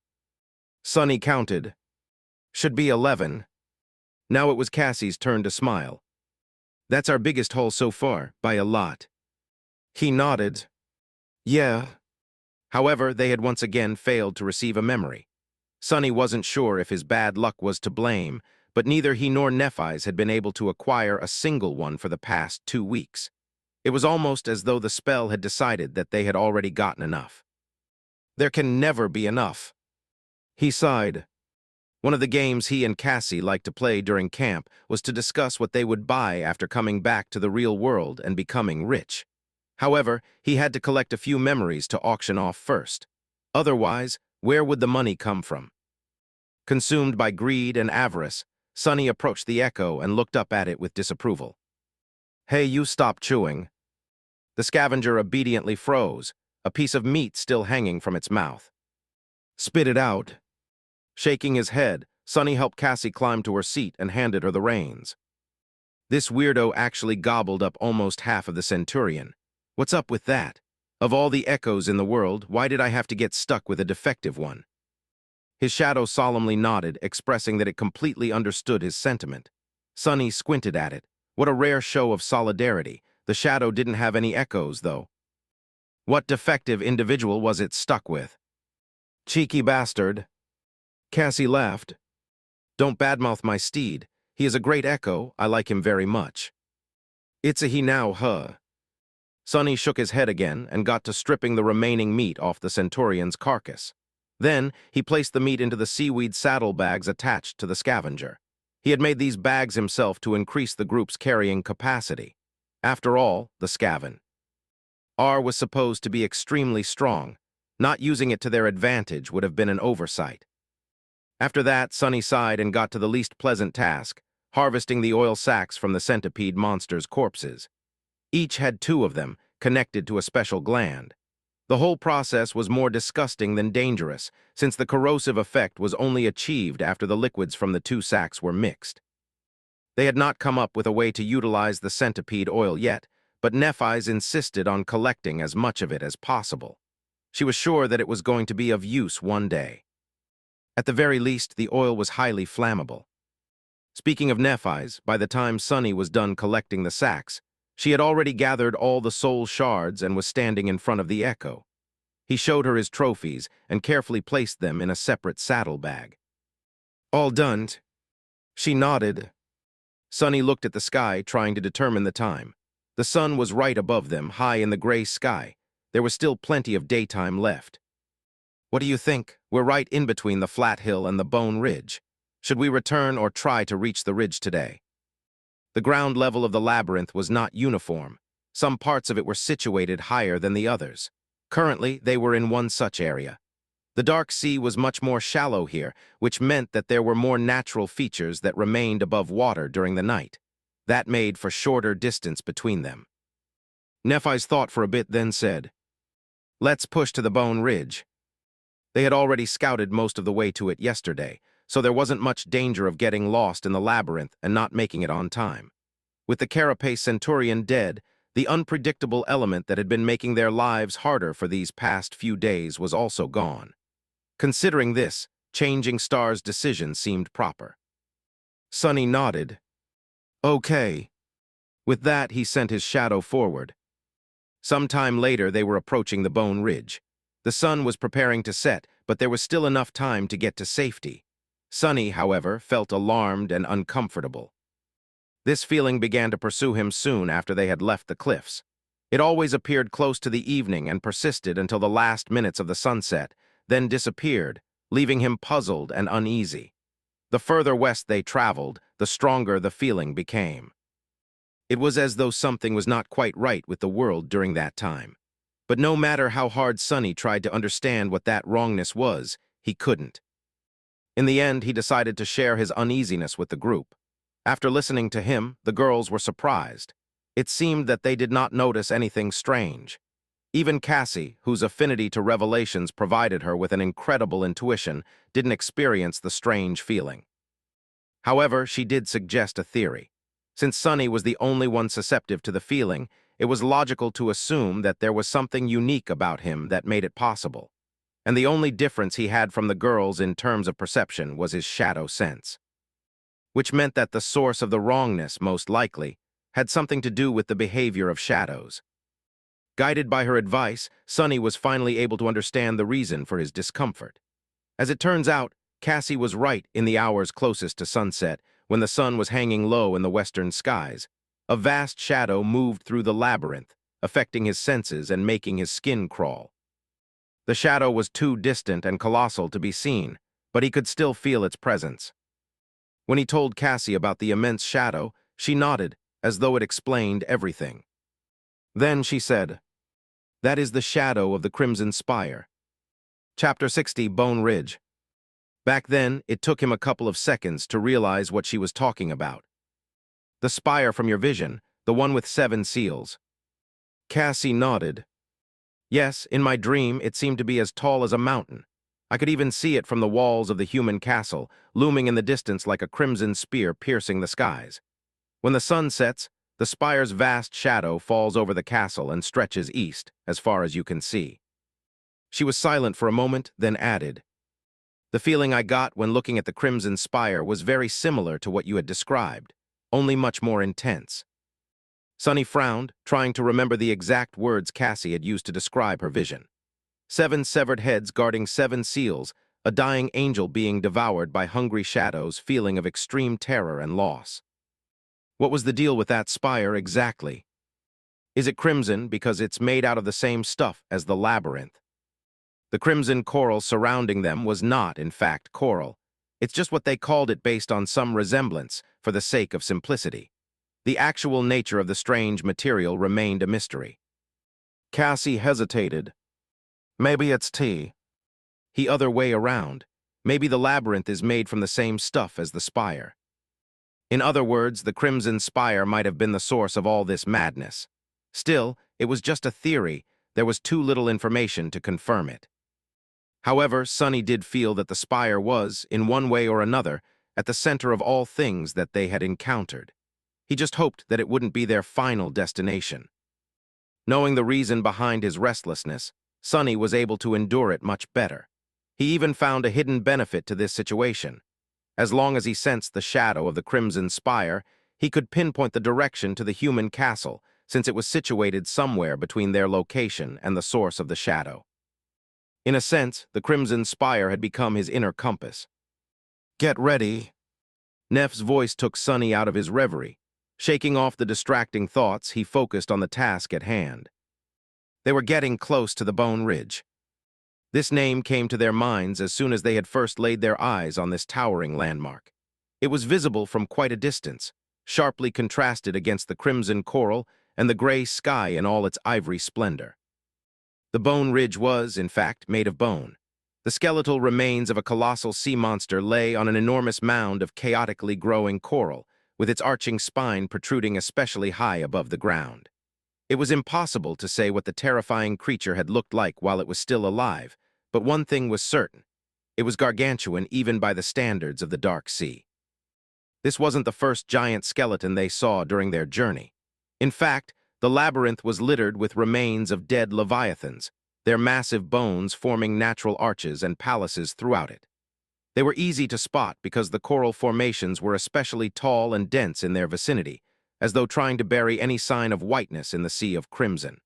Sunny counted. Should be 11. Now it was Cassie's turn to smile. That's our biggest haul so far, by a lot. He nodded. Yeah. However, they had once again failed to receive a memory. Sunny wasn't sure if his bad luck was to blame, but neither he nor Nephis had been able to acquire a single one for the past 2 weeks. It was almost as though the spell had decided that they had already gotten enough. There can never be enough. He sighed. One of the games he and Cassie liked to play during camp was to discuss what they would buy after coming back to the real world and becoming rich. However, he had to collect a few memories to auction off first. Otherwise, where would the money come from? Consumed by greed and avarice, Sunny approached the Echo and looked up at it with disapproval. Hey, you stop chewing. The scavenger obediently froze, a piece of meat still hanging from its mouth. Spit it out. Shaking his head, Sunny helped Cassie climb to her seat and handed her the reins. This weirdo actually gobbled up almost half of the Centurion. What's up with that? Of all the Echoes in the world, why did I have to get stuck with a defective one? His shadow solemnly nodded, expressing that it completely understood his sentiment. Sunny squinted at it. What a rare show of solidarity. The shadow didn't have any Echoes, though. What defective individual was it stuck with? Cheeky bastard. Cassie laughed. Don't badmouth my steed. He is a great Echo. I like him very much. It's a he now, huh? Sunny shook his head again and got to stripping the remaining meat off the Centurion's carcass. Then, he placed the meat into the seaweed saddlebags attached to the scavenger. He had made these bags himself to increase the group's carrying capacity. After all, the scaven. R was supposed to be extremely strong. Not using it to their advantage would have been an oversight. After that, Sunny sighed and got to the least pleasant task, harvesting the oil sacs from the centipede monster's corpses. Each had 2 of them, connected to a special gland. The whole process was more disgusting than dangerous, since the corrosive effect was only achieved after the liquids from the 2 sacs were mixed. They had not come up with a way to utilize the centipede oil yet, but Nephis insisted on collecting as much of it as possible. She was sure that it was going to be of use one day. At the very least, the oil was highly flammable. Speaking of Nephis, by the time Sunny was done collecting the sacs, she had already gathered all the soul shards and was standing in front of the Echo. He showed her his trophies and carefully placed them in a separate saddlebag. All done? She nodded. Sunny looked at the sky, trying to determine the time. The sun was right above them, high in the gray sky. There was still plenty of daytime left. What do you think? We're right in between the flat hill and the Bone Ridge. Should we return or try to reach the ridge today? The ground level of the labyrinth was not uniform. Some parts of it were situated higher than the others. Currently, they were in one such area. The dark sea was much more shallow here, which meant that there were more natural features that remained above water during the night. That made for shorter distance between them. Nephis thought for a bit, then said, "Let's push to the Bone Ridge." They had already scouted most of the way to it yesterday, so there wasn't much danger of getting lost in the labyrinth and not making it on time. With the Carapace Centurion dead, the unpredictable element that had been making their lives harder for these past few days was also gone. Considering this, changing Star's decision seemed proper. Sonny nodded. Okay. With that, he sent his shadow forward. Some time later, they were approaching the Bone Ridge. The sun was preparing to set, but there was still enough time to get to safety. Sonny, however, felt alarmed and uncomfortable. This feeling began to pursue him soon after they had left the cliffs. It always appeared close to the evening and persisted until the last minutes of the sunset, then disappeared, leaving him puzzled and uneasy. The further west they traveled, the stronger the feeling became. It was as though something was not quite right with the world during that time. But no matter how hard Sonny tried to understand what that wrongness was, he couldn't. In the end, he decided to share his uneasiness with the group. After listening to him, the girls were surprised. It seemed that they did not notice anything strange. Even Cassie, whose affinity to revelations provided her with an incredible intuition, didn't experience the strange feeling. However, she did suggest a theory. Since Sonny was the only one susceptible to the feeling, it was logical to assume that there was something unique about him that made it possible. And the only difference he had from the girls in terms of perception was his shadow sense. Which meant that the source of the wrongness, most likely, had something to do with the behavior of shadows. Guided by her advice, Sonny was finally able to understand the reason for his discomfort. As it turns out, Cassie was right in the hours closest to sunset, when the sun was hanging low in the western skies. A vast shadow moved through the labyrinth, affecting his senses and making his skin crawl. The shadow was too distant and colossal to be seen, but he could still feel its presence. When he told Cassie about the immense shadow, she nodded, as though it explained everything. Then she said, "That is the shadow of the Crimson Spire." Chapter 60, Bone Ridge. Back then, it took him a couple of seconds to realize what she was talking about. "The spire from your vision, the one with 7 seals." Cassie nodded. "Yes, in my dream, it seemed to be as tall as a mountain. I could even see it from the walls of the human castle, looming in the distance like a crimson spear piercing the skies. When the sun sets, the spire's vast shadow falls over the castle and stretches east, as far as you can see." She was silent for a moment, then added, "The feeling I got when looking at the Crimson Spire was very similar to what you had described, only much more intense." Sonny frowned, trying to remember the exact words Cassie had used to describe her vision. 7 severed heads guarding 7 seals, a dying angel being devoured by hungry shadows, feeling of extreme terror and loss. What was the deal with that spire exactly? Is it crimson because it's made out of the same stuff as the labyrinth? The crimson coral surrounding them was not, in fact, coral. It's just what they called it based on some resemblance, for the sake of simplicity. The actual nature of the strange material remained a mystery. Cassie hesitated. "Maybe it's tea." The other way around. Maybe the labyrinth is made from the same stuff as the spire. In other words, the Crimson Spire might have been the source of all this madness. Still, it was just a theory. There was too little information to confirm it. However, Sonny did feel that the spire was, in one way or another, at the center of all things that they had encountered. He just hoped that it wouldn't be their final destination. Knowing the reason behind his restlessness, Sonny was able to endure it much better. He even found a hidden benefit to this situation. As long as he sensed the shadow of the Crimson Spire, he could pinpoint the direction to the human castle, since it was situated somewhere between their location and the source of the shadow. In a sense, the Crimson Spire had become his inner compass. "Get ready." Neff's voice took Sonny out of his reverie. Shaking off the distracting thoughts, he focused on the task at hand. They were getting close to the Bone Ridge. This name came to their minds as soon as they had first laid their eyes on this towering landmark. It was visible from quite a distance, sharply contrasted against the crimson coral and the gray sky in all its ivory splendor. The Bone Ridge was, in fact, made of bone. The skeletal remains of a colossal sea monster lay on an enormous mound of chaotically growing coral, with its arching spine protruding especially high above the ground. It was impossible to say what the terrifying creature had looked like while it was still alive, but one thing was certain. It was gargantuan even by the standards of the Dark Sea. This wasn't the first giant skeleton they saw during their journey. In fact, the labyrinth was littered with remains of dead leviathans, their massive bones forming natural arches and palaces throughout it. They were easy to spot because the coral formations were especially tall and dense in their vicinity, as though trying to bury any sign of whiteness in the sea of crimson.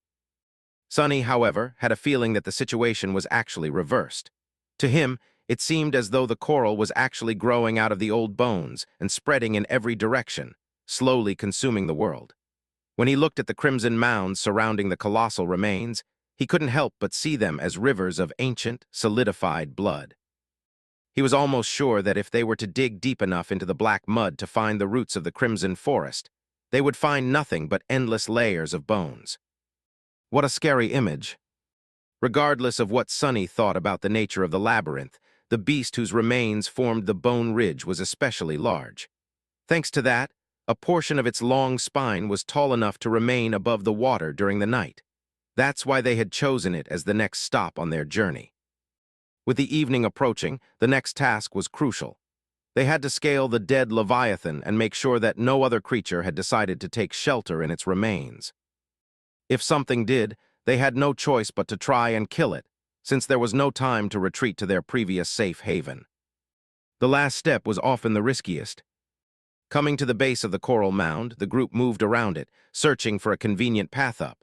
Sonny, however, had a feeling that the situation was actually reversed. To him, it seemed as though the coral was actually growing out of the old bones and spreading in every direction, slowly consuming the world. When he looked at the crimson mounds surrounding the colossal remains, he couldn't help but see them as rivers of ancient, solidified blood. He was almost sure that if they were to dig deep enough into the black mud to find the roots of the crimson forest, they would find nothing but endless layers of bones. What a scary image. Regardless of what Sonny thought about the nature of the labyrinth, the beast whose remains formed the bone ridge was especially large. Thanks to that, a portion of its long spine was tall enough to remain above the water during the night. That's why they had chosen it as the next stop on their journey. With the evening approaching, the next task was crucial. They had to scale the dead Leviathan and make sure that no other creature had decided to take shelter in its remains. If something did, they had no choice but to try and kill it, since there was no time to retreat to their previous safe haven. The last step was often the riskiest. Coming to the base of the coral mound, the group moved around it, searching for a convenient path up.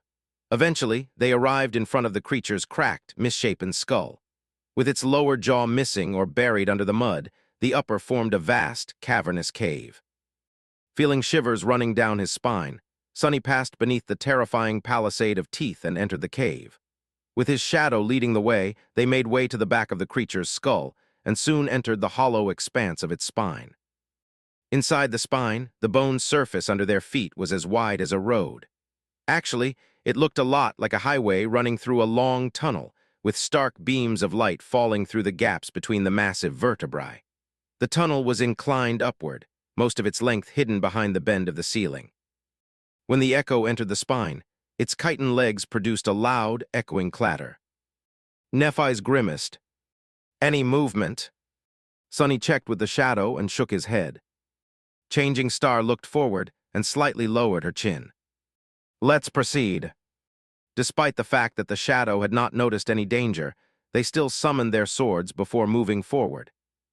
Eventually, they arrived in front of the creature's cracked, misshapen skull. With its lower jaw missing or buried under the mud, the upper formed a vast, cavernous cave. Feeling shivers running down his spine, Sonny passed beneath the terrifying palisade of teeth and entered the cave. With his shadow leading the way, they made way to the back of the creature's skull and soon entered the hollow expanse of its spine. Inside the spine, the bone surface under their feet was as wide as a road. Actually, it looked a lot like a highway running through a long tunnel, with stark beams of light falling through the gaps between the massive vertebrae. The tunnel was inclined upward, most of its length hidden behind the bend of the ceiling. When the echo entered the spine, its chitin legs produced a loud, echoing clatter. Nephis grimaced. Any movement? Sonny checked with the shadow and shook his head. Changing Star looked forward and slightly lowered her chin. Let's proceed. Despite the fact that the shadow had not noticed any danger, they still summoned their swords before moving forward.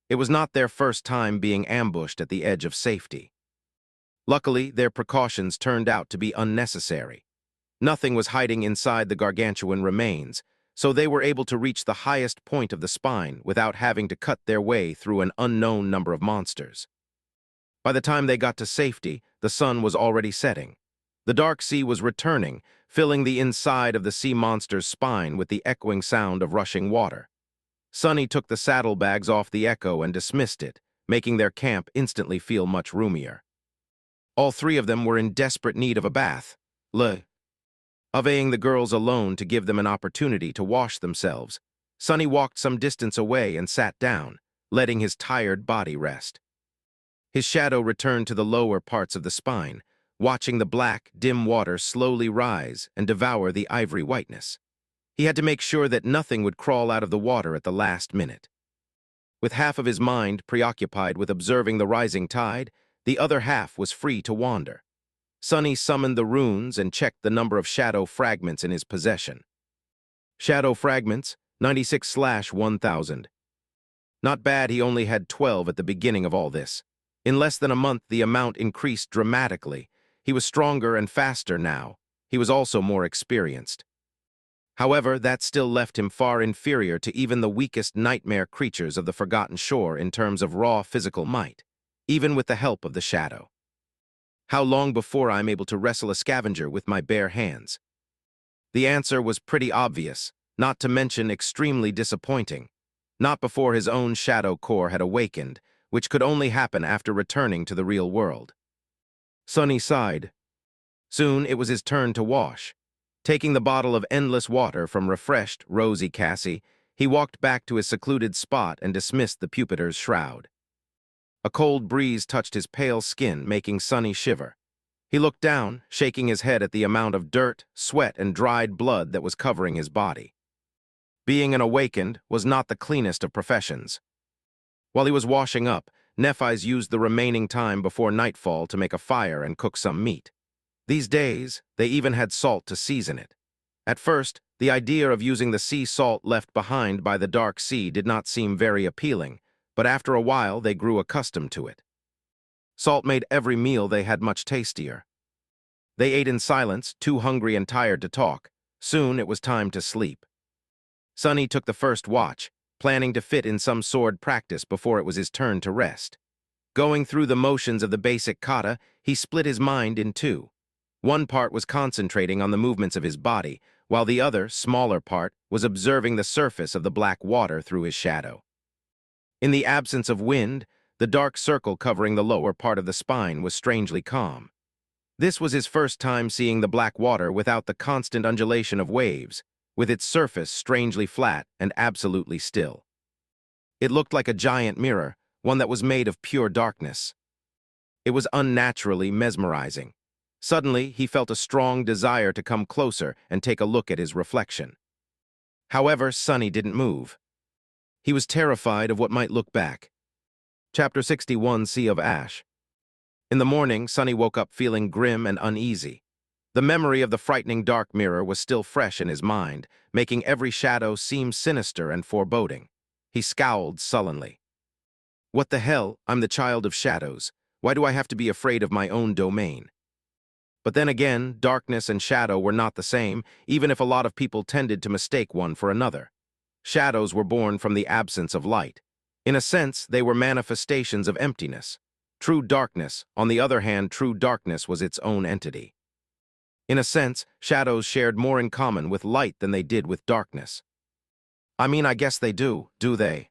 It was not their first time being ambushed at the edge of safety. Luckily, their precautions turned out to be unnecessary. Nothing was hiding inside the gargantuan remains, so they were able to reach the highest point of the spine without having to cut their way through an unknown number of monsters. By the time they got to safety, the sun was already setting. The dark sea was returning, filling the inside of the sea monster's spine with the echoing sound of rushing water. Sonny took the saddlebags off the echo and dismissed it, making their camp instantly feel much roomier. All three of them were in desperate need of a bath. Obeying the girls alone to give them an opportunity to wash themselves, Sonny walked some distance away and sat down, letting his tired body rest. His shadow returned to the lower parts of the spine, watching the black, dim water slowly rise and devour the ivory whiteness. He had to make sure that nothing would crawl out of the water at the last minute. With half of his mind preoccupied with observing the rising tide, the other half was free to wander. Sonny summoned the runes and checked the number of shadow fragments in his possession. Shadow fragments, 96/1000. Not bad he only had 12 at the beginning of all this. In less than a month, the amount increased dramatically. He was stronger and faster now. He was also more experienced. However, that still left him far inferior to even the weakest nightmare creatures of the Forgotten Shore in terms of raw physical might, even with the help of the shadow. How long before I'm able to wrestle a scavenger with my bare hands? The answer was pretty obvious, not to mention extremely disappointing. Not before his own shadow core had awakened, which could only happen after returning to the real world. Sonny sighed. Soon it was his turn to wash. Taking the bottle of endless water from refreshed, rosy Cassie, he walked back to his secluded spot and dismissed the Pupitar's shroud. A cold breeze touched his pale skin, making Sunny shiver. He looked down, shaking his head at the amount of dirt, sweat, and dried blood that was covering his body. Being an awakened was not the cleanest of professions. While he was washing up, Nephis used the remaining time before nightfall to make a fire and cook some meat. These days, they even had salt to season it. At first, the idea of using the sea salt left behind by the dark sea did not seem very appealing, but after a while they grew accustomed to it. Salt made every meal they had much tastier. They ate in silence, too hungry and tired to talk. Soon it was time to sleep. Sunny took the first watch, planning to fit in some sword practice before it was his turn to rest. Going through the motions of the basic kata, he split his mind in two. One part was concentrating on the movements of his body, while the other, smaller part, was observing the surface of the black water through his shadow. In the absence of wind, the dark circle covering the lower part of the spine was strangely calm. This was his first time seeing the black water without the constant undulation of waves, with its surface strangely flat and absolutely still. It looked like a giant mirror, one that was made of pure darkness. It was unnaturally mesmerizing. Suddenly, he felt a strong desire to come closer and take a look at his reflection. However, Sunny didn't move. He was terrified of what might look back. Chapter 61, Sea of Ash. In the morning, Sunny woke up feeling grim and uneasy. The memory of the frightening dark mirror was still fresh in his mind, making every shadow seem sinister and foreboding. He scowled sullenly. What the hell? I'm the child of shadows. Why do I have to be afraid of my own domain? But then again, darkness and shadow were not the same, even if a lot of people tended to mistake one for another. Shadows were born from the absence of light. In a sense, they were manifestations of emptiness. True darkness, on the other hand, true darkness was its own entity. In a sense, shadows shared more in common with light than they did with darkness. I guess they do they?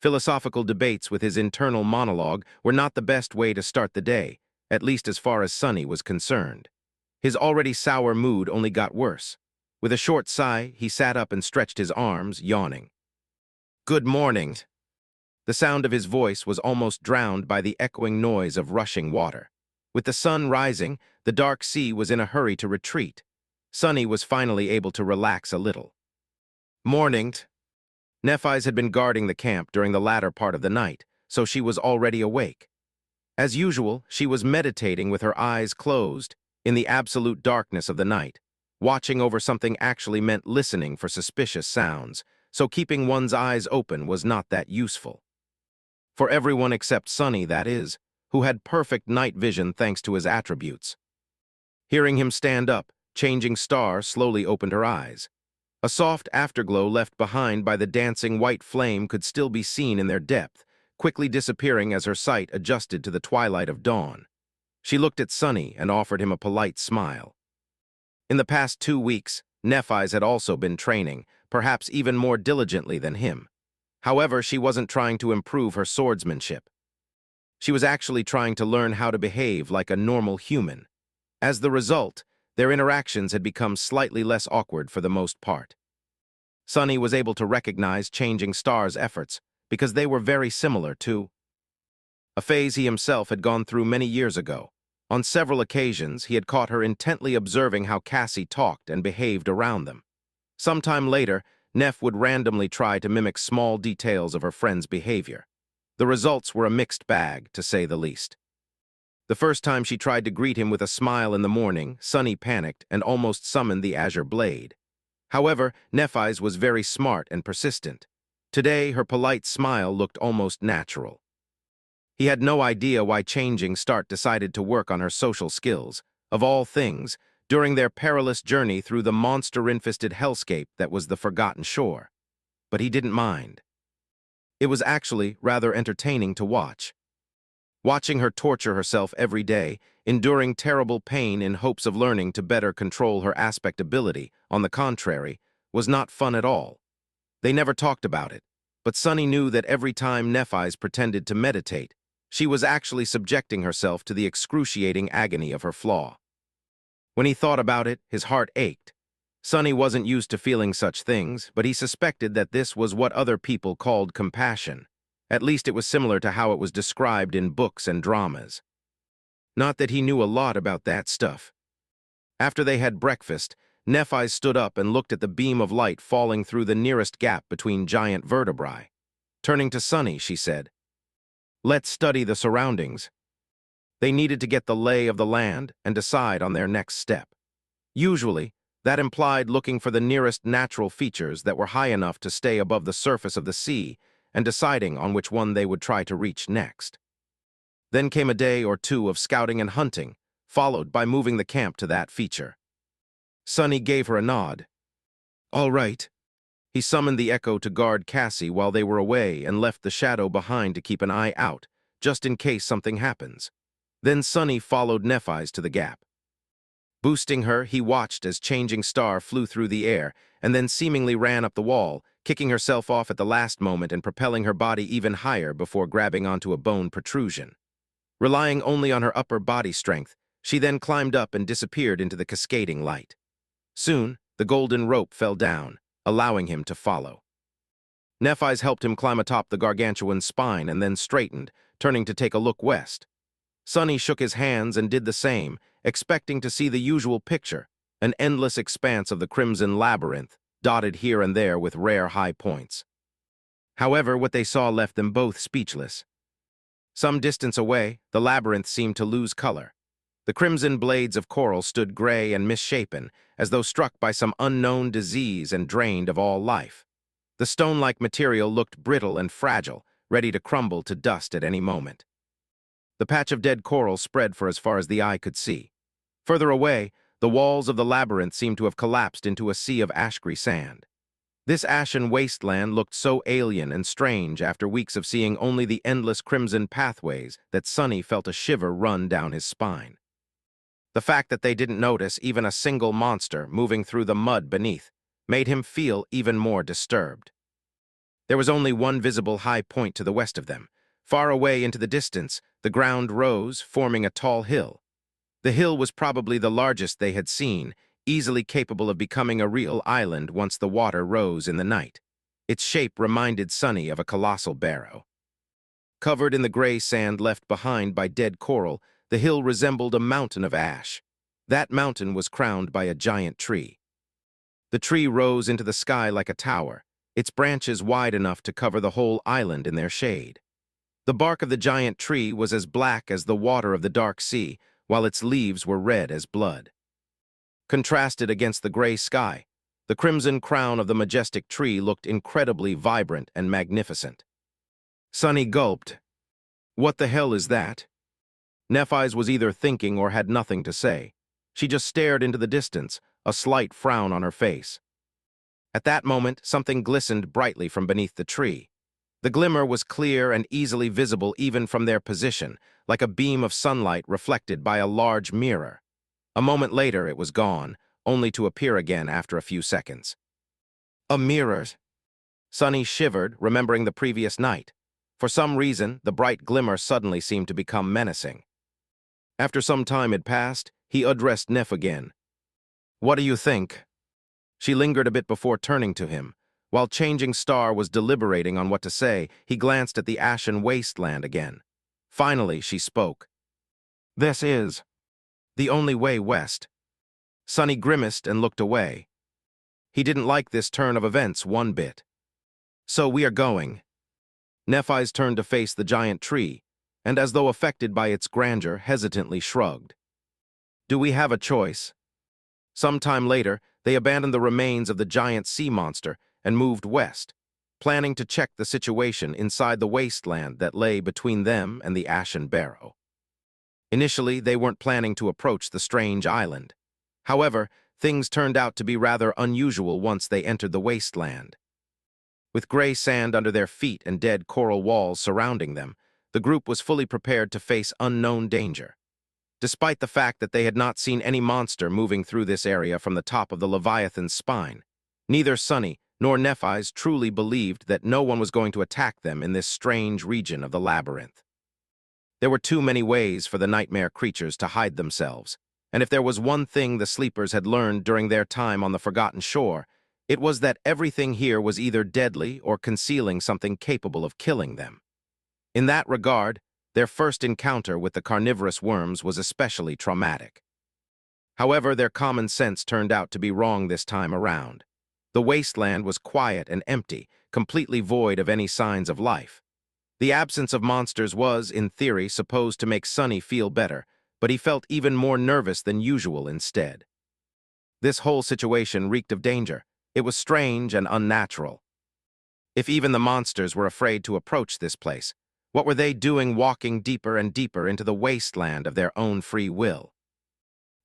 Philosophical debates with his internal monologue were not the best way to start the day, at least as far as Sunny was concerned. His already sour mood only got worse. With a short sigh, he sat up and stretched his arms, yawning. Good morning. The sound of his voice was almost drowned by the echoing noise of rushing water. With the sun rising, the dark sea was in a hurry to retreat. Sunny was finally able to relax a little. Morning. Nephis had been guarding the camp during the latter part of the night, so she was already awake. As usual, she was meditating with her eyes closed, in the absolute darkness of the night. Watching over something actually meant listening for suspicious sounds, so keeping one's eyes open was not that useful. For everyone except Sunny, that is, who had perfect night vision thanks to his attributes. Hearing him stand up, Changing Star slowly opened her eyes. A soft afterglow left behind by the dancing white flame could still be seen in their depth, quickly disappearing as her sight adjusted to the twilight of dawn. She looked at Sunny and offered him a polite smile. In the past 2 weeks, Nephis had also been training, perhaps even more diligently than him. However, she wasn't trying to improve her swordsmanship. She was actually trying to learn how to behave like a normal human. As the result, their interactions had become slightly less awkward for the most part. Sunny was able to recognize Changing Star's efforts because they were very similar to a phase he himself had gone through many years ago. On several occasions, he had caught her intently observing how Cassie talked and behaved around them. Sometime later, Neph would randomly try to mimic small details of her friend's behavior. The results were a mixed bag, to say the least. The first time she tried to greet him with a smile in the morning, Sunny panicked and almost summoned the Azure Blade. However, Nephis was very smart and persistent. Today, her polite smile looked almost natural. He had no idea why Changing Star decided to work on her social skills, of all things, during their perilous journey through the monster-infested hellscape that was the Forgotten Shore. But he didn't mind. It was actually rather entertaining to watch. Watching her torture herself every day, enduring terrible pain in hopes of learning to better control her aspect ability, on the contrary, was not fun at all. They never talked about it, but Sunny knew that every time Nephis pretended to meditate, she was actually subjecting herself to the excruciating agony of her flaw. When he thought about it, his heart ached. Sunny wasn't used to feeling such things, but he suspected that this was what other people called compassion. At least it was similar to how it was described in books and dramas. Not that he knew a lot about that stuff. After they had breakfast, Nephis stood up and looked at the beam of light falling through the nearest gap between giant vertebrae. Turning to Sunny, she said, "Let's study the surroundings." They needed to get the lay of the land and decide on their next step. Usually, that implied looking for the nearest natural features that were high enough to stay above the surface of the sea and deciding on which one they would try to reach next. Then came a day or two of scouting and hunting, followed by moving the camp to that feature. Sunny gave her a nod. "All right." He summoned the echo to guard Cassie while they were away and left the shadow behind to keep an eye out, just in case something happens. Then Sunny followed Nephis to the gap. Boosting her, he watched as Changing Star flew through the air and then seemingly ran up the wall, kicking herself off at the last moment and propelling her body even higher before grabbing onto a bone protrusion. Relying only on her upper body strength, she then climbed up and disappeared into the cascading light. Soon, the golden rope fell down, allowing him to follow. Nephis helped him climb atop the gargantuan's spine and then straightened, turning to take a look west. Sunny shook his hands and did the same, expecting to see the usual picture, an endless expanse of the crimson labyrinth, dotted here and there with rare high points. However, what they saw left them both speechless. Some distance away, the labyrinth seemed to lose color. The crimson blades of coral stood gray and misshapen, as though struck by some unknown disease and drained of all life. The stone-like material looked brittle and fragile, ready to crumble to dust at any moment. The patch of dead coral spread for as far as the eye could see. Further away, the walls of the labyrinth seemed to have collapsed into a sea of ash-gray sand. This ashen wasteland looked so alien and strange after weeks of seeing only the endless crimson pathways that Sunny felt a shiver run down his spine. The fact that they didn't notice even a single monster moving through the mud beneath made him feel even more disturbed. There was only one visible high point to the west of them. Far away into the distance, the ground rose, forming a tall hill. The hill was probably the largest they had seen, easily capable of becoming a real island once the water rose in the night. Its shape reminded Sunny of a colossal barrow. Covered in the gray sand left behind by dead coral, the hill resembled a mountain of ash. That mountain was crowned by a giant tree. The tree rose into the sky like a tower, its branches wide enough to cover the whole island in their shade. The bark of the giant tree was as black as the water of the dark sea, while its leaves were red as blood. Contrasted against the gray sky, the crimson crown of the majestic tree looked incredibly vibrant and magnificent. Sunny gulped. "What the hell is that?" Nephis was either thinking or had nothing to say. She just stared into the distance, a slight frown on her face. At that moment, something glistened brightly from beneath the tree. The glimmer was clear and easily visible even from their position, like a beam of sunlight reflected by a large mirror. A moment later, it was gone, only to appear again after a few seconds. "A mirror." Sunny shivered, remembering the previous night. For some reason, the bright glimmer suddenly seemed to become menacing. After some time had passed, he addressed Neph again. "What do you think?" She lingered a bit before turning to him. While Changing Star was deliberating on what to say, he glanced at the ashen wasteland again. Finally, she spoke. "This is the only way west." Sunny grimaced and looked away. He didn't like this turn of events one bit. "So we are going." Nephis turned to face the giant tree, and as though affected by its grandeur, hesitantly shrugged. "Do we have a choice?" Some time later, they abandoned the remains of the giant sea monster and moved west, planning to check the situation inside the wasteland that lay between them and the ashen barrow. Initially, they weren't planning to approach the strange island. However, things turned out to be rather unusual once they entered the wasteland. With gray sand under their feet and dead coral walls surrounding them, the group was fully prepared to face unknown danger. Despite the fact that they had not seen any monster moving through this area from the top of the Leviathan's spine, neither Sunny nor Nephis truly believed that no one was going to attack them in this strange region of the labyrinth. There were too many ways for the nightmare creatures to hide themselves, and if there was one thing the sleepers had learned during their time on the Forgotten Shore, it was that everything here was either deadly or concealing something capable of killing them. In that regard, their first encounter with the carnivorous worms was especially traumatic. However, their common sense turned out to be wrong this time around. The wasteland was quiet and empty, completely void of any signs of life. The absence of monsters was, in theory, supposed to make Sonny feel better, but he felt even more nervous than usual instead. This whole situation reeked of danger. It was strange and unnatural. If even the monsters were afraid to approach this place, what were they doing walking deeper and deeper into the wasteland of their own free will?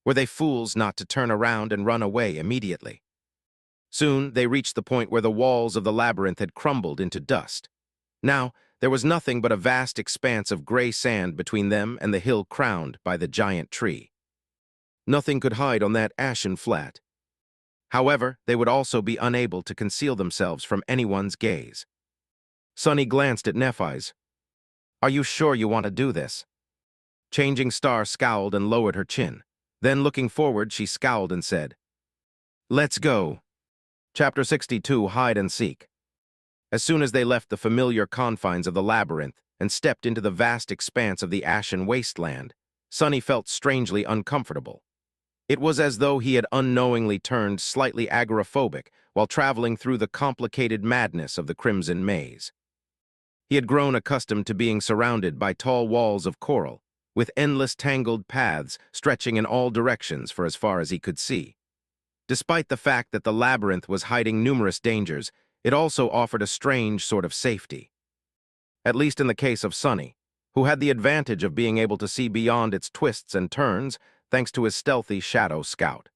Were they fools not to turn around and run away immediately? Soon they reached the point where the walls of the labyrinth had crumbled into dust. Now, there was nothing but a vast expanse of gray sand between them and the hill crowned by the giant tree. Nothing could hide on that ashen flat. However, they would also be unable to conceal themselves from anyone's gaze. Sonny glanced at Nephis. "Are you sure you want to do this?" Changing Star scowled and lowered her chin. Then, looking forward, she scowled and said, "Let's go." Chapter 62, Hide and Seek. As soon as they left the familiar confines of the labyrinth and stepped into the vast expanse of the ashen wasteland, Sonny felt strangely uncomfortable. It was as though he had unknowingly turned slightly agoraphobic while traveling through the complicated madness of the Crimson Maze. He had grown accustomed to being surrounded by tall walls of coral, with endless tangled paths stretching in all directions for as far as he could see. Despite the fact that the labyrinth was hiding numerous dangers, it also offered a strange sort of safety. At least in the case of Sonny, who had the advantage of being able to see beyond its twists and turns thanks to his stealthy shadow scout.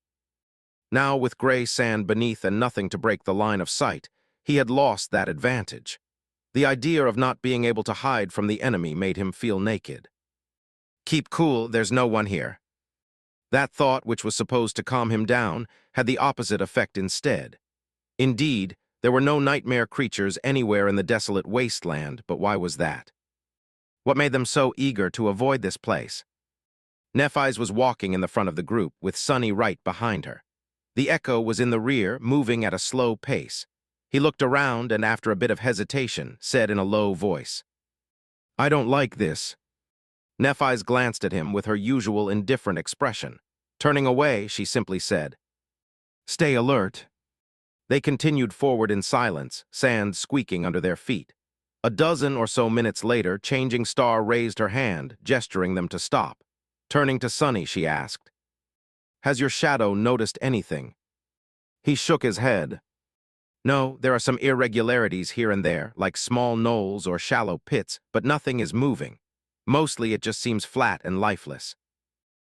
Now, with gray sand beneath and nothing to break the line of sight, he had lost that advantage. The idea of not being able to hide from the enemy made him feel naked. "Keep cool, there's no one here." That thought, which was supposed to calm him down, had the opposite effect instead. Indeed, there were no nightmare creatures anywhere in the desolate wasteland, but why was that? What made them so eager to avoid this place? Nephis was walking in the front of the group, with Sonny right behind her. The Echo was in the rear, moving at a slow pace. He looked around and, after a bit of hesitation, said in a low voice, "I don't like this." Nephis glanced at him with her usual indifferent expression. Turning away, she simply said, "Stay alert." They continued forward in silence, sand squeaking under their feet. A dozen or so minutes later, Changing Star raised her hand, gesturing them to stop. Turning to Sonny, she asked, "Has your shadow noticed anything?" He shook his head. "No, there are some irregularities here and there, like small knolls or shallow pits, but nothing is moving. Mostly it just seems flat and lifeless."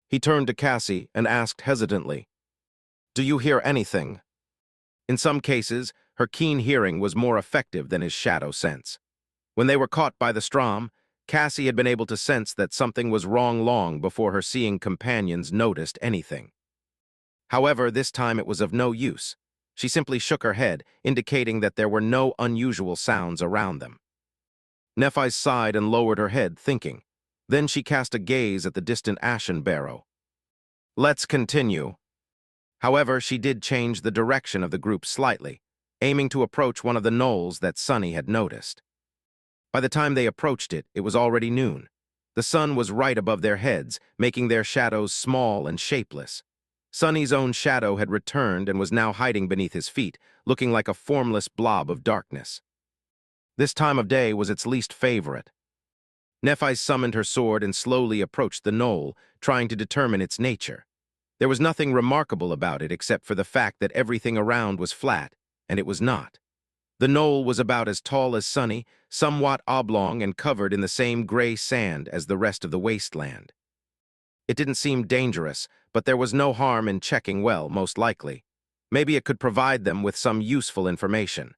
He turned to Cassie and asked hesitantly, "Do you hear anything?" In some cases, her keen hearing was more effective than his shadow sense. When they were caught by the Strom, Cassie had been able to sense that something was wrong long before her seeing companions noticed anything. However, this time it was of no use. She simply shook her head, indicating that there were no unusual sounds around them. Nephis sighed and lowered her head, thinking. Then she cast a gaze at the distant ashen barrow. "Let's continue." However, she did change the direction of the group slightly, aiming to approach one of the knolls that Sonny had noticed. By the time they approached it, it was already noon. The sun was right above their heads, making their shadows small and shapeless. Sonny's own shadow had returned and was now hiding beneath his feet, looking like a formless blob of darkness. This time of day was its least favorite. Nephis summoned her sword and slowly approached the knoll, trying to determine its nature. There was nothing remarkable about it except for the fact that everything around was flat, and it was not. The knoll was about as tall as Sonny, somewhat oblong and covered in the same gray sand as the rest of the wasteland. It didn't seem dangerous, but there was no harm in checking well, most likely. Maybe it could provide them with some useful information.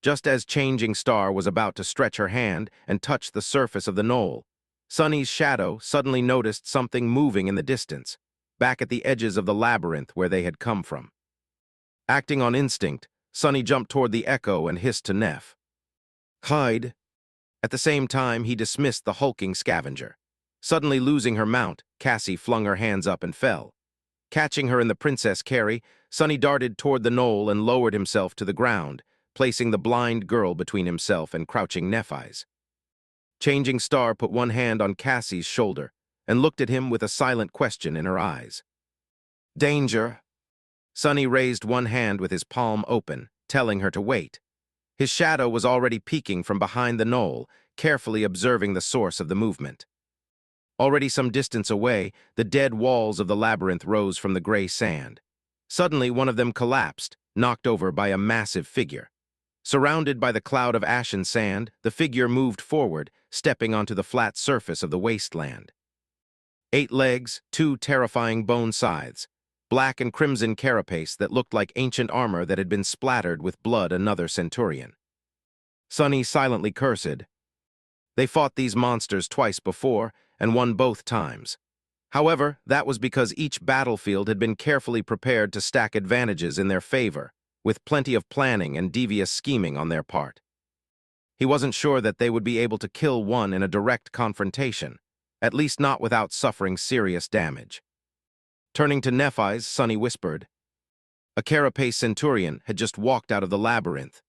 Just as Changing Star was about to stretch her hand and touch the surface of the knoll, Sonny's shadow suddenly noticed something moving in the distance, back at the edges of the labyrinth where they had come from. Acting on instinct, Sonny jumped toward the Echo and hissed to Neph, "Hide." At the same time, he dismissed the hulking scavenger. Suddenly losing her mount, Cassie flung her hands up and fell. Catching her in the princess carry, Sonny darted toward the knoll and lowered himself to the ground, placing the blind girl between himself and crouching Nephis. Changing Star put one hand on Cassie's shoulder and looked at him with a silent question in her eyes. Danger. Sonny raised one hand with his palm open, telling her to wait. His shadow was already peeking from behind the knoll, carefully observing the source of the movement. Already some distance away, the dead walls of the labyrinth rose from the gray sand. Suddenly, one of them collapsed, knocked over by a massive figure. Surrounded by the cloud of ashen sand, the figure moved forward, stepping onto the flat surface of the wasteland. 8 legs, 2 terrifying bone scythes, black and crimson carapace that looked like ancient armor that had been splattered with blood another centurion. Sonny silently cursed. They fought these monsters twice before, and won both times. However, that was because each battlefield had been carefully prepared to stack advantages in their favor, with plenty of planning and devious scheming on their part. He wasn't sure that they would be able to kill one in a direct confrontation, at least not without suffering serious damage. Turning to Nephis, Sonny whispered. A carapace centurion had just walked out of the labyrinth.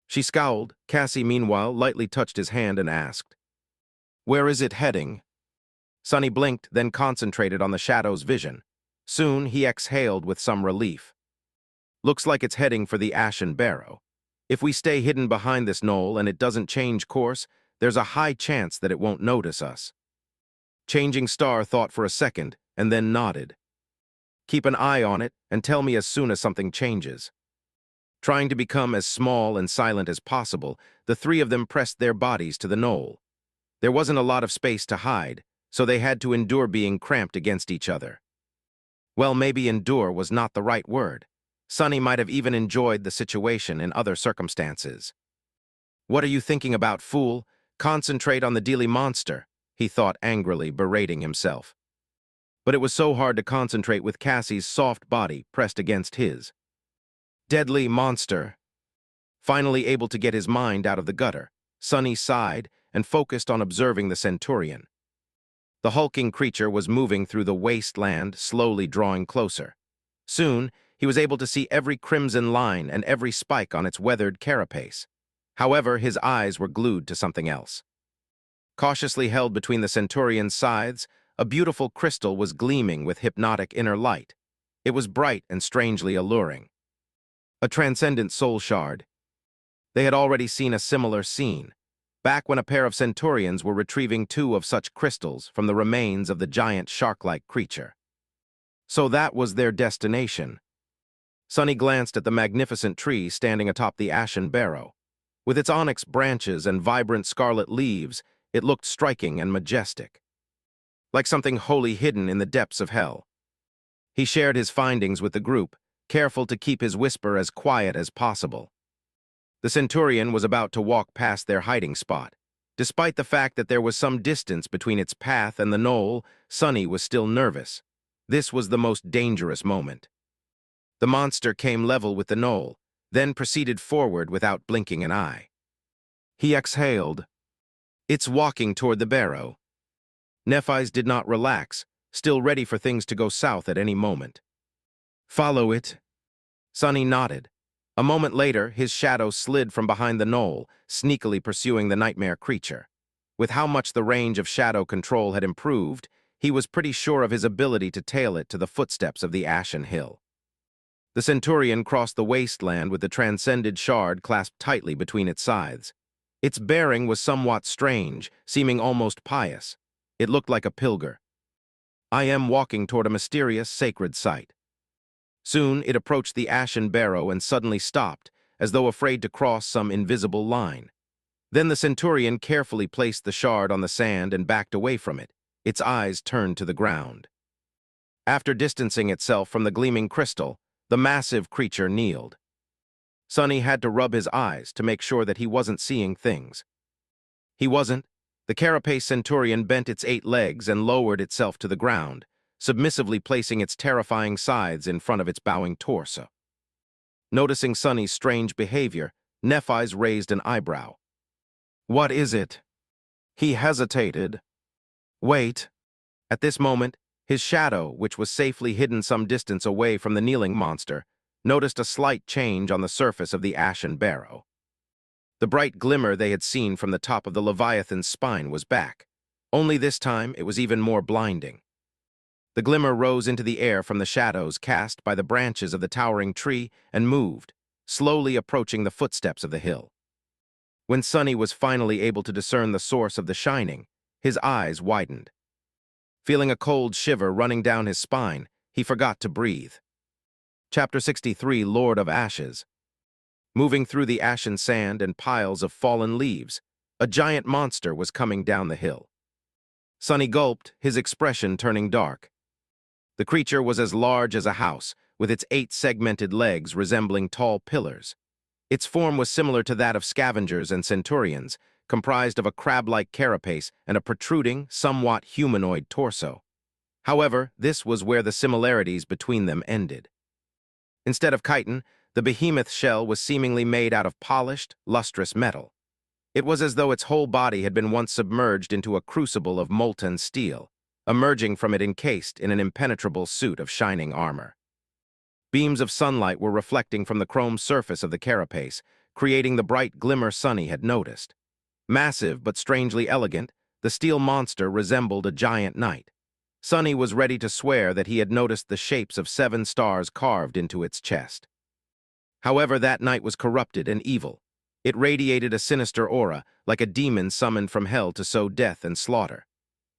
She scowled. Cassie, meanwhile, lightly touched his hand and asked, "Where is it heading?" Sonny blinked, then concentrated on the shadow's vision. Soon, he exhaled with some relief. Looks like it's heading for the Ashen Barrow. If we stay hidden behind this knoll and it doesn't change course, there's a high chance that it won't notice us. Changing Star thought for a second and then nodded. Keep an eye on it and tell me as soon as something changes. Trying to become as small and silent as possible, the 3 of them pressed their bodies to the knoll. There wasn't a lot of space to hide, so they had to endure being cramped against each other. Well, maybe endure was not the right word. Sonny might have even enjoyed the situation in other circumstances. What are you thinking about, fool? Concentrate on the deadly monster, he thought angrily, berating himself. But it was so hard to concentrate with Cassie's soft body pressed against his. Deadly monster. Finally able to get his mind out of the gutter, Sonny sighed and focused on observing the centurion. The hulking creature was moving through the wasteland, slowly drawing closer. Soon, he was able to see every crimson line and every spike on its weathered carapace. However, his eyes were glued to something else. Cautiously held between the centurion's scythes, a beautiful crystal was gleaming with hypnotic inner light. It was bright and strangely alluring. A transcendent soul shard. They had already seen a similar scene, back when a pair of centurions were retrieving 2 of such crystals from the remains of the giant shark-like creature. So that was their destination. Sonny glanced at the magnificent tree standing atop the Ashen Barrow. With its onyx branches and vibrant scarlet leaves, it looked striking and majestic, like something wholly hidden in the depths of hell. He shared his findings with the group, careful to keep his whisper as quiet as possible. The centurion was about to walk past their hiding spot. Despite the fact that there was some distance between its path and the knoll, Sonny was still nervous. This was the most dangerous moment. The monster came level with the knoll, then proceeded forward without blinking an eye. He exhaled. It's walking toward the barrow. Nephis did not relax, still ready for things to go south at any moment. Follow it. Sonny nodded. A moment later, his shadow slid from behind the knoll, sneakily pursuing the nightmare creature. With how much the range of shadow control had improved, he was pretty sure of his ability to tail it to the footsteps of the Ashen Hill. The centurion crossed the wasteland with the transcended shard clasped tightly between its scythes. Its bearing was somewhat strange, seeming almost pious. It looked like a pilgrim. I am walking toward a mysterious, sacred site. Soon it approached the Ashen Barrow and suddenly stopped, as though afraid to cross some invisible line. Then the centurion carefully placed the shard on the sand and backed away from it, its eyes turned to the ground. After distancing itself from the gleaming crystal, the massive creature kneeled. Sonny had to rub his eyes to make sure that he wasn't seeing things. He wasn't. The carapace centurion bent its 8 legs and lowered itself to the ground, submissively placing its terrifying scythes in front of its bowing torso. Noticing Sonny's strange behavior, Nephis raised an eyebrow. What is it? He hesitated. Wait. At this moment, his shadow, which was safely hidden some distance away from the kneeling monster, noticed a slight change on the surface of the Ashen Barrow. The bright glimmer they had seen from the top of the Leviathan's spine was back. Only this time it was even more blinding. The glimmer rose into the air from the shadows cast by the branches of the towering tree and moved, slowly approaching the footsteps of the hill. When Sonny was finally able to discern the source of the shining, his eyes widened. Feeling a cold shiver running down his spine, he forgot to breathe. Chapter 63, Lord of Ashes. Moving through the ashen sand and piles of fallen leaves, a giant monster was coming down the hill. Sonny gulped, his expression turning dark. The creature was as large as a house, with its 8 segmented legs resembling tall pillars. Its form was similar to that of scavengers and centurions, comprised of a crab-like carapace and a protruding, somewhat humanoid torso. However, this was where the similarities between them ended. Instead of chitin, the behemoth's shell was seemingly made out of polished, lustrous metal. It was as though its whole body had been once submerged into a crucible of molten steel, emerging from it encased in an impenetrable suit of shining armor. Beams of sunlight were reflecting from the chrome surface of the carapace, creating the bright glimmer Sonny had noticed. Massive but strangely elegant, the steel monster resembled a giant knight. Sonny was ready to swear that he had noticed the shapes of 7 stars carved into its chest. However, that knight was corrupted and evil. It radiated a sinister aura, like a demon summoned from hell to sow death and slaughter.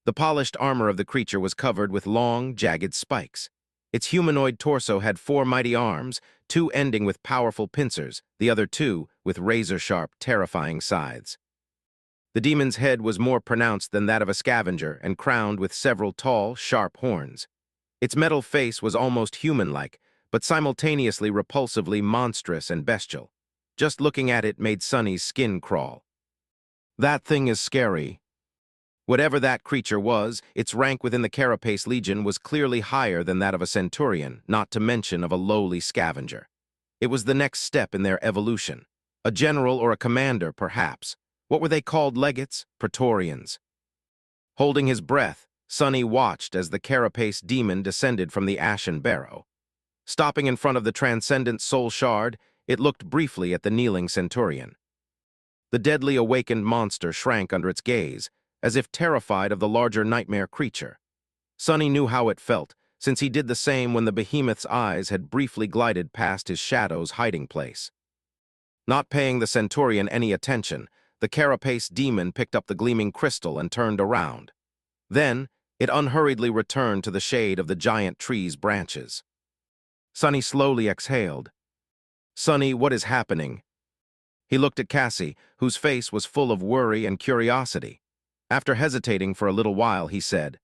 The polished armor of the creature was covered with long, jagged spikes. Its humanoid torso had 4 mighty arms, 2 ending with powerful pincers, the other 2 with razor-sharp, terrifying scythes. The demon's head was more pronounced than that of a scavenger and crowned with several tall, sharp horns. Its metal face was almost human-like, but simultaneously repulsively monstrous and bestial. Just looking at it made Sonny's skin crawl. That thing is scary. Whatever that creature was, its rank within the Carapace Legion was clearly higher than that of a centurion, not to mention of a lowly scavenger. It was the next step in their evolution. A general or a commander, perhaps. What were they called, legates? Praetorians. Holding his breath, Sonny watched as the Carapace demon descended from the ashen barrow. Stopping in front of the transcendent soul shard, it looked briefly at the kneeling centurion. The deadly awakened monster shrank under its gaze, as if terrified of the larger nightmare creature. Sonny knew how it felt, since he did the same when the behemoth's eyes had briefly glided past his shadow's hiding place. Not paying the centurion any attention, the Carapace demon picked up the gleaming crystal and turned around. Then, it unhurriedly returned to the shade of the giant tree's branches. Sonny slowly exhaled. "Sonny, what is happening?" He looked at Cassie, whose face was full of worry and curiosity. After hesitating for a little while, he said,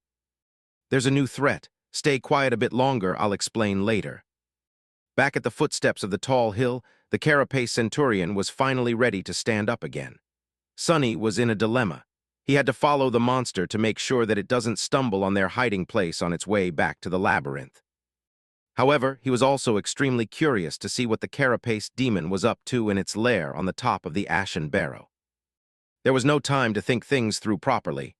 "There's a new threat. Stay quiet a bit longer, I'll explain later." Back at the footsteps of the tall hill, the Carapace centurion was finally ready to stand up again. Sonny was in a dilemma. He had to follow the monster to make sure that it doesn't stumble on their hiding place on its way back to the labyrinth. However, he was also extremely curious to see what the Carapace demon was up to in its lair on the top of the ashen barrow. There was no time to think things through properly.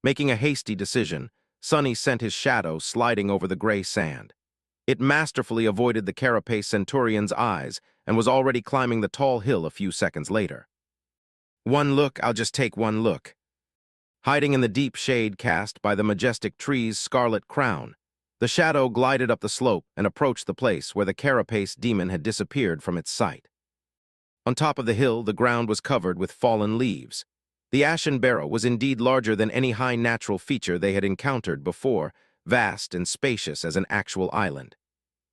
Making a hasty decision, Sonny sent his shadow sliding over the gray sand. It masterfully avoided the Carapace centurion's eyes and was already climbing the tall hill a few seconds later. "One look, I'll just take one look." Hiding in the deep shade cast by the majestic tree's scarlet crown, the shadow glided up the slope and approached the place where the Carapace demon had disappeared from its sight. On top of the hill, the ground was covered with fallen leaves. The ashen barrow was indeed larger than any high natural feature they had encountered before, vast and spacious as an actual island.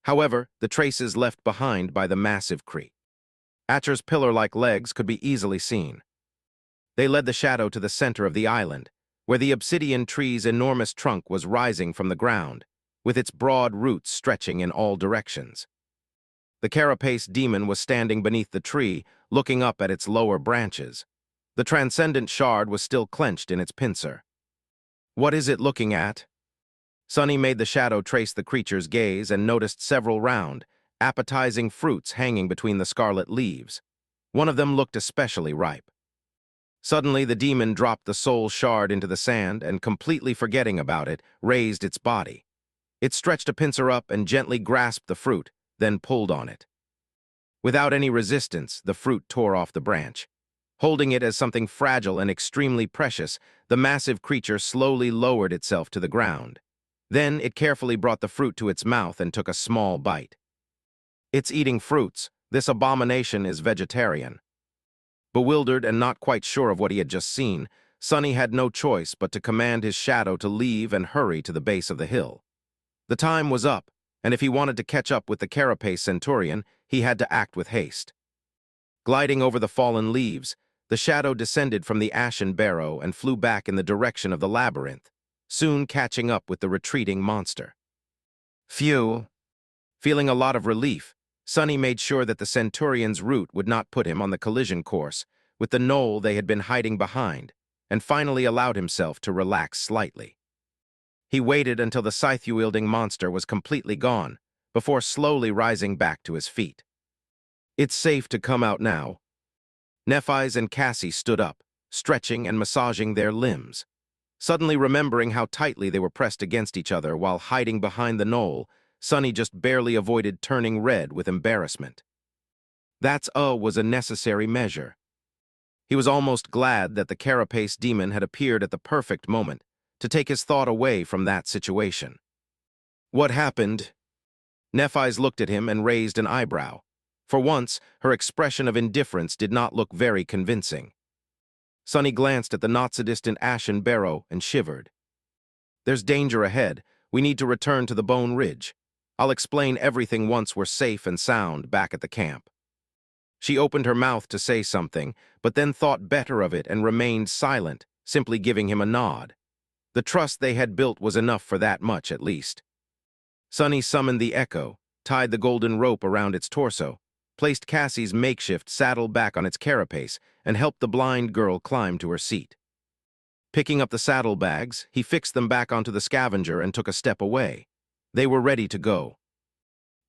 However, the traces left behind by the massive creature's pillar-like legs could be easily seen. They led the shadow to the center of the island, where the obsidian tree's enormous trunk was rising from the ground, with its broad roots stretching in all directions. The Carapace demon was standing beneath the tree, looking up at its lower branches. The transcendent shard was still clenched in its pincer. "What is it looking at?" Sonny made the shadow trace the creature's gaze and noticed several round, appetizing fruits hanging between the scarlet leaves. One of them looked especially ripe. Suddenly, the demon dropped the soul shard into the sand and, completely forgetting about it, raised its body. It stretched a pincer up and gently grasped the fruit, then pulled on it. Without any resistance, the fruit tore off the branch. Holding it as something fragile and extremely precious, the massive creature slowly lowered itself to the ground. Then it carefully brought the fruit to its mouth and took a small bite. It's eating fruits. This abomination is vegetarian. Bewildered and not quite sure of what he had just seen, Sonny had no choice but to command his shadow to leave and hurry to the base of the hill. The time was up, and if he wanted to catch up with the carapace centurion, he had to act with haste. Gliding over the fallen leaves, the shadow descended from the ashen barrow and flew back in the direction of the labyrinth, soon catching up with the retreating monster. Phew! Feeling a lot of relief, Sonny made sure that the centurion's route would not put him on the collision course with the knoll they had been hiding behind, and finally allowed himself to relax slightly. He waited until the scythe-wielding monster was completely gone, before slowly rising back to his feet. It's safe to come out now. Nephis and Cassie stood up, stretching and massaging their limbs. Suddenly remembering how tightly they were pressed against each other while hiding behind the knoll, Sonny just barely avoided turning red with embarrassment. That was a necessary measure. He was almost glad that the carapace demon had appeared at the perfect moment to take his thought away from that situation. What happened? Nephis looked at him and raised an eyebrow. For once, her expression of indifference did not look very convincing. Sonny glanced at the not-so-distant ashen barrow and shivered. There's danger ahead. We need to return to the Bone Ridge. I'll explain everything once we're safe and sound back at the camp. She opened her mouth to say something, but then thought better of it and remained silent, simply giving him a nod. The trust they had built was enough for that much, at least. Sonny summoned the echo, tied the golden rope around its torso, placed Cassie's makeshift saddle back on its carapace, and helped the blind girl climb to her seat. Picking up the saddlebags, he fixed them back onto the scavenger and took a step away. They were ready to go.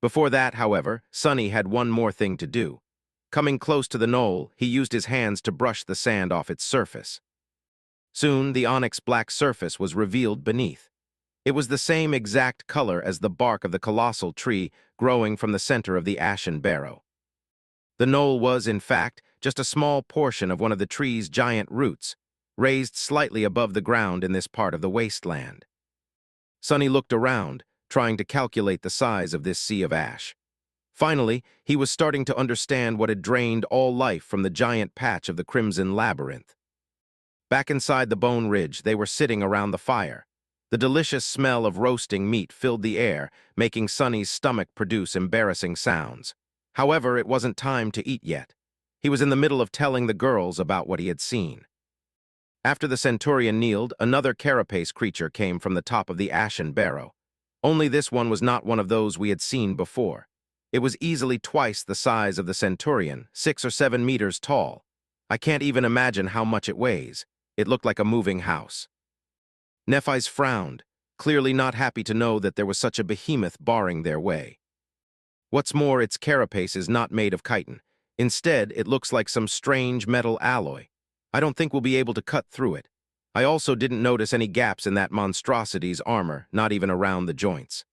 Before that, however, Sonny had one more thing to do. Coming close to the knoll, he used his hands to brush the sand off its surface. Soon, the onyx-black surface was revealed beneath. It was the same exact color as the bark of the colossal tree growing from the center of the ashen barrow. The knoll was, in fact, just a small portion of one of the tree's giant roots, raised slightly above the ground in this part of the wasteland. Sonny looked around, trying to calculate the size of this sea of ash. Finally, he was starting to understand what had drained all life from the giant patch of the Crimson Labyrinth. Back inside the Bone Ridge, they were sitting around the fire. The delicious smell of roasting meat filled the air, making Sonny's stomach produce embarrassing sounds. However, it wasn't time to eat yet. He was in the middle of telling the girls about what he had seen. After the centurion kneeled, another carapace creature came from the top of the ashen barrow. Only this one was not one of those we had seen before. It was easily twice the size of the centurion, 6 or 7 meters tall. I can't even imagine how much it weighs. It looked like a moving house. Nephis frowned, clearly not happy to know that there was such a behemoth barring their way. What's more, its carapace is not made of chitin. Instead, it looks like some strange metal alloy. I don't think we'll be able to cut through it. I also didn't notice any gaps in that monstrosity's armor, not even around the joints.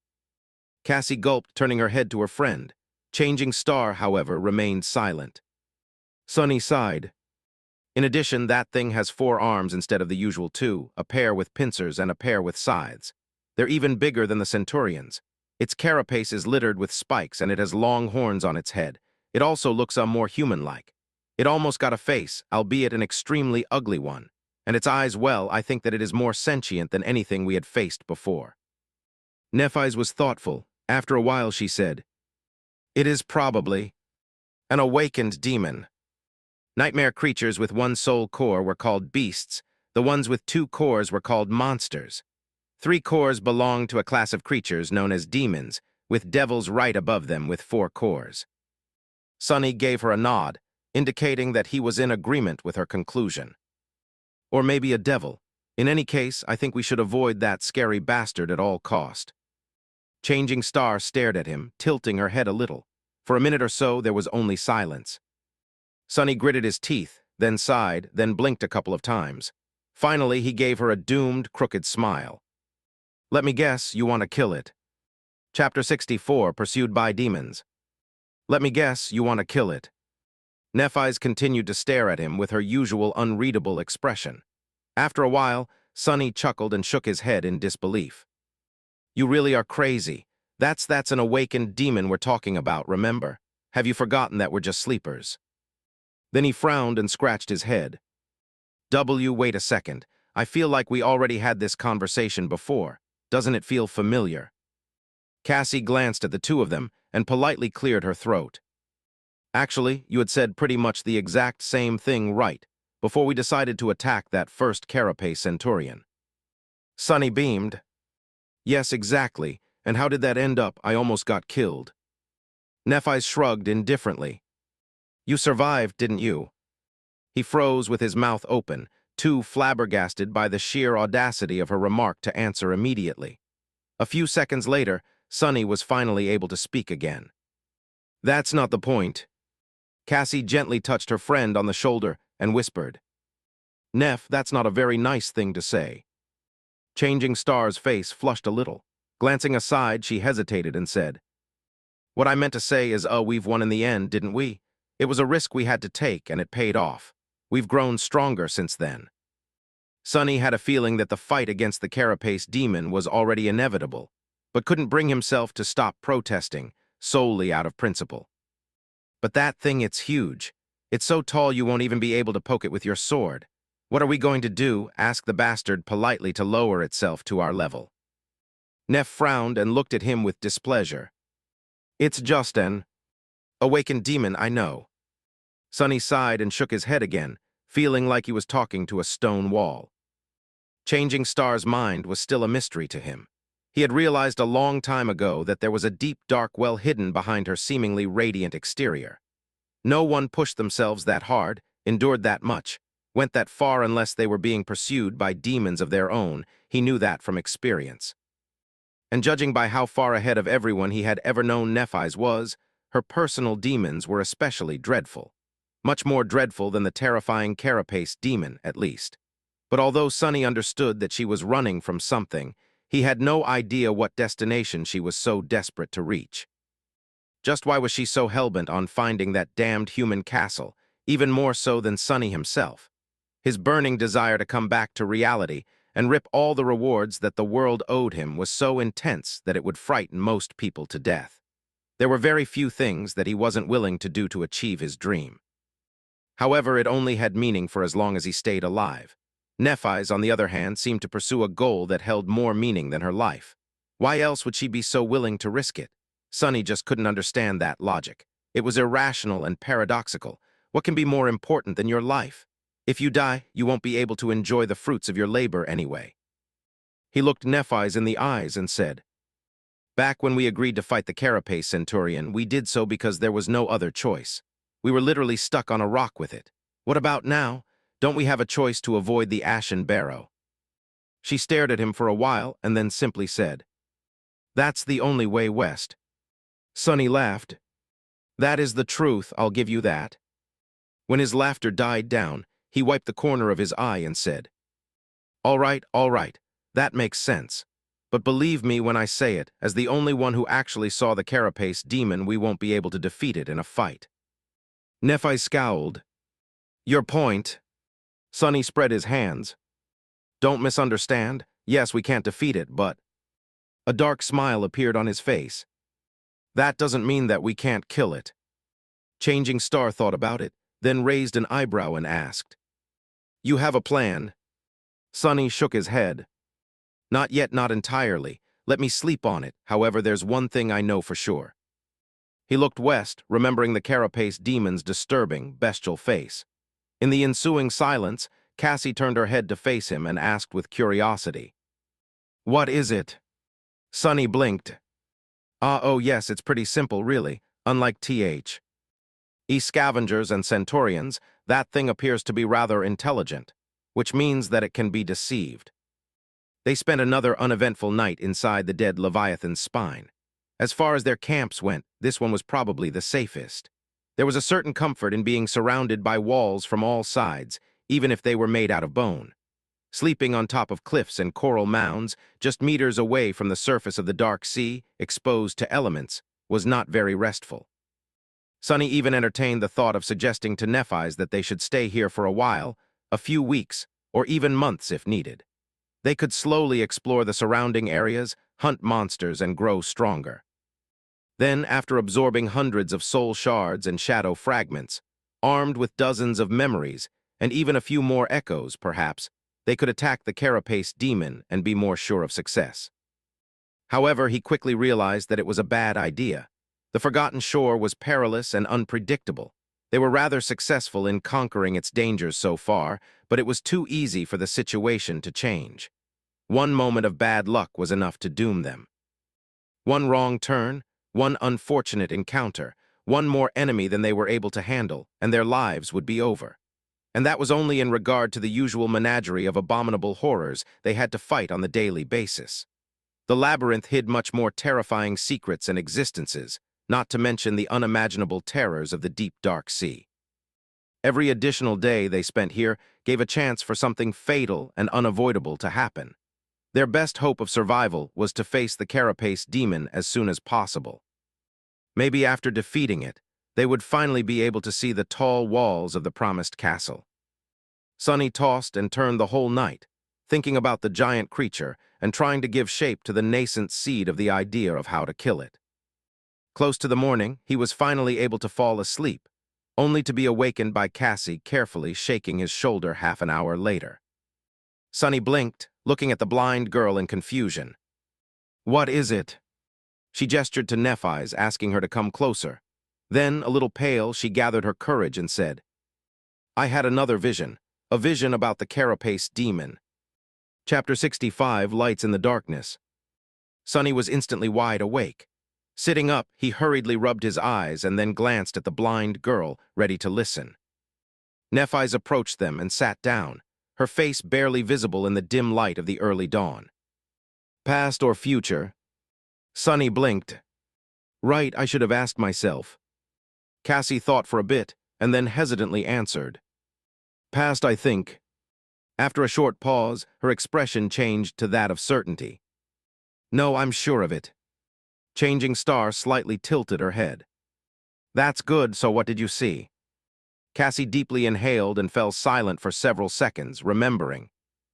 Cassie gulped, turning her head to her friend. Changing Star, however, remained silent. Sonny sighed. In addition, that thing has 4 arms instead of the usual 2, a pair with pincers and a pair with scythes. They're even bigger than the centurion's. Its carapace is littered with spikes and it has long horns on its head. It also looks more human-like. It almost got a face, albeit an extremely ugly one. And its eyes, well, I think that it is more sentient than anything we had faced before. Nephis was thoughtful. After a while she said, "It is probably an awakened demon. Nightmare creatures with 1 soul core were called beasts. The ones with 2 cores were called monsters. 3 cores belonged to a class of creatures known as demons, with devils right above them with 4 cores. Sonny gave her a nod, indicating that he was in agreement with her conclusion. Or maybe a devil. In any case, I think we should avoid that scary bastard at all cost. Changing Star stared at him, tilting her head a little. For a minute or so, there was only silence. Sonny gritted his teeth, then sighed, then blinked a couple of times. Finally, he gave her a doomed, crooked smile. Let me guess, you want to kill it. Chapter 64, Pursued by Demons. Let me guess, you want to kill it. Nephis continued to stare at him with her usual unreadable expression. After a while, Sonny chuckled and shook his head in disbelief. You really are crazy. That's an awakened demon we're talking about, remember? Have you forgotten that we're just sleepers? Then he frowned and scratched his head. Wait a second. I feel like we already had this conversation before. Doesn't it feel familiar? Cassie glanced at the two of them and politely cleared her throat. Actually, you had said pretty much the exact same thing right before we decided to attack that first carapace centurion. Sonny beamed. Yes, exactly. And how did that end up? I almost got killed. Nephis shrugged indifferently. You survived, didn't you? He froze with his mouth open, too flabbergasted by the sheer audacity of her remark to answer immediately. A few seconds later, Sonny was finally able to speak again. That's not the point. Cassie gently touched her friend on the shoulder and whispered. Neph, that's not a very nice thing to say. Changing Star's face flushed a little. Glancing aside, she hesitated and said, What I meant to say is, we've won in the end, didn't we? It was a risk we had to take, and it paid off. We've grown stronger since then. Sonny had a feeling that the fight against the carapace demon was already inevitable, but couldn't bring himself to stop protesting, solely out of principle. But that thing, it's huge. It's so tall you won't even be able to poke it with your sword. What are we going to do? Asked the bastard politely to lower itself to our level. Neph frowned and looked at him with displeasure. It's just an awakened demon, I know. Sonny sighed and shook his head again, feeling like he was talking to a stone wall. Changing Star's mind was still a mystery to him. He had realized a long time ago that there was a deep, dark well hidden behind her seemingly radiant exterior. No one pushed themselves that hard, endured that much, went that far unless they were being pursued by demons of their own. He knew that from experience. And judging by how far ahead of everyone he had ever known Nephis was, her personal demons were especially dreadful. Much more dreadful than the terrifying carapace demon, at least. But although Sonny understood that she was running from something, he had no idea what destination she was so desperate to reach. Just why was she so hellbent on finding that damned human castle, even more so than Sonny himself? His burning desire to come back to reality and rip all the rewards that the world owed him was so intense that it would frighten most people to death. There were very few things that he wasn't willing to do to achieve his dream. However, it only had meaning for as long as he stayed alive. Nephis, on the other hand, seemed to pursue a goal that held more meaning than her life. Why else would she be so willing to risk it? Sonny just couldn't understand that logic. It was irrational and paradoxical. What can be more important than your life? If you die, you won't be able to enjoy the fruits of your labor anyway. He looked Nephis in the eyes and said, Back when we agreed to fight the carapace centurion, we did so because there was no other choice. We were literally stuck on a rock with it. What about now? Don't we have a choice to avoid the ashen barrow? She stared at him for a while and then simply said, That's the only way west. Sonny laughed. That is the truth, I'll give you that. When his laughter died down, he wiped the corner of his eye and said, all right, that makes sense. But believe me when I say it, as the only one who actually saw the carapace demon, we won't be able to defeat it in a fight. Nephis scowled. Your point? Sonny spread his hands. Don't misunderstand. Yes, we can't defeat it, but... A dark smile appeared on his face. That doesn't mean that we can't kill it. Changing Star thought about it, then raised an eyebrow and asked, You have a plan? Sonny shook his head. Not yet, not entirely. Let me sleep on it. However, there's one thing I know for sure. He looked west, remembering the carapace demon's disturbing, bestial face. In the ensuing silence, Cassie turned her head to face him and asked with curiosity, What is it? Sonny blinked. Oh yes, it's pretty simple, really, unlike scavengers and centaurians, that thing appears to be rather intelligent, which means that it can be deceived. They spent another uneventful night inside the dead Leviathan's spine. As far as their camps went, this one was probably the safest. There was a certain comfort in being surrounded by walls from all sides, even if they were made out of bone. Sleeping on top of cliffs and coral mounds, just meters away from the surface of the dark sea, exposed to elements, was not very restful. Sunny even entertained the thought of suggesting to Nephis that they should stay here for a while, a few weeks, or even months if needed. They could slowly explore the surrounding areas, hunt monsters, and grow stronger. Then, after absorbing hundreds of soul shards and shadow fragments, armed with dozens of memories, and even a few more echoes, perhaps, they could attack the carapace demon and be more sure of success. However, he quickly realized that it was a bad idea. The Forgotten Shore was perilous and unpredictable. They were rather successful in conquering its dangers so far, but it was too easy for the situation to change. One moment of bad luck was enough to doom them. One wrong turn, one unfortunate encounter, one more enemy than they were able to handle, and their lives would be over. And that was only in regard to the usual menagerie of abominable horrors they had to fight on the daily basis. The labyrinth hid much more terrifying secrets and existences, not to mention the unimaginable terrors of the deep, dark sea. Every additional day they spent here gave a chance for something fatal and unavoidable to happen. Their best hope of survival was to face the carapace demon as soon as possible. Maybe after defeating it, they would finally be able to see the tall walls of the promised castle. Sunny tossed and turned the whole night, thinking about the giant creature and trying to give shape to the nascent seed of the idea of how to kill it. Close to the morning, he was finally able to fall asleep, only to be awakened by Cassie carefully shaking his shoulder half an hour later. Sunny blinked, looking at the blind girl in confusion. "What is it?" She gestured to Nephis, asking her to come closer. Then, a little pale, she gathered her courage and said, "I had another vision, a vision about the carapace demon." Chapter 65, Lights in the Darkness. Sunny was instantly wide awake. Sitting up, he hurriedly rubbed his eyes and then glanced at the blind girl, ready to listen. Nephis approached them and sat down, her face barely visible in the dim light of the early dawn. "Past or future?" Sunny blinked. "Right, I should have asked myself." Cassie thought for a bit, and then hesitantly answered. "Past, I think." After a short pause, her expression changed to that of certainty. "No, I'm sure of it." Changing Star slightly tilted her head. "That's good, so what did you see?" Cassie deeply inhaled and fell silent for several seconds, remembering.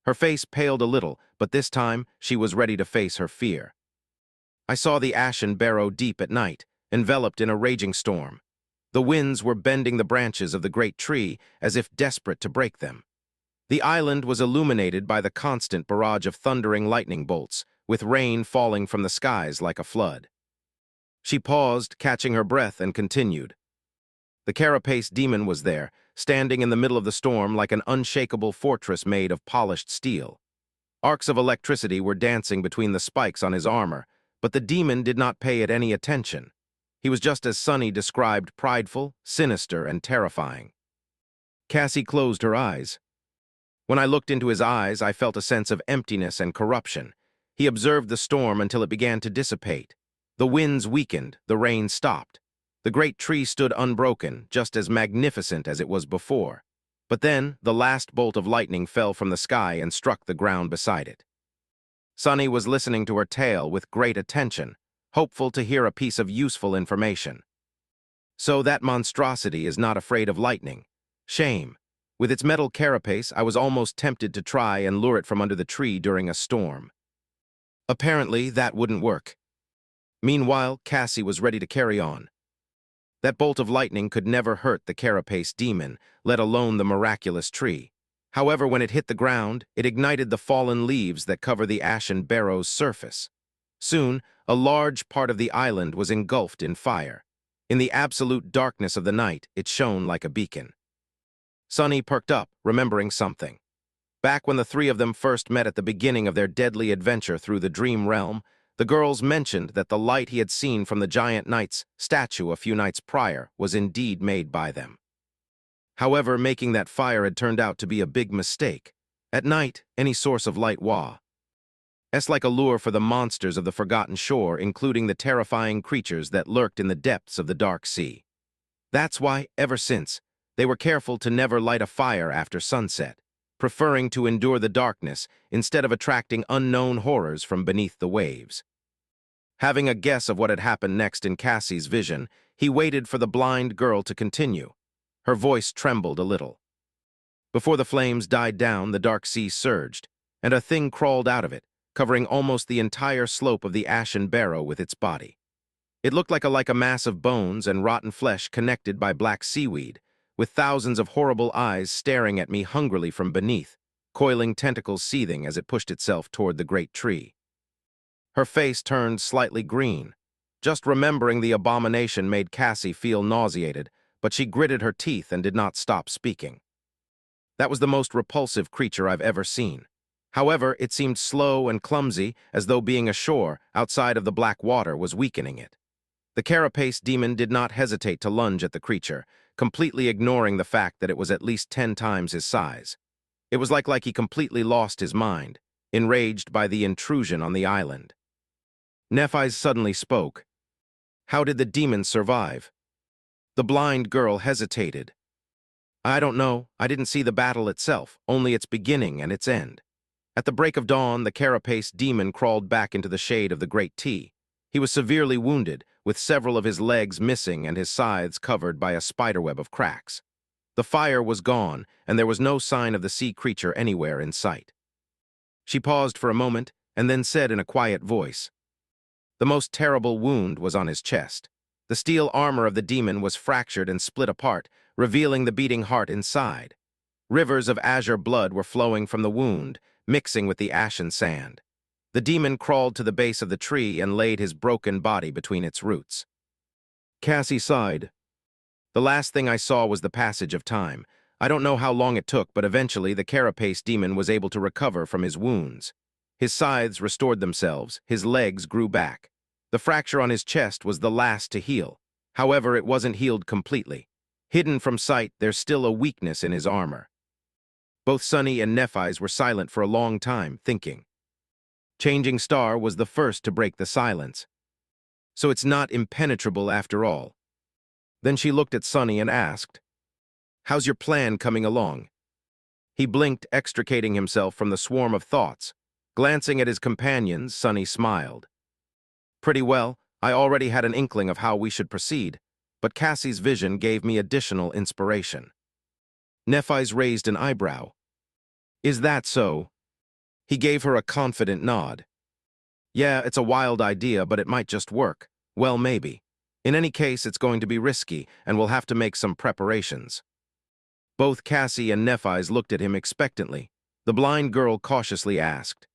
Her face paled a little, but this time she was ready to face her fear. "I saw the ashen barrow deep at night, enveloped in a raging storm. The winds were bending the branches of the great tree as if desperate to break them. The island was illuminated by the constant barrage of thundering lightning bolts, with rain falling from the skies like a flood." She paused, catching her breath, and continued. "The carapace demon was there, standing in the middle of the storm like an unshakable fortress made of polished steel. Arcs of electricity were dancing between the spikes on his armor, but the demon did not pay it any attention. He was just as Sunny described, prideful, sinister, and terrifying." Cassie closed her eyes. "When I looked into his eyes, I felt a sense of emptiness and corruption. He observed the storm until it began to dissipate. The winds weakened, the rain stopped. The great tree stood unbroken, just as magnificent as it was before. But then, the last bolt of lightning fell from the sky and struck the ground beside it." Sunny was listening to her tale with great attention, hopeful to hear a piece of useful information. "So that monstrosity is not afraid of lightning. Shame. With its metal carapace, I was almost tempted to try and lure it from under the tree during a storm. Apparently, that wouldn't work." Meanwhile, Cassie was ready to carry on. "That bolt of lightning could never hurt the carapace demon, let alone the miraculous tree. However, when it hit the ground, it ignited the fallen leaves that cover the ashen barrow's surface. Soon, a large part of the island was engulfed in fire. In the absolute darkness of the night, it shone like a beacon." Sunny perked up, remembering something. Back when the three of them first met at the beginning of their deadly adventure through the dream realm, the girls mentioned that the light he had seen from the giant knight's statue a few nights prior was indeed made by them. However, making that fire had turned out to be a big mistake. At night, any source of light was like a lure for the monsters of the Forgotten Shore, including the terrifying creatures that lurked in the depths of the dark sea. That's why, ever since, they were careful to never light a fire after sunset, preferring to endure the darkness instead of attracting unknown horrors from beneath the waves. Having a guess of what had happened next in Cassie's vision, he waited for the blind girl to continue. Her voice trembled a little. Before the flames died down, the dark sea surged, and a thing crawled out of it, covering almost the entire slope of the ashen barrow with its body. It looked like a mass of bones and rotten flesh connected by black seaweed, with thousands of horrible eyes staring at me hungrily from beneath, coiling tentacles seething as it pushed itself toward the great tree. Her face turned slightly green. Just remembering the abomination made Cassie feel nauseated, but she gritted her teeth and did not stop speaking. That was the most repulsive creature I've ever seen. However, it seemed slow and clumsy, as though being ashore, outside of the black water, was weakening it. The carapace demon did not hesitate to lunge at the creature, completely ignoring the fact that it was at least 10 times his size. It was like he completely lost his mind, enraged by the intrusion on the island. Nephis suddenly spoke. How did the demon survive? The blind girl hesitated. I don't know. I didn't see the battle itself, only its beginning and its end. At the break of dawn, the carapace demon crawled back into the shade of the great T. He was severely wounded, with several of his legs missing and his sides covered by a spiderweb of cracks. The fire was gone, and there was no sign of the sea creature anywhere in sight. She paused for a moment, and then said in a quiet voice, the most terrible wound was on his chest. The steel armor of the demon was fractured and split apart, revealing the beating heart inside. Rivers of azure blood were flowing from the wound, mixing with the ashen sand. The demon crawled to the base of the tree and laid his broken body between its roots. Cassie sighed. The last thing I saw was the passage of time. I don't know how long it took, but eventually the carapace demon was able to recover from his wounds. His scythes restored themselves, his legs grew back. The fracture on his chest was the last to heal. However, it wasn't healed completely. Hidden from sight, there's still a weakness in his armor. Both Sunny and Nephis were silent for a long time, thinking. Changing Star was the first to break the silence. So it's not impenetrable after all. Then she looked at Sunny and asked, how's your plan coming along? He blinked, extricating himself from the swarm of thoughts. Glancing at his companions, Sunny smiled. Pretty well. I already had an inkling of how we should proceed, but Cassie's vision gave me additional inspiration. Nephis raised an eyebrow. Is that so? He gave her a confident nod. Yeah, it's a wild idea, but it might just work. Well, maybe. In any case, it's going to be risky, and we'll have to make some preparations. Both Cassie and Nephis looked at him expectantly. The blind girl cautiously asked,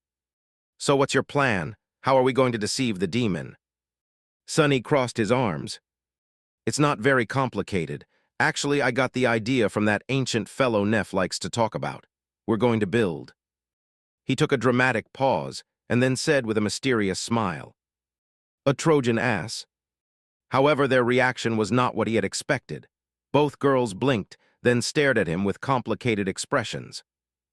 so what's your plan? How are we going to deceive the demon? Sunny crossed his arms. It's not very complicated. Actually, I got the idea from that ancient fellow Neph likes to talk about. We're going to build. He took a dramatic pause, and then said with a mysterious smile, a Trojan ass. However, their reaction was not what he had expected. Both girls blinked, then stared at him with complicated expressions.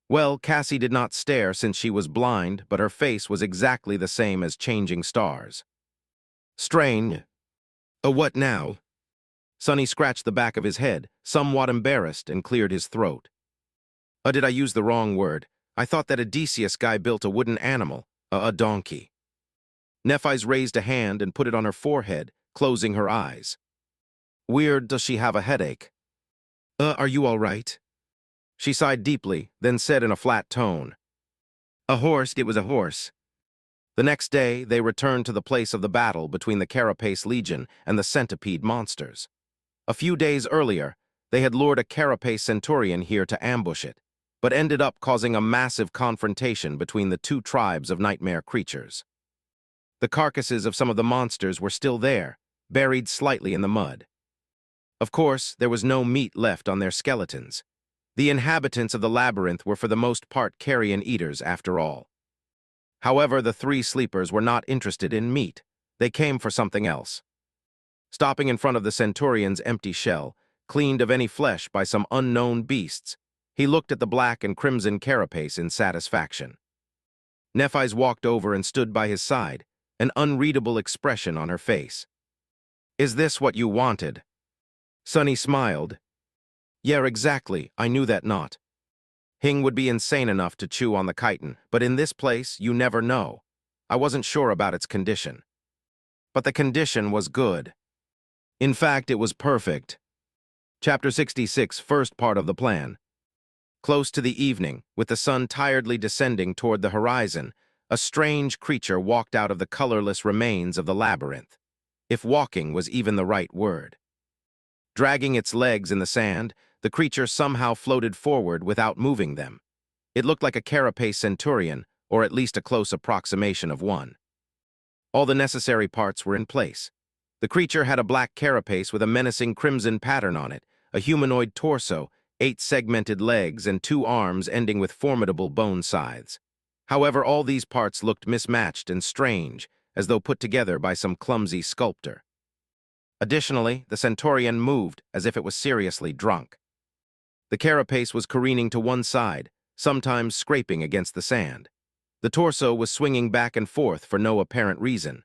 Well, Cassie did not stare since she was blind, but her face was exactly the same as Changing Star's. Strange. What now? Sunny scratched the back of his head, somewhat embarrassed, and cleared his throat. Did I use the wrong word? I thought that Odysseus guy built a wooden animal, a donkey. Nephis raised a hand and put it on her forehead, closing her eyes. Weird, does she have a headache? Are you all right? She sighed deeply, then said in a flat tone, a horse, it was a horse. The next day, they returned to the place of the battle between the Carapace Legion and the centipede monsters. A few days earlier, they had lured a Carapace centurion here to ambush it, but ended up causing a massive confrontation between the two tribes of nightmare creatures. The carcasses of some of the monsters were still there, buried slightly in the mud. Of course, there was no meat left on their skeletons. The inhabitants of the labyrinth were for the most part carrion eaters after all. However, the three sleepers were not interested in meat. They came for something else. Stopping in front of the centurion's empty shell, cleaned of any flesh by some unknown beasts, he looked at the black and crimson carapace in satisfaction. Nephis walked over and stood by his side, an unreadable expression on her face. Is this what you wanted? Sunny smiled. Yeah, exactly, I knew that not. Hing would be insane enough to chew on the chitin, but in this place, you never know. I wasn't sure about its condition. but the condition was good. In fact, it was perfect. Chapter 66, first part of the plan. Close to the evening, with the sun tiredly descending toward the horizon, a strange creature walked out of the colorless remains of the labyrinth, if walking was even the right word. Dragging its legs in the sand, the creature somehow floated forward without moving them. It looked like a carapace centurion, or at least a close approximation of one. All the necessary parts were in place. The creature had a black carapace with a menacing crimson pattern on it, a humanoid torso, 8 segmented legs, and 2 arms ending with formidable bone scythes. However, all these parts looked mismatched and strange, as though put together by some clumsy sculptor. Additionally, the Centaurian moved as if it was seriously drunk. The carapace was careening to one side, sometimes scraping against the sand. The torso was swinging back and forth for no apparent reason.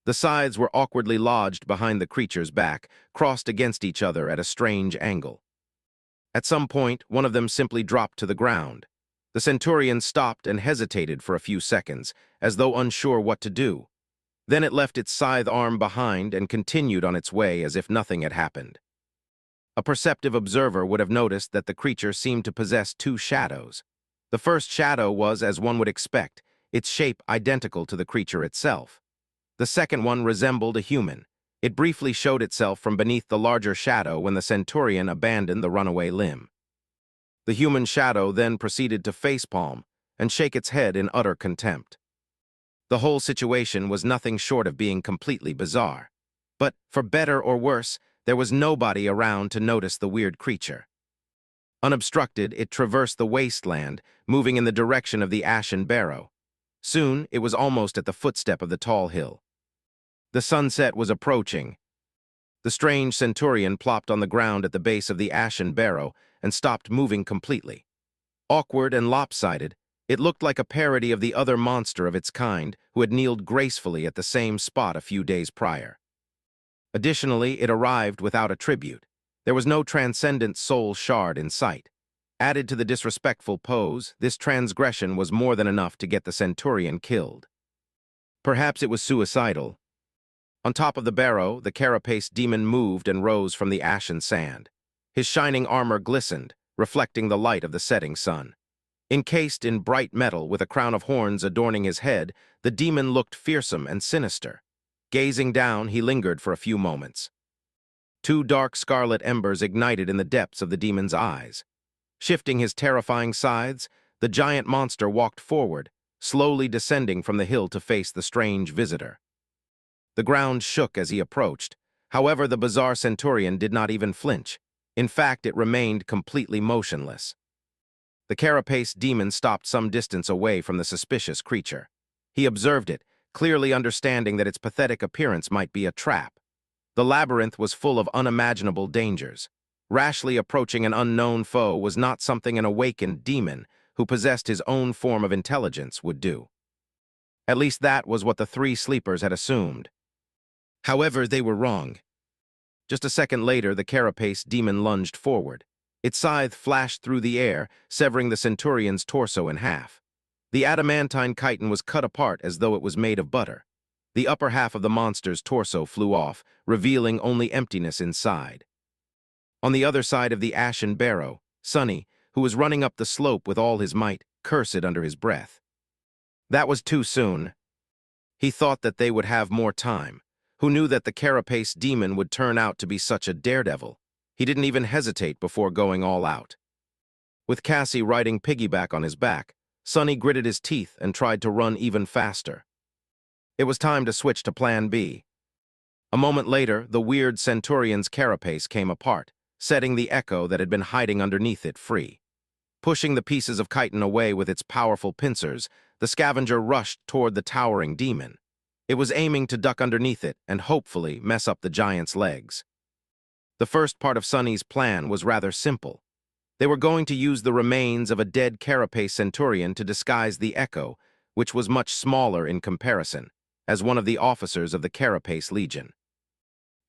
The sides were awkwardly lodged behind the creature's back, crossed against each other at a strange angle. At some point, one of them simply dropped to the ground. The Centurion stopped and hesitated for a few seconds, as though unsure what to do. Then it left its scythe arm behind and continued on its way as if nothing had happened. A perceptive observer would have noticed that the creature seemed to possess 2 shadows. The first shadow was, as one would expect, its shape identical to the creature itself. The second one resembled a human. It briefly showed itself from beneath the larger shadow when the Centurion abandoned the runaway limb. The human shadow then proceeded to facepalm and shake its head in utter contempt. The whole situation was nothing short of being completely bizarre. But, for better or worse, there was nobody around to notice the weird creature. Unobstructed, it traversed the wasteland, moving in the direction of the Ashen Barrow. Soon, it was almost at the footstep of the tall hill. The sunset was approaching. The strange Centurion plopped on the ground at the base of the Ashen Barrow and stopped moving completely. Awkward and lopsided, it looked like a parody of the other monster of its kind who had kneeled gracefully at the same spot a few days prior. Additionally, it arrived without a tribute. There was no transcendent soul shard in sight. Added to the disrespectful pose, this transgression was more than enough to get the Centurion killed. Perhaps it was suicidal. On top of the barrow, the carapace demon moved and rose from the ashen sand. His shining armor glistened, reflecting the light of the setting sun. Encased in bright metal with a crown of horns adorning his head, the demon looked fearsome and sinister. Gazing down, he lingered for a few moments. 2 dark scarlet embers ignited in the depths of the demon's eyes. Shifting his terrifying scythes, the giant monster walked forward, slowly descending from the hill to face the strange visitor. The ground shook as he approached. However, the bizarre Centurion did not even flinch. In fact, it remained completely motionless. The carapace demon stopped some distance away from the suspicious creature. He observed it, clearly understanding that its pathetic appearance might be a trap. The labyrinth was full of unimaginable dangers. Rashly approaching an unknown foe was not something an awakened demon, who possessed his own form of intelligence, would do. At least that was what the 3 sleepers had assumed. However, they were wrong. Just a second later, the carapace demon lunged forward. Its scythe flashed through the air, severing the Centurion's torso in half. The adamantine chitin was cut apart as though it was made of butter. The upper half of the monster's torso flew off, revealing only emptiness inside. On the other side of the Ashen Barrow, Sonny, who was running up the slope with all his might, cursed under his breath. That was too soon. He thought that they would have more time. Who knew that the carapace demon would turn out to be such a daredevil? He didn't even hesitate before going all out. With Cassie riding piggyback on his back, Sonny gritted his teeth and tried to run even faster. It was time to switch to Plan B. A moment later, the weird Centurion's carapace came apart, setting the echo that had been hiding underneath it free. Pushing the pieces of chitin away with its powerful pincers, the scavenger rushed toward the towering demon. It was aiming to duck underneath it and hopefully mess up the giant's legs. The first part of Sonny's plan was rather simple. They were going to use the remains of a dead carapace centurion to disguise the echo, which was much smaller in comparison, as one of the officers of the Carapace Legion.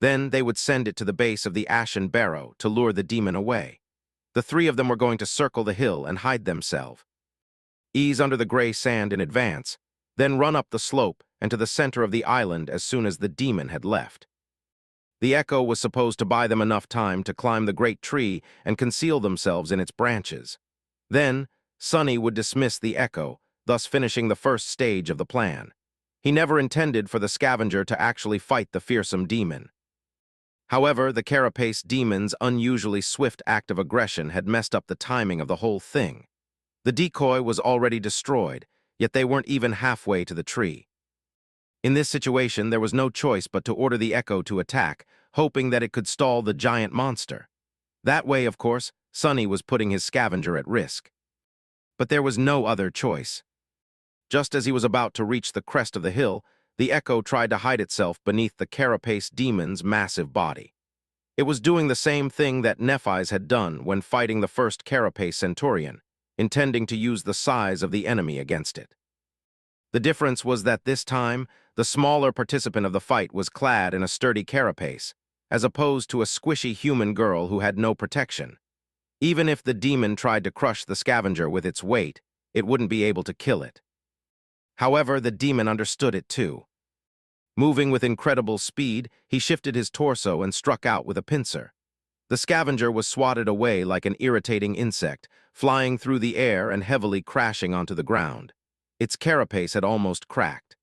Then they would send it to the base of the Ashen Barrow to lure the demon away. The 3 of them were going to circle the hill and hide themselves. Ease under the gray sand in advance, then run up the slope and to the center of the island as soon as the demon had left. The echo was supposed to buy them enough time to climb the great tree and conceal themselves in its branches. Then, Sonny would dismiss the echo, thus finishing the first stage of the plan. He never intended for the scavenger to actually fight the fearsome demon. However, the carapace demon's unusually swift act of aggression had messed up the timing of the whole thing. The decoy was already destroyed, yet they weren't even halfway to the tree. In this situation, there was no choice but to order the echo to attack, hoping that it could stall the giant monster. That way, of course, Sonny was putting his scavenger at risk. But there was no other choice. Just as he was about to reach the crest of the hill, the echo tried to hide itself beneath the carapace demon's massive body. It was doing the same thing that Nephis had done when fighting the first carapace centurion, intending to use the size of the enemy against it. The difference was that this time, the smaller participant of the fight was clad in a sturdy carapace, as opposed to a squishy human girl who had no protection. Even if the demon tried to crush the scavenger with its weight, it wouldn't be able to kill it. However, the demon understood it too. Moving with incredible speed, he shifted his torso and struck out with a pincer. The scavenger was swatted away like an irritating insect, flying through the air and heavily crashing onto the ground. Its carapace had almost cracked.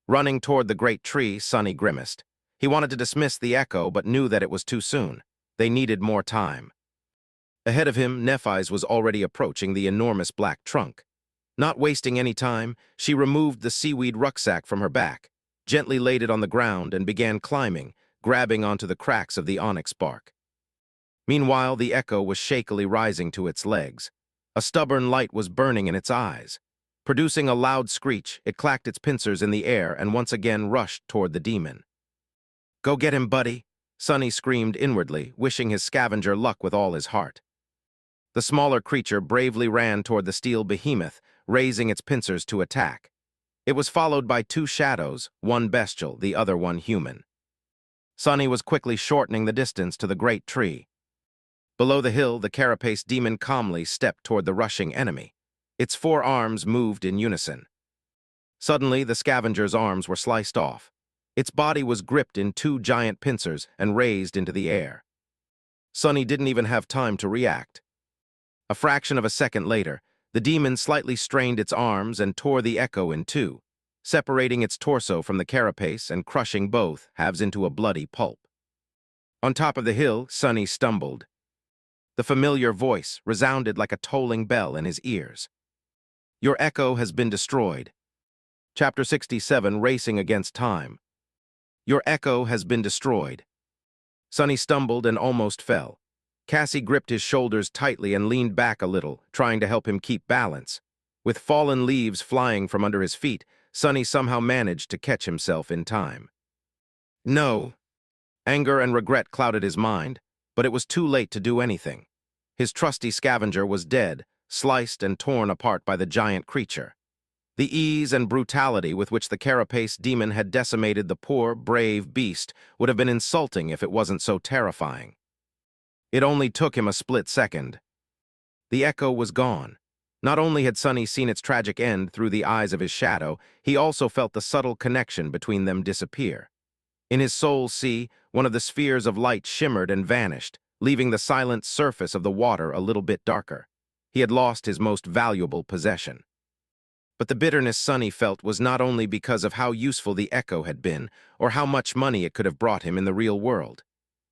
Running toward the great tree, Sonny grimaced. He wanted to dismiss the echo, but knew that it was too soon. They needed more time. Ahead of him, Nephis was already approaching the enormous black trunk. Not wasting any time, she removed the seaweed rucksack from her back, gently laid it on the ground, and began climbing, grabbing onto the cracks of the onyx bark. Meanwhile, the echo was shakily rising to its legs. A stubborn light was burning in its eyes. Producing a loud screech, it clacked its pincers in the air and once again rushed toward the demon. "Go get him, buddy," Sonny screamed inwardly, wishing his scavenger luck with all his heart. The smaller creature bravely ran toward the steel behemoth, raising its pincers to attack. It was followed by two shadows, one bestial, the other one human. Sonny was quickly shortening the distance to the great tree. Below the hill, the carapace demon calmly stepped toward the rushing enemy. Its four arms moved in unison. Suddenly, the scavenger's arms were sliced off. Its body was gripped in two giant pincers and raised into the air. Sonny didn't even have time to react. A fraction of a second later, the demon slightly strained its arms and tore the echo in two, separating its torso from the carapace and crushing both halves into a bloody pulp. On top of the hill, Sonny stumbled. The familiar voice resounded like a tolling bell in his ears. "Your echo has been destroyed." Chapter 67, Racing Against Time. "Your echo has been destroyed." Sonny stumbled and almost fell. Cassie gripped his shoulders tightly and leaned back a little, trying to help him keep balance. With fallen leaves flying from under his feet, Sonny somehow managed to catch himself in time. No. Anger and regret clouded his mind, but it was too late to do anything. His trusty scavenger was dead, sliced and torn apart by the giant creature. The ease and brutality with which the carapace demon had decimated the poor, brave beast would have been insulting if it wasn't so terrifying. It only took him a split second. The echo was gone. Not only had Sonny seen its tragic end through the eyes of his shadow, he also felt the subtle connection between them disappear. In his soul's sea, one of the spheres of light shimmered and vanished, leaving the silent surface of the water a little bit darker. He had lost his most valuable possession. But the bitterness Sonny felt was not only because of how useful the echo had been, or how much money it could have brought him in the real world.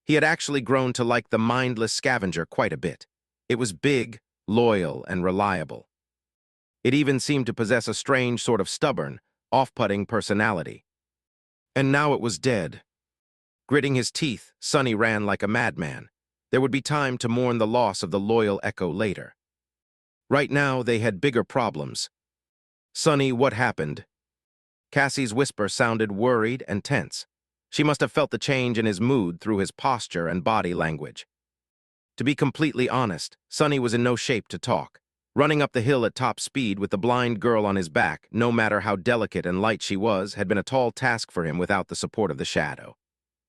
He had actually grown to like the mindless scavenger quite a bit. It was big, loyal, and reliable. It even seemed to possess a strange sort of stubborn, off-putting personality. And now it was dead. Gritting his teeth, Sonny ran like a madman. There would be time to mourn the loss of the loyal echo later. Right now, they had bigger problems. "Sonny, what happened?" Cassie's whisper sounded worried and tense. She must have felt the change in his mood through his posture and body language. To be completely honest, Sonny was in no shape to talk. Running up the hill at top speed with the blind girl on his back, no matter how delicate and light she was, had been a tall task for him without the support of the shadow.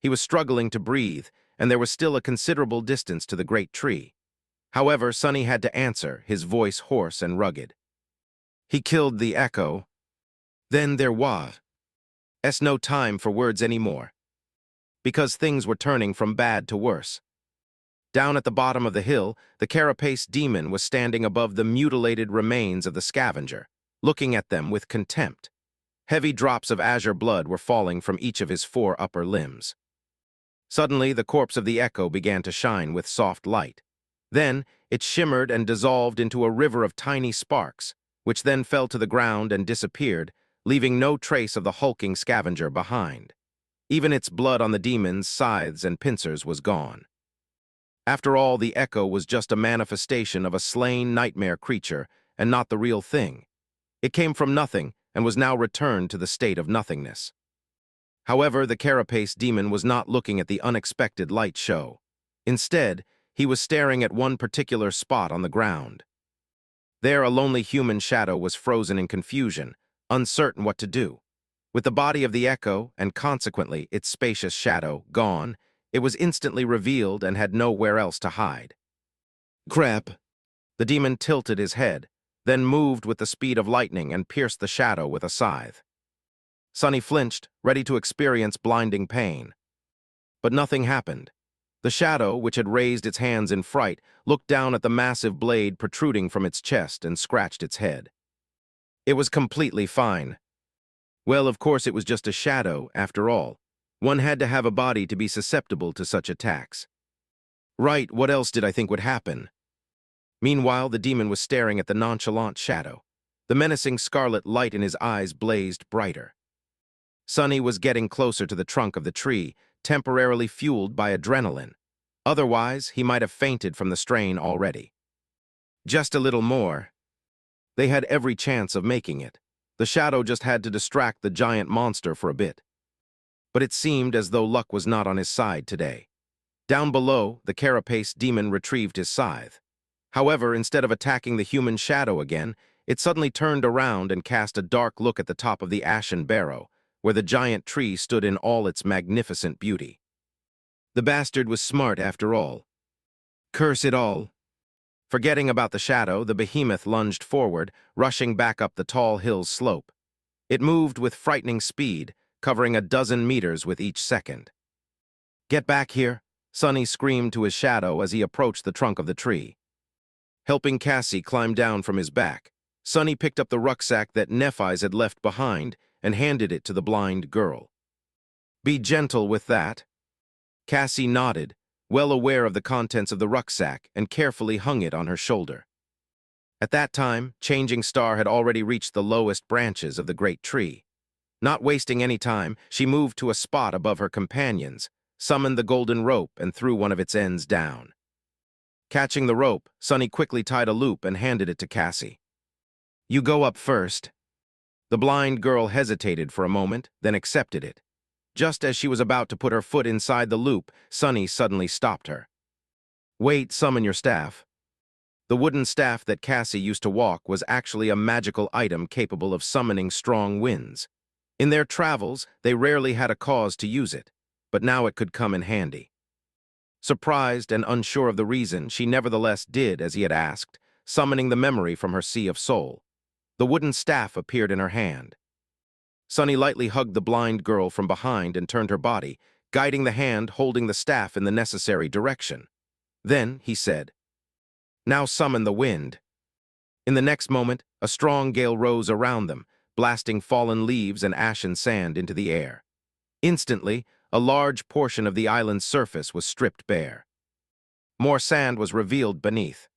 He was struggling to breathe, and there was still a considerable distance to the great tree. However, Sonny had to answer, his voice hoarse and rugged. "He killed the echo." "Then there was." No time for words anymore, because things were turning from bad to worse. Down at the bottom of the hill, the carapace demon was standing above the mutilated remains of the scavenger, looking at them with contempt. Heavy drops of azure blood were falling from each of his 4 upper limbs. Suddenly, the corpse of the echo began to shine with soft light. Then, it shimmered and dissolved into a river of tiny sparks, which then fell to the ground and disappeared, leaving no trace of the hulking scavenger behind. Even its blood on the demon's scythes and pincers was gone. After all, the echo was just a manifestation of a slain nightmare creature and not the real thing. It came from nothing and was now returned to the state of nothingness. However, the carapace demon was not looking at the unexpected light show. Instead, he was staring at one particular spot on the ground. There, a lonely human shadow was frozen in confusion, uncertain what to do. With the body of the echo, and consequently its spacious shadow, gone, it was instantly revealed and had nowhere else to hide. Crap! The demon tilted his head, then moved with the speed of lightning and pierced the shadow with a scythe. Sonny flinched, ready to experience blinding pain. But nothing happened. The shadow, which had raised its hands in fright, looked down at the massive blade protruding from its chest and scratched its head. It was completely fine. Well, of course it was just a shadow, after all. One had to have a body to be susceptible to such attacks. Right, what else did I think would happen? Meanwhile, the demon was staring at the nonchalant shadow. The menacing scarlet light in his eyes blazed brighter. Sonny was getting closer to the trunk of the tree, temporarily fueled by adrenaline. Otherwise, he might have fainted from the strain already. Just a little more. They had every chance of making it. The shadow just had to distract the giant monster for a bit. But it seemed as though luck was not on his side today. Down below, the carapace demon retrieved his scythe. However, instead of attacking the human shadow again, it suddenly turned around and cast a dark look at the top of the ashen barrow, where the giant tree stood in all its magnificent beauty. The bastard was smart after all. Curse it all. Forgetting about the shadow, the behemoth lunged forward, rushing back up the tall hill's slope. It moved with frightening speed, covering a dozen meters with each second. Get back here, Sonny screamed to his shadow as he approached the trunk of the tree. Helping Cassie climb down from his back, Sonny picked up the rucksack that Nephis had left behind and handed it to the blind girl. Be gentle with that. Cassie nodded, well aware of the contents of the rucksack, and carefully hung it on her shoulder. At that time, Changing Star had already reached the lowest branches of the great tree. Not wasting any time, she moved to a spot above her companions, summoned the golden rope, and threw one of its ends down. Catching the rope, Sonny quickly tied a loop and handed it to Cassie. You go up first. The blind girl hesitated for a moment, then accepted it. Just as she was about to put her foot inside the loop, Sonny suddenly stopped her. Wait, summon your staff. The wooden staff that Cassie used to walk was actually a magical item capable of summoning strong winds. In their travels, they rarely had a cause to use it, but now it could come in handy. Surprised and unsure of the reason, she nevertheless did as he had asked, summoning the memory from her sea of soul. The wooden staff appeared in her hand. Sonny lightly hugged the blind girl from behind and turned her body, guiding the hand holding the staff in the necessary direction. Then, he said, Now summon the wind. In the next moment, a strong gale rose around them, blasting fallen leaves and ashen sand into the air. Instantly, a large portion of the island's surface was stripped bare. More sand was revealed beneath.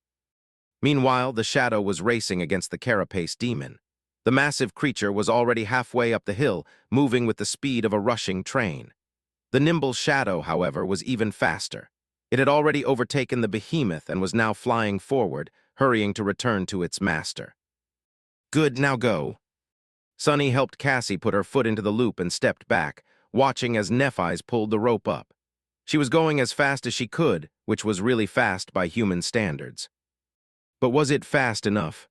Meanwhile, the shadow was racing against the carapace demon. The massive creature was already halfway up the hill, moving with the speed of a rushing train. The nimble shadow, however, was even faster. It had already overtaken the behemoth and was now flying forward, hurrying to return to its master. Good, now go. Sonny helped Cassie put her foot into the loop and stepped back, watching as Nephis pulled the rope up. She was going as fast as she could, which was really fast by human standards. But was it fast enough?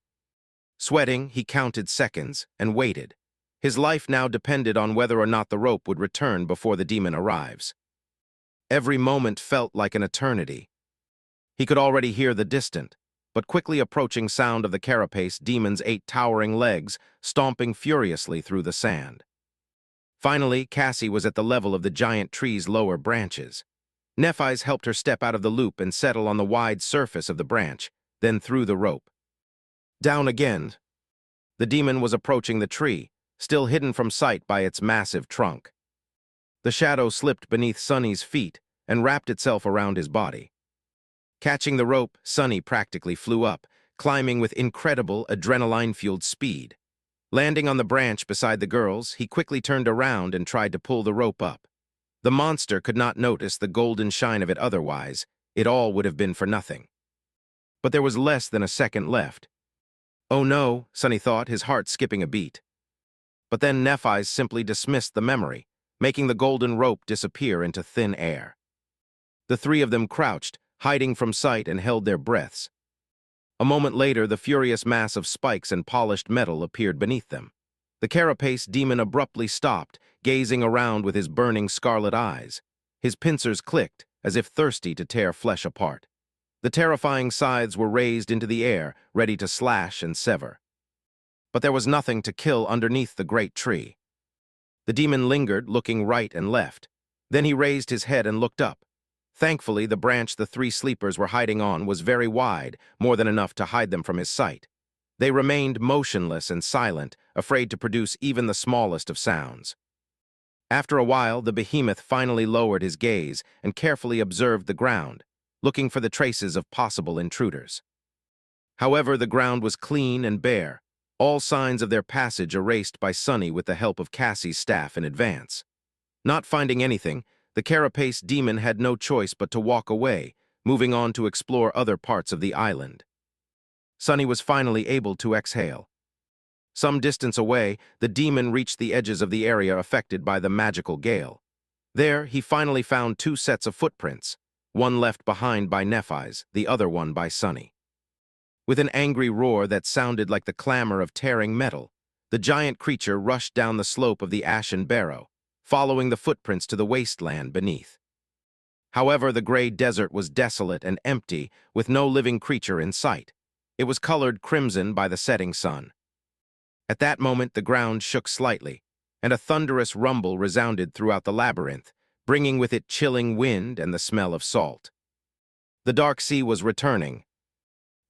Sweating, he counted seconds and waited. His life now depended on whether or not the rope would return before the demon arrives. Every moment felt like an eternity. He could already hear the distant, but quickly approaching sound of the carapace demon's 8 towering legs stomping furiously through the sand. Finally, Cassie was at the level of the giant tree's lower branches. Nephis helped her step out of the loop and settle on the wide surface of the branch, then threw the rope. Down again. The demon was approaching the tree, still hidden from sight by its massive trunk. The shadow slipped beneath Sunny's feet and wrapped itself around his body. Catching the rope, Sunny practically flew up, climbing with incredible adrenaline-fueled speed. Landing on the branch beside the girls, he quickly turned around and tried to pull the rope up. The monster could not notice the golden shine of it otherwise. It all would have been for nothing. But there was less than a second left. Oh no, Sunny thought, his heart skipping a beat. But then Nephis simply dismissed the memory, making the golden rope disappear into thin air. The three of them crouched, hiding from sight, and held their breaths. A moment later, the furious mass of spikes and polished metal appeared beneath them. The carapace demon abruptly stopped, gazing around with his burning scarlet eyes. His pincers clicked, as if thirsty to tear flesh apart. The terrifying scythes were raised into the air, ready to slash and sever. But there was nothing to kill underneath the great tree. The demon lingered, looking right and left. Then he raised his head and looked up. Thankfully, the branch the three sleepers were hiding on was very wide, more than enough to hide them from his sight. They remained motionless and silent, afraid to produce even the smallest of sounds. After a while, the behemoth finally lowered his gaze and carefully observed the ground, looking for the traces of possible intruders. However, the ground was clean and bare, all signs of their passage erased by Sunny with the help of Cassie's staff in advance. Not finding anything, the carapace demon had no choice but to walk away, moving on to explore other parts of the island. Sunny was finally able to exhale. Some distance away, the demon reached the edges of the area affected by the magical gale. There, he finally found two sets of footprints, one left behind by Nephis, the other one by Sunny. With an angry roar that sounded like the clamor of tearing metal, the giant creature rushed down the slope of the ashen barrow, following the footprints to the wasteland beneath. However, the gray desert was desolate and empty, with no living creature in sight. It was colored crimson by the setting sun. At that moment, the ground shook slightly, and a thunderous rumble resounded throughout the labyrinth, bringing with it chilling wind and the smell of salt. The dark sea was returning.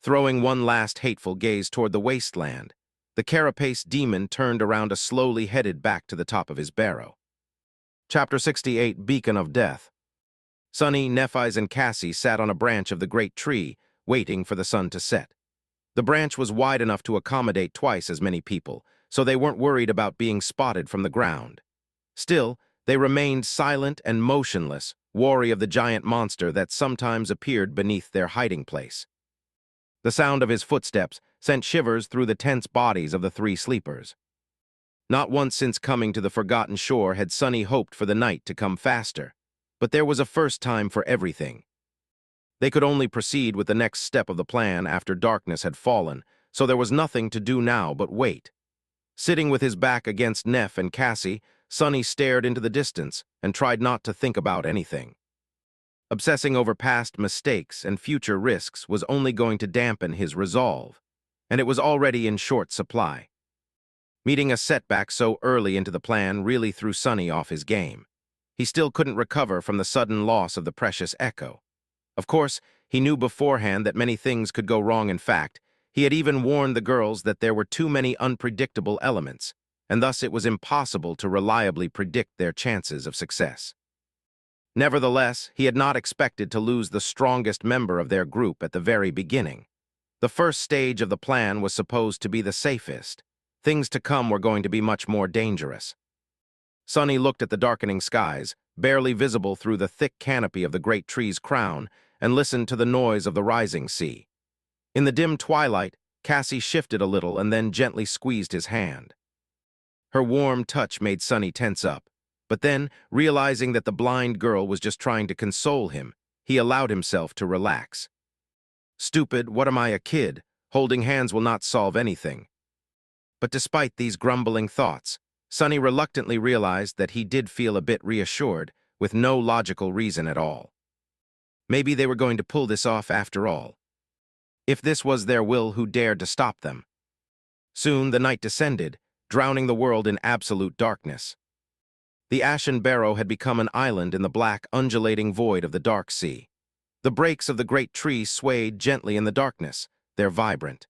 Throwing one last hateful gaze toward the wasteland, the carapace demon turned around and slowly headed back to the top of his barrow. Chapter 68, Beacon of Death. Sunny, Nephis, and Cassie sat on a branch of the great tree, waiting for the sun to set. The branch was wide enough to accommodate twice as many people, so they weren't worried about being spotted from the ground. Still, they remained silent and motionless, wary of the giant monster that sometimes appeared beneath their hiding place. The sound of his footsteps sent shivers through the tense bodies of the three sleepers. Not once since coming to the forgotten shore had Sunny hoped for the night to come faster, but there was a first time for everything. They could only proceed with the next step of the plan after darkness had fallen, so there was nothing to do now but wait. Sitting with his back against Neph and Cassie, Sunny stared into the distance and tried not to think about anything. Obsessing over past mistakes and future risks was only going to dampen his resolve, and it was already in short supply. Meeting a setback so early into the plan really threw Sunny off his game. He still couldn't recover from the sudden loss of the precious echo. Of course, he knew beforehand that many things could go wrong. In fact, he had even warned the girls that there were too many unpredictable elements, and thus it was impossible to reliably predict their chances of success. Nevertheless, he had not expected to lose the strongest member of their group at the very beginning. The first stage of the plan was supposed to be the safest. Things to come were going to be much more dangerous. Sunny looked at the darkening skies, barely visible through the thick canopy of the great tree's crown, and listened to the noise of the rising sea. In the dim twilight, Cassie shifted a little and then gently squeezed his hand. Her warm touch made Sunny tense up, but then, realizing that the blind girl was just trying to console him, he allowed himself to relax. Stupid, what am I, a kid? Holding hands will not solve anything. But despite these grumbling thoughts, Sunny reluctantly realized that he did feel a bit reassured, with no logical reason at all. Maybe they were going to pull this off after all. If this was their will, who dared to stop them? Soon the night descended, drowning the world in absolute darkness. The Ashen Barrow had become an island in the black, undulating void of the dark sea. The brakes of the great tree swayed gently in the darkness, their vibrant,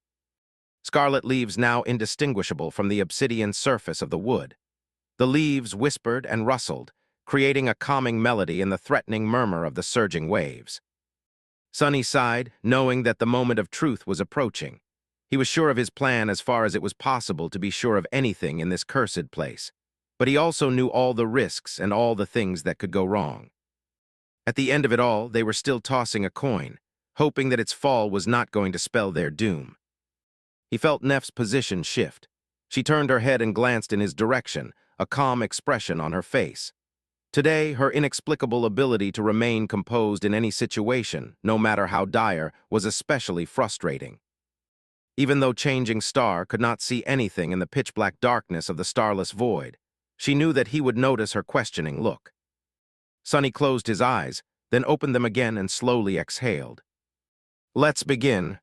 scarlet leaves now indistinguishable from the obsidian surface of the wood. The leaves whispered and rustled, creating a calming melody in the threatening murmur of the surging waves. Sonny sighed, knowing that the moment of truth was approaching. He was sure of his plan as far as it was possible to be sure of anything in this cursed place. But he also knew all the risks and all the things that could go wrong. At the end of it all, they were still tossing a coin, hoping that its fall was not going to spell their doom. He felt Neff's position shift. She turned her head and glanced in his direction, a calm expression on her face. Today, her inexplicable ability to remain composed in any situation, no matter how dire, was especially frustrating. Even though Changing Star could not see anything in the pitch-black darkness of the starless void, she knew that he would notice her questioning look. Sonny closed his eyes, then opened them again and slowly exhaled. "Let's begin."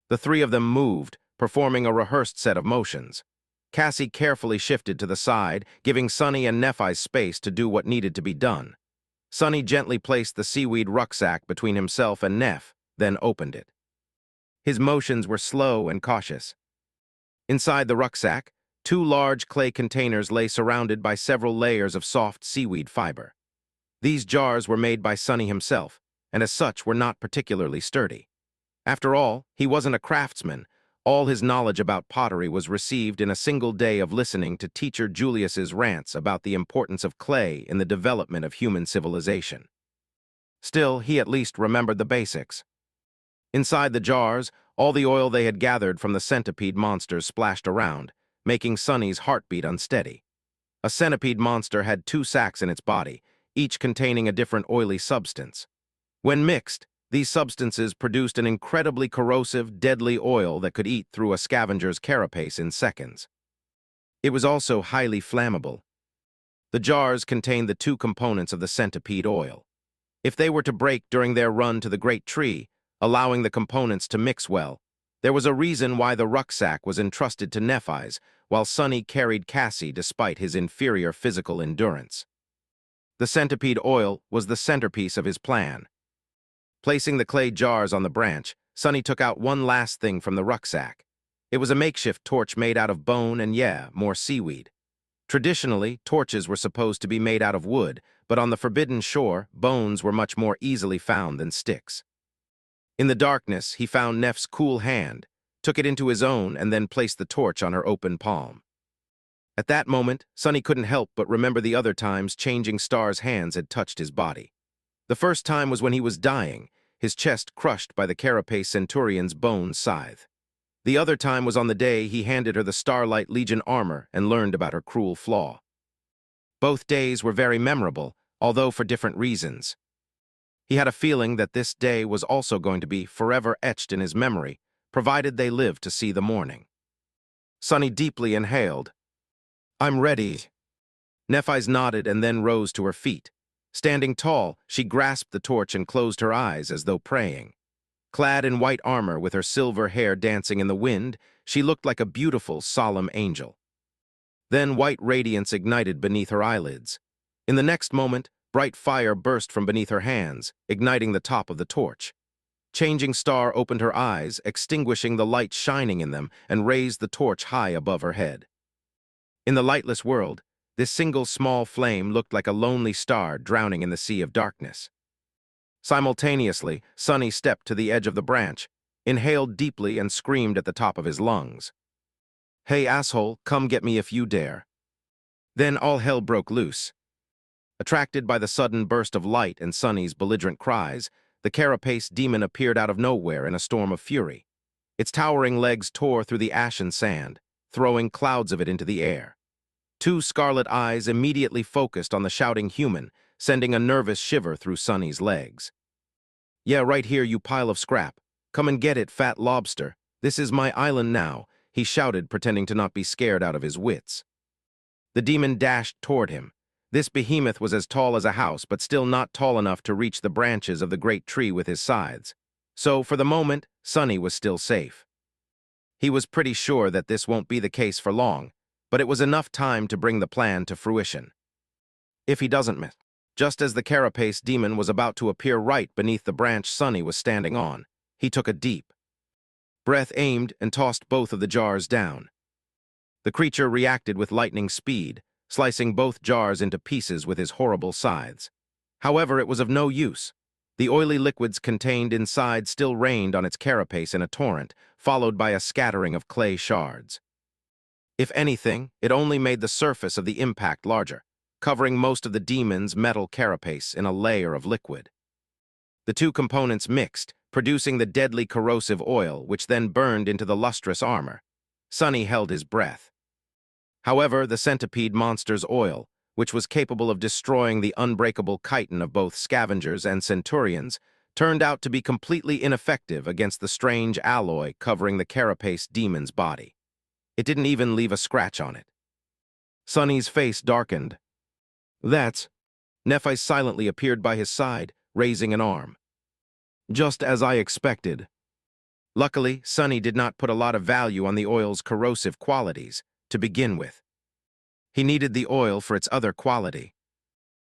The three of them moved, performing a rehearsed set of motions. Cassie carefully shifted to the side, giving Sonny and Nephis space to do what needed to be done. Sonny gently placed the seaweed rucksack between himself and Neph, then opened it. His motions were slow and cautious. Inside the rucksack, two large clay containers lay surrounded by several layers of soft seaweed fiber. These jars were made by Sonny himself, and as such were not particularly sturdy. After all, he wasn't a craftsman. All his knowledge about pottery was received in a single day of listening to teacher Julius's rants about the importance of clay in the development of human civilization. Still, he at least remembered the basics. Inside the jars, all the oil they had gathered from the centipede monsters splashed around, making Sonny's heartbeat unsteady. A centipede monster had 2 sacs in its body, each containing a different oily substance. When mixed, these substances produced an incredibly corrosive, deadly oil that could eat through a scavenger's carapace in seconds. It was also highly flammable. The jars contained the 2 components of the centipede oil. If they were to break during their run to the great tree, allowing the components to mix well, there was a reason why the rucksack was entrusted to Nephis, while Sonny carried Cassie despite his inferior physical endurance. The centipede oil was the centerpiece of his plan. Placing the clay jars on the branch, Sonny took out one last thing from the rucksack. It was a makeshift torch made out of bone and, more seaweed. Traditionally, torches were supposed to be made out of wood, but on the Forbidden Shore, bones were much more easily found than sticks. In the darkness, he found Neff's cool hand, took it into his own, and then placed the torch on her open palm. At that moment, Sonny couldn't help but remember the other times Changing Star's hands had touched his body. The first time was when he was dying, his chest crushed by the Carapace Centurion's bone scythe. The other time was on the day he handed her the Starlight Legion armor and learned about her cruel flaw. Both days were very memorable, although for different reasons. He had a feeling that this day was also going to be forever etched in his memory, provided they lived to see the morning. Sonny deeply inhaled. "I'm ready." Nephis nodded and then rose to her feet. Standing tall, she grasped the torch and closed her eyes as though praying. Clad in white armor with her silver hair dancing in the wind, she looked like a beautiful, solemn angel. Then white radiance ignited beneath her eyelids. In the next moment, bright fire burst from beneath her hands, igniting the top of the torch. Changing Star opened her eyes, extinguishing the light shining in them, and raised the torch high above her head. In the lightless world, this single small flame looked like a lonely star drowning in the sea of darkness. Simultaneously, Sonny stepped to the edge of the branch, inhaled deeply, and screamed at the top of his lungs. "Hey, asshole, come get me if you dare." Then all hell broke loose. Attracted by the sudden burst of light and Sonny's belligerent cries, the Carapace demon appeared out of nowhere in a storm of fury. Its towering legs tore through the ashen sand, throwing clouds of it into the air. 2 scarlet eyes immediately focused on the shouting human, sending a nervous shiver through Sonny's legs. "Yeah, right here, you pile of scrap. Come and get it, fat lobster. This is my island now," he shouted, pretending to not be scared out of his wits. The demon dashed toward him. This behemoth was as tall as a house, but still not tall enough to reach the branches of the great tree with his scythes. So, for the moment, Sonny was still safe. He was pretty sure that this won't be the case for long, but it was enough time to bring the plan to fruition. if he doesn't miss. Just as the carapace demon was about to appear right beneath the branch Sonny was standing on, he took a deep breath, aimed, and tossed both of the jars down. The creature reacted with lightning speed, slicing both jars into pieces with his horrible scythes. However, it was of no use. The oily liquids contained inside still rained on its carapace in a torrent, followed by a scattering of clay shards. If anything, it only made the surface of the impact larger, covering most of the demon's metal carapace in a layer of liquid. The two components mixed, producing the deadly corrosive oil, which then burned into the lustrous armor. Sonny held his breath. However, the centipede monster's oil, which was capable of destroying the unbreakable chitin of both scavengers and centurions, turned out to be completely ineffective against the strange alloy covering the carapace demon's body. It didn't even leave a scratch on it. Sonny's face darkened. That's... Nephis silently appeared by his side, raising an arm. Just as I expected. Luckily, Sonny did not put a lot of value on the oil's corrosive qualities, to begin with. He needed the oil for its other quality,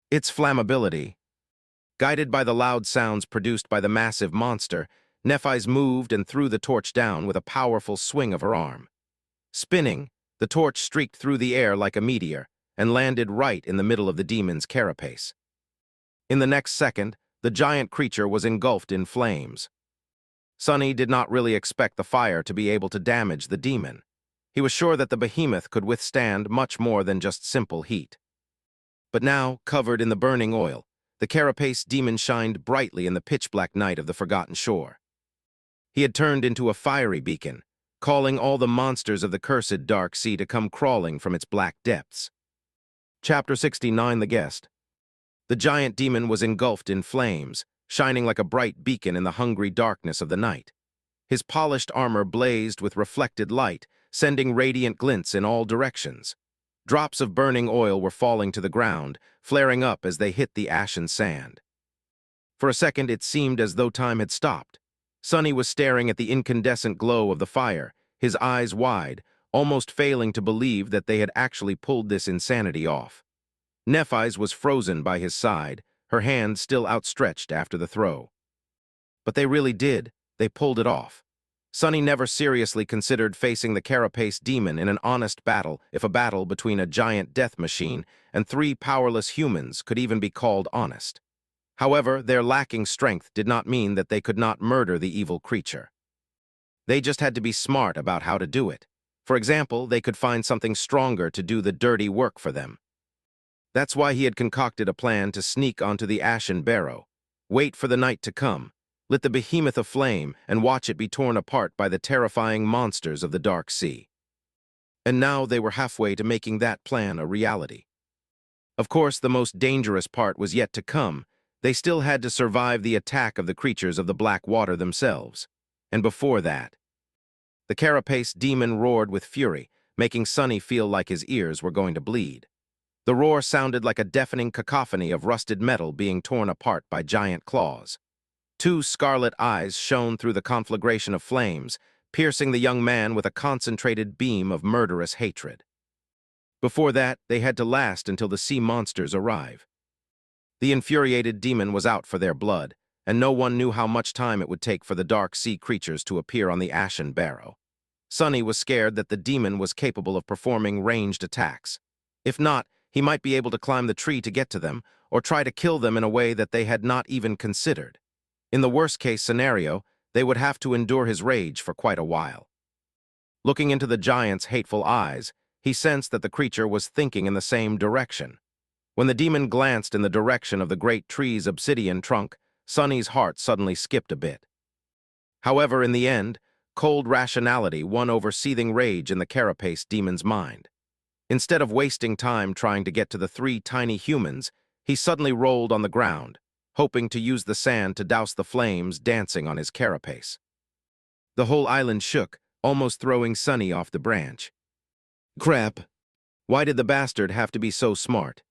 its flammability. Guided by the loud sounds produced by the massive monster, Nephis moved and threw the torch down with a powerful swing of her arm. Spinning, the torch streaked through the air like a meteor and landed right in the middle of the demon's carapace. In the next second, the giant creature was engulfed in flames. Sonny did not really expect the fire to be able to damage the demon. He was sure that the behemoth could withstand much more than just simple heat. But now, covered in the burning oil, the carapace demon shined brightly in the pitch-black night of the forgotten shore. He had turned into a fiery beacon, calling all the monsters of the cursed dark sea to come crawling from its black depths. Chapter 69, The Guest. The giant demon was engulfed in flames, shining like a bright beacon in the hungry darkness of the night. His polished armor blazed with reflected light, sending radiant glints in all directions. Drops of burning oil were falling to the ground, flaring up as they hit the ashen sand. For a second, it seemed as though time had stopped. Sonny was staring at the incandescent glow of the fire, his eyes wide, almost failing to believe that they had actually pulled this insanity off. Nephis was frozen by his side, her hand still outstretched after the throw. But they really did. They pulled it off. Sonny never seriously considered facing the carapace demon in an honest battle if a battle between a giant death machine and three powerless humans could even be called honest. However, their lacking strength did not mean that they could not murder the evil creature. They just had to be smart about how to do it. For example, they could find something stronger to do the dirty work for them. That's why he had concocted a plan to sneak onto the ashen barrow, wait for the night to come, lit the behemoth aflame, and watch it be torn apart by the terrifying monsters of the dark sea. And now they were halfway to making that plan a reality. Of course, the most dangerous part was yet to come. They still had to survive the attack of the creatures of the black water themselves. And before that, the carapace demon roared with fury, making Sonny feel like his ears were going to bleed. The roar sounded like a deafening cacophony of rusted metal being torn apart by giant claws. Two scarlet eyes shone through the conflagration of flames, piercing the young man with a concentrated beam of murderous hatred. Before that, they had to last until the sea monsters arrive. The infuriated demon was out for their blood, and no one knew how much time it would take for the dark sea creatures to appear on the ashen barrow. Sonny was scared that the demon was capable of performing ranged attacks. If not, he might be able to climb the tree to get to them, or try to kill them in a way that they had not even considered. In the worst-case scenario, they would have to endure his rage for quite a while. Looking into the giant's hateful eyes, he sensed that the creature was thinking in the same direction. When the demon glanced in the direction of the great tree's obsidian trunk, Sonny's heart suddenly skipped a bit. However, in the end, cold rationality won over seething rage in the carapace demon's mind. Instead of wasting time trying to get to the three tiny humans, he suddenly rolled on the ground, hoping to use the sand to douse the flames dancing on his carapace. The whole island shook, almost throwing Sonny off the branch. Crap! Why did the bastard have to be so smart?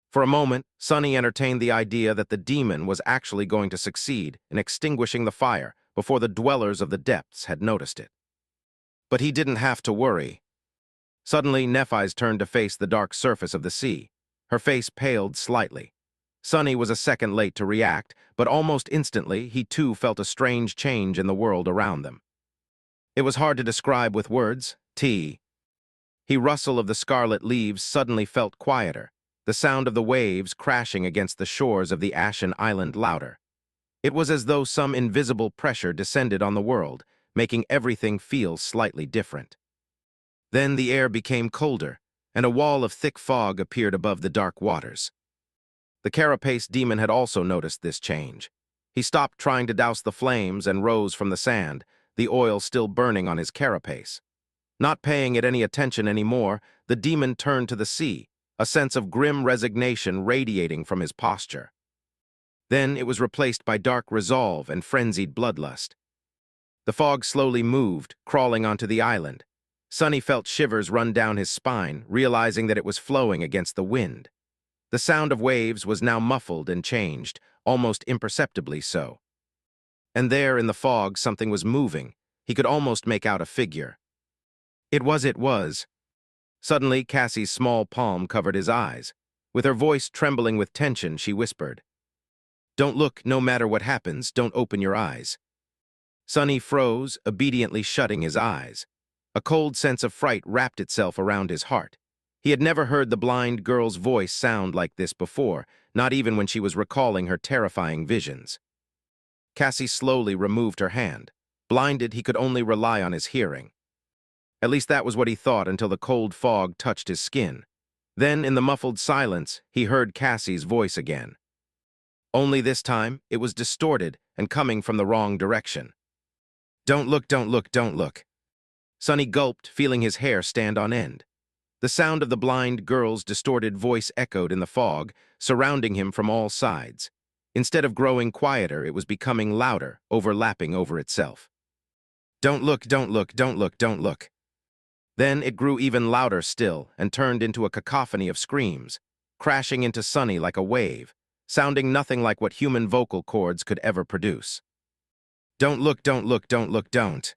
For a moment, Sonny entertained the idea that the demon was actually going to succeed in extinguishing the fire before the dwellers of the depths had noticed it. But he didn't have to worry. Suddenly, Nephis turned to face the dark surface of the sea. Her face paled slightly. Sonny was a second late to react, but almost instantly he too felt a strange change in the world around them. It was hard to describe with words. He rustle of the scarlet leaves suddenly felt quieter, the sound of the waves crashing against the shores of the ashen island louder. It was as though some invisible pressure descended on the world, making everything feel slightly different. Then the air became colder, and a wall of thick fog appeared above the dark waters. The carapace demon had also noticed this change. He stopped trying to douse the flames and rose from the sand, the oil still burning on his carapace. Not paying it any attention anymore, the demon turned to the sea, a sense of grim resignation radiating from his posture. Then it was replaced by dark resolve and frenzied bloodlust. The fog slowly moved, crawling onto the island. Sonny felt shivers run down his spine, realizing that it was flowing against the wind. The sound of waves was now muffled and changed, almost imperceptibly so. And there in the fog something was moving. He could almost make out a figure. It was. Suddenly, Cassie's small palm covered his eyes. With her voice trembling with tension, she whispered, "Don't look, no matter what happens, don't open your eyes." Sonny froze, obediently shutting his eyes. A cold sense of fright wrapped itself around his heart. He had never heard the blind girl's voice sound like this before, not even when she was recalling her terrifying visions. Cassie slowly removed her hand. Blinded, he could only rely on his hearing. At least that was what he thought until the cold fog touched his skin. Then, in the muffled silence, he heard Cassie's voice again. Only this time, it was distorted and coming from the wrong direction. "Don't look, don't look, don't look." Sonny gulped, feeling his hair stand on end. The sound of the blind girl's distorted voice echoed in the fog, surrounding him from all sides. Instead of growing quieter, it was becoming louder, overlapping over itself. "Don't look, don't look, don't look, don't look." Then it grew even louder still and turned into a cacophony of screams, crashing into Sonny like a wave, sounding nothing like what human vocal cords could ever produce. "Don't look, don't look, don't look, don't."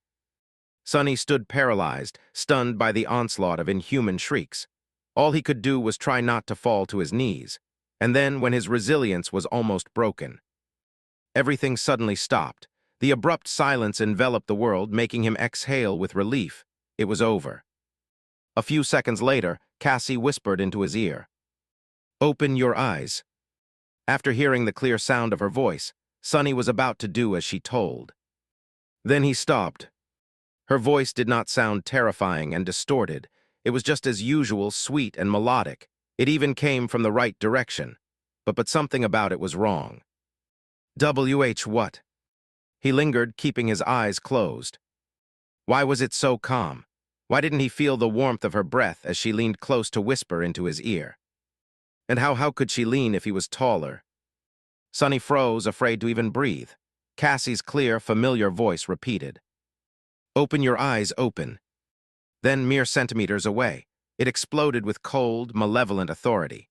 Sonny stood paralyzed, stunned by the onslaught of inhuman shrieks. All he could do was try not to fall to his knees, and then when his resilience was almost broken. Everything suddenly stopped. The abrupt silence enveloped the world, making him exhale with relief. It was over. A few seconds later, Cassie whispered into his ear, "Open your eyes." After hearing the clear sound of her voice, Sonny was about to do as she told. Then he stopped. Her voice did not sound terrifying and distorted. It was just as usual, sweet and melodic. It even came from the right direction. But something about it was wrong. What? He lingered, keeping his eyes closed. Why was it so calm? Why didn't he feel the warmth of her breath as she leaned close to whisper into his ear? And how could she lean if he was taller? Sonny froze, afraid to even breathe. Cassie's clear, familiar voice repeated, "Open your eyes, open." Then, mere centimeters away, it exploded with cold, malevolent authority.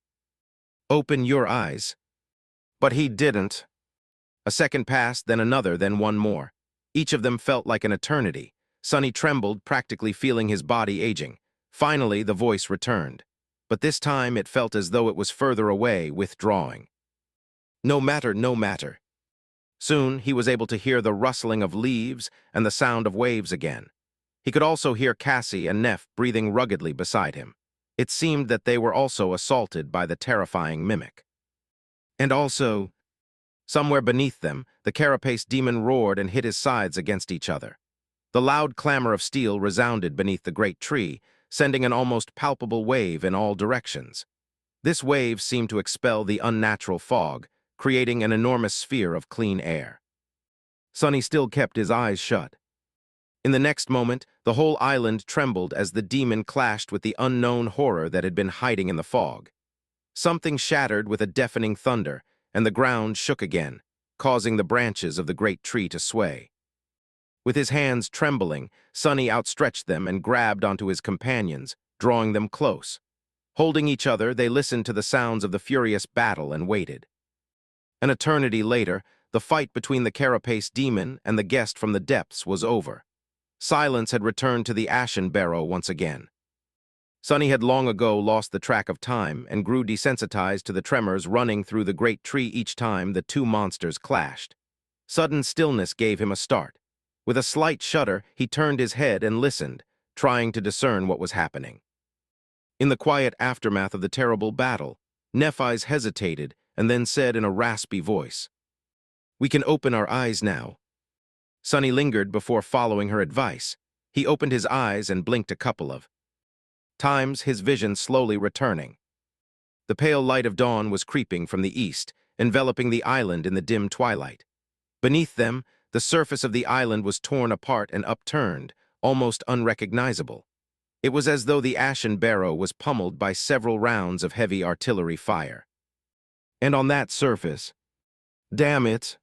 "Open your eyes." But he didn't. A second passed, then another, then one more. Each of them felt like an eternity. Sonny trembled, practically feeling his body aging. Finally, the voice returned. But this time it felt as though it was further away, withdrawing. "No matter, no matter." Soon, he was able to hear the rustling of leaves and the sound of waves again. He could also hear Cassie and Neph breathing ruggedly beside him. It seemed that they were also assaulted by the terrifying mimic. And also, somewhere beneath them, the carapace demon roared and hit his sides against each other. The loud clamor of steel resounded beneath the great tree, sending an almost palpable wave in all directions. This wave seemed to expel the unnatural fog, creating an enormous sphere of clean air. Sonny still kept his eyes shut. In the next moment, the whole island trembled as the demon clashed with the unknown horror that had been hiding in the fog. Something shattered with a deafening thunder, and the ground shook again, causing the branches of the great tree to sway. With his hands trembling, Sonny outstretched them and grabbed onto his companions, drawing them close. Holding each other, they listened to the sounds of the furious battle and waited. An eternity later, the fight between the carapace demon and the guest from the depths was over. Silence had returned to the ashen barrow once again. Sonny had long ago lost the track of time and grew desensitized to the tremors running through the great tree each time the two monsters clashed. Sudden stillness gave him a start. With a slight shudder, he turned his head and listened, trying to discern what was happening. In the quiet aftermath of the terrible battle, Nephis hesitated and then said in a raspy voice, "We can open our eyes now." Sonny lingered before following her advice. He opened his eyes and blinked a couple of times, his vision slowly returning. The pale light of dawn was creeping from the east, enveloping the island in the dim twilight. Beneath them, the surface of the island was torn apart and upturned, almost unrecognizable. It was as though the Ashen Barrow was pummeled by several rounds of heavy artillery fire. And on that surface, damn it,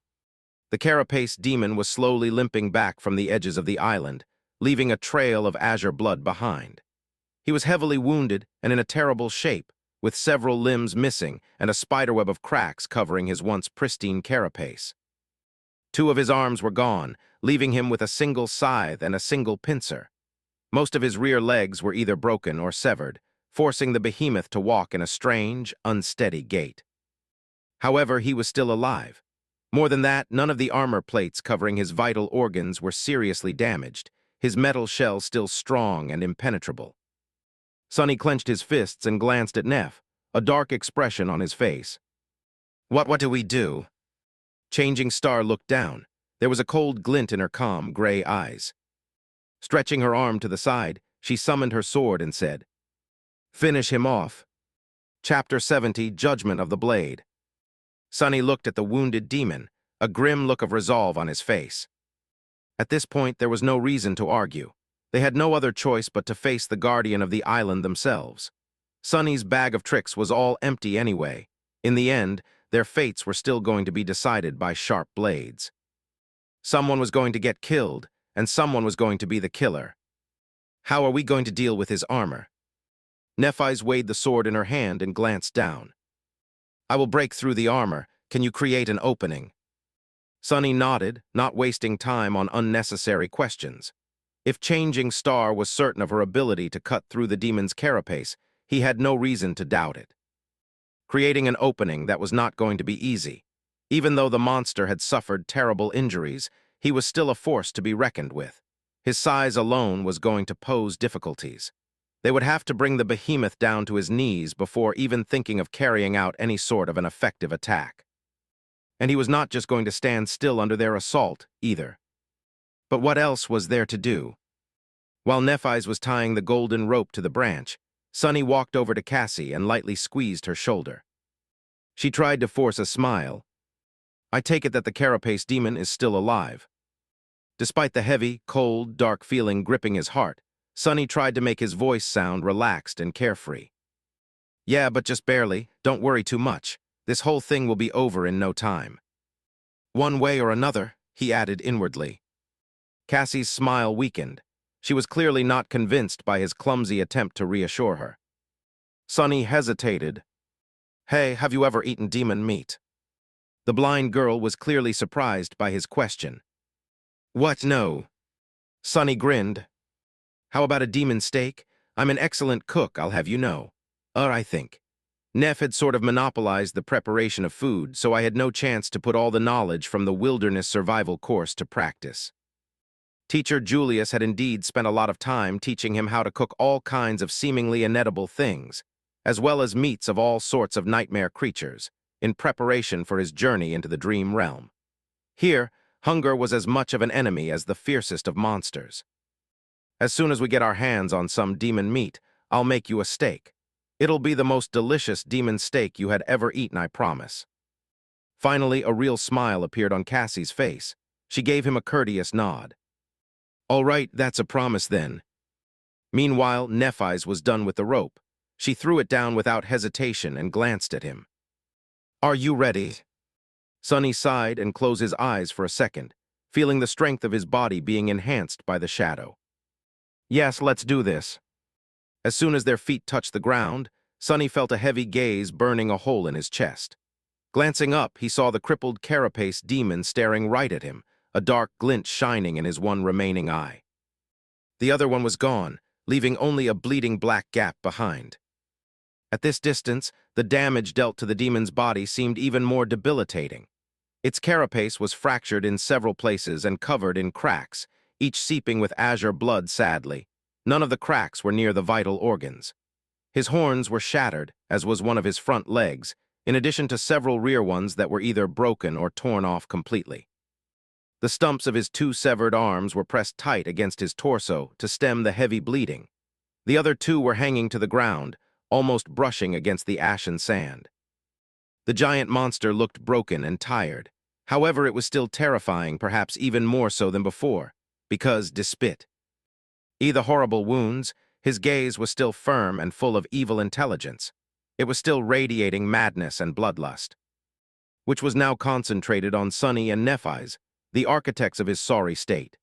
the carapace demon was slowly limping back from the edges of the island, leaving a trail of azure blood behind. He was heavily wounded and in a terrible shape, with several limbs missing and a spiderweb of cracks covering his once pristine carapace. Two of his arms were gone, leaving him with a single scythe and a single pincer. Most of his rear legs were either broken or severed, forcing the behemoth to walk in a strange, unsteady gait. However, he was still alive. More than that, none of the armor plates covering his vital organs were seriously damaged, his metal shell still strong and impenetrable. Sonny clenched his fists and glanced at Neph, a dark expression on his face. What do we do?" Changing Star looked down. There was a cold glint in her calm, gray eyes. Stretching her arm to the side, she summoned her sword and said, "Finish him off." Chapter 70, Judgment of the Blade. Sonny looked at the wounded demon, a grim look of resolve on his face. At this point, there was no reason to argue. They had no other choice but to face the guardian of the island themselves. Sonny's bag of tricks was all empty anyway. In the end, their fates were still going to be decided by sharp blades. Someone was going to get killed, and someone was going to be the killer. How are we going to deal with his armor? Nephis weighed the sword in her hand and glanced down. "I will break through the armor. Can you create an opening?" Sonny nodded, not wasting time on unnecessary questions. If Changing Star was certain of her ability to cut through the demon's carapace, he had no reason to doubt it. Creating an opening that was not going to be easy. Even though the monster had suffered terrible injuries, he was still a force to be reckoned with. His size alone was going to pose difficulties. They would have to bring the behemoth down to his knees before even thinking of carrying out any sort of an effective attack. And he was not just going to stand still under their assault, either. But what else was there to do? While Nephis was tying the golden rope to the branch, Sonny walked over to Cassie and lightly squeezed her shoulder. She tried to force a smile. "I take it that the carapace demon is still alive." Despite the heavy, cold, dark feeling gripping his heart, Sonny tried to make his voice sound relaxed and carefree. "Yeah, but just barely. Don't worry too much. This whole thing will be over in no time." "One way or another," he added inwardly. Cassie's smile weakened. She was clearly not convinced by his clumsy attempt to reassure her. Sonny hesitated. "Hey, have you ever eaten demon meat?" The blind girl was clearly surprised by his question. "What, no?" Sonny grinned. "How about a demon steak? I'm an excellent cook, I'll have you know." I think. Neph had sort of monopolized the preparation of food, so I had no chance to put all the knowledge from the wilderness survival course to practice. Teacher Julius had indeed spent a lot of time teaching him how to cook all kinds of seemingly inedible things, as well as meats of all sorts of nightmare creatures, in preparation for his journey into the dream realm. Here, hunger was as much of an enemy as the fiercest of monsters. "As soon as we get our hands on some demon meat, I'll make you a steak. It'll be the most delicious demon steak you had ever eaten, I promise." Finally, a real smile appeared on Cassie's face. She gave him a courteous nod. "All right, that's a promise then." Meanwhile, Nephis was done with the rope. She threw it down without hesitation and glanced at him. "Are you ready?" Sonny sighed and closed his eyes for a second, feeling the strength of his body being enhanced by the shadow. "Yes, let's do this." As soon as their feet touched the ground, Sonny felt a heavy gaze burning a hole in his chest. Glancing up, he saw the crippled carapace demon staring right at him, a dark glint shining in his one remaining eye. The other one was gone, leaving only a bleeding black gap behind. At this distance, the damage dealt to the demon's body seemed even more debilitating. Its carapace was fractured in several places and covered in cracks, each seeping with azure blood sadly. None of the cracks were near the vital organs. His horns were shattered, as was one of his front legs, in addition to several rear ones that were either broken or torn off completely. The stumps of his two severed arms were pressed tight against his torso to stem the heavy bleeding. The other two were hanging to the ground, almost brushing against the ashen sand. The giant monster looked broken and tired. However, it was still terrifying, perhaps even more so than before, because, despite the horrible wounds, his gaze was still firm and full of evil intelligence. It was still radiating madness and bloodlust, which was now concentrated on Sonny and Nephis, the architects of his sorry state.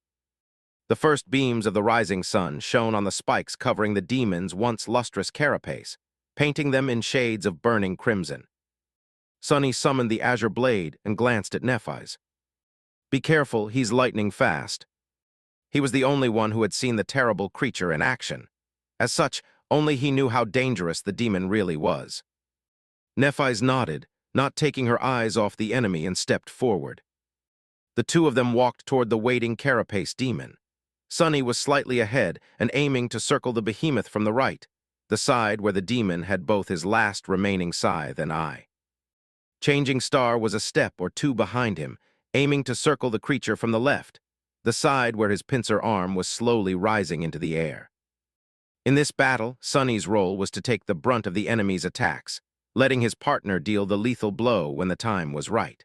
The first beams of the rising sun shone on the spikes covering the demon's once lustrous carapace, painting them in shades of burning crimson. Sonny summoned the azure blade and glanced at Nephis. "Be careful, he's lightning fast." He was the only one who had seen the terrible creature in action. As such, only he knew how dangerous the demon really was. Nephis nodded, not taking her eyes off the enemy, and stepped forward. The two of them walked toward the waiting carapace demon. Sonny was slightly ahead and aiming to circle the behemoth from the right, the side where the demon had both his last remaining scythe and eye. Changing Star was a step or two behind him, aiming to circle the creature from the left, the side where his pincer arm was slowly rising into the air. In this battle, Sonny's role was to take the brunt of the enemy's attacks, letting his partner deal the lethal blow when the time was right.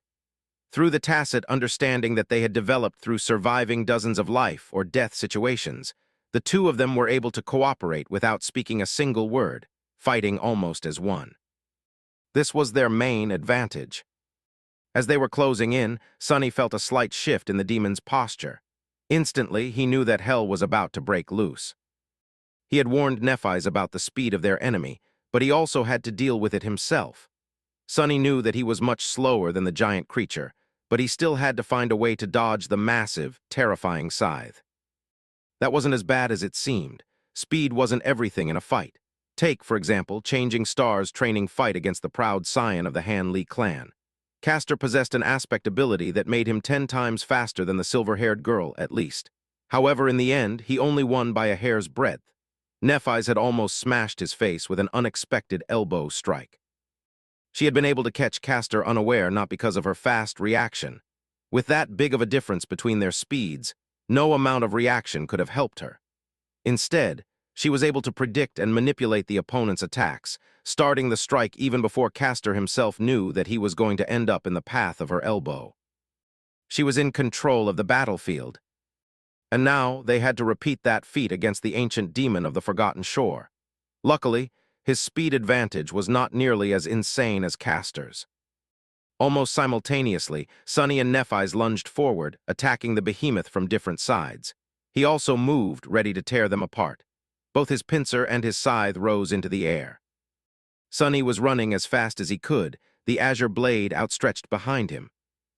Through the tacit understanding that they had developed through surviving dozens of life or death situations, the two of them were able to cooperate without speaking a single word, fighting almost as one. This was their main advantage. As they were closing in, Sonny felt a slight shift in the demon's posture. Instantly, he knew that hell was about to break loose. He had warned Nephis about the speed of their enemy, but he also had to deal with it himself. Sonny knew that he was much slower than the giant creature, but he still had to find a way to dodge the massive, terrifying scythe. That wasn't as bad as it seemed. Speed wasn't everything in a fight. Take, for example, Changing Star's training fight against the proud scion of the Han Li clan. Castor possessed an aspect ability that made him 10 times faster than the silver-haired girl, at least. However, in the end, he only won by a hair's breadth. Nephis had almost smashed his face with an unexpected elbow strike. She had been able to catch Castor unaware not because of her fast reaction. With that big of a difference between their speeds, no amount of reaction could have helped her. Instead, she was able to predict and manipulate the opponent's attacks, starting the strike even before Castor himself knew that he was going to end up in the path of her elbow. She was in control of the battlefield. And now they had to repeat that feat against the ancient demon of the Forgotten Shore. Luckily, his speed advantage was not nearly as insane as Castor's. Almost simultaneously, Sonny and Nephis lunged forward, attacking the behemoth from different sides. He also moved, ready to tear them apart. Both his pincer and his scythe rose into the air. Sonny was running as fast as he could, the azure blade outstretched behind him.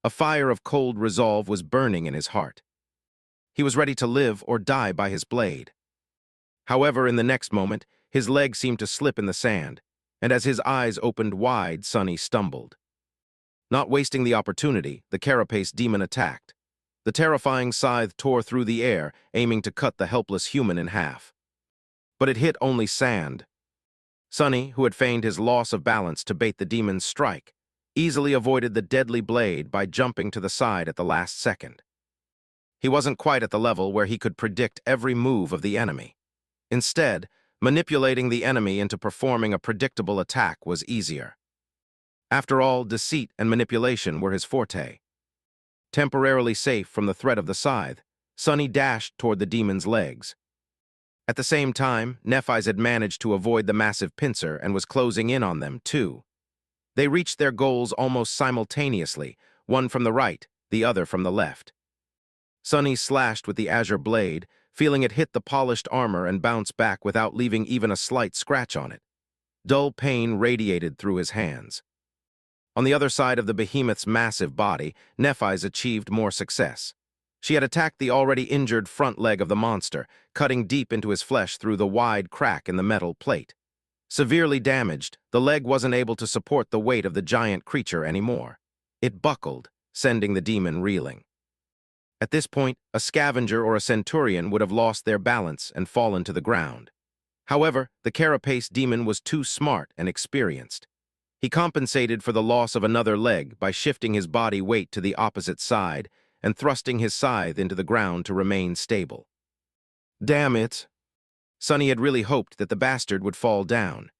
A fire of cold resolve was burning in his heart. He was ready to live or die by his blade. However, in the next moment, his leg seemed to slip in the sand, and as his eyes opened wide, Sonny stumbled. Not wasting the opportunity, the carapace demon attacked. The terrifying scythe tore through the air, aiming to cut the helpless human in half. But it hit only sand. Sonny, who had feigned his loss of balance to bait the demon's strike, easily avoided the deadly blade by jumping to the side at the last second. He wasn't quite at the level where he could predict every move of the enemy. Instead, manipulating the enemy into performing a predictable attack was easier. After all, deceit and manipulation were his forte. Temporarily safe from the threat of the scythe, Sonny dashed toward the demon's legs. At the same time, Nephis had managed to avoid the massive pincer and was closing in on them, too. They reached their goals almost simultaneously, one from the right, the other from the left. Sonny slashed with the azure blade, feeling it hit the polished armor and bounce back without leaving even a slight scratch on it. Dull pain radiated through his hands. On the other side of the behemoth's massive body, Nephis achieved more success. She had attacked the already injured front leg of the monster, cutting deep into his flesh through the wide crack in the metal plate. Severely damaged, the leg wasn't able to support the weight of the giant creature anymore. It buckled, sending the demon reeling. At this point, a scavenger or a centurion would have lost their balance and fallen to the ground. However, the carapace demon was too smart and experienced. He compensated for the loss of another leg by shifting his body weight to the opposite side and thrusting his scythe into the ground to remain stable. Damn it! Sonny had really hoped that the bastard would fall down,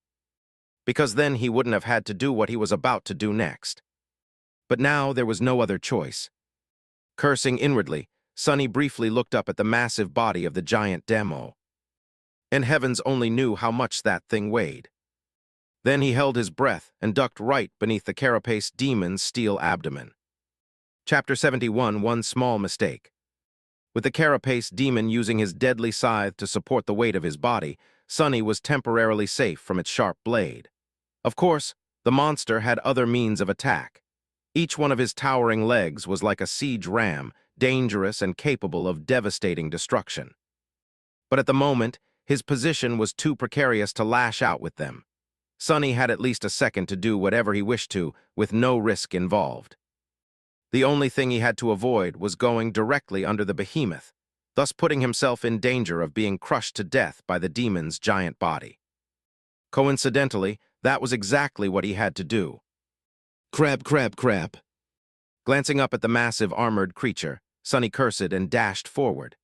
because then he wouldn't have had to do what he was about to do next. But now there was no other choice. Cursing inwardly, Sonny briefly looked up at the massive body of the giant demo. And heavens only knew how much that thing weighed. Then he held his breath and ducked right beneath the carapace demon's steel abdomen. Chapter 71, One Small Mistake. With the carapace demon using his deadly scythe to support the weight of his body, Sonny was temporarily safe from its sharp blade. Of course, the monster had other means of attack. Each one of his towering legs was like a siege ram, dangerous and capable of devastating destruction. But at the moment, his position was too precarious to lash out with them. Sonny had at least a second to do whatever he wished to, with no risk involved. The only thing he had to avoid was going directly under the behemoth, thus putting himself in danger of being crushed to death by the demon's giant body. Coincidentally, that was exactly what he had to do. Crap, crap, crap. Glancing up at the massive armored creature, Sonny cursed and dashed forward.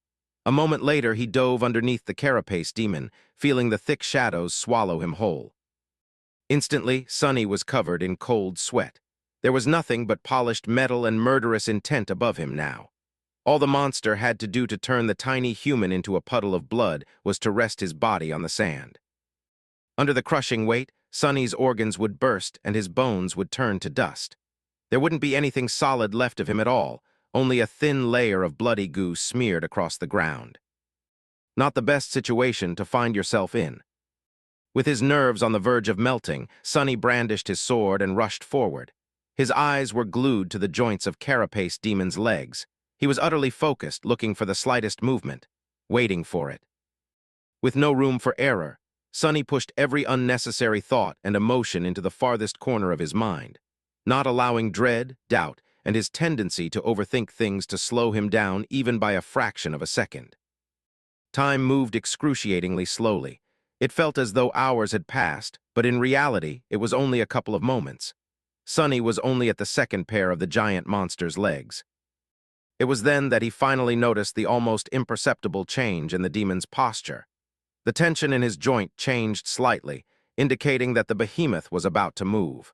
A moment later, he dove underneath the carapace demon, feeling the thick shadows swallow him whole. Instantly, Sonny was covered in cold sweat. There was nothing but polished metal and murderous intent above him now. All the monster had to do to turn the tiny human into a puddle of blood was to rest his body on the sand. Under the crushing weight, Sonny's organs would burst and his bones would turn to dust. There wouldn't be anything solid left of him at all, only a thin layer of bloody goo smeared across the ground. Not the best situation to find yourself in. With his nerves on the verge of melting, Sonny brandished his sword and rushed forward. His eyes were glued to the joints of carapace demon's legs. He was utterly focused, looking for the slightest movement, waiting for it. With no room for error, Sonny pushed every unnecessary thought and emotion into the farthest corner of his mind, not allowing dread, doubt, and his tendency to overthink things to slow him down even by a fraction of a second. Time moved excruciatingly slowly. It felt as though hours had passed, but in reality, it was only a couple of moments. Sonny was only at the second pair of the giant monster's legs. It was then that he finally noticed the almost imperceptible change in the demon's posture. The tension in his joint changed slightly, indicating that the behemoth was about to move.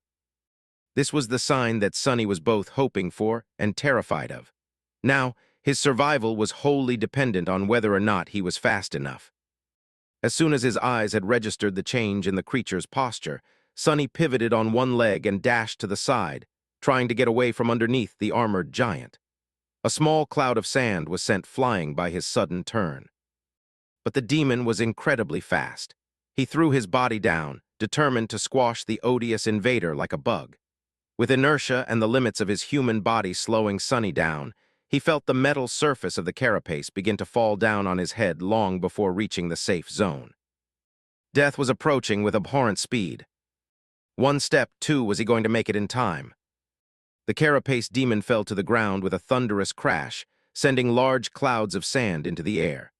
This was the sign that Sonny was both hoping for and terrified of. Now, his survival was wholly dependent on whether or not he was fast enough. As soon as his eyes had registered the change in the creature's posture, Sonny pivoted on one leg and dashed to the side, trying to get away from underneath the armored giant. A small cloud of sand was sent flying by his sudden turn. But the demon was incredibly fast. He threw his body down, determined to squash the odious invader like a bug. With inertia and the limits of his human body slowing Sonny down, he felt the metal surface of the carapace begin to fall down on his head long before reaching the safe zone. Death was approaching with abhorrent speed. One step, too, was he going to make it in time? The carapace demon fell to the ground with a thunderous crash, sending large clouds of sand into the air.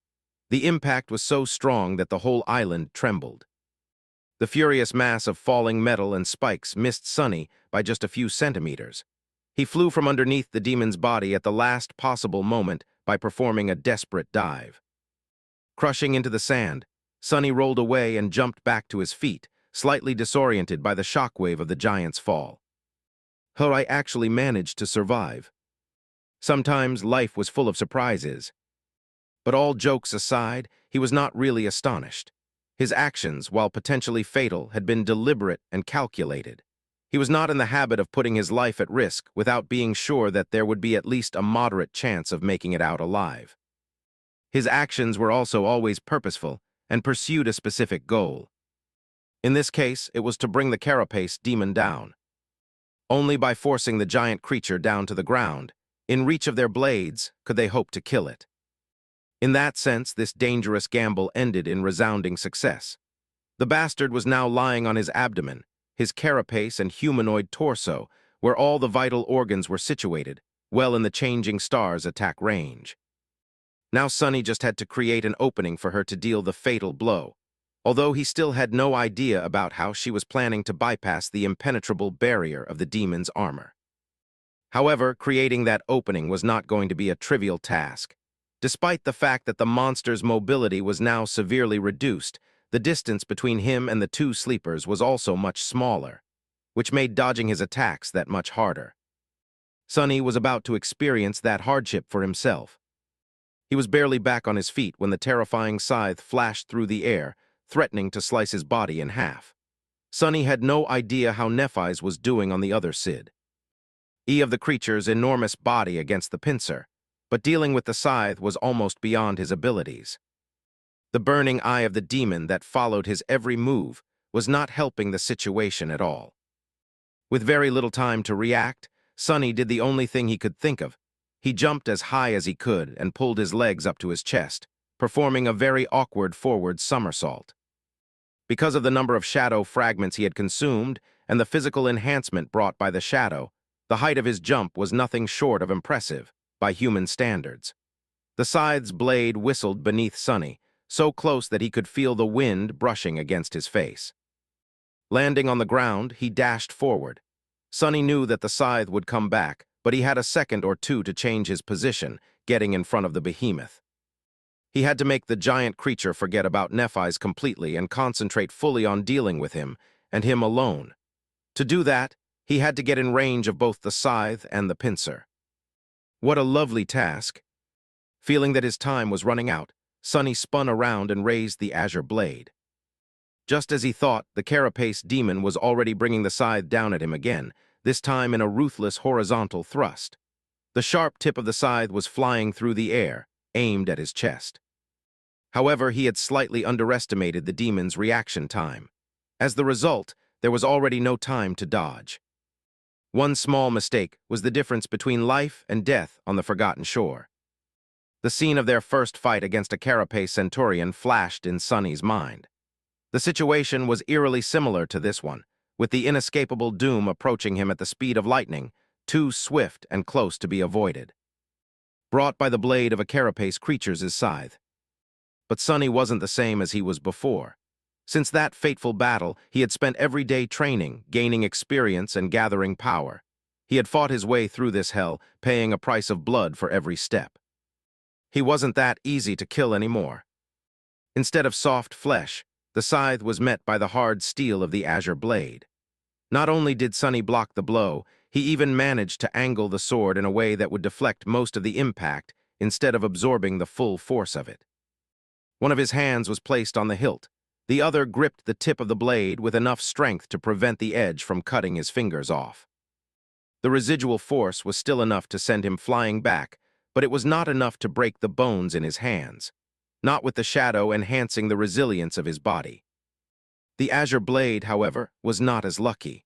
The impact was so strong that the whole island trembled. The furious mass of falling metal and spikes missed Sonny by just a few centimeters. He flew from underneath the demon's body at the last possible moment by performing a desperate dive. Crushing into the sand, Sonny rolled away and jumped back to his feet, slightly disoriented by the shockwave of the giant's fall. How I actually managed to survive. Sometimes life was full of surprises. But all jokes aside, he was not really astonished. His actions, while potentially fatal, had been deliberate and calculated. He was not in the habit of putting his life at risk without being sure that there would be at least a moderate chance of making it out alive. His actions were also always purposeful and pursued a specific goal. In this case, it was to bring the carapace demon down. Only by forcing the giant creature down to the ground, In reach of their blades, could they hope to kill it? In that sense, this dangerous gamble ended in resounding success. The bastard was now lying on his abdomen, his carapace and humanoid torso, where all the vital organs were situated, well in the changing star's attack range. Now Sonny just had to create an opening for her to deal the fatal blow, although he still had no idea about how she was planning to bypass the impenetrable barrier of the demon's armor. However, creating that opening was not going to be a trivial task. Despite the fact that the monster's mobility was now severely reduced, the distance between him and the two sleepers was also much smaller, which made dodging his attacks that much harder. Sonny was about to experience that hardship for himself. He was barely back on his feet when the terrifying scythe flashed through the air, threatening to slice his body in half. Sonny had no idea how Nephis was doing on the other Sid. Of the creature's enormous body against the pincer, but dealing with the scythe was almost beyond his abilities. The burning eye of the demon that followed his every move was not helping the situation at all. With very little time to react, Sonny did the only thing he could think of. He jumped as high as he could and pulled his legs up to his chest, performing a very awkward forward somersault. Because of the number of shadow fragments he had consumed and the physical enhancement brought by the shadow, the height of his jump was nothing short of impressive by human standards. The scythe's blade whistled beneath Sonny, so close that he could feel the wind brushing against his face. Landing on the ground, he dashed forward. Sonny knew that the scythe would come back, but he had a second or two to change his position, getting in front of the behemoth. He had to make the giant creature forget about Nephis completely and concentrate fully on dealing with him, and him alone. To do that, he had to get in range of both the scythe and the pincer. What a lovely task. Feeling that his time was running out, Sonny spun around and raised the azure blade. Just as he thought, the carapace demon was already bringing the scythe down at him again, this time in a ruthless horizontal thrust. The sharp tip of the scythe was flying through the air, aimed at his chest. However, he had slightly underestimated the demon's reaction time. As the result, there was already no time to dodge. One small mistake was the difference between life and death on the Forgotten Shore. The scene of their first fight against a carapace centurion flashed in Sonny's mind. The situation was eerily similar to this one, with the inescapable doom approaching him at the speed of lightning, too swift and close to be avoided. Brought by the blade of a carapace creature's scythe. But Sonny wasn't the same as he was before. Since that fateful battle, he had spent every day training, gaining experience, and gathering power. He had fought his way through this hell, paying a price of blood for every step. He wasn't that easy to kill anymore. Instead of soft flesh, the scythe was met by the hard steel of the azure blade. Not only did Sonny block the blow, he even managed to angle the sword in a way that would deflect most of the impact instead of absorbing the full force of it. One of his hands was placed on the hilt. The other gripped the tip of the blade with enough strength to prevent the edge from cutting his fingers off. The residual force was still enough to send him flying back, but it was not enough to break the bones in his hands, not with the shadow enhancing the resilience of his body. The azure blade, however, was not as lucky.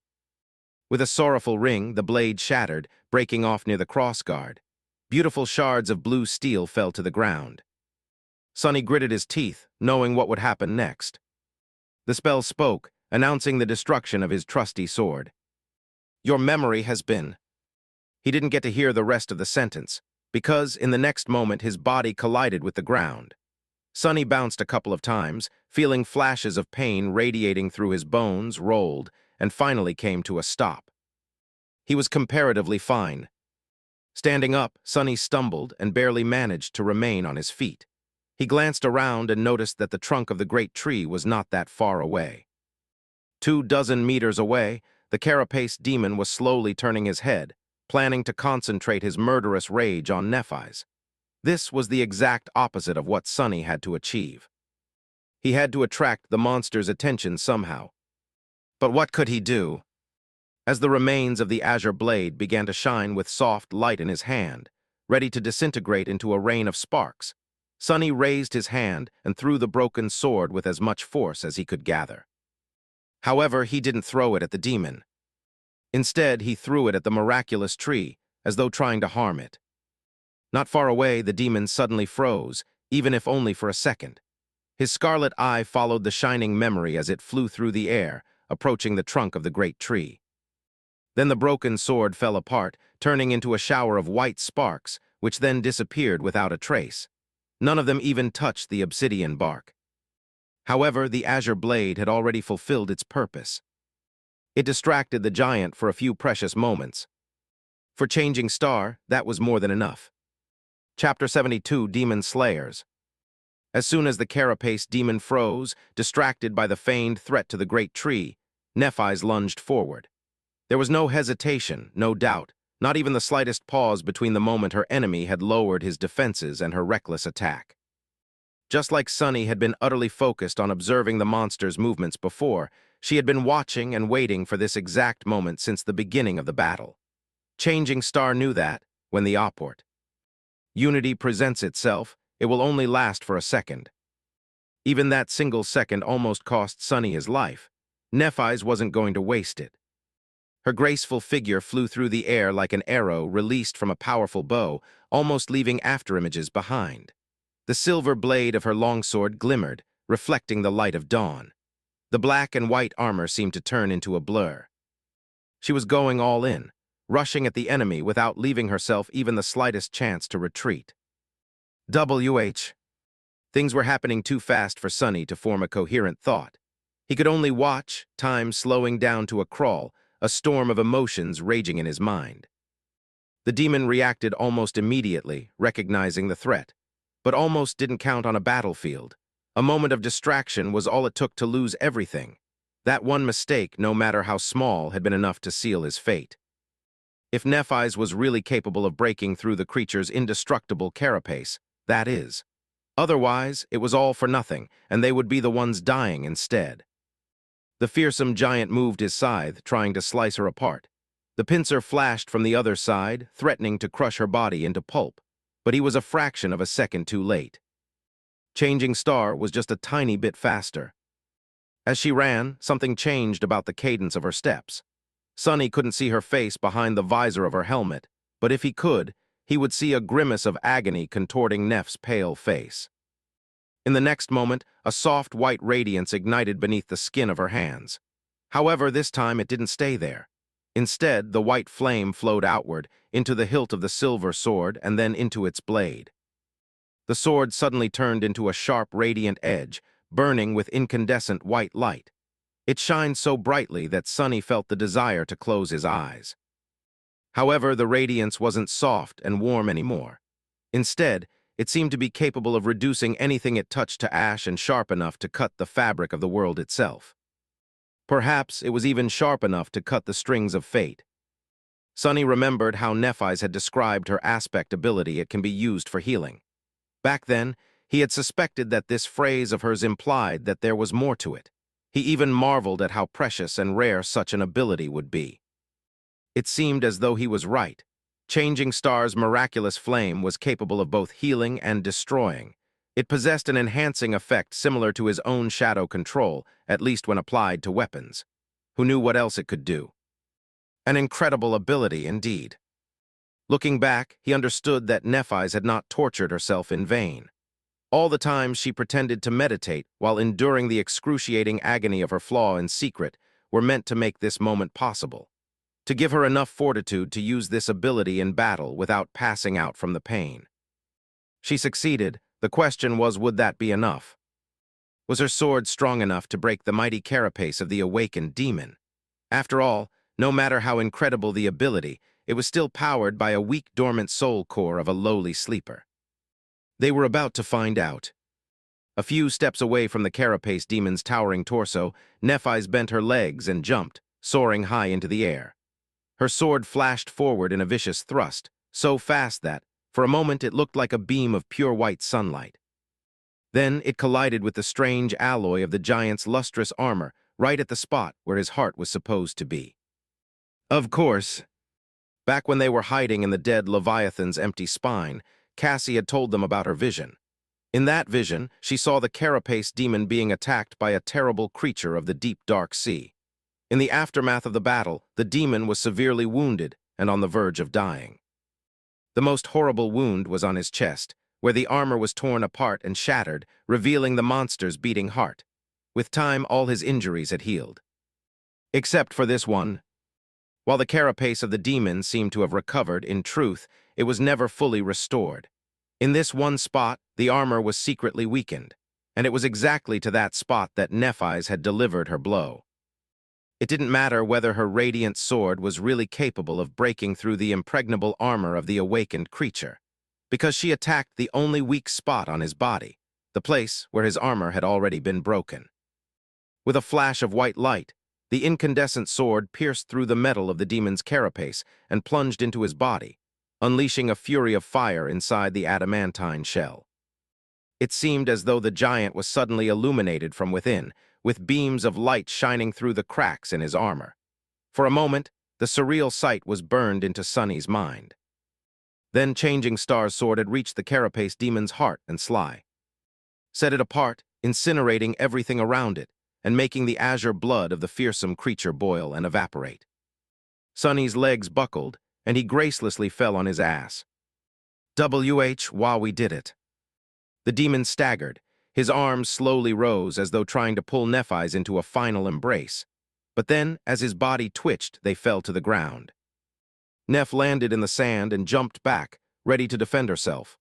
With a sorrowful ring, the blade shattered, breaking off near the crossguard. Beautiful shards of blue steel fell to the ground. Sonny gritted his teeth, knowing what would happen next. The spell spoke, announcing the destruction of his trusty sword. "Your memory has been..." He didn't get to hear the rest of the sentence, because in the next moment his body collided with the ground. Sonny bounced a couple of times, feeling flashes of pain radiating through his bones, rolled, and finally came to a stop. He was comparatively fine. Standing up, Sonny stumbled and barely managed to remain on his feet. He glanced around and noticed that the trunk of the great tree was not that far away. 24 meters away, the carapace demon was slowly turning his head, planning to concentrate his murderous rage on Nephis. This was the exact opposite of what Sonny had to achieve. He had to attract the monster's attention somehow. But what could he do? As the remains of the azure blade began to shine with soft light in his hand, ready to disintegrate into a rain of sparks, Sonny raised his hand and threw the broken sword with as much force as he could gather. However, he didn't throw it at the demon. Instead, he threw it at the miraculous tree, as though trying to harm it. Not far away, the demon suddenly froze, even if only for a second. His scarlet eye followed the shining memory as it flew through the air, approaching the trunk of the great tree. Then the broken sword fell apart, turning into a shower of white sparks, which then disappeared without a trace. None of them even touched the obsidian bark. However, the azure blade had already fulfilled its purpose. It distracted the giant for a few precious moments. For Changing Star, that was more than enough. Chapter 72, Demon Slayers. As soon as the carapace demon froze, distracted by the feigned threat to the great tree, Nephis lunged forward. There was no hesitation, no doubt, not even the slightest pause between the moment her enemy had lowered his defenses and her reckless attack. Just like Sunny had been utterly focused on observing the monster's movements before, she had been watching and waiting for this exact moment since the beginning of the battle. Changing Star knew that, when the opport unity presents itself, it will only last for a second. Even that single second almost cost Sunny his life. Nephis wasn't going to waste it. Her graceful figure flew through the air like an arrow released from a powerful bow, almost leaving afterimages behind. The silver blade of her longsword glimmered, reflecting the light of dawn. The black and white armor seemed to turn into a blur. She was going all in, rushing at the enemy without leaving herself even the slightest chance to retreat. WH. Things were happening too fast for Sunny to form a coherent thought. He could only watch, time slowing down to a crawl, a storm of emotions raging in his mind. The demon reacted almost immediately, recognizing the threat, but almost didn't count on a battlefield. A moment of distraction was all it took to lose everything. That one mistake, no matter how small, had been enough to seal his fate. If Nephis was really capable of breaking through the creature's indestructible carapace, that is. Otherwise, it was all for nothing, and they would be the ones dying instead. The fearsome giant moved his scythe, trying to slice her apart. The pincer flashed from the other side, threatening to crush her body into pulp, but he was a fraction of a second too late. Changing Star was just a tiny bit faster. As she ran, something changed about the cadence of her steps. Sunny couldn't see her face behind the visor of her helmet, but if he could, he would see a grimace of agony contorting Neff's pale face. In the next moment, a soft white radiance ignited beneath the skin of her hands. However, this time it didn't stay there. Instead, the white flame flowed outward, into the hilt of the silver sword and then into its blade. The sword suddenly turned into a sharp, radiant edge, burning with incandescent white light. It shined so brightly that Sunny felt the desire to close his eyes. However, the radiance wasn't soft and warm anymore. Instead, it seemed to be capable of reducing anything it touched to ash and sharp enough to cut the fabric of the world itself. Perhaps it was even sharp enough to cut the strings of fate. Sunny remembered how Nephis had described her aspect ability. It can be used for healing. Back then, he had suspected that this phrase of hers implied that there was more to it. He even marveled at how precious and rare such an ability would be. It seemed as though he was right. Changing Star's miraculous flame was capable of both healing and destroying. It possessed an enhancing effect similar to his own shadow control, at least when applied to weapons. Who knew what else it could do? An incredible ability, indeed. Looking back, he understood that Nephis had not tortured herself in vain. All the time she pretended to meditate while enduring the excruciating agony of her flaw in secret were meant to make this moment possible, to give her enough fortitude to use this ability in battle without passing out from the pain. She succeeded. The question was, would that be enough? Was her sword strong enough to break the mighty carapace of the awakened demon? After all, no matter how incredible the ability, it was still powered by a weak, dormant soul core of a lowly sleeper. They were about to find out. A few steps away from the carapace demon's towering torso, Nephis bent her legs and jumped, soaring high into the air. Her sword flashed forward in a vicious thrust, so fast that, for a moment, it looked like a beam of pure white sunlight. Then it collided with the strange alloy of the giant's lustrous armor, right at the spot where his heart was supposed to be. Of course, back when they were hiding in the dead Leviathan's empty spine, Cassie had told them about her vision. In that vision, she saw the carapace demon being attacked by a terrible creature of the deep, dark sea. In the aftermath of the battle, the demon was severely wounded and on the verge of dying. The most horrible wound was on his chest, where the armor was torn apart and shattered, revealing the monster's beating heart. With time, all his injuries had healed. Except for this one. While the carapace of the demon seemed to have recovered, in truth, it was never fully restored. In this one spot, the armor was secretly weakened, and it was exactly to that spot that Nephis had delivered her blow. It didn't matter whether her radiant sword was really capable of breaking through the impregnable armor of the awakened creature, because she attacked the only weak spot on his body, the place where his armor had already been broken. With a flash of white light, the incandescent sword pierced through the metal of the demon's carapace and plunged into his body, unleashing a fury of fire inside the adamantine shell. It seemed as though the giant was suddenly illuminated from within, with beams of light shining through the cracks in his armor. For a moment, the surreal sight was burned into Sunny's mind. Then Changing Star's sword had reached the carapace demon's heart and set it apart, incinerating everything around it, and making the azure blood of the fearsome creature boil and evaporate. Sunny's legs buckled, and he gracelessly fell on his ass. Wow, we did it. The demon staggered. His arms slowly rose as though trying to pull Nephis into a final embrace. But then, as his body twitched, they fell to the ground. Neph landed in the sand and jumped back, ready to defend herself.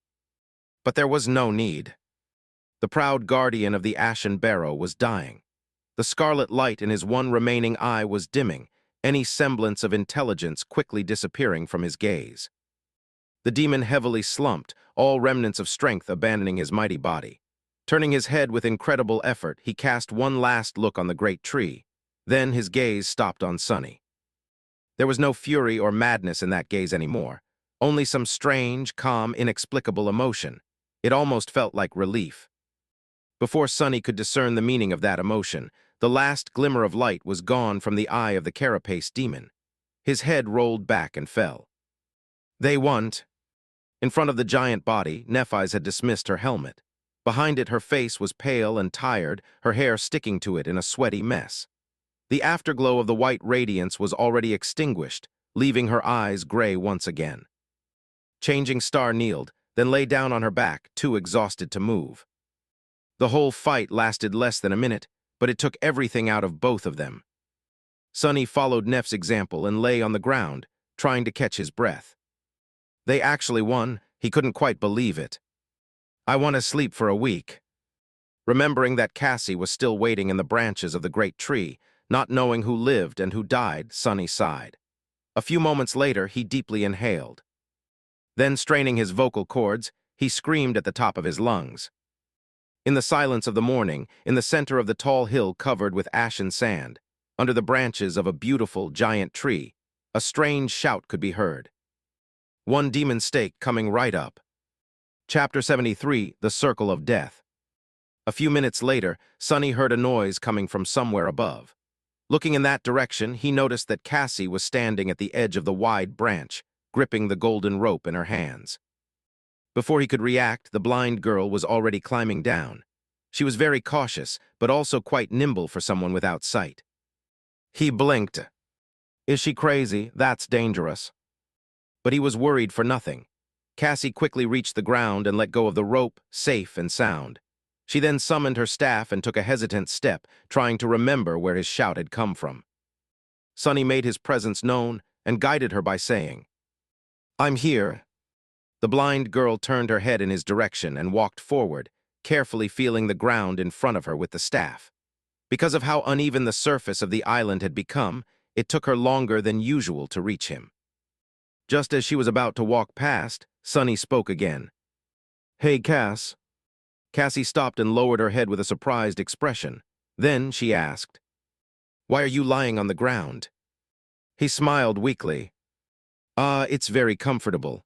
But there was no need. The proud guardian of the Ashen Barrow was dying. The scarlet light in his one remaining eye was dimming, any semblance of intelligence quickly disappearing from his gaze. The demon heavily slumped, all remnants of strength abandoning his mighty body. Turning his head with incredible effort, he cast one last look on the great tree. Then his gaze stopped on Sunny. There was no fury or madness in that gaze anymore, only some strange, calm, inexplicable emotion. It almost felt like relief. Before Sunny could discern the meaning of that emotion, the last glimmer of light was gone from the eye of the carapace demon. His head rolled back and fell. They won. In front of the giant body, Nephis had dismissed her helmet. Behind it, her face was pale and tired, her hair sticking to it in a sweaty mess. The afterglow of the white radiance was already extinguished, leaving her eyes gray once again. Changing Star kneeled, then lay down on her back, too exhausted to move. The whole fight lasted less than a minute, but it took everything out of both of them. Sunny followed Neff's example and lay on the ground, trying to catch his breath. They actually won. He couldn't quite believe it. I want to sleep for a week. Remembering that Cassie was still waiting in the branches of the great tree, not knowing who lived and who died, Sunny sighed. A few moments later, he deeply inhaled. Then, straining his vocal cords, he screamed at the top of his lungs. In the silence of the morning, in the center of the tall hill covered with ashen sand, under the branches of a beautiful giant tree, a strange shout could be heard. One demon stake coming right up. Chapter 73, The Circle of Death. A few minutes later, Sunny heard a noise coming from somewhere above. Looking in that direction, he noticed that Cassie was standing at the edge of the wide branch, gripping the golden rope in her hands. Before he could react, the blind girl was already climbing down. She was very cautious, but also quite nimble for someone without sight. He blinked. Is she crazy? That's dangerous. But he was worried for nothing. Cassie quickly reached the ground and let go of the rope, safe and sound. She then summoned her staff and took a hesitant step, trying to remember where his shout had come from. Sunny made his presence known and guided her by saying, I'm here. The blind girl turned her head in his direction and walked forward, carefully feeling the ground in front of her with the staff. Because of how uneven the surface of the island had become, it took her longer than usual to reach him. Just as she was about to walk past, Sunny spoke again. Hey, Cass. Cassie stopped and lowered her head with a surprised expression. Then she asked, Why are you lying on the ground? He smiled weakly. It's very comfortable.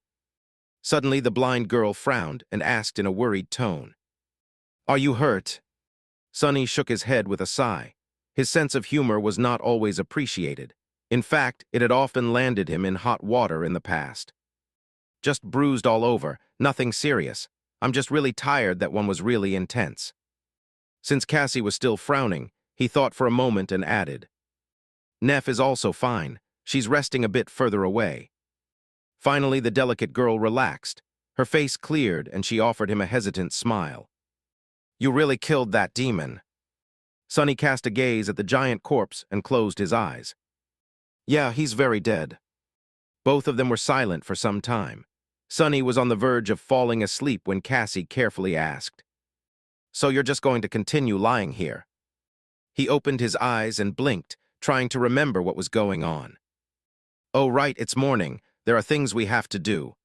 Suddenly, the blind girl frowned and asked in a worried tone, Are you hurt? Sunny shook his head with a sigh. His sense of humor was not always appreciated. In fact, it had often landed him in hot water in the past. Just bruised all over, nothing serious. I'm just really tired. That one was really intense. Since Cassie was still frowning, he thought for a moment and added, Neph is also fine. She's resting a bit further away. Finally, the delicate girl relaxed. Her face cleared, and she offered him a hesitant smile. "You really killed that demon." Sonny cast a gaze at the giant corpse and closed his eyes. "Yeah, he's very dead." Both of them were silent for some time. Sonny was on the verge of falling asleep when Cassie carefully asked, "So you're just going to continue lying here?" He opened his eyes and blinked, trying to remember what was going on. "Oh, right, it's morning. There are things we have to do."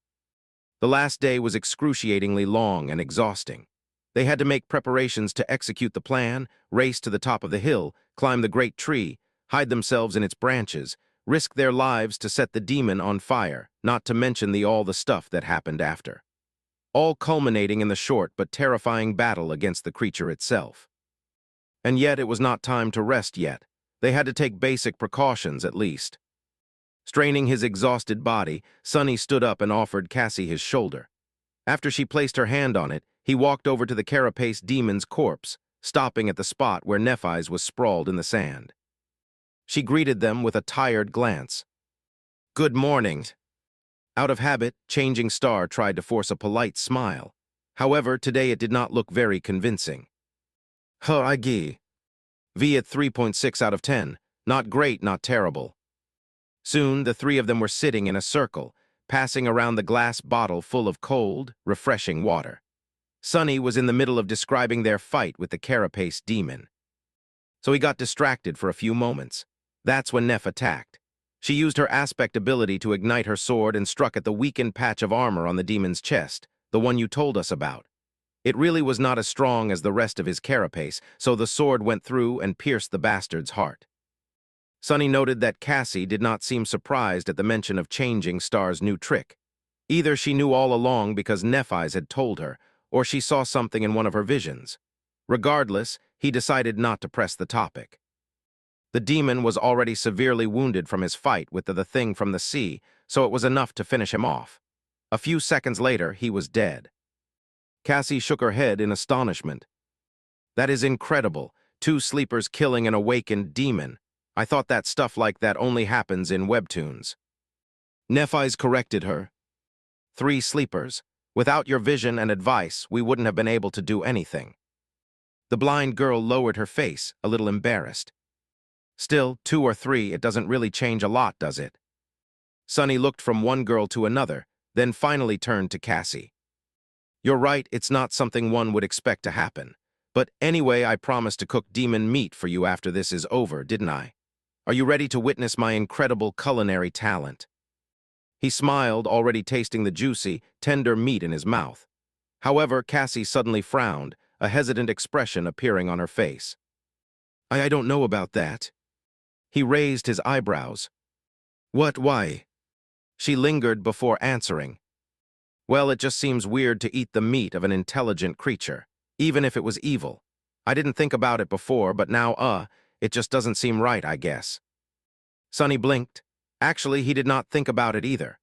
The last day was excruciatingly long and exhausting. They had to make preparations to execute the plan, race to the top of the hill, climb the great tree, hide themselves in its branches, risk their lives to set the demon on fire, not to mention all the stuff that happened after. All culminating in the short but terrifying battle against the creature itself. And yet it was not time to rest yet. They had to take basic precautions at least. Straining his exhausted body, Sonny stood up and offered Cassie his shoulder. After she placed her hand on it, he walked over to the carapace demon's corpse, stopping at the spot where Nephis was sprawled in the sand. She greeted them with a tired glance. "Good morning." Out of habit, Changing Star tried to force a polite smile. However, today it did not look very convincing. I gi. V at 3.6 out of 10. Not great, not terrible. Soon, the three of them were sitting in a circle, passing around the glass bottle full of cold, refreshing water. Sonny was in the middle of describing their fight with the carapace demon. So he got distracted for a few moments. That's when Neph attacked. She used her aspect ability to ignite her sword and struck at the weakened patch of armor on the demon's chest, the one you told us about. It really was not as strong as the rest of his carapace, so the sword went through and pierced the bastard's heart. Sonny noted that Cassie did not seem surprised at the mention of Changing Star's new trick. Either she knew all along because Nephis had told her, or she saw something in one of her visions. Regardless, he decided not to press the topic. The demon was already severely wounded from his fight with the thing from the sea, so it was enough to finish him off. A few seconds later, he was dead. Cassie shook her head in astonishment. "That is incredible. 2 sleepers killing an awakened demon. I thought that stuff like that only happens in webtoons." Nephis corrected her. 3 sleepers. Without your vision and advice, we wouldn't have been able to do anything." The blind girl lowered her face, a little embarrassed. "Still, 2 or 3, it doesn't really change a lot, does it?" Sonny looked from one girl to another, then finally turned to Cassie. "You're right, it's not something one would expect to happen. But anyway, I promised to cook demon meat for you after this is over, didn't I? Are you ready to witness my incredible culinary talent?" He smiled, already tasting the juicy, tender meat in his mouth. However, Cassie suddenly frowned, a hesitant expression appearing on her face. I don't know about that." He raised his eyebrows. "What, why?" She lingered before answering. "Well, it just seems weird to eat the meat of an intelligent creature, even if it was evil. I didn't think about it before, but now, it just doesn't seem right, I guess." Sonny blinked. Actually, he did not think about it either.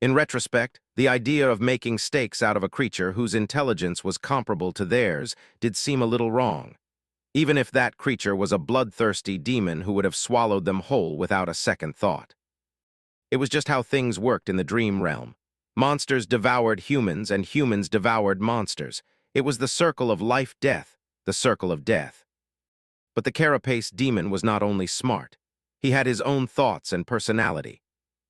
In retrospect, the idea of making steaks out of a creature whose intelligence was comparable to theirs did seem a little wrong, even if that creature was a bloodthirsty demon who would have swallowed them whole without a second thought. It was just how things worked in the dream realm. Monsters devoured humans, and humans devoured monsters. It was the circle of life-death, the circle of death. But the carapace demon was not only smart. He had his own thoughts and personality.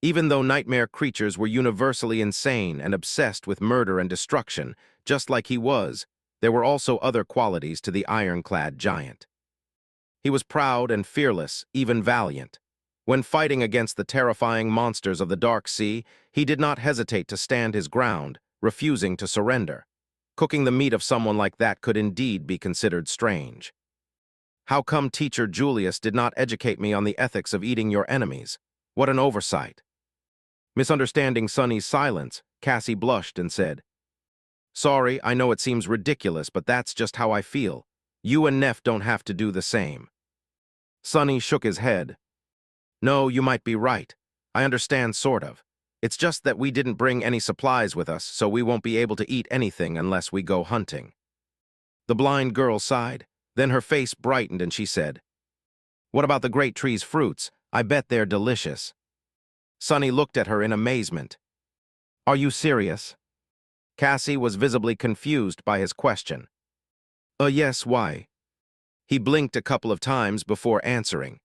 Even though nightmare creatures were universally insane and obsessed with murder and destruction, just like he was, there were also other qualities to the ironclad giant. He was proud and fearless, even valiant. When fighting against the terrifying monsters of the dark sea, he did not hesitate to stand his ground, refusing to surrender. Cooking the meat of someone like that could indeed be considered strange. "How come Teacher Julius did not educate me on the ethics of eating your enemies? What an oversight." Misunderstanding Sonny's silence, Cassie blushed and said, "Sorry, I know it seems ridiculous, but that's just how I feel. You and Neph don't have to do the same." Sonny shook his head. "No, you might be right. I understand, sort of. It's just that we didn't bring any supplies with us, so we won't be able to eat anything unless we go hunting." The blind girl sighed. Then her face brightened and she said, "What about the great tree's fruits? I bet they're delicious." Sonny looked at her in amazement. Are you serious? Cassie was visibly confused by his question. Yes, why? He blinked a couple of times before answering.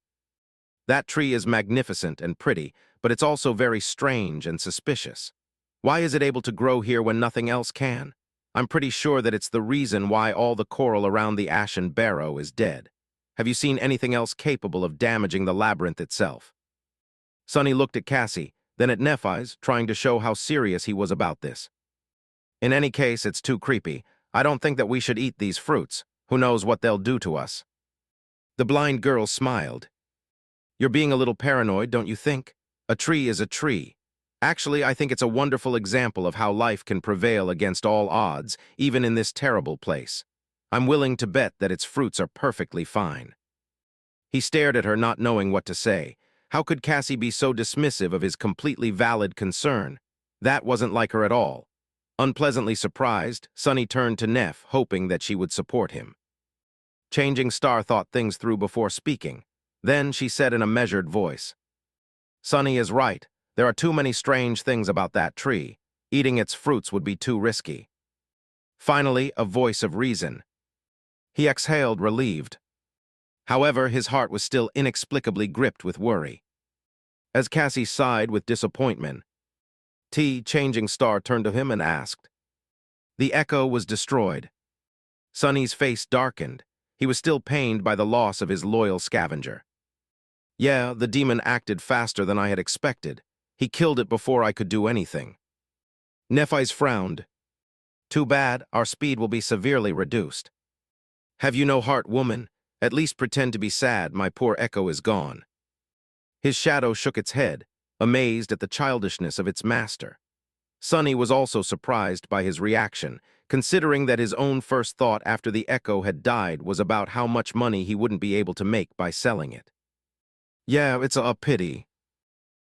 That tree is magnificent and pretty, but it's also very strange and suspicious. Why is it able to grow here when nothing else can? I'm pretty sure that it's the reason why all the coral around the Ashen Barrow is dead. Have you seen anything else capable of damaging the labyrinth itself? Sonny looked at Cassie, then at Nephis, trying to show how serious he was about this. In any case, it's too creepy. I don't think that we should eat these fruits. Who knows what they'll do to us? The blind girl smiled. You're being a little paranoid, don't you think? A tree is a tree. Actually, I think it's a wonderful example of how life can prevail against all odds, even in this terrible place. I'm willing to bet that its fruits are perfectly fine. He stared at her, not knowing what to say. How could Cassie be so dismissive of his completely valid concern? That wasn't like her at all. Unpleasantly surprised, Sonny turned to Neph, hoping that she would support him. Changing Star thought things through before speaking. Then she said in a measured voice, Sonny is right. There are too many strange things about that tree. Eating its fruits would be too risky. Finally, a voice of reason. He exhaled, relieved. However, his heart was still inexplicably gripped with worry. As Cassie sighed with disappointment, Changing Star turned to him and asked. The echo was destroyed. Sonny's face darkened. He was still pained by the loss of his loyal scavenger. Yeah, the demon acted faster than I had expected. He killed it before I could do anything. Nephis frowned. Too bad, our speed will be severely reduced. Have you no heart, woman? At least pretend to be sad, my poor echo is gone. His shadow shook its head, amazed at the childishness of its master. Sonny was also surprised by his reaction, considering that his own first thought after the echo had died was about how much money he wouldn't be able to make by selling it. Yeah, it's a pity.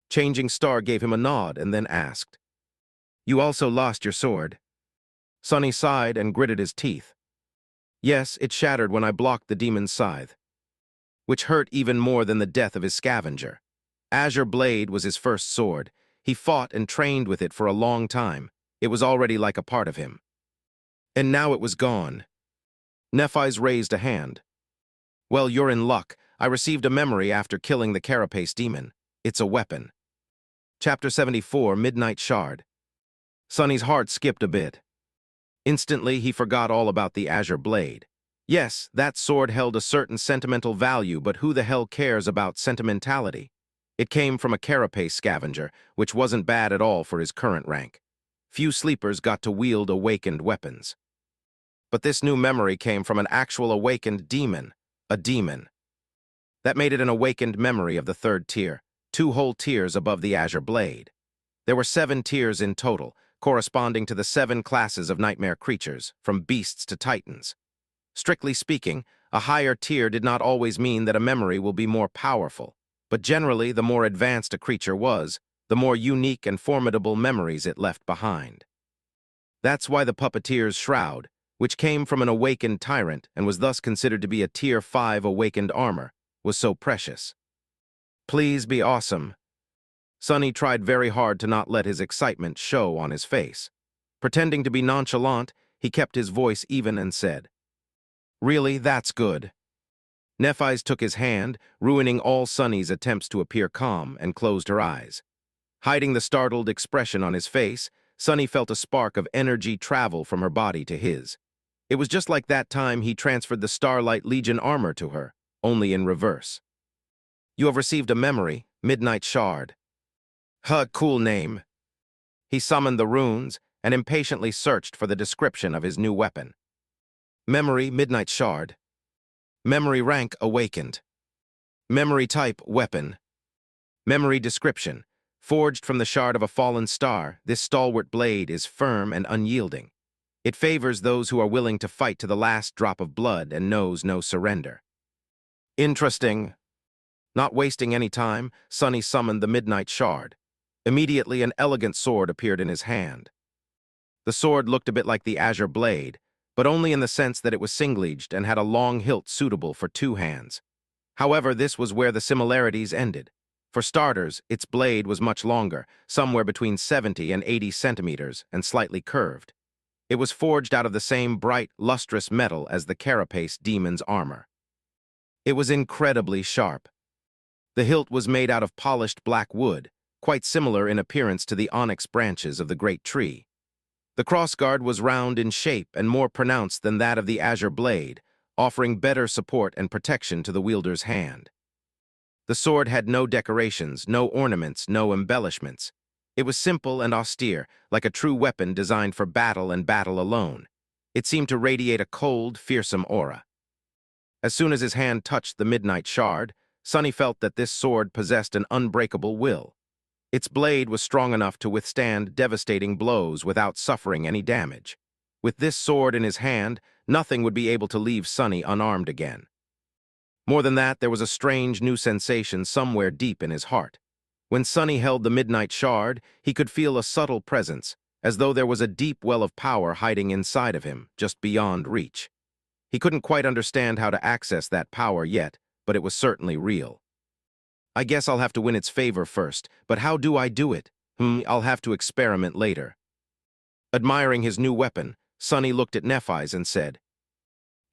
Changing Star gave him a nod and then asked, You also lost your sword? Sonny sighed and gritted his teeth. Yes, it shattered when I blocked the demon's scythe, which hurt even more than the death of his scavenger. Azure Blade was his first sword. He fought and trained with it for a long time. It was already like a part of him. And now it was gone. Nephis raised a hand. Well, you're in luck. I received a memory after killing the carapace demon. It's a weapon. Chapter 74, Midnight Shard. Sonny's heart skipped a bit. Instantly, he forgot all about the Azure Blade. Yes, that sword held a certain sentimental value, but who the hell cares about sentimentality? It came from a carapace scavenger, which wasn't bad at all for his current rank. Few sleepers got to wield awakened weapons. But this new memory came from an actual awakened demon, a demon. That made it an awakened memory of the third tier, 2 whole tiers above the Azure Blade. There were 7 tiers in total, corresponding to the 7 classes of nightmare creatures, from beasts to titans. Strictly speaking, a higher tier did not always mean that a memory will be more powerful, but generally the more advanced a creature was, the more unique and formidable memories it left behind. That's why the puppeteer's shroud, which came from an awakened tyrant and was thus considered to be a Tier 5 awakened armor, was so precious. Please be awesome. Sonny tried very hard to not let his excitement show on his face. Pretending to be nonchalant, he kept his voice even and said, Really, that's good. Nephis took his hand, ruining all Sonny's attempts to appear calm, and closed her eyes. Hiding the startled expression on his face, Sonny felt a spark of energy travel from her body to his. It was just like that time he transferred the Starlight Legion armor to her, only in reverse. You have received a memory, Midnight Shard. Cool name. He summoned the runes and impatiently searched for the description of his new weapon. Memory, Midnight Shard. Memory rank, awakened. Memory type, weapon. Memory description. Forged from the shard of a fallen star, this stalwart blade is firm and unyielding. It favors those who are willing to fight to the last drop of blood and knows no surrender. Interesting. Not wasting any time, Sonny summoned the Midnight Shard. Immediately, an elegant sword appeared in his hand. The sword looked a bit like the Azure Blade, but only in the sense that it was single-edged and had a long hilt suitable for 2 hands. However, this was where the similarities ended. For starters, its blade was much longer, somewhere between 70 and 80 centimeters, and slightly curved. It was forged out of the same bright, lustrous metal as the carapace demon's armor. It was incredibly sharp. The hilt was made out of polished black wood, quite similar in appearance to the onyx branches of the great tree. The crossguard was round in shape and more pronounced than that of the azure blade, offering better support and protection to the wielder's hand. The sword had no decorations, no ornaments, no embellishments. It was simple and austere, like a true weapon designed for battle and battle alone. It seemed to radiate a cold, fearsome aura. As soon as his hand touched the midnight shard, Sonny felt that this sword possessed an unbreakable will. Its blade was strong enough to withstand devastating blows without suffering any damage. With this sword in his hand, nothing would be able to leave Sonny unarmed again. More than that, there was a strange new sensation somewhere deep in his heart. When Sonny held the midnight shard, he could feel a subtle presence, as though there was a deep well of power hiding inside of him, just beyond reach. He couldn't quite understand how to access that power yet, but it was certainly real. I guess I'll have to win its favor first, but how do I do it? I'll have to experiment later. Admiring his new weapon, Sonny looked at Nephis and said,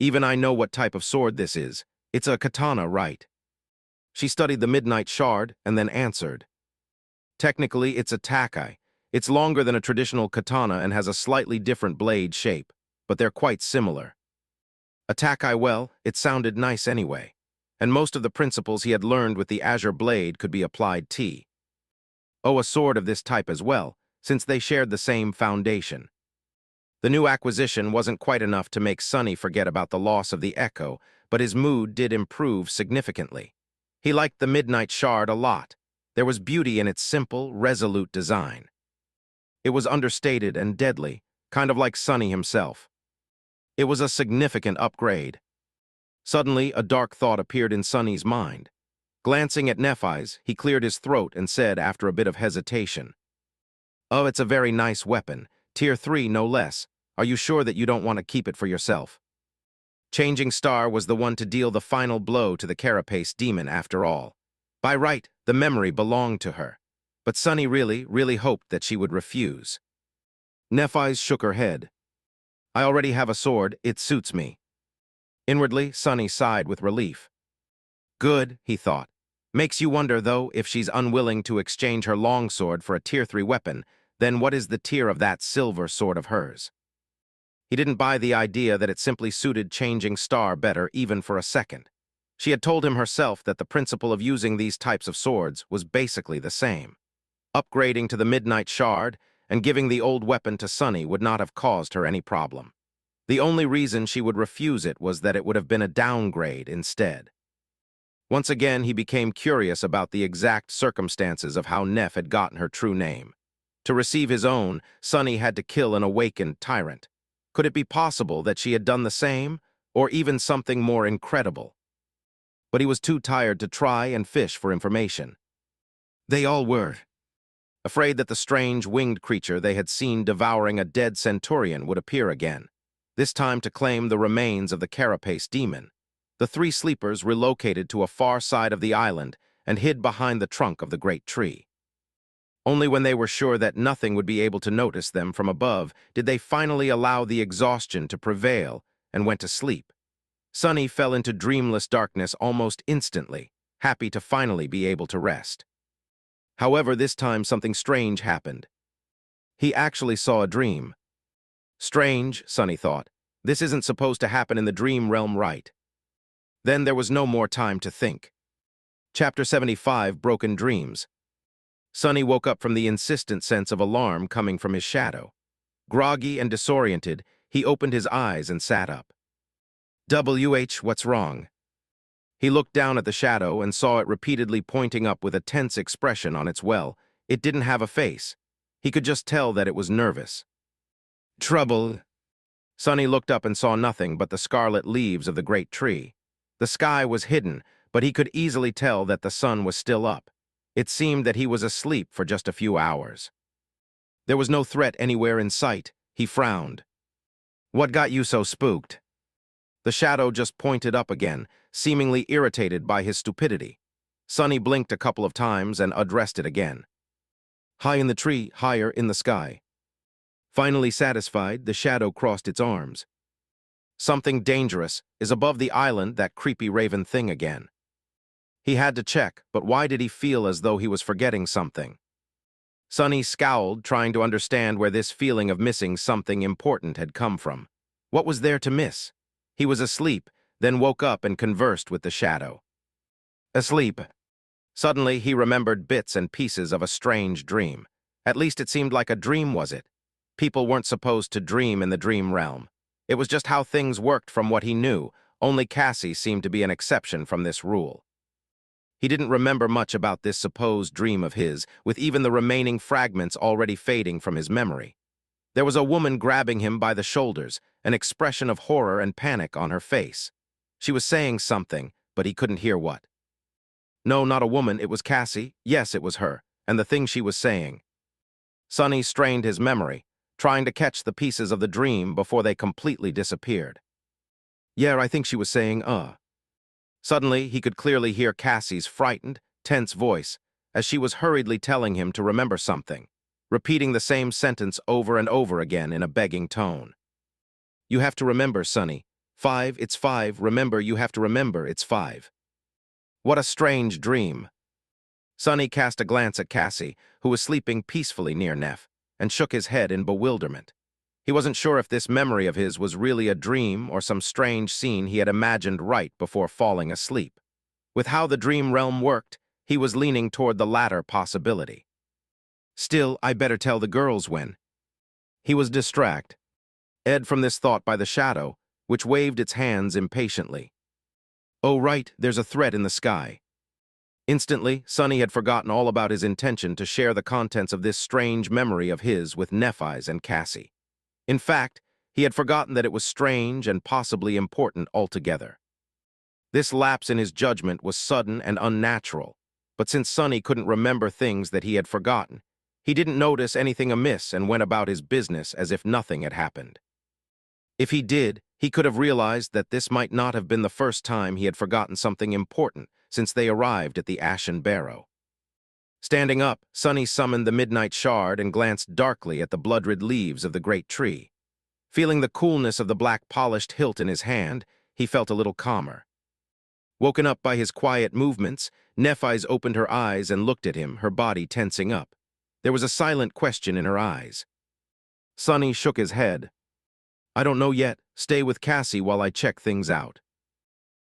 "Even I know what type of sword this is. It's a katana, right?" She studied the midnight shard and then answered, "Technically, it's a takai. It's longer than a traditional katana and has a slightly different blade shape, but they're quite similar." A takai, well, it sounded nice anyway, and most of the principles he had learned with the azure blade could be applied to a sword of this type as well, since they shared the same foundation. The new acquisition wasn't quite enough to make Sonny forget about the loss of the echo, but his mood did improve significantly. He liked the midnight shard a lot. There was beauty in its simple, resolute design. It was understated and deadly, kind of like Sonny himself. It was a significant upgrade. Suddenly, a dark thought appeared in Sonny's mind. Glancing at Nephis, he cleared his throat and said after a bit of hesitation, "Oh, it's a very nice weapon. Tier 3, no less. Are you sure that you don't want to keep it for yourself?" Changing Star was the one to deal the final blow to the carapace demon after all. By right, the memory belonged to her. But Sonny really hoped that she would refuse. Nephis shook her head. "I already have a sword. It suits me." Inwardly, Sonny sighed with relief. Good, he thought. Makes you wonder, though, if she's unwilling to exchange her longsword for a Tier 3 weapon, then what is the tier of that silver sword of hers? He didn't buy the idea that it simply suited Changing Star better even for a second. She had told him herself that the principle of using these types of swords was basically the same. Upgrading to the Midnight Shard and giving the old weapon to Sonny would not have caused her any problem. The only reason she would refuse it was that it would have been a downgrade instead. Once again, he became curious about the exact circumstances of how Neph had gotten her true name. To receive his own, Sonny had to kill an awakened tyrant. Could it be possible that she had done the same, or even something more incredible? But he was too tired to try and fish for information. They all were. Afraid that the strange winged creature they had seen devouring a dead centurion would appear again, this time to claim the remains of the carapace demon. The three sleepers relocated to a far side of the island and hid behind the trunk of the great tree. Only when they were sure that nothing would be able to notice them from above did they finally allow the exhaustion to prevail and went to sleep. Sonny fell into dreamless darkness almost instantly, happy to finally be able to rest. However, this time something strange happened. He actually saw a dream. Strange, Sonny thought. This isn't supposed to happen in the dream realm, right? Then there was no more time to think. Chapter 75, Broken Dreams. Sonny woke up from the insistent sense of alarm coming from his shadow. Groggy and disoriented, he opened his eyes and sat up. What's wrong? He looked down at the shadow and saw it repeatedly pointing up with a tense expression on its well. It didn't have a face. He could just tell that it was nervous. Trouble. Sonny looked up and saw nothing but the scarlet leaves of the great tree. The sky was hidden, but he could easily tell that the sun was still up. It seemed that he was asleep for just a few hours. There was no threat anywhere in sight. He frowned. What got you so spooked? The shadow just pointed up again, seemingly irritated by his stupidity. Sunny blinked a couple of times and addressed it again. High in the tree, higher in the sky. Finally satisfied, the shadow crossed its arms. Something dangerous is above the island, that creepy raven thing again. He had to check, but why did he feel as though he was forgetting something? Sunny scowled, trying to understand where this feeling of missing something important had come from. What was there to miss? He was asleep, then woke up and conversed with the shadow. Asleep. Suddenly, he remembered bits and pieces of a strange dream. At least it seemed like a dream, was it? People weren't supposed to dream in the dream realm. It was just how things worked from what he knew. Only Cassie seemed to be an exception from this rule. He didn't remember much about this supposed dream of his, with even the remaining fragments already fading from his memory. There was a woman grabbing him by the shoulders, an expression of horror and panic on her face. She was saying something, but he couldn't hear what. No, not a woman, it was Cassie. Yes, it was her, and the thing she was saying. Sunny strained his memory, trying to catch the pieces of the dream before they completely disappeared. Yeah, I think she was saying, Suddenly, he could clearly hear Cassie's frightened, tense voice as she was hurriedly telling him to remember something, repeating the same sentence over and over again in a begging tone. You have to remember, Sunny. 5, it's 5, remember, you have to remember, it's 5. What a strange dream. Sunny cast a glance at Cassie, who was sleeping peacefully near Neph, and shook his head in bewilderment. He wasn't sure if this memory of his was really a dream or some strange scene he had imagined right before falling asleep. With how the dream realm worked, he was leaning toward the latter possibility. Still, I better tell the girls when. He was distracted, from this thought by the shadow, which waved its hands impatiently. Oh right, there's a threat in the sky. Instantly, Sunny had forgotten all about his intention to share the contents of this strange memory of his with Nephis and Cassie. In fact, he had forgotten that it was strange and possibly important altogether. This lapse in his judgment was sudden and unnatural, but since Sunny couldn't remember things that he had forgotten, he didn't notice anything amiss and went about his business as if nothing had happened. If he did, he could have realized that this might not have been the first time he had forgotten something important since they arrived at the Ashen Barrow. Standing up, Sunny summoned the Midnight Shard and glanced darkly at the blood-red leaves of the great tree. Feeling the coolness of the black polished hilt in his hand, he felt a little calmer. Woken up by his quiet movements, Nephis opened her eyes and looked at him, her body tensing up. There was a silent question in her eyes. Sunny shook his head. I don't know yet. Stay with Cassie while I check things out.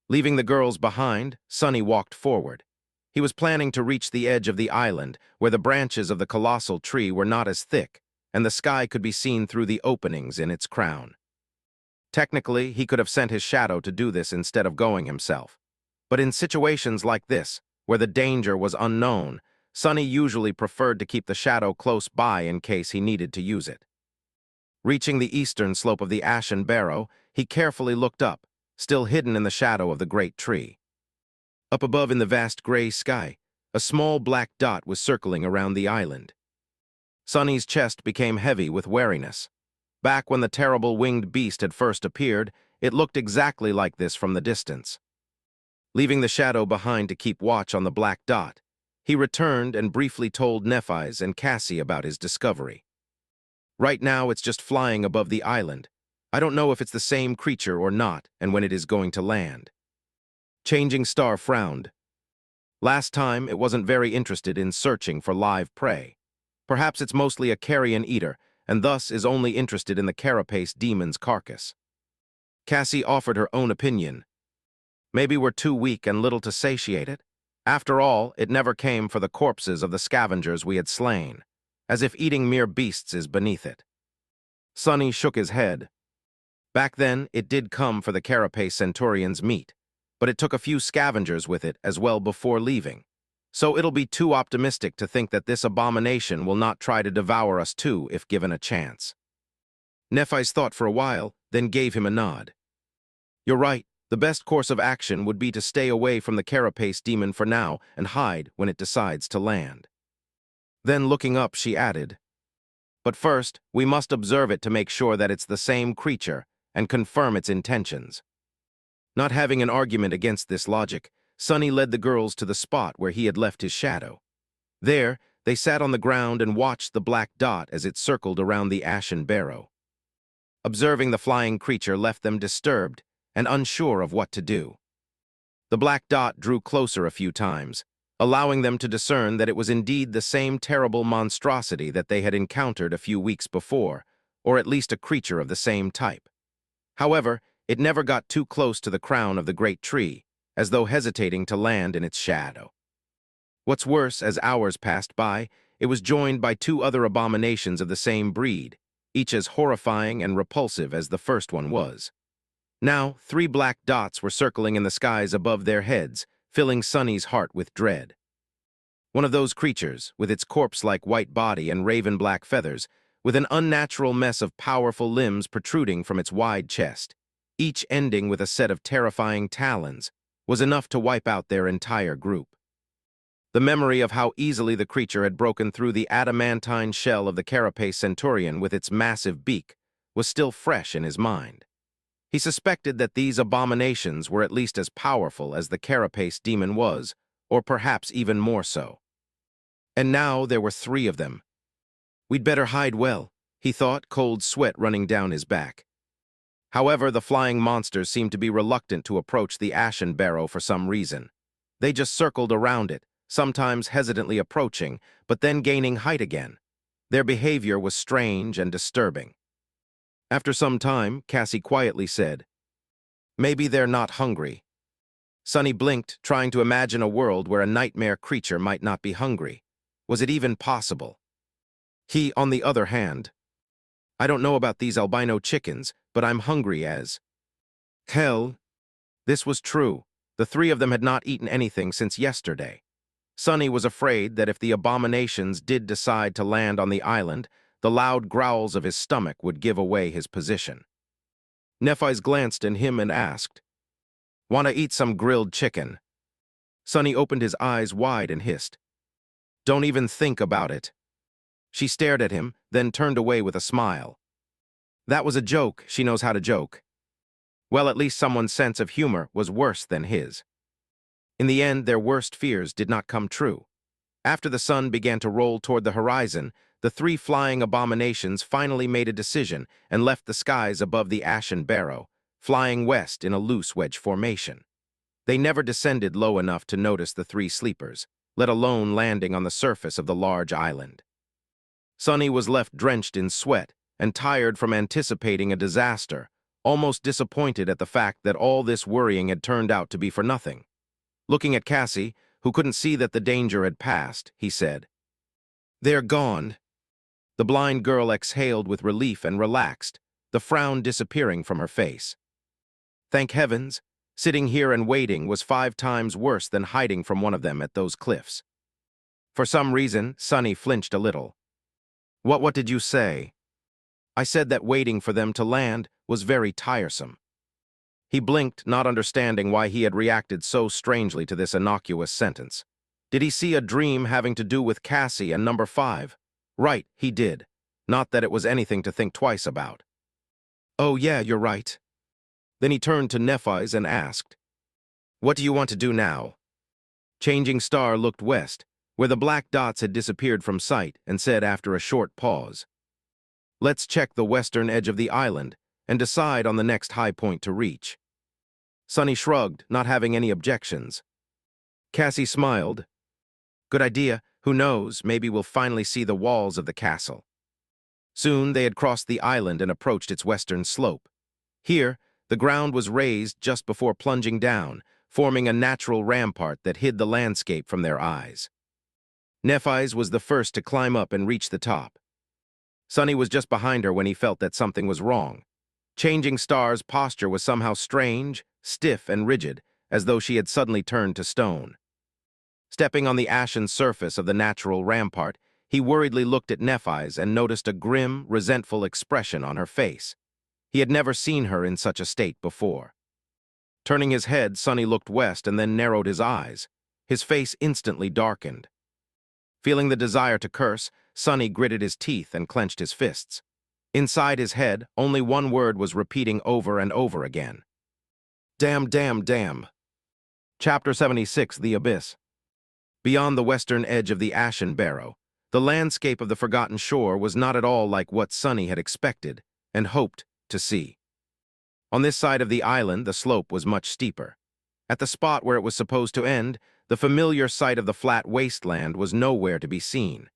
Leaving the girls behind, Sunny walked forward. He was planning to reach the edge of the island, where the branches of the colossal tree were not as thick, and the sky could be seen through the openings in its crown. Technically, he could have sent his shadow to do this instead of going himself. But in situations like this, where the danger was unknown, Sunny usually preferred to keep the shadow close by in case he needed to use it. Reaching the eastern slope of the Ashen Barrow, he carefully looked up, still hidden in the shadow of the great tree. Up above in the vast gray sky, a small black dot was circling around the island. Sunny's chest became heavy with wariness. Back when the terrible winged beast had first appeared, it looked exactly like this from the distance. Leaving the shadow behind to keep watch on the black dot, he returned and briefly told Nephis and Cassie about his discovery. Right now, it's just flying above the island. I don't know if it's the same creature or not, and when it is going to land. Changing Star frowned. Last time, it wasn't very interested in searching for live prey. Perhaps it's mostly a carrion eater, and thus is only interested in the carapace demon's carcass. Cassie offered her own opinion. Maybe we're too weak and little to satiate it. After all, it never came for the corpses of the scavengers we had slain, as if eating mere beasts is beneath it. Sunny shook his head. Back then, it did come for the carapace centurion's meat, but it took a few scavengers with it as well before leaving. So it'll be too optimistic to think that this abomination will not try to devour us too if given a chance. Nephis thought for a while, then gave him a nod. You're right, the best course of action would be to stay away from the carapace demon for now and hide when it decides to land. Then looking up, she added, but first, we must observe it to make sure that it's the same creature and confirm its intentions. Not having an argument against this logic, Sonny led the girls to the spot where he had left his shadow. There, they sat on the ground and watched the black dot as it circled around the ashen barrow. Observing the flying creature left them disturbed and unsure of what to do. The black dot drew closer a few times, allowing them to discern that it was indeed the same terrible monstrosity that they had encountered a few weeks before, or at least a creature of the same type. However, it never got too close to the crown of the great tree, as though hesitating to land in its shadow. What's worse, as hours passed by, it was joined by two other abominations of the same breed, each as horrifying and repulsive as the first one was. Now, 3 black dots were circling in the skies above their heads, filling Sonny's heart with dread. One of those creatures, with its corpse-like white body and raven-black feathers, with an unnatural mess of powerful limbs protruding from its wide chest, each ending with a set of terrifying talons, was enough to wipe out their entire group. The memory of how easily the creature had broken through the adamantine shell of the carapace centurion with its massive beak was still fresh in his mind. He suspected that these abominations were at least as powerful as the carapace demon was, or perhaps even more so. And now there were 3 of them. We'd better hide well, he thought, cold sweat running down his back. However, the flying monsters seemed to be reluctant to approach the ashen barrow for some reason. They just circled around it, sometimes hesitantly approaching, but then gaining height again. Their behavior was strange and disturbing. After some time, Cassie quietly said, "Maybe they're not hungry." Sonny blinked, trying to imagine a world where a nightmare creature might not be hungry. Was it even possible? He, on the other hand, "I don't know about these albino chickens, but I'm hungry as hell." This was true. The 3 of them had not eaten anything since yesterday. Sonny was afraid that if the abominations did decide to land on the island, the loud growls of his stomach would give away his position. Nephis glanced at him and asked, "Want to eat some grilled chicken?" Sonny opened his eyes wide and hissed, "Don't even think about it." She stared at him, then turned away with a smile. That was a joke. She knows how to joke. Well, at least someone's sense of humor was worse than his. In the end, their worst fears did not come true. After the sun began to roll toward the horizon, the 3 flying abominations finally made a decision and left the skies above the ashen barrow, flying west in a loose wedge formation. They never descended low enough to notice the 3 sleepers, let alone landing on the surface of the large island. Sonny was left drenched in sweat and tired from anticipating a disaster, almost disappointed at the fact that all this worrying had turned out to be for nothing. Looking at Cassie, who couldn't see that the danger had passed, he said, "They're gone." The blind girl exhaled with relief and relaxed, the frown disappearing from her face. Thank heavens, sitting here and waiting was 5 times worse than hiding from one of them at those cliffs. For some reason, Sonny flinched a little. What did you say?" "I said that waiting for them to land was very tiresome." He blinked, not understanding why he had reacted so strangely to this innocuous sentence. Did he see a dream having to do with Cassie and number 5? Right, he did. Not that it was anything to think twice about. "Oh yeah, you're right." Then he turned to Nephis and asked, "What do you want to do now?" Changing Star looked west, where the black dots had disappeared from sight, and said after a short pause, "Let's check the western edge of the island and decide on the next high point to reach." Sonny shrugged, not having any objections. Cassie smiled. "Good idea. Who knows, maybe we'll finally see the walls of the castle." Soon they had crossed the island and approached its western slope. Here, the ground was raised just before plunging down, forming a natural rampart that hid the landscape from their eyes. Nephis was the first to climb up and reach the top. Sonny was just behind her when he felt that something was wrong. Changing Star's posture was somehow strange, stiff, and rigid, as though she had suddenly turned to stone. Stepping on the ashen surface of the natural rampart, he worriedly looked at Nephis and noticed a grim, resentful expression on her face. He had never seen her in such a state before. Turning his head, Sonny looked west and then narrowed his eyes. His face instantly darkened. Feeling the desire to curse, Sonny gritted his teeth and clenched his fists. Inside his head, only one word was repeating over and over again. "Damn, damn, damn." Chapter 76, The Abyss. Beyond the western edge of the Ashen Barrow, the landscape of the forgotten shore was not at all like what Sunny had expected and hoped to see. On this side of the island, the slope was much steeper. At the spot where it was supposed to end, the familiar sight of the flat wasteland was nowhere to be seen.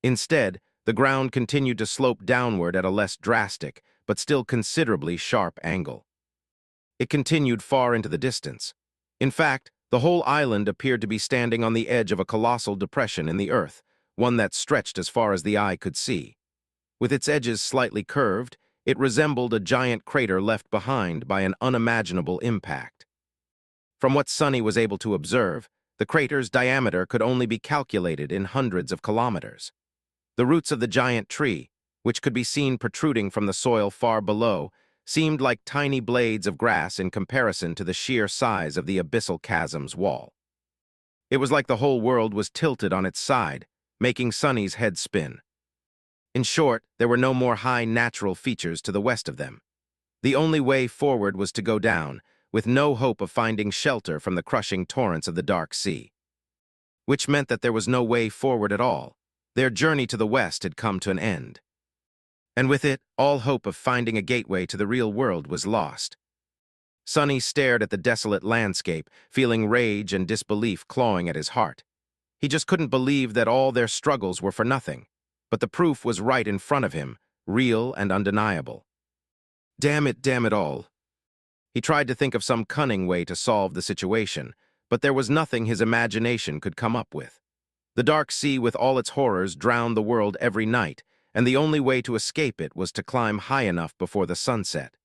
Instead, the ground continued to slope downward at a less drastic, but still considerably sharp angle. It continued far into the distance. In fact, the whole island appeared to be standing on the edge of a colossal depression in the earth, one that stretched as far as the eye could see. With its edges slightly curved, it resembled a giant crater left behind by an unimaginable impact. From what Sunny was able to observe, the crater's diameter could only be calculated in hundreds of kilometers. The roots of the giant tree, which could be seen protruding from the soil far below, seemed like tiny blades of grass in comparison to the sheer size of the abyssal chasm's wall. It was like the whole world was tilted on its side, making Sunny's head spin. In short, there were no more high natural features to the west of them. The only way forward was to go down, with no hope of finding shelter from the crushing torrents of the dark sea. Which meant that there was no way forward at all. Their journey to the west had come to an end. And with it, all hope of finding a gateway to the real world was lost. Sunny stared at the desolate landscape, feeling rage and disbelief clawing at his heart. He just couldn't believe that all their struggles were for nothing. But the proof was right in front of him, real and undeniable. Damn it all. He tried to think of some cunning way to solve the situation, but there was nothing his imagination could come up with. The dark sea with all its horrors drowned the world every night, and the only way to escape it was to climb high enough before the sunset.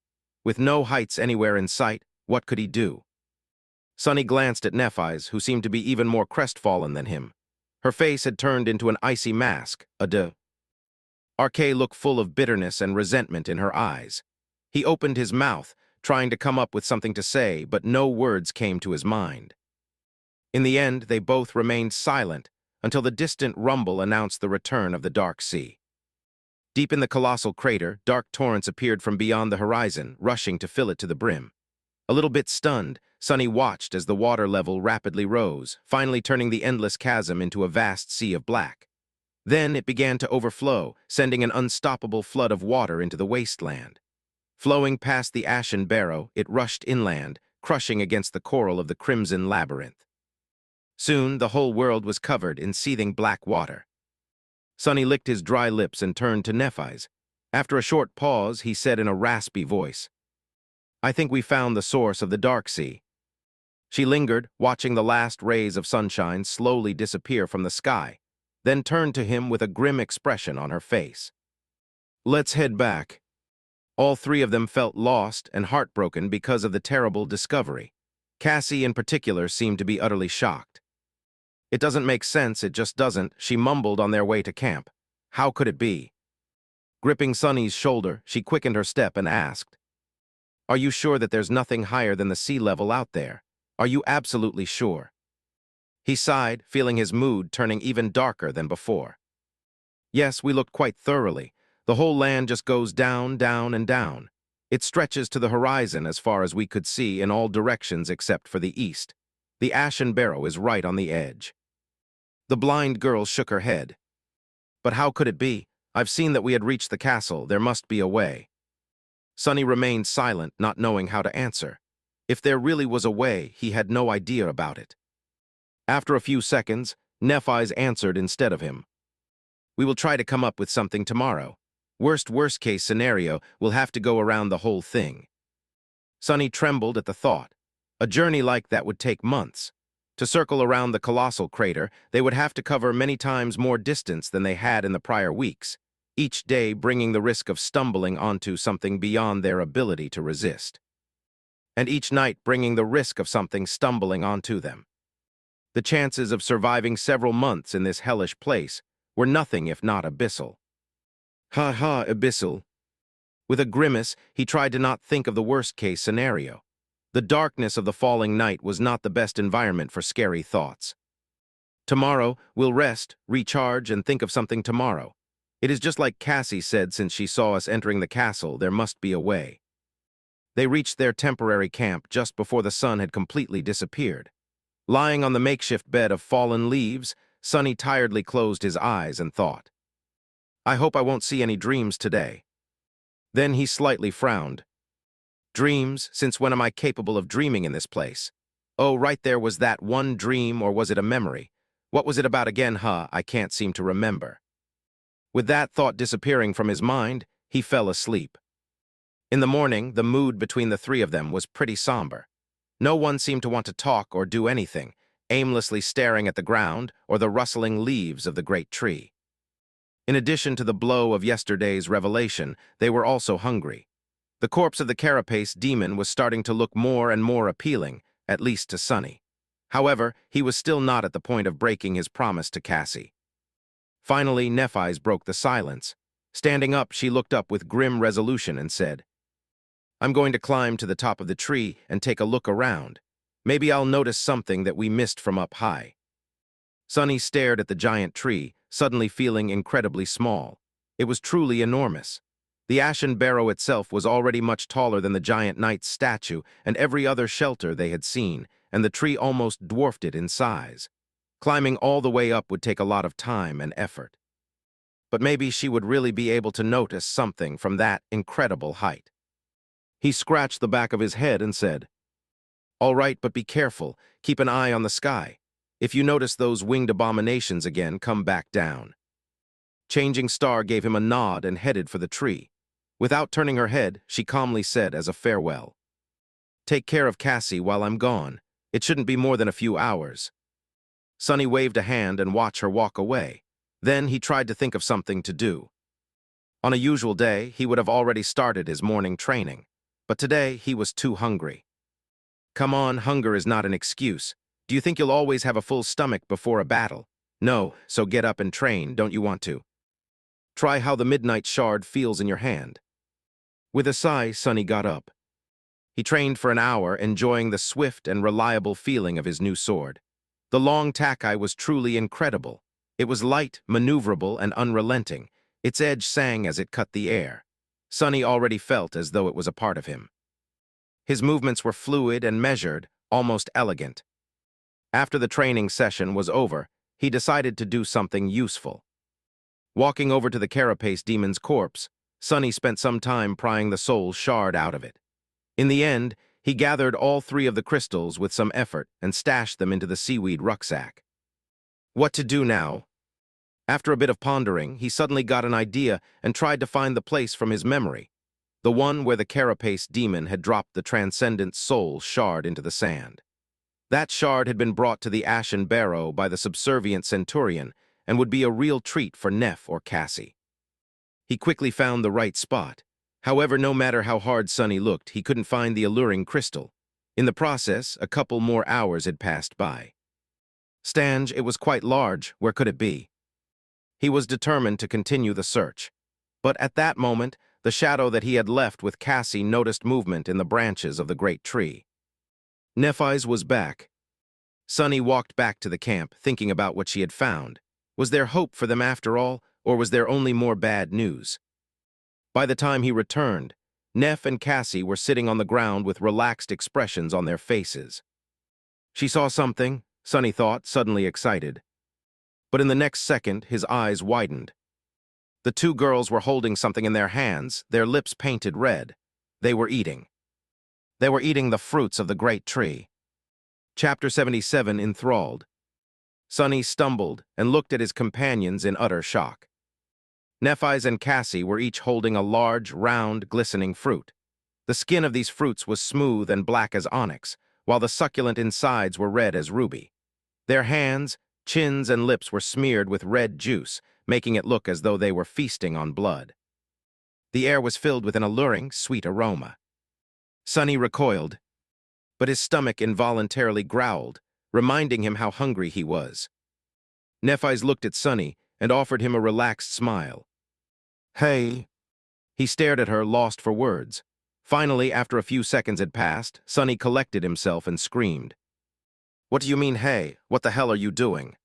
With no heights anywhere in sight, what could he do? Sunny glanced at Nephis, who seemed to be even more crestfallen than him. Her face had turned into an icy mask, Archay looked full of bitterness and resentment in her eyes. He opened his mouth, trying to come up with something to say, but no words came to his mind. In the end, they both remained silent until the distant rumble announced the return of the dark sea. Deep in the colossal crater, dark torrents appeared from beyond the horizon, rushing to fill it to the brim. A little bit stunned, Sunny watched as the water level rapidly rose, finally turning the endless chasm into a vast sea of black. Then it began to overflow, sending an unstoppable flood of water into the wasteland. Flowing past the Ashen Barrow, it rushed inland, crushing against the coral of the crimson labyrinth. Soon, the whole world was covered in seething black water. Sunny licked his dry lips and turned to Nephis. After a short pause, he said in a raspy voice, "I think we found the source of the dark sea." She lingered, watching the last rays of sunshine slowly disappear from the sky, then turned to him with a grim expression on her face. "Let's head back." All three of them felt lost and heartbroken because of the terrible discovery. Cassie, in particular, seemed to be utterly shocked. "It doesn't make sense, it just doesn't," she mumbled on their way to camp. "How could it be?" Gripping Sunny's shoulder, she quickened her step and asked, "Are you sure that there's nothing higher than the sea level out there? Are you absolutely sure?" He sighed, feeling his mood turning even darker than before. "Yes, we looked quite thoroughly. The whole land just goes down, down, and down. It stretches to the horizon as far as we could see in all directions except for the east. The Ashen Barrow is right on the edge." The blind girl shook her head. "But how could it be? I've seen that we had reached the castle. There must be a way." Sunny remained silent, not knowing how to answer. If there really was a way, he had no idea about it. After a few seconds, Nephis answered instead of him. "We will try to come up with something tomorrow. Worst case scenario, we'll have to go around the whole thing." Sunny trembled at the thought. A journey like that would take months. To circle around the colossal crater, they would have to cover many times more distance than they had in the prior weeks, each day bringing the risk of stumbling onto something beyond their ability to resist. And each night bringing the risk of something stumbling onto them. The chances of surviving several months in this hellish place were nothing if not abyssal. Ha ha, abyssal. With a grimace, he tried to not think of the worst-case scenario. The darkness of the falling night was not the best environment for scary thoughts. "Tomorrow, we'll rest, recharge, and think of something tomorrow. It is just like Cassie said since she saw us entering the castle, there must be a way." They reached their temporary camp just before the sun had completely disappeared. Lying on the makeshift bed of fallen leaves, Sonny tiredly closed his eyes and thought, I hope I won't see any dreams today. Then he slightly frowned. Dreams? Since when am I capable of dreaming in this place? Oh, right, there was that one dream, or was it a memory? What was it about again, huh? I can't seem to remember. With that thought disappearing from his mind, he fell asleep. In the morning, the mood between the three of them was pretty somber. No one seemed to want to talk or do anything, aimlessly staring at the ground or the rustling leaves of the great tree. In addition to the blow of yesterday's revelation, they were also hungry. The corpse of the carapace demon was starting to look more and more appealing, at least to Sonny. However, he was still not at the point of breaking his promise to Cassie. Finally, Nephis broke the silence. Standing up, she looked up with grim resolution and said, I'm going to climb to the top of the tree and take a look around. Maybe I'll notice something that we missed from up high. Sonny stared at the giant tree, suddenly feeling incredibly small. It was truly enormous. The ashen barrow itself was already much taller than the giant knight's statue and every other shelter they had seen, and the tree almost dwarfed it in size. Climbing all the way up would take a lot of time and effort. But maybe she would really be able to notice something from that incredible height. He scratched the back of his head and said, All right, but be careful. Keep an eye on the sky. If you notice those winged abominations again, come back down. Changing Star gave him a nod and headed for the tree. Without turning her head, she calmly said as a farewell, Take care of Cassie while I'm gone. It shouldn't be more than a few hours. Sonny waved a hand and watched her walk away. Then he tried to think of something to do. On a usual day, he would have already started his morning training. But today, he was too hungry. Come on, hunger is not an excuse. Do you think you'll always have a full stomach before a battle? No, so get up and train, don't you want to? Try how the midnight shard feels in your hand. With a sigh, Sonny got up. He trained for an hour, enjoying the swift and reliable feeling of his new sword. The long takai was truly incredible. It was light, maneuverable, and unrelenting. Its edge sang as it cut the air. Sonny already felt as though it was a part of him. His movements were fluid and measured, almost elegant. After the training session was over, he decided to do something useful. Walking over to the carapace demon's corpse, Sonny spent some time prying the soul shard out of it. In the end, he gathered all three of the crystals with some effort and stashed them into the seaweed rucksack. What to do now? After a bit of pondering, he suddenly got an idea and tried to find the place from his memory, the one where the carapace demon had dropped the transcendent soul shard into the sand. That shard had been brought to the ashen barrow by the subservient centurion and would be a real treat for Neph or Cassie. He quickly found the right spot. However, no matter how hard Sonny looked, he couldn't find the alluring crystal. In the process, a couple more hours had passed by. Stange, it was quite large. Where could it be? He was determined to continue the search. But at that moment, the shadow that he had left with Cassie noticed movement in the branches of the great tree. Nephis was back. Sonny walked back to the camp, thinking about what she had found. Was there hope for them after all, or was there only more bad news? By the time he returned, Neph and Cassie were sitting on the ground with relaxed expressions on their faces. She saw something, Sonny thought, suddenly excited. But in the next second, his eyes widened. The two girls were holding something in their hands, their lips painted red. They were eating. They were eating the fruits of the great tree. Chapter 77 enthralled. Sonny stumbled and looked at his companions in utter shock. Nephis and Cassie were each holding a large, round, glistening fruit. The skin of these fruits was smooth and black as onyx, while the succulent insides were red as ruby. Their hands, chins, and lips were smeared with red juice, making it look as though they were feasting on blood. The air was filled with an alluring, sweet aroma. Sonny recoiled, but his stomach involuntarily growled, reminding him how hungry he was. Nephis looked at Sonny and offered him a relaxed smile. Hey. He stared at her, lost for words. Finally, after a few seconds had passed, Sonny collected himself and screamed. What do you mean, hey? What the hell are you doing?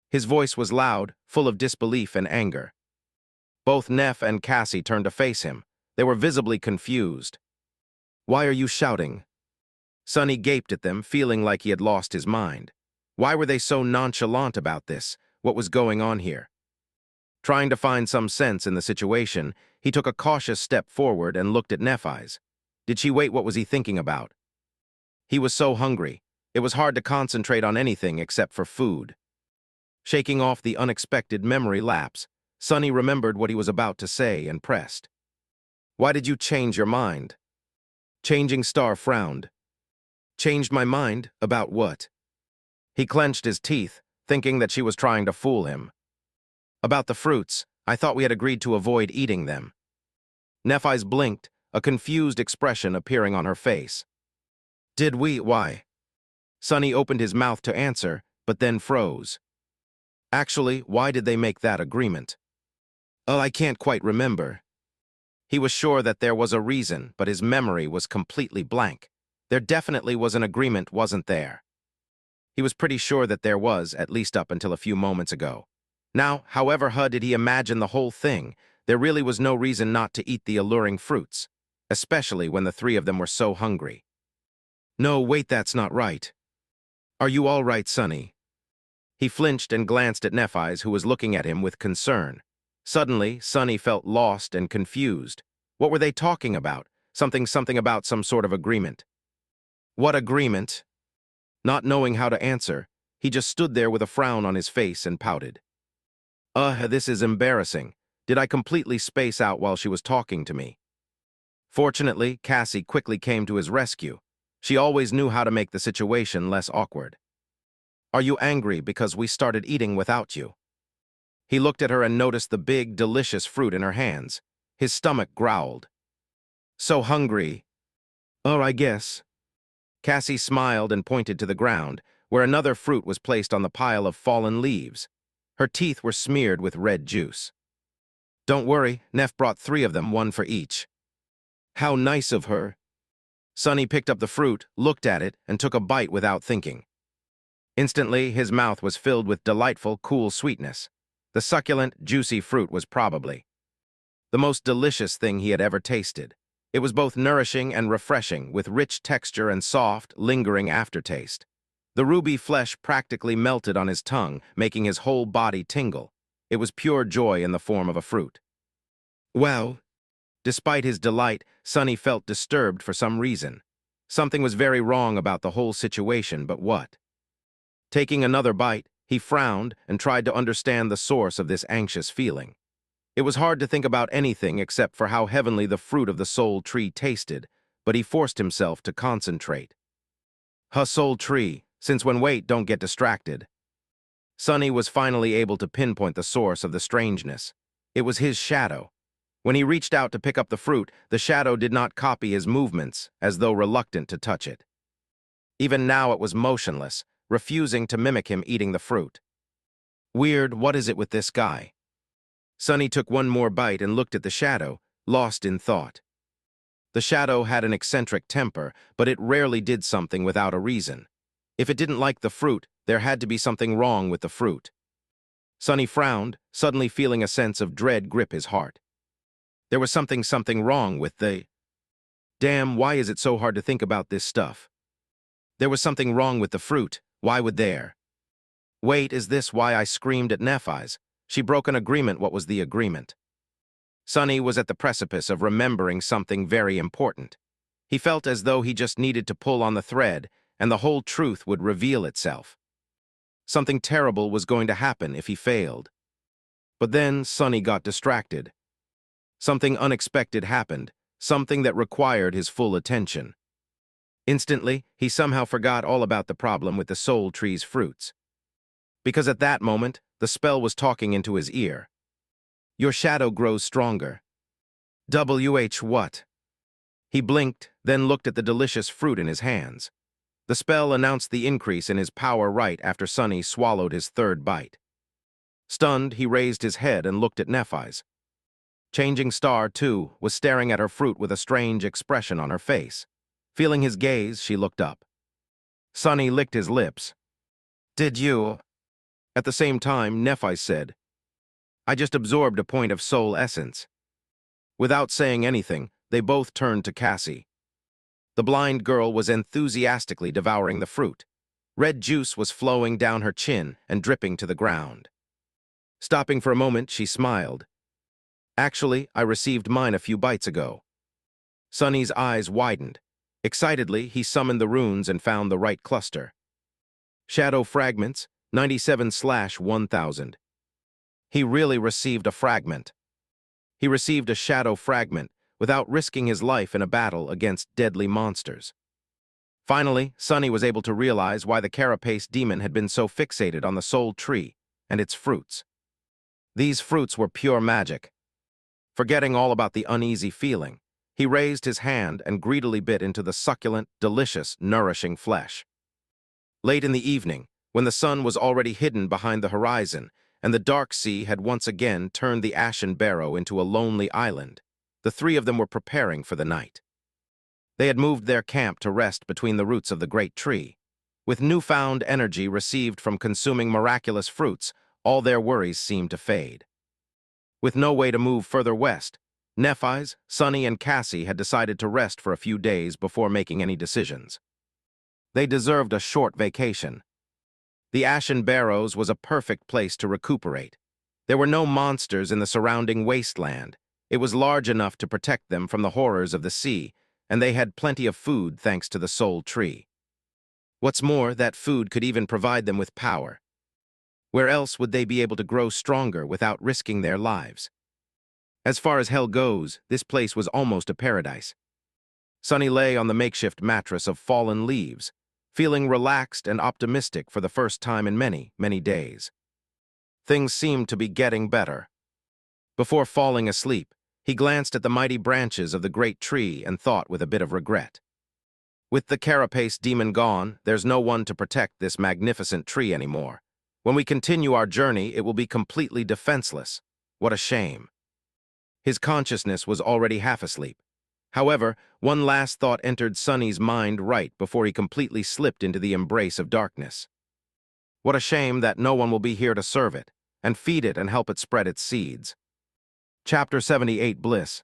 His voice was loud, full of disbelief and anger. Both Neph and Cassie turned to face him. They were visibly confused. Why are you shouting? Sonny gaped at them, feeling like he had lost his mind. Why were they so nonchalant about this? What was going on here? Trying to find some sense in the situation, he took a cautious step forward and looked at Nephis. Did she wait? What was he thinking about? He was so hungry. It was hard to concentrate on anything except for food. Shaking off the unexpected memory lapse, Sonny remembered what he was about to say and pressed. Why did you change your mind? Changing Star frowned. Changed my mind? About what? He clenched his teeth, thinking that she was trying to fool him. About the fruits. I thought we had agreed to avoid eating them. Nephis blinked, a confused expression appearing on her face. Did we? Why? Sonny opened his mouth to answer, but then froze. Actually, why did they make that agreement? Oh, I can't quite remember. He was sure that there was a reason, but his memory was completely blank. There definitely was an agreement, wasn't there? He was pretty sure that there was, at least up until a few moments ago. Now, however did he imagine the whole thing, there really was no reason not to eat the alluring fruits, especially when the three of them were so hungry. No, wait, that's not right. Are you all right, Sonny? He flinched and glanced at Nephis, who was looking at him with concern. Suddenly, Sonny felt lost and confused. What were they talking about? Something about some sort of agreement. What agreement? Not knowing how to answer, he just stood there with a frown on his face and pouted. This is embarrassing. Did I completely space out while she was talking to me? Fortunately, Cassie quickly came to his rescue. She always knew how to make the situation less awkward. Are you angry because we started eating without you? He looked at her and noticed the big, delicious fruit in her hands. His stomach growled. So hungry. Oh, I guess. Cassie smiled and pointed to the ground, where another fruit was placed on the pile of fallen leaves. Her teeth were smeared with red juice. Don't worry, Neph brought 3 of them, 1 for each. How nice of her. Sonny picked up the fruit, looked at it, and took a bite without thinking. Instantly, his mouth was filled with delightful, cool sweetness. The succulent, juicy fruit was probably the most delicious thing he had ever tasted. It was both nourishing and refreshing, with rich texture and soft, lingering aftertaste. The ruby flesh practically melted on his tongue, making his whole body tingle. It was pure joy in the form of a fruit. Well, despite his delight, Sonny felt disturbed for some reason. Something was very wrong about the whole situation, but what? Taking another bite, he frowned and tried to understand the source of this anxious feeling. It was hard to think about anything except for how heavenly the fruit of the soul tree tasted, but he forced himself to concentrate. Soul tree, since when wait, don't get distracted. Sonny was finally able to pinpoint the source of the strangeness. It was his shadow. When he reached out to pick up the fruit, the shadow did not copy his movements, as though reluctant to touch it. Even now it was motionless, refusing to mimic him eating the fruit. Weird, what is it with this guy? Sonny took one more bite and looked at the shadow, lost in thought. The shadow had an eccentric temper, but it rarely did something without a reason. If it didn't like the fruit, there had to be something wrong with the fruit. Sonny frowned, suddenly feeling a sense of dread grip his heart. There was something wrong with the... Damn, why is it so hard to think about this stuff? There was something wrong with the fruit. Why would there? Wait, is this why I screamed at Nephis? She broke an agreement. What was the agreement? Sonny was at the precipice of remembering something very important. He felt as though he just needed to pull on the thread, and the whole truth would reveal itself. Something terrible was going to happen if he failed. But then Sonny got distracted. Something unexpected happened, something that required his full attention. Instantly, he somehow forgot all about the problem with the soul tree's fruits. Because at that moment, the spell was talking into his ear. Your shadow grows stronger. What? He blinked, then looked at the delicious fruit in his hands. The spell announced the increase in his power right after Sonny swallowed his 3rd bite. Stunned, he raised his head and looked at Nephis. Changing Star, too, was staring at her fruit with a strange expression on her face. Feeling his gaze, she looked up. Sonny licked his lips. Did you? At the same time, Nephis said, I just absorbed a point of soul essence. Without saying anything, they both turned to Cassie. The blind girl was enthusiastically devouring the fruit. Red juice was flowing down her chin and dripping to the ground. Stopping for a moment, she smiled. Actually, I received mine a few bites ago. Sonny's eyes widened. Excitedly, he summoned the runes and found the right cluster. Shadow fragments, 97/1000. He really received a fragment. He received a shadow fragment without risking his life in a battle against deadly monsters. Finally, Sonny was able to realize why the carapace demon had been so fixated on the soul tree and its fruits. These fruits were pure magic. Forgetting all about the uneasy feeling, he raised his hand and greedily bit into the succulent, delicious, nourishing flesh. Late in the evening, when the sun was already hidden behind the horizon and the dark sea had once again turned the Ashen Barrow into a lonely island, the three of them were preparing for the night. They had moved their camp to rest between the roots of the great tree. With newfound energy received from consuming miraculous fruits, all their worries seemed to fade. With no way to move further west, Nephis, Sonny, and Cassie had decided to rest for a few days before making any decisions. They deserved a short vacation. The Ashen Barrows was a perfect place to recuperate. There were no monsters in the surrounding wasteland. It was large enough to protect them from the horrors of the sea, and they had plenty of food thanks to the soul tree. What's more, that food could even provide them with power. Where else would they be able to grow stronger without risking their lives? As far as hell goes, this place was almost a paradise. Sonny lay on the makeshift mattress of fallen leaves, feeling relaxed and optimistic for the first time in many, many days. Things seemed to be getting better. Before falling asleep, he glanced at the mighty branches of the great tree and thought with a bit of regret. With the carapace demon gone, there's no one to protect this magnificent tree anymore. When we continue our journey, it will be completely defenseless. What a shame. His consciousness was already half asleep. However, one last thought entered Sonny's mind right before he completely slipped into the embrace of darkness. What a shame that no one will be here to serve it, and feed it and help it spread its seeds. Chapter 78 Bliss.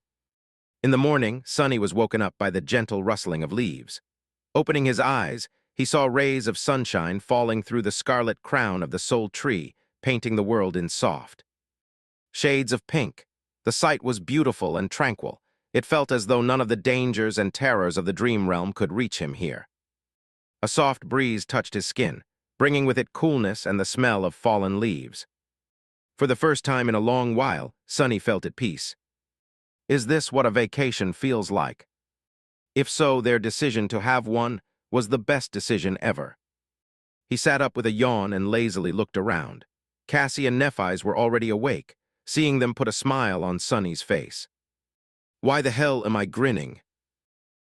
In the morning, Sonny was woken up by the gentle rustling of leaves. Opening his eyes, he saw rays of sunshine falling through the scarlet crown of the soul tree, painting the world in soft shades of pink. The sight was beautiful and tranquil. It felt as though none of the dangers and terrors of the dream realm could reach him here. A soft breeze touched his skin, bringing with it coolness and the smell of fallen leaves. For the first time in a long while, Sonny felt at peace. Is this what a vacation feels like? If so, their decision to have one was the best decision ever. He sat up with a yawn and lazily looked around. Cassie and Nephis were already awake. Seeing them put a smile on Sonny's face. Why the hell am I grinning?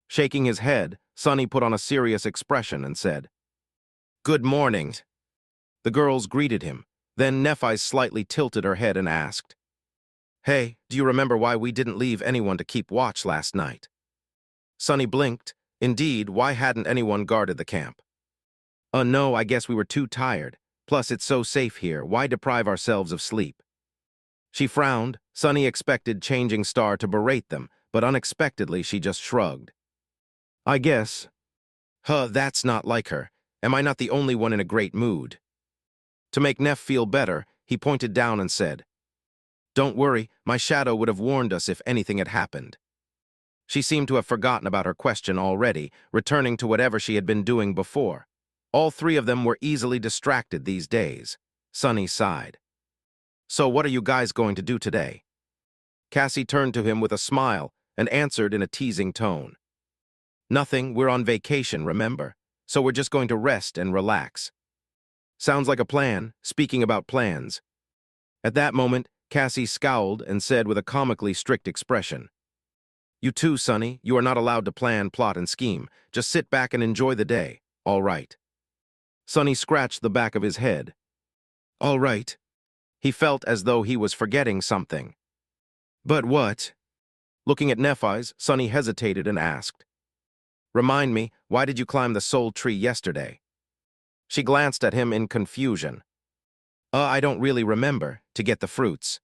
Shaking his head, Sonny put on a serious expression and said, Good morning. The girls greeted him. Then Nephis slightly tilted her head and asked, Hey, do you remember why we didn't leave anyone to keep watch last night? Sonny blinked. Indeed, why hadn't anyone guarded the camp? No, I guess we were too tired. Plus, it's so safe here. Why deprive ourselves of sleep? She frowned. Sonny expected Changing Star to berate them, but unexpectedly she just shrugged. I guess. That's not like her. Am I not the only one in a great mood? To make Neff feel better, he pointed down and said, Don't worry, my shadow would have warned us if anything had happened. She seemed to have forgotten about her question already, returning to whatever she had been doing before. All three of them were easily distracted these days. Sonny sighed. So what are you guys going to do today? Cassie turned to him with a smile and answered in a teasing tone. Nothing, we're on vacation, remember? So we're just going to rest and relax. Sounds like a plan, speaking about plans. At that moment, Cassie scowled and said with a comically strict expression, You too, Sonny, you are not allowed to plan, plot, and scheme. Just sit back and enjoy the day. All right. Sonny scratched the back of his head. All right. He felt as though he was forgetting something. But what? Looking at Nephis, Sonny hesitated and asked, Remind me, why did you climb the soul tree yesterday? She glanced at him in confusion. I don't really remember, to get the fruits.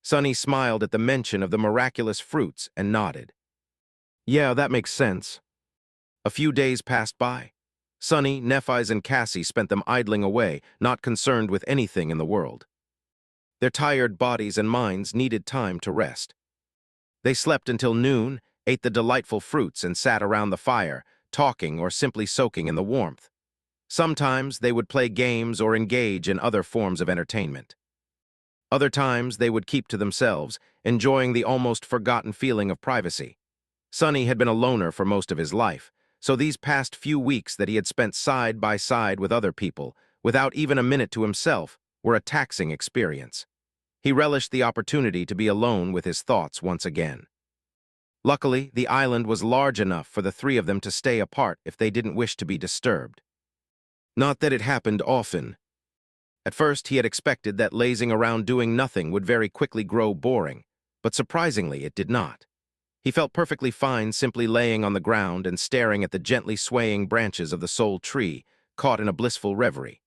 Sonny smiled at the mention of the miraculous fruits and nodded. Yeah, that makes sense. A few days passed by. Sunny, Nephis, and Cassie spent them idling away, not concerned with anything in the world. Their tired bodies and minds needed time to rest. They slept until noon, ate the delightful fruits, and sat around the fire, talking or simply soaking in the warmth. Sometimes they would play games or engage in other forms of entertainment. Other times they would keep to themselves, enjoying the almost forgotten feeling of privacy. Sunny had been a loner for most of his life, so these past few weeks that he had spent side by side with other people, without even a minute to himself, were a taxing experience. He relished the opportunity to be alone with his thoughts once again. Luckily, the island was large enough for the three of them to stay apart if they didn't wish to be disturbed. Not that it happened often. At first, he had expected that lazing around doing nothing would very quickly grow boring, but surprisingly, it did not. He felt perfectly fine simply laying on the ground and staring at the gently swaying branches of the sole tree, caught in a blissful reverie.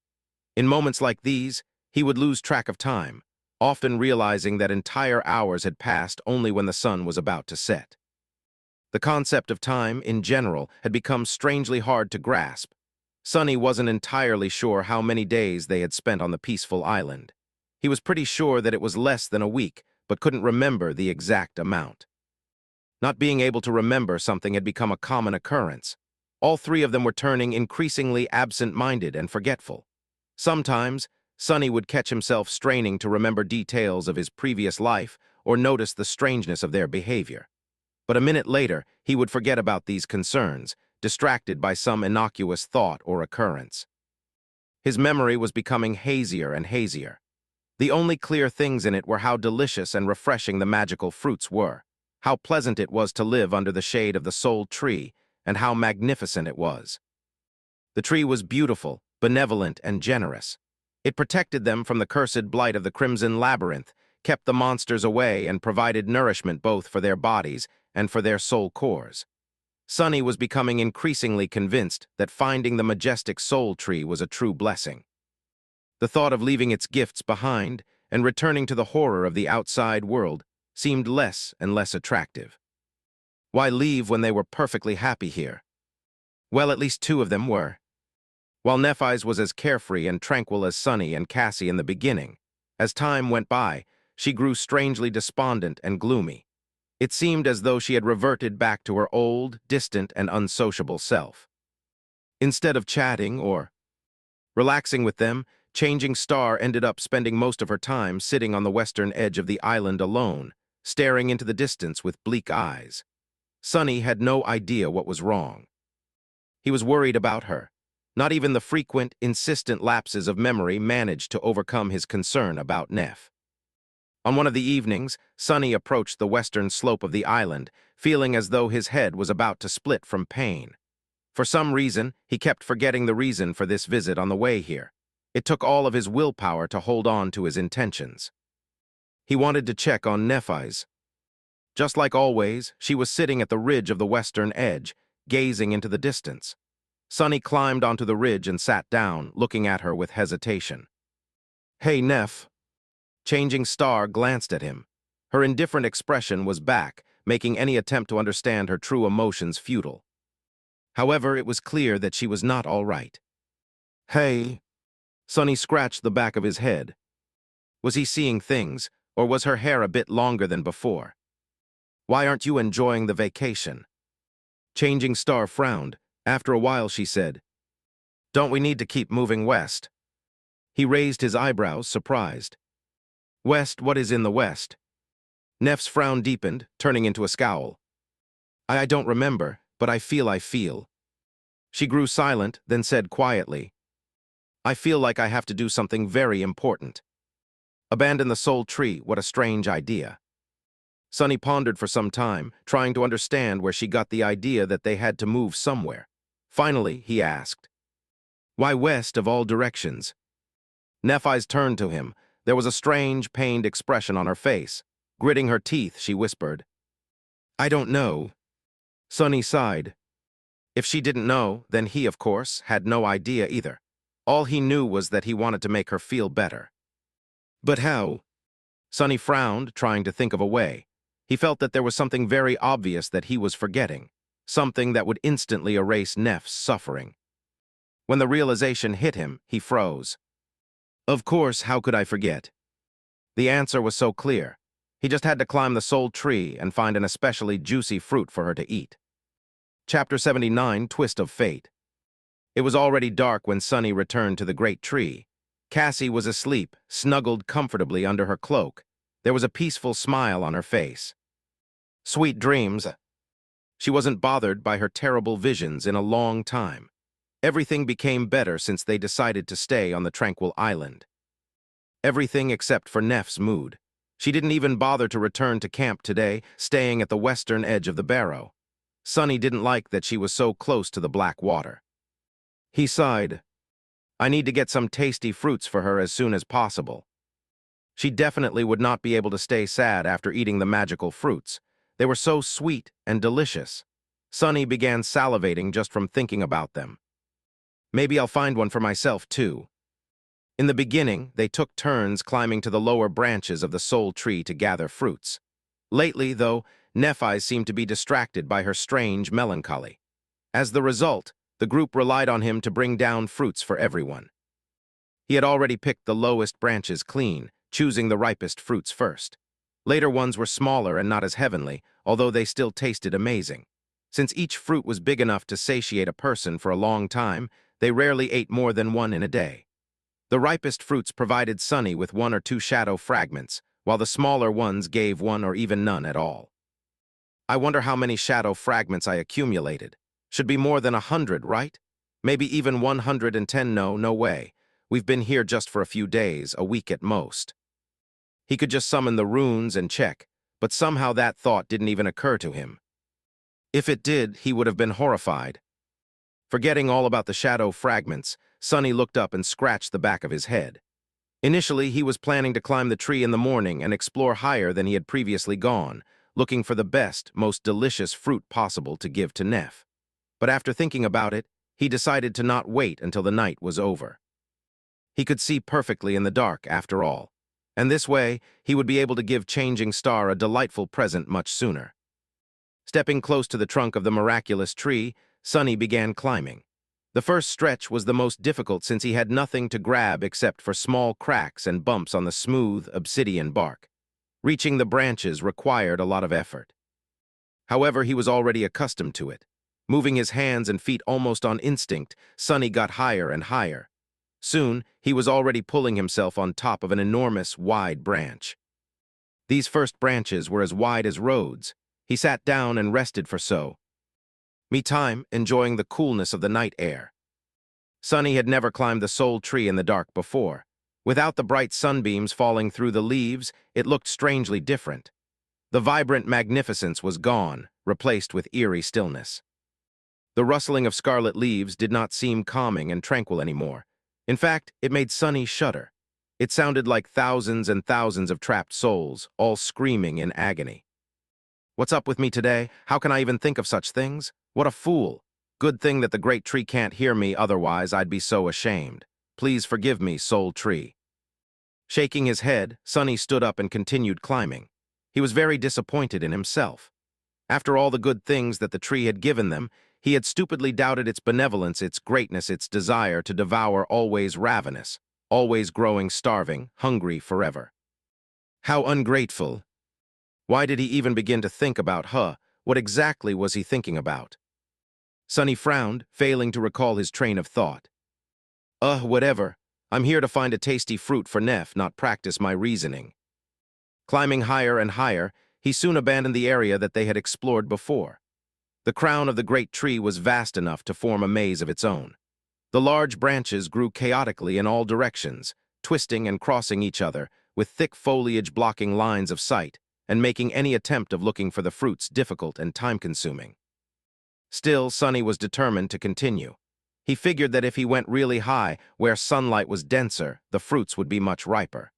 In moments like these, he would lose track of time, often realizing that entire hours had passed only when the sun was about to set. The concept of time, in general, had become strangely hard to grasp. Sunny wasn't entirely sure how many days they had spent on the peaceful island. He was pretty sure that it was less than a week, but couldn't remember the exact amount. Not being able to remember something had become a common occurrence. All three of them were turning increasingly absent-minded and forgetful. Sometimes, Sunny would catch himself straining to remember details of his previous life or notice the strangeness of their behavior. But a minute later, he would forget about these concerns, distracted by some innocuous thought or occurrence. His memory was becoming hazier and hazier. The only clear things in it were how delicious and refreshing the magical fruits were, how pleasant it was to live under the shade of the sole tree, and how magnificent it was. The tree was beautiful, benevolent, and generous. It protected them from the cursed blight of the Crimson Labyrinth, kept the monsters away, and provided nourishment both for their bodies and for their soul cores. Sunny was becoming increasingly convinced that finding the majestic soul tree was a true blessing. The thought of leaving its gifts behind and returning to the horror of the outside world seemed less and less attractive. Why leave when they were perfectly happy here? Well, at least two of them were. While Nephis was as carefree and tranquil as Sunny and Cassie in the beginning, as time went by, she grew strangely despondent and gloomy. It seemed as though she had reverted back to her old, distant, and unsociable self. Instead of chatting or relaxing with them, Changing Star ended up spending most of her time sitting on the western edge of the island alone, staring into the distance with bleak eyes. Sunny had no idea what was wrong. He was worried about her. Not even the frequent, insistent lapses of memory managed to overcome his concern about Neph. On one of the evenings, Sunny approached the western slope of the island, feeling as though his head was about to split from pain. For some reason, he kept forgetting the reason for this visit on the way here. It took all of his willpower to hold on to his intentions. He wanted to check on Nephis. Just like always, she was sitting at the ridge of the western edge, gazing into the distance. Sunny climbed onto the ridge and sat down, looking at her with hesitation. "Hey, Neph." Changing Star glanced at him. Her indifferent expression was back, making any attempt to understand her true emotions futile. However, it was clear that she was not all right. "Hey." Sunny scratched the back of his head. Was he seeing things, or was her hair a bit longer than before? "Why aren't you enjoying the vacation?" Changing Star frowned. After a while, she said, "Don't we need to keep moving west?" He raised his eyebrows, surprised. "West? What is in the west?" Neph's frown deepened, turning into a scowl. I don't remember, but I feel. She grew silent, then said quietly, "I feel like I have to do something very important." Abandon the soul tree, what a strange idea. Sunny pondered for some time, trying to understand where she got the idea that they had to move somewhere. Finally, he asked, "Why west of all directions?" Nephis turned to him. There was a strange, pained expression on her face. Gritting her teeth, she whispered, "I don't know." Sunny sighed. If she didn't know, then he, of course, had no idea either. All he knew was that he wanted to make her feel better. "But how?" Sunny frowned, trying to think of a way. He felt that there was something very obvious that he was forgetting. something that would instantly erase Neph's suffering. When the realization hit him, he froze. Of course, how could I forget? The answer was so clear. He just had to climb the soul tree and find an especially juicy fruit for her to eat. Chapter 79, Twist of Fate. It was already dark when Sunny returned to the great tree. Cassie was asleep, snuggled comfortably under her cloak. There was a peaceful smile on her face. Sweet dreams. She wasn't bothered by her terrible visions in a long time. Everything became better since they decided to stay on the tranquil island. Everything except for Neph's mood. She didn't even bother to return to camp today, staying at the western edge of the barrow. Sunny didn't like that she was so close to the black water. He sighed. I need to get some tasty fruits for her as soon as possible. She definitely would not be able to stay sad after eating the magical fruits. They were so sweet and delicious. Sunny began salivating just from thinking about them. Maybe I'll find one for myself, too. In the beginning, they took turns climbing to the lower branches of the soul tree to gather fruits. Lately, though, Nephis seemed to be distracted by her strange melancholy. As the result, the group relied on him to bring down fruits for everyone. He had already picked the lowest branches clean, choosing the ripest fruits first. Later ones were smaller and not as heavenly, although they still tasted amazing. Since each fruit was big enough to satiate a person for a long time, they rarely ate more than one in a day. The ripest fruits provided Sunny with 1 or 2 shadow fragments, while the smaller ones gave 1 or even none at all. I wonder how many shadow fragments I accumulated. Should be more than 100, right? Maybe even 110. No way. We've been here just for a few days, a week at most. He could just summon the runes and check, but somehow that thought didn't even occur to him. If it did, he would have been horrified. Forgetting all about the shadow fragments, Sunny looked up and scratched the back of his head. Initially, he was planning to climb the tree in the morning and explore higher than he had previously gone, looking for the best, most delicious fruit possible to give to Neph. But after thinking about it, he decided to not wait until the night was over. He could see perfectly in the dark, after all, and this way, he would be able to give Changing Star a delightful present much sooner. Stepping close to the trunk of the miraculous tree, Sunny began climbing. The first stretch was the most difficult since he had nothing to grab except for small cracks and bumps on the smooth, obsidian bark. Reaching the branches required a lot of effort. However, he was already accustomed to it. Moving his hands and feet almost on instinct, Sunny got higher and higher. Soon, he was already pulling himself on top of an enormous, wide branch. These first branches were as wide as roads. He sat down and rested for me time, enjoying the coolness of the night air. Sunny had never climbed the soul tree in the dark before. Without the bright sunbeams falling through the leaves, it looked strangely different. The vibrant magnificence was gone, replaced with eerie stillness. The rustling of scarlet leaves did not seem calming and tranquil anymore. In fact, it made Sunny shudder. It sounded like thousands and thousands of trapped souls, all screaming in agony. What's up with me today? How can I even think of such things? What a fool. Good thing that the great tree can't hear me, otherwise I'd be so ashamed. Please forgive me, soul tree. Shaking his head, Sunny stood up and continued climbing. He was very disappointed in himself. After all the good things that the tree had given them, he had stupidly doubted its benevolence, its greatness, its desire to devour, always ravenous, always growing starving, hungry forever. How ungrateful. Why did he even begin to think about her? What exactly was he thinking about? Sunny frowned, failing to recall his train of thought. Whatever. I'm here to find a tasty fruit for Neph, not practice my reasoning. Climbing higher and higher, he soon abandoned the area that they had explored before. The crown of the great tree was vast enough to form a maze of its own. The large branches grew chaotically in all directions, twisting and crossing each other, with thick foliage blocking lines of sight, and making any attempt of looking for the fruits difficult and time-consuming. Still, Sunny was determined to continue. He figured that if he went really high, where sunlight was denser, the fruits would be much riper.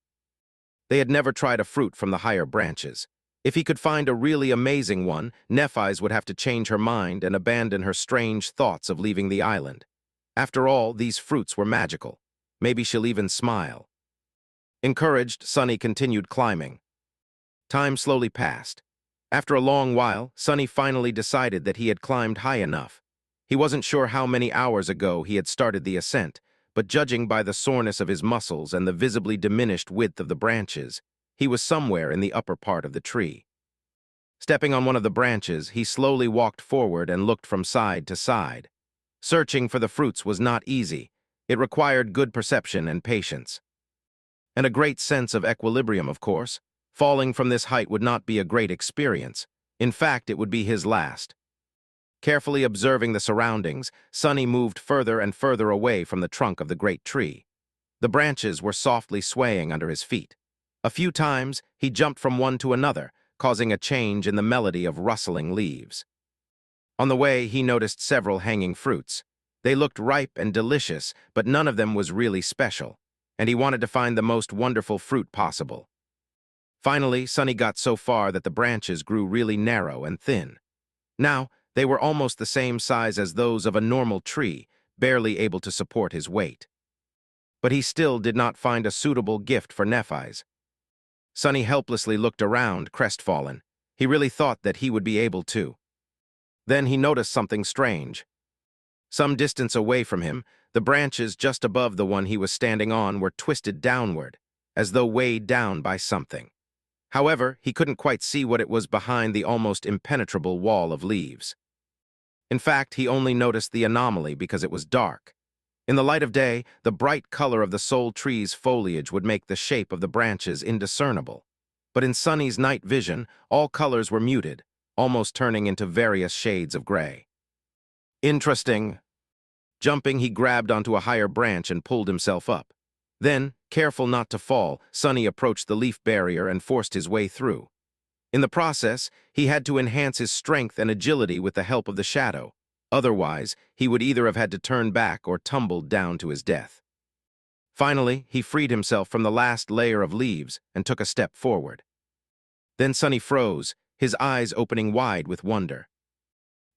They had never tried a fruit from the higher branches. If he could find a really amazing one, Nephis would have to change her mind and abandon her strange thoughts of leaving the island. After all, these fruits were magical. Maybe she'll even smile. Encouraged, Sunny continued climbing. Time slowly passed. After a long while, Sonny finally decided that he had climbed high enough. He wasn't sure how many hours ago he had started the ascent, but judging by the soreness of his muscles and the visibly diminished width of the branches, he was somewhere in the upper part of the tree. Stepping on one of the branches, he slowly walked forward and looked from side to side. Searching for the fruits was not easy. It required good perception and patience. And a great sense of equilibrium, of course. Falling from this height would not be a great experience. In fact, it would be his last. Carefully observing the surroundings, Sonny moved further and further away from the trunk of the great tree. The branches were softly swaying under his feet. A few times, he jumped from one to another, causing a change in the melody of rustling leaves. On the way, he noticed several hanging fruits. They looked ripe and delicious, but none of them was really special, and he wanted to find the most wonderful fruit possible. Finally, Sonny got so far that the branches grew really narrow and thin. Now, they were almost the same size as those of a normal tree, barely able to support his weight. But he still did not find a suitable gift for Nephis. Sonny helplessly looked around, crestfallen. He really thought that he would be able to. Then he noticed something strange. Some distance away from him, the branches just above the one he was standing on were twisted downward, as though weighed down by something. However, he couldn't quite see what it was behind the almost impenetrable wall of leaves. In fact, he only noticed the anomaly because it was dark. In the light of day, the bright color of the sole tree's foliage would make the shape of the branches indiscernible. But in Sonny's night vision, all colors were muted, almost turning into various shades of gray. Interesting. Jumping, he grabbed onto a higher branch and pulled himself up. Then, careful not to fall, Sonny approached the leaf barrier and forced his way through. In the process, he had to enhance his strength and agility with the help of the shadow. Otherwise, he would either have had to turn back or tumbled down to his death. Finally, he freed himself from the last layer of leaves and took a step forward. Then Sonny froze, his eyes opening wide with wonder.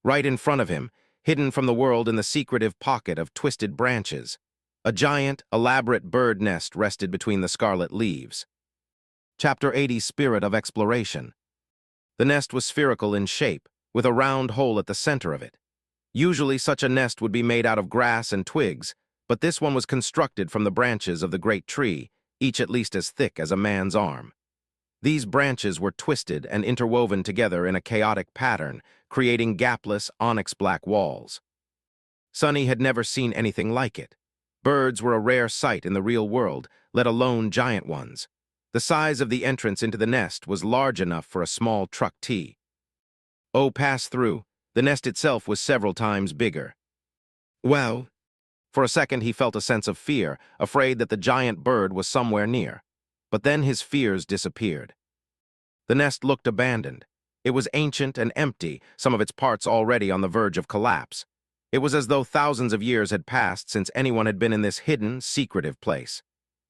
Right in front of him, hidden from the world in the secretive pocket of twisted branches, a giant, elaborate bird nest rested between the scarlet leaves. Chapter 80, Spirit of Exploration. The nest was spherical in shape, with a round hole at the center of it. Usually such a nest would be made out of grass and twigs, but this one was constructed from the branches of the great tree, each at least as thick as a man's arm. These branches were twisted and interwoven together in a chaotic pattern, creating gapless, onyx-black walls. Sonny had never seen anything like it. Birds were a rare sight in the real world, let alone giant ones. The size of the entrance into the nest was large enough for a small truck T. Pass through. The nest itself was several times bigger. Well, for a second he felt a sense of fear, afraid that the giant bird was somewhere near. But then his fears disappeared. The nest looked abandoned. It was ancient and empty, some of its parts already on the verge of collapse. It was as though thousands of years had passed since anyone had been in this hidden, secretive place.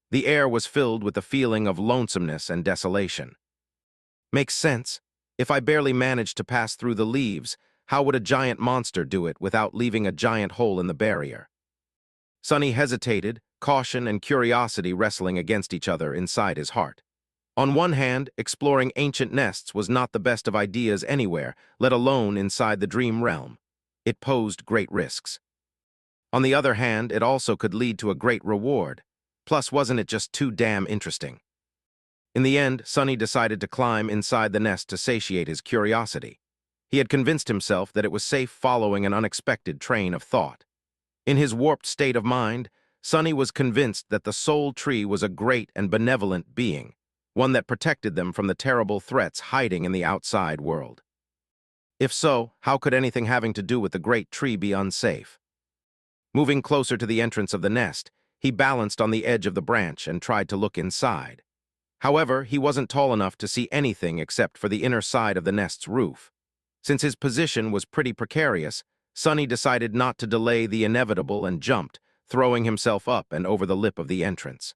The air was filled with the feeling of lonesomeness and desolation. Makes sense. If I barely managed to pass through the leaves, how would a giant monster do it without leaving a giant hole in the barrier? Sonny hesitated, caution and curiosity wrestling against each other inside his heart. On one hand, exploring ancient nests was not the best of ideas anywhere, let alone inside the dream realm. It posed great risks. On the other hand, it also could lead to a great reward. Plus, wasn't it just too damn interesting? In the end, Sonny decided to climb inside the nest to satiate his curiosity. He had convinced himself that it was safe following an unexpected train of thought. In his warped state of mind, Sonny was convinced that the soul tree was a great and benevolent being, one that protected them from the terrible threats hiding in the outside world. If so, how could anything having to do with the great tree be unsafe? Moving closer to the entrance of the nest, he balanced on the edge of the branch and tried to look inside. However, he wasn't tall enough to see anything except for the inner side of the nest's roof. Since his position was pretty precarious, Sonny decided not to delay the inevitable and jumped, throwing himself up and over the lip of the entrance.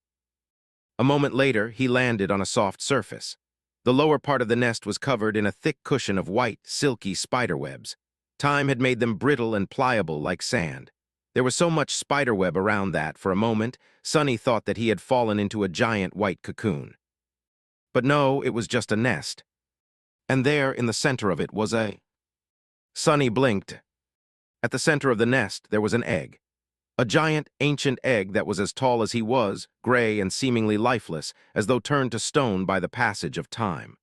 A moment later, he landed on a soft surface. The lower part of the nest was covered in a thick cushion of white, silky spiderwebs. Time had made them brittle and pliable like sand. There was so much spiderweb around that, for a moment, Sonny thought that he had fallen into a giant white cocoon. But no, it was just a nest. And there, in the center of it, was a... Sonny blinked. At the center of the nest, there was an egg. A giant, ancient egg that was as tall as he was, gray and seemingly lifeless, as though turned to stone by the passage of time.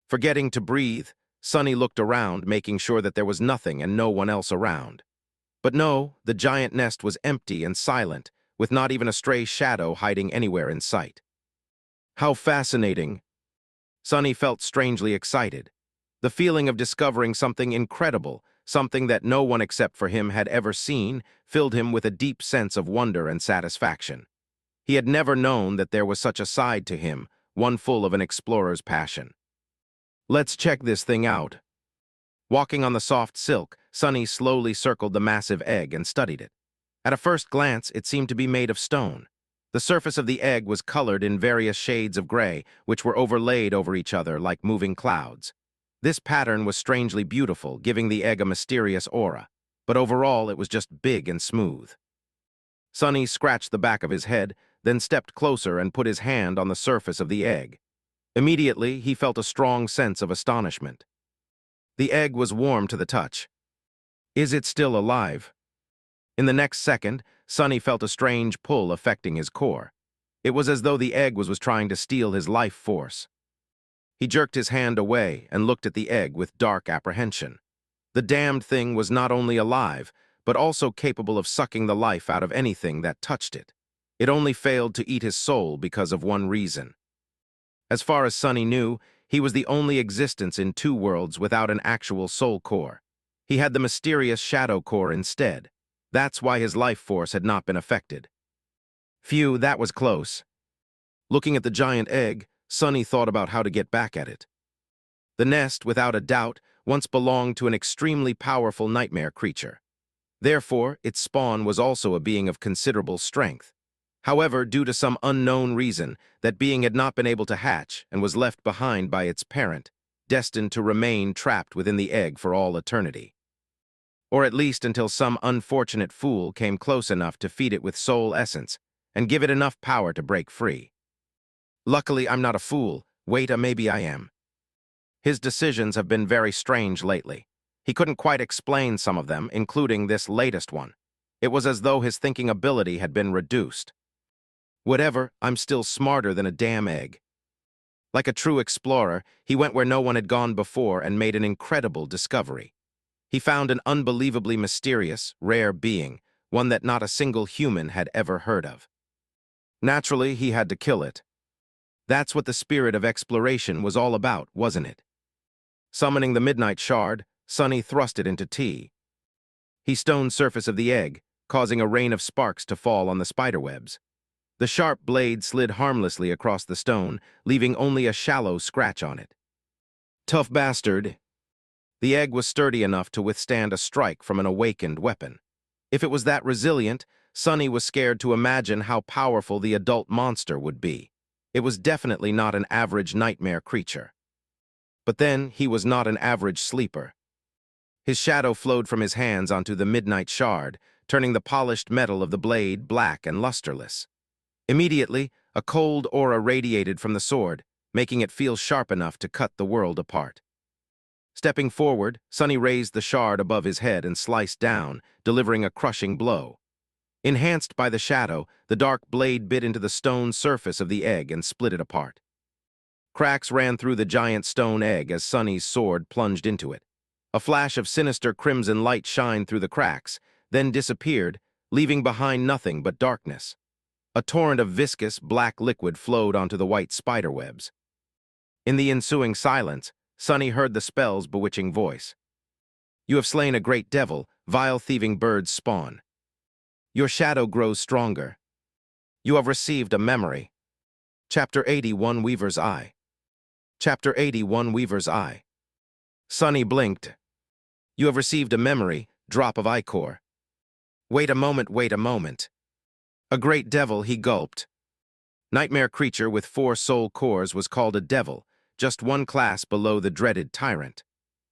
Forgetting to breathe, Sonny looked around, making sure that there was nothing and no one else around. But no, the giant nest was empty and silent, with not even a stray shadow hiding anywhere in sight. How fascinating! Sonny felt strangely excited. The feeling of discovering something incredible, something that no one except for him had ever seen, filled him with a deep sense of wonder and satisfaction. He had never known that there was such a side to him, one full of an explorer's passion. Let's check this thing out. Walking on the soft silk, Sonny slowly circled the massive egg and studied it. At a first glance, it seemed to be made of stone. The surface of the egg was colored in various shades of gray, which were overlaid over each other like moving clouds. This pattern was strangely beautiful, giving the egg a mysterious aura, but overall it was just big and smooth. Sonny scratched the back of his head, then stepped closer and put his hand on the surface of the egg. Immediately, he felt a strong sense of astonishment. The egg was warm to the touch. Is it still alive? In the next second, Sonny felt a strange pull affecting his core. It was as though the egg was trying to steal his life force. He jerked his hand away and looked at the egg with dark apprehension. The damned thing was not only alive, but also capable of sucking the life out of anything that touched it. It only failed to eat his soul because of one reason. As far as Sonny knew, he was the only existence in two worlds without an actual soul core. He had the mysterious shadow core instead. That's why his life force had not been affected. Phew, that was close. Looking at the giant egg, Sonny thought about how to get back at it. The nest, without a doubt, once belonged to an extremely powerful nightmare creature. Therefore, its spawn was also a being of considerable strength. However, due to some unknown reason, that being had not been able to hatch and was left behind by its parent, destined to remain trapped within the egg for all eternity. Or at least until some unfortunate fool came close enough to feed it with soul essence and give it enough power to break free. Luckily, I'm not a fool. Wait, maybe I am. His decisions have been very strange lately. He couldn't quite explain some of them, including this latest one. It was as though his thinking ability had been reduced. Whatever, I'm still smarter than a damn egg. Like a true explorer, he went where no one had gone before and made an incredible discovery. He found an unbelievably mysterious, rare being, one that not a single human had ever heard of. Naturally, he had to kill it. That's what the spirit of exploration was all about, wasn't it? Summoning the midnight shard, Sonny thrust it into tea. He stoned the surface of the egg, causing a rain of sparks to fall on the spiderwebs. The sharp blade slid harmlessly across the stone, leaving only a shallow scratch on it. Tough bastard. The egg was sturdy enough to withstand a strike from an awakened weapon. If it was that resilient, Sonny was scared to imagine how powerful the adult monster would be. It was definitely not an average nightmare creature. But then, he was not an average sleeper. His shadow flowed from his hands onto the midnight shard, turning the polished metal of the blade black and lusterless. Immediately, a cold aura radiated from the sword, making it feel sharp enough to cut the world apart. Stepping forward, Sonny raised the shard above his head and sliced down, delivering a crushing blow. Enhanced by the shadow, the dark blade bit into the stone surface of the egg and split it apart. Cracks ran through the giant stone egg as Sonny's sword plunged into it. A flash of sinister crimson light shined through the cracks, then disappeared, leaving behind nothing but darkness. A torrent of viscous, black liquid flowed onto the white spiderwebs. In the ensuing silence, Sonny heard the spell's bewitching voice. You have slain a great devil, vile thieving birds spawn. Your shadow grows stronger. You have received a memory. Chapter 81 Weaver's Eye. Chapter 81 Weaver's Eye. Sonny blinked. You have received a memory, drop of ichor. Wait a moment, wait a moment. A great devil, he gulped. Nightmare creature with 4 soul cores was called a devil, just one class below the dreaded tyrant.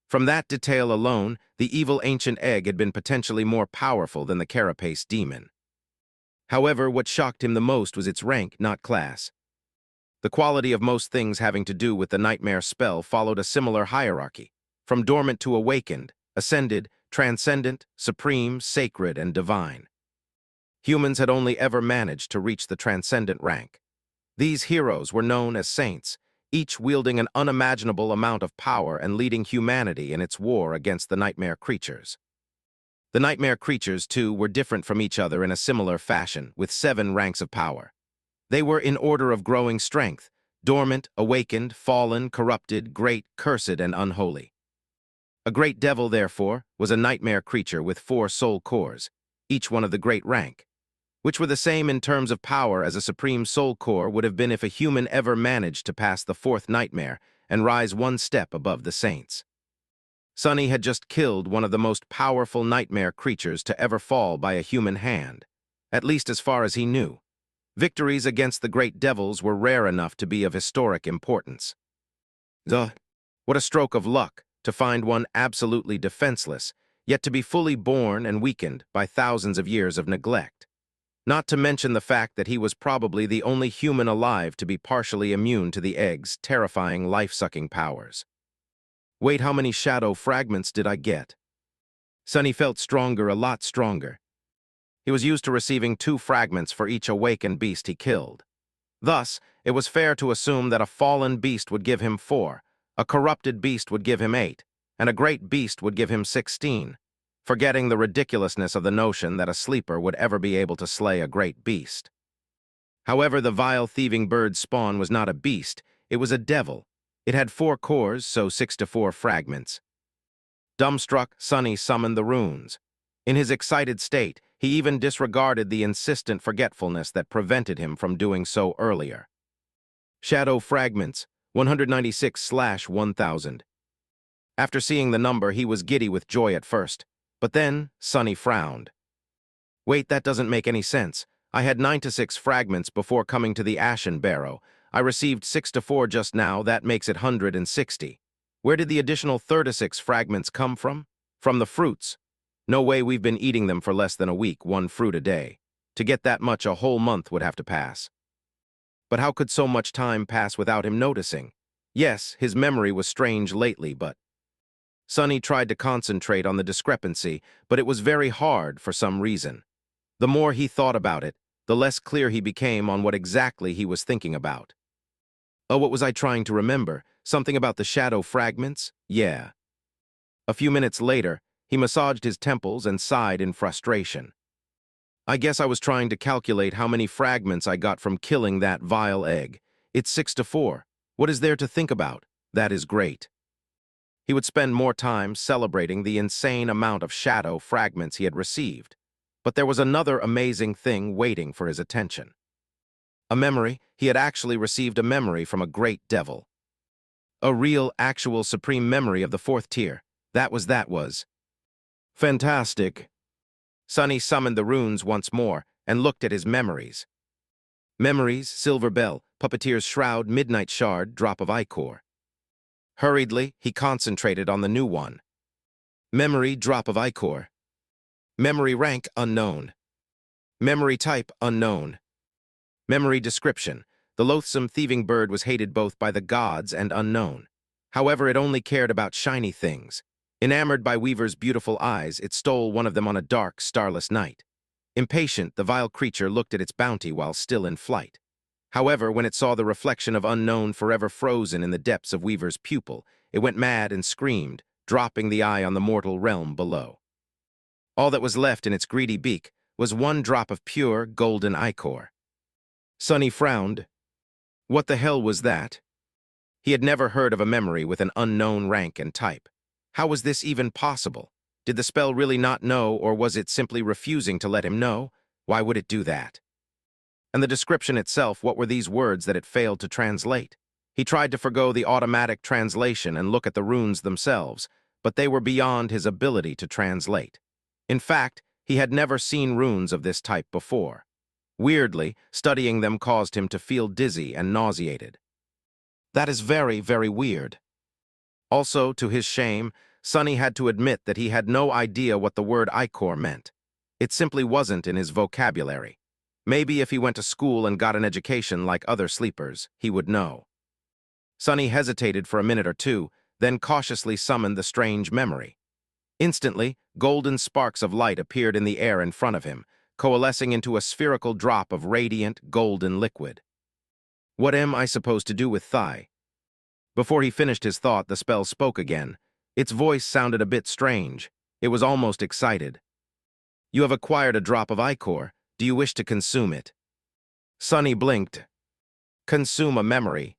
From that detail alone, the evil ancient egg had been potentially more powerful than the carapace demon. However, what shocked him the most was its rank, not class. The quality of most things having to do with the nightmare spell followed a similar hierarchy, from dormant to awakened, ascended, transcendent, supreme, sacred, and divine. Humans had only ever managed to reach the transcendent rank. These heroes were known as saints, each wielding an unimaginable amount of power and leading humanity in its war against the nightmare creatures. The nightmare creatures, too, were different from each other in a similar fashion, with 7 ranks of power. They were in order of growing strength: dormant, awakened, fallen, corrupted, great, cursed, and unholy. A great devil, therefore, was a nightmare creature with 4 soul cores, each one of the great rank, which were the same in terms of power as a supreme soul core would have been if a human ever managed to pass the 4th nightmare and rise one step above the saints. Sunny had just killed one of the most powerful nightmare creatures to ever fall by a human hand, at least as far as he knew. Victories against the great devils were rare enough to be of historic importance. What a stroke of luck to find one absolutely defenseless, yet to be fully born and weakened by thousands of years of neglect. Not to mention the fact that he was probably the only human alive to be partially immune to the egg's terrifying life-sucking powers. Wait, how many shadow fragments did I get? Sunny felt stronger, a lot stronger. He was used to receiving 2 fragments for each awakened beast he killed. Thus, it was fair to assume that a fallen beast would give him 4, a corrupted beast would give him 8, and a great beast would give him 16, forgetting the ridiculousness of the notion that a sleeper would ever be able to slay a great beast. However, the vile thieving bird's spawn was not a beast, it was a devil. It had 4 cores, so 6 to 4 fragments. Dumbstruck, Sunny summoned the runes. In his excited state, he even disregarded the insistent forgetfulness that prevented him from doing so earlier. Shadow fragments, 196/1000. After seeing the number, he was giddy with joy at first, but then Sunny frowned. Wait, that doesn't make any sense. I had 9 to 6 fragments before coming to the Ashen Barrow. I received 6 to 4 just now, that makes it 160. Where did the additional 36 fragments come from? From the fruits. No way, we've been eating them for less than a week, 1 fruit a day. To get that much, a whole month would have to pass. But how could so much time pass without him noticing? Yes, his memory was strange lately, but... Sunny tried to concentrate on the discrepancy, but it was very hard for some reason. The more he thought about it, the less clear he became on what exactly he was thinking about. Oh, what was I trying to remember? Something about the shadow fragments? Yeah. A few minutes later, he massaged his temples and sighed in frustration. I guess I was trying to calculate how many fragments I got from killing that vile egg. It's 6 to 4. What is there to think about? That is great. He would spend more time celebrating the insane amount of shadow fragments he had received. But there was another amazing thing waiting for his attention. A memory. He had actually received a memory from a great devil. A real, actual supreme memory of the 4th tier. That was. Fantastic. Sunny summoned the runes once more and looked at his memories. Memories, Silver Bell, Puppeteer's Shroud, Midnight Shard, Drop of Ichor. Hurriedly, he concentrated on the new one. Memory, Drop of Ichor. Memory rank, unknown. Memory type, unknown. Memory description. The loathsome thieving bird was hated both by the gods and unknown. However, it only cared about shiny things. Enamored by Weaver's beautiful eyes, it stole one of them on a dark, starless night. Impatient, the vile creature looked at its bounty while still in flight. However, when it saw the reflection of unknown forever frozen in the depths of Weaver's pupil, it went mad and screamed, dropping the eye on the mortal realm below. All that was left in its greedy beak was 1 drop of pure, golden ichor. Sunny frowned. What the hell was that? He had never heard of a memory with an unknown rank and type. How was this even possible? Did the spell really not know, or was it simply refusing to let him know? Why would it do that? And the description itself, what were these words that it failed to translate? He tried to forgo the automatic translation and look at the runes themselves, but they were beyond his ability to translate. In fact, he had never seen runes of this type before. Weirdly, studying them caused him to feel dizzy and nauseated. That is very, very weird. Also, to his shame, Sunny had to admit that he had no idea what the word ichor meant. It simply wasn't in his vocabulary. Maybe if he went to school and got an education like other sleepers, he would know. Sonny hesitated for a minute or two, then cautiously summoned the strange memory. Instantly, golden sparks of light appeared in the air in front of him, coalescing into a spherical drop of radiant, golden liquid. What am I supposed to do with Thigh? Before he finished his thought, the spell spoke again. Its voice sounded a bit strange. It was almost excited. You have acquired a drop of ichor. Do you wish to consume it? Sonny blinked. Consume a memory.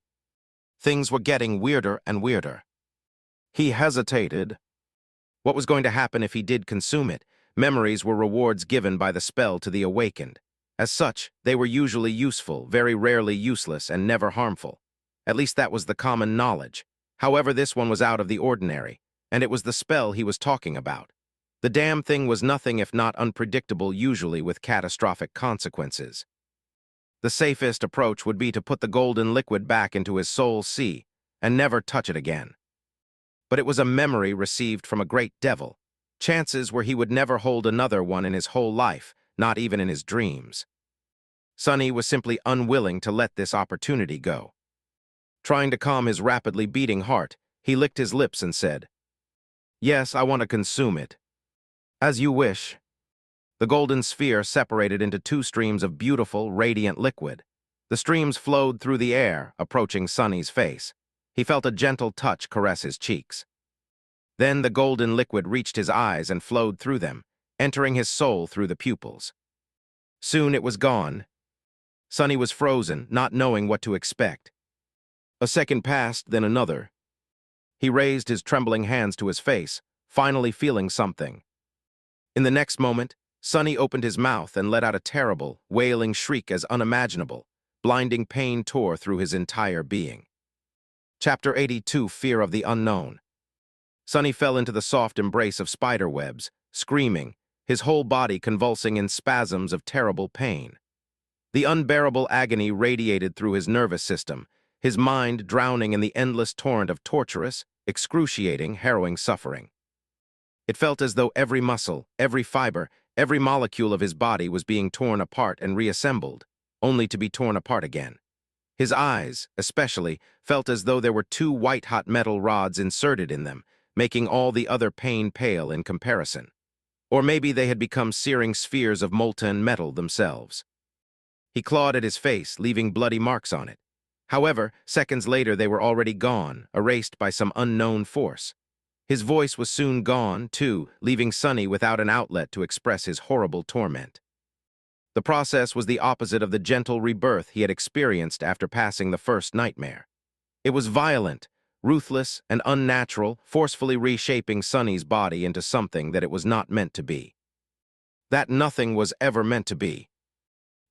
Things were getting weirder and weirder. He hesitated. What was going to happen if he did consume it? Memories were rewards given by the spell to the awakened. As such, they were usually useful, very rarely useless, and never harmful. At least that was the common knowledge. However, this one was out of the ordinary, and it was the spell he was talking about. The damn thing was nothing if not unpredictable, usually with catastrophic consequences. The safest approach would be to put the golden liquid back into his soul sea and never touch it again. But it was a memory received from a great devil. Chances were he would never hold another one in his whole life, not even in his dreams. Sonny was simply unwilling to let this opportunity go. Trying to calm his rapidly beating heart, he licked his lips and said, "Yes, I want to consume it." "As you wish." The golden sphere separated into two streams of beautiful, radiant liquid. The streams flowed through the air, approaching Sonny's face. He felt a gentle touch caress his cheeks. Then the golden liquid reached his eyes and flowed through them, entering his soul through the pupils. Soon it was gone. Sonny was frozen, not knowing what to expect. A second passed, then another. He raised his trembling hands to his face, finally feeling something. In the next moment, Sonny opened his mouth and let out a terrible, wailing shriek as unimaginable. Blinding pain tore through his entire being. Chapter 82, Fear of the Unknown. Sonny fell into the soft embrace of spider webs, screaming, his whole body convulsing in spasms of terrible pain. The unbearable agony radiated through his nervous system, his mind drowning in the endless torrent of torturous, excruciating, harrowing suffering. It felt as though every muscle, every fiber, every molecule of his body was being torn apart and reassembled, only to be torn apart again. His eyes, especially, felt as though there were two white-hot metal rods inserted in them, making all the other pain pale in comparison. Or maybe they had become searing spheres of molten metal themselves. He clawed at his face, leaving bloody marks on it. However, seconds later they were already gone, erased by some unknown force. His voice was soon gone, too, leaving Sonny without an outlet to express his horrible torment. The process was the opposite of the gentle rebirth he had experienced after passing the first nightmare. It was violent, ruthless, and unnatural, forcefully reshaping Sonny's body into something that it was not meant to be. That nothing was ever meant to be.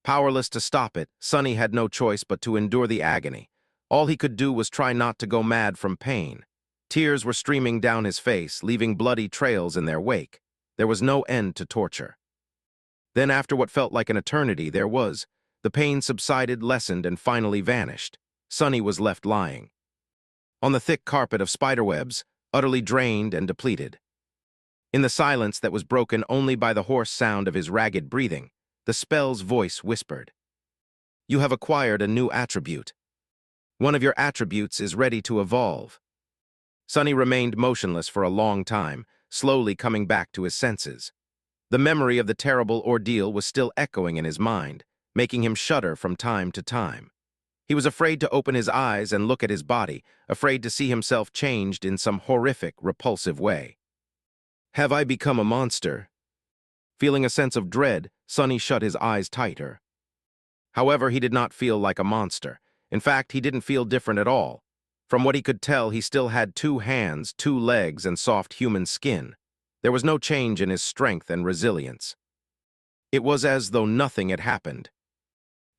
Powerless to stop it, Sonny had no choice but to endure the agony. All he could do was try not to go mad from pain. Tears were streaming down his face, leaving bloody trails in their wake. There was no end to torture. Then, after what felt like an eternity, there was. The pain subsided, lessened, and finally vanished. Sonny was left lying on the thick carpet of spiderwebs, utterly drained and depleted. In the silence that was broken only by the hoarse sound of his ragged breathing, the spell's voice whispered, "You have acquired a new attribute. One of your attributes is ready to evolve." Sonny remained motionless for a long time, slowly coming back to his senses. The memory of the terrible ordeal was still echoing in his mind, making him shudder from time to time. He was afraid to open his eyes and look at his body, afraid to see himself changed in some horrific, repulsive way. Have I become a monster? Feeling a sense of dread, Sonny shut his eyes tighter. However, he did not feel like a monster. In fact, he didn't feel different at all. From what he could tell, he still had 2 hands, 2 legs, and soft human skin. There was no change in his strength and resilience. It was as though nothing had happened.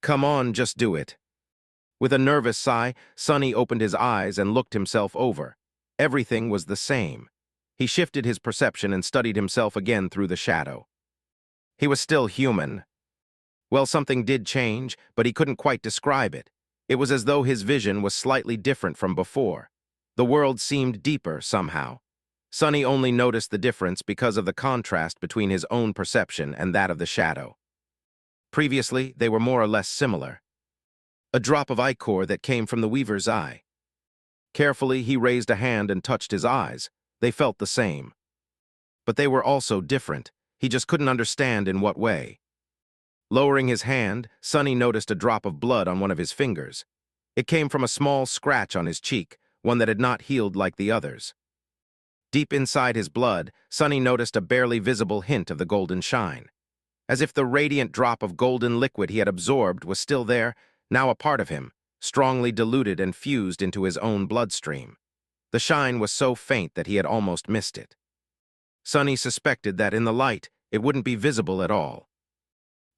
Come on, just do it. With a nervous sigh, Sonny opened his eyes and looked himself over. Everything was the same. He shifted his perception and studied himself again through the shadow. He was still human. Well, something did change, but he couldn't quite describe it. It was as though his vision was slightly different from before. The world seemed deeper somehow. Sonny only noticed the difference because of the contrast between his own perception and that of the shadow. Previously, they were more or less similar. A drop of ichor that came from the weaver's eye. Carefully, he raised a hand and touched his eyes. They felt the same. But they were also different. He just couldn't understand in what way. Lowering his hand, Sonny noticed a drop of blood on one of his fingers. It came from a small scratch on his cheek, one that had not healed like the others. Deep inside his blood, Sonny noticed a barely visible hint of the golden shine. As if the radiant drop of golden liquid he had absorbed was still there, now a part of him, strongly diluted and fused into his own bloodstream. The shine was so faint that he had almost missed it. Sonny suspected that in the light, it wouldn't be visible at all.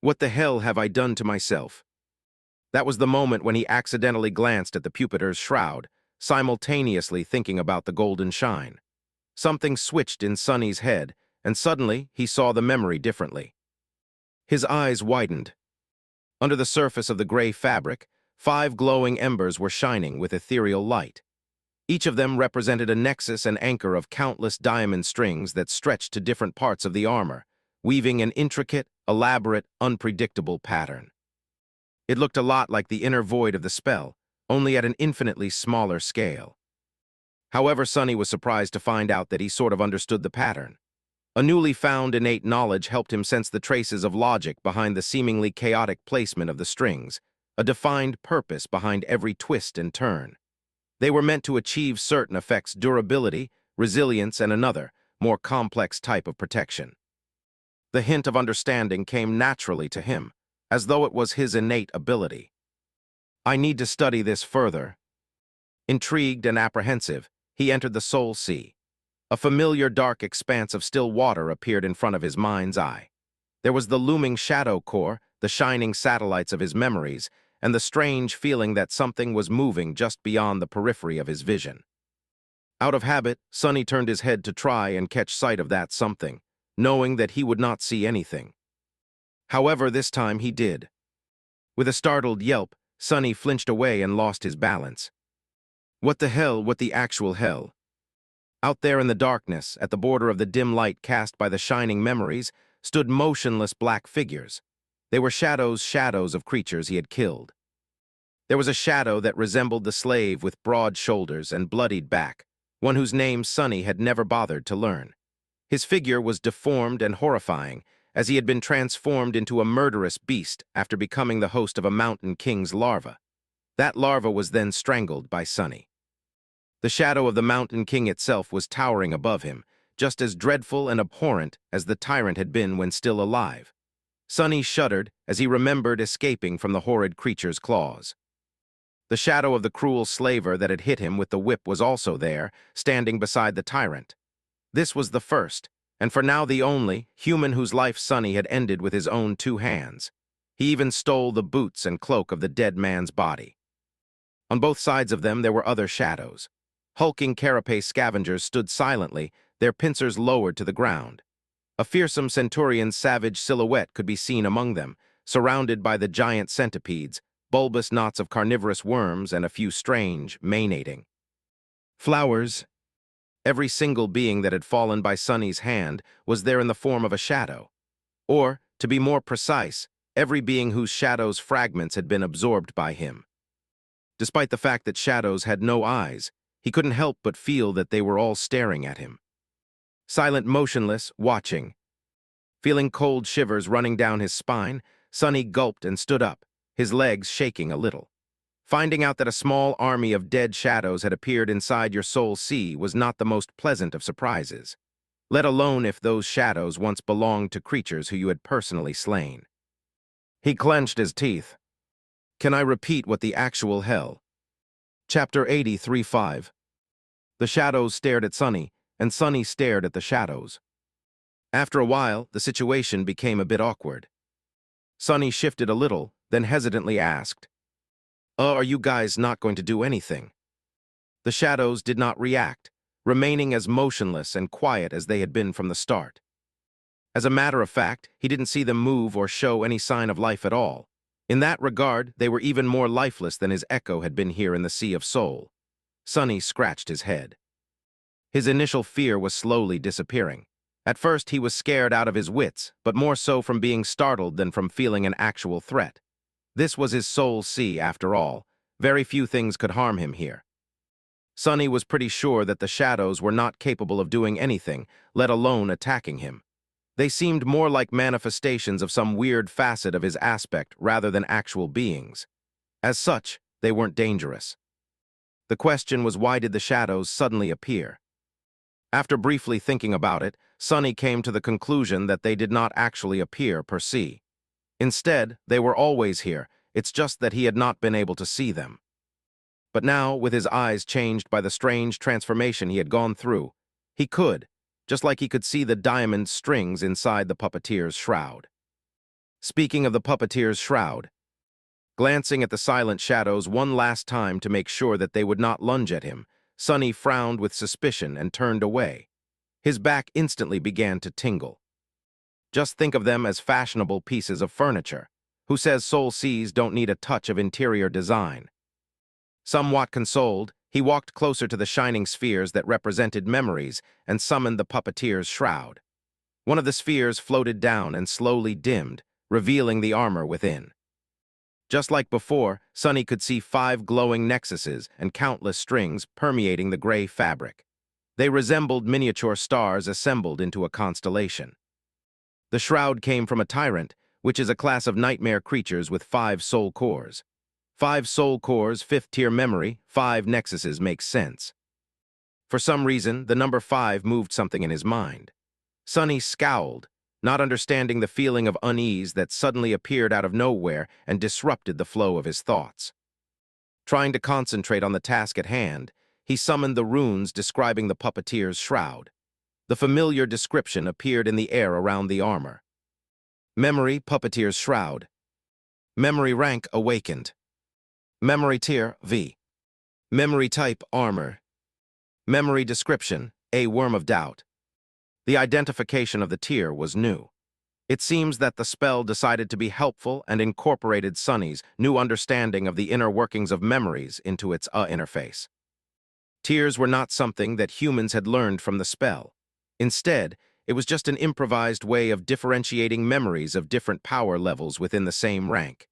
What the hell have I done to myself? That was the moment when he accidentally glanced at the Pupitor's shroud, simultaneously thinking about the golden shine. Something switched in Sonny's head, and suddenly he saw the memory differently. His eyes widened. Under the surface of the gray fabric, 5 glowing embers were shining with ethereal light. Each of them represented a nexus and anchor of countless diamond strings that stretched to different parts of the armor, weaving an intricate, elaborate, unpredictable pattern. It looked a lot like the inner void of the spell, only at an infinitely smaller scale. However, Sonny was surprised to find out that he sort of understood the pattern. A newly found innate knowledge helped him sense the traces of logic behind the seemingly chaotic placement of the strings, a defined purpose behind every twist and turn. They were meant to achieve certain effects: durability, resilience, and another, more complex type of protection. The hint of understanding came naturally to him, as though it was his innate ability. I need to study this further. Intrigued and apprehensive, he entered the Soul Sea. A familiar dark expanse of still water appeared in front of his mind's eye. There was the looming shadow core, the shining satellites of his memories, and the strange feeling that something was moving just beyond the periphery of his vision. Out of habit, Sonny turned his head to try and catch sight of that something, knowing that he would not see anything. However, this time he did. With a startled yelp, Sonny flinched away and lost his balance. What the hell, what the actual hell? Out there in the darkness, at the border of the dim light cast by the shining memories, stood motionless black figures. They were shadows of creatures he had killed. There was a shadow that resembled the slave with broad shoulders and bloodied back, one whose name Sonny had never bothered to learn. His figure was deformed and horrifying, as he had been transformed into a murderous beast after becoming the host of a mountain king's larva. That larva was then strangled by Sonny. The shadow of the Mountain King itself was towering above him, just as dreadful and abhorrent as the tyrant had been when still alive. Sonny shuddered as he remembered escaping from the horrid creature's claws. The shadow of the cruel slaver that had hit him with the whip was also there, standing beside the tyrant. This was the first, and for now the only, human whose life Sonny had ended with his own 2 hands. He even stole the boots and cloak of the dead man's body. On both sides of them there were other shadows. Hulking carapace scavengers stood silently, their pincers lowered to the ground. A fearsome centurion's savage silhouette could be seen among them, surrounded by the giant centipedes, bulbous knots of carnivorous worms, and a few strange, manating flowers. Every single being that had fallen by Sonny's hand was there in the form of a shadow. Or, to be more precise, every being whose shadow's fragments had been absorbed by him. Despite the fact that shadows had no eyes, he couldn't help but feel that they were all staring at him. Silent, motionless, watching. Feeling cold shivers running down his spine, Sonny gulped and stood up, his legs shaking a little. Finding out that a small army of dead shadows had appeared inside your soul sea was not the most pleasant of surprises, let alone if those shadows once belonged to creatures who you had personally slain. He clenched his teeth. Can I repeat what the actual hell? Chapter 83:5. The shadows stared at Sonny, and Sonny stared at the shadows. After a while, the situation became a bit awkward. Sonny shifted a little, then hesitantly asked, are you guys not going to do anything?" The shadows did not react, remaining as motionless and quiet as they had been from the start. As a matter of fact, he didn't see them move or show any sign of life at all. In that regard, they were even more lifeless than his echo had been here in the Sea of Soul. Sonny scratched his head. His initial fear was slowly disappearing. At first, he was scared out of his wits, but more so from being startled than from feeling an actual threat. This was his soul sea, after all. Very few things could harm him here. Sonny was pretty sure that the shadows were not capable of doing anything, let alone attacking him. They seemed more like manifestations of some weird facet of his aspect rather than actual beings. As such, they weren't dangerous. The question was, why did the shadows suddenly appear? After briefly thinking about it, Sonny came to the conclusion that they did not actually appear per se. Instead, they were always here, it's just that he had not been able to see them. But now, with his eyes changed by the strange transformation he had gone through, he could, just like he could see the diamond strings inside the puppeteer's shroud. Speaking of the puppeteer's shroud, glancing at the silent shadows one last time to make sure that they would not lunge at him, Sonny frowned with suspicion and turned away. His back instantly began to tingle. Just think of them as fashionable pieces of furniture. Who says Soul Seas don't need a touch of interior design? Somewhat consoled, he walked closer to the shining spheres that represented memories and summoned the puppeteer's shroud. One of the spheres floated down and slowly dimmed, revealing the armor within. Just like before, Sonny could see 5 glowing nexuses and countless strings permeating the gray fabric. They resembled miniature stars assembled into a constellation. The shroud came from a tyrant, which is a class of nightmare creatures with 5 soul cores. 5 soul cores, 5th-tier memory, 5 nexuses makes sense. For some reason, the number 5 moved something in his mind. Sonny scowled, not understanding the feeling of unease that suddenly appeared out of nowhere and disrupted the flow of his thoughts. Trying to concentrate on the task at hand, he summoned the runes describing the puppeteer's shroud. The familiar description appeared in the air around the armor. Memory, puppeteer's shroud. Memory rank, awakened. Memory tier, V. Memory type, armor. Memory description, a worm of doubt. The identification of the tier was new. It seems that the spell decided to be helpful and incorporated Sonny's new understanding of the inner workings of memories into its interface. Tiers were not something that humans had learned from the spell. Instead, it was just an improvised way of differentiating memories of different power levels within the same rank.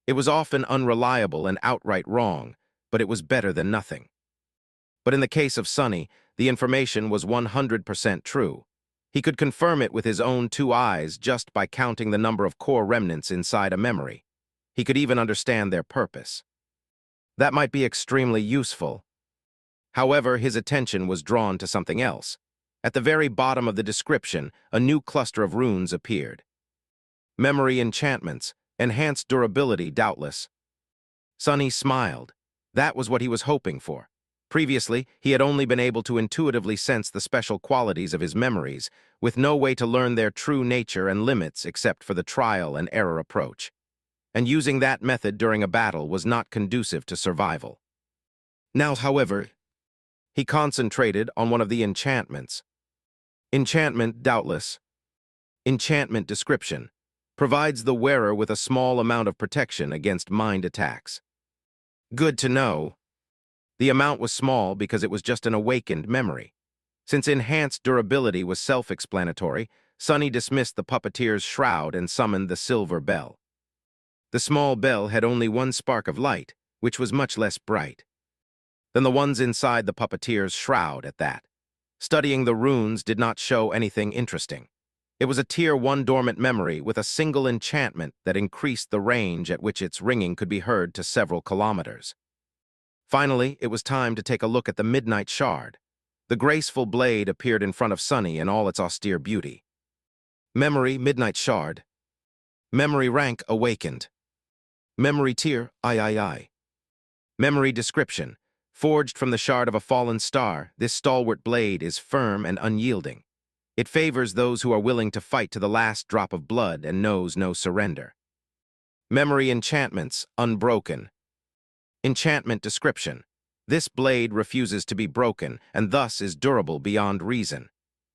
It was often unreliable and outright wrong, but it was better than nothing. But in the case of Sonny, the information was 100% true. He could confirm it with his own 2 eyes just by counting the number of core remnants inside a memory. He could even understand their purpose. That might be extremely useful. However, his attention was drawn to something else. At the very bottom of the description, a new cluster of runes appeared. Memory enchantments, enhanced durability, doubtless. Sonny smiled. That was what he was hoping for. Previously, he had only been able to intuitively sense the special qualities of his memories, with no way to learn their true nature and limits except for the trial and error approach. And using that method during a battle was not conducive to survival. Now, however, he concentrated on one of the enchantments. Enchantment, doubtless. Enchantment description. Provides the wearer with a small amount of protection against mind attacks. Good to know. The amount was small because it was just an awakened memory. Since enhanced durability was self-explanatory, Sonny dismissed the puppeteer's shroud and summoned the silver bell. The small bell had only 1 spark of light, which was much less bright than the ones inside the puppeteer's shroud at that. Studying the runes did not show anything interesting. It was a Tier 1 dormant memory with a single enchantment that increased the range at which its ringing could be heard to several kilometers. Finally, it was time to take a look at the Midnight Shard. The graceful blade appeared in front of Sonny in all its austere beauty. Memory, Midnight Shard. Memory rank, awakened. Memory tier, III. Memory description. Forged from the shard of a fallen star, this stalwart blade is firm and unyielding. It favors those who are willing to fight to the last drop of blood and knows no surrender. Memory enchantments, unbroken. Enchantment description. This blade refuses to be broken and thus is durable beyond reason.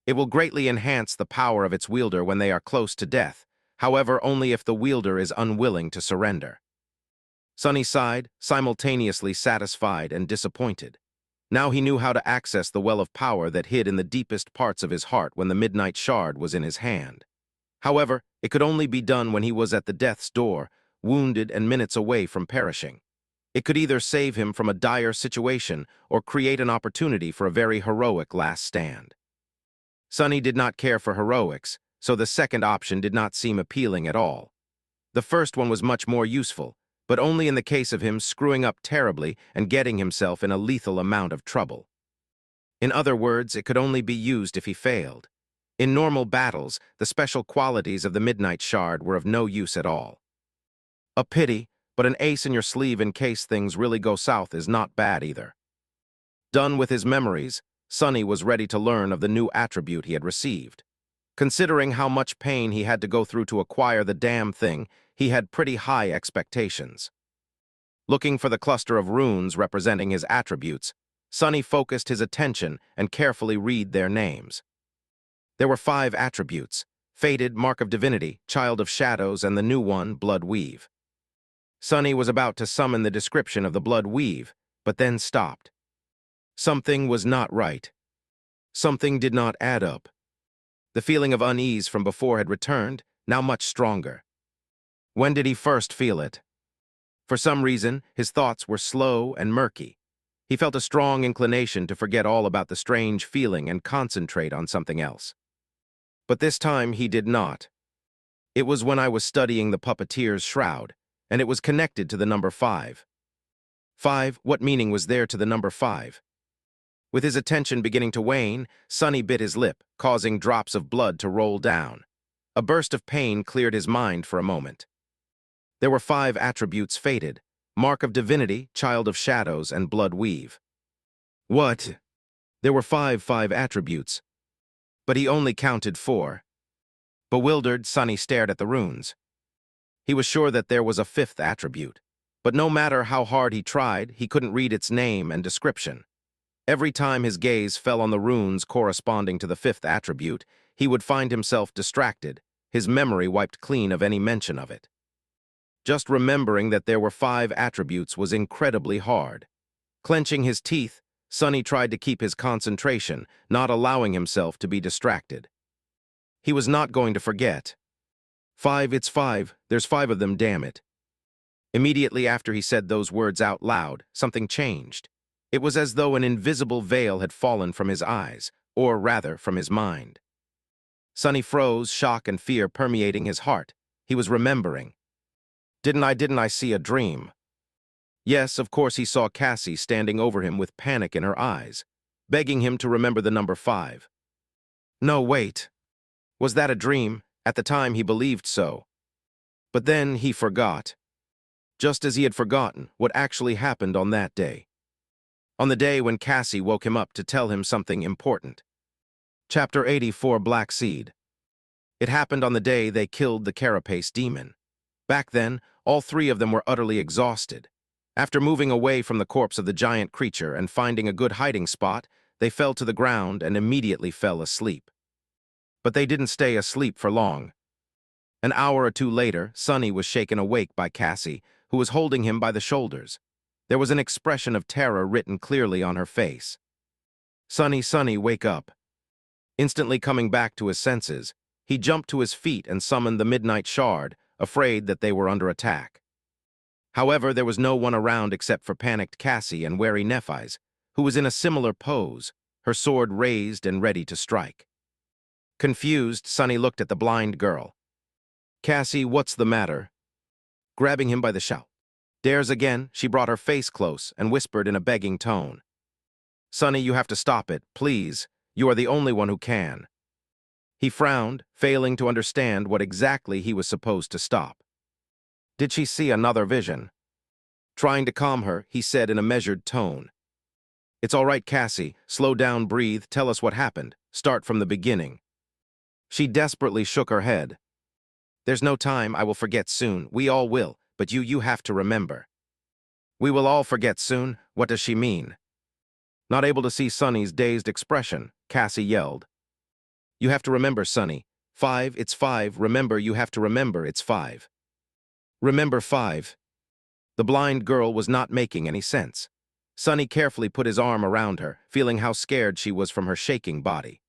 It will greatly enhance the power of its wielder when they are close to death, however only if the wielder is unwilling to surrender. Sonny sighed, simultaneously satisfied and disappointed. Now he knew how to access the well of power that hid in the deepest parts of his heart when the midnight shard was in his hand. However, it could only be done when he was at the death's door, wounded and minutes away from perishing. It could either save him from a dire situation or create an opportunity for a very heroic last stand. Sonny did not care for heroics, so the second option did not seem appealing at all. The first one was much more useful, but only in the case of him screwing up terribly and getting himself in a lethal amount of trouble. In other words, it could only be used if he failed. In normal battles, the special qualities of the Midnight Shard were of no use at all. A pity, but an ace in your sleeve in case things really go south is not bad either. Done with his memories, Sonny was ready to learn of the new attribute he had received. Considering how much pain he had to go through to acquire the damn thing, he had pretty high expectations. Looking for the cluster of runes representing his attributes, Sonny focused his attention and carefully read their names. There were 5 attributes: Fated, Mark of Divinity, Child of Shadows, and the new one, Blood Weave. Sonny was about to summon the description of the Blood Weave, but then stopped. Something was not right. Something did not add up. The feeling of unease from before had returned, now much stronger. When did he first feel it? For some reason, his thoughts were slow and murky. He felt a strong inclination to forget all about the strange feeling and concentrate on something else. But this time he did not. It was when I was studying the puppeteer's shroud, and it was connected to the number 5. 5, what meaning was there to the number 5? With his attention beginning to wane, Sonny bit his lip, causing drops of blood to roll down. A burst of pain cleared his mind for a moment. There were 5 attributes fated: Mark of Divinity, Child of Shadows, and Blood Weave. What? There were 5 attributes. But he only counted 4. Bewildered, Sonny stared at the runes. He was sure that there was a 5th attribute, but no matter how hard he tried, he couldn't read its name and description. Every time his gaze fell on the runes corresponding to the 5th attribute, he would find himself distracted, his memory wiped clean of any mention of it. Just remembering that there were 5 attributes was incredibly hard. Clenching his teeth, Sonny tried to keep his concentration, not allowing himself to be distracted. He was not going to forget. 5, it's 5, there's 5 of them, damn it. Immediately after he said those words out loud, something changed. It was as though an invisible veil had fallen from his eyes, or rather, from his mind. Sonny froze, shock and fear permeating his heart. He was remembering. Didn't I see a dream? Yes, of course he saw Cassie standing over him with panic in her eyes, begging him to remember the number 5. No, wait. Was that a dream? At the time he believed so. But then he forgot. Just as he had forgotten what actually happened on that day. On the day when Cassie woke him up to tell him something important. Chapter 84, Black Seed. It happened on the day they killed the carapace demon. Back then, all 3 of them were utterly exhausted. After moving away from the corpse of the giant creature and finding a good hiding spot, they fell to the ground and immediately fell asleep. But they didn't stay asleep for long. An hour or 2 later, Sonny was shaken awake by Cassie, who was holding him by the shoulders. There was an expression of terror written clearly on her face. Sonny, wake up. Instantly coming back to his senses, he jumped to his feet and summoned the Midnight Shard, afraid that they were under attack. However, there was no one around except for panicked Cassie and wary Nephis, who was in a similar pose, her sword raised and ready to strike. Confused, Sonny looked at the blind girl. Cassie, what's the matter? Grabbing him by the shoulder. Dares again, she brought her face close and whispered in a begging tone. Sonny, you have to stop it, please. You are the only one who can. He frowned, failing to understand what exactly he was supposed to stop. Did she see another vision? Trying to calm her, he said in a measured tone. It's all right, Cassie. Slow down, breathe, tell us what happened. Start from the beginning. She desperately shook her head. There's no time, I will forget soon. We all will, but you have to remember. We will all forget soon. What does she mean? Not able to see Sonny's dazed expression, Cassie yelled. You have to remember, Sonny. 5, it's 5. Remember, you have to remember, it's 5. Remember 5. The blind girl was not making any sense. Sonny carefully put his arm around her, feeling how scared she was from her shaking body.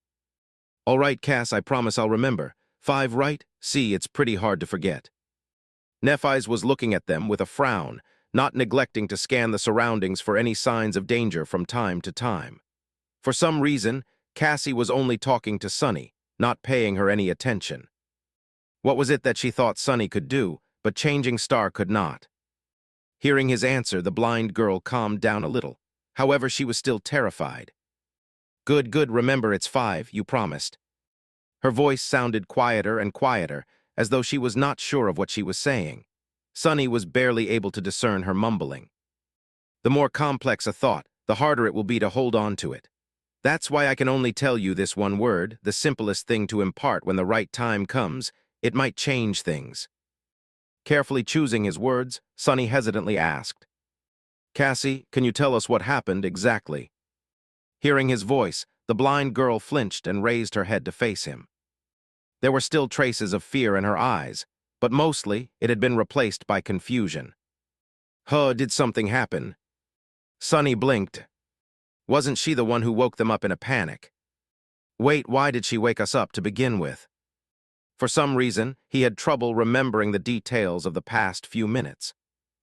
"All right, Cass, I promise I'll remember. 5, right? See, it's pretty hard to forget." Nephis was looking at them with a frown, not neglecting to scan the surroundings for any signs of danger from time to time. For some reason, Cassie was only talking to Sonny, not paying her any attention. What was it that she thought Sonny could do, but Changing Star could not? Hearing his answer, the blind girl calmed down a little. However, she was still terrified. Good, good, remember it's 5, you promised." Her voice sounded quieter and quieter, as though she was not sure of what she was saying. Sonny was barely able to discern her mumbling. "The more complex a thought, the harder it will be to hold on to it. That's why I can only tell you this one word, the simplest thing to impart when the right time comes. It might change things." Carefully choosing his words, Sonny hesitantly asked, "Cassie, can you tell us what happened exactly?" Hearing his voice, the blind girl flinched and raised her head to face him. There were still traces of fear in her eyes, but mostly it had been replaced by confusion. "Huh, did something happen?" Sonny blinked. Wasn't she the one who woke them up in a panic? Wait, why did she wake us up to begin with? For some reason, he had trouble remembering the details of the past few minutes.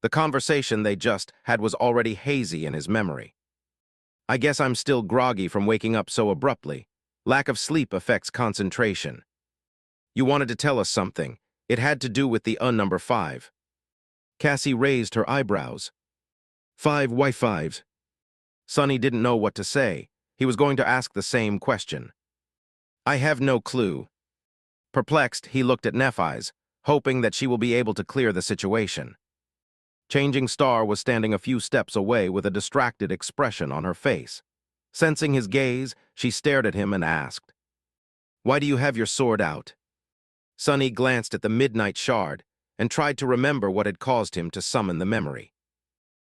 The conversation they just had was already hazy in his memory. "I guess I'm still groggy from waking up so abruptly. Lack of sleep affects concentration." "You wanted to tell us something. It had to do with the number 5. Cassie raised her eyebrows. "5, why 5? Sonny didn't know what to say. He was going to ask the same question. "I have no clue." Perplexed, he looked at Nephis, hoping that she will be able to clear the situation. Changing Star was standing a few steps away with a distracted expression on her face. Sensing his gaze, she stared at him and asked, "Why do you have your sword out?" Sonny glanced at the midnight shard and tried to remember what had caused him to summon the memory.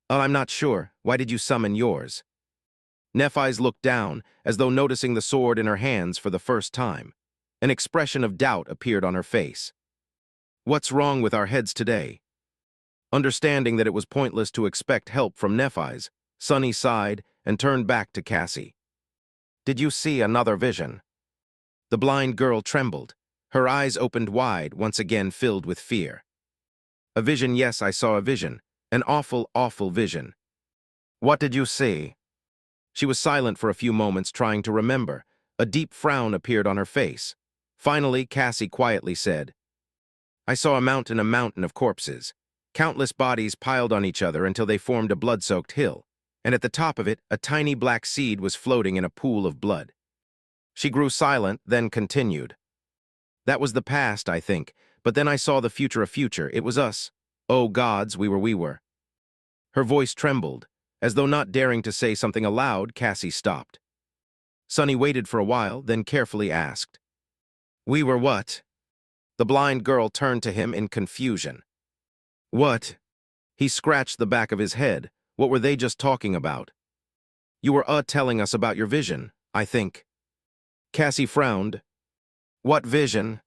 "I'm not sure. Why did you summon yours?" Nephis looked down, as though noticing the sword in her hands for the first time. An expression of doubt appeared on her face. "What's wrong with our heads today?" Understanding that it was pointless to expect help from Nephis, Sonny sighed and turned back to Cassie. "Did you see another vision?" The blind girl trembled. Her eyes opened wide, once again filled with fear. "A vision, yes, I saw a vision. An awful, awful vision." "What did you see?" She was silent for a few moments, trying to remember. A deep frown appeared on her face. Finally, Cassie quietly said, "I saw a mountain of corpses. Countless bodies piled on each other until they formed a blood-soaked hill, and at the top of it, a tiny black seed was floating in a pool of blood." She grew silent, then continued. "That was the past, I think, but then I saw the future of future. It was us. Oh, gods, we were. Her voice trembled. As though not daring to say something aloud, Cassie stopped. Sonny waited for a while, then carefully asked, "We were what?" The blind girl turned to him in confusion. "What?" He scratched the back of his head. What were they just talking about? "You were telling us about your vision, I think." Cassie frowned. "What vision?"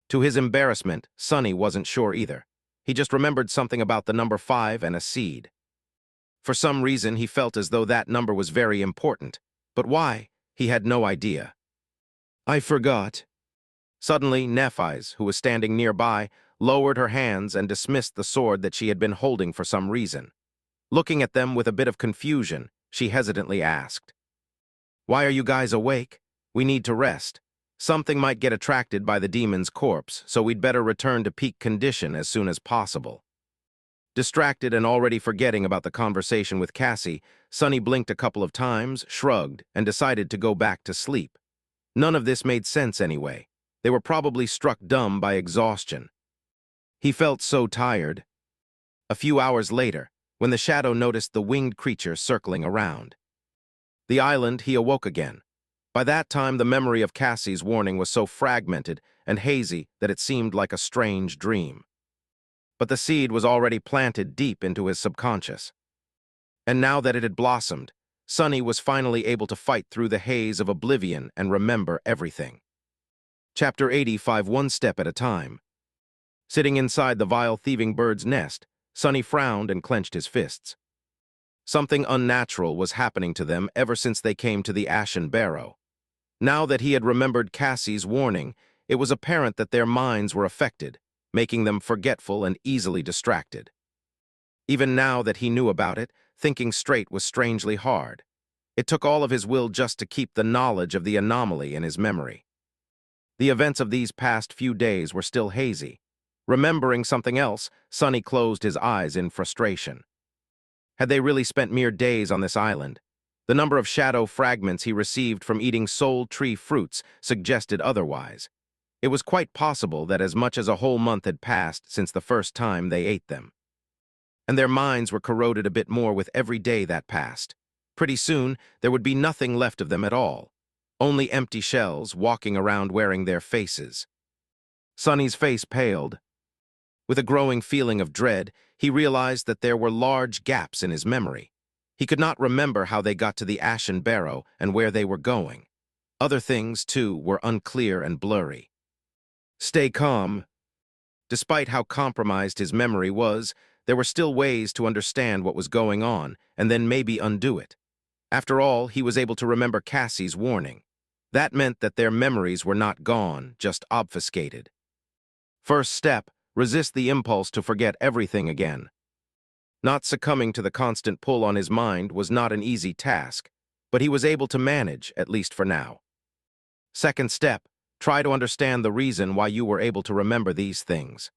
To his embarrassment, Sonny wasn't sure either. He just remembered something about the number 5 and a seed. For some reason, he felt as though that number was very important. But why? He had no idea. "I forgot." Suddenly, Nephis, who was standing nearby, lowered her hands and dismissed the sword that she had been holding for some reason. Looking at them with a bit of confusion, she hesitantly asked, "Why are you guys awake? We need to rest. Something might get attracted by the demon's corpse, so we'd better return to peak condition as soon as possible." Distracted and already forgetting about the conversation with Cassie, Sonny blinked a couple of times, shrugged, and decided to go back to sleep. None of this made sense anyway. They were probably struck dumb by exhaustion. He felt so tired. A few hours later, when the shadow noticed the winged creature circling around the island, he awoke again. By that time, the memory of Cassie's warning was so fragmented and hazy that it seemed like a strange dream. But the seed was already planted deep into his subconscious. And now that it had blossomed, Sonny was finally able to fight through the haze of oblivion and remember everything. Chapter 85, one step at a time. Sitting inside the vile thieving bird's nest, Sonny frowned and clenched his fists. Something unnatural was happening to them ever since they came to the Ashen Barrow. Now that he had remembered Cassie's warning, it was apparent that their minds were affected, making them forgetful and easily distracted. Even now that he knew about it, thinking straight was strangely hard. It took all of his will just to keep the knowledge of the anomaly in his memory. The events of these past few days were still hazy. Remembering something else, Sonny closed his eyes in frustration. Had they really spent mere days on this island? The number of shadow fragments he received from eating soul tree fruits suggested otherwise. It was quite possible that as much as a whole month had passed since the first time they ate them. And their minds were corroded a bit more with every day that passed. Pretty soon, there would be nothing left of them at all. Only empty shells walking around wearing their faces. Sonny's face paled. With a growing feeling of dread, he realized that there were large gaps in his memory. He could not remember how they got to the Ashen Barrow and where they were going. Other things, too, were unclear and blurry. Stay calm. Despite how compromised his memory was, there were still ways to understand what was going on and then maybe undo it. After all, he was able to remember Cassie's warning. That meant that their memories were not gone, just obfuscated. First step, resist the impulse to forget everything again. Not succumbing to the constant pull on his mind was not an easy task, but he was able to manage, at least for now. Second step, try to understand the reason why you were able to remember these things.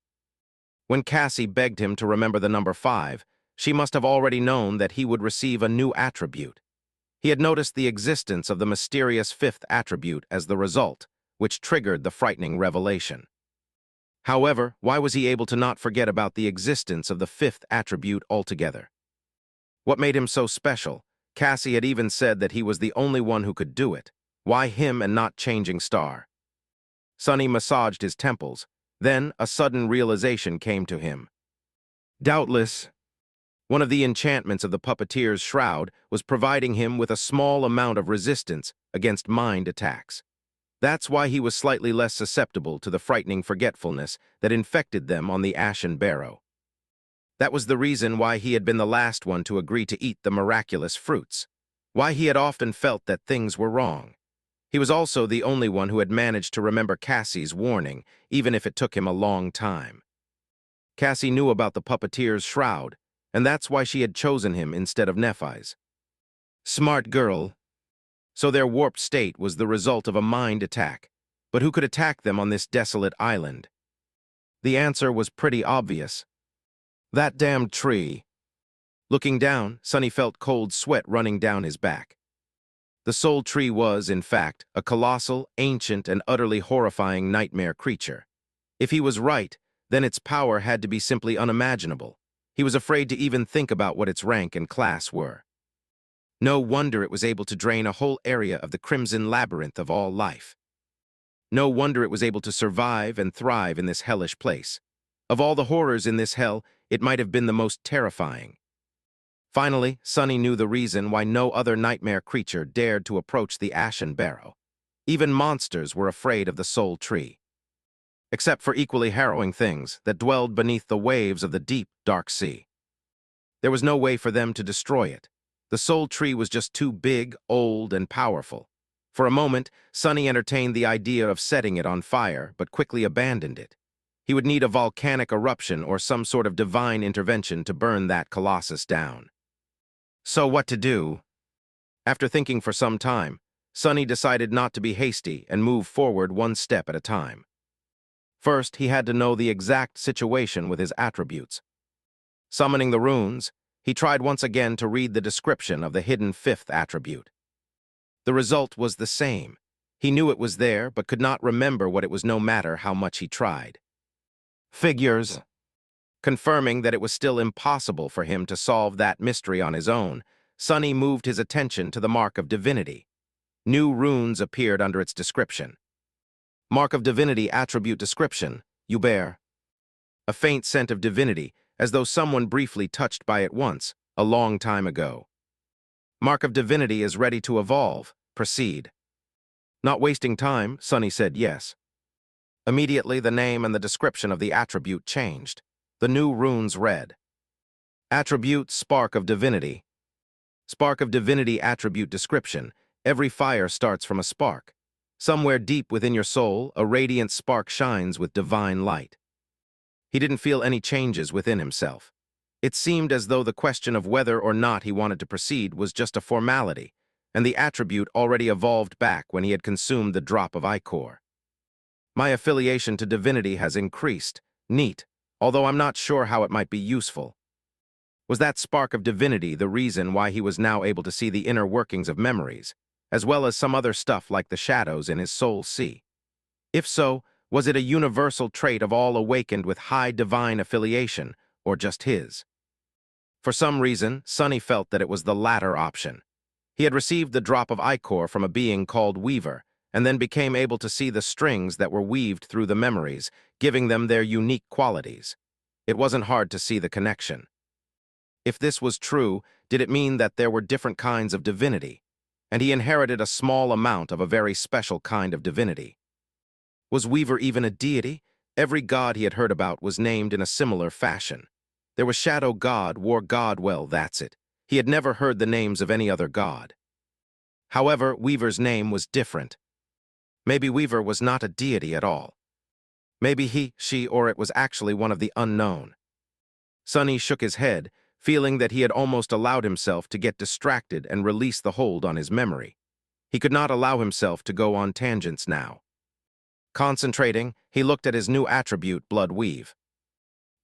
When Cassie begged him to remember the number 5, she must have already known that he would receive a new attribute. He had noticed the existence of the mysterious 5th attribute as the result, which triggered the frightening revelation. However, why was he able to not forget about the existence of the 5th attribute altogether? What made him so special? Cassie had even said that he was the only one who could do it. Why him and not Changing Star? Sonny massaged his temples. Then a sudden realization came to him. Doubtless, one of the enchantments of the puppeteer's shroud was providing him with a small amount of resistance against mind attacks. That's why he was slightly less susceptible to the frightening forgetfulness that infected them on the Ashen Barrow. That was the reason why he had been the last one to agree to eat the miraculous fruits, why he had often felt that things were wrong. He was also the only one who had managed to remember Cassie's warning, even if it took him a long time. Cassie knew about the puppeteer's shroud, and that's why she had chosen him instead of Nephis. Smart girl. So their warped state was the result of a mind attack. But who could attack them on this desolate island? The answer was pretty obvious. That damned tree. Looking down, Sonny felt cold sweat running down his back. The soul tree was, in fact, a colossal, ancient, and utterly horrifying nightmare creature. If he was right, then its power had to be simply unimaginable. He was afraid to even think about what its rank and class were. No wonder it was able to drain a whole area of the crimson labyrinth of all life. No wonder it was able to survive and thrive in this hellish place. Of all the horrors in this hell, it might have been the most terrifying. Finally, Sonny knew the reason why no other nightmare creature dared to approach the Ashen Barrow. Even monsters were afraid of the soul tree. Except for equally harrowing things that dwelled beneath the waves of the deep, dark sea. There was no way for them to destroy it. The soul tree was just too big, old, and powerful. For a moment, Sonny entertained the idea of setting it on fire, but quickly abandoned it. He would need a volcanic eruption or some sort of divine intervention to burn that colossus down. So what to do? After thinking for some time, Sonny decided not to be hasty and move forward one step at a time. First, he had to know the exact situation with his attributes. Summoning the runes, he tried once again to read the description of the hidden 5th attribute. The result was the same. He knew it was there, but could not remember what it was no matter how much he tried. Figures. Confirming that it was still impossible for him to solve that mystery on his own, Sonny moved his attention to the Mark of Divinity. New runes appeared under its description. Mark of Divinity attribute description, Uber. A faint scent of divinity, as though someone briefly touched by it once, a long time ago. Mark of Divinity is ready to evolve. Proceed. Not wasting time, Sonny said yes. Immediately, the name and the description of the attribute changed. The new runes read. Attribute Spark of Divinity. Spark of Divinity attribute description. Every fire starts from a spark. Somewhere deep within your soul, a radiant spark shines with divine light. He didn't feel any changes within himself. It seemed as though the question of whether or not he wanted to proceed was just a formality, and the attribute already evolved back when he had consumed the drop of ichor. My affiliation to divinity has increased. Neat, although I'm not sure how it might be useful. Was that spark of divinity the reason why he was now able to see the inner workings of memories, as well as some other stuff like the shadows in his soul sea? If so, was it a universal trait of all awakened with high divine affiliation, or just his? For some reason, Sonny felt that it was the latter option. He had received the drop of ichor from a being called Weaver, and then became able to see the strings that were weaved through the memories, giving them their unique qualities. It wasn't hard to see the connection. If this was true, did it mean that there were different kinds of divinity, and he inherited a small amount of a very special kind of divinity? Was Weaver even a deity? Every god he had heard about was named in a similar fashion. There was Shadow God, War God, well, that's it. He had never heard the names of any other god. However, Weaver's name was different. Maybe Weaver was not a deity at all. Maybe he, she, or it was actually one of the unknown. Sonny shook his head, feeling that he had almost allowed himself to get distracted and release the hold on his memory. He could not allow himself to go on tangents now. Concentrating, he looked at his new attribute, Blood Weave.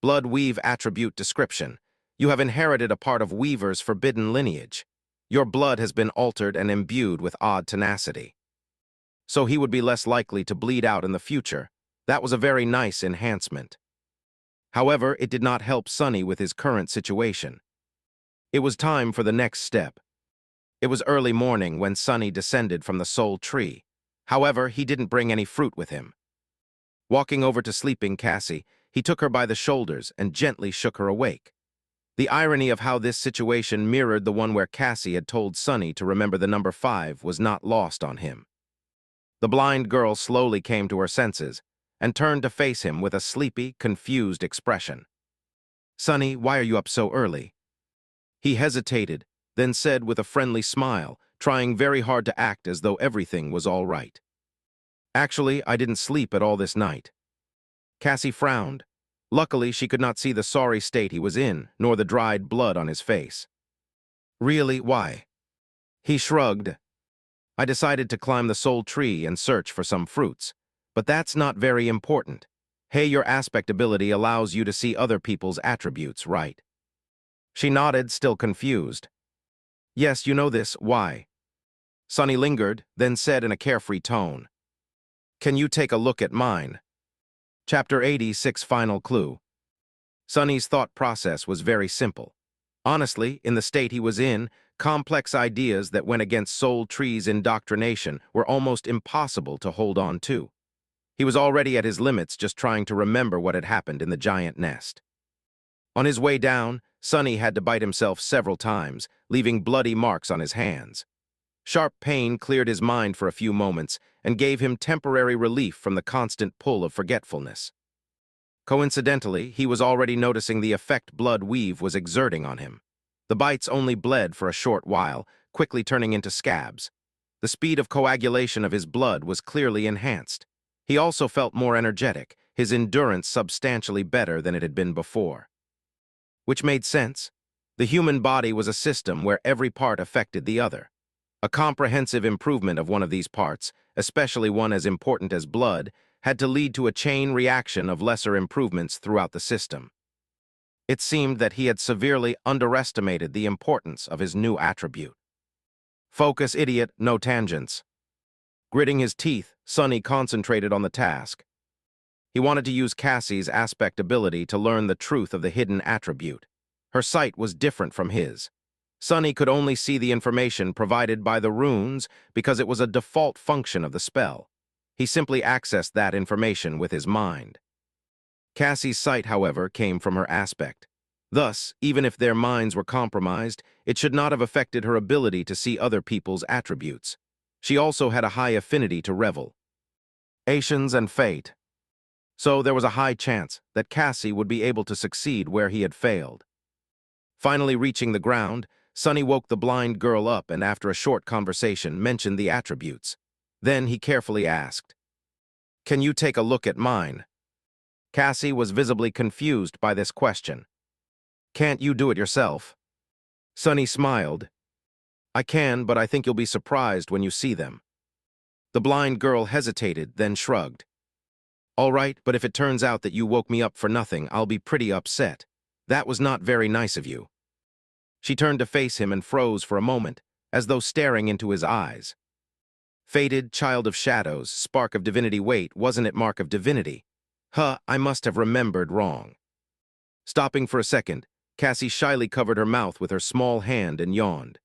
Blood Weave attribute description. You have inherited a part of Weaver's forbidden lineage. Your blood has been altered and imbued with odd tenacity. So he would be less likely to bleed out in the future. That was a very nice enhancement. However, it did not help Sonny with his current situation. It was time for the next step. It was early morning when Sonny descended from the soul tree. However, he didn't bring any fruit with him. Walking over to sleeping Cassie, he took her by the shoulders and gently shook her awake. The irony of how this situation mirrored the one where Cassie had told Sonny to remember the number 5 was not lost on him. The blind girl slowly came to her senses and turned to face him with a sleepy, confused expression. "Sonny, why are you up so early?" He hesitated, then said with a friendly smile, trying very hard to act as though everything was all right. "Actually, I didn't sleep at all this night." Cassie frowned. Luckily, she could not see the sorry state he was in, nor the dried blood on his face. "Really, why?" He shrugged. "I decided to climb the soul tree and search for some fruits. But that's not very important. Hey, your aspect ability allows you to see other people's attributes, right?" She nodded, still confused. "Yes, you know this. Why?" Sonny lingered, then said in a carefree tone, "Can you take a look at mine?" Chapter 86 Final Clue. Sonny's thought process was very simple. Honestly, in the state he was in, complex ideas that went against Soul Tree's indoctrination were almost impossible to hold on to. He was already at his limits just trying to remember what had happened in the giant nest. On his way down, Sonny had to bite himself several times, leaving bloody marks on his hands. Sharp pain cleared his mind for a few moments and gave him temporary relief from the constant pull of forgetfulness. Coincidentally, he was already noticing the effect Blood Weave was exerting on him. The bites only bled for a short while, quickly turning into scabs. The speed of coagulation of his blood was clearly enhanced. He also felt more energetic, his endurance substantially better than it had been before. Which made sense. The human body was a system where every part affected the other. A comprehensive improvement of one of these parts, especially one as important as blood, had to lead to a chain reaction of lesser improvements throughout the system. It seemed that he had severely underestimated the importance of his new attribute. Focus, idiot, no tangents. Gritting his teeth, Sonny concentrated on the task. He wanted to use Cassie's aspect ability to learn the truth of the hidden attribute. Her sight was different from his. Sonny could only see the information provided by the runes because it was a default function of the spell. He simply accessed that information with his mind. Cassie's sight, however, came from her aspect. Thus, even if their minds were compromised, it should not have affected her ability to see other people's attributes. She also had a high affinity to revel. Asians and fate. So there was a high chance that Cassie would be able to succeed where he had failed. Finally reaching the ground, Sonny woke the blind girl up and after a short conversation mentioned the attributes. Then he carefully asked, "Can you take a look at mine?" Cassie was visibly confused by this question. "Can't you do it yourself?" Sonny smiled. "I can, but I think you'll be surprised when you see them." The blind girl hesitated, then shrugged. "All right, but if it turns out that you woke me up for nothing, I'll be pretty upset. That was not very nice of you." She turned to face him and froze for a moment, as though staring into his eyes. Fated, child of shadows, spark of divinity, wait, wasn't it mark of divinity? Huh, I must have remembered wrong. Stopping for a second, Cassie shyly covered her mouth with her small hand and yawned.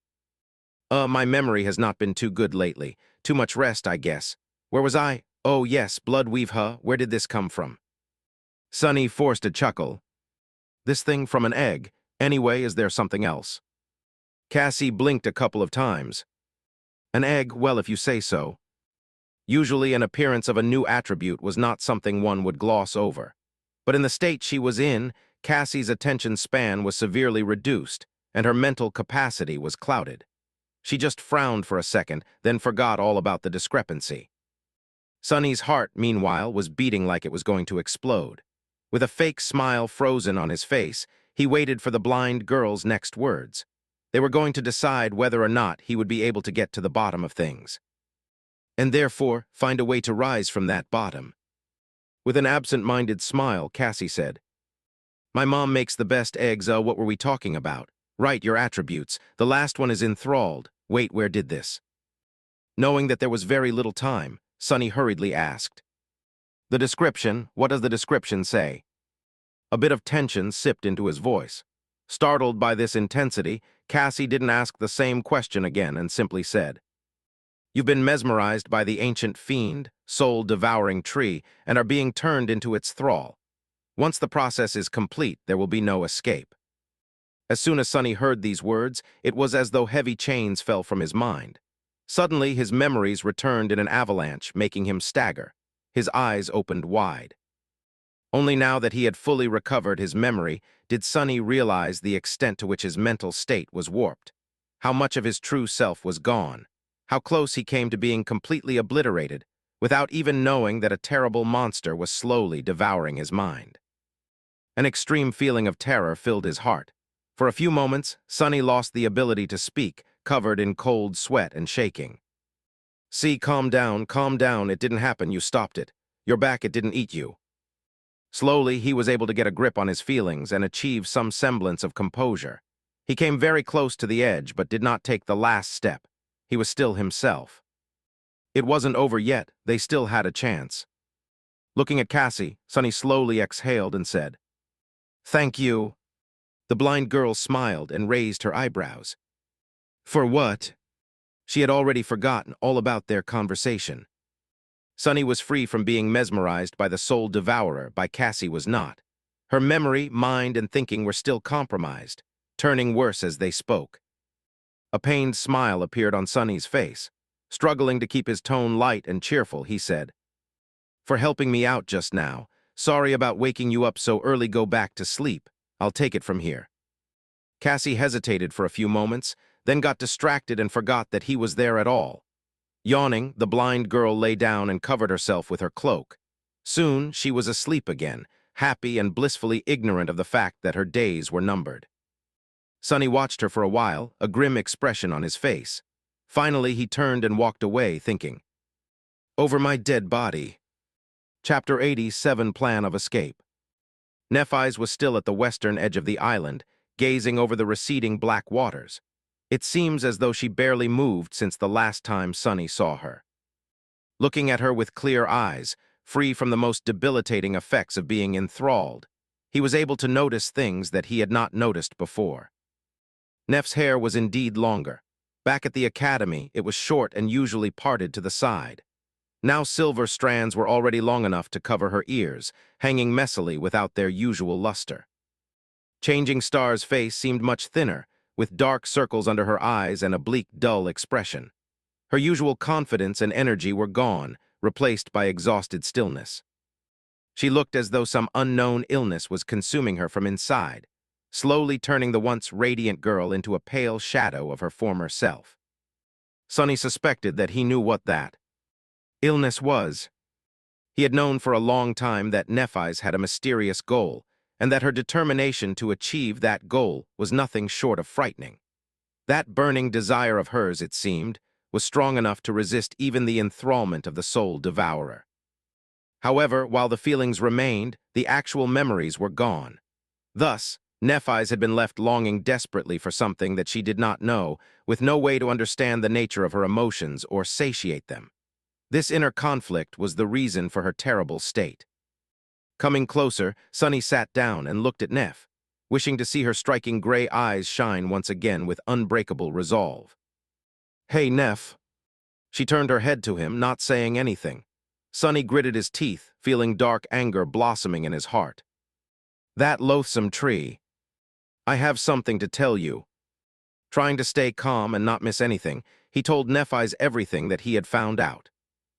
My memory has not been too good lately. Too much rest, I guess. Where was I? Oh, yes, blood weave, huh? Where did this come from?" Sonny forced a chuckle. "This thing from an egg. Anyway, is there something else?" Cassie blinked a couple of times. "An egg, well, if you say so." Usually an appearance of a new attribute was not something one would gloss over. But in the state she was in, Cassie's attention span was severely reduced, and her mental capacity was clouded. She just frowned for a second, then forgot all about the discrepancy. Sonny's heart, meanwhile, was beating like it was going to explode. With a fake smile frozen on his face, he waited for the blind girl's next words. They were going to decide whether or not he would be able to get to the bottom of things. And therefore, find a way to rise from that bottom. With an absent-minded smile, Cassie said, "My mom makes the best eggs. What were we talking about? Right, your attributes. The last one is enthralled. Wait, where did this?" Knowing that there was very little time, Sonny hurriedly asked, "The description, what does the description say?" A bit of tension sipped into his voice. Startled by this intensity, Cassie didn't ask the same question again and simply said, "You've been mesmerized by the ancient fiend, soul-devouring tree, and are being turned into its thrall. Once the process is complete, there will be no escape." As soon as Sonny heard these words, it was as though heavy chains fell from his mind. Suddenly, his memories returned in an avalanche, making him stagger. His eyes opened wide. Only now that he had fully recovered his memory did Sonny realize the extent to which his mental state was warped. How much of his true self was gone. How close he came to being completely obliterated, without even knowing that a terrible monster was slowly devouring his mind. An extreme feeling of terror filled his heart. For a few moments, Sonny lost the ability to speak, covered in cold sweat and shaking. "See, calm down, it didn't happen, you stopped it. You're back, it didn't eat you." Slowly, he was able to get a grip on his feelings and achieve some semblance of composure. He came very close to the edge, but did not take the last step. He was still himself. It wasn't over yet, they still had a chance. Looking at Cassie, Sonny slowly exhaled and said, "Thank you." The blind girl smiled and raised her eyebrows. "For what?" She had already forgotten all about their conversation. Sonny was free from being mesmerized by the soul devourer, but Cassie was not. Her memory, mind, and thinking were still compromised, turning worse as they spoke. A pained smile appeared on Sonny's face. Struggling to keep his tone light and cheerful, he said, "For helping me out just now. Sorry about waking you up so early. Go back to sleep. I'll take it from here." Cassie hesitated for a few moments, then got distracted and forgot that he was there at all. Yawning, the blind girl lay down and covered herself with her cloak. Soon, she was asleep again, happy and blissfully ignorant of the fact that her days were numbered. Sonny watched her for a while, a grim expression on his face. Finally, he turned and walked away, thinking, "Over my dead body." Chapter 87, Plan of Escape. Nephis was still at the western edge of the island, gazing over the receding black waters. It seems as though she barely moved since the last time Sonny saw her. Looking at her with clear eyes, free from the most debilitating effects of being enthralled, he was able to notice things that he had not noticed before. Neph's hair was indeed longer. Back at the academy, it was short and usually parted to the side. Now silver strands were already long enough to cover her ears, hanging messily without their usual luster. Changing Star's face seemed much thinner, with dark circles under her eyes and a bleak, dull expression. Her usual confidence and energy were gone, replaced by exhausted stillness. She looked as though some unknown illness was consuming her from inside. slowly turning the once radiant girl into a pale shadow of her former self. Sonny suspected that he knew what that illness was. He had known for a long time that Nephis had a mysterious goal, and that her determination to achieve that goal was nothing short of frightening. That burning desire of hers, it seemed, was strong enough to resist even the enthrallment of the soul devourer. However, while the feelings remained, the actual memories were gone. Thus, Nephis had been left longing desperately for something that she did not know, with no way to understand the nature of her emotions or satiate them. This inner conflict was the reason for her terrible state. Coming closer, Sonny sat down and looked at Neph, wishing to see her striking gray eyes shine once again with unbreakable resolve. "Hey, Neph." She turned her head to him, not saying anything. Sonny gritted his teeth, feeling dark anger blossoming in his heart. "That loathsome tree. I have something to tell you." Trying to stay calm and not miss anything, he told Nephis everything that he had found out.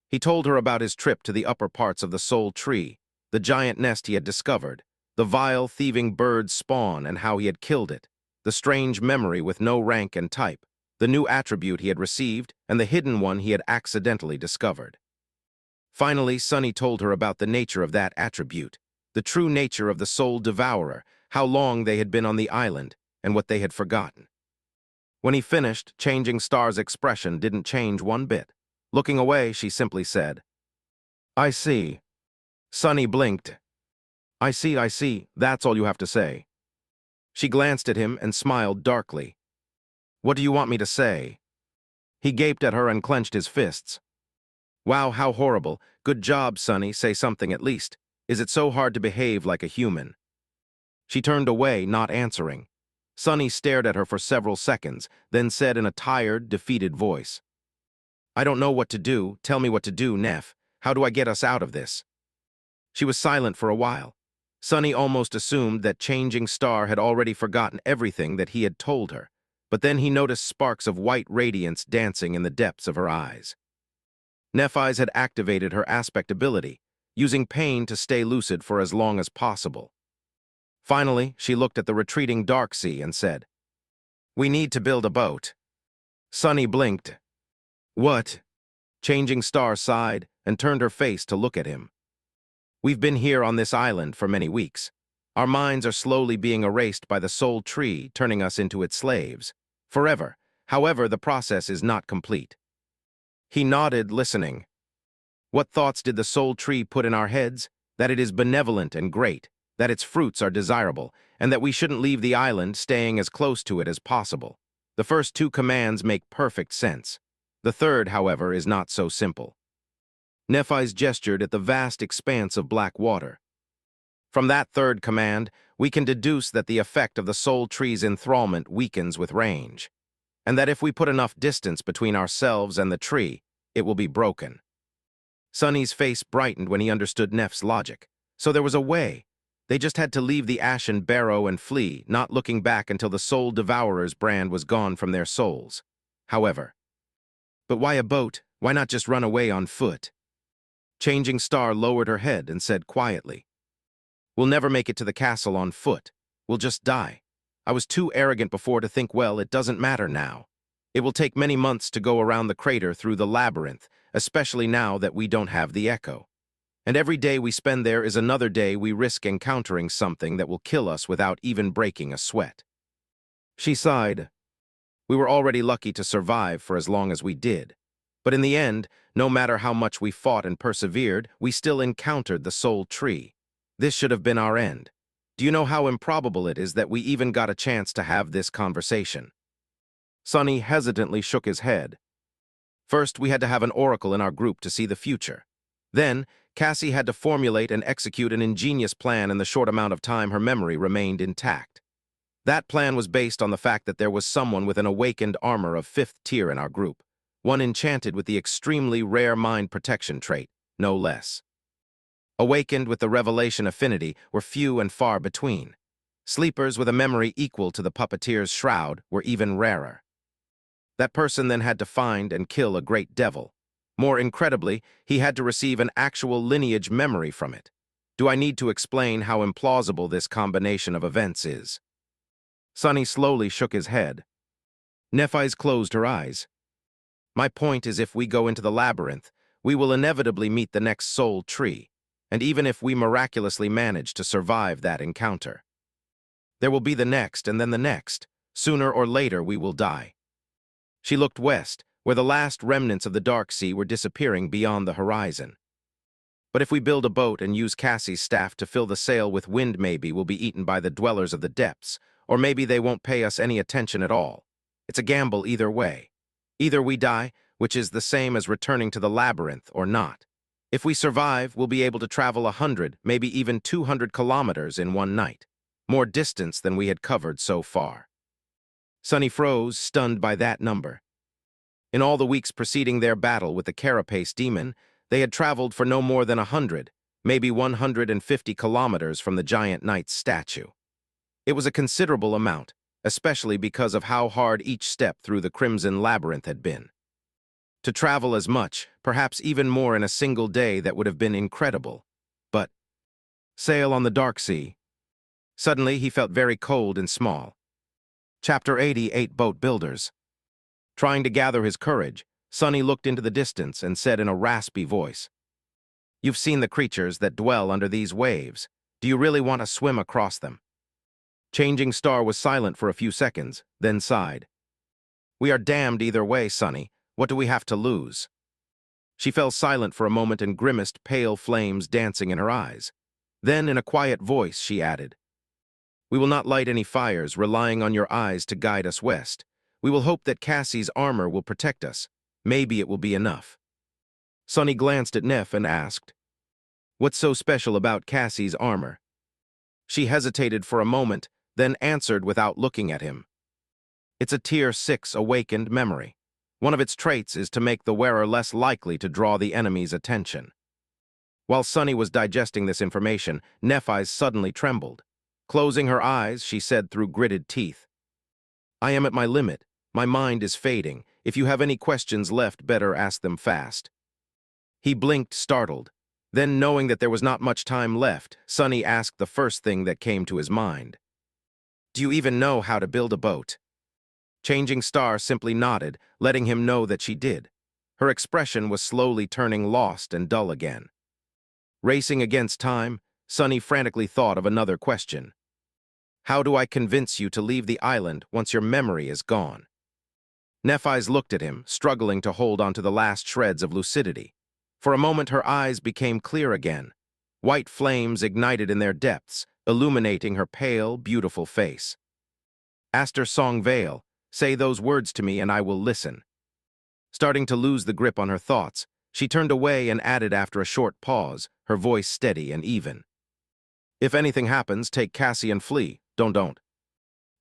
He told her about his trip to the upper parts of the soul tree, the giant nest he had discovered, the vile, thieving bird's spawn and how he had killed it, the strange memory with no rank and type, the new attribute he had received, and the hidden one he had accidentally discovered. Finally, Sonny told her about the nature of that attribute, the true nature of the soul devourer, how long they had been on the island, and what they had forgotten. When he finished, Changing Star's expression didn't change one bit. Looking away, she simply said, "I see." Sonny blinked. I see, that's all you have to say." She glanced at him and smiled darkly. "What do you want me to say?" He gaped at her and clenched his fists. "Wow, how horrible. Good job, Sonny, say something at least. Is it so hard to behave like a human?" She turned away, not answering. Sonny stared at her for several seconds, then said in a tired, defeated voice, "I don't know what to do. Tell me what to do, Neph. How do I get us out of this?" She was silent for a while. Sonny almost assumed that Changing Star had already forgotten everything that he had told her, but then he noticed sparks of white radiance dancing in the depths of her eyes. Nephis had activated her aspect ability, using pain to stay lucid for as long as possible. Finally, she looked at the retreating dark sea and said, "We need to build a boat." Sonny blinked. "What?" Changing Star sighed and turned her face to look at him. "We've been here on this island for many weeks. Our minds are slowly being erased by the soul tree, turning us into its slaves. Forever. However, the process is not complete." He nodded, listening. "What thoughts did the soul tree put in our heads? That it is benevolent and great, that its fruits are desirable, and that we shouldn't leave the island, staying as close to it as possible. The first two commands make perfect sense. The third, however, is not so simple." Nephis gestured at the vast expanse of black water. "From that third command, we can deduce that the effect of the soul tree's enthrallment weakens with range, and that if we put enough distance between ourselves and the tree, it will be broken." Sonny's face brightened when he understood Neff's logic. So there was a way. They just had to leave the ashen barrow and flee, not looking back until the soul devourer's brand was gone from their souls. However, but why a boat? Why not just run away on foot? Changing Star lowered her head and said quietly, "We'll never make it to the castle on foot. We'll just die. I was too arrogant before to think, well, it doesn't matter now. It will take many months to go around the crater through the labyrinth, especially now that we don't have the echo. And every day we spend there is another day we risk encountering something that will kill us without even breaking a sweat." She sighed. "We were already lucky to survive for as long as we did. But in the end, no matter how much we fought and persevered, we still encountered the soul tree. This should have been our end. Do you know how improbable it is that we even got a chance to have this conversation?" Sonny hesitantly shook his head. "First, we had to have an oracle in our group to see the future. Then, Cassie had to formulate and execute an ingenious plan in the short amount of time her memory remained intact. That plan was based on the fact that there was someone with an awakened armor of 5th tier in our group, one enchanted with the extremely rare mind protection trait, no less. Awakened with the revelation affinity were few and far between. Sleepers with a memory equal to the puppeteer's shroud were even rarer. That person then had to find and kill a great devil. More incredibly, he had to receive an actual lineage memory from it. Do I need to explain how implausible this combination of events is?" Sunny slowly shook his head. Nephis closed her eyes. My point is, if we go into the labyrinth, we will inevitably meet the next soul tree, and even if we miraculously manage to survive that encounter, there will be the next and then the next. Sooner or later we will die. She looked west, where the last remnants of the dark sea were disappearing beyond the horizon. But if we build a boat and use Cassie's staff to fill the sail with wind, maybe we'll be eaten by the dwellers of the depths, or maybe they won't pay us any attention at all. It's a gamble either way. Either we die, which is the same as returning to the labyrinth, or not. If we survive, we'll be able to travel 100, maybe even 200 kilometers in one night. More distance than we had covered so far. Sunny froze, stunned by that number. In all the weeks preceding their battle with the carapace demon, they had traveled for no more than 100, maybe 150 kilometers from the giant knight's statue. It was a considerable amount, especially because of how hard each step through the Crimson Labyrinth had been. To travel as much, perhaps even more in a single day, that would have been incredible. But sail on the dark sea. Suddenly he felt very cold and small. Chapter 88, Boat Builders. Trying to gather his courage, Sunny looked into the distance and said in a raspy voice, "You've seen the creatures that dwell under these waves. Do you really want to swim across them?" Changing Star was silent for a few seconds, then sighed. "We are damned either way, Sunny. What do we have to lose?" She fell silent for a moment and grimaced, pale flames dancing in her eyes. Then, in a quiet voice, she added, "We will not light any fires, relying on your eyes to guide us west. We will hope that Cassie's armor will protect us. Maybe it will be enough." Sunny glanced at Neph and asked, "What's so special about Cassie's armor?" She hesitated for a moment, then answered without looking at him. "It's a Tier 6 awakened memory. One of its traits is to make the wearer less likely to draw the enemy's attention." While Sunny was digesting this information, Nephis suddenly trembled. Closing her eyes, she said through gritted teeth, "I am at my limit. My mind is fading. If you have any questions left, better ask them fast." He blinked, startled. Then, knowing that there was not much time left, Sunny asked the first thing that came to his mind. "Do you even know how to build a boat?" Changing Star simply nodded, letting him know that she did. Her expression was slowly turning lost and dull again. Racing against time, Sunny frantically thought of another question. "How do I convince you to leave the island once your memory is gone?" Nephis looked at him, struggling to hold on to the last shreds of lucidity. For a moment her eyes became clear again. White flames ignited in their depths, illuminating her pale, beautiful face. "Aster Song Vale, say those words to me and I will listen." Starting to lose the grip on her thoughts, she turned away and added after a short pause, her voice steady and even. "If anything happens, take Cassie and flee. Don't.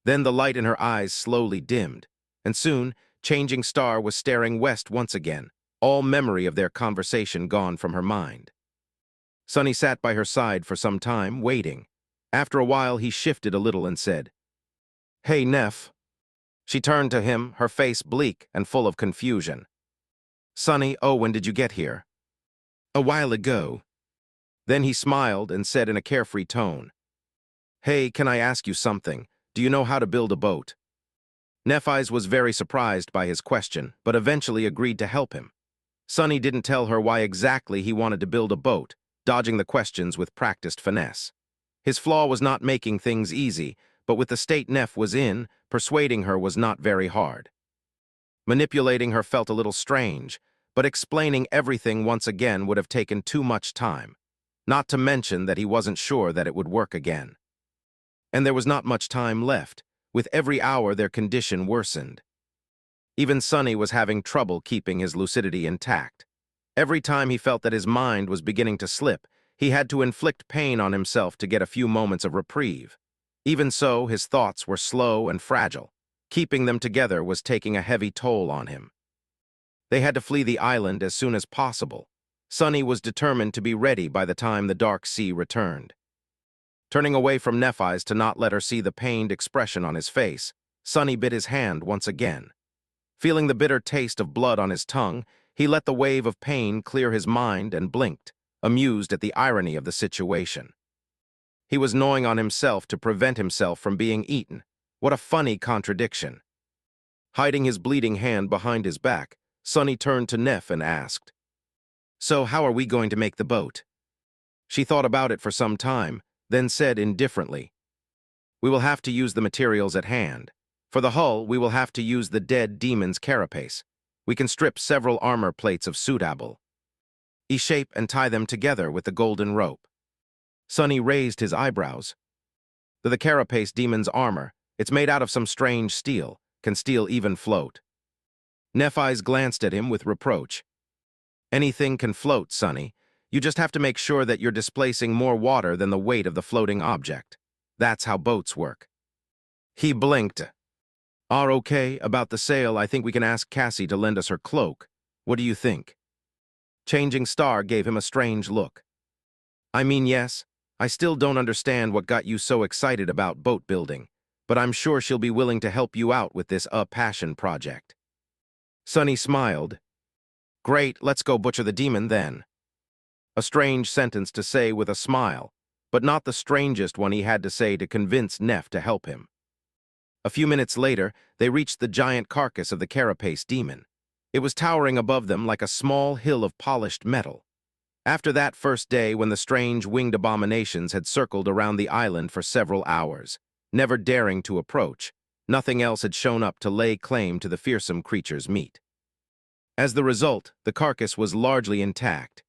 Then the light in her eyes slowly dimmed, and soon, Changing Star was staring west once again, all memory of their conversation gone from her mind. Sunny sat by her side for some time, waiting. After a while, he shifted a little and said, "Hey, Neph." She turned to him, her face bleak and full of confusion. "Sunny, oh, when did you get here?" "A while ago." Then he smiled and said in a carefree tone, "Hey, can I ask you something? Do you know how to build a boat?" Nephis was very surprised by his question, but eventually agreed to help him. Sunny didn't tell her why exactly he wanted to build a boat, dodging the questions with practiced finesse. His flaw was not making things easy, but with the state Neph was in, persuading her was not very hard. Manipulating her felt a little strange, but explaining everything once again would have taken too much time, not to mention that he wasn't sure that it would work again. And there was not much time left. With every hour, their condition worsened. Even Sunny was having trouble keeping his lucidity intact. Every time he felt that his mind was beginning to slip, he had to inflict pain on himself to get a few moments of reprieve. Even so, his thoughts were slow and fragile. Keeping them together was taking a heavy toll on him. They had to flee the island as soon as possible. Sunny was determined to be ready by the time the dark sea returned. Turning away from Nephis to not let her see the pained expression on his face, Sunny bit his hand once again. Feeling the bitter taste of blood on his tongue, he let the wave of pain clear his mind and blinked, amused at the irony of the situation. He was gnawing on himself to prevent himself from being eaten, What a funny contradiction. Hiding his bleeding hand behind his back, Sonny turned to Neff and asked, "So how are we going to make the boat?" She thought about it for some time, then said indifferently, "We will have to use the materials at hand. For the hull, we will have to use the dead demon's carapace. We can strip several armor plates of suitable. Shape and tie them together with the golden rope." Sonny raised his eyebrows. The carapace demon's armor, it's made out of some strange steel, can steel even float. Nephis glanced at him with reproach. "Anything can float, Sonny. You just have to make sure that you're displacing more water than the weight of the floating object. That's how boats work." He blinked. Okay, about the sail, I think we can ask Cassie to lend us her cloak. What do you think?" Changing Star gave him a strange look. "I mean, yes, I still don't understand what got you so excited about boat building, but I'm sure she'll be willing to help you out with this passion project." Sonny smiled. "Great, let's go butcher the demon then." A strange sentence to say with a smile, but not the strangest one he had to say to convince Neff to help him. A few minutes later, they reached the giant carcass of the carapace demon. It was towering above them like a small hill of polished metal. After that first day when the strange winged abominations had circled around the island for several hours, never daring to approach, nothing else had shown up to lay claim to the fearsome creature's meat. As the result, the carcass was largely intact.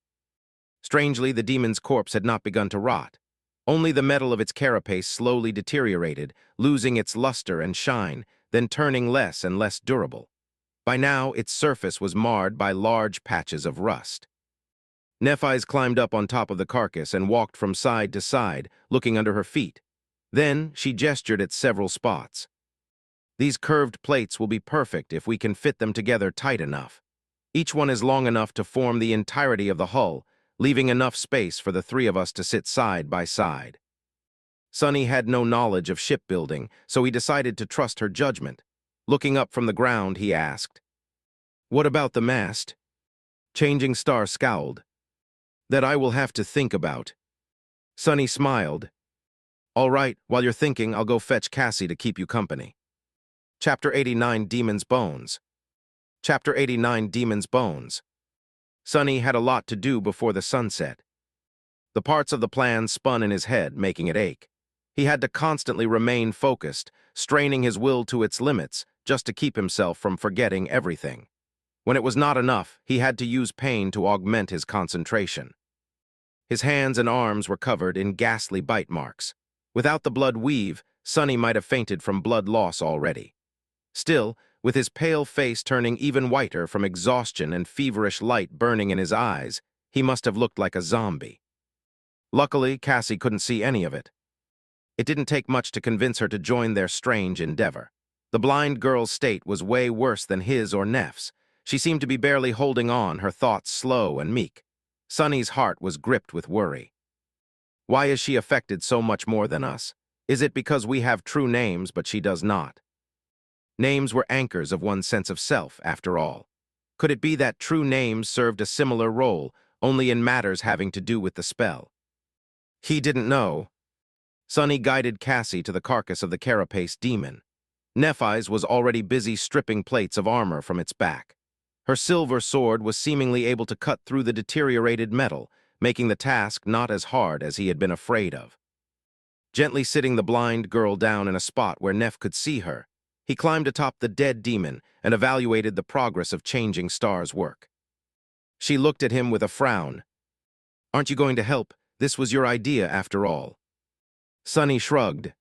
Strangely, the demon's corpse had not begun to rot. Only the metal of its carapace slowly deteriorated, losing its luster and shine, then turning less and less durable. By now, its surface was marred by large patches of rust. Nephis climbed up on top of the carcass and walked from side to side, looking under her feet. Then she gestured at several spots. "These curved plates will be perfect if we can fit them together tight enough. Each one is long enough to form the entirety of the hull, leaving enough space for the three of us to sit side by side." Sonny had no knowledge of shipbuilding, so he decided to trust her judgment. Looking up from the ground, he asked, "What about the mast?" Changing Star scowled. "That I will have to think about." Sonny smiled. "All right, while you're thinking, I'll go fetch Cassie to keep you company." Chapter 89, Demon's Bones. Chapter 89, Demon's Bones. Sonny had a lot to do before the sunset. The parts of the plan spun in his head, making it ache. He had to constantly remain focused, straining his will to its limits, just to keep himself from forgetting everything. When it was not enough, he had to use pain to augment his concentration. His hands and arms were covered in ghastly bite marks. Without the blood weave, Sonny might have fainted from blood loss already. Still, with his pale face turning even whiter from exhaustion and feverish light burning in his eyes, he must have looked like a zombie. Luckily, Cassie couldn't see any of it. It didn't take much to convince her to join their strange endeavor. The blind girl's state was way worse than his or Neff's. She seemed to be barely holding on, her thoughts slow and meek. Sonny's heart was gripped with worry. Why is she affected so much more than us? Is it because we have true names, but she does not? Names were anchors of one's sense of self, after all. Could it be that true names served a similar role, only in matters having to do with the spell? He didn't know. Sonny guided Cassie to the carcass of the carapace demon. Nephis was already busy stripping plates of armor from its back. Her silver sword was seemingly able to cut through the deteriorated metal, making the task not as hard as he had been afraid of. Gently sitting the blind girl down in a spot where Neff could see her, he climbed atop the dead demon and evaluated the progress of Changing Star's work. She looked at him with a frown. "Aren't you going to help? This was your idea, after all." Sonny shrugged.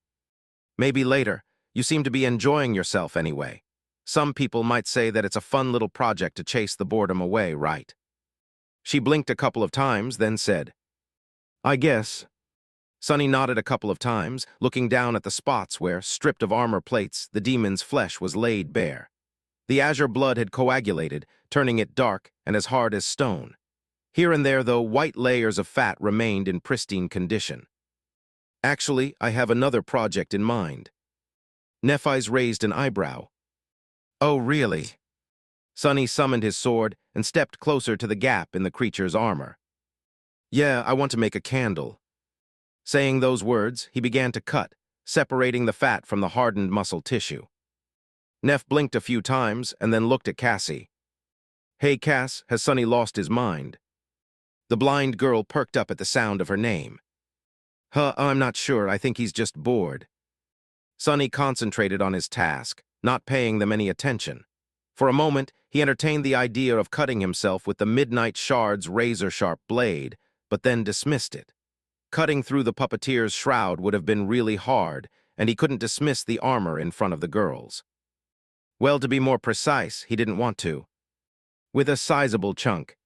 "Maybe later. You seem to be enjoying yourself anyway. Some people might say that it's a fun little project to chase the boredom away, right?" She blinked a couple of times, then said, "I guess." Sonny nodded a couple of times, looking down at the spots where, stripped of armor plates, the demon's flesh was laid bare. The azure blood had coagulated, turning it dark and as hard as stone. Here and there, though, white layers of fat remained in pristine condition. "Actually, I have another project in mind." Nephis raised an eyebrow. "Oh, really?" Sonny summoned his sword and stepped closer to the gap in the creature's armor. "Yeah, I want to make a candle." Saying those words, he began to cut, separating the fat from the hardened muscle tissue. Neff blinked a few times and then looked at Cassie. "Hey, Cass, has Sonny lost his mind?" The blind girl perked up at the sound of her name. I'm not sure. I think he's just bored." Sonny concentrated on his task, not paying them any attention. For a moment, he entertained the idea of cutting himself with the Midnight Shard's razor-sharp blade, but then dismissed it. Cutting through the puppeteer's shroud would have been really hard, and he couldn't dismiss the armor in front of the girls. Well, to be more precise, he didn't want to. With a sizable chunk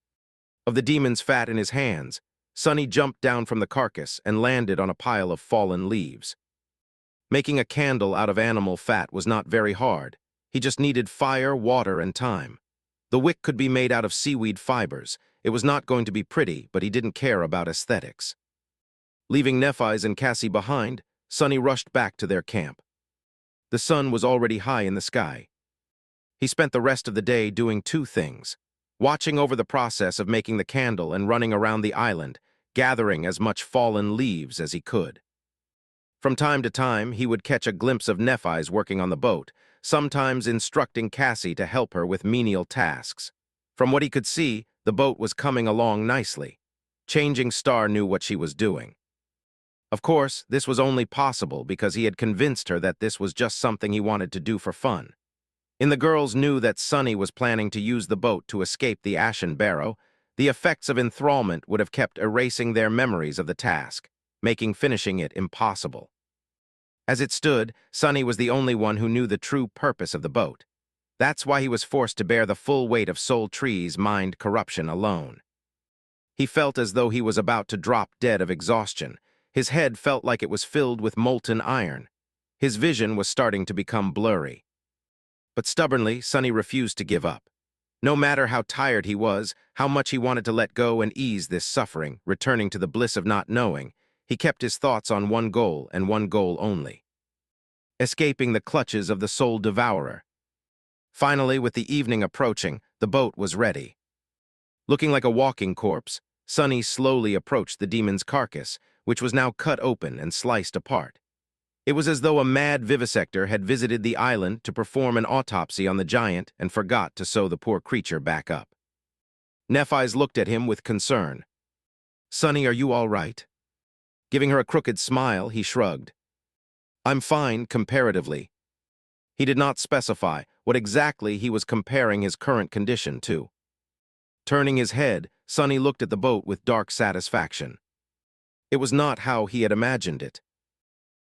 of the demon's fat in his hands, Sonny jumped down from the carcass and landed on a pile of fallen leaves. Making a candle out of animal fat was not very hard. He just needed fire, water, and time. The wick could be made out of seaweed fibers. It was not going to be pretty, but he didn't care about aesthetics. Leaving Nephis and Cassie behind, Sonny rushed back to their camp. The sun was already high in the sky. He spent the rest of the day doing two things: watching over the process of making the candle and running around the island, gathering as much fallen leaves as he could. From time to time, he would catch a glimpse of Nephis working on the boat, sometimes instructing Cassie to help her with menial tasks. From what he could see, the boat was coming along nicely. Changing Star knew what she was doing. Of course, this was only possible because he had convinced her that this was just something he wanted to do for fun. And the girls knew that Sonny was planning to use the boat to escape the Ashen Barrow. The effects of enthrallment would have kept erasing their memories of the task, making finishing it impossible. As it stood, Sonny was the only one who knew the true purpose of the boat. That's why he was forced to bear the full weight of Soul Tree's mind corruption alone. He felt as though he was about to drop dead of exhaustion. His head felt like it was filled with molten iron. His vision was starting to become blurry. But stubbornly, Sonny refused to give up. No matter how tired he was, how much he wanted to let go and ease this suffering, returning to the bliss of not knowing, he kept his thoughts on one goal and one goal only: escaping the clutches of the Soul Devourer. Finally, with the evening approaching, the boat was ready. Looking like a walking corpse, Sonny slowly approached the demon's carcass, which was now cut open and sliced apart. It was as though a mad vivisector had visited the island to perform an autopsy on the giant and forgot to sew the poor creature back up. Nephis looked at him with concern. "Sonny, are you all right?" Giving her a crooked smile, he shrugged. "I'm fine, comparatively." He did not specify what exactly he was comparing his current condition to. Turning his head, Sonny looked at the boat with dark satisfaction. It was not how he had imagined it.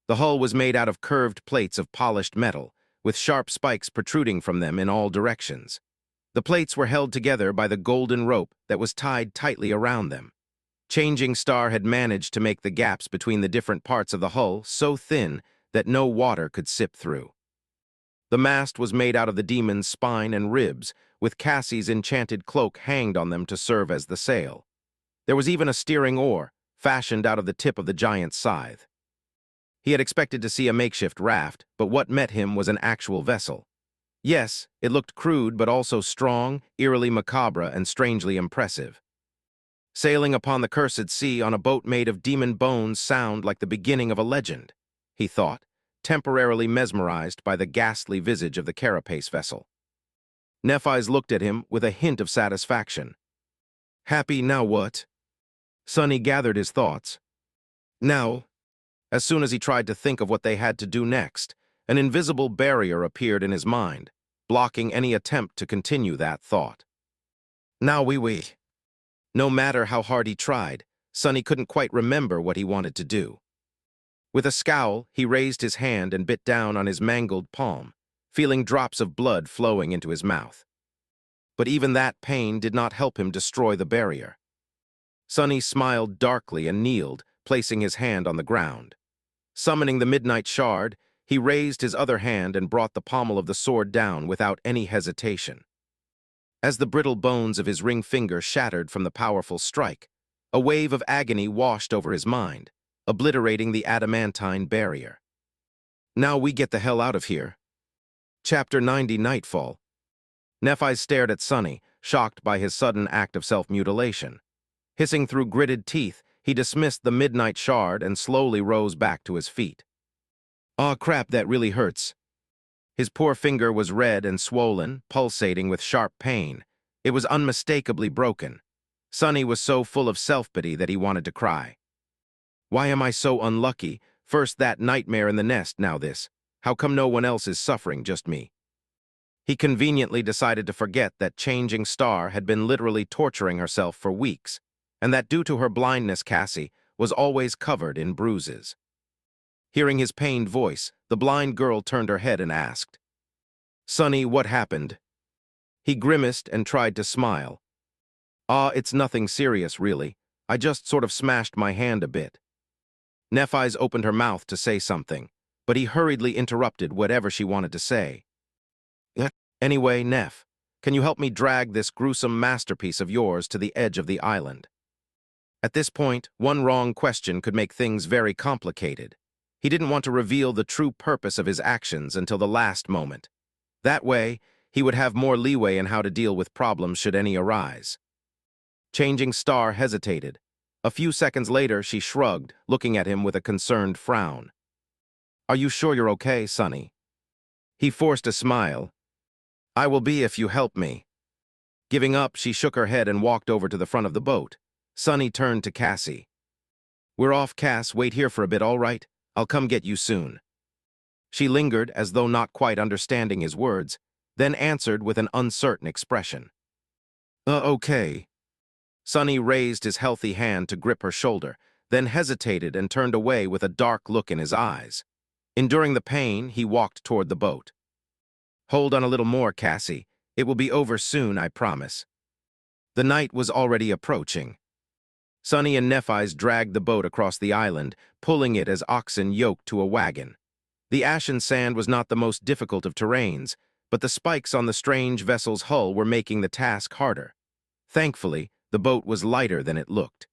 The hull was made out of curved plates of polished metal, with sharp spikes protruding from them in all directions. The plates were held together by the golden rope that was tied tightly around them. Changing Star had managed to make the gaps between the different parts of the hull so thin that no water could sip through. The mast was made out of the demon's spine and ribs, with Cassie's enchanted cloak hanged on them to serve as the sail. There was even a steering oar, fashioned out of the tip of the giant's scythe. He had expected to see a makeshift raft, but what met him was an actual vessel. Yes, it looked crude, but also strong, eerily macabre, and strangely impressive. Sailing upon the cursed sea on a boat made of demon bones sound like the beginning of a legend, he thought, temporarily mesmerized by the ghastly visage of the carapace vessel. Nephis looked at him with a hint of satisfaction. "Happy now what?" Sonny gathered his thoughts. Now, as soon as he tried to think of what they had to do next, an invisible barrier appeared in his mind, blocking any attempt to continue that thought. Now we. No matter how hard he tried, Sonny couldn't quite remember what he wanted to do. With a scowl, he raised his hand and bit down on his mangled palm, feeling drops of blood flowing into his mouth. But even that pain did not help him destroy the barrier. Sonny smiled darkly and kneeled, placing his hand on the ground. Summoning the Midnight Shard, he raised his other hand and brought the pommel of the sword down without any hesitation. As the brittle bones of his ring finger shattered from the powerful strike, a wave of agony washed over his mind, obliterating the adamantine barrier. Now we get the hell out of here. Chapter 90, Nightfall. Nephis stared at Sonny, shocked by his sudden act of self-mutilation. Hissing through gritted teeth, he dismissed the Midnight Shard and slowly rose back to his feet. Aw, crap, that really hurts. His poor finger was red and swollen, pulsating with sharp pain. It was unmistakably broken. Sonny was so full of self-pity that he wanted to cry. Why am I so unlucky? First that nightmare in the nest, now this. How come no one else is suffering, just me? He conveniently decided to forget that Changing Star had been literally torturing herself for weeks, and that due to her blindness, Cassie was always covered in bruises. Hearing his pained voice, the blind girl turned her head and asked, "Sonny, what happened?" He grimaced and tried to smile. "Ah, it's nothing serious, really. I just sort of smashed my hand a bit." Nephis opened her mouth to say something, but he hurriedly interrupted whatever she wanted to say. Anyway, Neph, can you help me drag this gruesome masterpiece of yours to the edge of the island?" At this point, one wrong question could make things very complicated. He didn't want to reveal the true purpose of his actions until the last moment. That way, he would have more leeway in how to deal with problems should any arise. Changing Star hesitated. A few seconds later, she shrugged, looking at him with a concerned frown. "Are you sure you're okay, Sonny?" He forced a smile. "I will be if you help me." Giving up, she shook her head and walked over to the front of the boat. Sonny turned to Cassie. "We're off, Cass. Wait here for a bit, all right? I'll come get you soon." She lingered, as though not quite understanding his words, then answered with an uncertain expression. Okay." Sonny raised his healthy hand to grip her shoulder, then hesitated and turned away with a dark look in his eyes. Enduring the pain, he walked toward the boat. "Hold on a little more, Cassie. It will be over soon, I promise." The night was already approaching. Sonny and Nephis dragged the boat across the island, pulling it as oxen yoked to a wagon. The ashen sand was not the most difficult of terrains, but the spikes on the strange vessel's hull were making the task harder. Thankfully, the boat was lighter than it looked.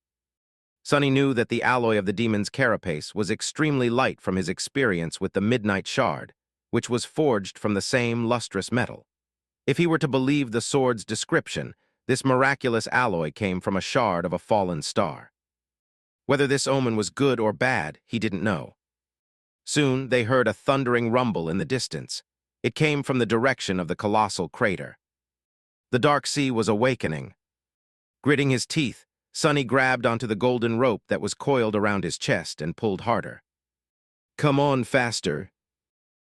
Sonny knew that the alloy of the demon's carapace was extremely light from his experience with the Midnight Shard, which was forged from the same lustrous metal. If he were to believe the sword's description, this miraculous alloy came from a shard of a fallen star. Whether this omen was good or bad, he didn't know. Soon, they heard a thundering rumble in the distance. It came from the direction of the colossal crater. The dark sea was awakening. Gritting his teeth, Sonny grabbed onto the golden rope that was coiled around his chest and pulled harder. "Come on, faster."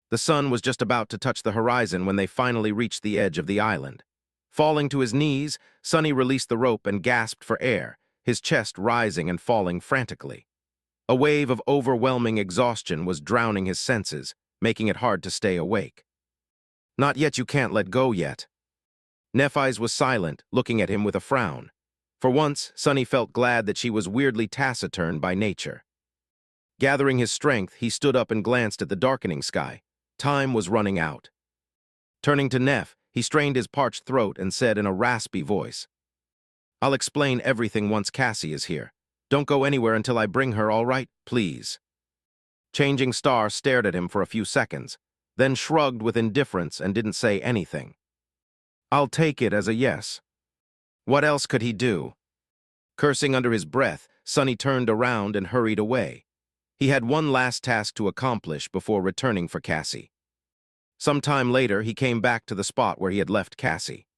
The sun was just about to touch the horizon when they finally reached the edge of the island. Falling to his knees, Sonny released the rope and gasped for air, his chest rising and falling frantically. A wave of overwhelming exhaustion was drowning his senses, making it hard to stay awake. "Not yet, you can't let go yet." Nephis was silent, looking at him with a frown. For once, Sonny felt glad that she was weirdly taciturn by nature. Gathering his strength, he stood up and glanced at the darkening sky. Time was running out. Turning to Neph, he strained his parched throat and said in a raspy voice, "I'll explain everything once Cassie is here. Don't go anywhere until I bring her, all right? Please." Changing Star stared at him for a few seconds, then shrugged with indifference and didn't say anything. "I'll take it as a yes." What else could he do? Cursing under his breath, Sonny turned around and hurried away. He had one last task to accomplish before returning for Cassie. Some time later, he came back to the spot where he had left Cassie.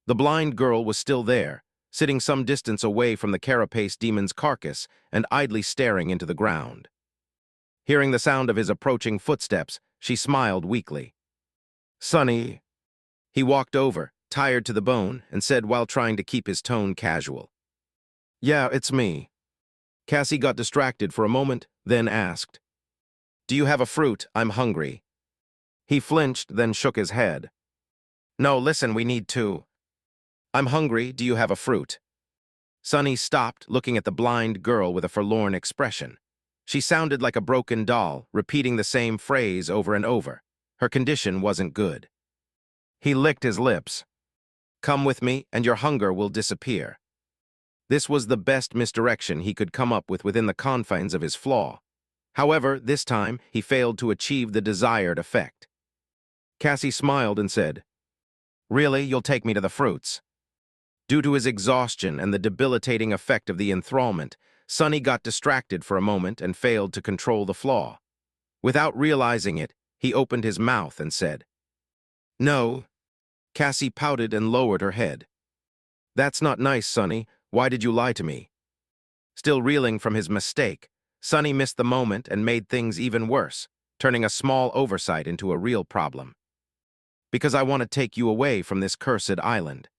The blind girl was still there, sitting some distance away from the carapace demon's carcass and idly staring into the ground. Hearing the sound of his approaching footsteps, she smiled weakly. "Sonny." He walked over, tired to the bone, and said while trying to keep his tone casual, "Yeah, it's me." Cassie got distracted for a moment, then asked, "Do you have a fruit? I'm hungry." He flinched, then shook his head. "No, listen, we need to." "I'm hungry. Do you have a fruit?" Sonny stopped, looking at the blind girl with a forlorn expression. She sounded like a broken doll, repeating the same phrase over and over. Her condition wasn't good. He licked his lips. "Come with me, and your hunger will disappear." This was the best misdirection he could come up with within the confines of his flaw. However, this time, he failed to achieve the desired effect. Cassie smiled and said, "Really, you'll take me to the fruits?" Due to his exhaustion and the debilitating effect of the enthrallment, Sonny got distracted for a moment and failed to control the flaw. Without realizing it, he opened his mouth and said, "No." Cassie pouted and lowered her head. "That's not nice, Sonny. Why did you lie to me?" Still reeling from his mistake, Sonny missed the moment and made things even worse, turning a small oversight into a real problem. "Because I want to take you away from this cursed island."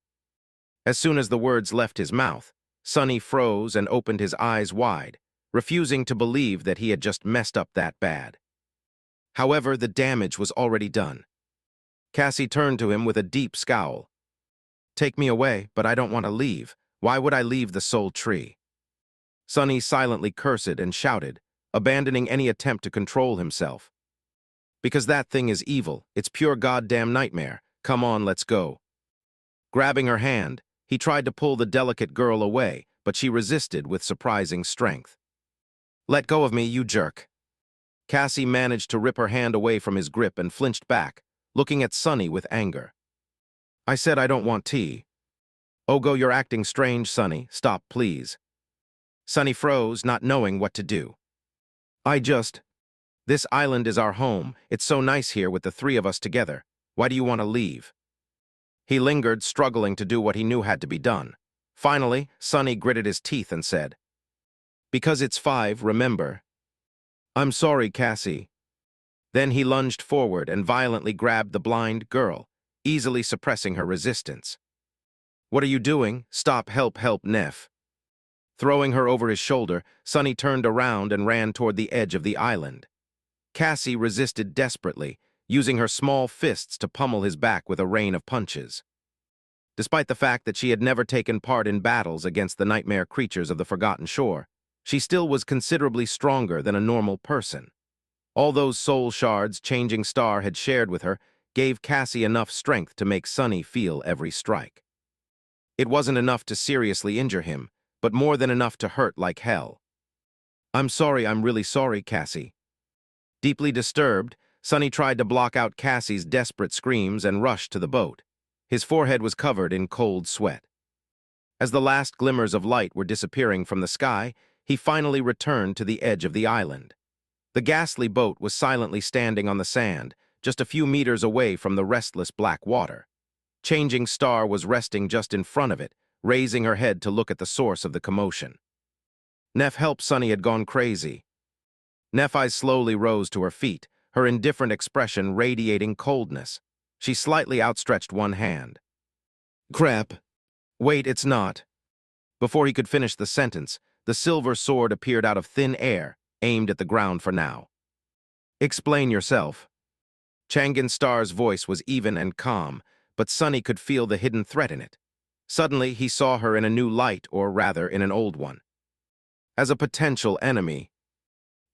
As soon as the words left his mouth, Sonny froze and opened his eyes wide, refusing to believe that he had just messed up that bad. However, the damage was already done. Cassie turned to him with a deep scowl. "Take me away, but I don't want to leave. Why would I leave the soul tree?" Sonny silently cursed and shouted, abandoning any attempt to control himself. "Because that thing is evil. It's pure goddamn nightmare. Come on, let's go." Grabbing her hand, he tried to pull the delicate girl away, but she resisted with surprising strength. "Let go of me, you jerk." Cassie managed to rip her hand away from his grip and flinched back, looking at Sonny with anger. "I said I don't want tea." "Ogo, you're acting strange, Sonny. Stop, please." Sonny froze, not knowing what to do. This island is our home. It's so nice here with the three of us together. Why do you want to leave?" He lingered, struggling to do what he knew had to be done. Finally, Sonny gritted his teeth and said, "Because it's 5, remember." "I'm sorry, Cassie." Then he lunged forward and violently grabbed the blind girl, easily suppressing her resistance. "What are you doing? Stop, help, Neph." Throwing her over his shoulder, Sonny turned around and ran toward the edge of the island. Cassie resisted desperately, using her small fists to pummel his back with a rain of punches. Despite the fact that she had never taken part in battles against the nightmare creatures of the Forgotten Shore, she still was considerably stronger than a normal person. All those soul shards Changing Star had shared with her gave Cassie enough strength to make Sonny feel every strike. It wasn't enough to seriously injure him, but more than enough to hurt like hell. "I'm sorry, I'm really sorry, Cassie." Deeply disturbed, Sonny tried to block out Cassie's desperate screams and rushed to the boat. His forehead was covered in cold sweat. As the last glimmers of light were disappearing from the sky, he finally returned to the edge of the island. The ghastly boat was silently standing on the sand, just a few meters away from the restless black water. Changing Star was resting just in front of it, raising her head to look at the source of the commotion. Neph help, Sonny had gone crazy. Nephis slowly rose to her feet, her indifferent expression radiating coldness. She slightly outstretched one hand. "Crap. Wait, it's not." Before he could finish the sentence, the silver sword appeared out of thin air, aimed at the ground for now. "Explain yourself." Changin Star's voice was even and calm, but Sonny could feel the hidden threat in it. Suddenly, he saw her in a new light, or rather, in an old one. As a potential enemy.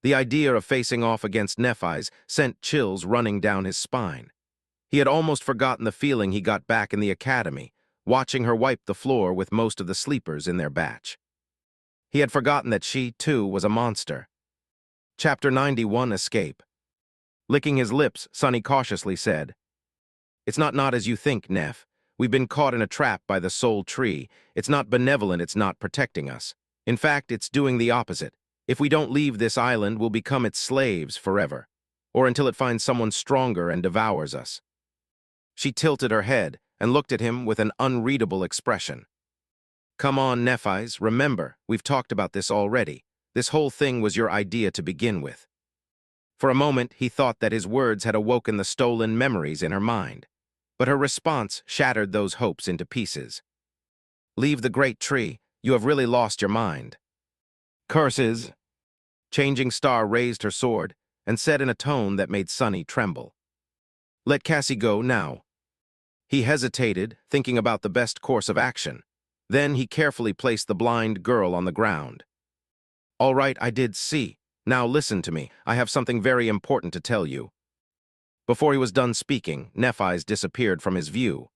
The idea of facing off against Nephis sent chills running down his spine. He had almost forgotten the feeling he got back in the academy, watching her wipe the floor with most of the sleepers in their batch. He had forgotten that she, too, was a monster. Chapter 91, Escape. Licking his lips, Sonny cautiously said, "It's not as you think, Neph. We've been caught in a trap by the soul tree. It's not benevolent, it's not protecting us. In fact, it's doing the opposite. If we don't leave this island, we'll become its slaves forever, or until it finds someone stronger and devours us." She tilted her head and looked at him with an unreadable expression. "Come on, Nephis, remember, we've talked about this already. This whole thing was your idea to begin with." For a moment, he thought that his words had awoken the stolen memories in her mind, but her response shattered those hopes into pieces. "Leave the great tree. You have really lost your mind." "Curses!" Changing Star raised her sword and said in a tone that made Sonny tremble. "Let Cassie go now." He hesitated, thinking about the best course of action. Then he carefully placed the blind girl on the ground. "All right, I did see. Now listen to me. I have something very important to tell you." Before he was done speaking, Nephis disappeared from his view.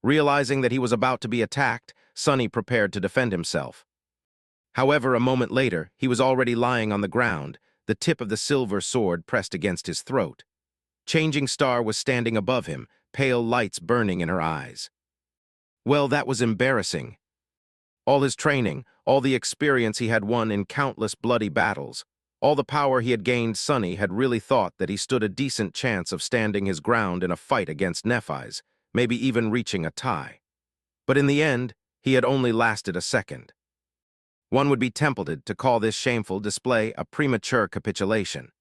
Realizing that he was about to be attacked, Sonny prepared to defend himself. However, a moment later, he was already lying on the ground, the tip of the silver sword pressed against his throat. Changing Star was standing above him, pale lights burning in her eyes. Well, that was embarrassing. All his training, all the experience he had won in countless bloody battles, All the power he had gained, Sonny had really thought that he stood a decent chance of standing his ground in a fight against Nephis, maybe even reaching a tie. But in the end, he had only lasted a second. One would be tempted to call this shameful display a premature capitulation.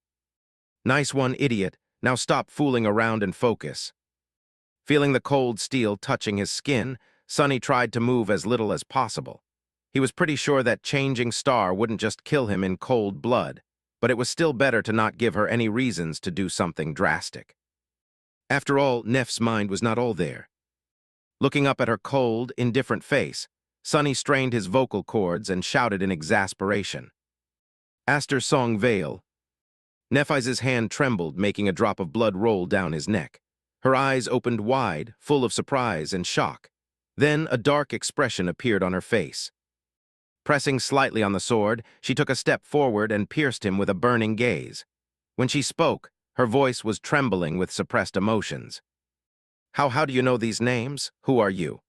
Nice one, idiot. Now stop fooling around and focus. Feeling the cold steel touching his skin, Sonny tried to move as little as possible. He was pretty sure that changing star wouldn't just kill him in cold blood, but it was still better to not give her any reasons to do something drastic. After all, Neff's mind was not all there. Looking up at her cold, indifferent face, Sonny strained his vocal cords and shouted in exasperation. Aster Song Vale. Nephis's hand trembled, making a drop of blood roll down his neck. Her eyes opened wide, full of surprise and shock. Then a dark expression appeared on her face. Pressing slightly on the sword, she took a step forward and pierced him with a burning gaze. When she spoke, her voice was trembling with suppressed emotions. How do you know these names? Who are you?"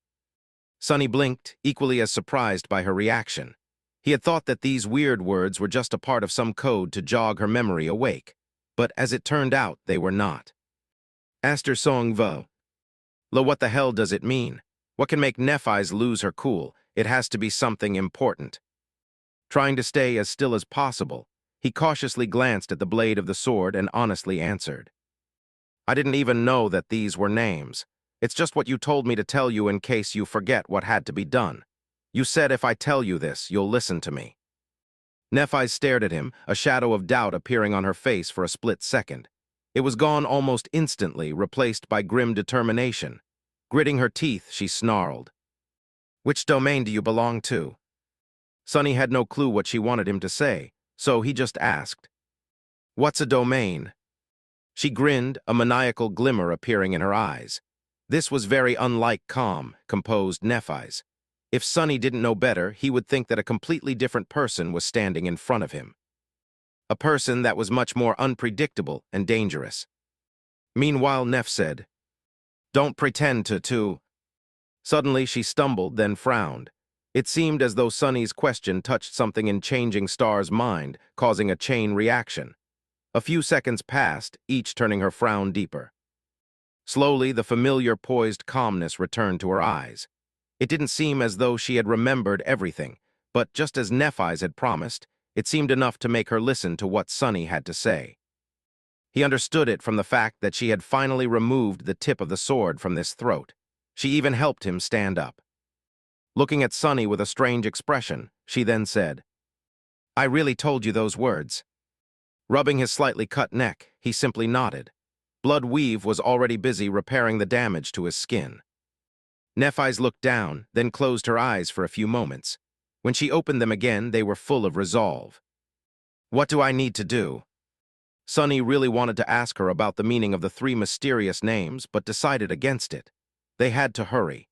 Sonny blinked, equally as surprised by her reaction. He had thought that these weird words were just a part of some code to jog her memory awake, but as it turned out, they were not. Aster Song Vo. Lo, what the hell does it mean? What can make Nephis lose her cool? It has to be something important. Trying to stay as still as possible, he cautiously glanced at the blade of the sword and honestly answered. "I didn't even know that these were names. It's just what you told me to tell you in case you forget what had to be done. You said if I tell you this, you'll listen to me." Nephis stared at him, a shadow of doubt appearing on her face for a split second. It was gone almost instantly, replaced by grim determination. Gritting her teeth, she snarled. "Which domain do you belong to?" Sonny had no clue what she wanted him to say, so he just asked. "What's a domain?" She grinned, a maniacal glimmer appearing in her eyes. This was very unlike calm, composed Nephis. If Sonny didn't know better, he would think that a completely different person was standing in front of him. A person that was much more unpredictable and dangerous. Meanwhile, Neph said, "Don't pretend to." Suddenly, she stumbled, then frowned. It seemed as though Sonny's question touched something in Changing Star's mind, causing a chain reaction. A few seconds passed, each turning her frown deeper. Slowly, the familiar poised calmness returned to her eyes. It didn't seem as though she had remembered everything, but just as Nephis had promised, it seemed enough to make her listen to what Sonny had to say. He understood it from the fact that she had finally removed the tip of the sword from this throat. She even helped him stand up. Looking at Sonny with a strange expression, she then said, "I really told you those words." Rubbing his slightly cut neck, he simply nodded. Blood Weave was already busy repairing the damage to his skin. Nephis looked down, then closed her eyes for a few moments. When she opened them again, they were full of resolve. "What do I need to do?" Sonny really wanted to ask her about the meaning of the three mysterious names, but decided against it. They had to hurry.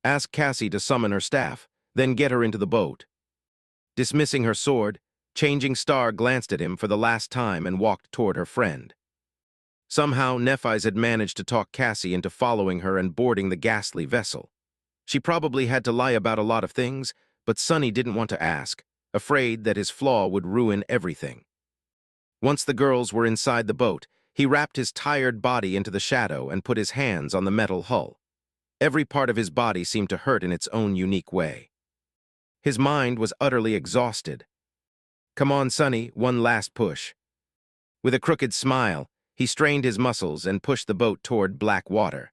Ask Cassie to summon her staff, then get her into the boat. Dismissing her sword, Changing Star glanced at him for the last time and walked toward her friend. Somehow, Nephis had managed to talk Cassie into following her and boarding the ghastly vessel. She probably had to lie about a lot of things, but Sonny didn't want to ask, afraid that his flaw would ruin everything. Once the girls were inside the boat, he wrapped his tired body into the shadow and put his hands on the metal hull. Every part of his body seemed to hurt in its own unique way. His mind was utterly exhausted. "Come on, Sonny, one last push." With a crooked smile, he strained his muscles and pushed the boat toward black water.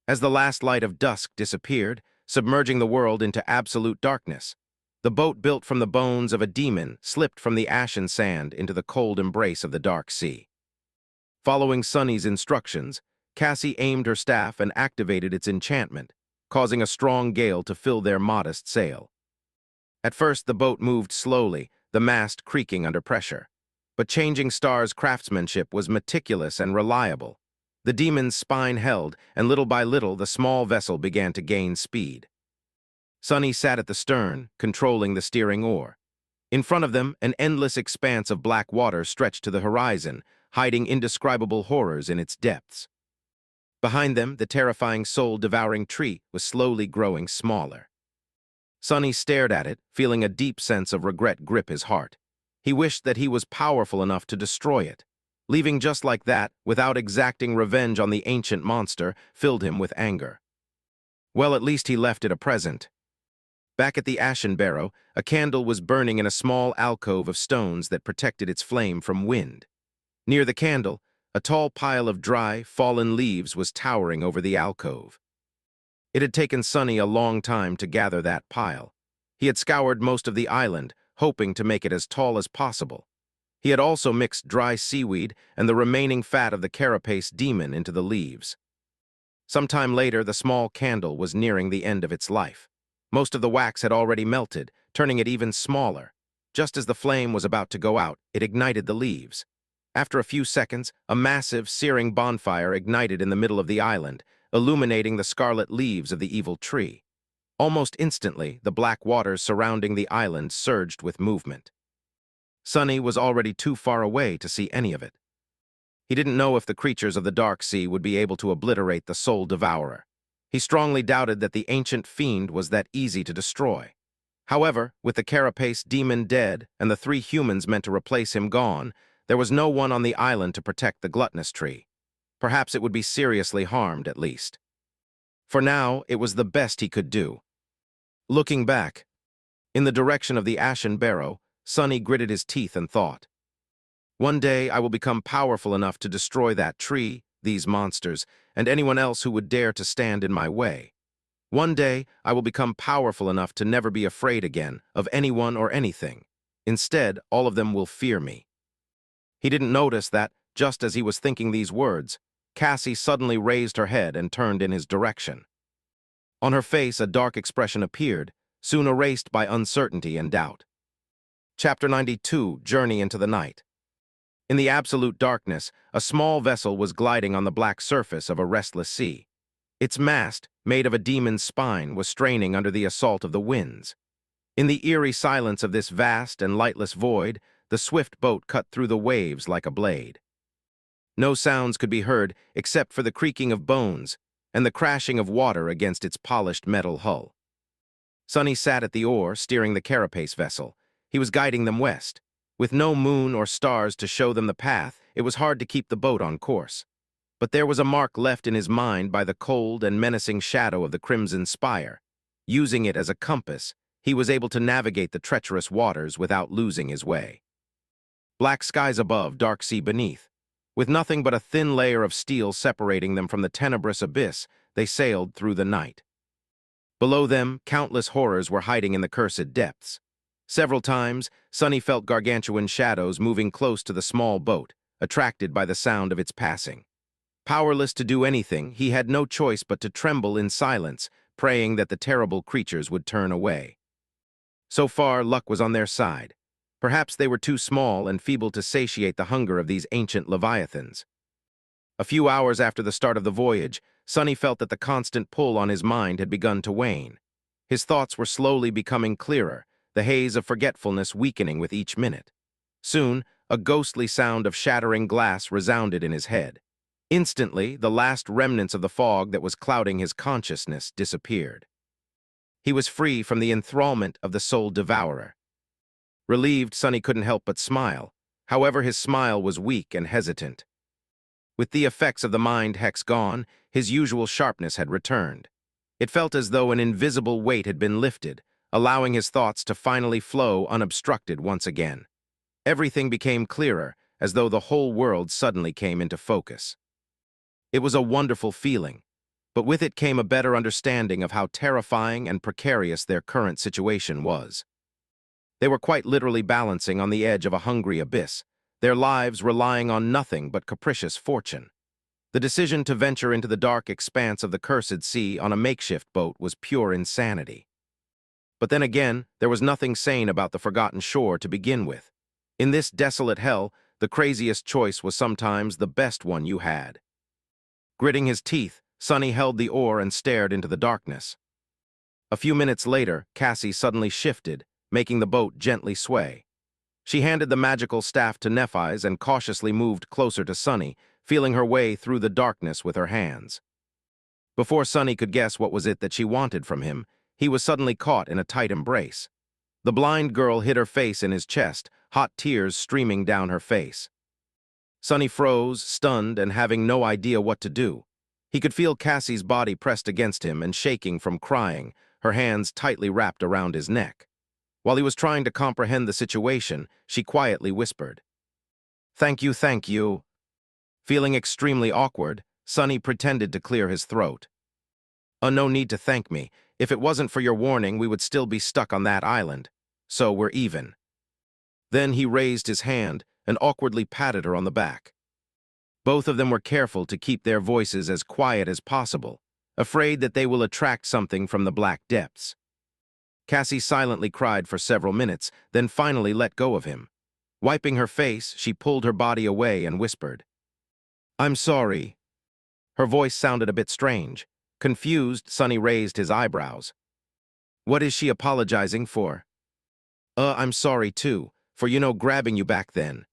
As the last light of dusk disappeared, submerging the world into absolute darkness, the boat built from the bones of a demon slipped from the ashen sand into the cold embrace of the dark sea. Following Sonny's instructions, Cassie aimed her staff and activated its enchantment, causing a strong gale to fill their modest sail. At first, the boat moved slowly, the mast creaking under pressure. But Changing Star's craftsmanship was meticulous and reliable. The demon's spine held, and little by little, the small vessel began to gain speed. Sonny sat at the stern, controlling the steering oar. In front of them, an endless expanse of black water stretched to the horizon, hiding indescribable horrors in its depths. Behind them, the terrifying soul-devouring tree was slowly growing smaller. Sonny stared at it, feeling a deep sense of regret grip his heart. He wished that he was powerful enough to destroy it. Leaving just like that, without exacting revenge on the ancient monster, filled him with anger. Well, at least he left it a present. Back at the ashen barrow, a candle was burning in a small alcove of stones that protected its flame from wind. Near the candle, a tall pile of dry, fallen leaves was towering over the alcove. It had taken Sonny a long time to gather that pile. He had scoured most of the island, hoping to make it as tall as possible. He had also mixed dry seaweed and the remaining fat of the carapace demon into the leaves. Some time later, the small candle was nearing the end of its life. Most of the wax had already melted, turning it even smaller. Just as the flame was about to go out, it ignited the leaves. After a few seconds, a massive, searing bonfire ignited in the middle of the island, illuminating the scarlet leaves of the evil tree. Almost instantly, the black waters surrounding the island surged with movement. Sonny was already too far away to see any of it. He didn't know if the creatures of the Dark Sea would be able to obliterate the Soul Devourer. He strongly doubted that the ancient fiend was that easy to destroy. However, with the carapace demon dead and the 3 humans meant to replace him gone, there was no one on the island to protect the gluttonous tree. Perhaps it would be seriously harmed, at least. For now, it was the best he could do. Looking back, in the direction of the ashen barrow, Sonny gritted his teeth and thought, "One day I will become powerful enough to destroy that tree, these monsters, and anyone else who would dare to stand in my way. One day I will become powerful enough to never be afraid again of anyone or anything. Instead, all of them will fear me." He didn't notice that, just as he was thinking these words, Cassie suddenly raised her head and turned in his direction. On her face, a dark expression appeared, soon erased by uncertainty and doubt. Chapter 92, Journey into the Night. In the absolute darkness, a small vessel was gliding on the black surface of a restless sea. Its mast, made of a demon's spine, was straining under the assault of the winds. In the eerie silence of this vast and lightless void, the swift boat cut through the waves like a blade. No sounds could be heard except for the creaking of bones and the crashing of water against its polished metal hull. Sonny sat at the oar, steering the carapace vessel. He was guiding them west. With no moon or stars to show them the path, it was hard to keep the boat on course. But there was a mark left in his mind by the cold and menacing shadow of the crimson spire. Using it as a compass, he was able to navigate the treacherous waters without losing his way. Black skies above, dark sea beneath. With nothing but a thin layer of steel separating them from the tenebrous abyss, they sailed through the night. Below them, countless horrors were hiding in the cursed depths. Several times, Sonny felt gargantuan shadows moving close to the small boat, attracted by the sound of its passing. Powerless to do anything, he had no choice but to tremble in silence, praying that the terrible creatures would turn away. So far, luck was on their side. Perhaps they were too small and feeble to satiate the hunger of these ancient leviathans. A few hours after the start of the voyage, Sonny felt that the constant pull on his mind had begun to wane. His thoughts were slowly becoming clearer, the haze of forgetfulness weakening with each minute. Soon, a ghostly sound of shattering glass resounded in his head. Instantly, the last remnants of the fog that was clouding his consciousness disappeared. He was free from the enthrallment of the Soul Devourer. Relieved, Sonny couldn't help but smile. However, his smile was weak and hesitant. With the effects of the mind hex gone, his usual sharpness had returned. It felt as though an invisible weight had been lifted, allowing his thoughts to finally flow unobstructed once again. Everything became clearer, as though the whole world suddenly came into focus. It was a wonderful feeling, but with it came a better understanding of how terrifying and precarious their current situation was. They were quite literally balancing on the edge of a hungry abyss, their lives relying on nothing but capricious fortune. The decision to venture into the dark expanse of the cursed sea on a makeshift boat was pure insanity. But then again, there was nothing sane about the forgotten shore to begin with. In this desolate hell, the craziest choice was sometimes the best one you had. Gritting his teeth, Sonny held the oar and stared into the darkness. A few minutes later, Cassie suddenly shifted, making the boat gently sway. She handed the magical staff to Nephis and cautiously moved closer to Sonny, feeling her way through the darkness with her hands. Before Sonny could guess what was it that she wanted from him, he was suddenly caught in a tight embrace. The blind girl hid her face in his chest, hot tears streaming down her face. Sunny froze, stunned and having no idea what to do. He could feel Cassie's body pressed against him and shaking from crying, her hands tightly wrapped around his neck. While he was trying to comprehend the situation, she quietly whispered, "Thank you, thank you." Feeling extremely awkward, Sunny pretended to clear his throat. No need to thank me. If it wasn't for your warning, we would still be stuck on that island. So we're even." Then he raised his hand and awkwardly patted her on the back. Both of them were careful to keep their voices as quiet as possible, afraid that they will attract something from the black depths. Cassie silently cried for several minutes, then finally let go of him. Wiping her face, she pulled her body away and whispered, "I'm sorry." Her voice sounded a bit strange. Confused, Sunny raised his eyebrows. "What is she apologizing for?" I'm sorry too, for grabbing you back then."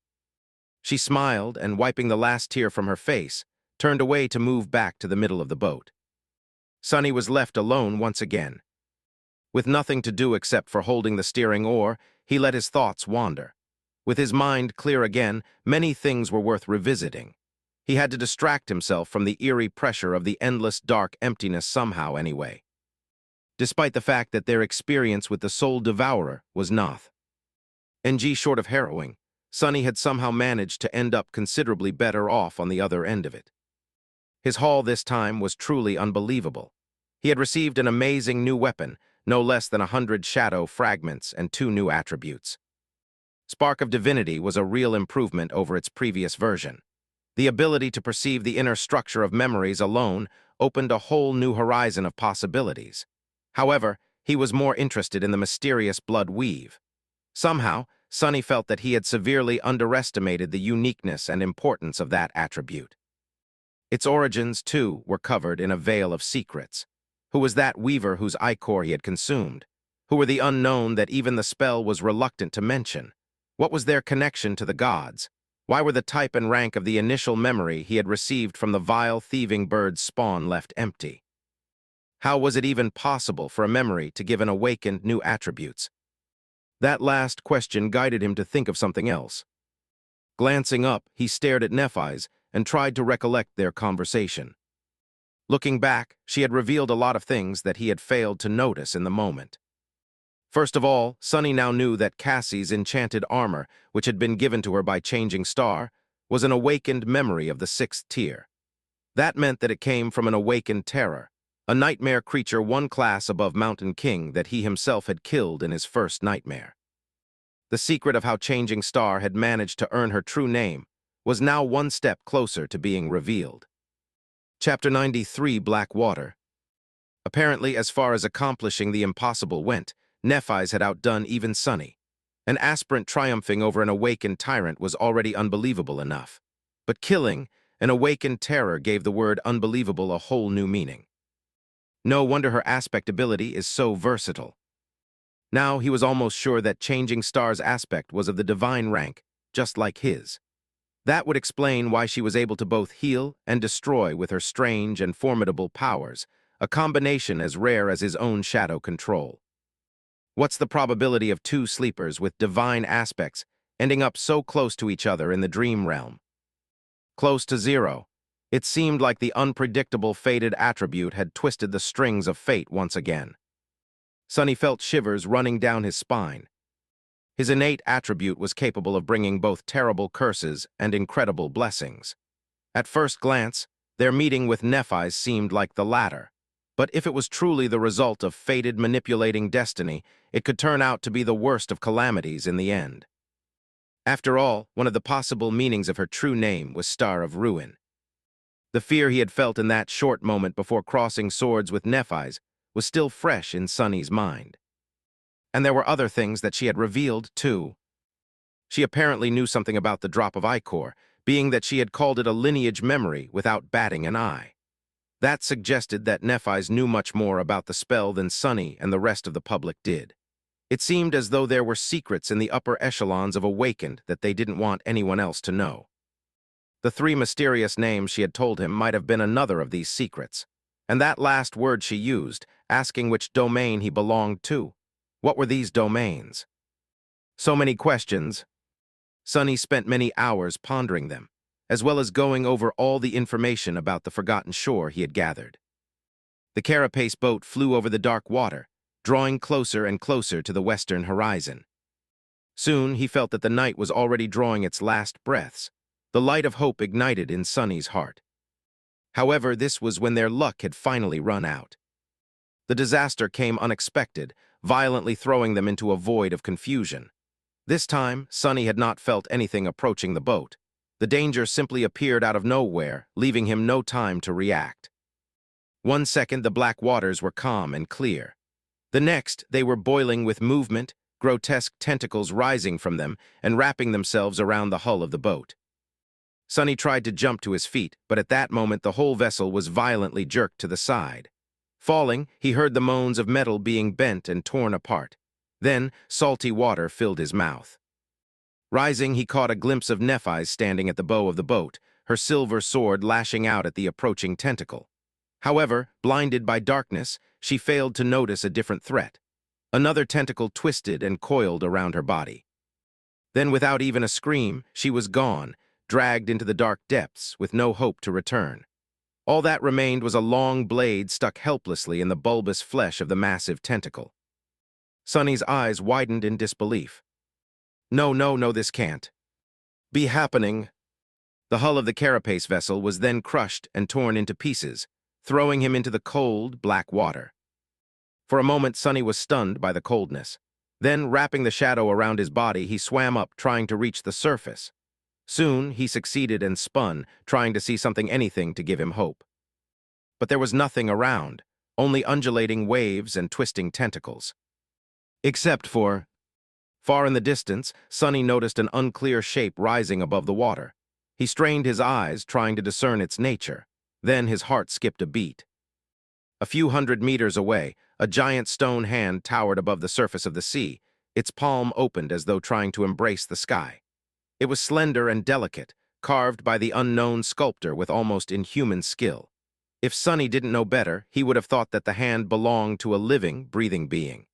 She smiled and, wiping the last tear from her face, turned away to move back to the middle of the boat. Sunny was left alone once again. With nothing to do except for holding the steering oar, he let his thoughts wander. With his mind clear again, many things were worth revisiting. He had to distract himself from the eerie pressure of the endless dark emptiness somehow anyway. Despite the fact that their experience with the Soul Devourer was nothing short of harrowing, Sunny had somehow managed to end up considerably better off on the other end of it. His haul this time was truly unbelievable. He had received an amazing new weapon, no less than 100 shadow fragments and 2 new attributes. Spark of Divinity was a real improvement over its previous version. The ability to perceive the inner structure of memories alone opened a whole new horizon of possibilities. However, he was more interested in the mysterious blood weave. Somehow, Sunny felt that he had severely underestimated the uniqueness and importance of that attribute. Its origins, too, were covered in a veil of secrets. Who was that weaver whose ichor he had consumed? Who were the unknown that even the spell was reluctant to mention? What was their connection to the gods? Why were the type and rank of the initial memory he had received from the vile, thieving bird's spawn left empty? How was it even possible for a memory to give an awakened new attributes? That last question guided him to think of something else. Glancing up, he stared at Nephis and tried to recollect their conversation. Looking back, she had revealed a lot of things that he had failed to notice in the moment. First of all, Sunny now knew that Cassie's enchanted armor, which had been given to her by Changing Star, was an awakened memory of the 6th tier. That meant that it came from an awakened terror, a nightmare creature 1 class above Mountain King that he himself had killed in his first nightmare. The secret of how Changing Star had managed to earn her true name was now 1 step closer to being revealed. Chapter 93, Black Water. Apparently, as far as accomplishing the impossible went, Nephis had outdone even Sunny. An aspirant triumphing over an awakened tyrant was already unbelievable enough. But killing an awakened terror gave the word unbelievable a whole new meaning. No wonder her aspect ability is so versatile. Now he was almost sure that Changing Star's aspect was of the divine rank, just like his. That would explain why she was able to both heal and destroy with her strange and formidable powers, a combination as rare as his own shadow control. What's the probability of 2 sleepers with divine aspects ending up so close to each other in the dream realm? Close to 0. It seemed like the unpredictable fated attribute had twisted the strings of fate once again. Sunny felt shivers running down his spine. His innate attribute was capable of bringing both terrible curses and incredible blessings. At first glance, their meeting with Nephis seemed like the latter. But if it was truly the result of fated manipulating destiny, it could turn out to be the worst of calamities in the end. After all, one of the possible meanings of her true name was Star of Ruin. The fear he had felt in that short moment before crossing swords with Nephis was still fresh in Sunny's mind. And there were other things that she had revealed, too. She apparently knew something about the drop of ichor, being that she had called it a lineage memory without batting an eye. That suggested that Nephis knew much more about the spell than Sunny and the rest of the public did. It seemed as though there were secrets in the upper echelons of Awakened that they didn't want anyone else to know. The 3 mysterious names she had told him might have been another of these secrets. And that last word she used, asking which domain he belonged to. What were these domains? So many questions, Sonny spent many hours pondering them, as well as going over all the information about the forgotten shore he had gathered. The carapace boat flew over the dark water, drawing closer and closer to the western horizon. Soon he felt that the night was already drawing its last breaths. The light of hope ignited in Sonny's heart. However, this was when their luck had finally run out. The disaster came unexpected, violently throwing them into a void of confusion. This time, Sonny had not felt anything approaching the boat. The danger simply appeared out of nowhere, leaving him no time to react. One second, the black waters were calm and clear. The next, they were boiling with movement, grotesque tentacles rising from them and wrapping themselves around the hull of the boat. Sonny tried to jump to his feet, but at that moment the whole vessel was violently jerked to the side. Falling, he heard the moans of metal being bent and torn apart. Then, salty water filled his mouth. Rising, he caught a glimpse of Nephis standing at the bow of the boat, her silver sword lashing out at the approaching tentacle. However, blinded by darkness, she failed to notice a different threat. Another tentacle twisted and coiled around her body. Then, without even a scream, she was gone, dragged into the dark depths with no hope to return. All that remained was a long blade stuck helplessly in the bulbous flesh of the massive tentacle. Sonny's eyes widened in disbelief. No, no, no, this can't be happening. The hull of the carapace vessel was then crushed and torn into pieces, throwing him into the cold, black water. For a moment, Sonny was stunned by the coldness. Then, wrapping the shadow around his body, he swam up, trying to reach the surface. Soon, he succeeded and spun, trying to see anything to give him hope. But there was nothing around, only undulating waves and twisting tentacles. Except for... Far in the distance, Sonny noticed an unclear shape rising above the water. He strained his eyes, trying to discern its nature. Then his heart skipped a beat. A few hundred meters away, a giant stone hand towered above the surface of the sea, its palm opened as though trying to embrace the sky. It was slender and delicate, carved by the unknown sculptor with almost inhuman skill. If Sonny didn't know better, he would have thought that the hand belonged to a living, breathing being.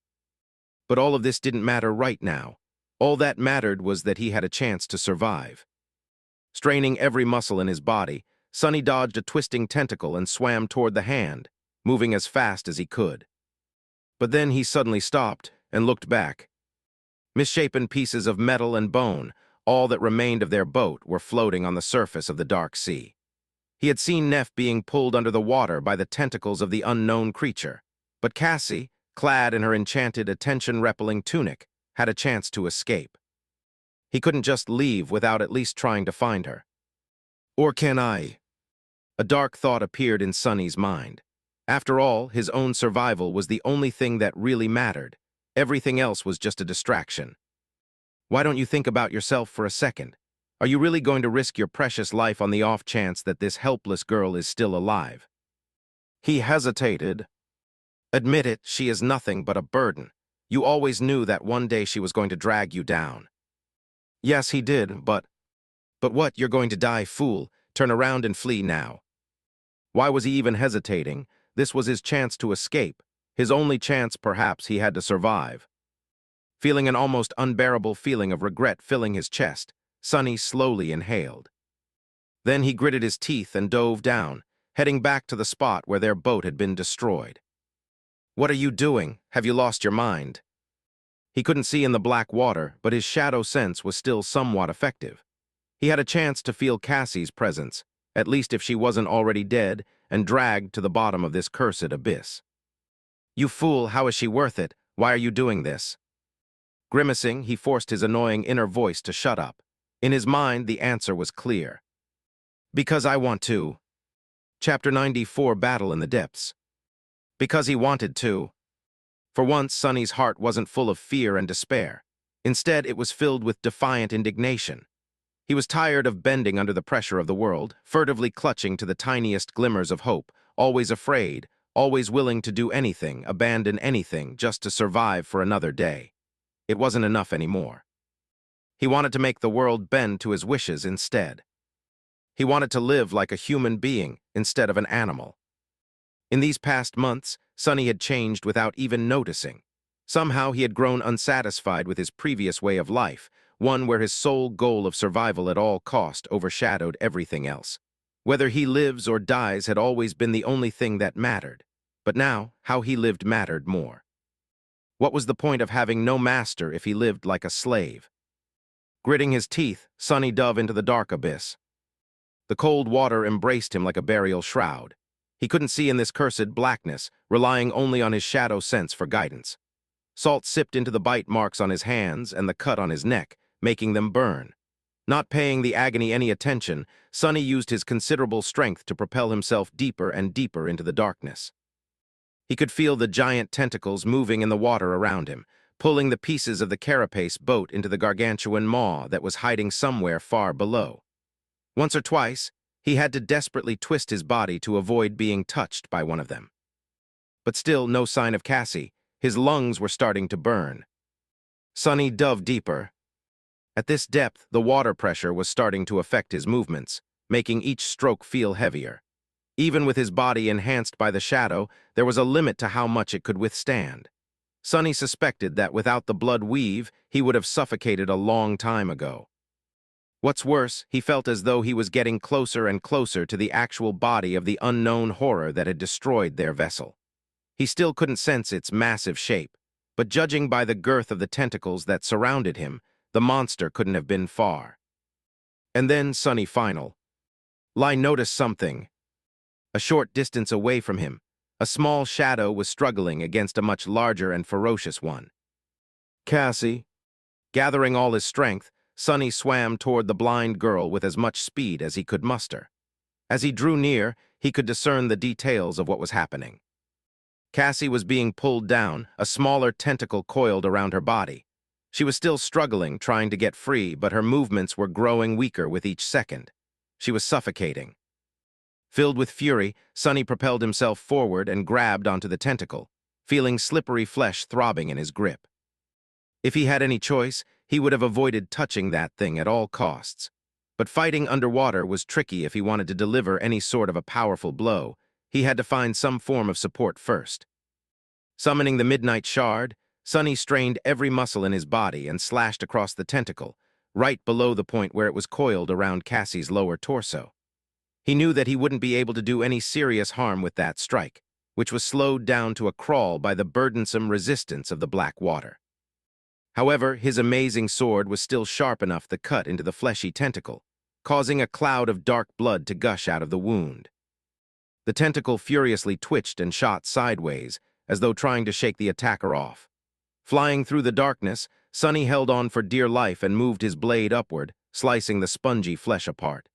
But all of this didn't matter right now. All that mattered was that he had a chance to survive. Straining every muscle in his body, Sonny dodged a twisting tentacle and swam toward the hand, moving as fast as he could. But then he suddenly stopped and looked back. Misshapen pieces of metal and bone, all that remained of their boat, were floating on the surface of the dark sea. He had seen Neph being pulled under the water by the tentacles of the unknown creature, but Cassie, clad in her enchanted, attention-repelling tunic, had a chance to escape. He couldn't just leave without at least trying to find her. Or can I? A dark thought appeared in Sonny's mind. After all, his own survival was the only thing that really mattered. Everything else was just a distraction. Why don't you think about yourself for a second? Are you really going to risk your precious life on the off chance that this helpless girl is still alive? He hesitated. Admit it, she is nothing but a burden. You always knew that one day she was going to drag you down. Yes, he did, but what? You're going to die, fool. Turn around and flee now. Why was he even hesitating? This was his chance to escape. His only chance, perhaps. He had to survive. Feeling an almost unbearable feeling of regret filling his chest, Sonny slowly inhaled. Then he gritted his teeth and dove down, heading back to the spot where their boat had been destroyed. What are you doing? Have you lost your mind? He couldn't see in the black water, but his shadow sense was still somewhat effective. He had a chance to feel Cassie's presence, at least if she wasn't already dead and dragged to the bottom of this cursed abyss. You fool, how is she worth it? Why are you doing this? Grimacing, he forced his annoying inner voice to shut up. In his mind, the answer was clear. Because I want to. Chapter 94, Battle in the Depths. Because he wanted to. For once, Sonny's heart wasn't full of fear and despair. Instead, it was filled with defiant indignation. He was tired of bending under the pressure of the world, furtively clutching to the tiniest glimmers of hope, always afraid, always willing to do anything, abandon anything, just to survive for another day. It wasn't enough anymore. He wanted to make the world bend to his wishes instead. He wanted to live like a human being instead of an animal. In these past months, Sonny had changed without even noticing. Somehow he had grown unsatisfied with his previous way of life, one where his sole goal of survival at all cost overshadowed everything else. Whether he lives or dies had always been the only thing that mattered, but now how he lived mattered more. What was the point of having no master if he lived like a slave? Gritting his teeth, Sonny dove into the dark abyss. The cold water embraced him like a burial shroud. He couldn't see in this cursed blackness, relying only on his shadow sense for guidance. Salt sipped into the bite marks on his hands and the cut on his neck, making them burn. Not paying the agony any attention, Sonny used his considerable strength to propel himself deeper and deeper into the darkness. He could feel the giant tentacles moving in the water around him, pulling the pieces of the carapace boat into the gargantuan maw that was hiding somewhere far below. Once or twice, he had to desperately twist his body to avoid being touched by one of them. But still no sign of Cassie. His lungs were starting to burn. Sonny dove deeper. At this depth, the water pressure was starting to affect his movements, making each stroke feel heavier. Even with his body enhanced by the shadow, there was a limit to how much it could withstand. Sonny suspected that without the blood weave, he would have suffocated a long time ago. What's worse, he felt as though he was getting closer and closer to the actual body of the unknown horror that had destroyed their vessel. He still couldn't sense its massive shape, but judging by the girth of the tentacles that surrounded him, the monster couldn't have been far. And then Sonny noticed something. A short distance away from him, a small shadow was struggling against a much larger and ferocious one. Cassie. Gathering all his strength, Sonny swam toward the blind girl with as much speed as he could muster. As he drew near, he could discern the details of what was happening. Cassie was being pulled down, a smaller tentacle coiled around her body. She was still struggling, trying to get free, but her movements were growing weaker with each second. She was suffocating. Filled with fury, Sonny propelled himself forward and grabbed onto the tentacle, feeling slippery flesh throbbing in his grip. If he had any choice, he would have avoided touching that thing at all costs. But fighting underwater was tricky if he wanted to deliver any sort of a powerful blow. He had to find some form of support first. Summoning the Midnight Shard, Sonny strained every muscle in his body and slashed across the tentacle, right below the point where it was coiled around Cassie's lower torso. He knew that he wouldn't be able to do any serious harm with that strike, which was slowed down to a crawl by the burdensome resistance of the black water. However, his amazing sword was still sharp enough to cut into the fleshy tentacle, causing a cloud of dark blood to gush out of the wound. The tentacle furiously twitched and shot sideways, as though trying to shake the attacker off. Flying through the darkness, Sonny held on for dear life and moved his blade upward, slicing the spongy flesh apart.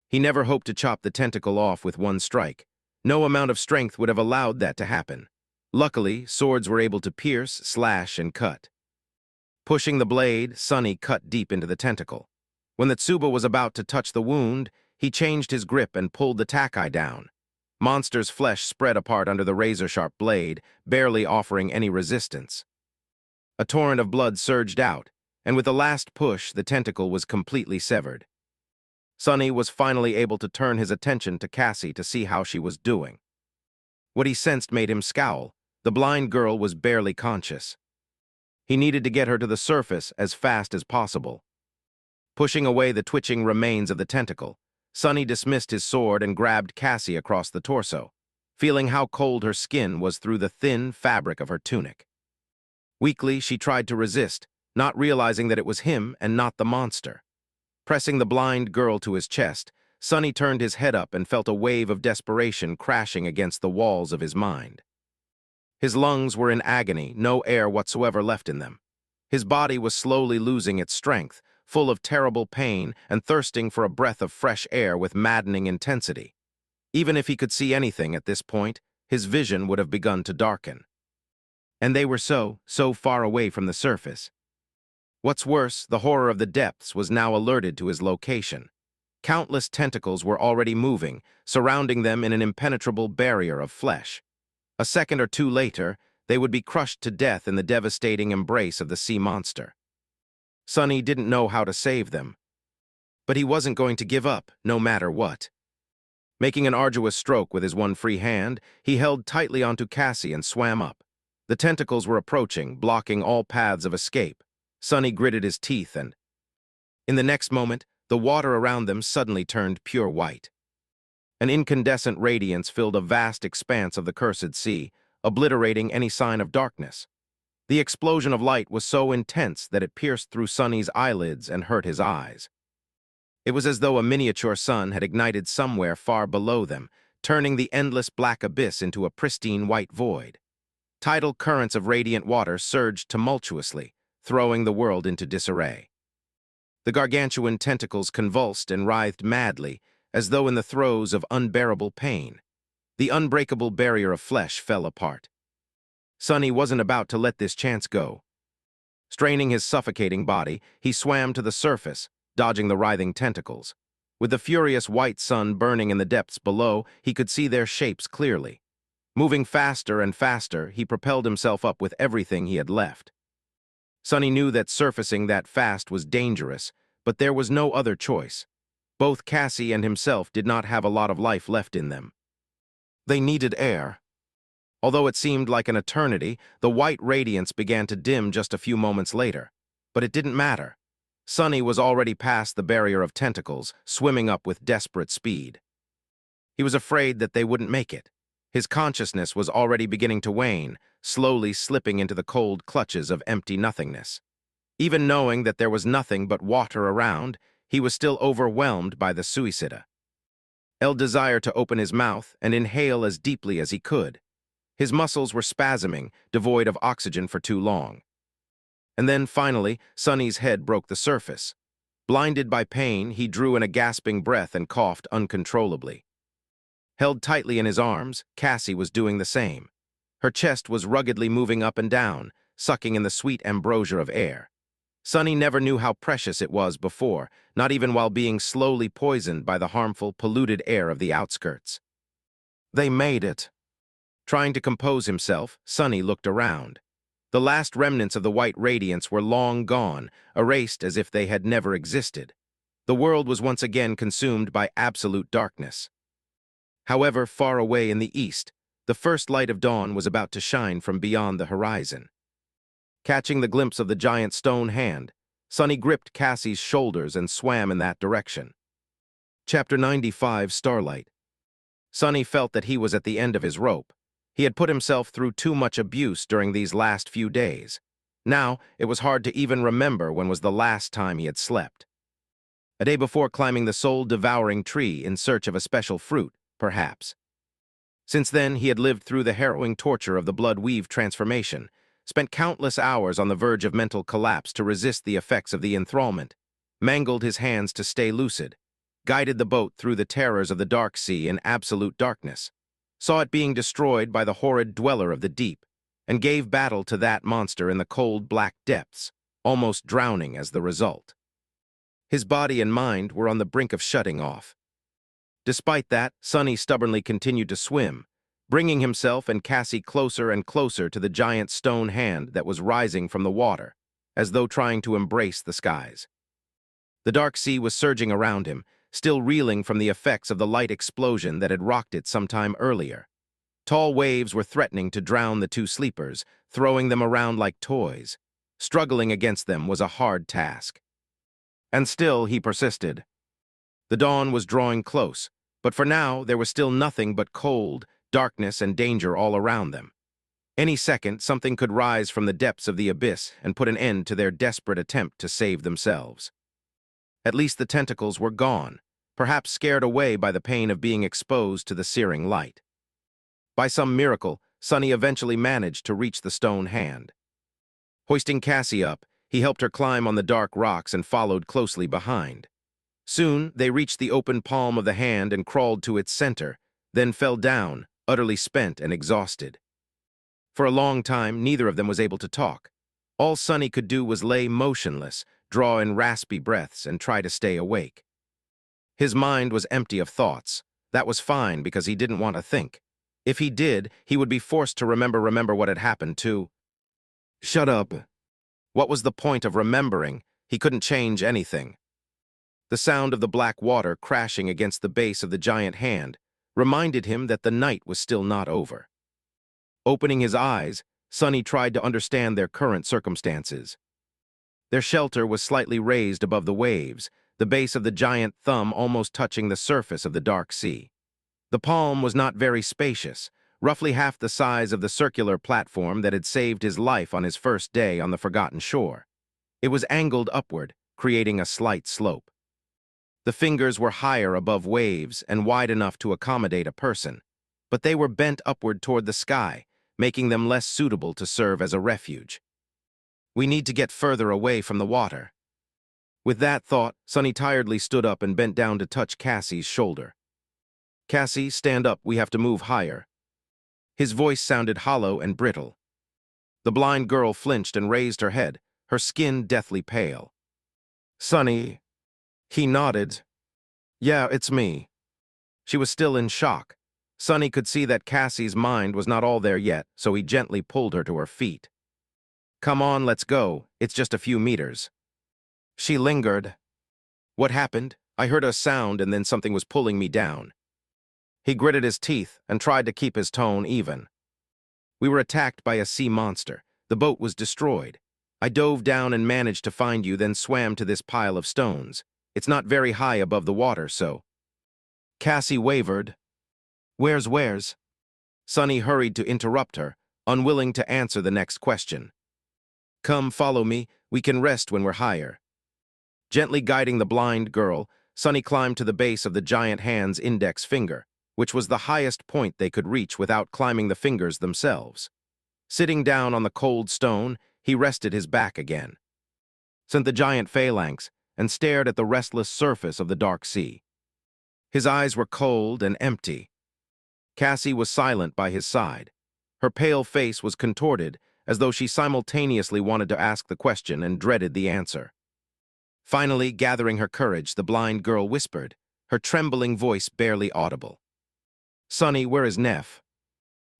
He never hoped to chop the tentacle off with one strike. No amount of strength would have allowed that to happen. Luckily, swords were able to pierce, slash, and cut. Pushing the blade, Sonny cut deep into the tentacle. When the Tsuba was about to touch the wound, he changed his grip and pulled the takai down. Monster's flesh spread apart under the razor-sharp blade, barely offering any resistance. A torrent of blood surged out, and with the last push, the tentacle was completely severed. Sonny was finally able to turn his attention to Cassie to see how she was doing. What he sensed made him scowl. The blind girl was barely conscious. He needed to get her to the surface as fast as possible. Pushing away the twitching remains of the tentacle, Sonny dismissed his sword and grabbed Cassie across the torso, feeling how cold her skin was through the thin fabric of her tunic. Weakly, she tried to resist, not realizing that it was him and not the monster. Pressing the blind girl to his chest, Sonny turned his head up and felt a wave of desperation crashing against the walls of his mind. His lungs were in agony, no air whatsoever left in them. His body was slowly losing its strength, full of terrible pain and thirsting for a breath of fresh air with maddening intensity. Even if he could see anything at this point, his vision would have begun to darken. And they were so far away from the surface. What's worse, the horror of the depths was now alerted to his location. Countless tentacles were already moving, surrounding them in an impenetrable barrier of flesh. A second or two later, they would be crushed to death in the devastating embrace of the sea monster. Sonny didn't know how to save them, but he wasn't going to give up, no matter what. Making an arduous stroke with his one free hand, he held tightly onto Cassie and swam up. The tentacles were approaching, blocking all paths of escape. Sonny gritted his teeth and, In the next moment, the water around them suddenly turned pure white. An incandescent radiance filled a vast expanse of the cursed sea, obliterating any sign of darkness. The explosion of light was so intense that it pierced through Sonny's eyelids and hurt his eyes. It was as though a miniature sun had ignited somewhere far below them, turning the endless black abyss into a pristine white void. Tidal currents of radiant water surged tumultuously, throwing the world into disarray. The gargantuan tentacles convulsed and writhed madly, as though in the throes of unbearable pain. The unbreakable barrier of flesh fell apart. Sonny wasn't about to let this chance go. Straining his suffocating body, he swam to the surface, dodging the writhing tentacles. With the furious white sun burning in the depths below, he could see their shapes clearly. Moving faster and faster, he propelled himself up with everything he had left. Sonny knew that surfacing that fast was dangerous, but there was no other choice. Both Cassie and himself did not have a lot of life left in them. They needed air. Although it seemed like an eternity, the white radiance began to dim just a few moments later. But it didn't matter. Sonny was already past the barrier of tentacles, swimming up with desperate speed. He was afraid that they wouldn't make it. His consciousness was already beginning to wane, slowly slipping into the cold clutches of empty nothingness. Even knowing that there was nothing but water around, he was still overwhelmed by the suicida. El desired to open his mouth and inhale as deeply as he could. His muscles were spasming, devoid of oxygen for too long. And then, finally, Sonny's head broke the surface. Blinded by pain, he drew in a gasping breath and coughed uncontrollably. Held tightly in his arms, Cassie was doing the same. Her chest was ruggedly moving up and down, sucking in the sweet ambrosia of air. Sonny never knew how precious it was before, not even while being slowly poisoned by the harmful, polluted air of the outskirts. They made it. Trying to compose himself, Sonny looked around. The last remnants of the white radiance were long gone, erased as if they had never existed. The world was once again consumed by absolute darkness. However, far away in the east, the first light of dawn was about to shine from beyond the horizon. Catching the glimpse of the giant stone hand, Sonny gripped Cassie's shoulders and swam in that direction. Chapter 95, Starlight. Sonny felt that he was at the end of his rope. He had put himself through too much abuse during these last few days. Now, it was hard to even remember when was the last time he had slept. A day before climbing the soul-devouring tree in search of a special fruit, perhaps. Since then, he had lived through the harrowing torture of the blood-weave transformation, spent countless hours on the verge of mental collapse to resist the effects of the enthrallment, mangled his hands to stay lucid, guided the boat through the terrors of the dark sea in absolute darkness, saw it being destroyed by the horrid dweller of the deep, and gave battle to that monster in the cold black depths, almost drowning as the result. His body and mind were on the brink of shutting off. Despite that, Sonny stubbornly continued to swim, bringing himself and Cassie closer and closer to the giant stone hand that was rising from the water, as though trying to embrace the skies. The dark sea was surging around him, still reeling from the effects of the light explosion that had rocked it some time earlier. Tall waves were threatening to drown the two sleepers, throwing them around like toys. Struggling against them was a hard task. And still he persisted. The dawn was drawing close, but for now there was still nothing but cold, darkness, and danger all around them. Any second, something could rise from the depths of the abyss and put an end to their desperate attempt to save themselves. At least the tentacles were gone, perhaps scared away by the pain of being exposed to the searing light. By some miracle, Sonny eventually managed to reach the stone hand. Hoisting Cassie up, he helped her climb on the dark rocks and followed closely behind. Soon, they reached the open palm of the hand and crawled to its center, then fell down, utterly spent and exhausted. For a long time, neither of them was able to talk. All Sonny could do was lay motionless, draw in raspy breaths, and try to stay awake. His mind was empty of thoughts. That was fine because he didn't want to think. If he did, he would be forced to remember what had happened to... Shut up. What was the point of remembering? He couldn't change anything. The sound of the black water crashing against the base of the giant hand reminded him that the night was still not over. Opening his eyes, Sonny tried to understand their current circumstances. Their shelter was slightly raised above the waves, the base of the giant thumb almost touching the surface of the dark sea. The palm was not very spacious, roughly half the size of the circular platform that had saved his life on his first day on the forgotten shore. It was angled upward, creating a slight slope. The fingers were higher above waves and wide enough to accommodate a person, but they were bent upward toward the sky, making them less suitable to serve as a refuge. We need to get further away from the water. With that thought, Sonny tiredly stood up and bent down to touch Cassie's shoulder. Cassie, stand up, we have to move higher. His voice sounded hollow and brittle. The blind girl flinched and raised her head, her skin deathly pale. Sonny, he nodded. Yeah, it's me. She was still in shock. Sonny could see that Cassie's mind was not all there yet, so he gently pulled her to her feet. Come on, let's go. It's just a few meters. She lingered. What happened? I heard a sound and then something was pulling me down. He gritted his teeth and tried to keep his tone even. We were attacked by a sea monster. The boat was destroyed. I dove down and managed to find you, then swam to this pile of stones. It's not very high above the water, so... Cassie wavered. Where's? Sonny hurried to interrupt her, unwilling to answer the next question. Come, follow me. We can rest when we're higher. Gently guiding the blind girl, Sonny climbed to the base of the giant hand's index finger, which was the highest point they could reach without climbing the fingers themselves. Sitting down on the cold stone, he rested his back again, sent the giant phalanx, and stared at the restless surface of the dark sea. His eyes were cold and empty. Cassie was silent by his side. Her pale face was contorted, as though she simultaneously wanted to ask the question and dreaded the answer. Finally, gathering her courage, the blind girl whispered, her trembling voice barely audible. Sonny, where is Neph?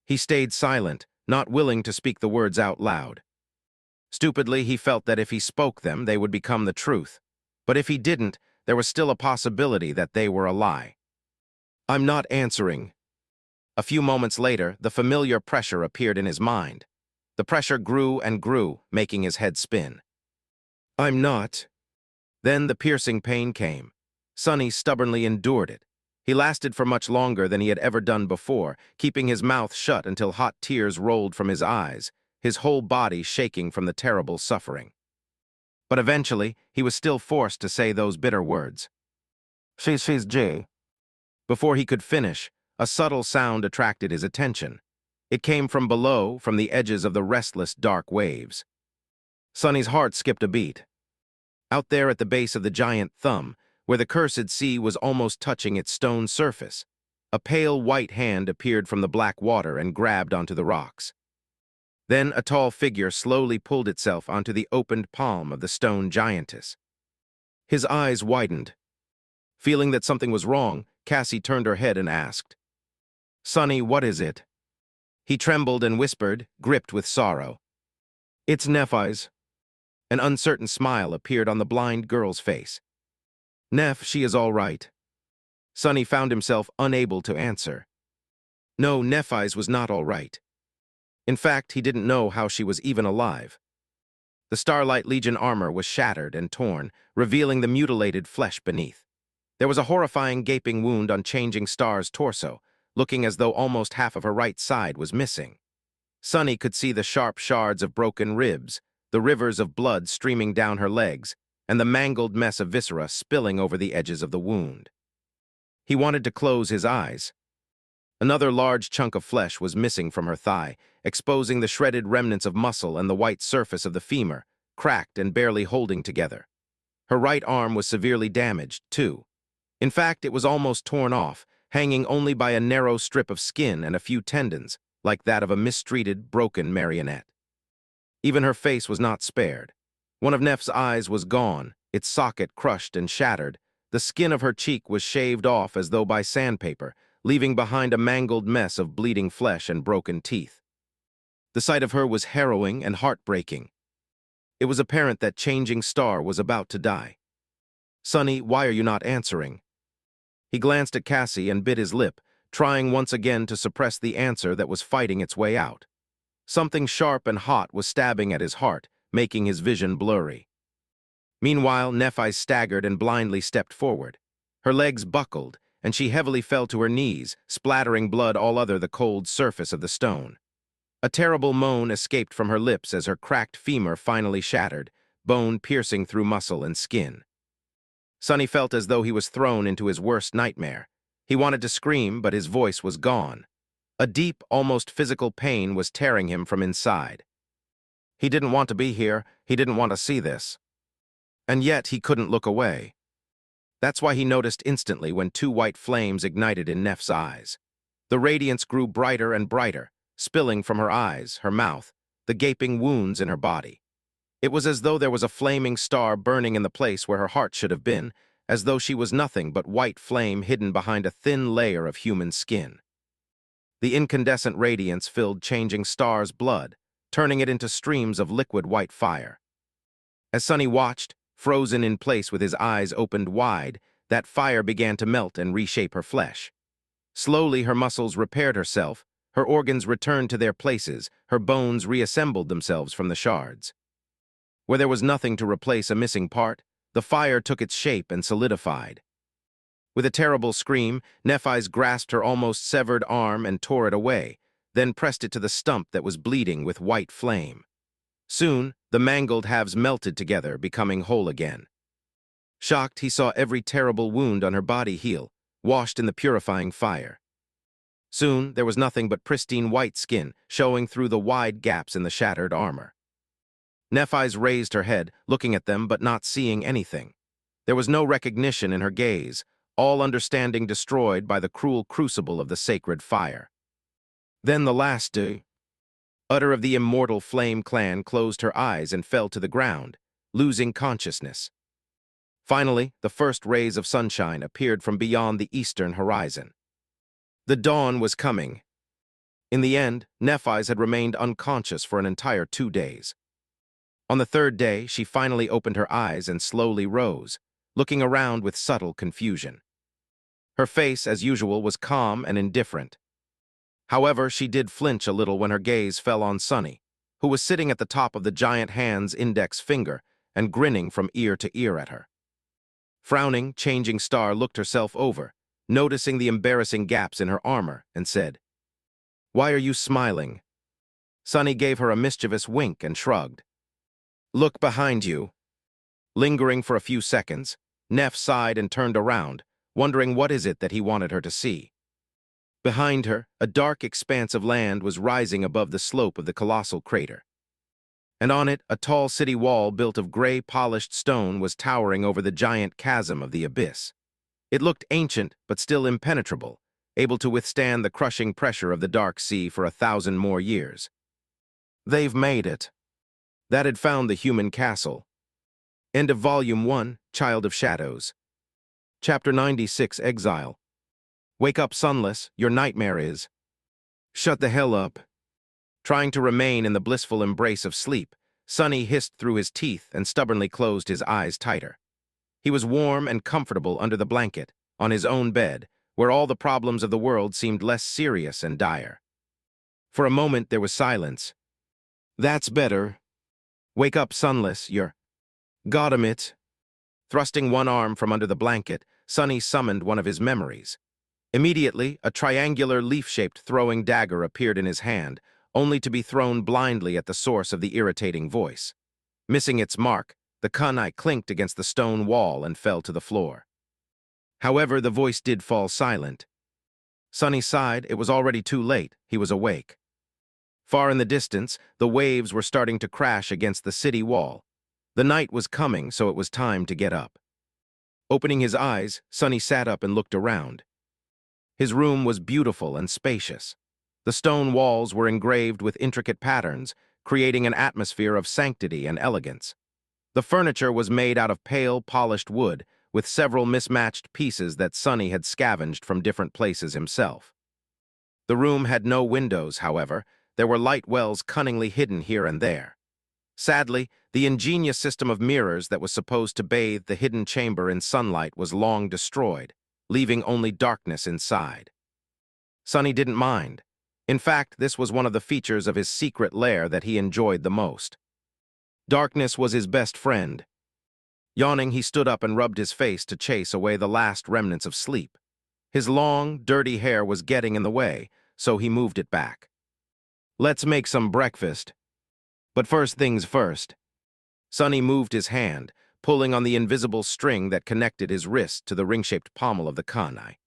He stayed silent, not willing to speak the words out loud. Stupidly, he felt that if he spoke them, they would become the truth. But if he didn't, there was still a possibility that they were a lie. I'm not answering. A few moments later, the familiar pressure appeared in his mind. The pressure grew and grew, making his head spin. I'm not. Then the piercing pain came. Sonny stubbornly endured it. He lasted for much longer than he had ever done before, keeping his mouth shut until hot tears rolled from his eyes, his whole body shaking from the terrible suffering. But eventually, he was still forced to say those bitter words. She's G. Before he could finish, a subtle sound attracted his attention. It came from below, from the edges of the restless, dark waves. Sonny's heart skipped a beat. Out there at the base of the giant thumb, where the cursed sea was almost touching its stone surface, a pale white hand appeared from the black water and grabbed onto the rocks. Then a tall figure slowly pulled itself onto the opened palm of the stone giantess. His eyes widened. Feeling that something was wrong, Cassie turned her head and asked, Sonny, what is it? He trembled and whispered, gripped with sorrow. It's Nephis. An uncertain smile appeared on the blind girl's face. Neph, she is all right. Sonny found himself unable to answer. No, Nephis was not all right. In fact, he didn't know how she was even alive. The Starlight Legion armor was shattered and torn, revealing the mutilated flesh beneath. There was a horrifying gaping wound on Changing Star's torso, looking as though almost half of her right side was missing. Sonny could see the sharp shards of broken ribs, the rivers of blood streaming down her legs, and the mangled mess of viscera spilling over the edges of the wound. He wanted to close his eyes. Another large chunk of flesh was missing from her thigh, exposing the shredded remnants of muscle and the white surface of the femur, cracked and barely holding together. Her right arm was severely damaged, too. In fact, it was almost torn off, hanging only by a narrow strip of skin and a few tendons, like that of a mistreated, broken marionette. Even her face was not spared. One of Neph's eyes was gone, its socket crushed and shattered. The skin of her cheek was shaved off as though by sandpaper, leaving behind a mangled mess of bleeding flesh and broken teeth. The sight of her was harrowing and heartbreaking. It was apparent that Changing Star was about to die. Sonny, why are you not answering? He glanced at Cassie and bit his lip, trying once again to suppress the answer that was fighting its way out. Something sharp and hot was stabbing at his heart, making his vision blurry. Meanwhile, Nephis staggered and blindly stepped forward. Her legs buckled, and she heavily fell to her knees, splattering blood all over the cold surface of the stone. A terrible moan escaped from her lips as her cracked femur finally shattered, bone piercing through muscle and skin. Sonny felt as though he was thrown into his worst nightmare. He wanted to scream, but his voice was gone. A deep, almost physical pain was tearing him from inside. He didn't want to be here. He didn't want to see this. And yet he couldn't look away. That's why he noticed instantly when two white flames ignited in Neph's eyes. The radiance grew brighter and brighter, spilling from her eyes, her mouth, the gaping wounds in her body. It was as though there was a flaming star burning in the place where her heart should have been, as though she was nothing but white flame hidden behind a thin layer of human skin. The incandescent radiance filled Changing Star's blood, turning it into streams of liquid white fire. As Sonny watched, frozen in place with his eyes opened wide, that fire began to melt and reshape her flesh. Slowly her muscles repaired herself, her organs returned to their places, her bones reassembled themselves from the shards. Where there was nothing to replace a missing part, the fire took its shape and solidified. With a terrible scream, Nephis grasped her almost severed arm and tore it away, then pressed it to the stump that was bleeding with white flame. Soon, the mangled halves melted together, becoming whole again. Shocked, he saw every terrible wound on her body heal, washed in the purifying fire. Soon, there was nothing but pristine white skin showing through the wide gaps in the shattered armor. Nephis raised her head, looking at them but not seeing anything. There was no recognition in her gaze, all understanding destroyed by the cruel crucible of the sacred fire. Then the last utter of the immortal Flame Clan closed her eyes and fell to the ground, losing consciousness. Finally, the first rays of sunshine appeared from beyond the eastern horizon. The dawn was coming. In the end, Nephis had remained unconscious for an entire 2 days. On the third day, she finally opened her eyes and slowly rose, looking around with subtle confusion. Her face, as usual, was calm and indifferent. However, she did flinch a little when her gaze fell on Sonny, who was sitting at the top of the giant hand's index finger and grinning from ear to ear at her. Frowning, Changing Star looked herself over, noticing the embarrassing gaps in her armor, and said, "Why are you smiling?" Sonny gave her a mischievous wink and shrugged. "Look behind you." Lingering for a few seconds, Neph sighed and turned around, wondering what is it that he wanted her to see. Behind her, a dark expanse of land was rising above the slope of the colossal crater. And on it, a tall city wall built of gray polished stone was towering over the giant chasm of the abyss. It looked ancient, but still impenetrable, able to withstand the crushing pressure of the dark sea for 1,000 more years. They've made it. That had found the human castle. End of Volume 1, Child of Shadows. Chapter 96, Exile. Wake up, Sunless, your nightmare is. Shut the hell up. Trying to remain in the blissful embrace of sleep, Sonny hissed through his teeth and stubbornly closed his eyes tighter. He was warm and comfortable under the blanket, on his own bed, where all the problems of the world seemed less serious and dire. For a moment there was silence. That's better. Wake up, Sunless, you're... Got it. Thrusting one arm from under the blanket, Sonny summoned one of his memories. Immediately, a triangular leaf-shaped throwing dagger appeared in his hand, only to be thrown blindly at the source of the irritating voice. Missing its mark, the kunai clinked against the stone wall and fell to the floor. However, the voice did fall silent. Sonny sighed. It was already too late. He was awake. Far in the distance, the waves were starting to crash against the city wall. The night was coming, so it was time to get up. Opening his eyes, Sonny sat up and looked around. His room was beautiful and spacious. The stone walls were engraved with intricate patterns, creating an atmosphere of sanctity and elegance. The furniture was made out of pale, polished wood, with several mismatched pieces that Sonny had scavenged from different places himself. The room had no windows, however. There were light wells cunningly hidden here and there. Sadly, the ingenious system of mirrors that was supposed to bathe the hidden chamber in sunlight was long destroyed, leaving only darkness inside. Sonny didn't mind. In fact, this was one of the features of his secret lair that he enjoyed the most. Darkness was his best friend. Yawning, he stood up and rubbed his face to chase away the last remnants of sleep. His long, dirty hair was getting in the way, so he moved it back. "Let's make some breakfast. But first things first." Sonny moved his hand, pulling on the invisible string that connected his wrist to the ring-shaped pommel of the kunai.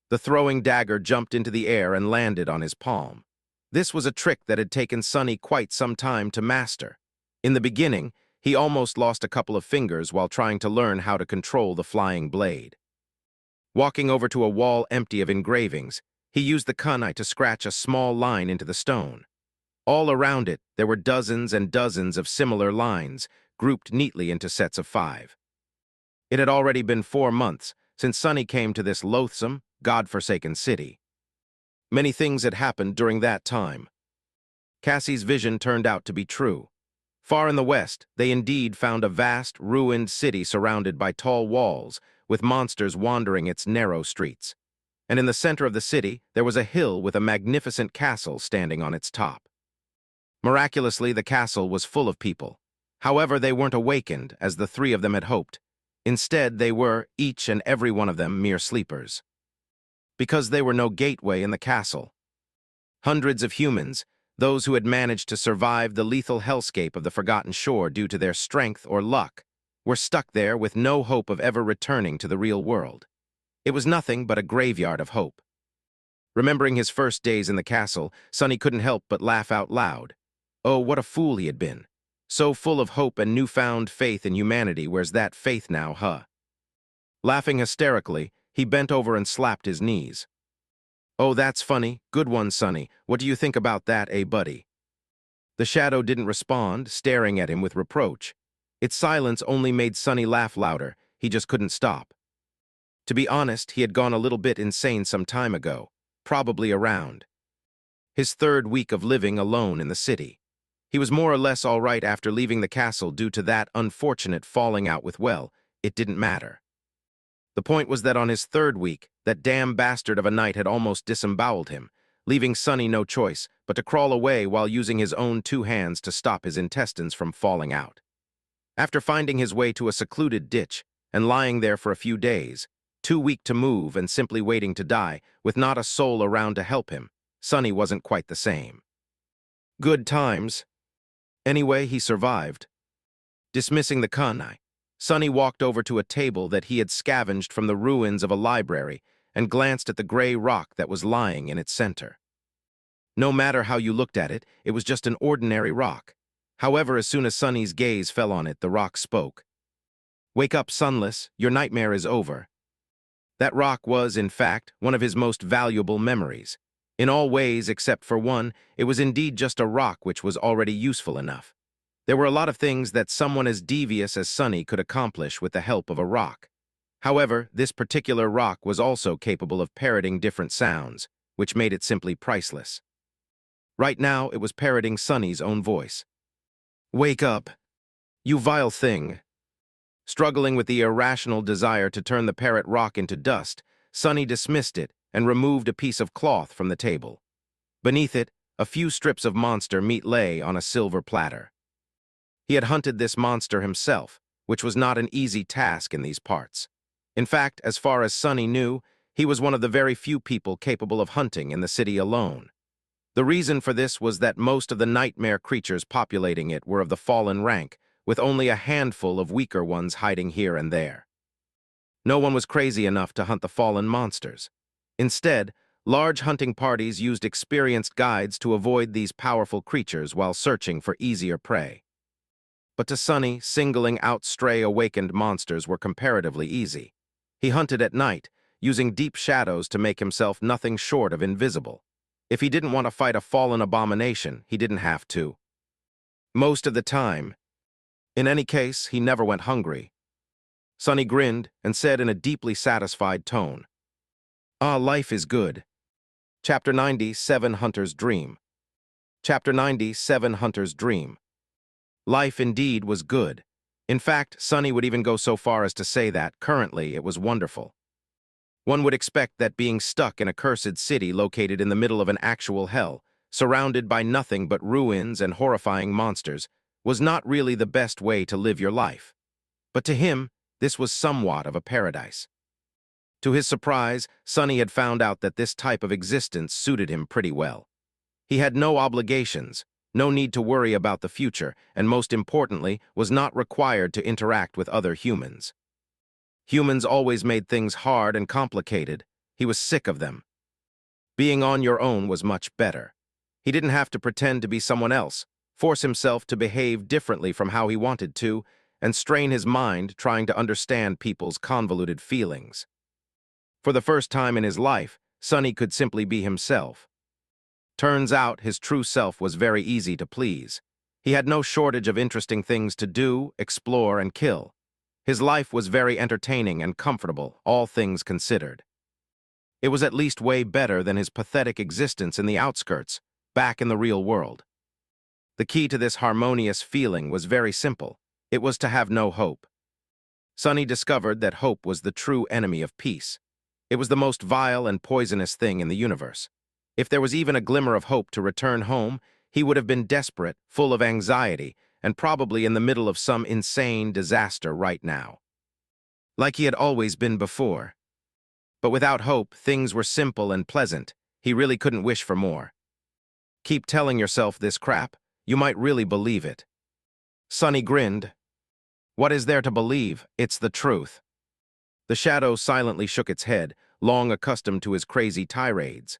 The throwing dagger jumped into the air and landed on his palm. This was a trick that had taken Sonny quite some time to master. In the beginning, he almost lost a couple of fingers while trying to learn how to control the flying blade. Walking over to a wall empty of engravings, he used the kunai to scratch a small line into the stone. All around it, there were dozens and dozens of similar lines, grouped neatly into sets of 5. It had already been 4 months since Sonny came to this loathsome, God-forsaken city. Many things had happened during that time. Cassie's vision turned out to be true. Far in the west, they indeed found a vast, ruined city surrounded by tall walls, with monsters wandering its narrow streets. And in the center of the city, there was a hill with a magnificent castle standing on its top. Miraculously, the castle was full of people. However, they weren't awakened, as the 3 of them had hoped. Instead, they were, each and every one of them, mere sleepers. Because there were no gateway in the castle. Hundreds of humans, those who had managed to survive the lethal hellscape of the Forgotten Shore due to their strength or luck, were stuck there with no hope of ever returning to the real world. It was nothing but a graveyard of hope. Remembering his first days in the castle, Sonny couldn't help but laugh out loud. Oh, what a fool he had been. So full of hope and newfound faith in humanity, where's that faith now, huh? Laughing hysterically, he bent over and slapped his knees. "Oh, that's funny. Good one, Sonny. What do you think about that, buddy?" The shadow didn't respond, staring at him with reproach. Its silence only made Sonny laugh louder. He just couldn't stop. To be honest, he had gone a little bit insane some time ago, probably around his 3rd week of living alone in the city. He was more or less all right after leaving the castle due to that unfortunate falling out with, well, it didn't matter. The point was that on his 3rd week, that damn bastard of a knight had almost disemboweled him, leaving Sonny no choice but to crawl away while using his own 2 hands to stop his intestines from falling out. After finding his way to a secluded ditch and lying there for a few days, too weak to move and simply waiting to die, with not a soul around to help him, Sonny wasn't quite the same. Good times. Anyway, he survived. Dismissing the kunai, Sonny walked over to a table that he had scavenged from the ruins of a library and glanced at the gray rock that was lying in its center. No matter how you looked at it, it was just an ordinary rock. However, as soon as Sonny's gaze fell on it, the rock spoke. "Wake up, Sunless, your nightmare is over." That rock was, in fact, one of his most valuable memories. In all ways except for one, it was indeed just a rock which was already useful enough. There were a lot of things that someone as devious as Sonny could accomplish with the help of a rock. However, this particular rock was also capable of parroting different sounds, which made it simply priceless. Right now, it was parroting Sonny's own voice. "Wake up, you vile thing." Struggling with the irrational desire to turn the parrot rock into dust, Sonny dismissed it and removed a piece of cloth from the table. Beneath it, a few strips of monster meat lay on a silver platter. He had hunted this monster himself, which was not an easy task in these parts. In fact, as far as Sonny knew, he was one of the very few people capable of hunting in the city alone. The reason for this was that most of the nightmare creatures populating it were of the fallen rank, with only a handful of weaker ones hiding here and there. No one was crazy enough to hunt the fallen monsters. Instead, large hunting parties used experienced guides to avoid these powerful creatures while searching for easier prey. But to Sonny, singling out stray awakened monsters were comparatively easy. He hunted at night, using deep shadows to make himself nothing short of invisible. If he didn't want to fight a fallen abomination, he didn't have to. Most of the time. In any case, he never went hungry. Sonny grinned and said in a deeply satisfied tone, "Ah, life is good." Chapter 97, Hunter's Dream. Chapter 97, Hunter's Dream. Life indeed was good. In fact, Sonny would even go so far as to say that, currently, it was wonderful. One would expect that being stuck in a cursed city located in the middle of an actual hell, surrounded by nothing but ruins and horrifying monsters, was not really the best way to live your life. But to him, This was somewhat of a paradise. To his surprise, Sonny had found out that this type of existence suited him pretty well. He had no obligations, no need to worry about the future, and most importantly, was not required to interact with other humans. Humans always made things hard and complicated. He was sick of them. Being on your own was much better. He didn't have to pretend to be someone else, force himself to behave differently from how he wanted to, and strain his mind trying to understand people's convoluted feelings. For the first time in his life, Sonny could simply be himself. Turns out his true self was very easy to please. He had no shortage of interesting things to do, explore, and kill. His life was very entertaining and comfortable, all things considered. It was at least way better than his pathetic existence in the outskirts, back in the real world. The key to this harmonious feeling was very simple. It was to have no hope. Sonny discovered that hope was the true enemy of peace. It was the most vile and poisonous thing in the universe. If there was even a glimmer of hope to return home, he would have been desperate, full of anxiety, and probably in the middle of some insane disaster right now. Like he had always been before. But without hope, things were simple and pleasant. He really couldn't wish for more. Keep telling yourself this crap. You might really believe it. Sonny grinned. What is there to believe? It's the truth. The shadow silently shook its head, long accustomed to his crazy tirades.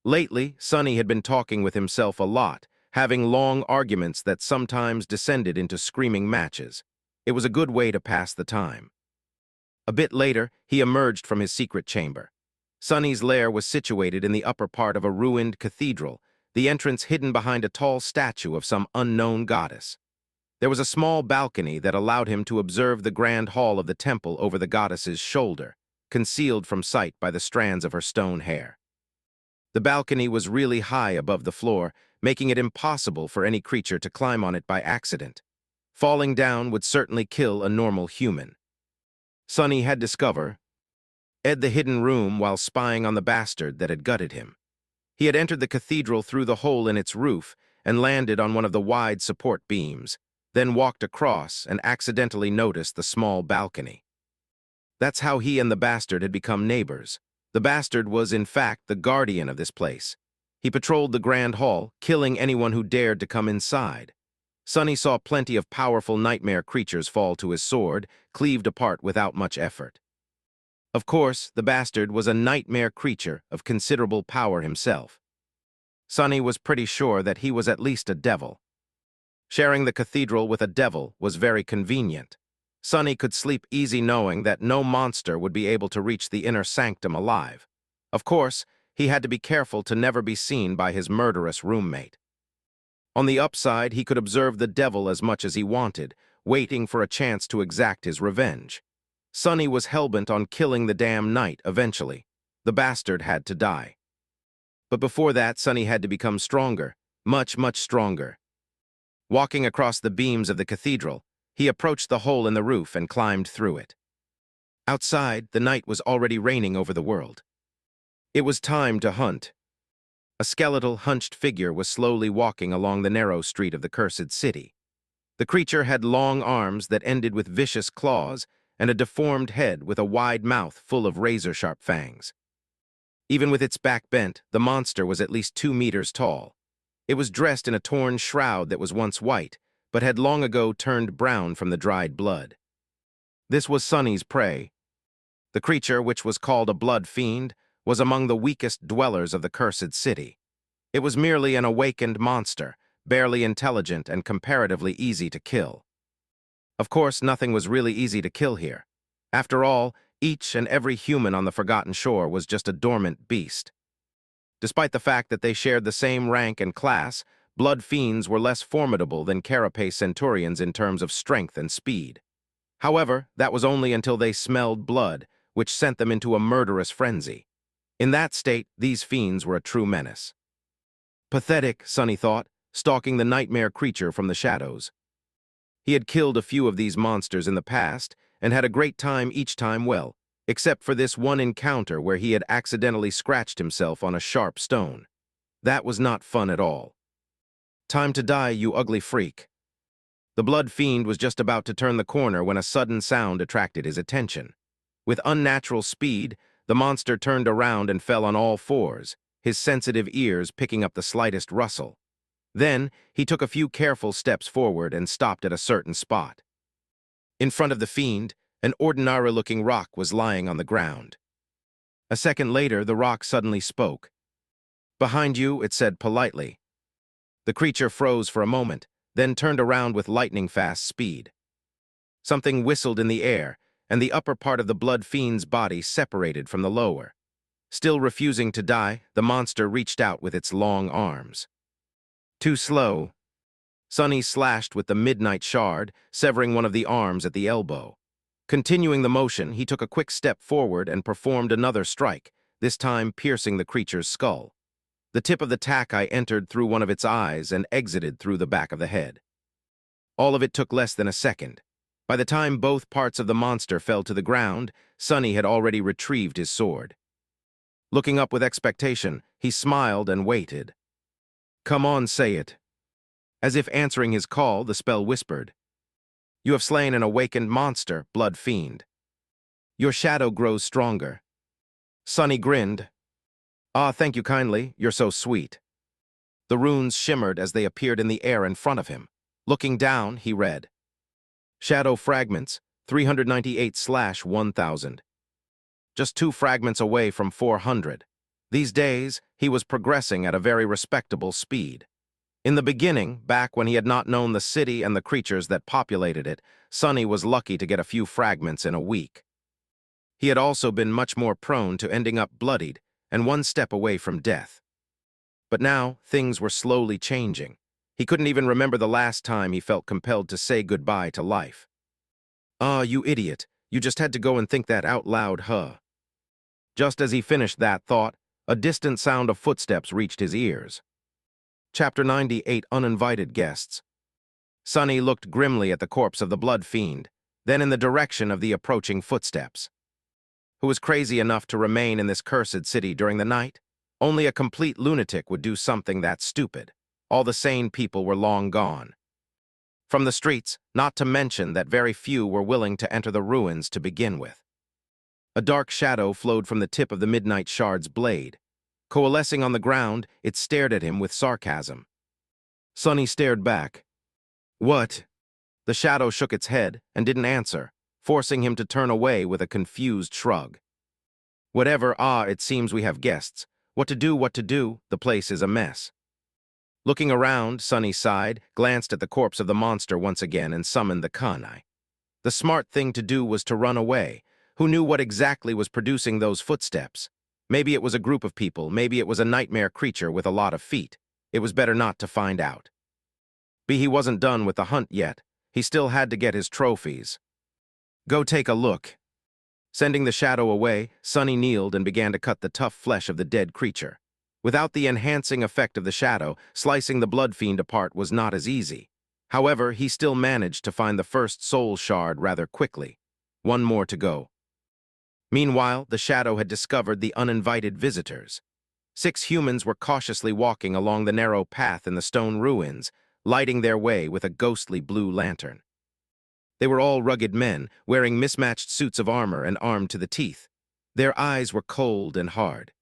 Lately, Sonny had been talking with himself a lot, having long arguments that sometimes descended into screaming matches. It was a good way to pass the time. A bit later, he emerged from his secret chamber. Sonny's lair was situated in the upper part of a ruined cathedral, the entrance hidden behind a tall statue of some unknown goddess. There was a small balcony that allowed him to observe the grand hall of the temple over the goddess's shoulder, concealed from sight by the strands of her stone hair. The balcony was really high above the floor, making it impossible for any creature to climb on it by accident. Falling down would certainly kill a normal human. Sonny had discovered the hidden room while spying on the bastard that had gutted him. He had entered the cathedral through the hole in its roof and landed on one of the wide support beams, then walked across and accidentally noticed the small balcony. That's how he and the bastard had become neighbors. The bastard was, in fact, the guardian of this place. He patrolled the grand hall, killing anyone who dared to come inside. Sonny saw plenty of powerful nightmare creatures fall to his sword, cleaved apart without much effort. Of course, the bastard was a nightmare creature of considerable power himself. Sonny was pretty sure that he was at least a devil. Sharing the cathedral with a devil was very convenient. Sonny could sleep easy knowing that no monster would be able to reach the inner sanctum alive. Of course, he had to be careful to never be seen by his murderous roommate. On the upside, he could observe the devil as much as he wanted, waiting for a chance to exact his revenge. Sonny was hellbent on killing the damn knight eventually. The bastard had to die. But before that, Sonny had to become stronger, much, much stronger. Walking across the beams of the cathedral, he approached the hole in the roof and climbed through it. Outside, the night was already reigning over the world. It was time to hunt. A skeletal, hunched figure was slowly walking along the narrow street of the cursed city. The creature had long arms that ended with vicious claws and a deformed head with a wide mouth full of razor-sharp fangs. Even with its back bent, the monster was at least 2 meters tall. It was dressed in a torn shroud that was once white, but had long ago turned brown from the dried blood. This was Sonny's prey. The creature, which was called a blood fiend, was among the weakest dwellers of the cursed city. It was merely an awakened monster, barely intelligent and comparatively easy to kill. Of course, nothing was really easy to kill here. After all, each and every human on the Forgotten Shore was just a dormant beast. Despite the fact that they shared the same rank and class, blood fiends were less formidable than carapace centurions in terms of strength and speed. However, that was only until they smelled blood, which sent them into a murderous frenzy. In that state, these fiends were a true menace. Pathetic, Sonny thought, stalking the nightmare creature from the shadows. He had killed a few of these monsters in the past and had a great time each time, well, except for this one encounter where he had accidentally scratched himself on a sharp stone. That was not fun at all. Time to die, you ugly freak. The blood fiend was just about to turn the corner when a sudden sound attracted his attention. With unnatural speed, the monster turned around and fell on all fours, his sensitive ears picking up the slightest rustle. Then, he took a few careful steps forward and stopped at a certain spot. In front of the fiend, an ordinary-looking rock was lying on the ground. A second later, the rock suddenly spoke. "Behind you," it said politely. The creature froze for a moment, then turned around with lightning-fast speed. Something whistled in the air, and the upper part of the blood fiend's body separated from the lower. Still refusing to die, the monster reached out with its long arms. Too slow. Sonny slashed with the midnight shard, severing one of the arms at the elbow. Continuing the motion, he took a quick step forward and performed another strike, this time piercing the creature's skull. The tip of the tack-eye entered through one of its eyes and exited through the back of the head. All of it took less than a second. By the time both parts of the monster fell to the ground, Sonny had already retrieved his sword. Looking up with expectation, he smiled and waited. "Come on, say it." As if answering his call, the spell whispered. "You have slain an awakened monster, blood fiend. Your shadow grows stronger." Sonny grinned. "Ah, thank you kindly, you're so sweet." The runes shimmered as they appeared in the air in front of him. Looking down, he read, "Shadow fragments, 398/1000. Just 2 fragments away from 400. These days, he was progressing at a very respectable speed. In the beginning, back when he had not known the city and the creatures that populated it, Sonny was lucky to get a few fragments in a week. He had also been much more prone to ending up bloodied and one step away from death. But now, things were slowly changing. He couldn't even remember the last time he felt compelled to say goodbye to life. "Ah, you idiot. You just had to go and think that out loud, huh?" Just as he finished that thought, a distant sound of footsteps reached his ears. Chapter 98, Uninvited Guests. Sonny looked grimly at the corpse of the blood fiend, then in the direction of the approaching footsteps. Who was crazy enough to remain in this cursed city during the night? Only a complete lunatic would do something that stupid. All the sane people were long gone. From the streets, not to mention that very few were willing to enter the ruins to begin with. A dark shadow flowed from the tip of the midnight shard's blade. Coalescing on the ground, it stared at him with sarcasm. Sonny stared back. "What?" The shadow shook its head and didn't answer, forcing him to turn away with a confused shrug. "Whatever, it seems we have guests. What to do, the place is a mess." Looking around, Sonny sighed, glanced at the corpse of the monster once again and summoned the kunai. The smart thing to do was to run away. Who knew what exactly was producing those footsteps? Maybe it was a group of people, maybe it was a nightmare creature with a lot of feet. It was better not to find out. He wasn't done with the hunt yet. He still had to get his trophies. "Go take a look." Sending the shadow away, Sonny kneeled and began to cut the tough flesh of the dead creature. Without the enhancing effect of the shadow, slicing the blood fiend apart was not as easy. However, he still managed to find the first soul shard rather quickly. One more to go. Meanwhile, the shadow had discovered the uninvited visitors. 6 humans were cautiously walking along the narrow path in the stone ruins, lighting their way with a ghostly blue lantern. They were all rugged men, wearing mismatched suits of armor and armed to the teeth. Their eyes were cold and hard.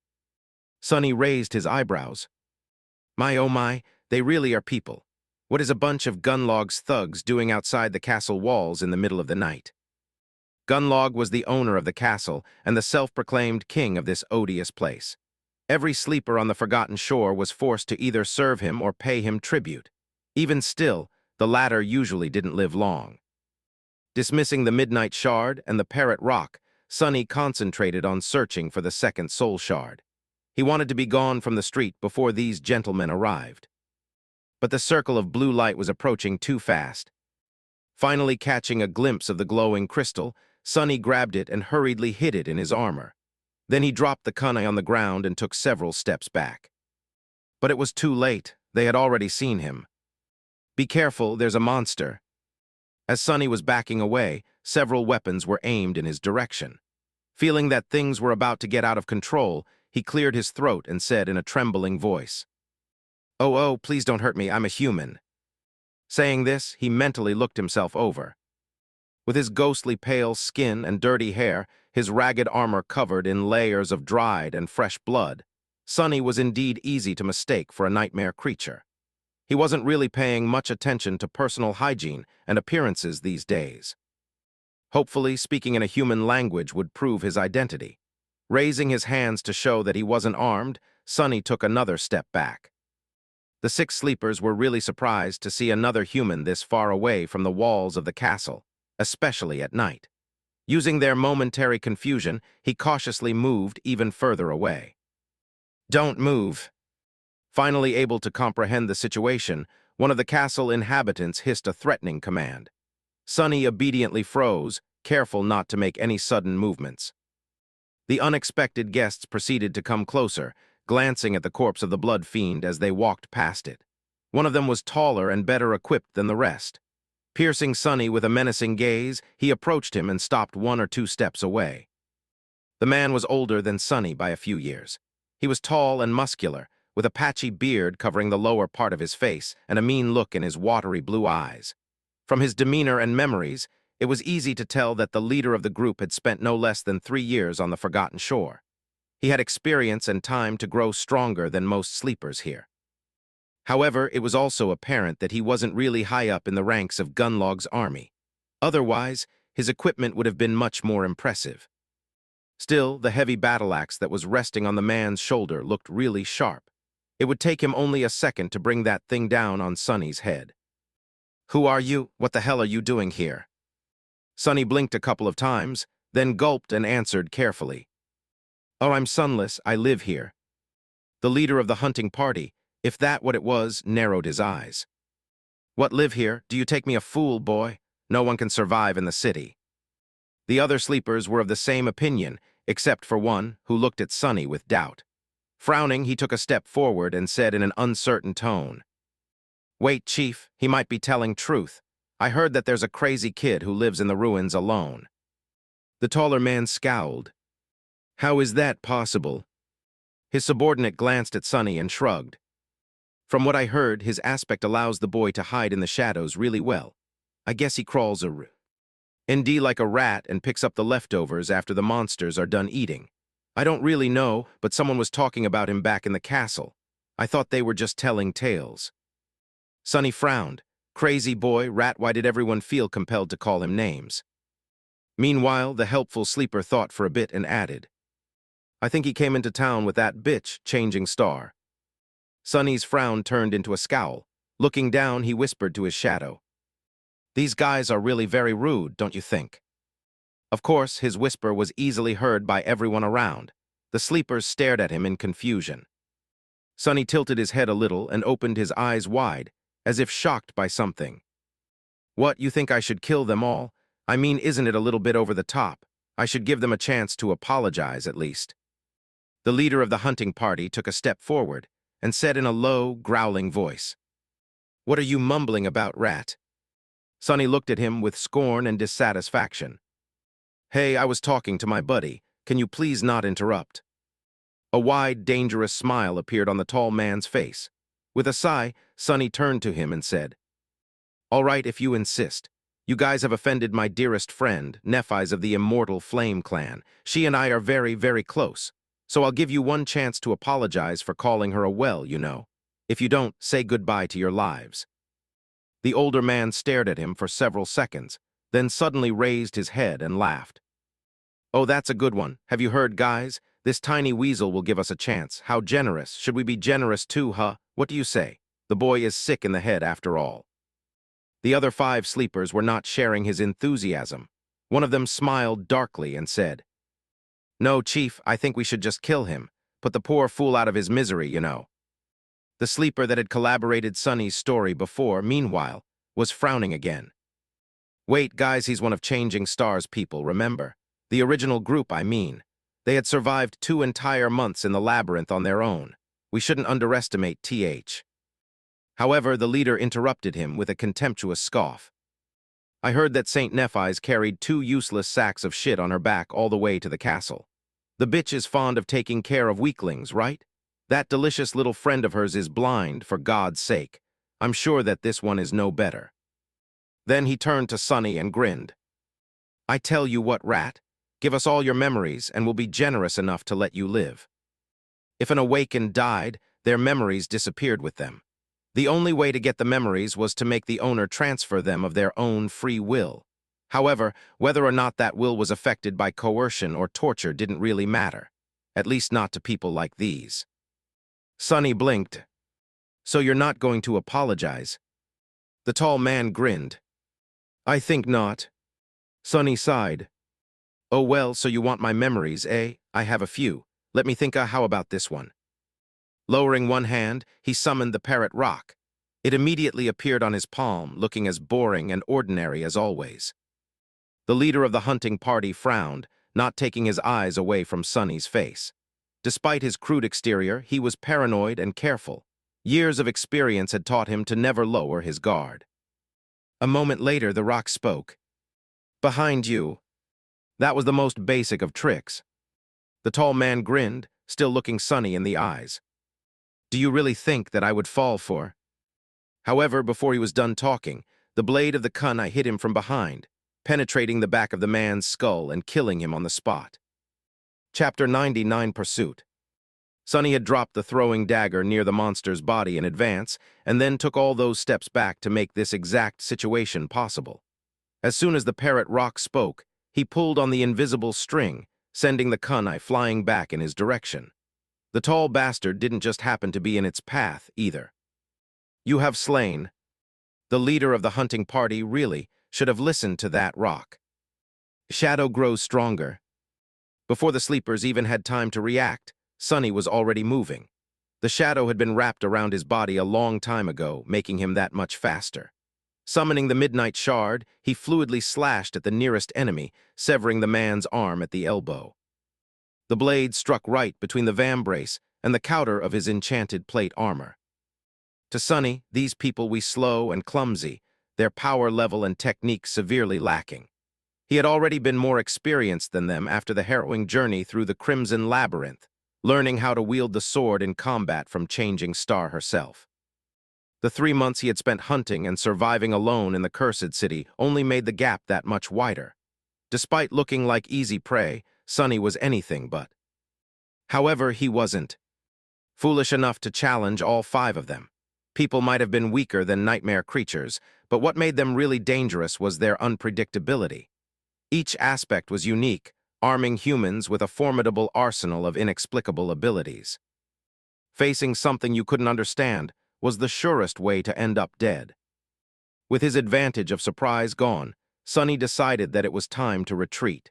Sonny raised his eyebrows. "My oh my, they really are people. What is a bunch of Gunlog's thugs doing outside the castle walls in the middle of the night?" Gunlog was the owner of the castle and the self-proclaimed king of this odious place. Every sleeper on the Forgotten Shore was forced to either serve him or pay him tribute. Even still, the latter usually didn't live long. Dismissing the Midnight Shard and the Parrot Rock, Sonny concentrated on searching for the second soul shard. He wanted to be gone from the street before these gentlemen arrived. But the circle of blue light was approaching too fast. Finally catching a glimpse of the glowing crystal, Sonny grabbed it and hurriedly hid it in his armor. Then he dropped the kunai on the ground and took several steps back. But it was too late. They had already seen him. "Be careful, there's a monster." As Sonny was backing away, several weapons were aimed in his direction. Feeling that things were about to get out of control, he cleared his throat and said in a trembling voice, "Oh, please don't hurt me, I'm a human." Saying this, he mentally looked himself over. With his ghostly pale skin and dirty hair, his ragged armor covered in layers of dried and fresh blood, Sonny was indeed easy to mistake for a nightmare creature. He wasn't really paying much attention to personal hygiene and appearances these days. Hopefully, speaking in a human language would prove his identity. Raising his hands to show that he wasn't armed, Sonny took another step back. The 6 sleepers were really surprised to see another human this far away from the walls of the castle, especially at night. Using their momentary confusion, he cautiously moved even further away. "Don't move." Finally able to comprehend the situation, one of the castle inhabitants hissed a threatening command. Sonny obediently froze, careful not to make any sudden movements. The unexpected guests proceeded to come closer, glancing at the corpse of the blood fiend as they walked past it. One of them was taller and better equipped than the rest. Piercing Sonny with a menacing gaze, he approached him and stopped 1 or 2 steps away. The man was older than Sonny by a few years. He was tall and muscular, with a patchy beard covering the lower part of his face and a mean look in his watery blue eyes. From his demeanor and memories, it was easy to tell that the leader of the group had spent no less than 3 years on the Forgotten Shore. He had experience and time to grow stronger than most sleepers here. However, it was also apparent that he wasn't really high up in the ranks of Gunlog's army. Otherwise, his equipment would have been much more impressive. Still, the heavy battle axe that was resting on the man's shoulder looked really sharp. It would take him only a second to bring that thing down on Sonny's head. "Who are you? What the hell are you doing here?" Sonny blinked a couple of times, then gulped and answered carefully. "Oh, I'm Sunless, I live here." The leader of the hunting party, if that what it was, narrowed his eyes. "What, live here? Do you take me a fool, boy? No one can survive in the city." The other sleepers were of the same opinion, except for one, who looked at Sonny with doubt. Frowning, he took a step forward and said in an uncertain tone, "Wait, Chief, he might be telling truth. I heard that there's a crazy kid who lives in the ruins alone." The taller man scowled. "How is that possible?" His subordinate glanced at Sonny and shrugged. "From what I heard, his aspect allows the boy to hide in the shadows really well. I guess he crawls ND like a rat and picks up the leftovers after the monsters are done eating. I don't really know, but someone was talking about him back in the castle. I thought they were just telling tales." Sonny frowned. Crazy boy, rat, why did everyone feel compelled to call him names? Meanwhile, the helpful sleeper thought for a bit and added, "I think he came into town with that bitch, Changing Star." Sonny's frown turned into a scowl. Looking down, he whispered to his shadow, "These guys are really very rude, don't you think?" Of course, his whisper was easily heard by everyone around. The sleepers stared at him in confusion. Sonny tilted his head a little and opened his eyes wide, as if shocked by something. "What, you think I should kill them all? I mean, isn't it a little bit over the top? I should give them a chance to apologize, at least." The leader of the hunting party took a step forward and said in a low, growling voice, "What are you mumbling about, rat?" Sonny looked at him with scorn and dissatisfaction. "Hey, I was talking to my buddy. Can you please not interrupt?" A wide, dangerous smile appeared on the tall man's face. With a sigh, Sonny turned to him and said, "All right, if you insist. You guys have offended my dearest friend, Nephis of the Immortal Flame Clan. She and I are very, very close. So I'll give you one chance to apologize for calling her a well, you know. If you don't, say goodbye to your lives." The older man stared at him for several seconds, then suddenly raised his head and laughed. "Oh, that's a good one. Have you heard, guys? This tiny weasel will give us a chance. How generous. Should we be generous too, huh? What do you say? The boy is sick in the head after all." The other 5 sleepers were not sharing his enthusiasm. One of them smiled darkly and said, "No, Chief, I think we should just kill him. Put the poor fool out of his misery, you know." The sleeper that had collaborated Sonny's story before, meanwhile, was frowning again. "Wait, guys, he's one of Changing Star's people, remember? The original group, I mean. They had survived 2 entire months in the labyrinth on their own. We shouldn't underestimate TH. However, the leader interrupted him with a contemptuous scoff. "I heard that St. Nephis carried 2 useless sacks of shit on her back all the way to the castle. The bitch is fond of taking care of weaklings, right? That delicious little friend of hers is blind, for God's sake. I'm sure that this one is no better. Then he turned to Sonny and grinned. I tell you what, rat, give us all your memories and we'll be generous enough to let you live. If an awakened died, their memories disappeared with them. The only way to get the memories was to make the owner transfer them of their own free will. However, whether or not that will was affected by coercion or torture didn't really matter, at least not to people like these. Sonny blinked. So you're not going to apologize? The tall man grinned. I think not. Sonny sighed. Oh well, so you want my memories, eh? I have a few. Let me think, how about this one? Lowering one hand, he summoned the parrot rock. It immediately appeared on his palm, looking as boring and ordinary as always. The leader of the hunting party frowned, not taking his eyes away from Sonny's face. Despite his crude exterior, he was paranoid and careful. Years of experience had taught him to never lower his guard. A moment later, the rock spoke. Behind you. That was the most basic of tricks. The tall man grinned, still looking Sonny in the eyes. Do you really think that I would fall for? However, before he was done talking, the blade of the kunai hit him from behind, penetrating the back of the man's skull and killing him on the spot. Chapter 99 Pursuit. Sonny had dropped the throwing dagger near the monster's body in advance, and then took all those steps back to make this exact situation possible. As soon as the parrot rock spoke, he pulled on the invisible string, sending the kunai flying back in his direction. The tall bastard didn't just happen to be in its path, either. You have slain. The leader of the hunting party really should have listened to that rock. Shadow grows stronger. Before the sleepers even had time to react, Sonny was already moving. The shadow had been wrapped around his body a long time ago, making him that much faster. Summoning the midnight shard, he fluidly slashed at the nearest enemy, severing the man's arm at the elbow. The blade struck right between the vambrace and the counter of his enchanted plate armor. To Sonny, these people were slow and clumsy, their power level and technique severely lacking. He had already been more experienced than them after the harrowing journey through the Crimson Labyrinth, learning how to wield the sword in combat from Changing Star herself. The 3 months he had spent hunting and surviving alone in the Cursed City only made the gap that much wider. Despite looking like easy prey, Sonny was anything but. However, he wasn't. Foolish enough to challenge all 5 of them. People might have been weaker than nightmare creatures, but what made them really dangerous was their unpredictability. Each aspect was unique, arming humans with a formidable arsenal of inexplicable abilities. Facing something you couldn't understand was the surest way to end up dead. With his advantage of surprise gone, Sonny decided that it was time to retreat.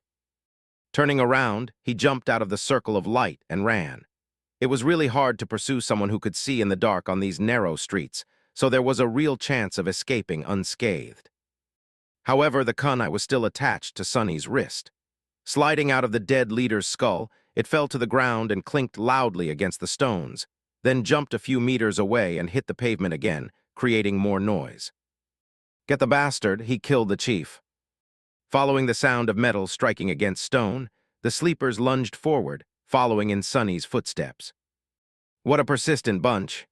Turning around, he jumped out of the circle of light and ran. It was really hard to pursue someone who could see in the dark on these narrow streets, so there was a real chance of escaping unscathed. However, the kunai was still attached to Sonny's wrist. Sliding out of the dead leader's skull, it fell to the ground and clinked loudly against the stones, then jumped a few meters away and hit the pavement again, creating more noise. Get the bastard, he killed the chief. Following the sound of metal striking against stone, the sleepers lunged forward, following in Sonny's footsteps. What a persistent bunch.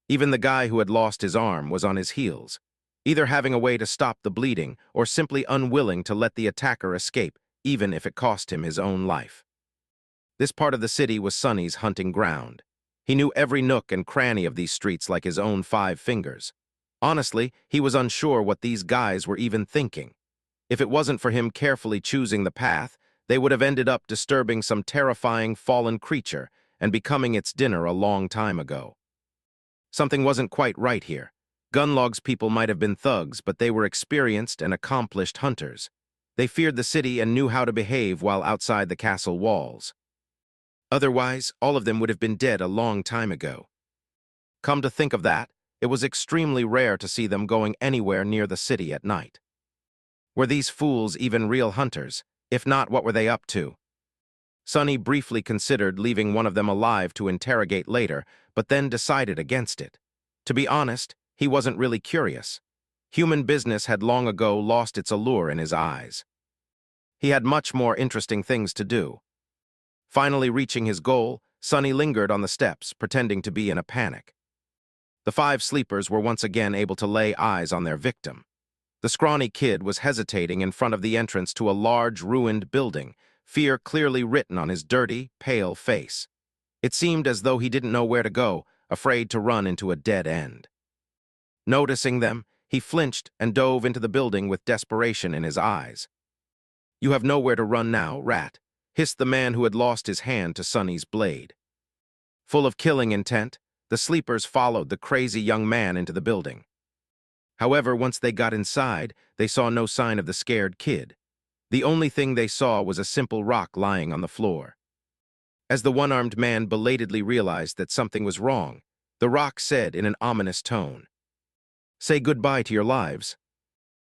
Even the guy who had lost his arm was on his heels, either having a way to stop the bleeding or simply unwilling to let the attacker escape, even if it cost him his own life. This part of the city was Sonny's hunting ground. He knew every nook and cranny of these streets like his own 5 fingers. Honestly, he was unsure what these guys were even thinking. If it wasn't for him carefully choosing the path, they would have ended up disturbing some terrifying fallen creature and becoming its dinner a long time ago. Something wasn't quite right here. Gunlog's people might have been thugs, but they were experienced and accomplished hunters. They feared the city and knew how to behave while outside the castle walls. Otherwise, all of them would have been dead a long time ago. Come to think of that, it was extremely rare to see them going anywhere near the city at night. Were these fools even real hunters? If not, what were they up to? Sonny briefly considered leaving one of them alive to interrogate later, but then decided against it. To be honest, he wasn't really curious. Human business had long ago lost its allure in his eyes. He had much more interesting things to do. Finally reaching his goal, Sonny lingered on the steps, pretending to be in a panic. The 5 sleepers were once again able to lay eyes on their victim. The scrawny kid was hesitating in front of the entrance to a large, ruined building, fear clearly written on his dirty, pale face. It seemed as though he didn't know where to go, afraid to run into a dead end. Noticing them, he flinched and dove into the building with desperation in his eyes. "You have nowhere to run now, rat," hissed the man who had lost his hand to Sonny's blade. Full of killing intent, the sleepers followed the crazy young man into the building. However, once they got inside, they saw no sign of the scared kid. The only thing they saw was a simple rock lying on the floor. As the one-armed man belatedly realized that something was wrong, the rock said in an ominous tone, "Say goodbye to your lives."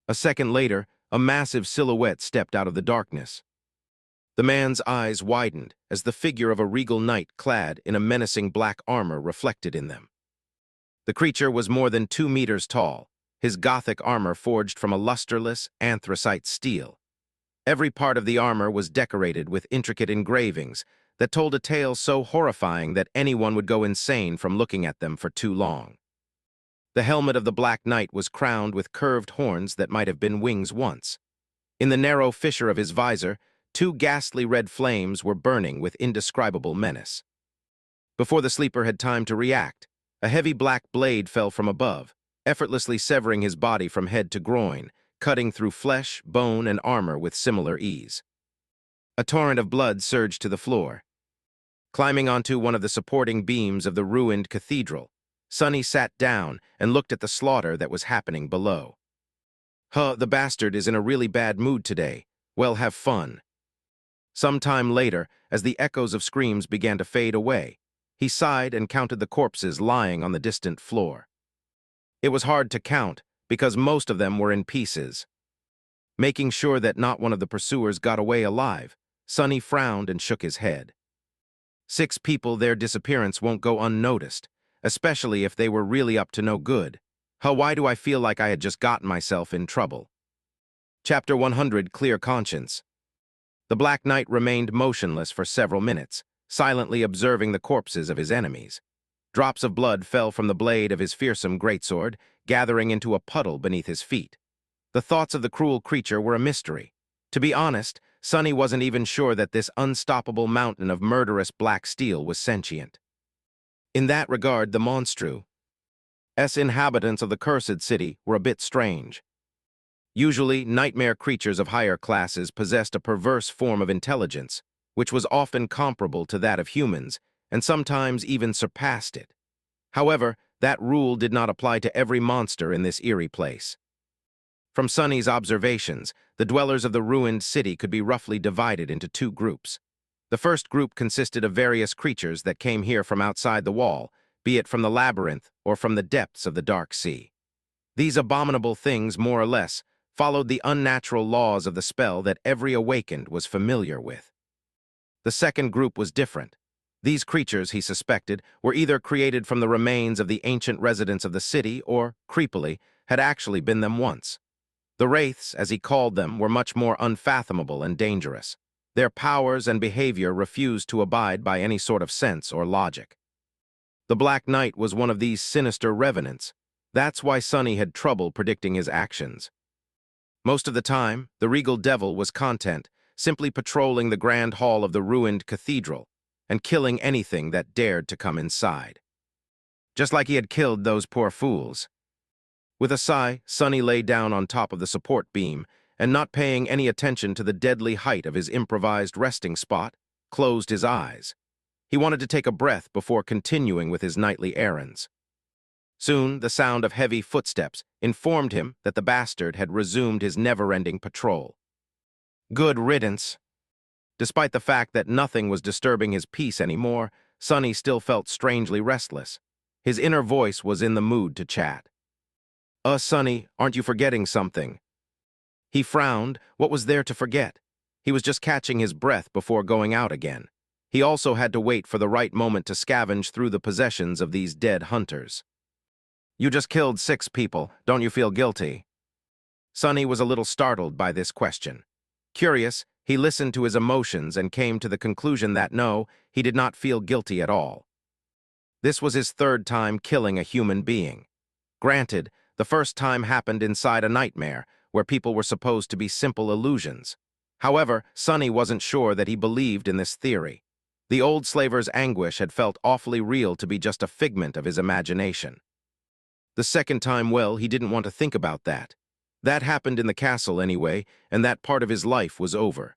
A second later, a massive silhouette stepped out of the darkness. The man's eyes widened as the figure of a regal knight clad in a menacing black armor reflected in them. The creature was more than 2 meters tall, his Gothic armor forged from a lusterless, anthracite steel. Every part of the armor was decorated with intricate engravings that told a tale so horrifying that anyone would go insane from looking at them for too long. The helmet of the Black Knight was crowned with curved horns that might have been wings once. In the narrow fissure of his visor, 2 ghastly red flames were burning with indescribable menace. Before the sleeper had time to react, a heavy black blade fell from above, effortlessly severing his body from head to groin, cutting through flesh, bone, and armor with similar ease. A torrent of blood surged to the floor. Climbing onto one of the supporting beams of the ruined cathedral, Sonny sat down and looked at the slaughter that was happening below. The bastard is in a really bad mood today. Well, have fun." Some time later, as the echoes of screams began to fade away, he sighed and counted the corpses lying on the distant floor. It was hard to count because most of them were in pieces. Making sure that not one of the pursuers got away alive, Sonny frowned and shook his head. 6 people, their disappearance won't go unnoticed, especially if they were really up to no good. Why do I feel like I had just gotten myself in trouble? Chapter 100, Clear Conscience. The Black Knight remained motionless for several minutes, silently observing the corpses of his enemies. Drops of blood fell from the blade of his fearsome greatsword, gathering into a puddle beneath his feet. The thoughts of the cruel creature were a mystery. To be honest, Sonny wasn't even sure that this unstoppable mountain of murderous black steel was sentient. In that regard, the monstru inhabitants of the cursed city were a bit strange. Usually, nightmare creatures of higher classes possessed a perverse form of intelligence, which was often comparable to that of humans, and sometimes even surpassed it. However, that rule did not apply to every monster in this eerie place. From Sonny's observations, the dwellers of the ruined city could be roughly divided into 2 groups. The first group consisted of various creatures that came here from outside the wall, be it from the labyrinth or from the depths of the dark sea. These abominable things, more or less, followed the unnatural laws of the spell that every awakened was familiar with. The second group was different. These creatures, he suspected, were either created from the remains of the ancient residents of the city or, creepily, had actually been them once. The wraiths, as he called them, were much more unfathomable and dangerous. Their powers and behavior refused to abide by any sort of sense or logic. The Black Knight was one of these sinister revenants. That's why Sonny had trouble predicting his actions. Most of the time, the regal devil was content, simply patrolling the grand hall of the ruined cathedral and killing anything that dared to come inside. Just like he had killed those poor fools. With a sigh, Sonny lay down on top of the support beam and, not paying any attention to the deadly height of his improvised resting spot, closed his eyes. He wanted to take a breath before continuing with his nightly errands. Soon, the sound of heavy footsteps informed him that the bastard had resumed his never-ending patrol. Good riddance. Despite the fact that nothing was disturbing his peace anymore, Sonny still felt strangely restless. His inner voice was in the mood to chat. Sonny, aren't you forgetting something?" He frowned. What was there to forget? He was just catching his breath before going out again. He also had to wait for the right moment to scavenge through the possessions of these dead hunters. "You just killed 6 people. Don't you feel guilty?" Sonny was a little startled by this question. Curious, he listened to his emotions and came to the conclusion that no, he did not feel guilty at all. This was his third time killing a human being. Granted, the first time happened inside a nightmare, where people were supposed to be simple illusions. However, Sonny wasn't sure that he believed in this theory. The old slaver's anguish had felt awfully real to be just a figment of his imagination. The second time, well, he didn't want to think about that. That happened in the castle anyway, and that part of his life was over.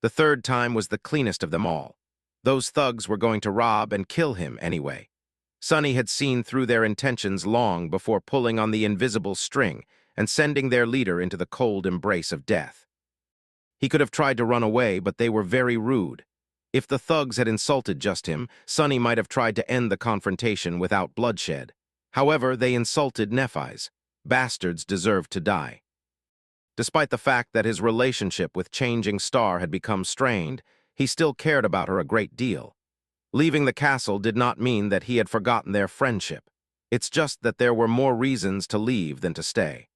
The third time was the cleanest of them all. Those thugs were going to rob and kill him anyway. Sonny had seen through their intentions long before pulling on the invisible string and sending their leader into the cold embrace of death. He could have tried to run away, but they were very rude. If the thugs had insulted just him, Sonny might have tried to end the confrontation without bloodshed. However, they insulted Nephis. Bastards deserved to die. Despite the fact that his relationship with Changing Star had become strained, he still cared about her a great deal. Leaving the castle did not mean that he had forgotten their friendship. It's just that there were more reasons to leave than to stay.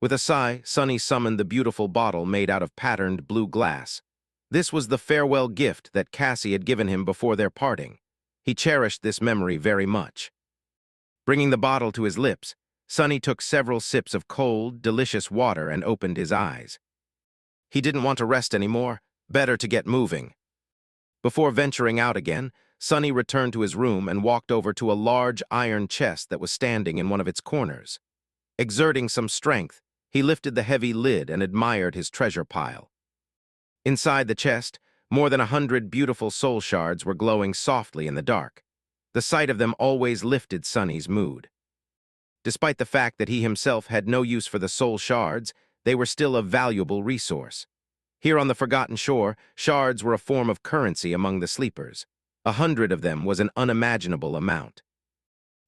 With a sigh, Sonny summoned the beautiful bottle made out of patterned blue glass. This was the farewell gift that Cassie had given him before their parting. He cherished this memory very much. Bringing the bottle to his lips, Sonny took several sips of cold, delicious water and opened his eyes. He didn't want to rest anymore. Better to get moving. Before venturing out again, Sonny returned to his room and walked over to a large iron chest that was standing in one of its corners. Exerting some strength, he lifted the heavy lid and admired his treasure pile. Inside the chest, more than 100 beautiful soul shards were glowing softly in the dark. The sight of them always lifted Sonny's mood. Despite the fact that he himself had no use for the soul shards, they were still a valuable resource. Here on the Forgotten Shore, shards were a form of currency among the sleepers. 100 of them was an unimaginable amount.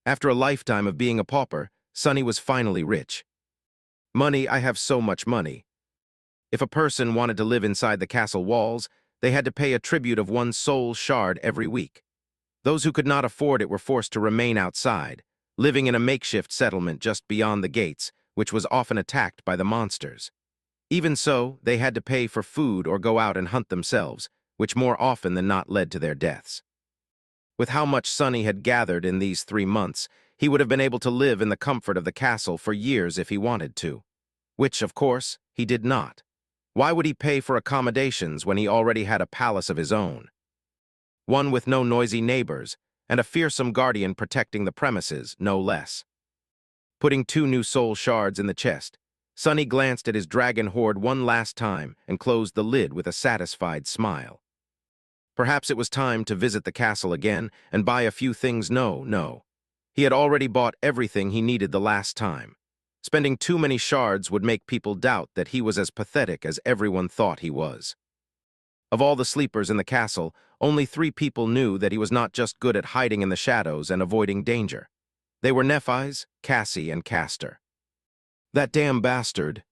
After a lifetime of being a pauper, Sonny was finally rich. Money, I have so much money. If a person wanted to live inside the castle walls, they had to pay a tribute of 1 soul shard every week. Those who could not afford it were forced to remain outside, living in a makeshift settlement just beyond the gates, which was often attacked by the monsters. Even so, they had to pay for food or go out and hunt themselves, which more often than not led to their deaths. With how much Sonny had gathered in these 3 months, he would have been able to live in the comfort of the castle for years if he wanted to. Which, of course, he did not. Why would he pay for accommodations when he already had a palace of his own? One with no noisy neighbors, and a fearsome guardian protecting the premises, no less. Putting 2 new soul shards in the chest, Sonny glanced at his dragon hoard one last time and closed the lid with a satisfied smile. Perhaps it was time to visit the castle again and buy a few things. No. He had already bought everything he needed the last time. Spending too many shards would make people doubt that he was as pathetic as everyone thought he was. Of all the sleepers in the castle, only 3 people knew that he was not just good at hiding in the shadows and avoiding danger. They were Nephis, Cassie, and Castor. That damn bastard,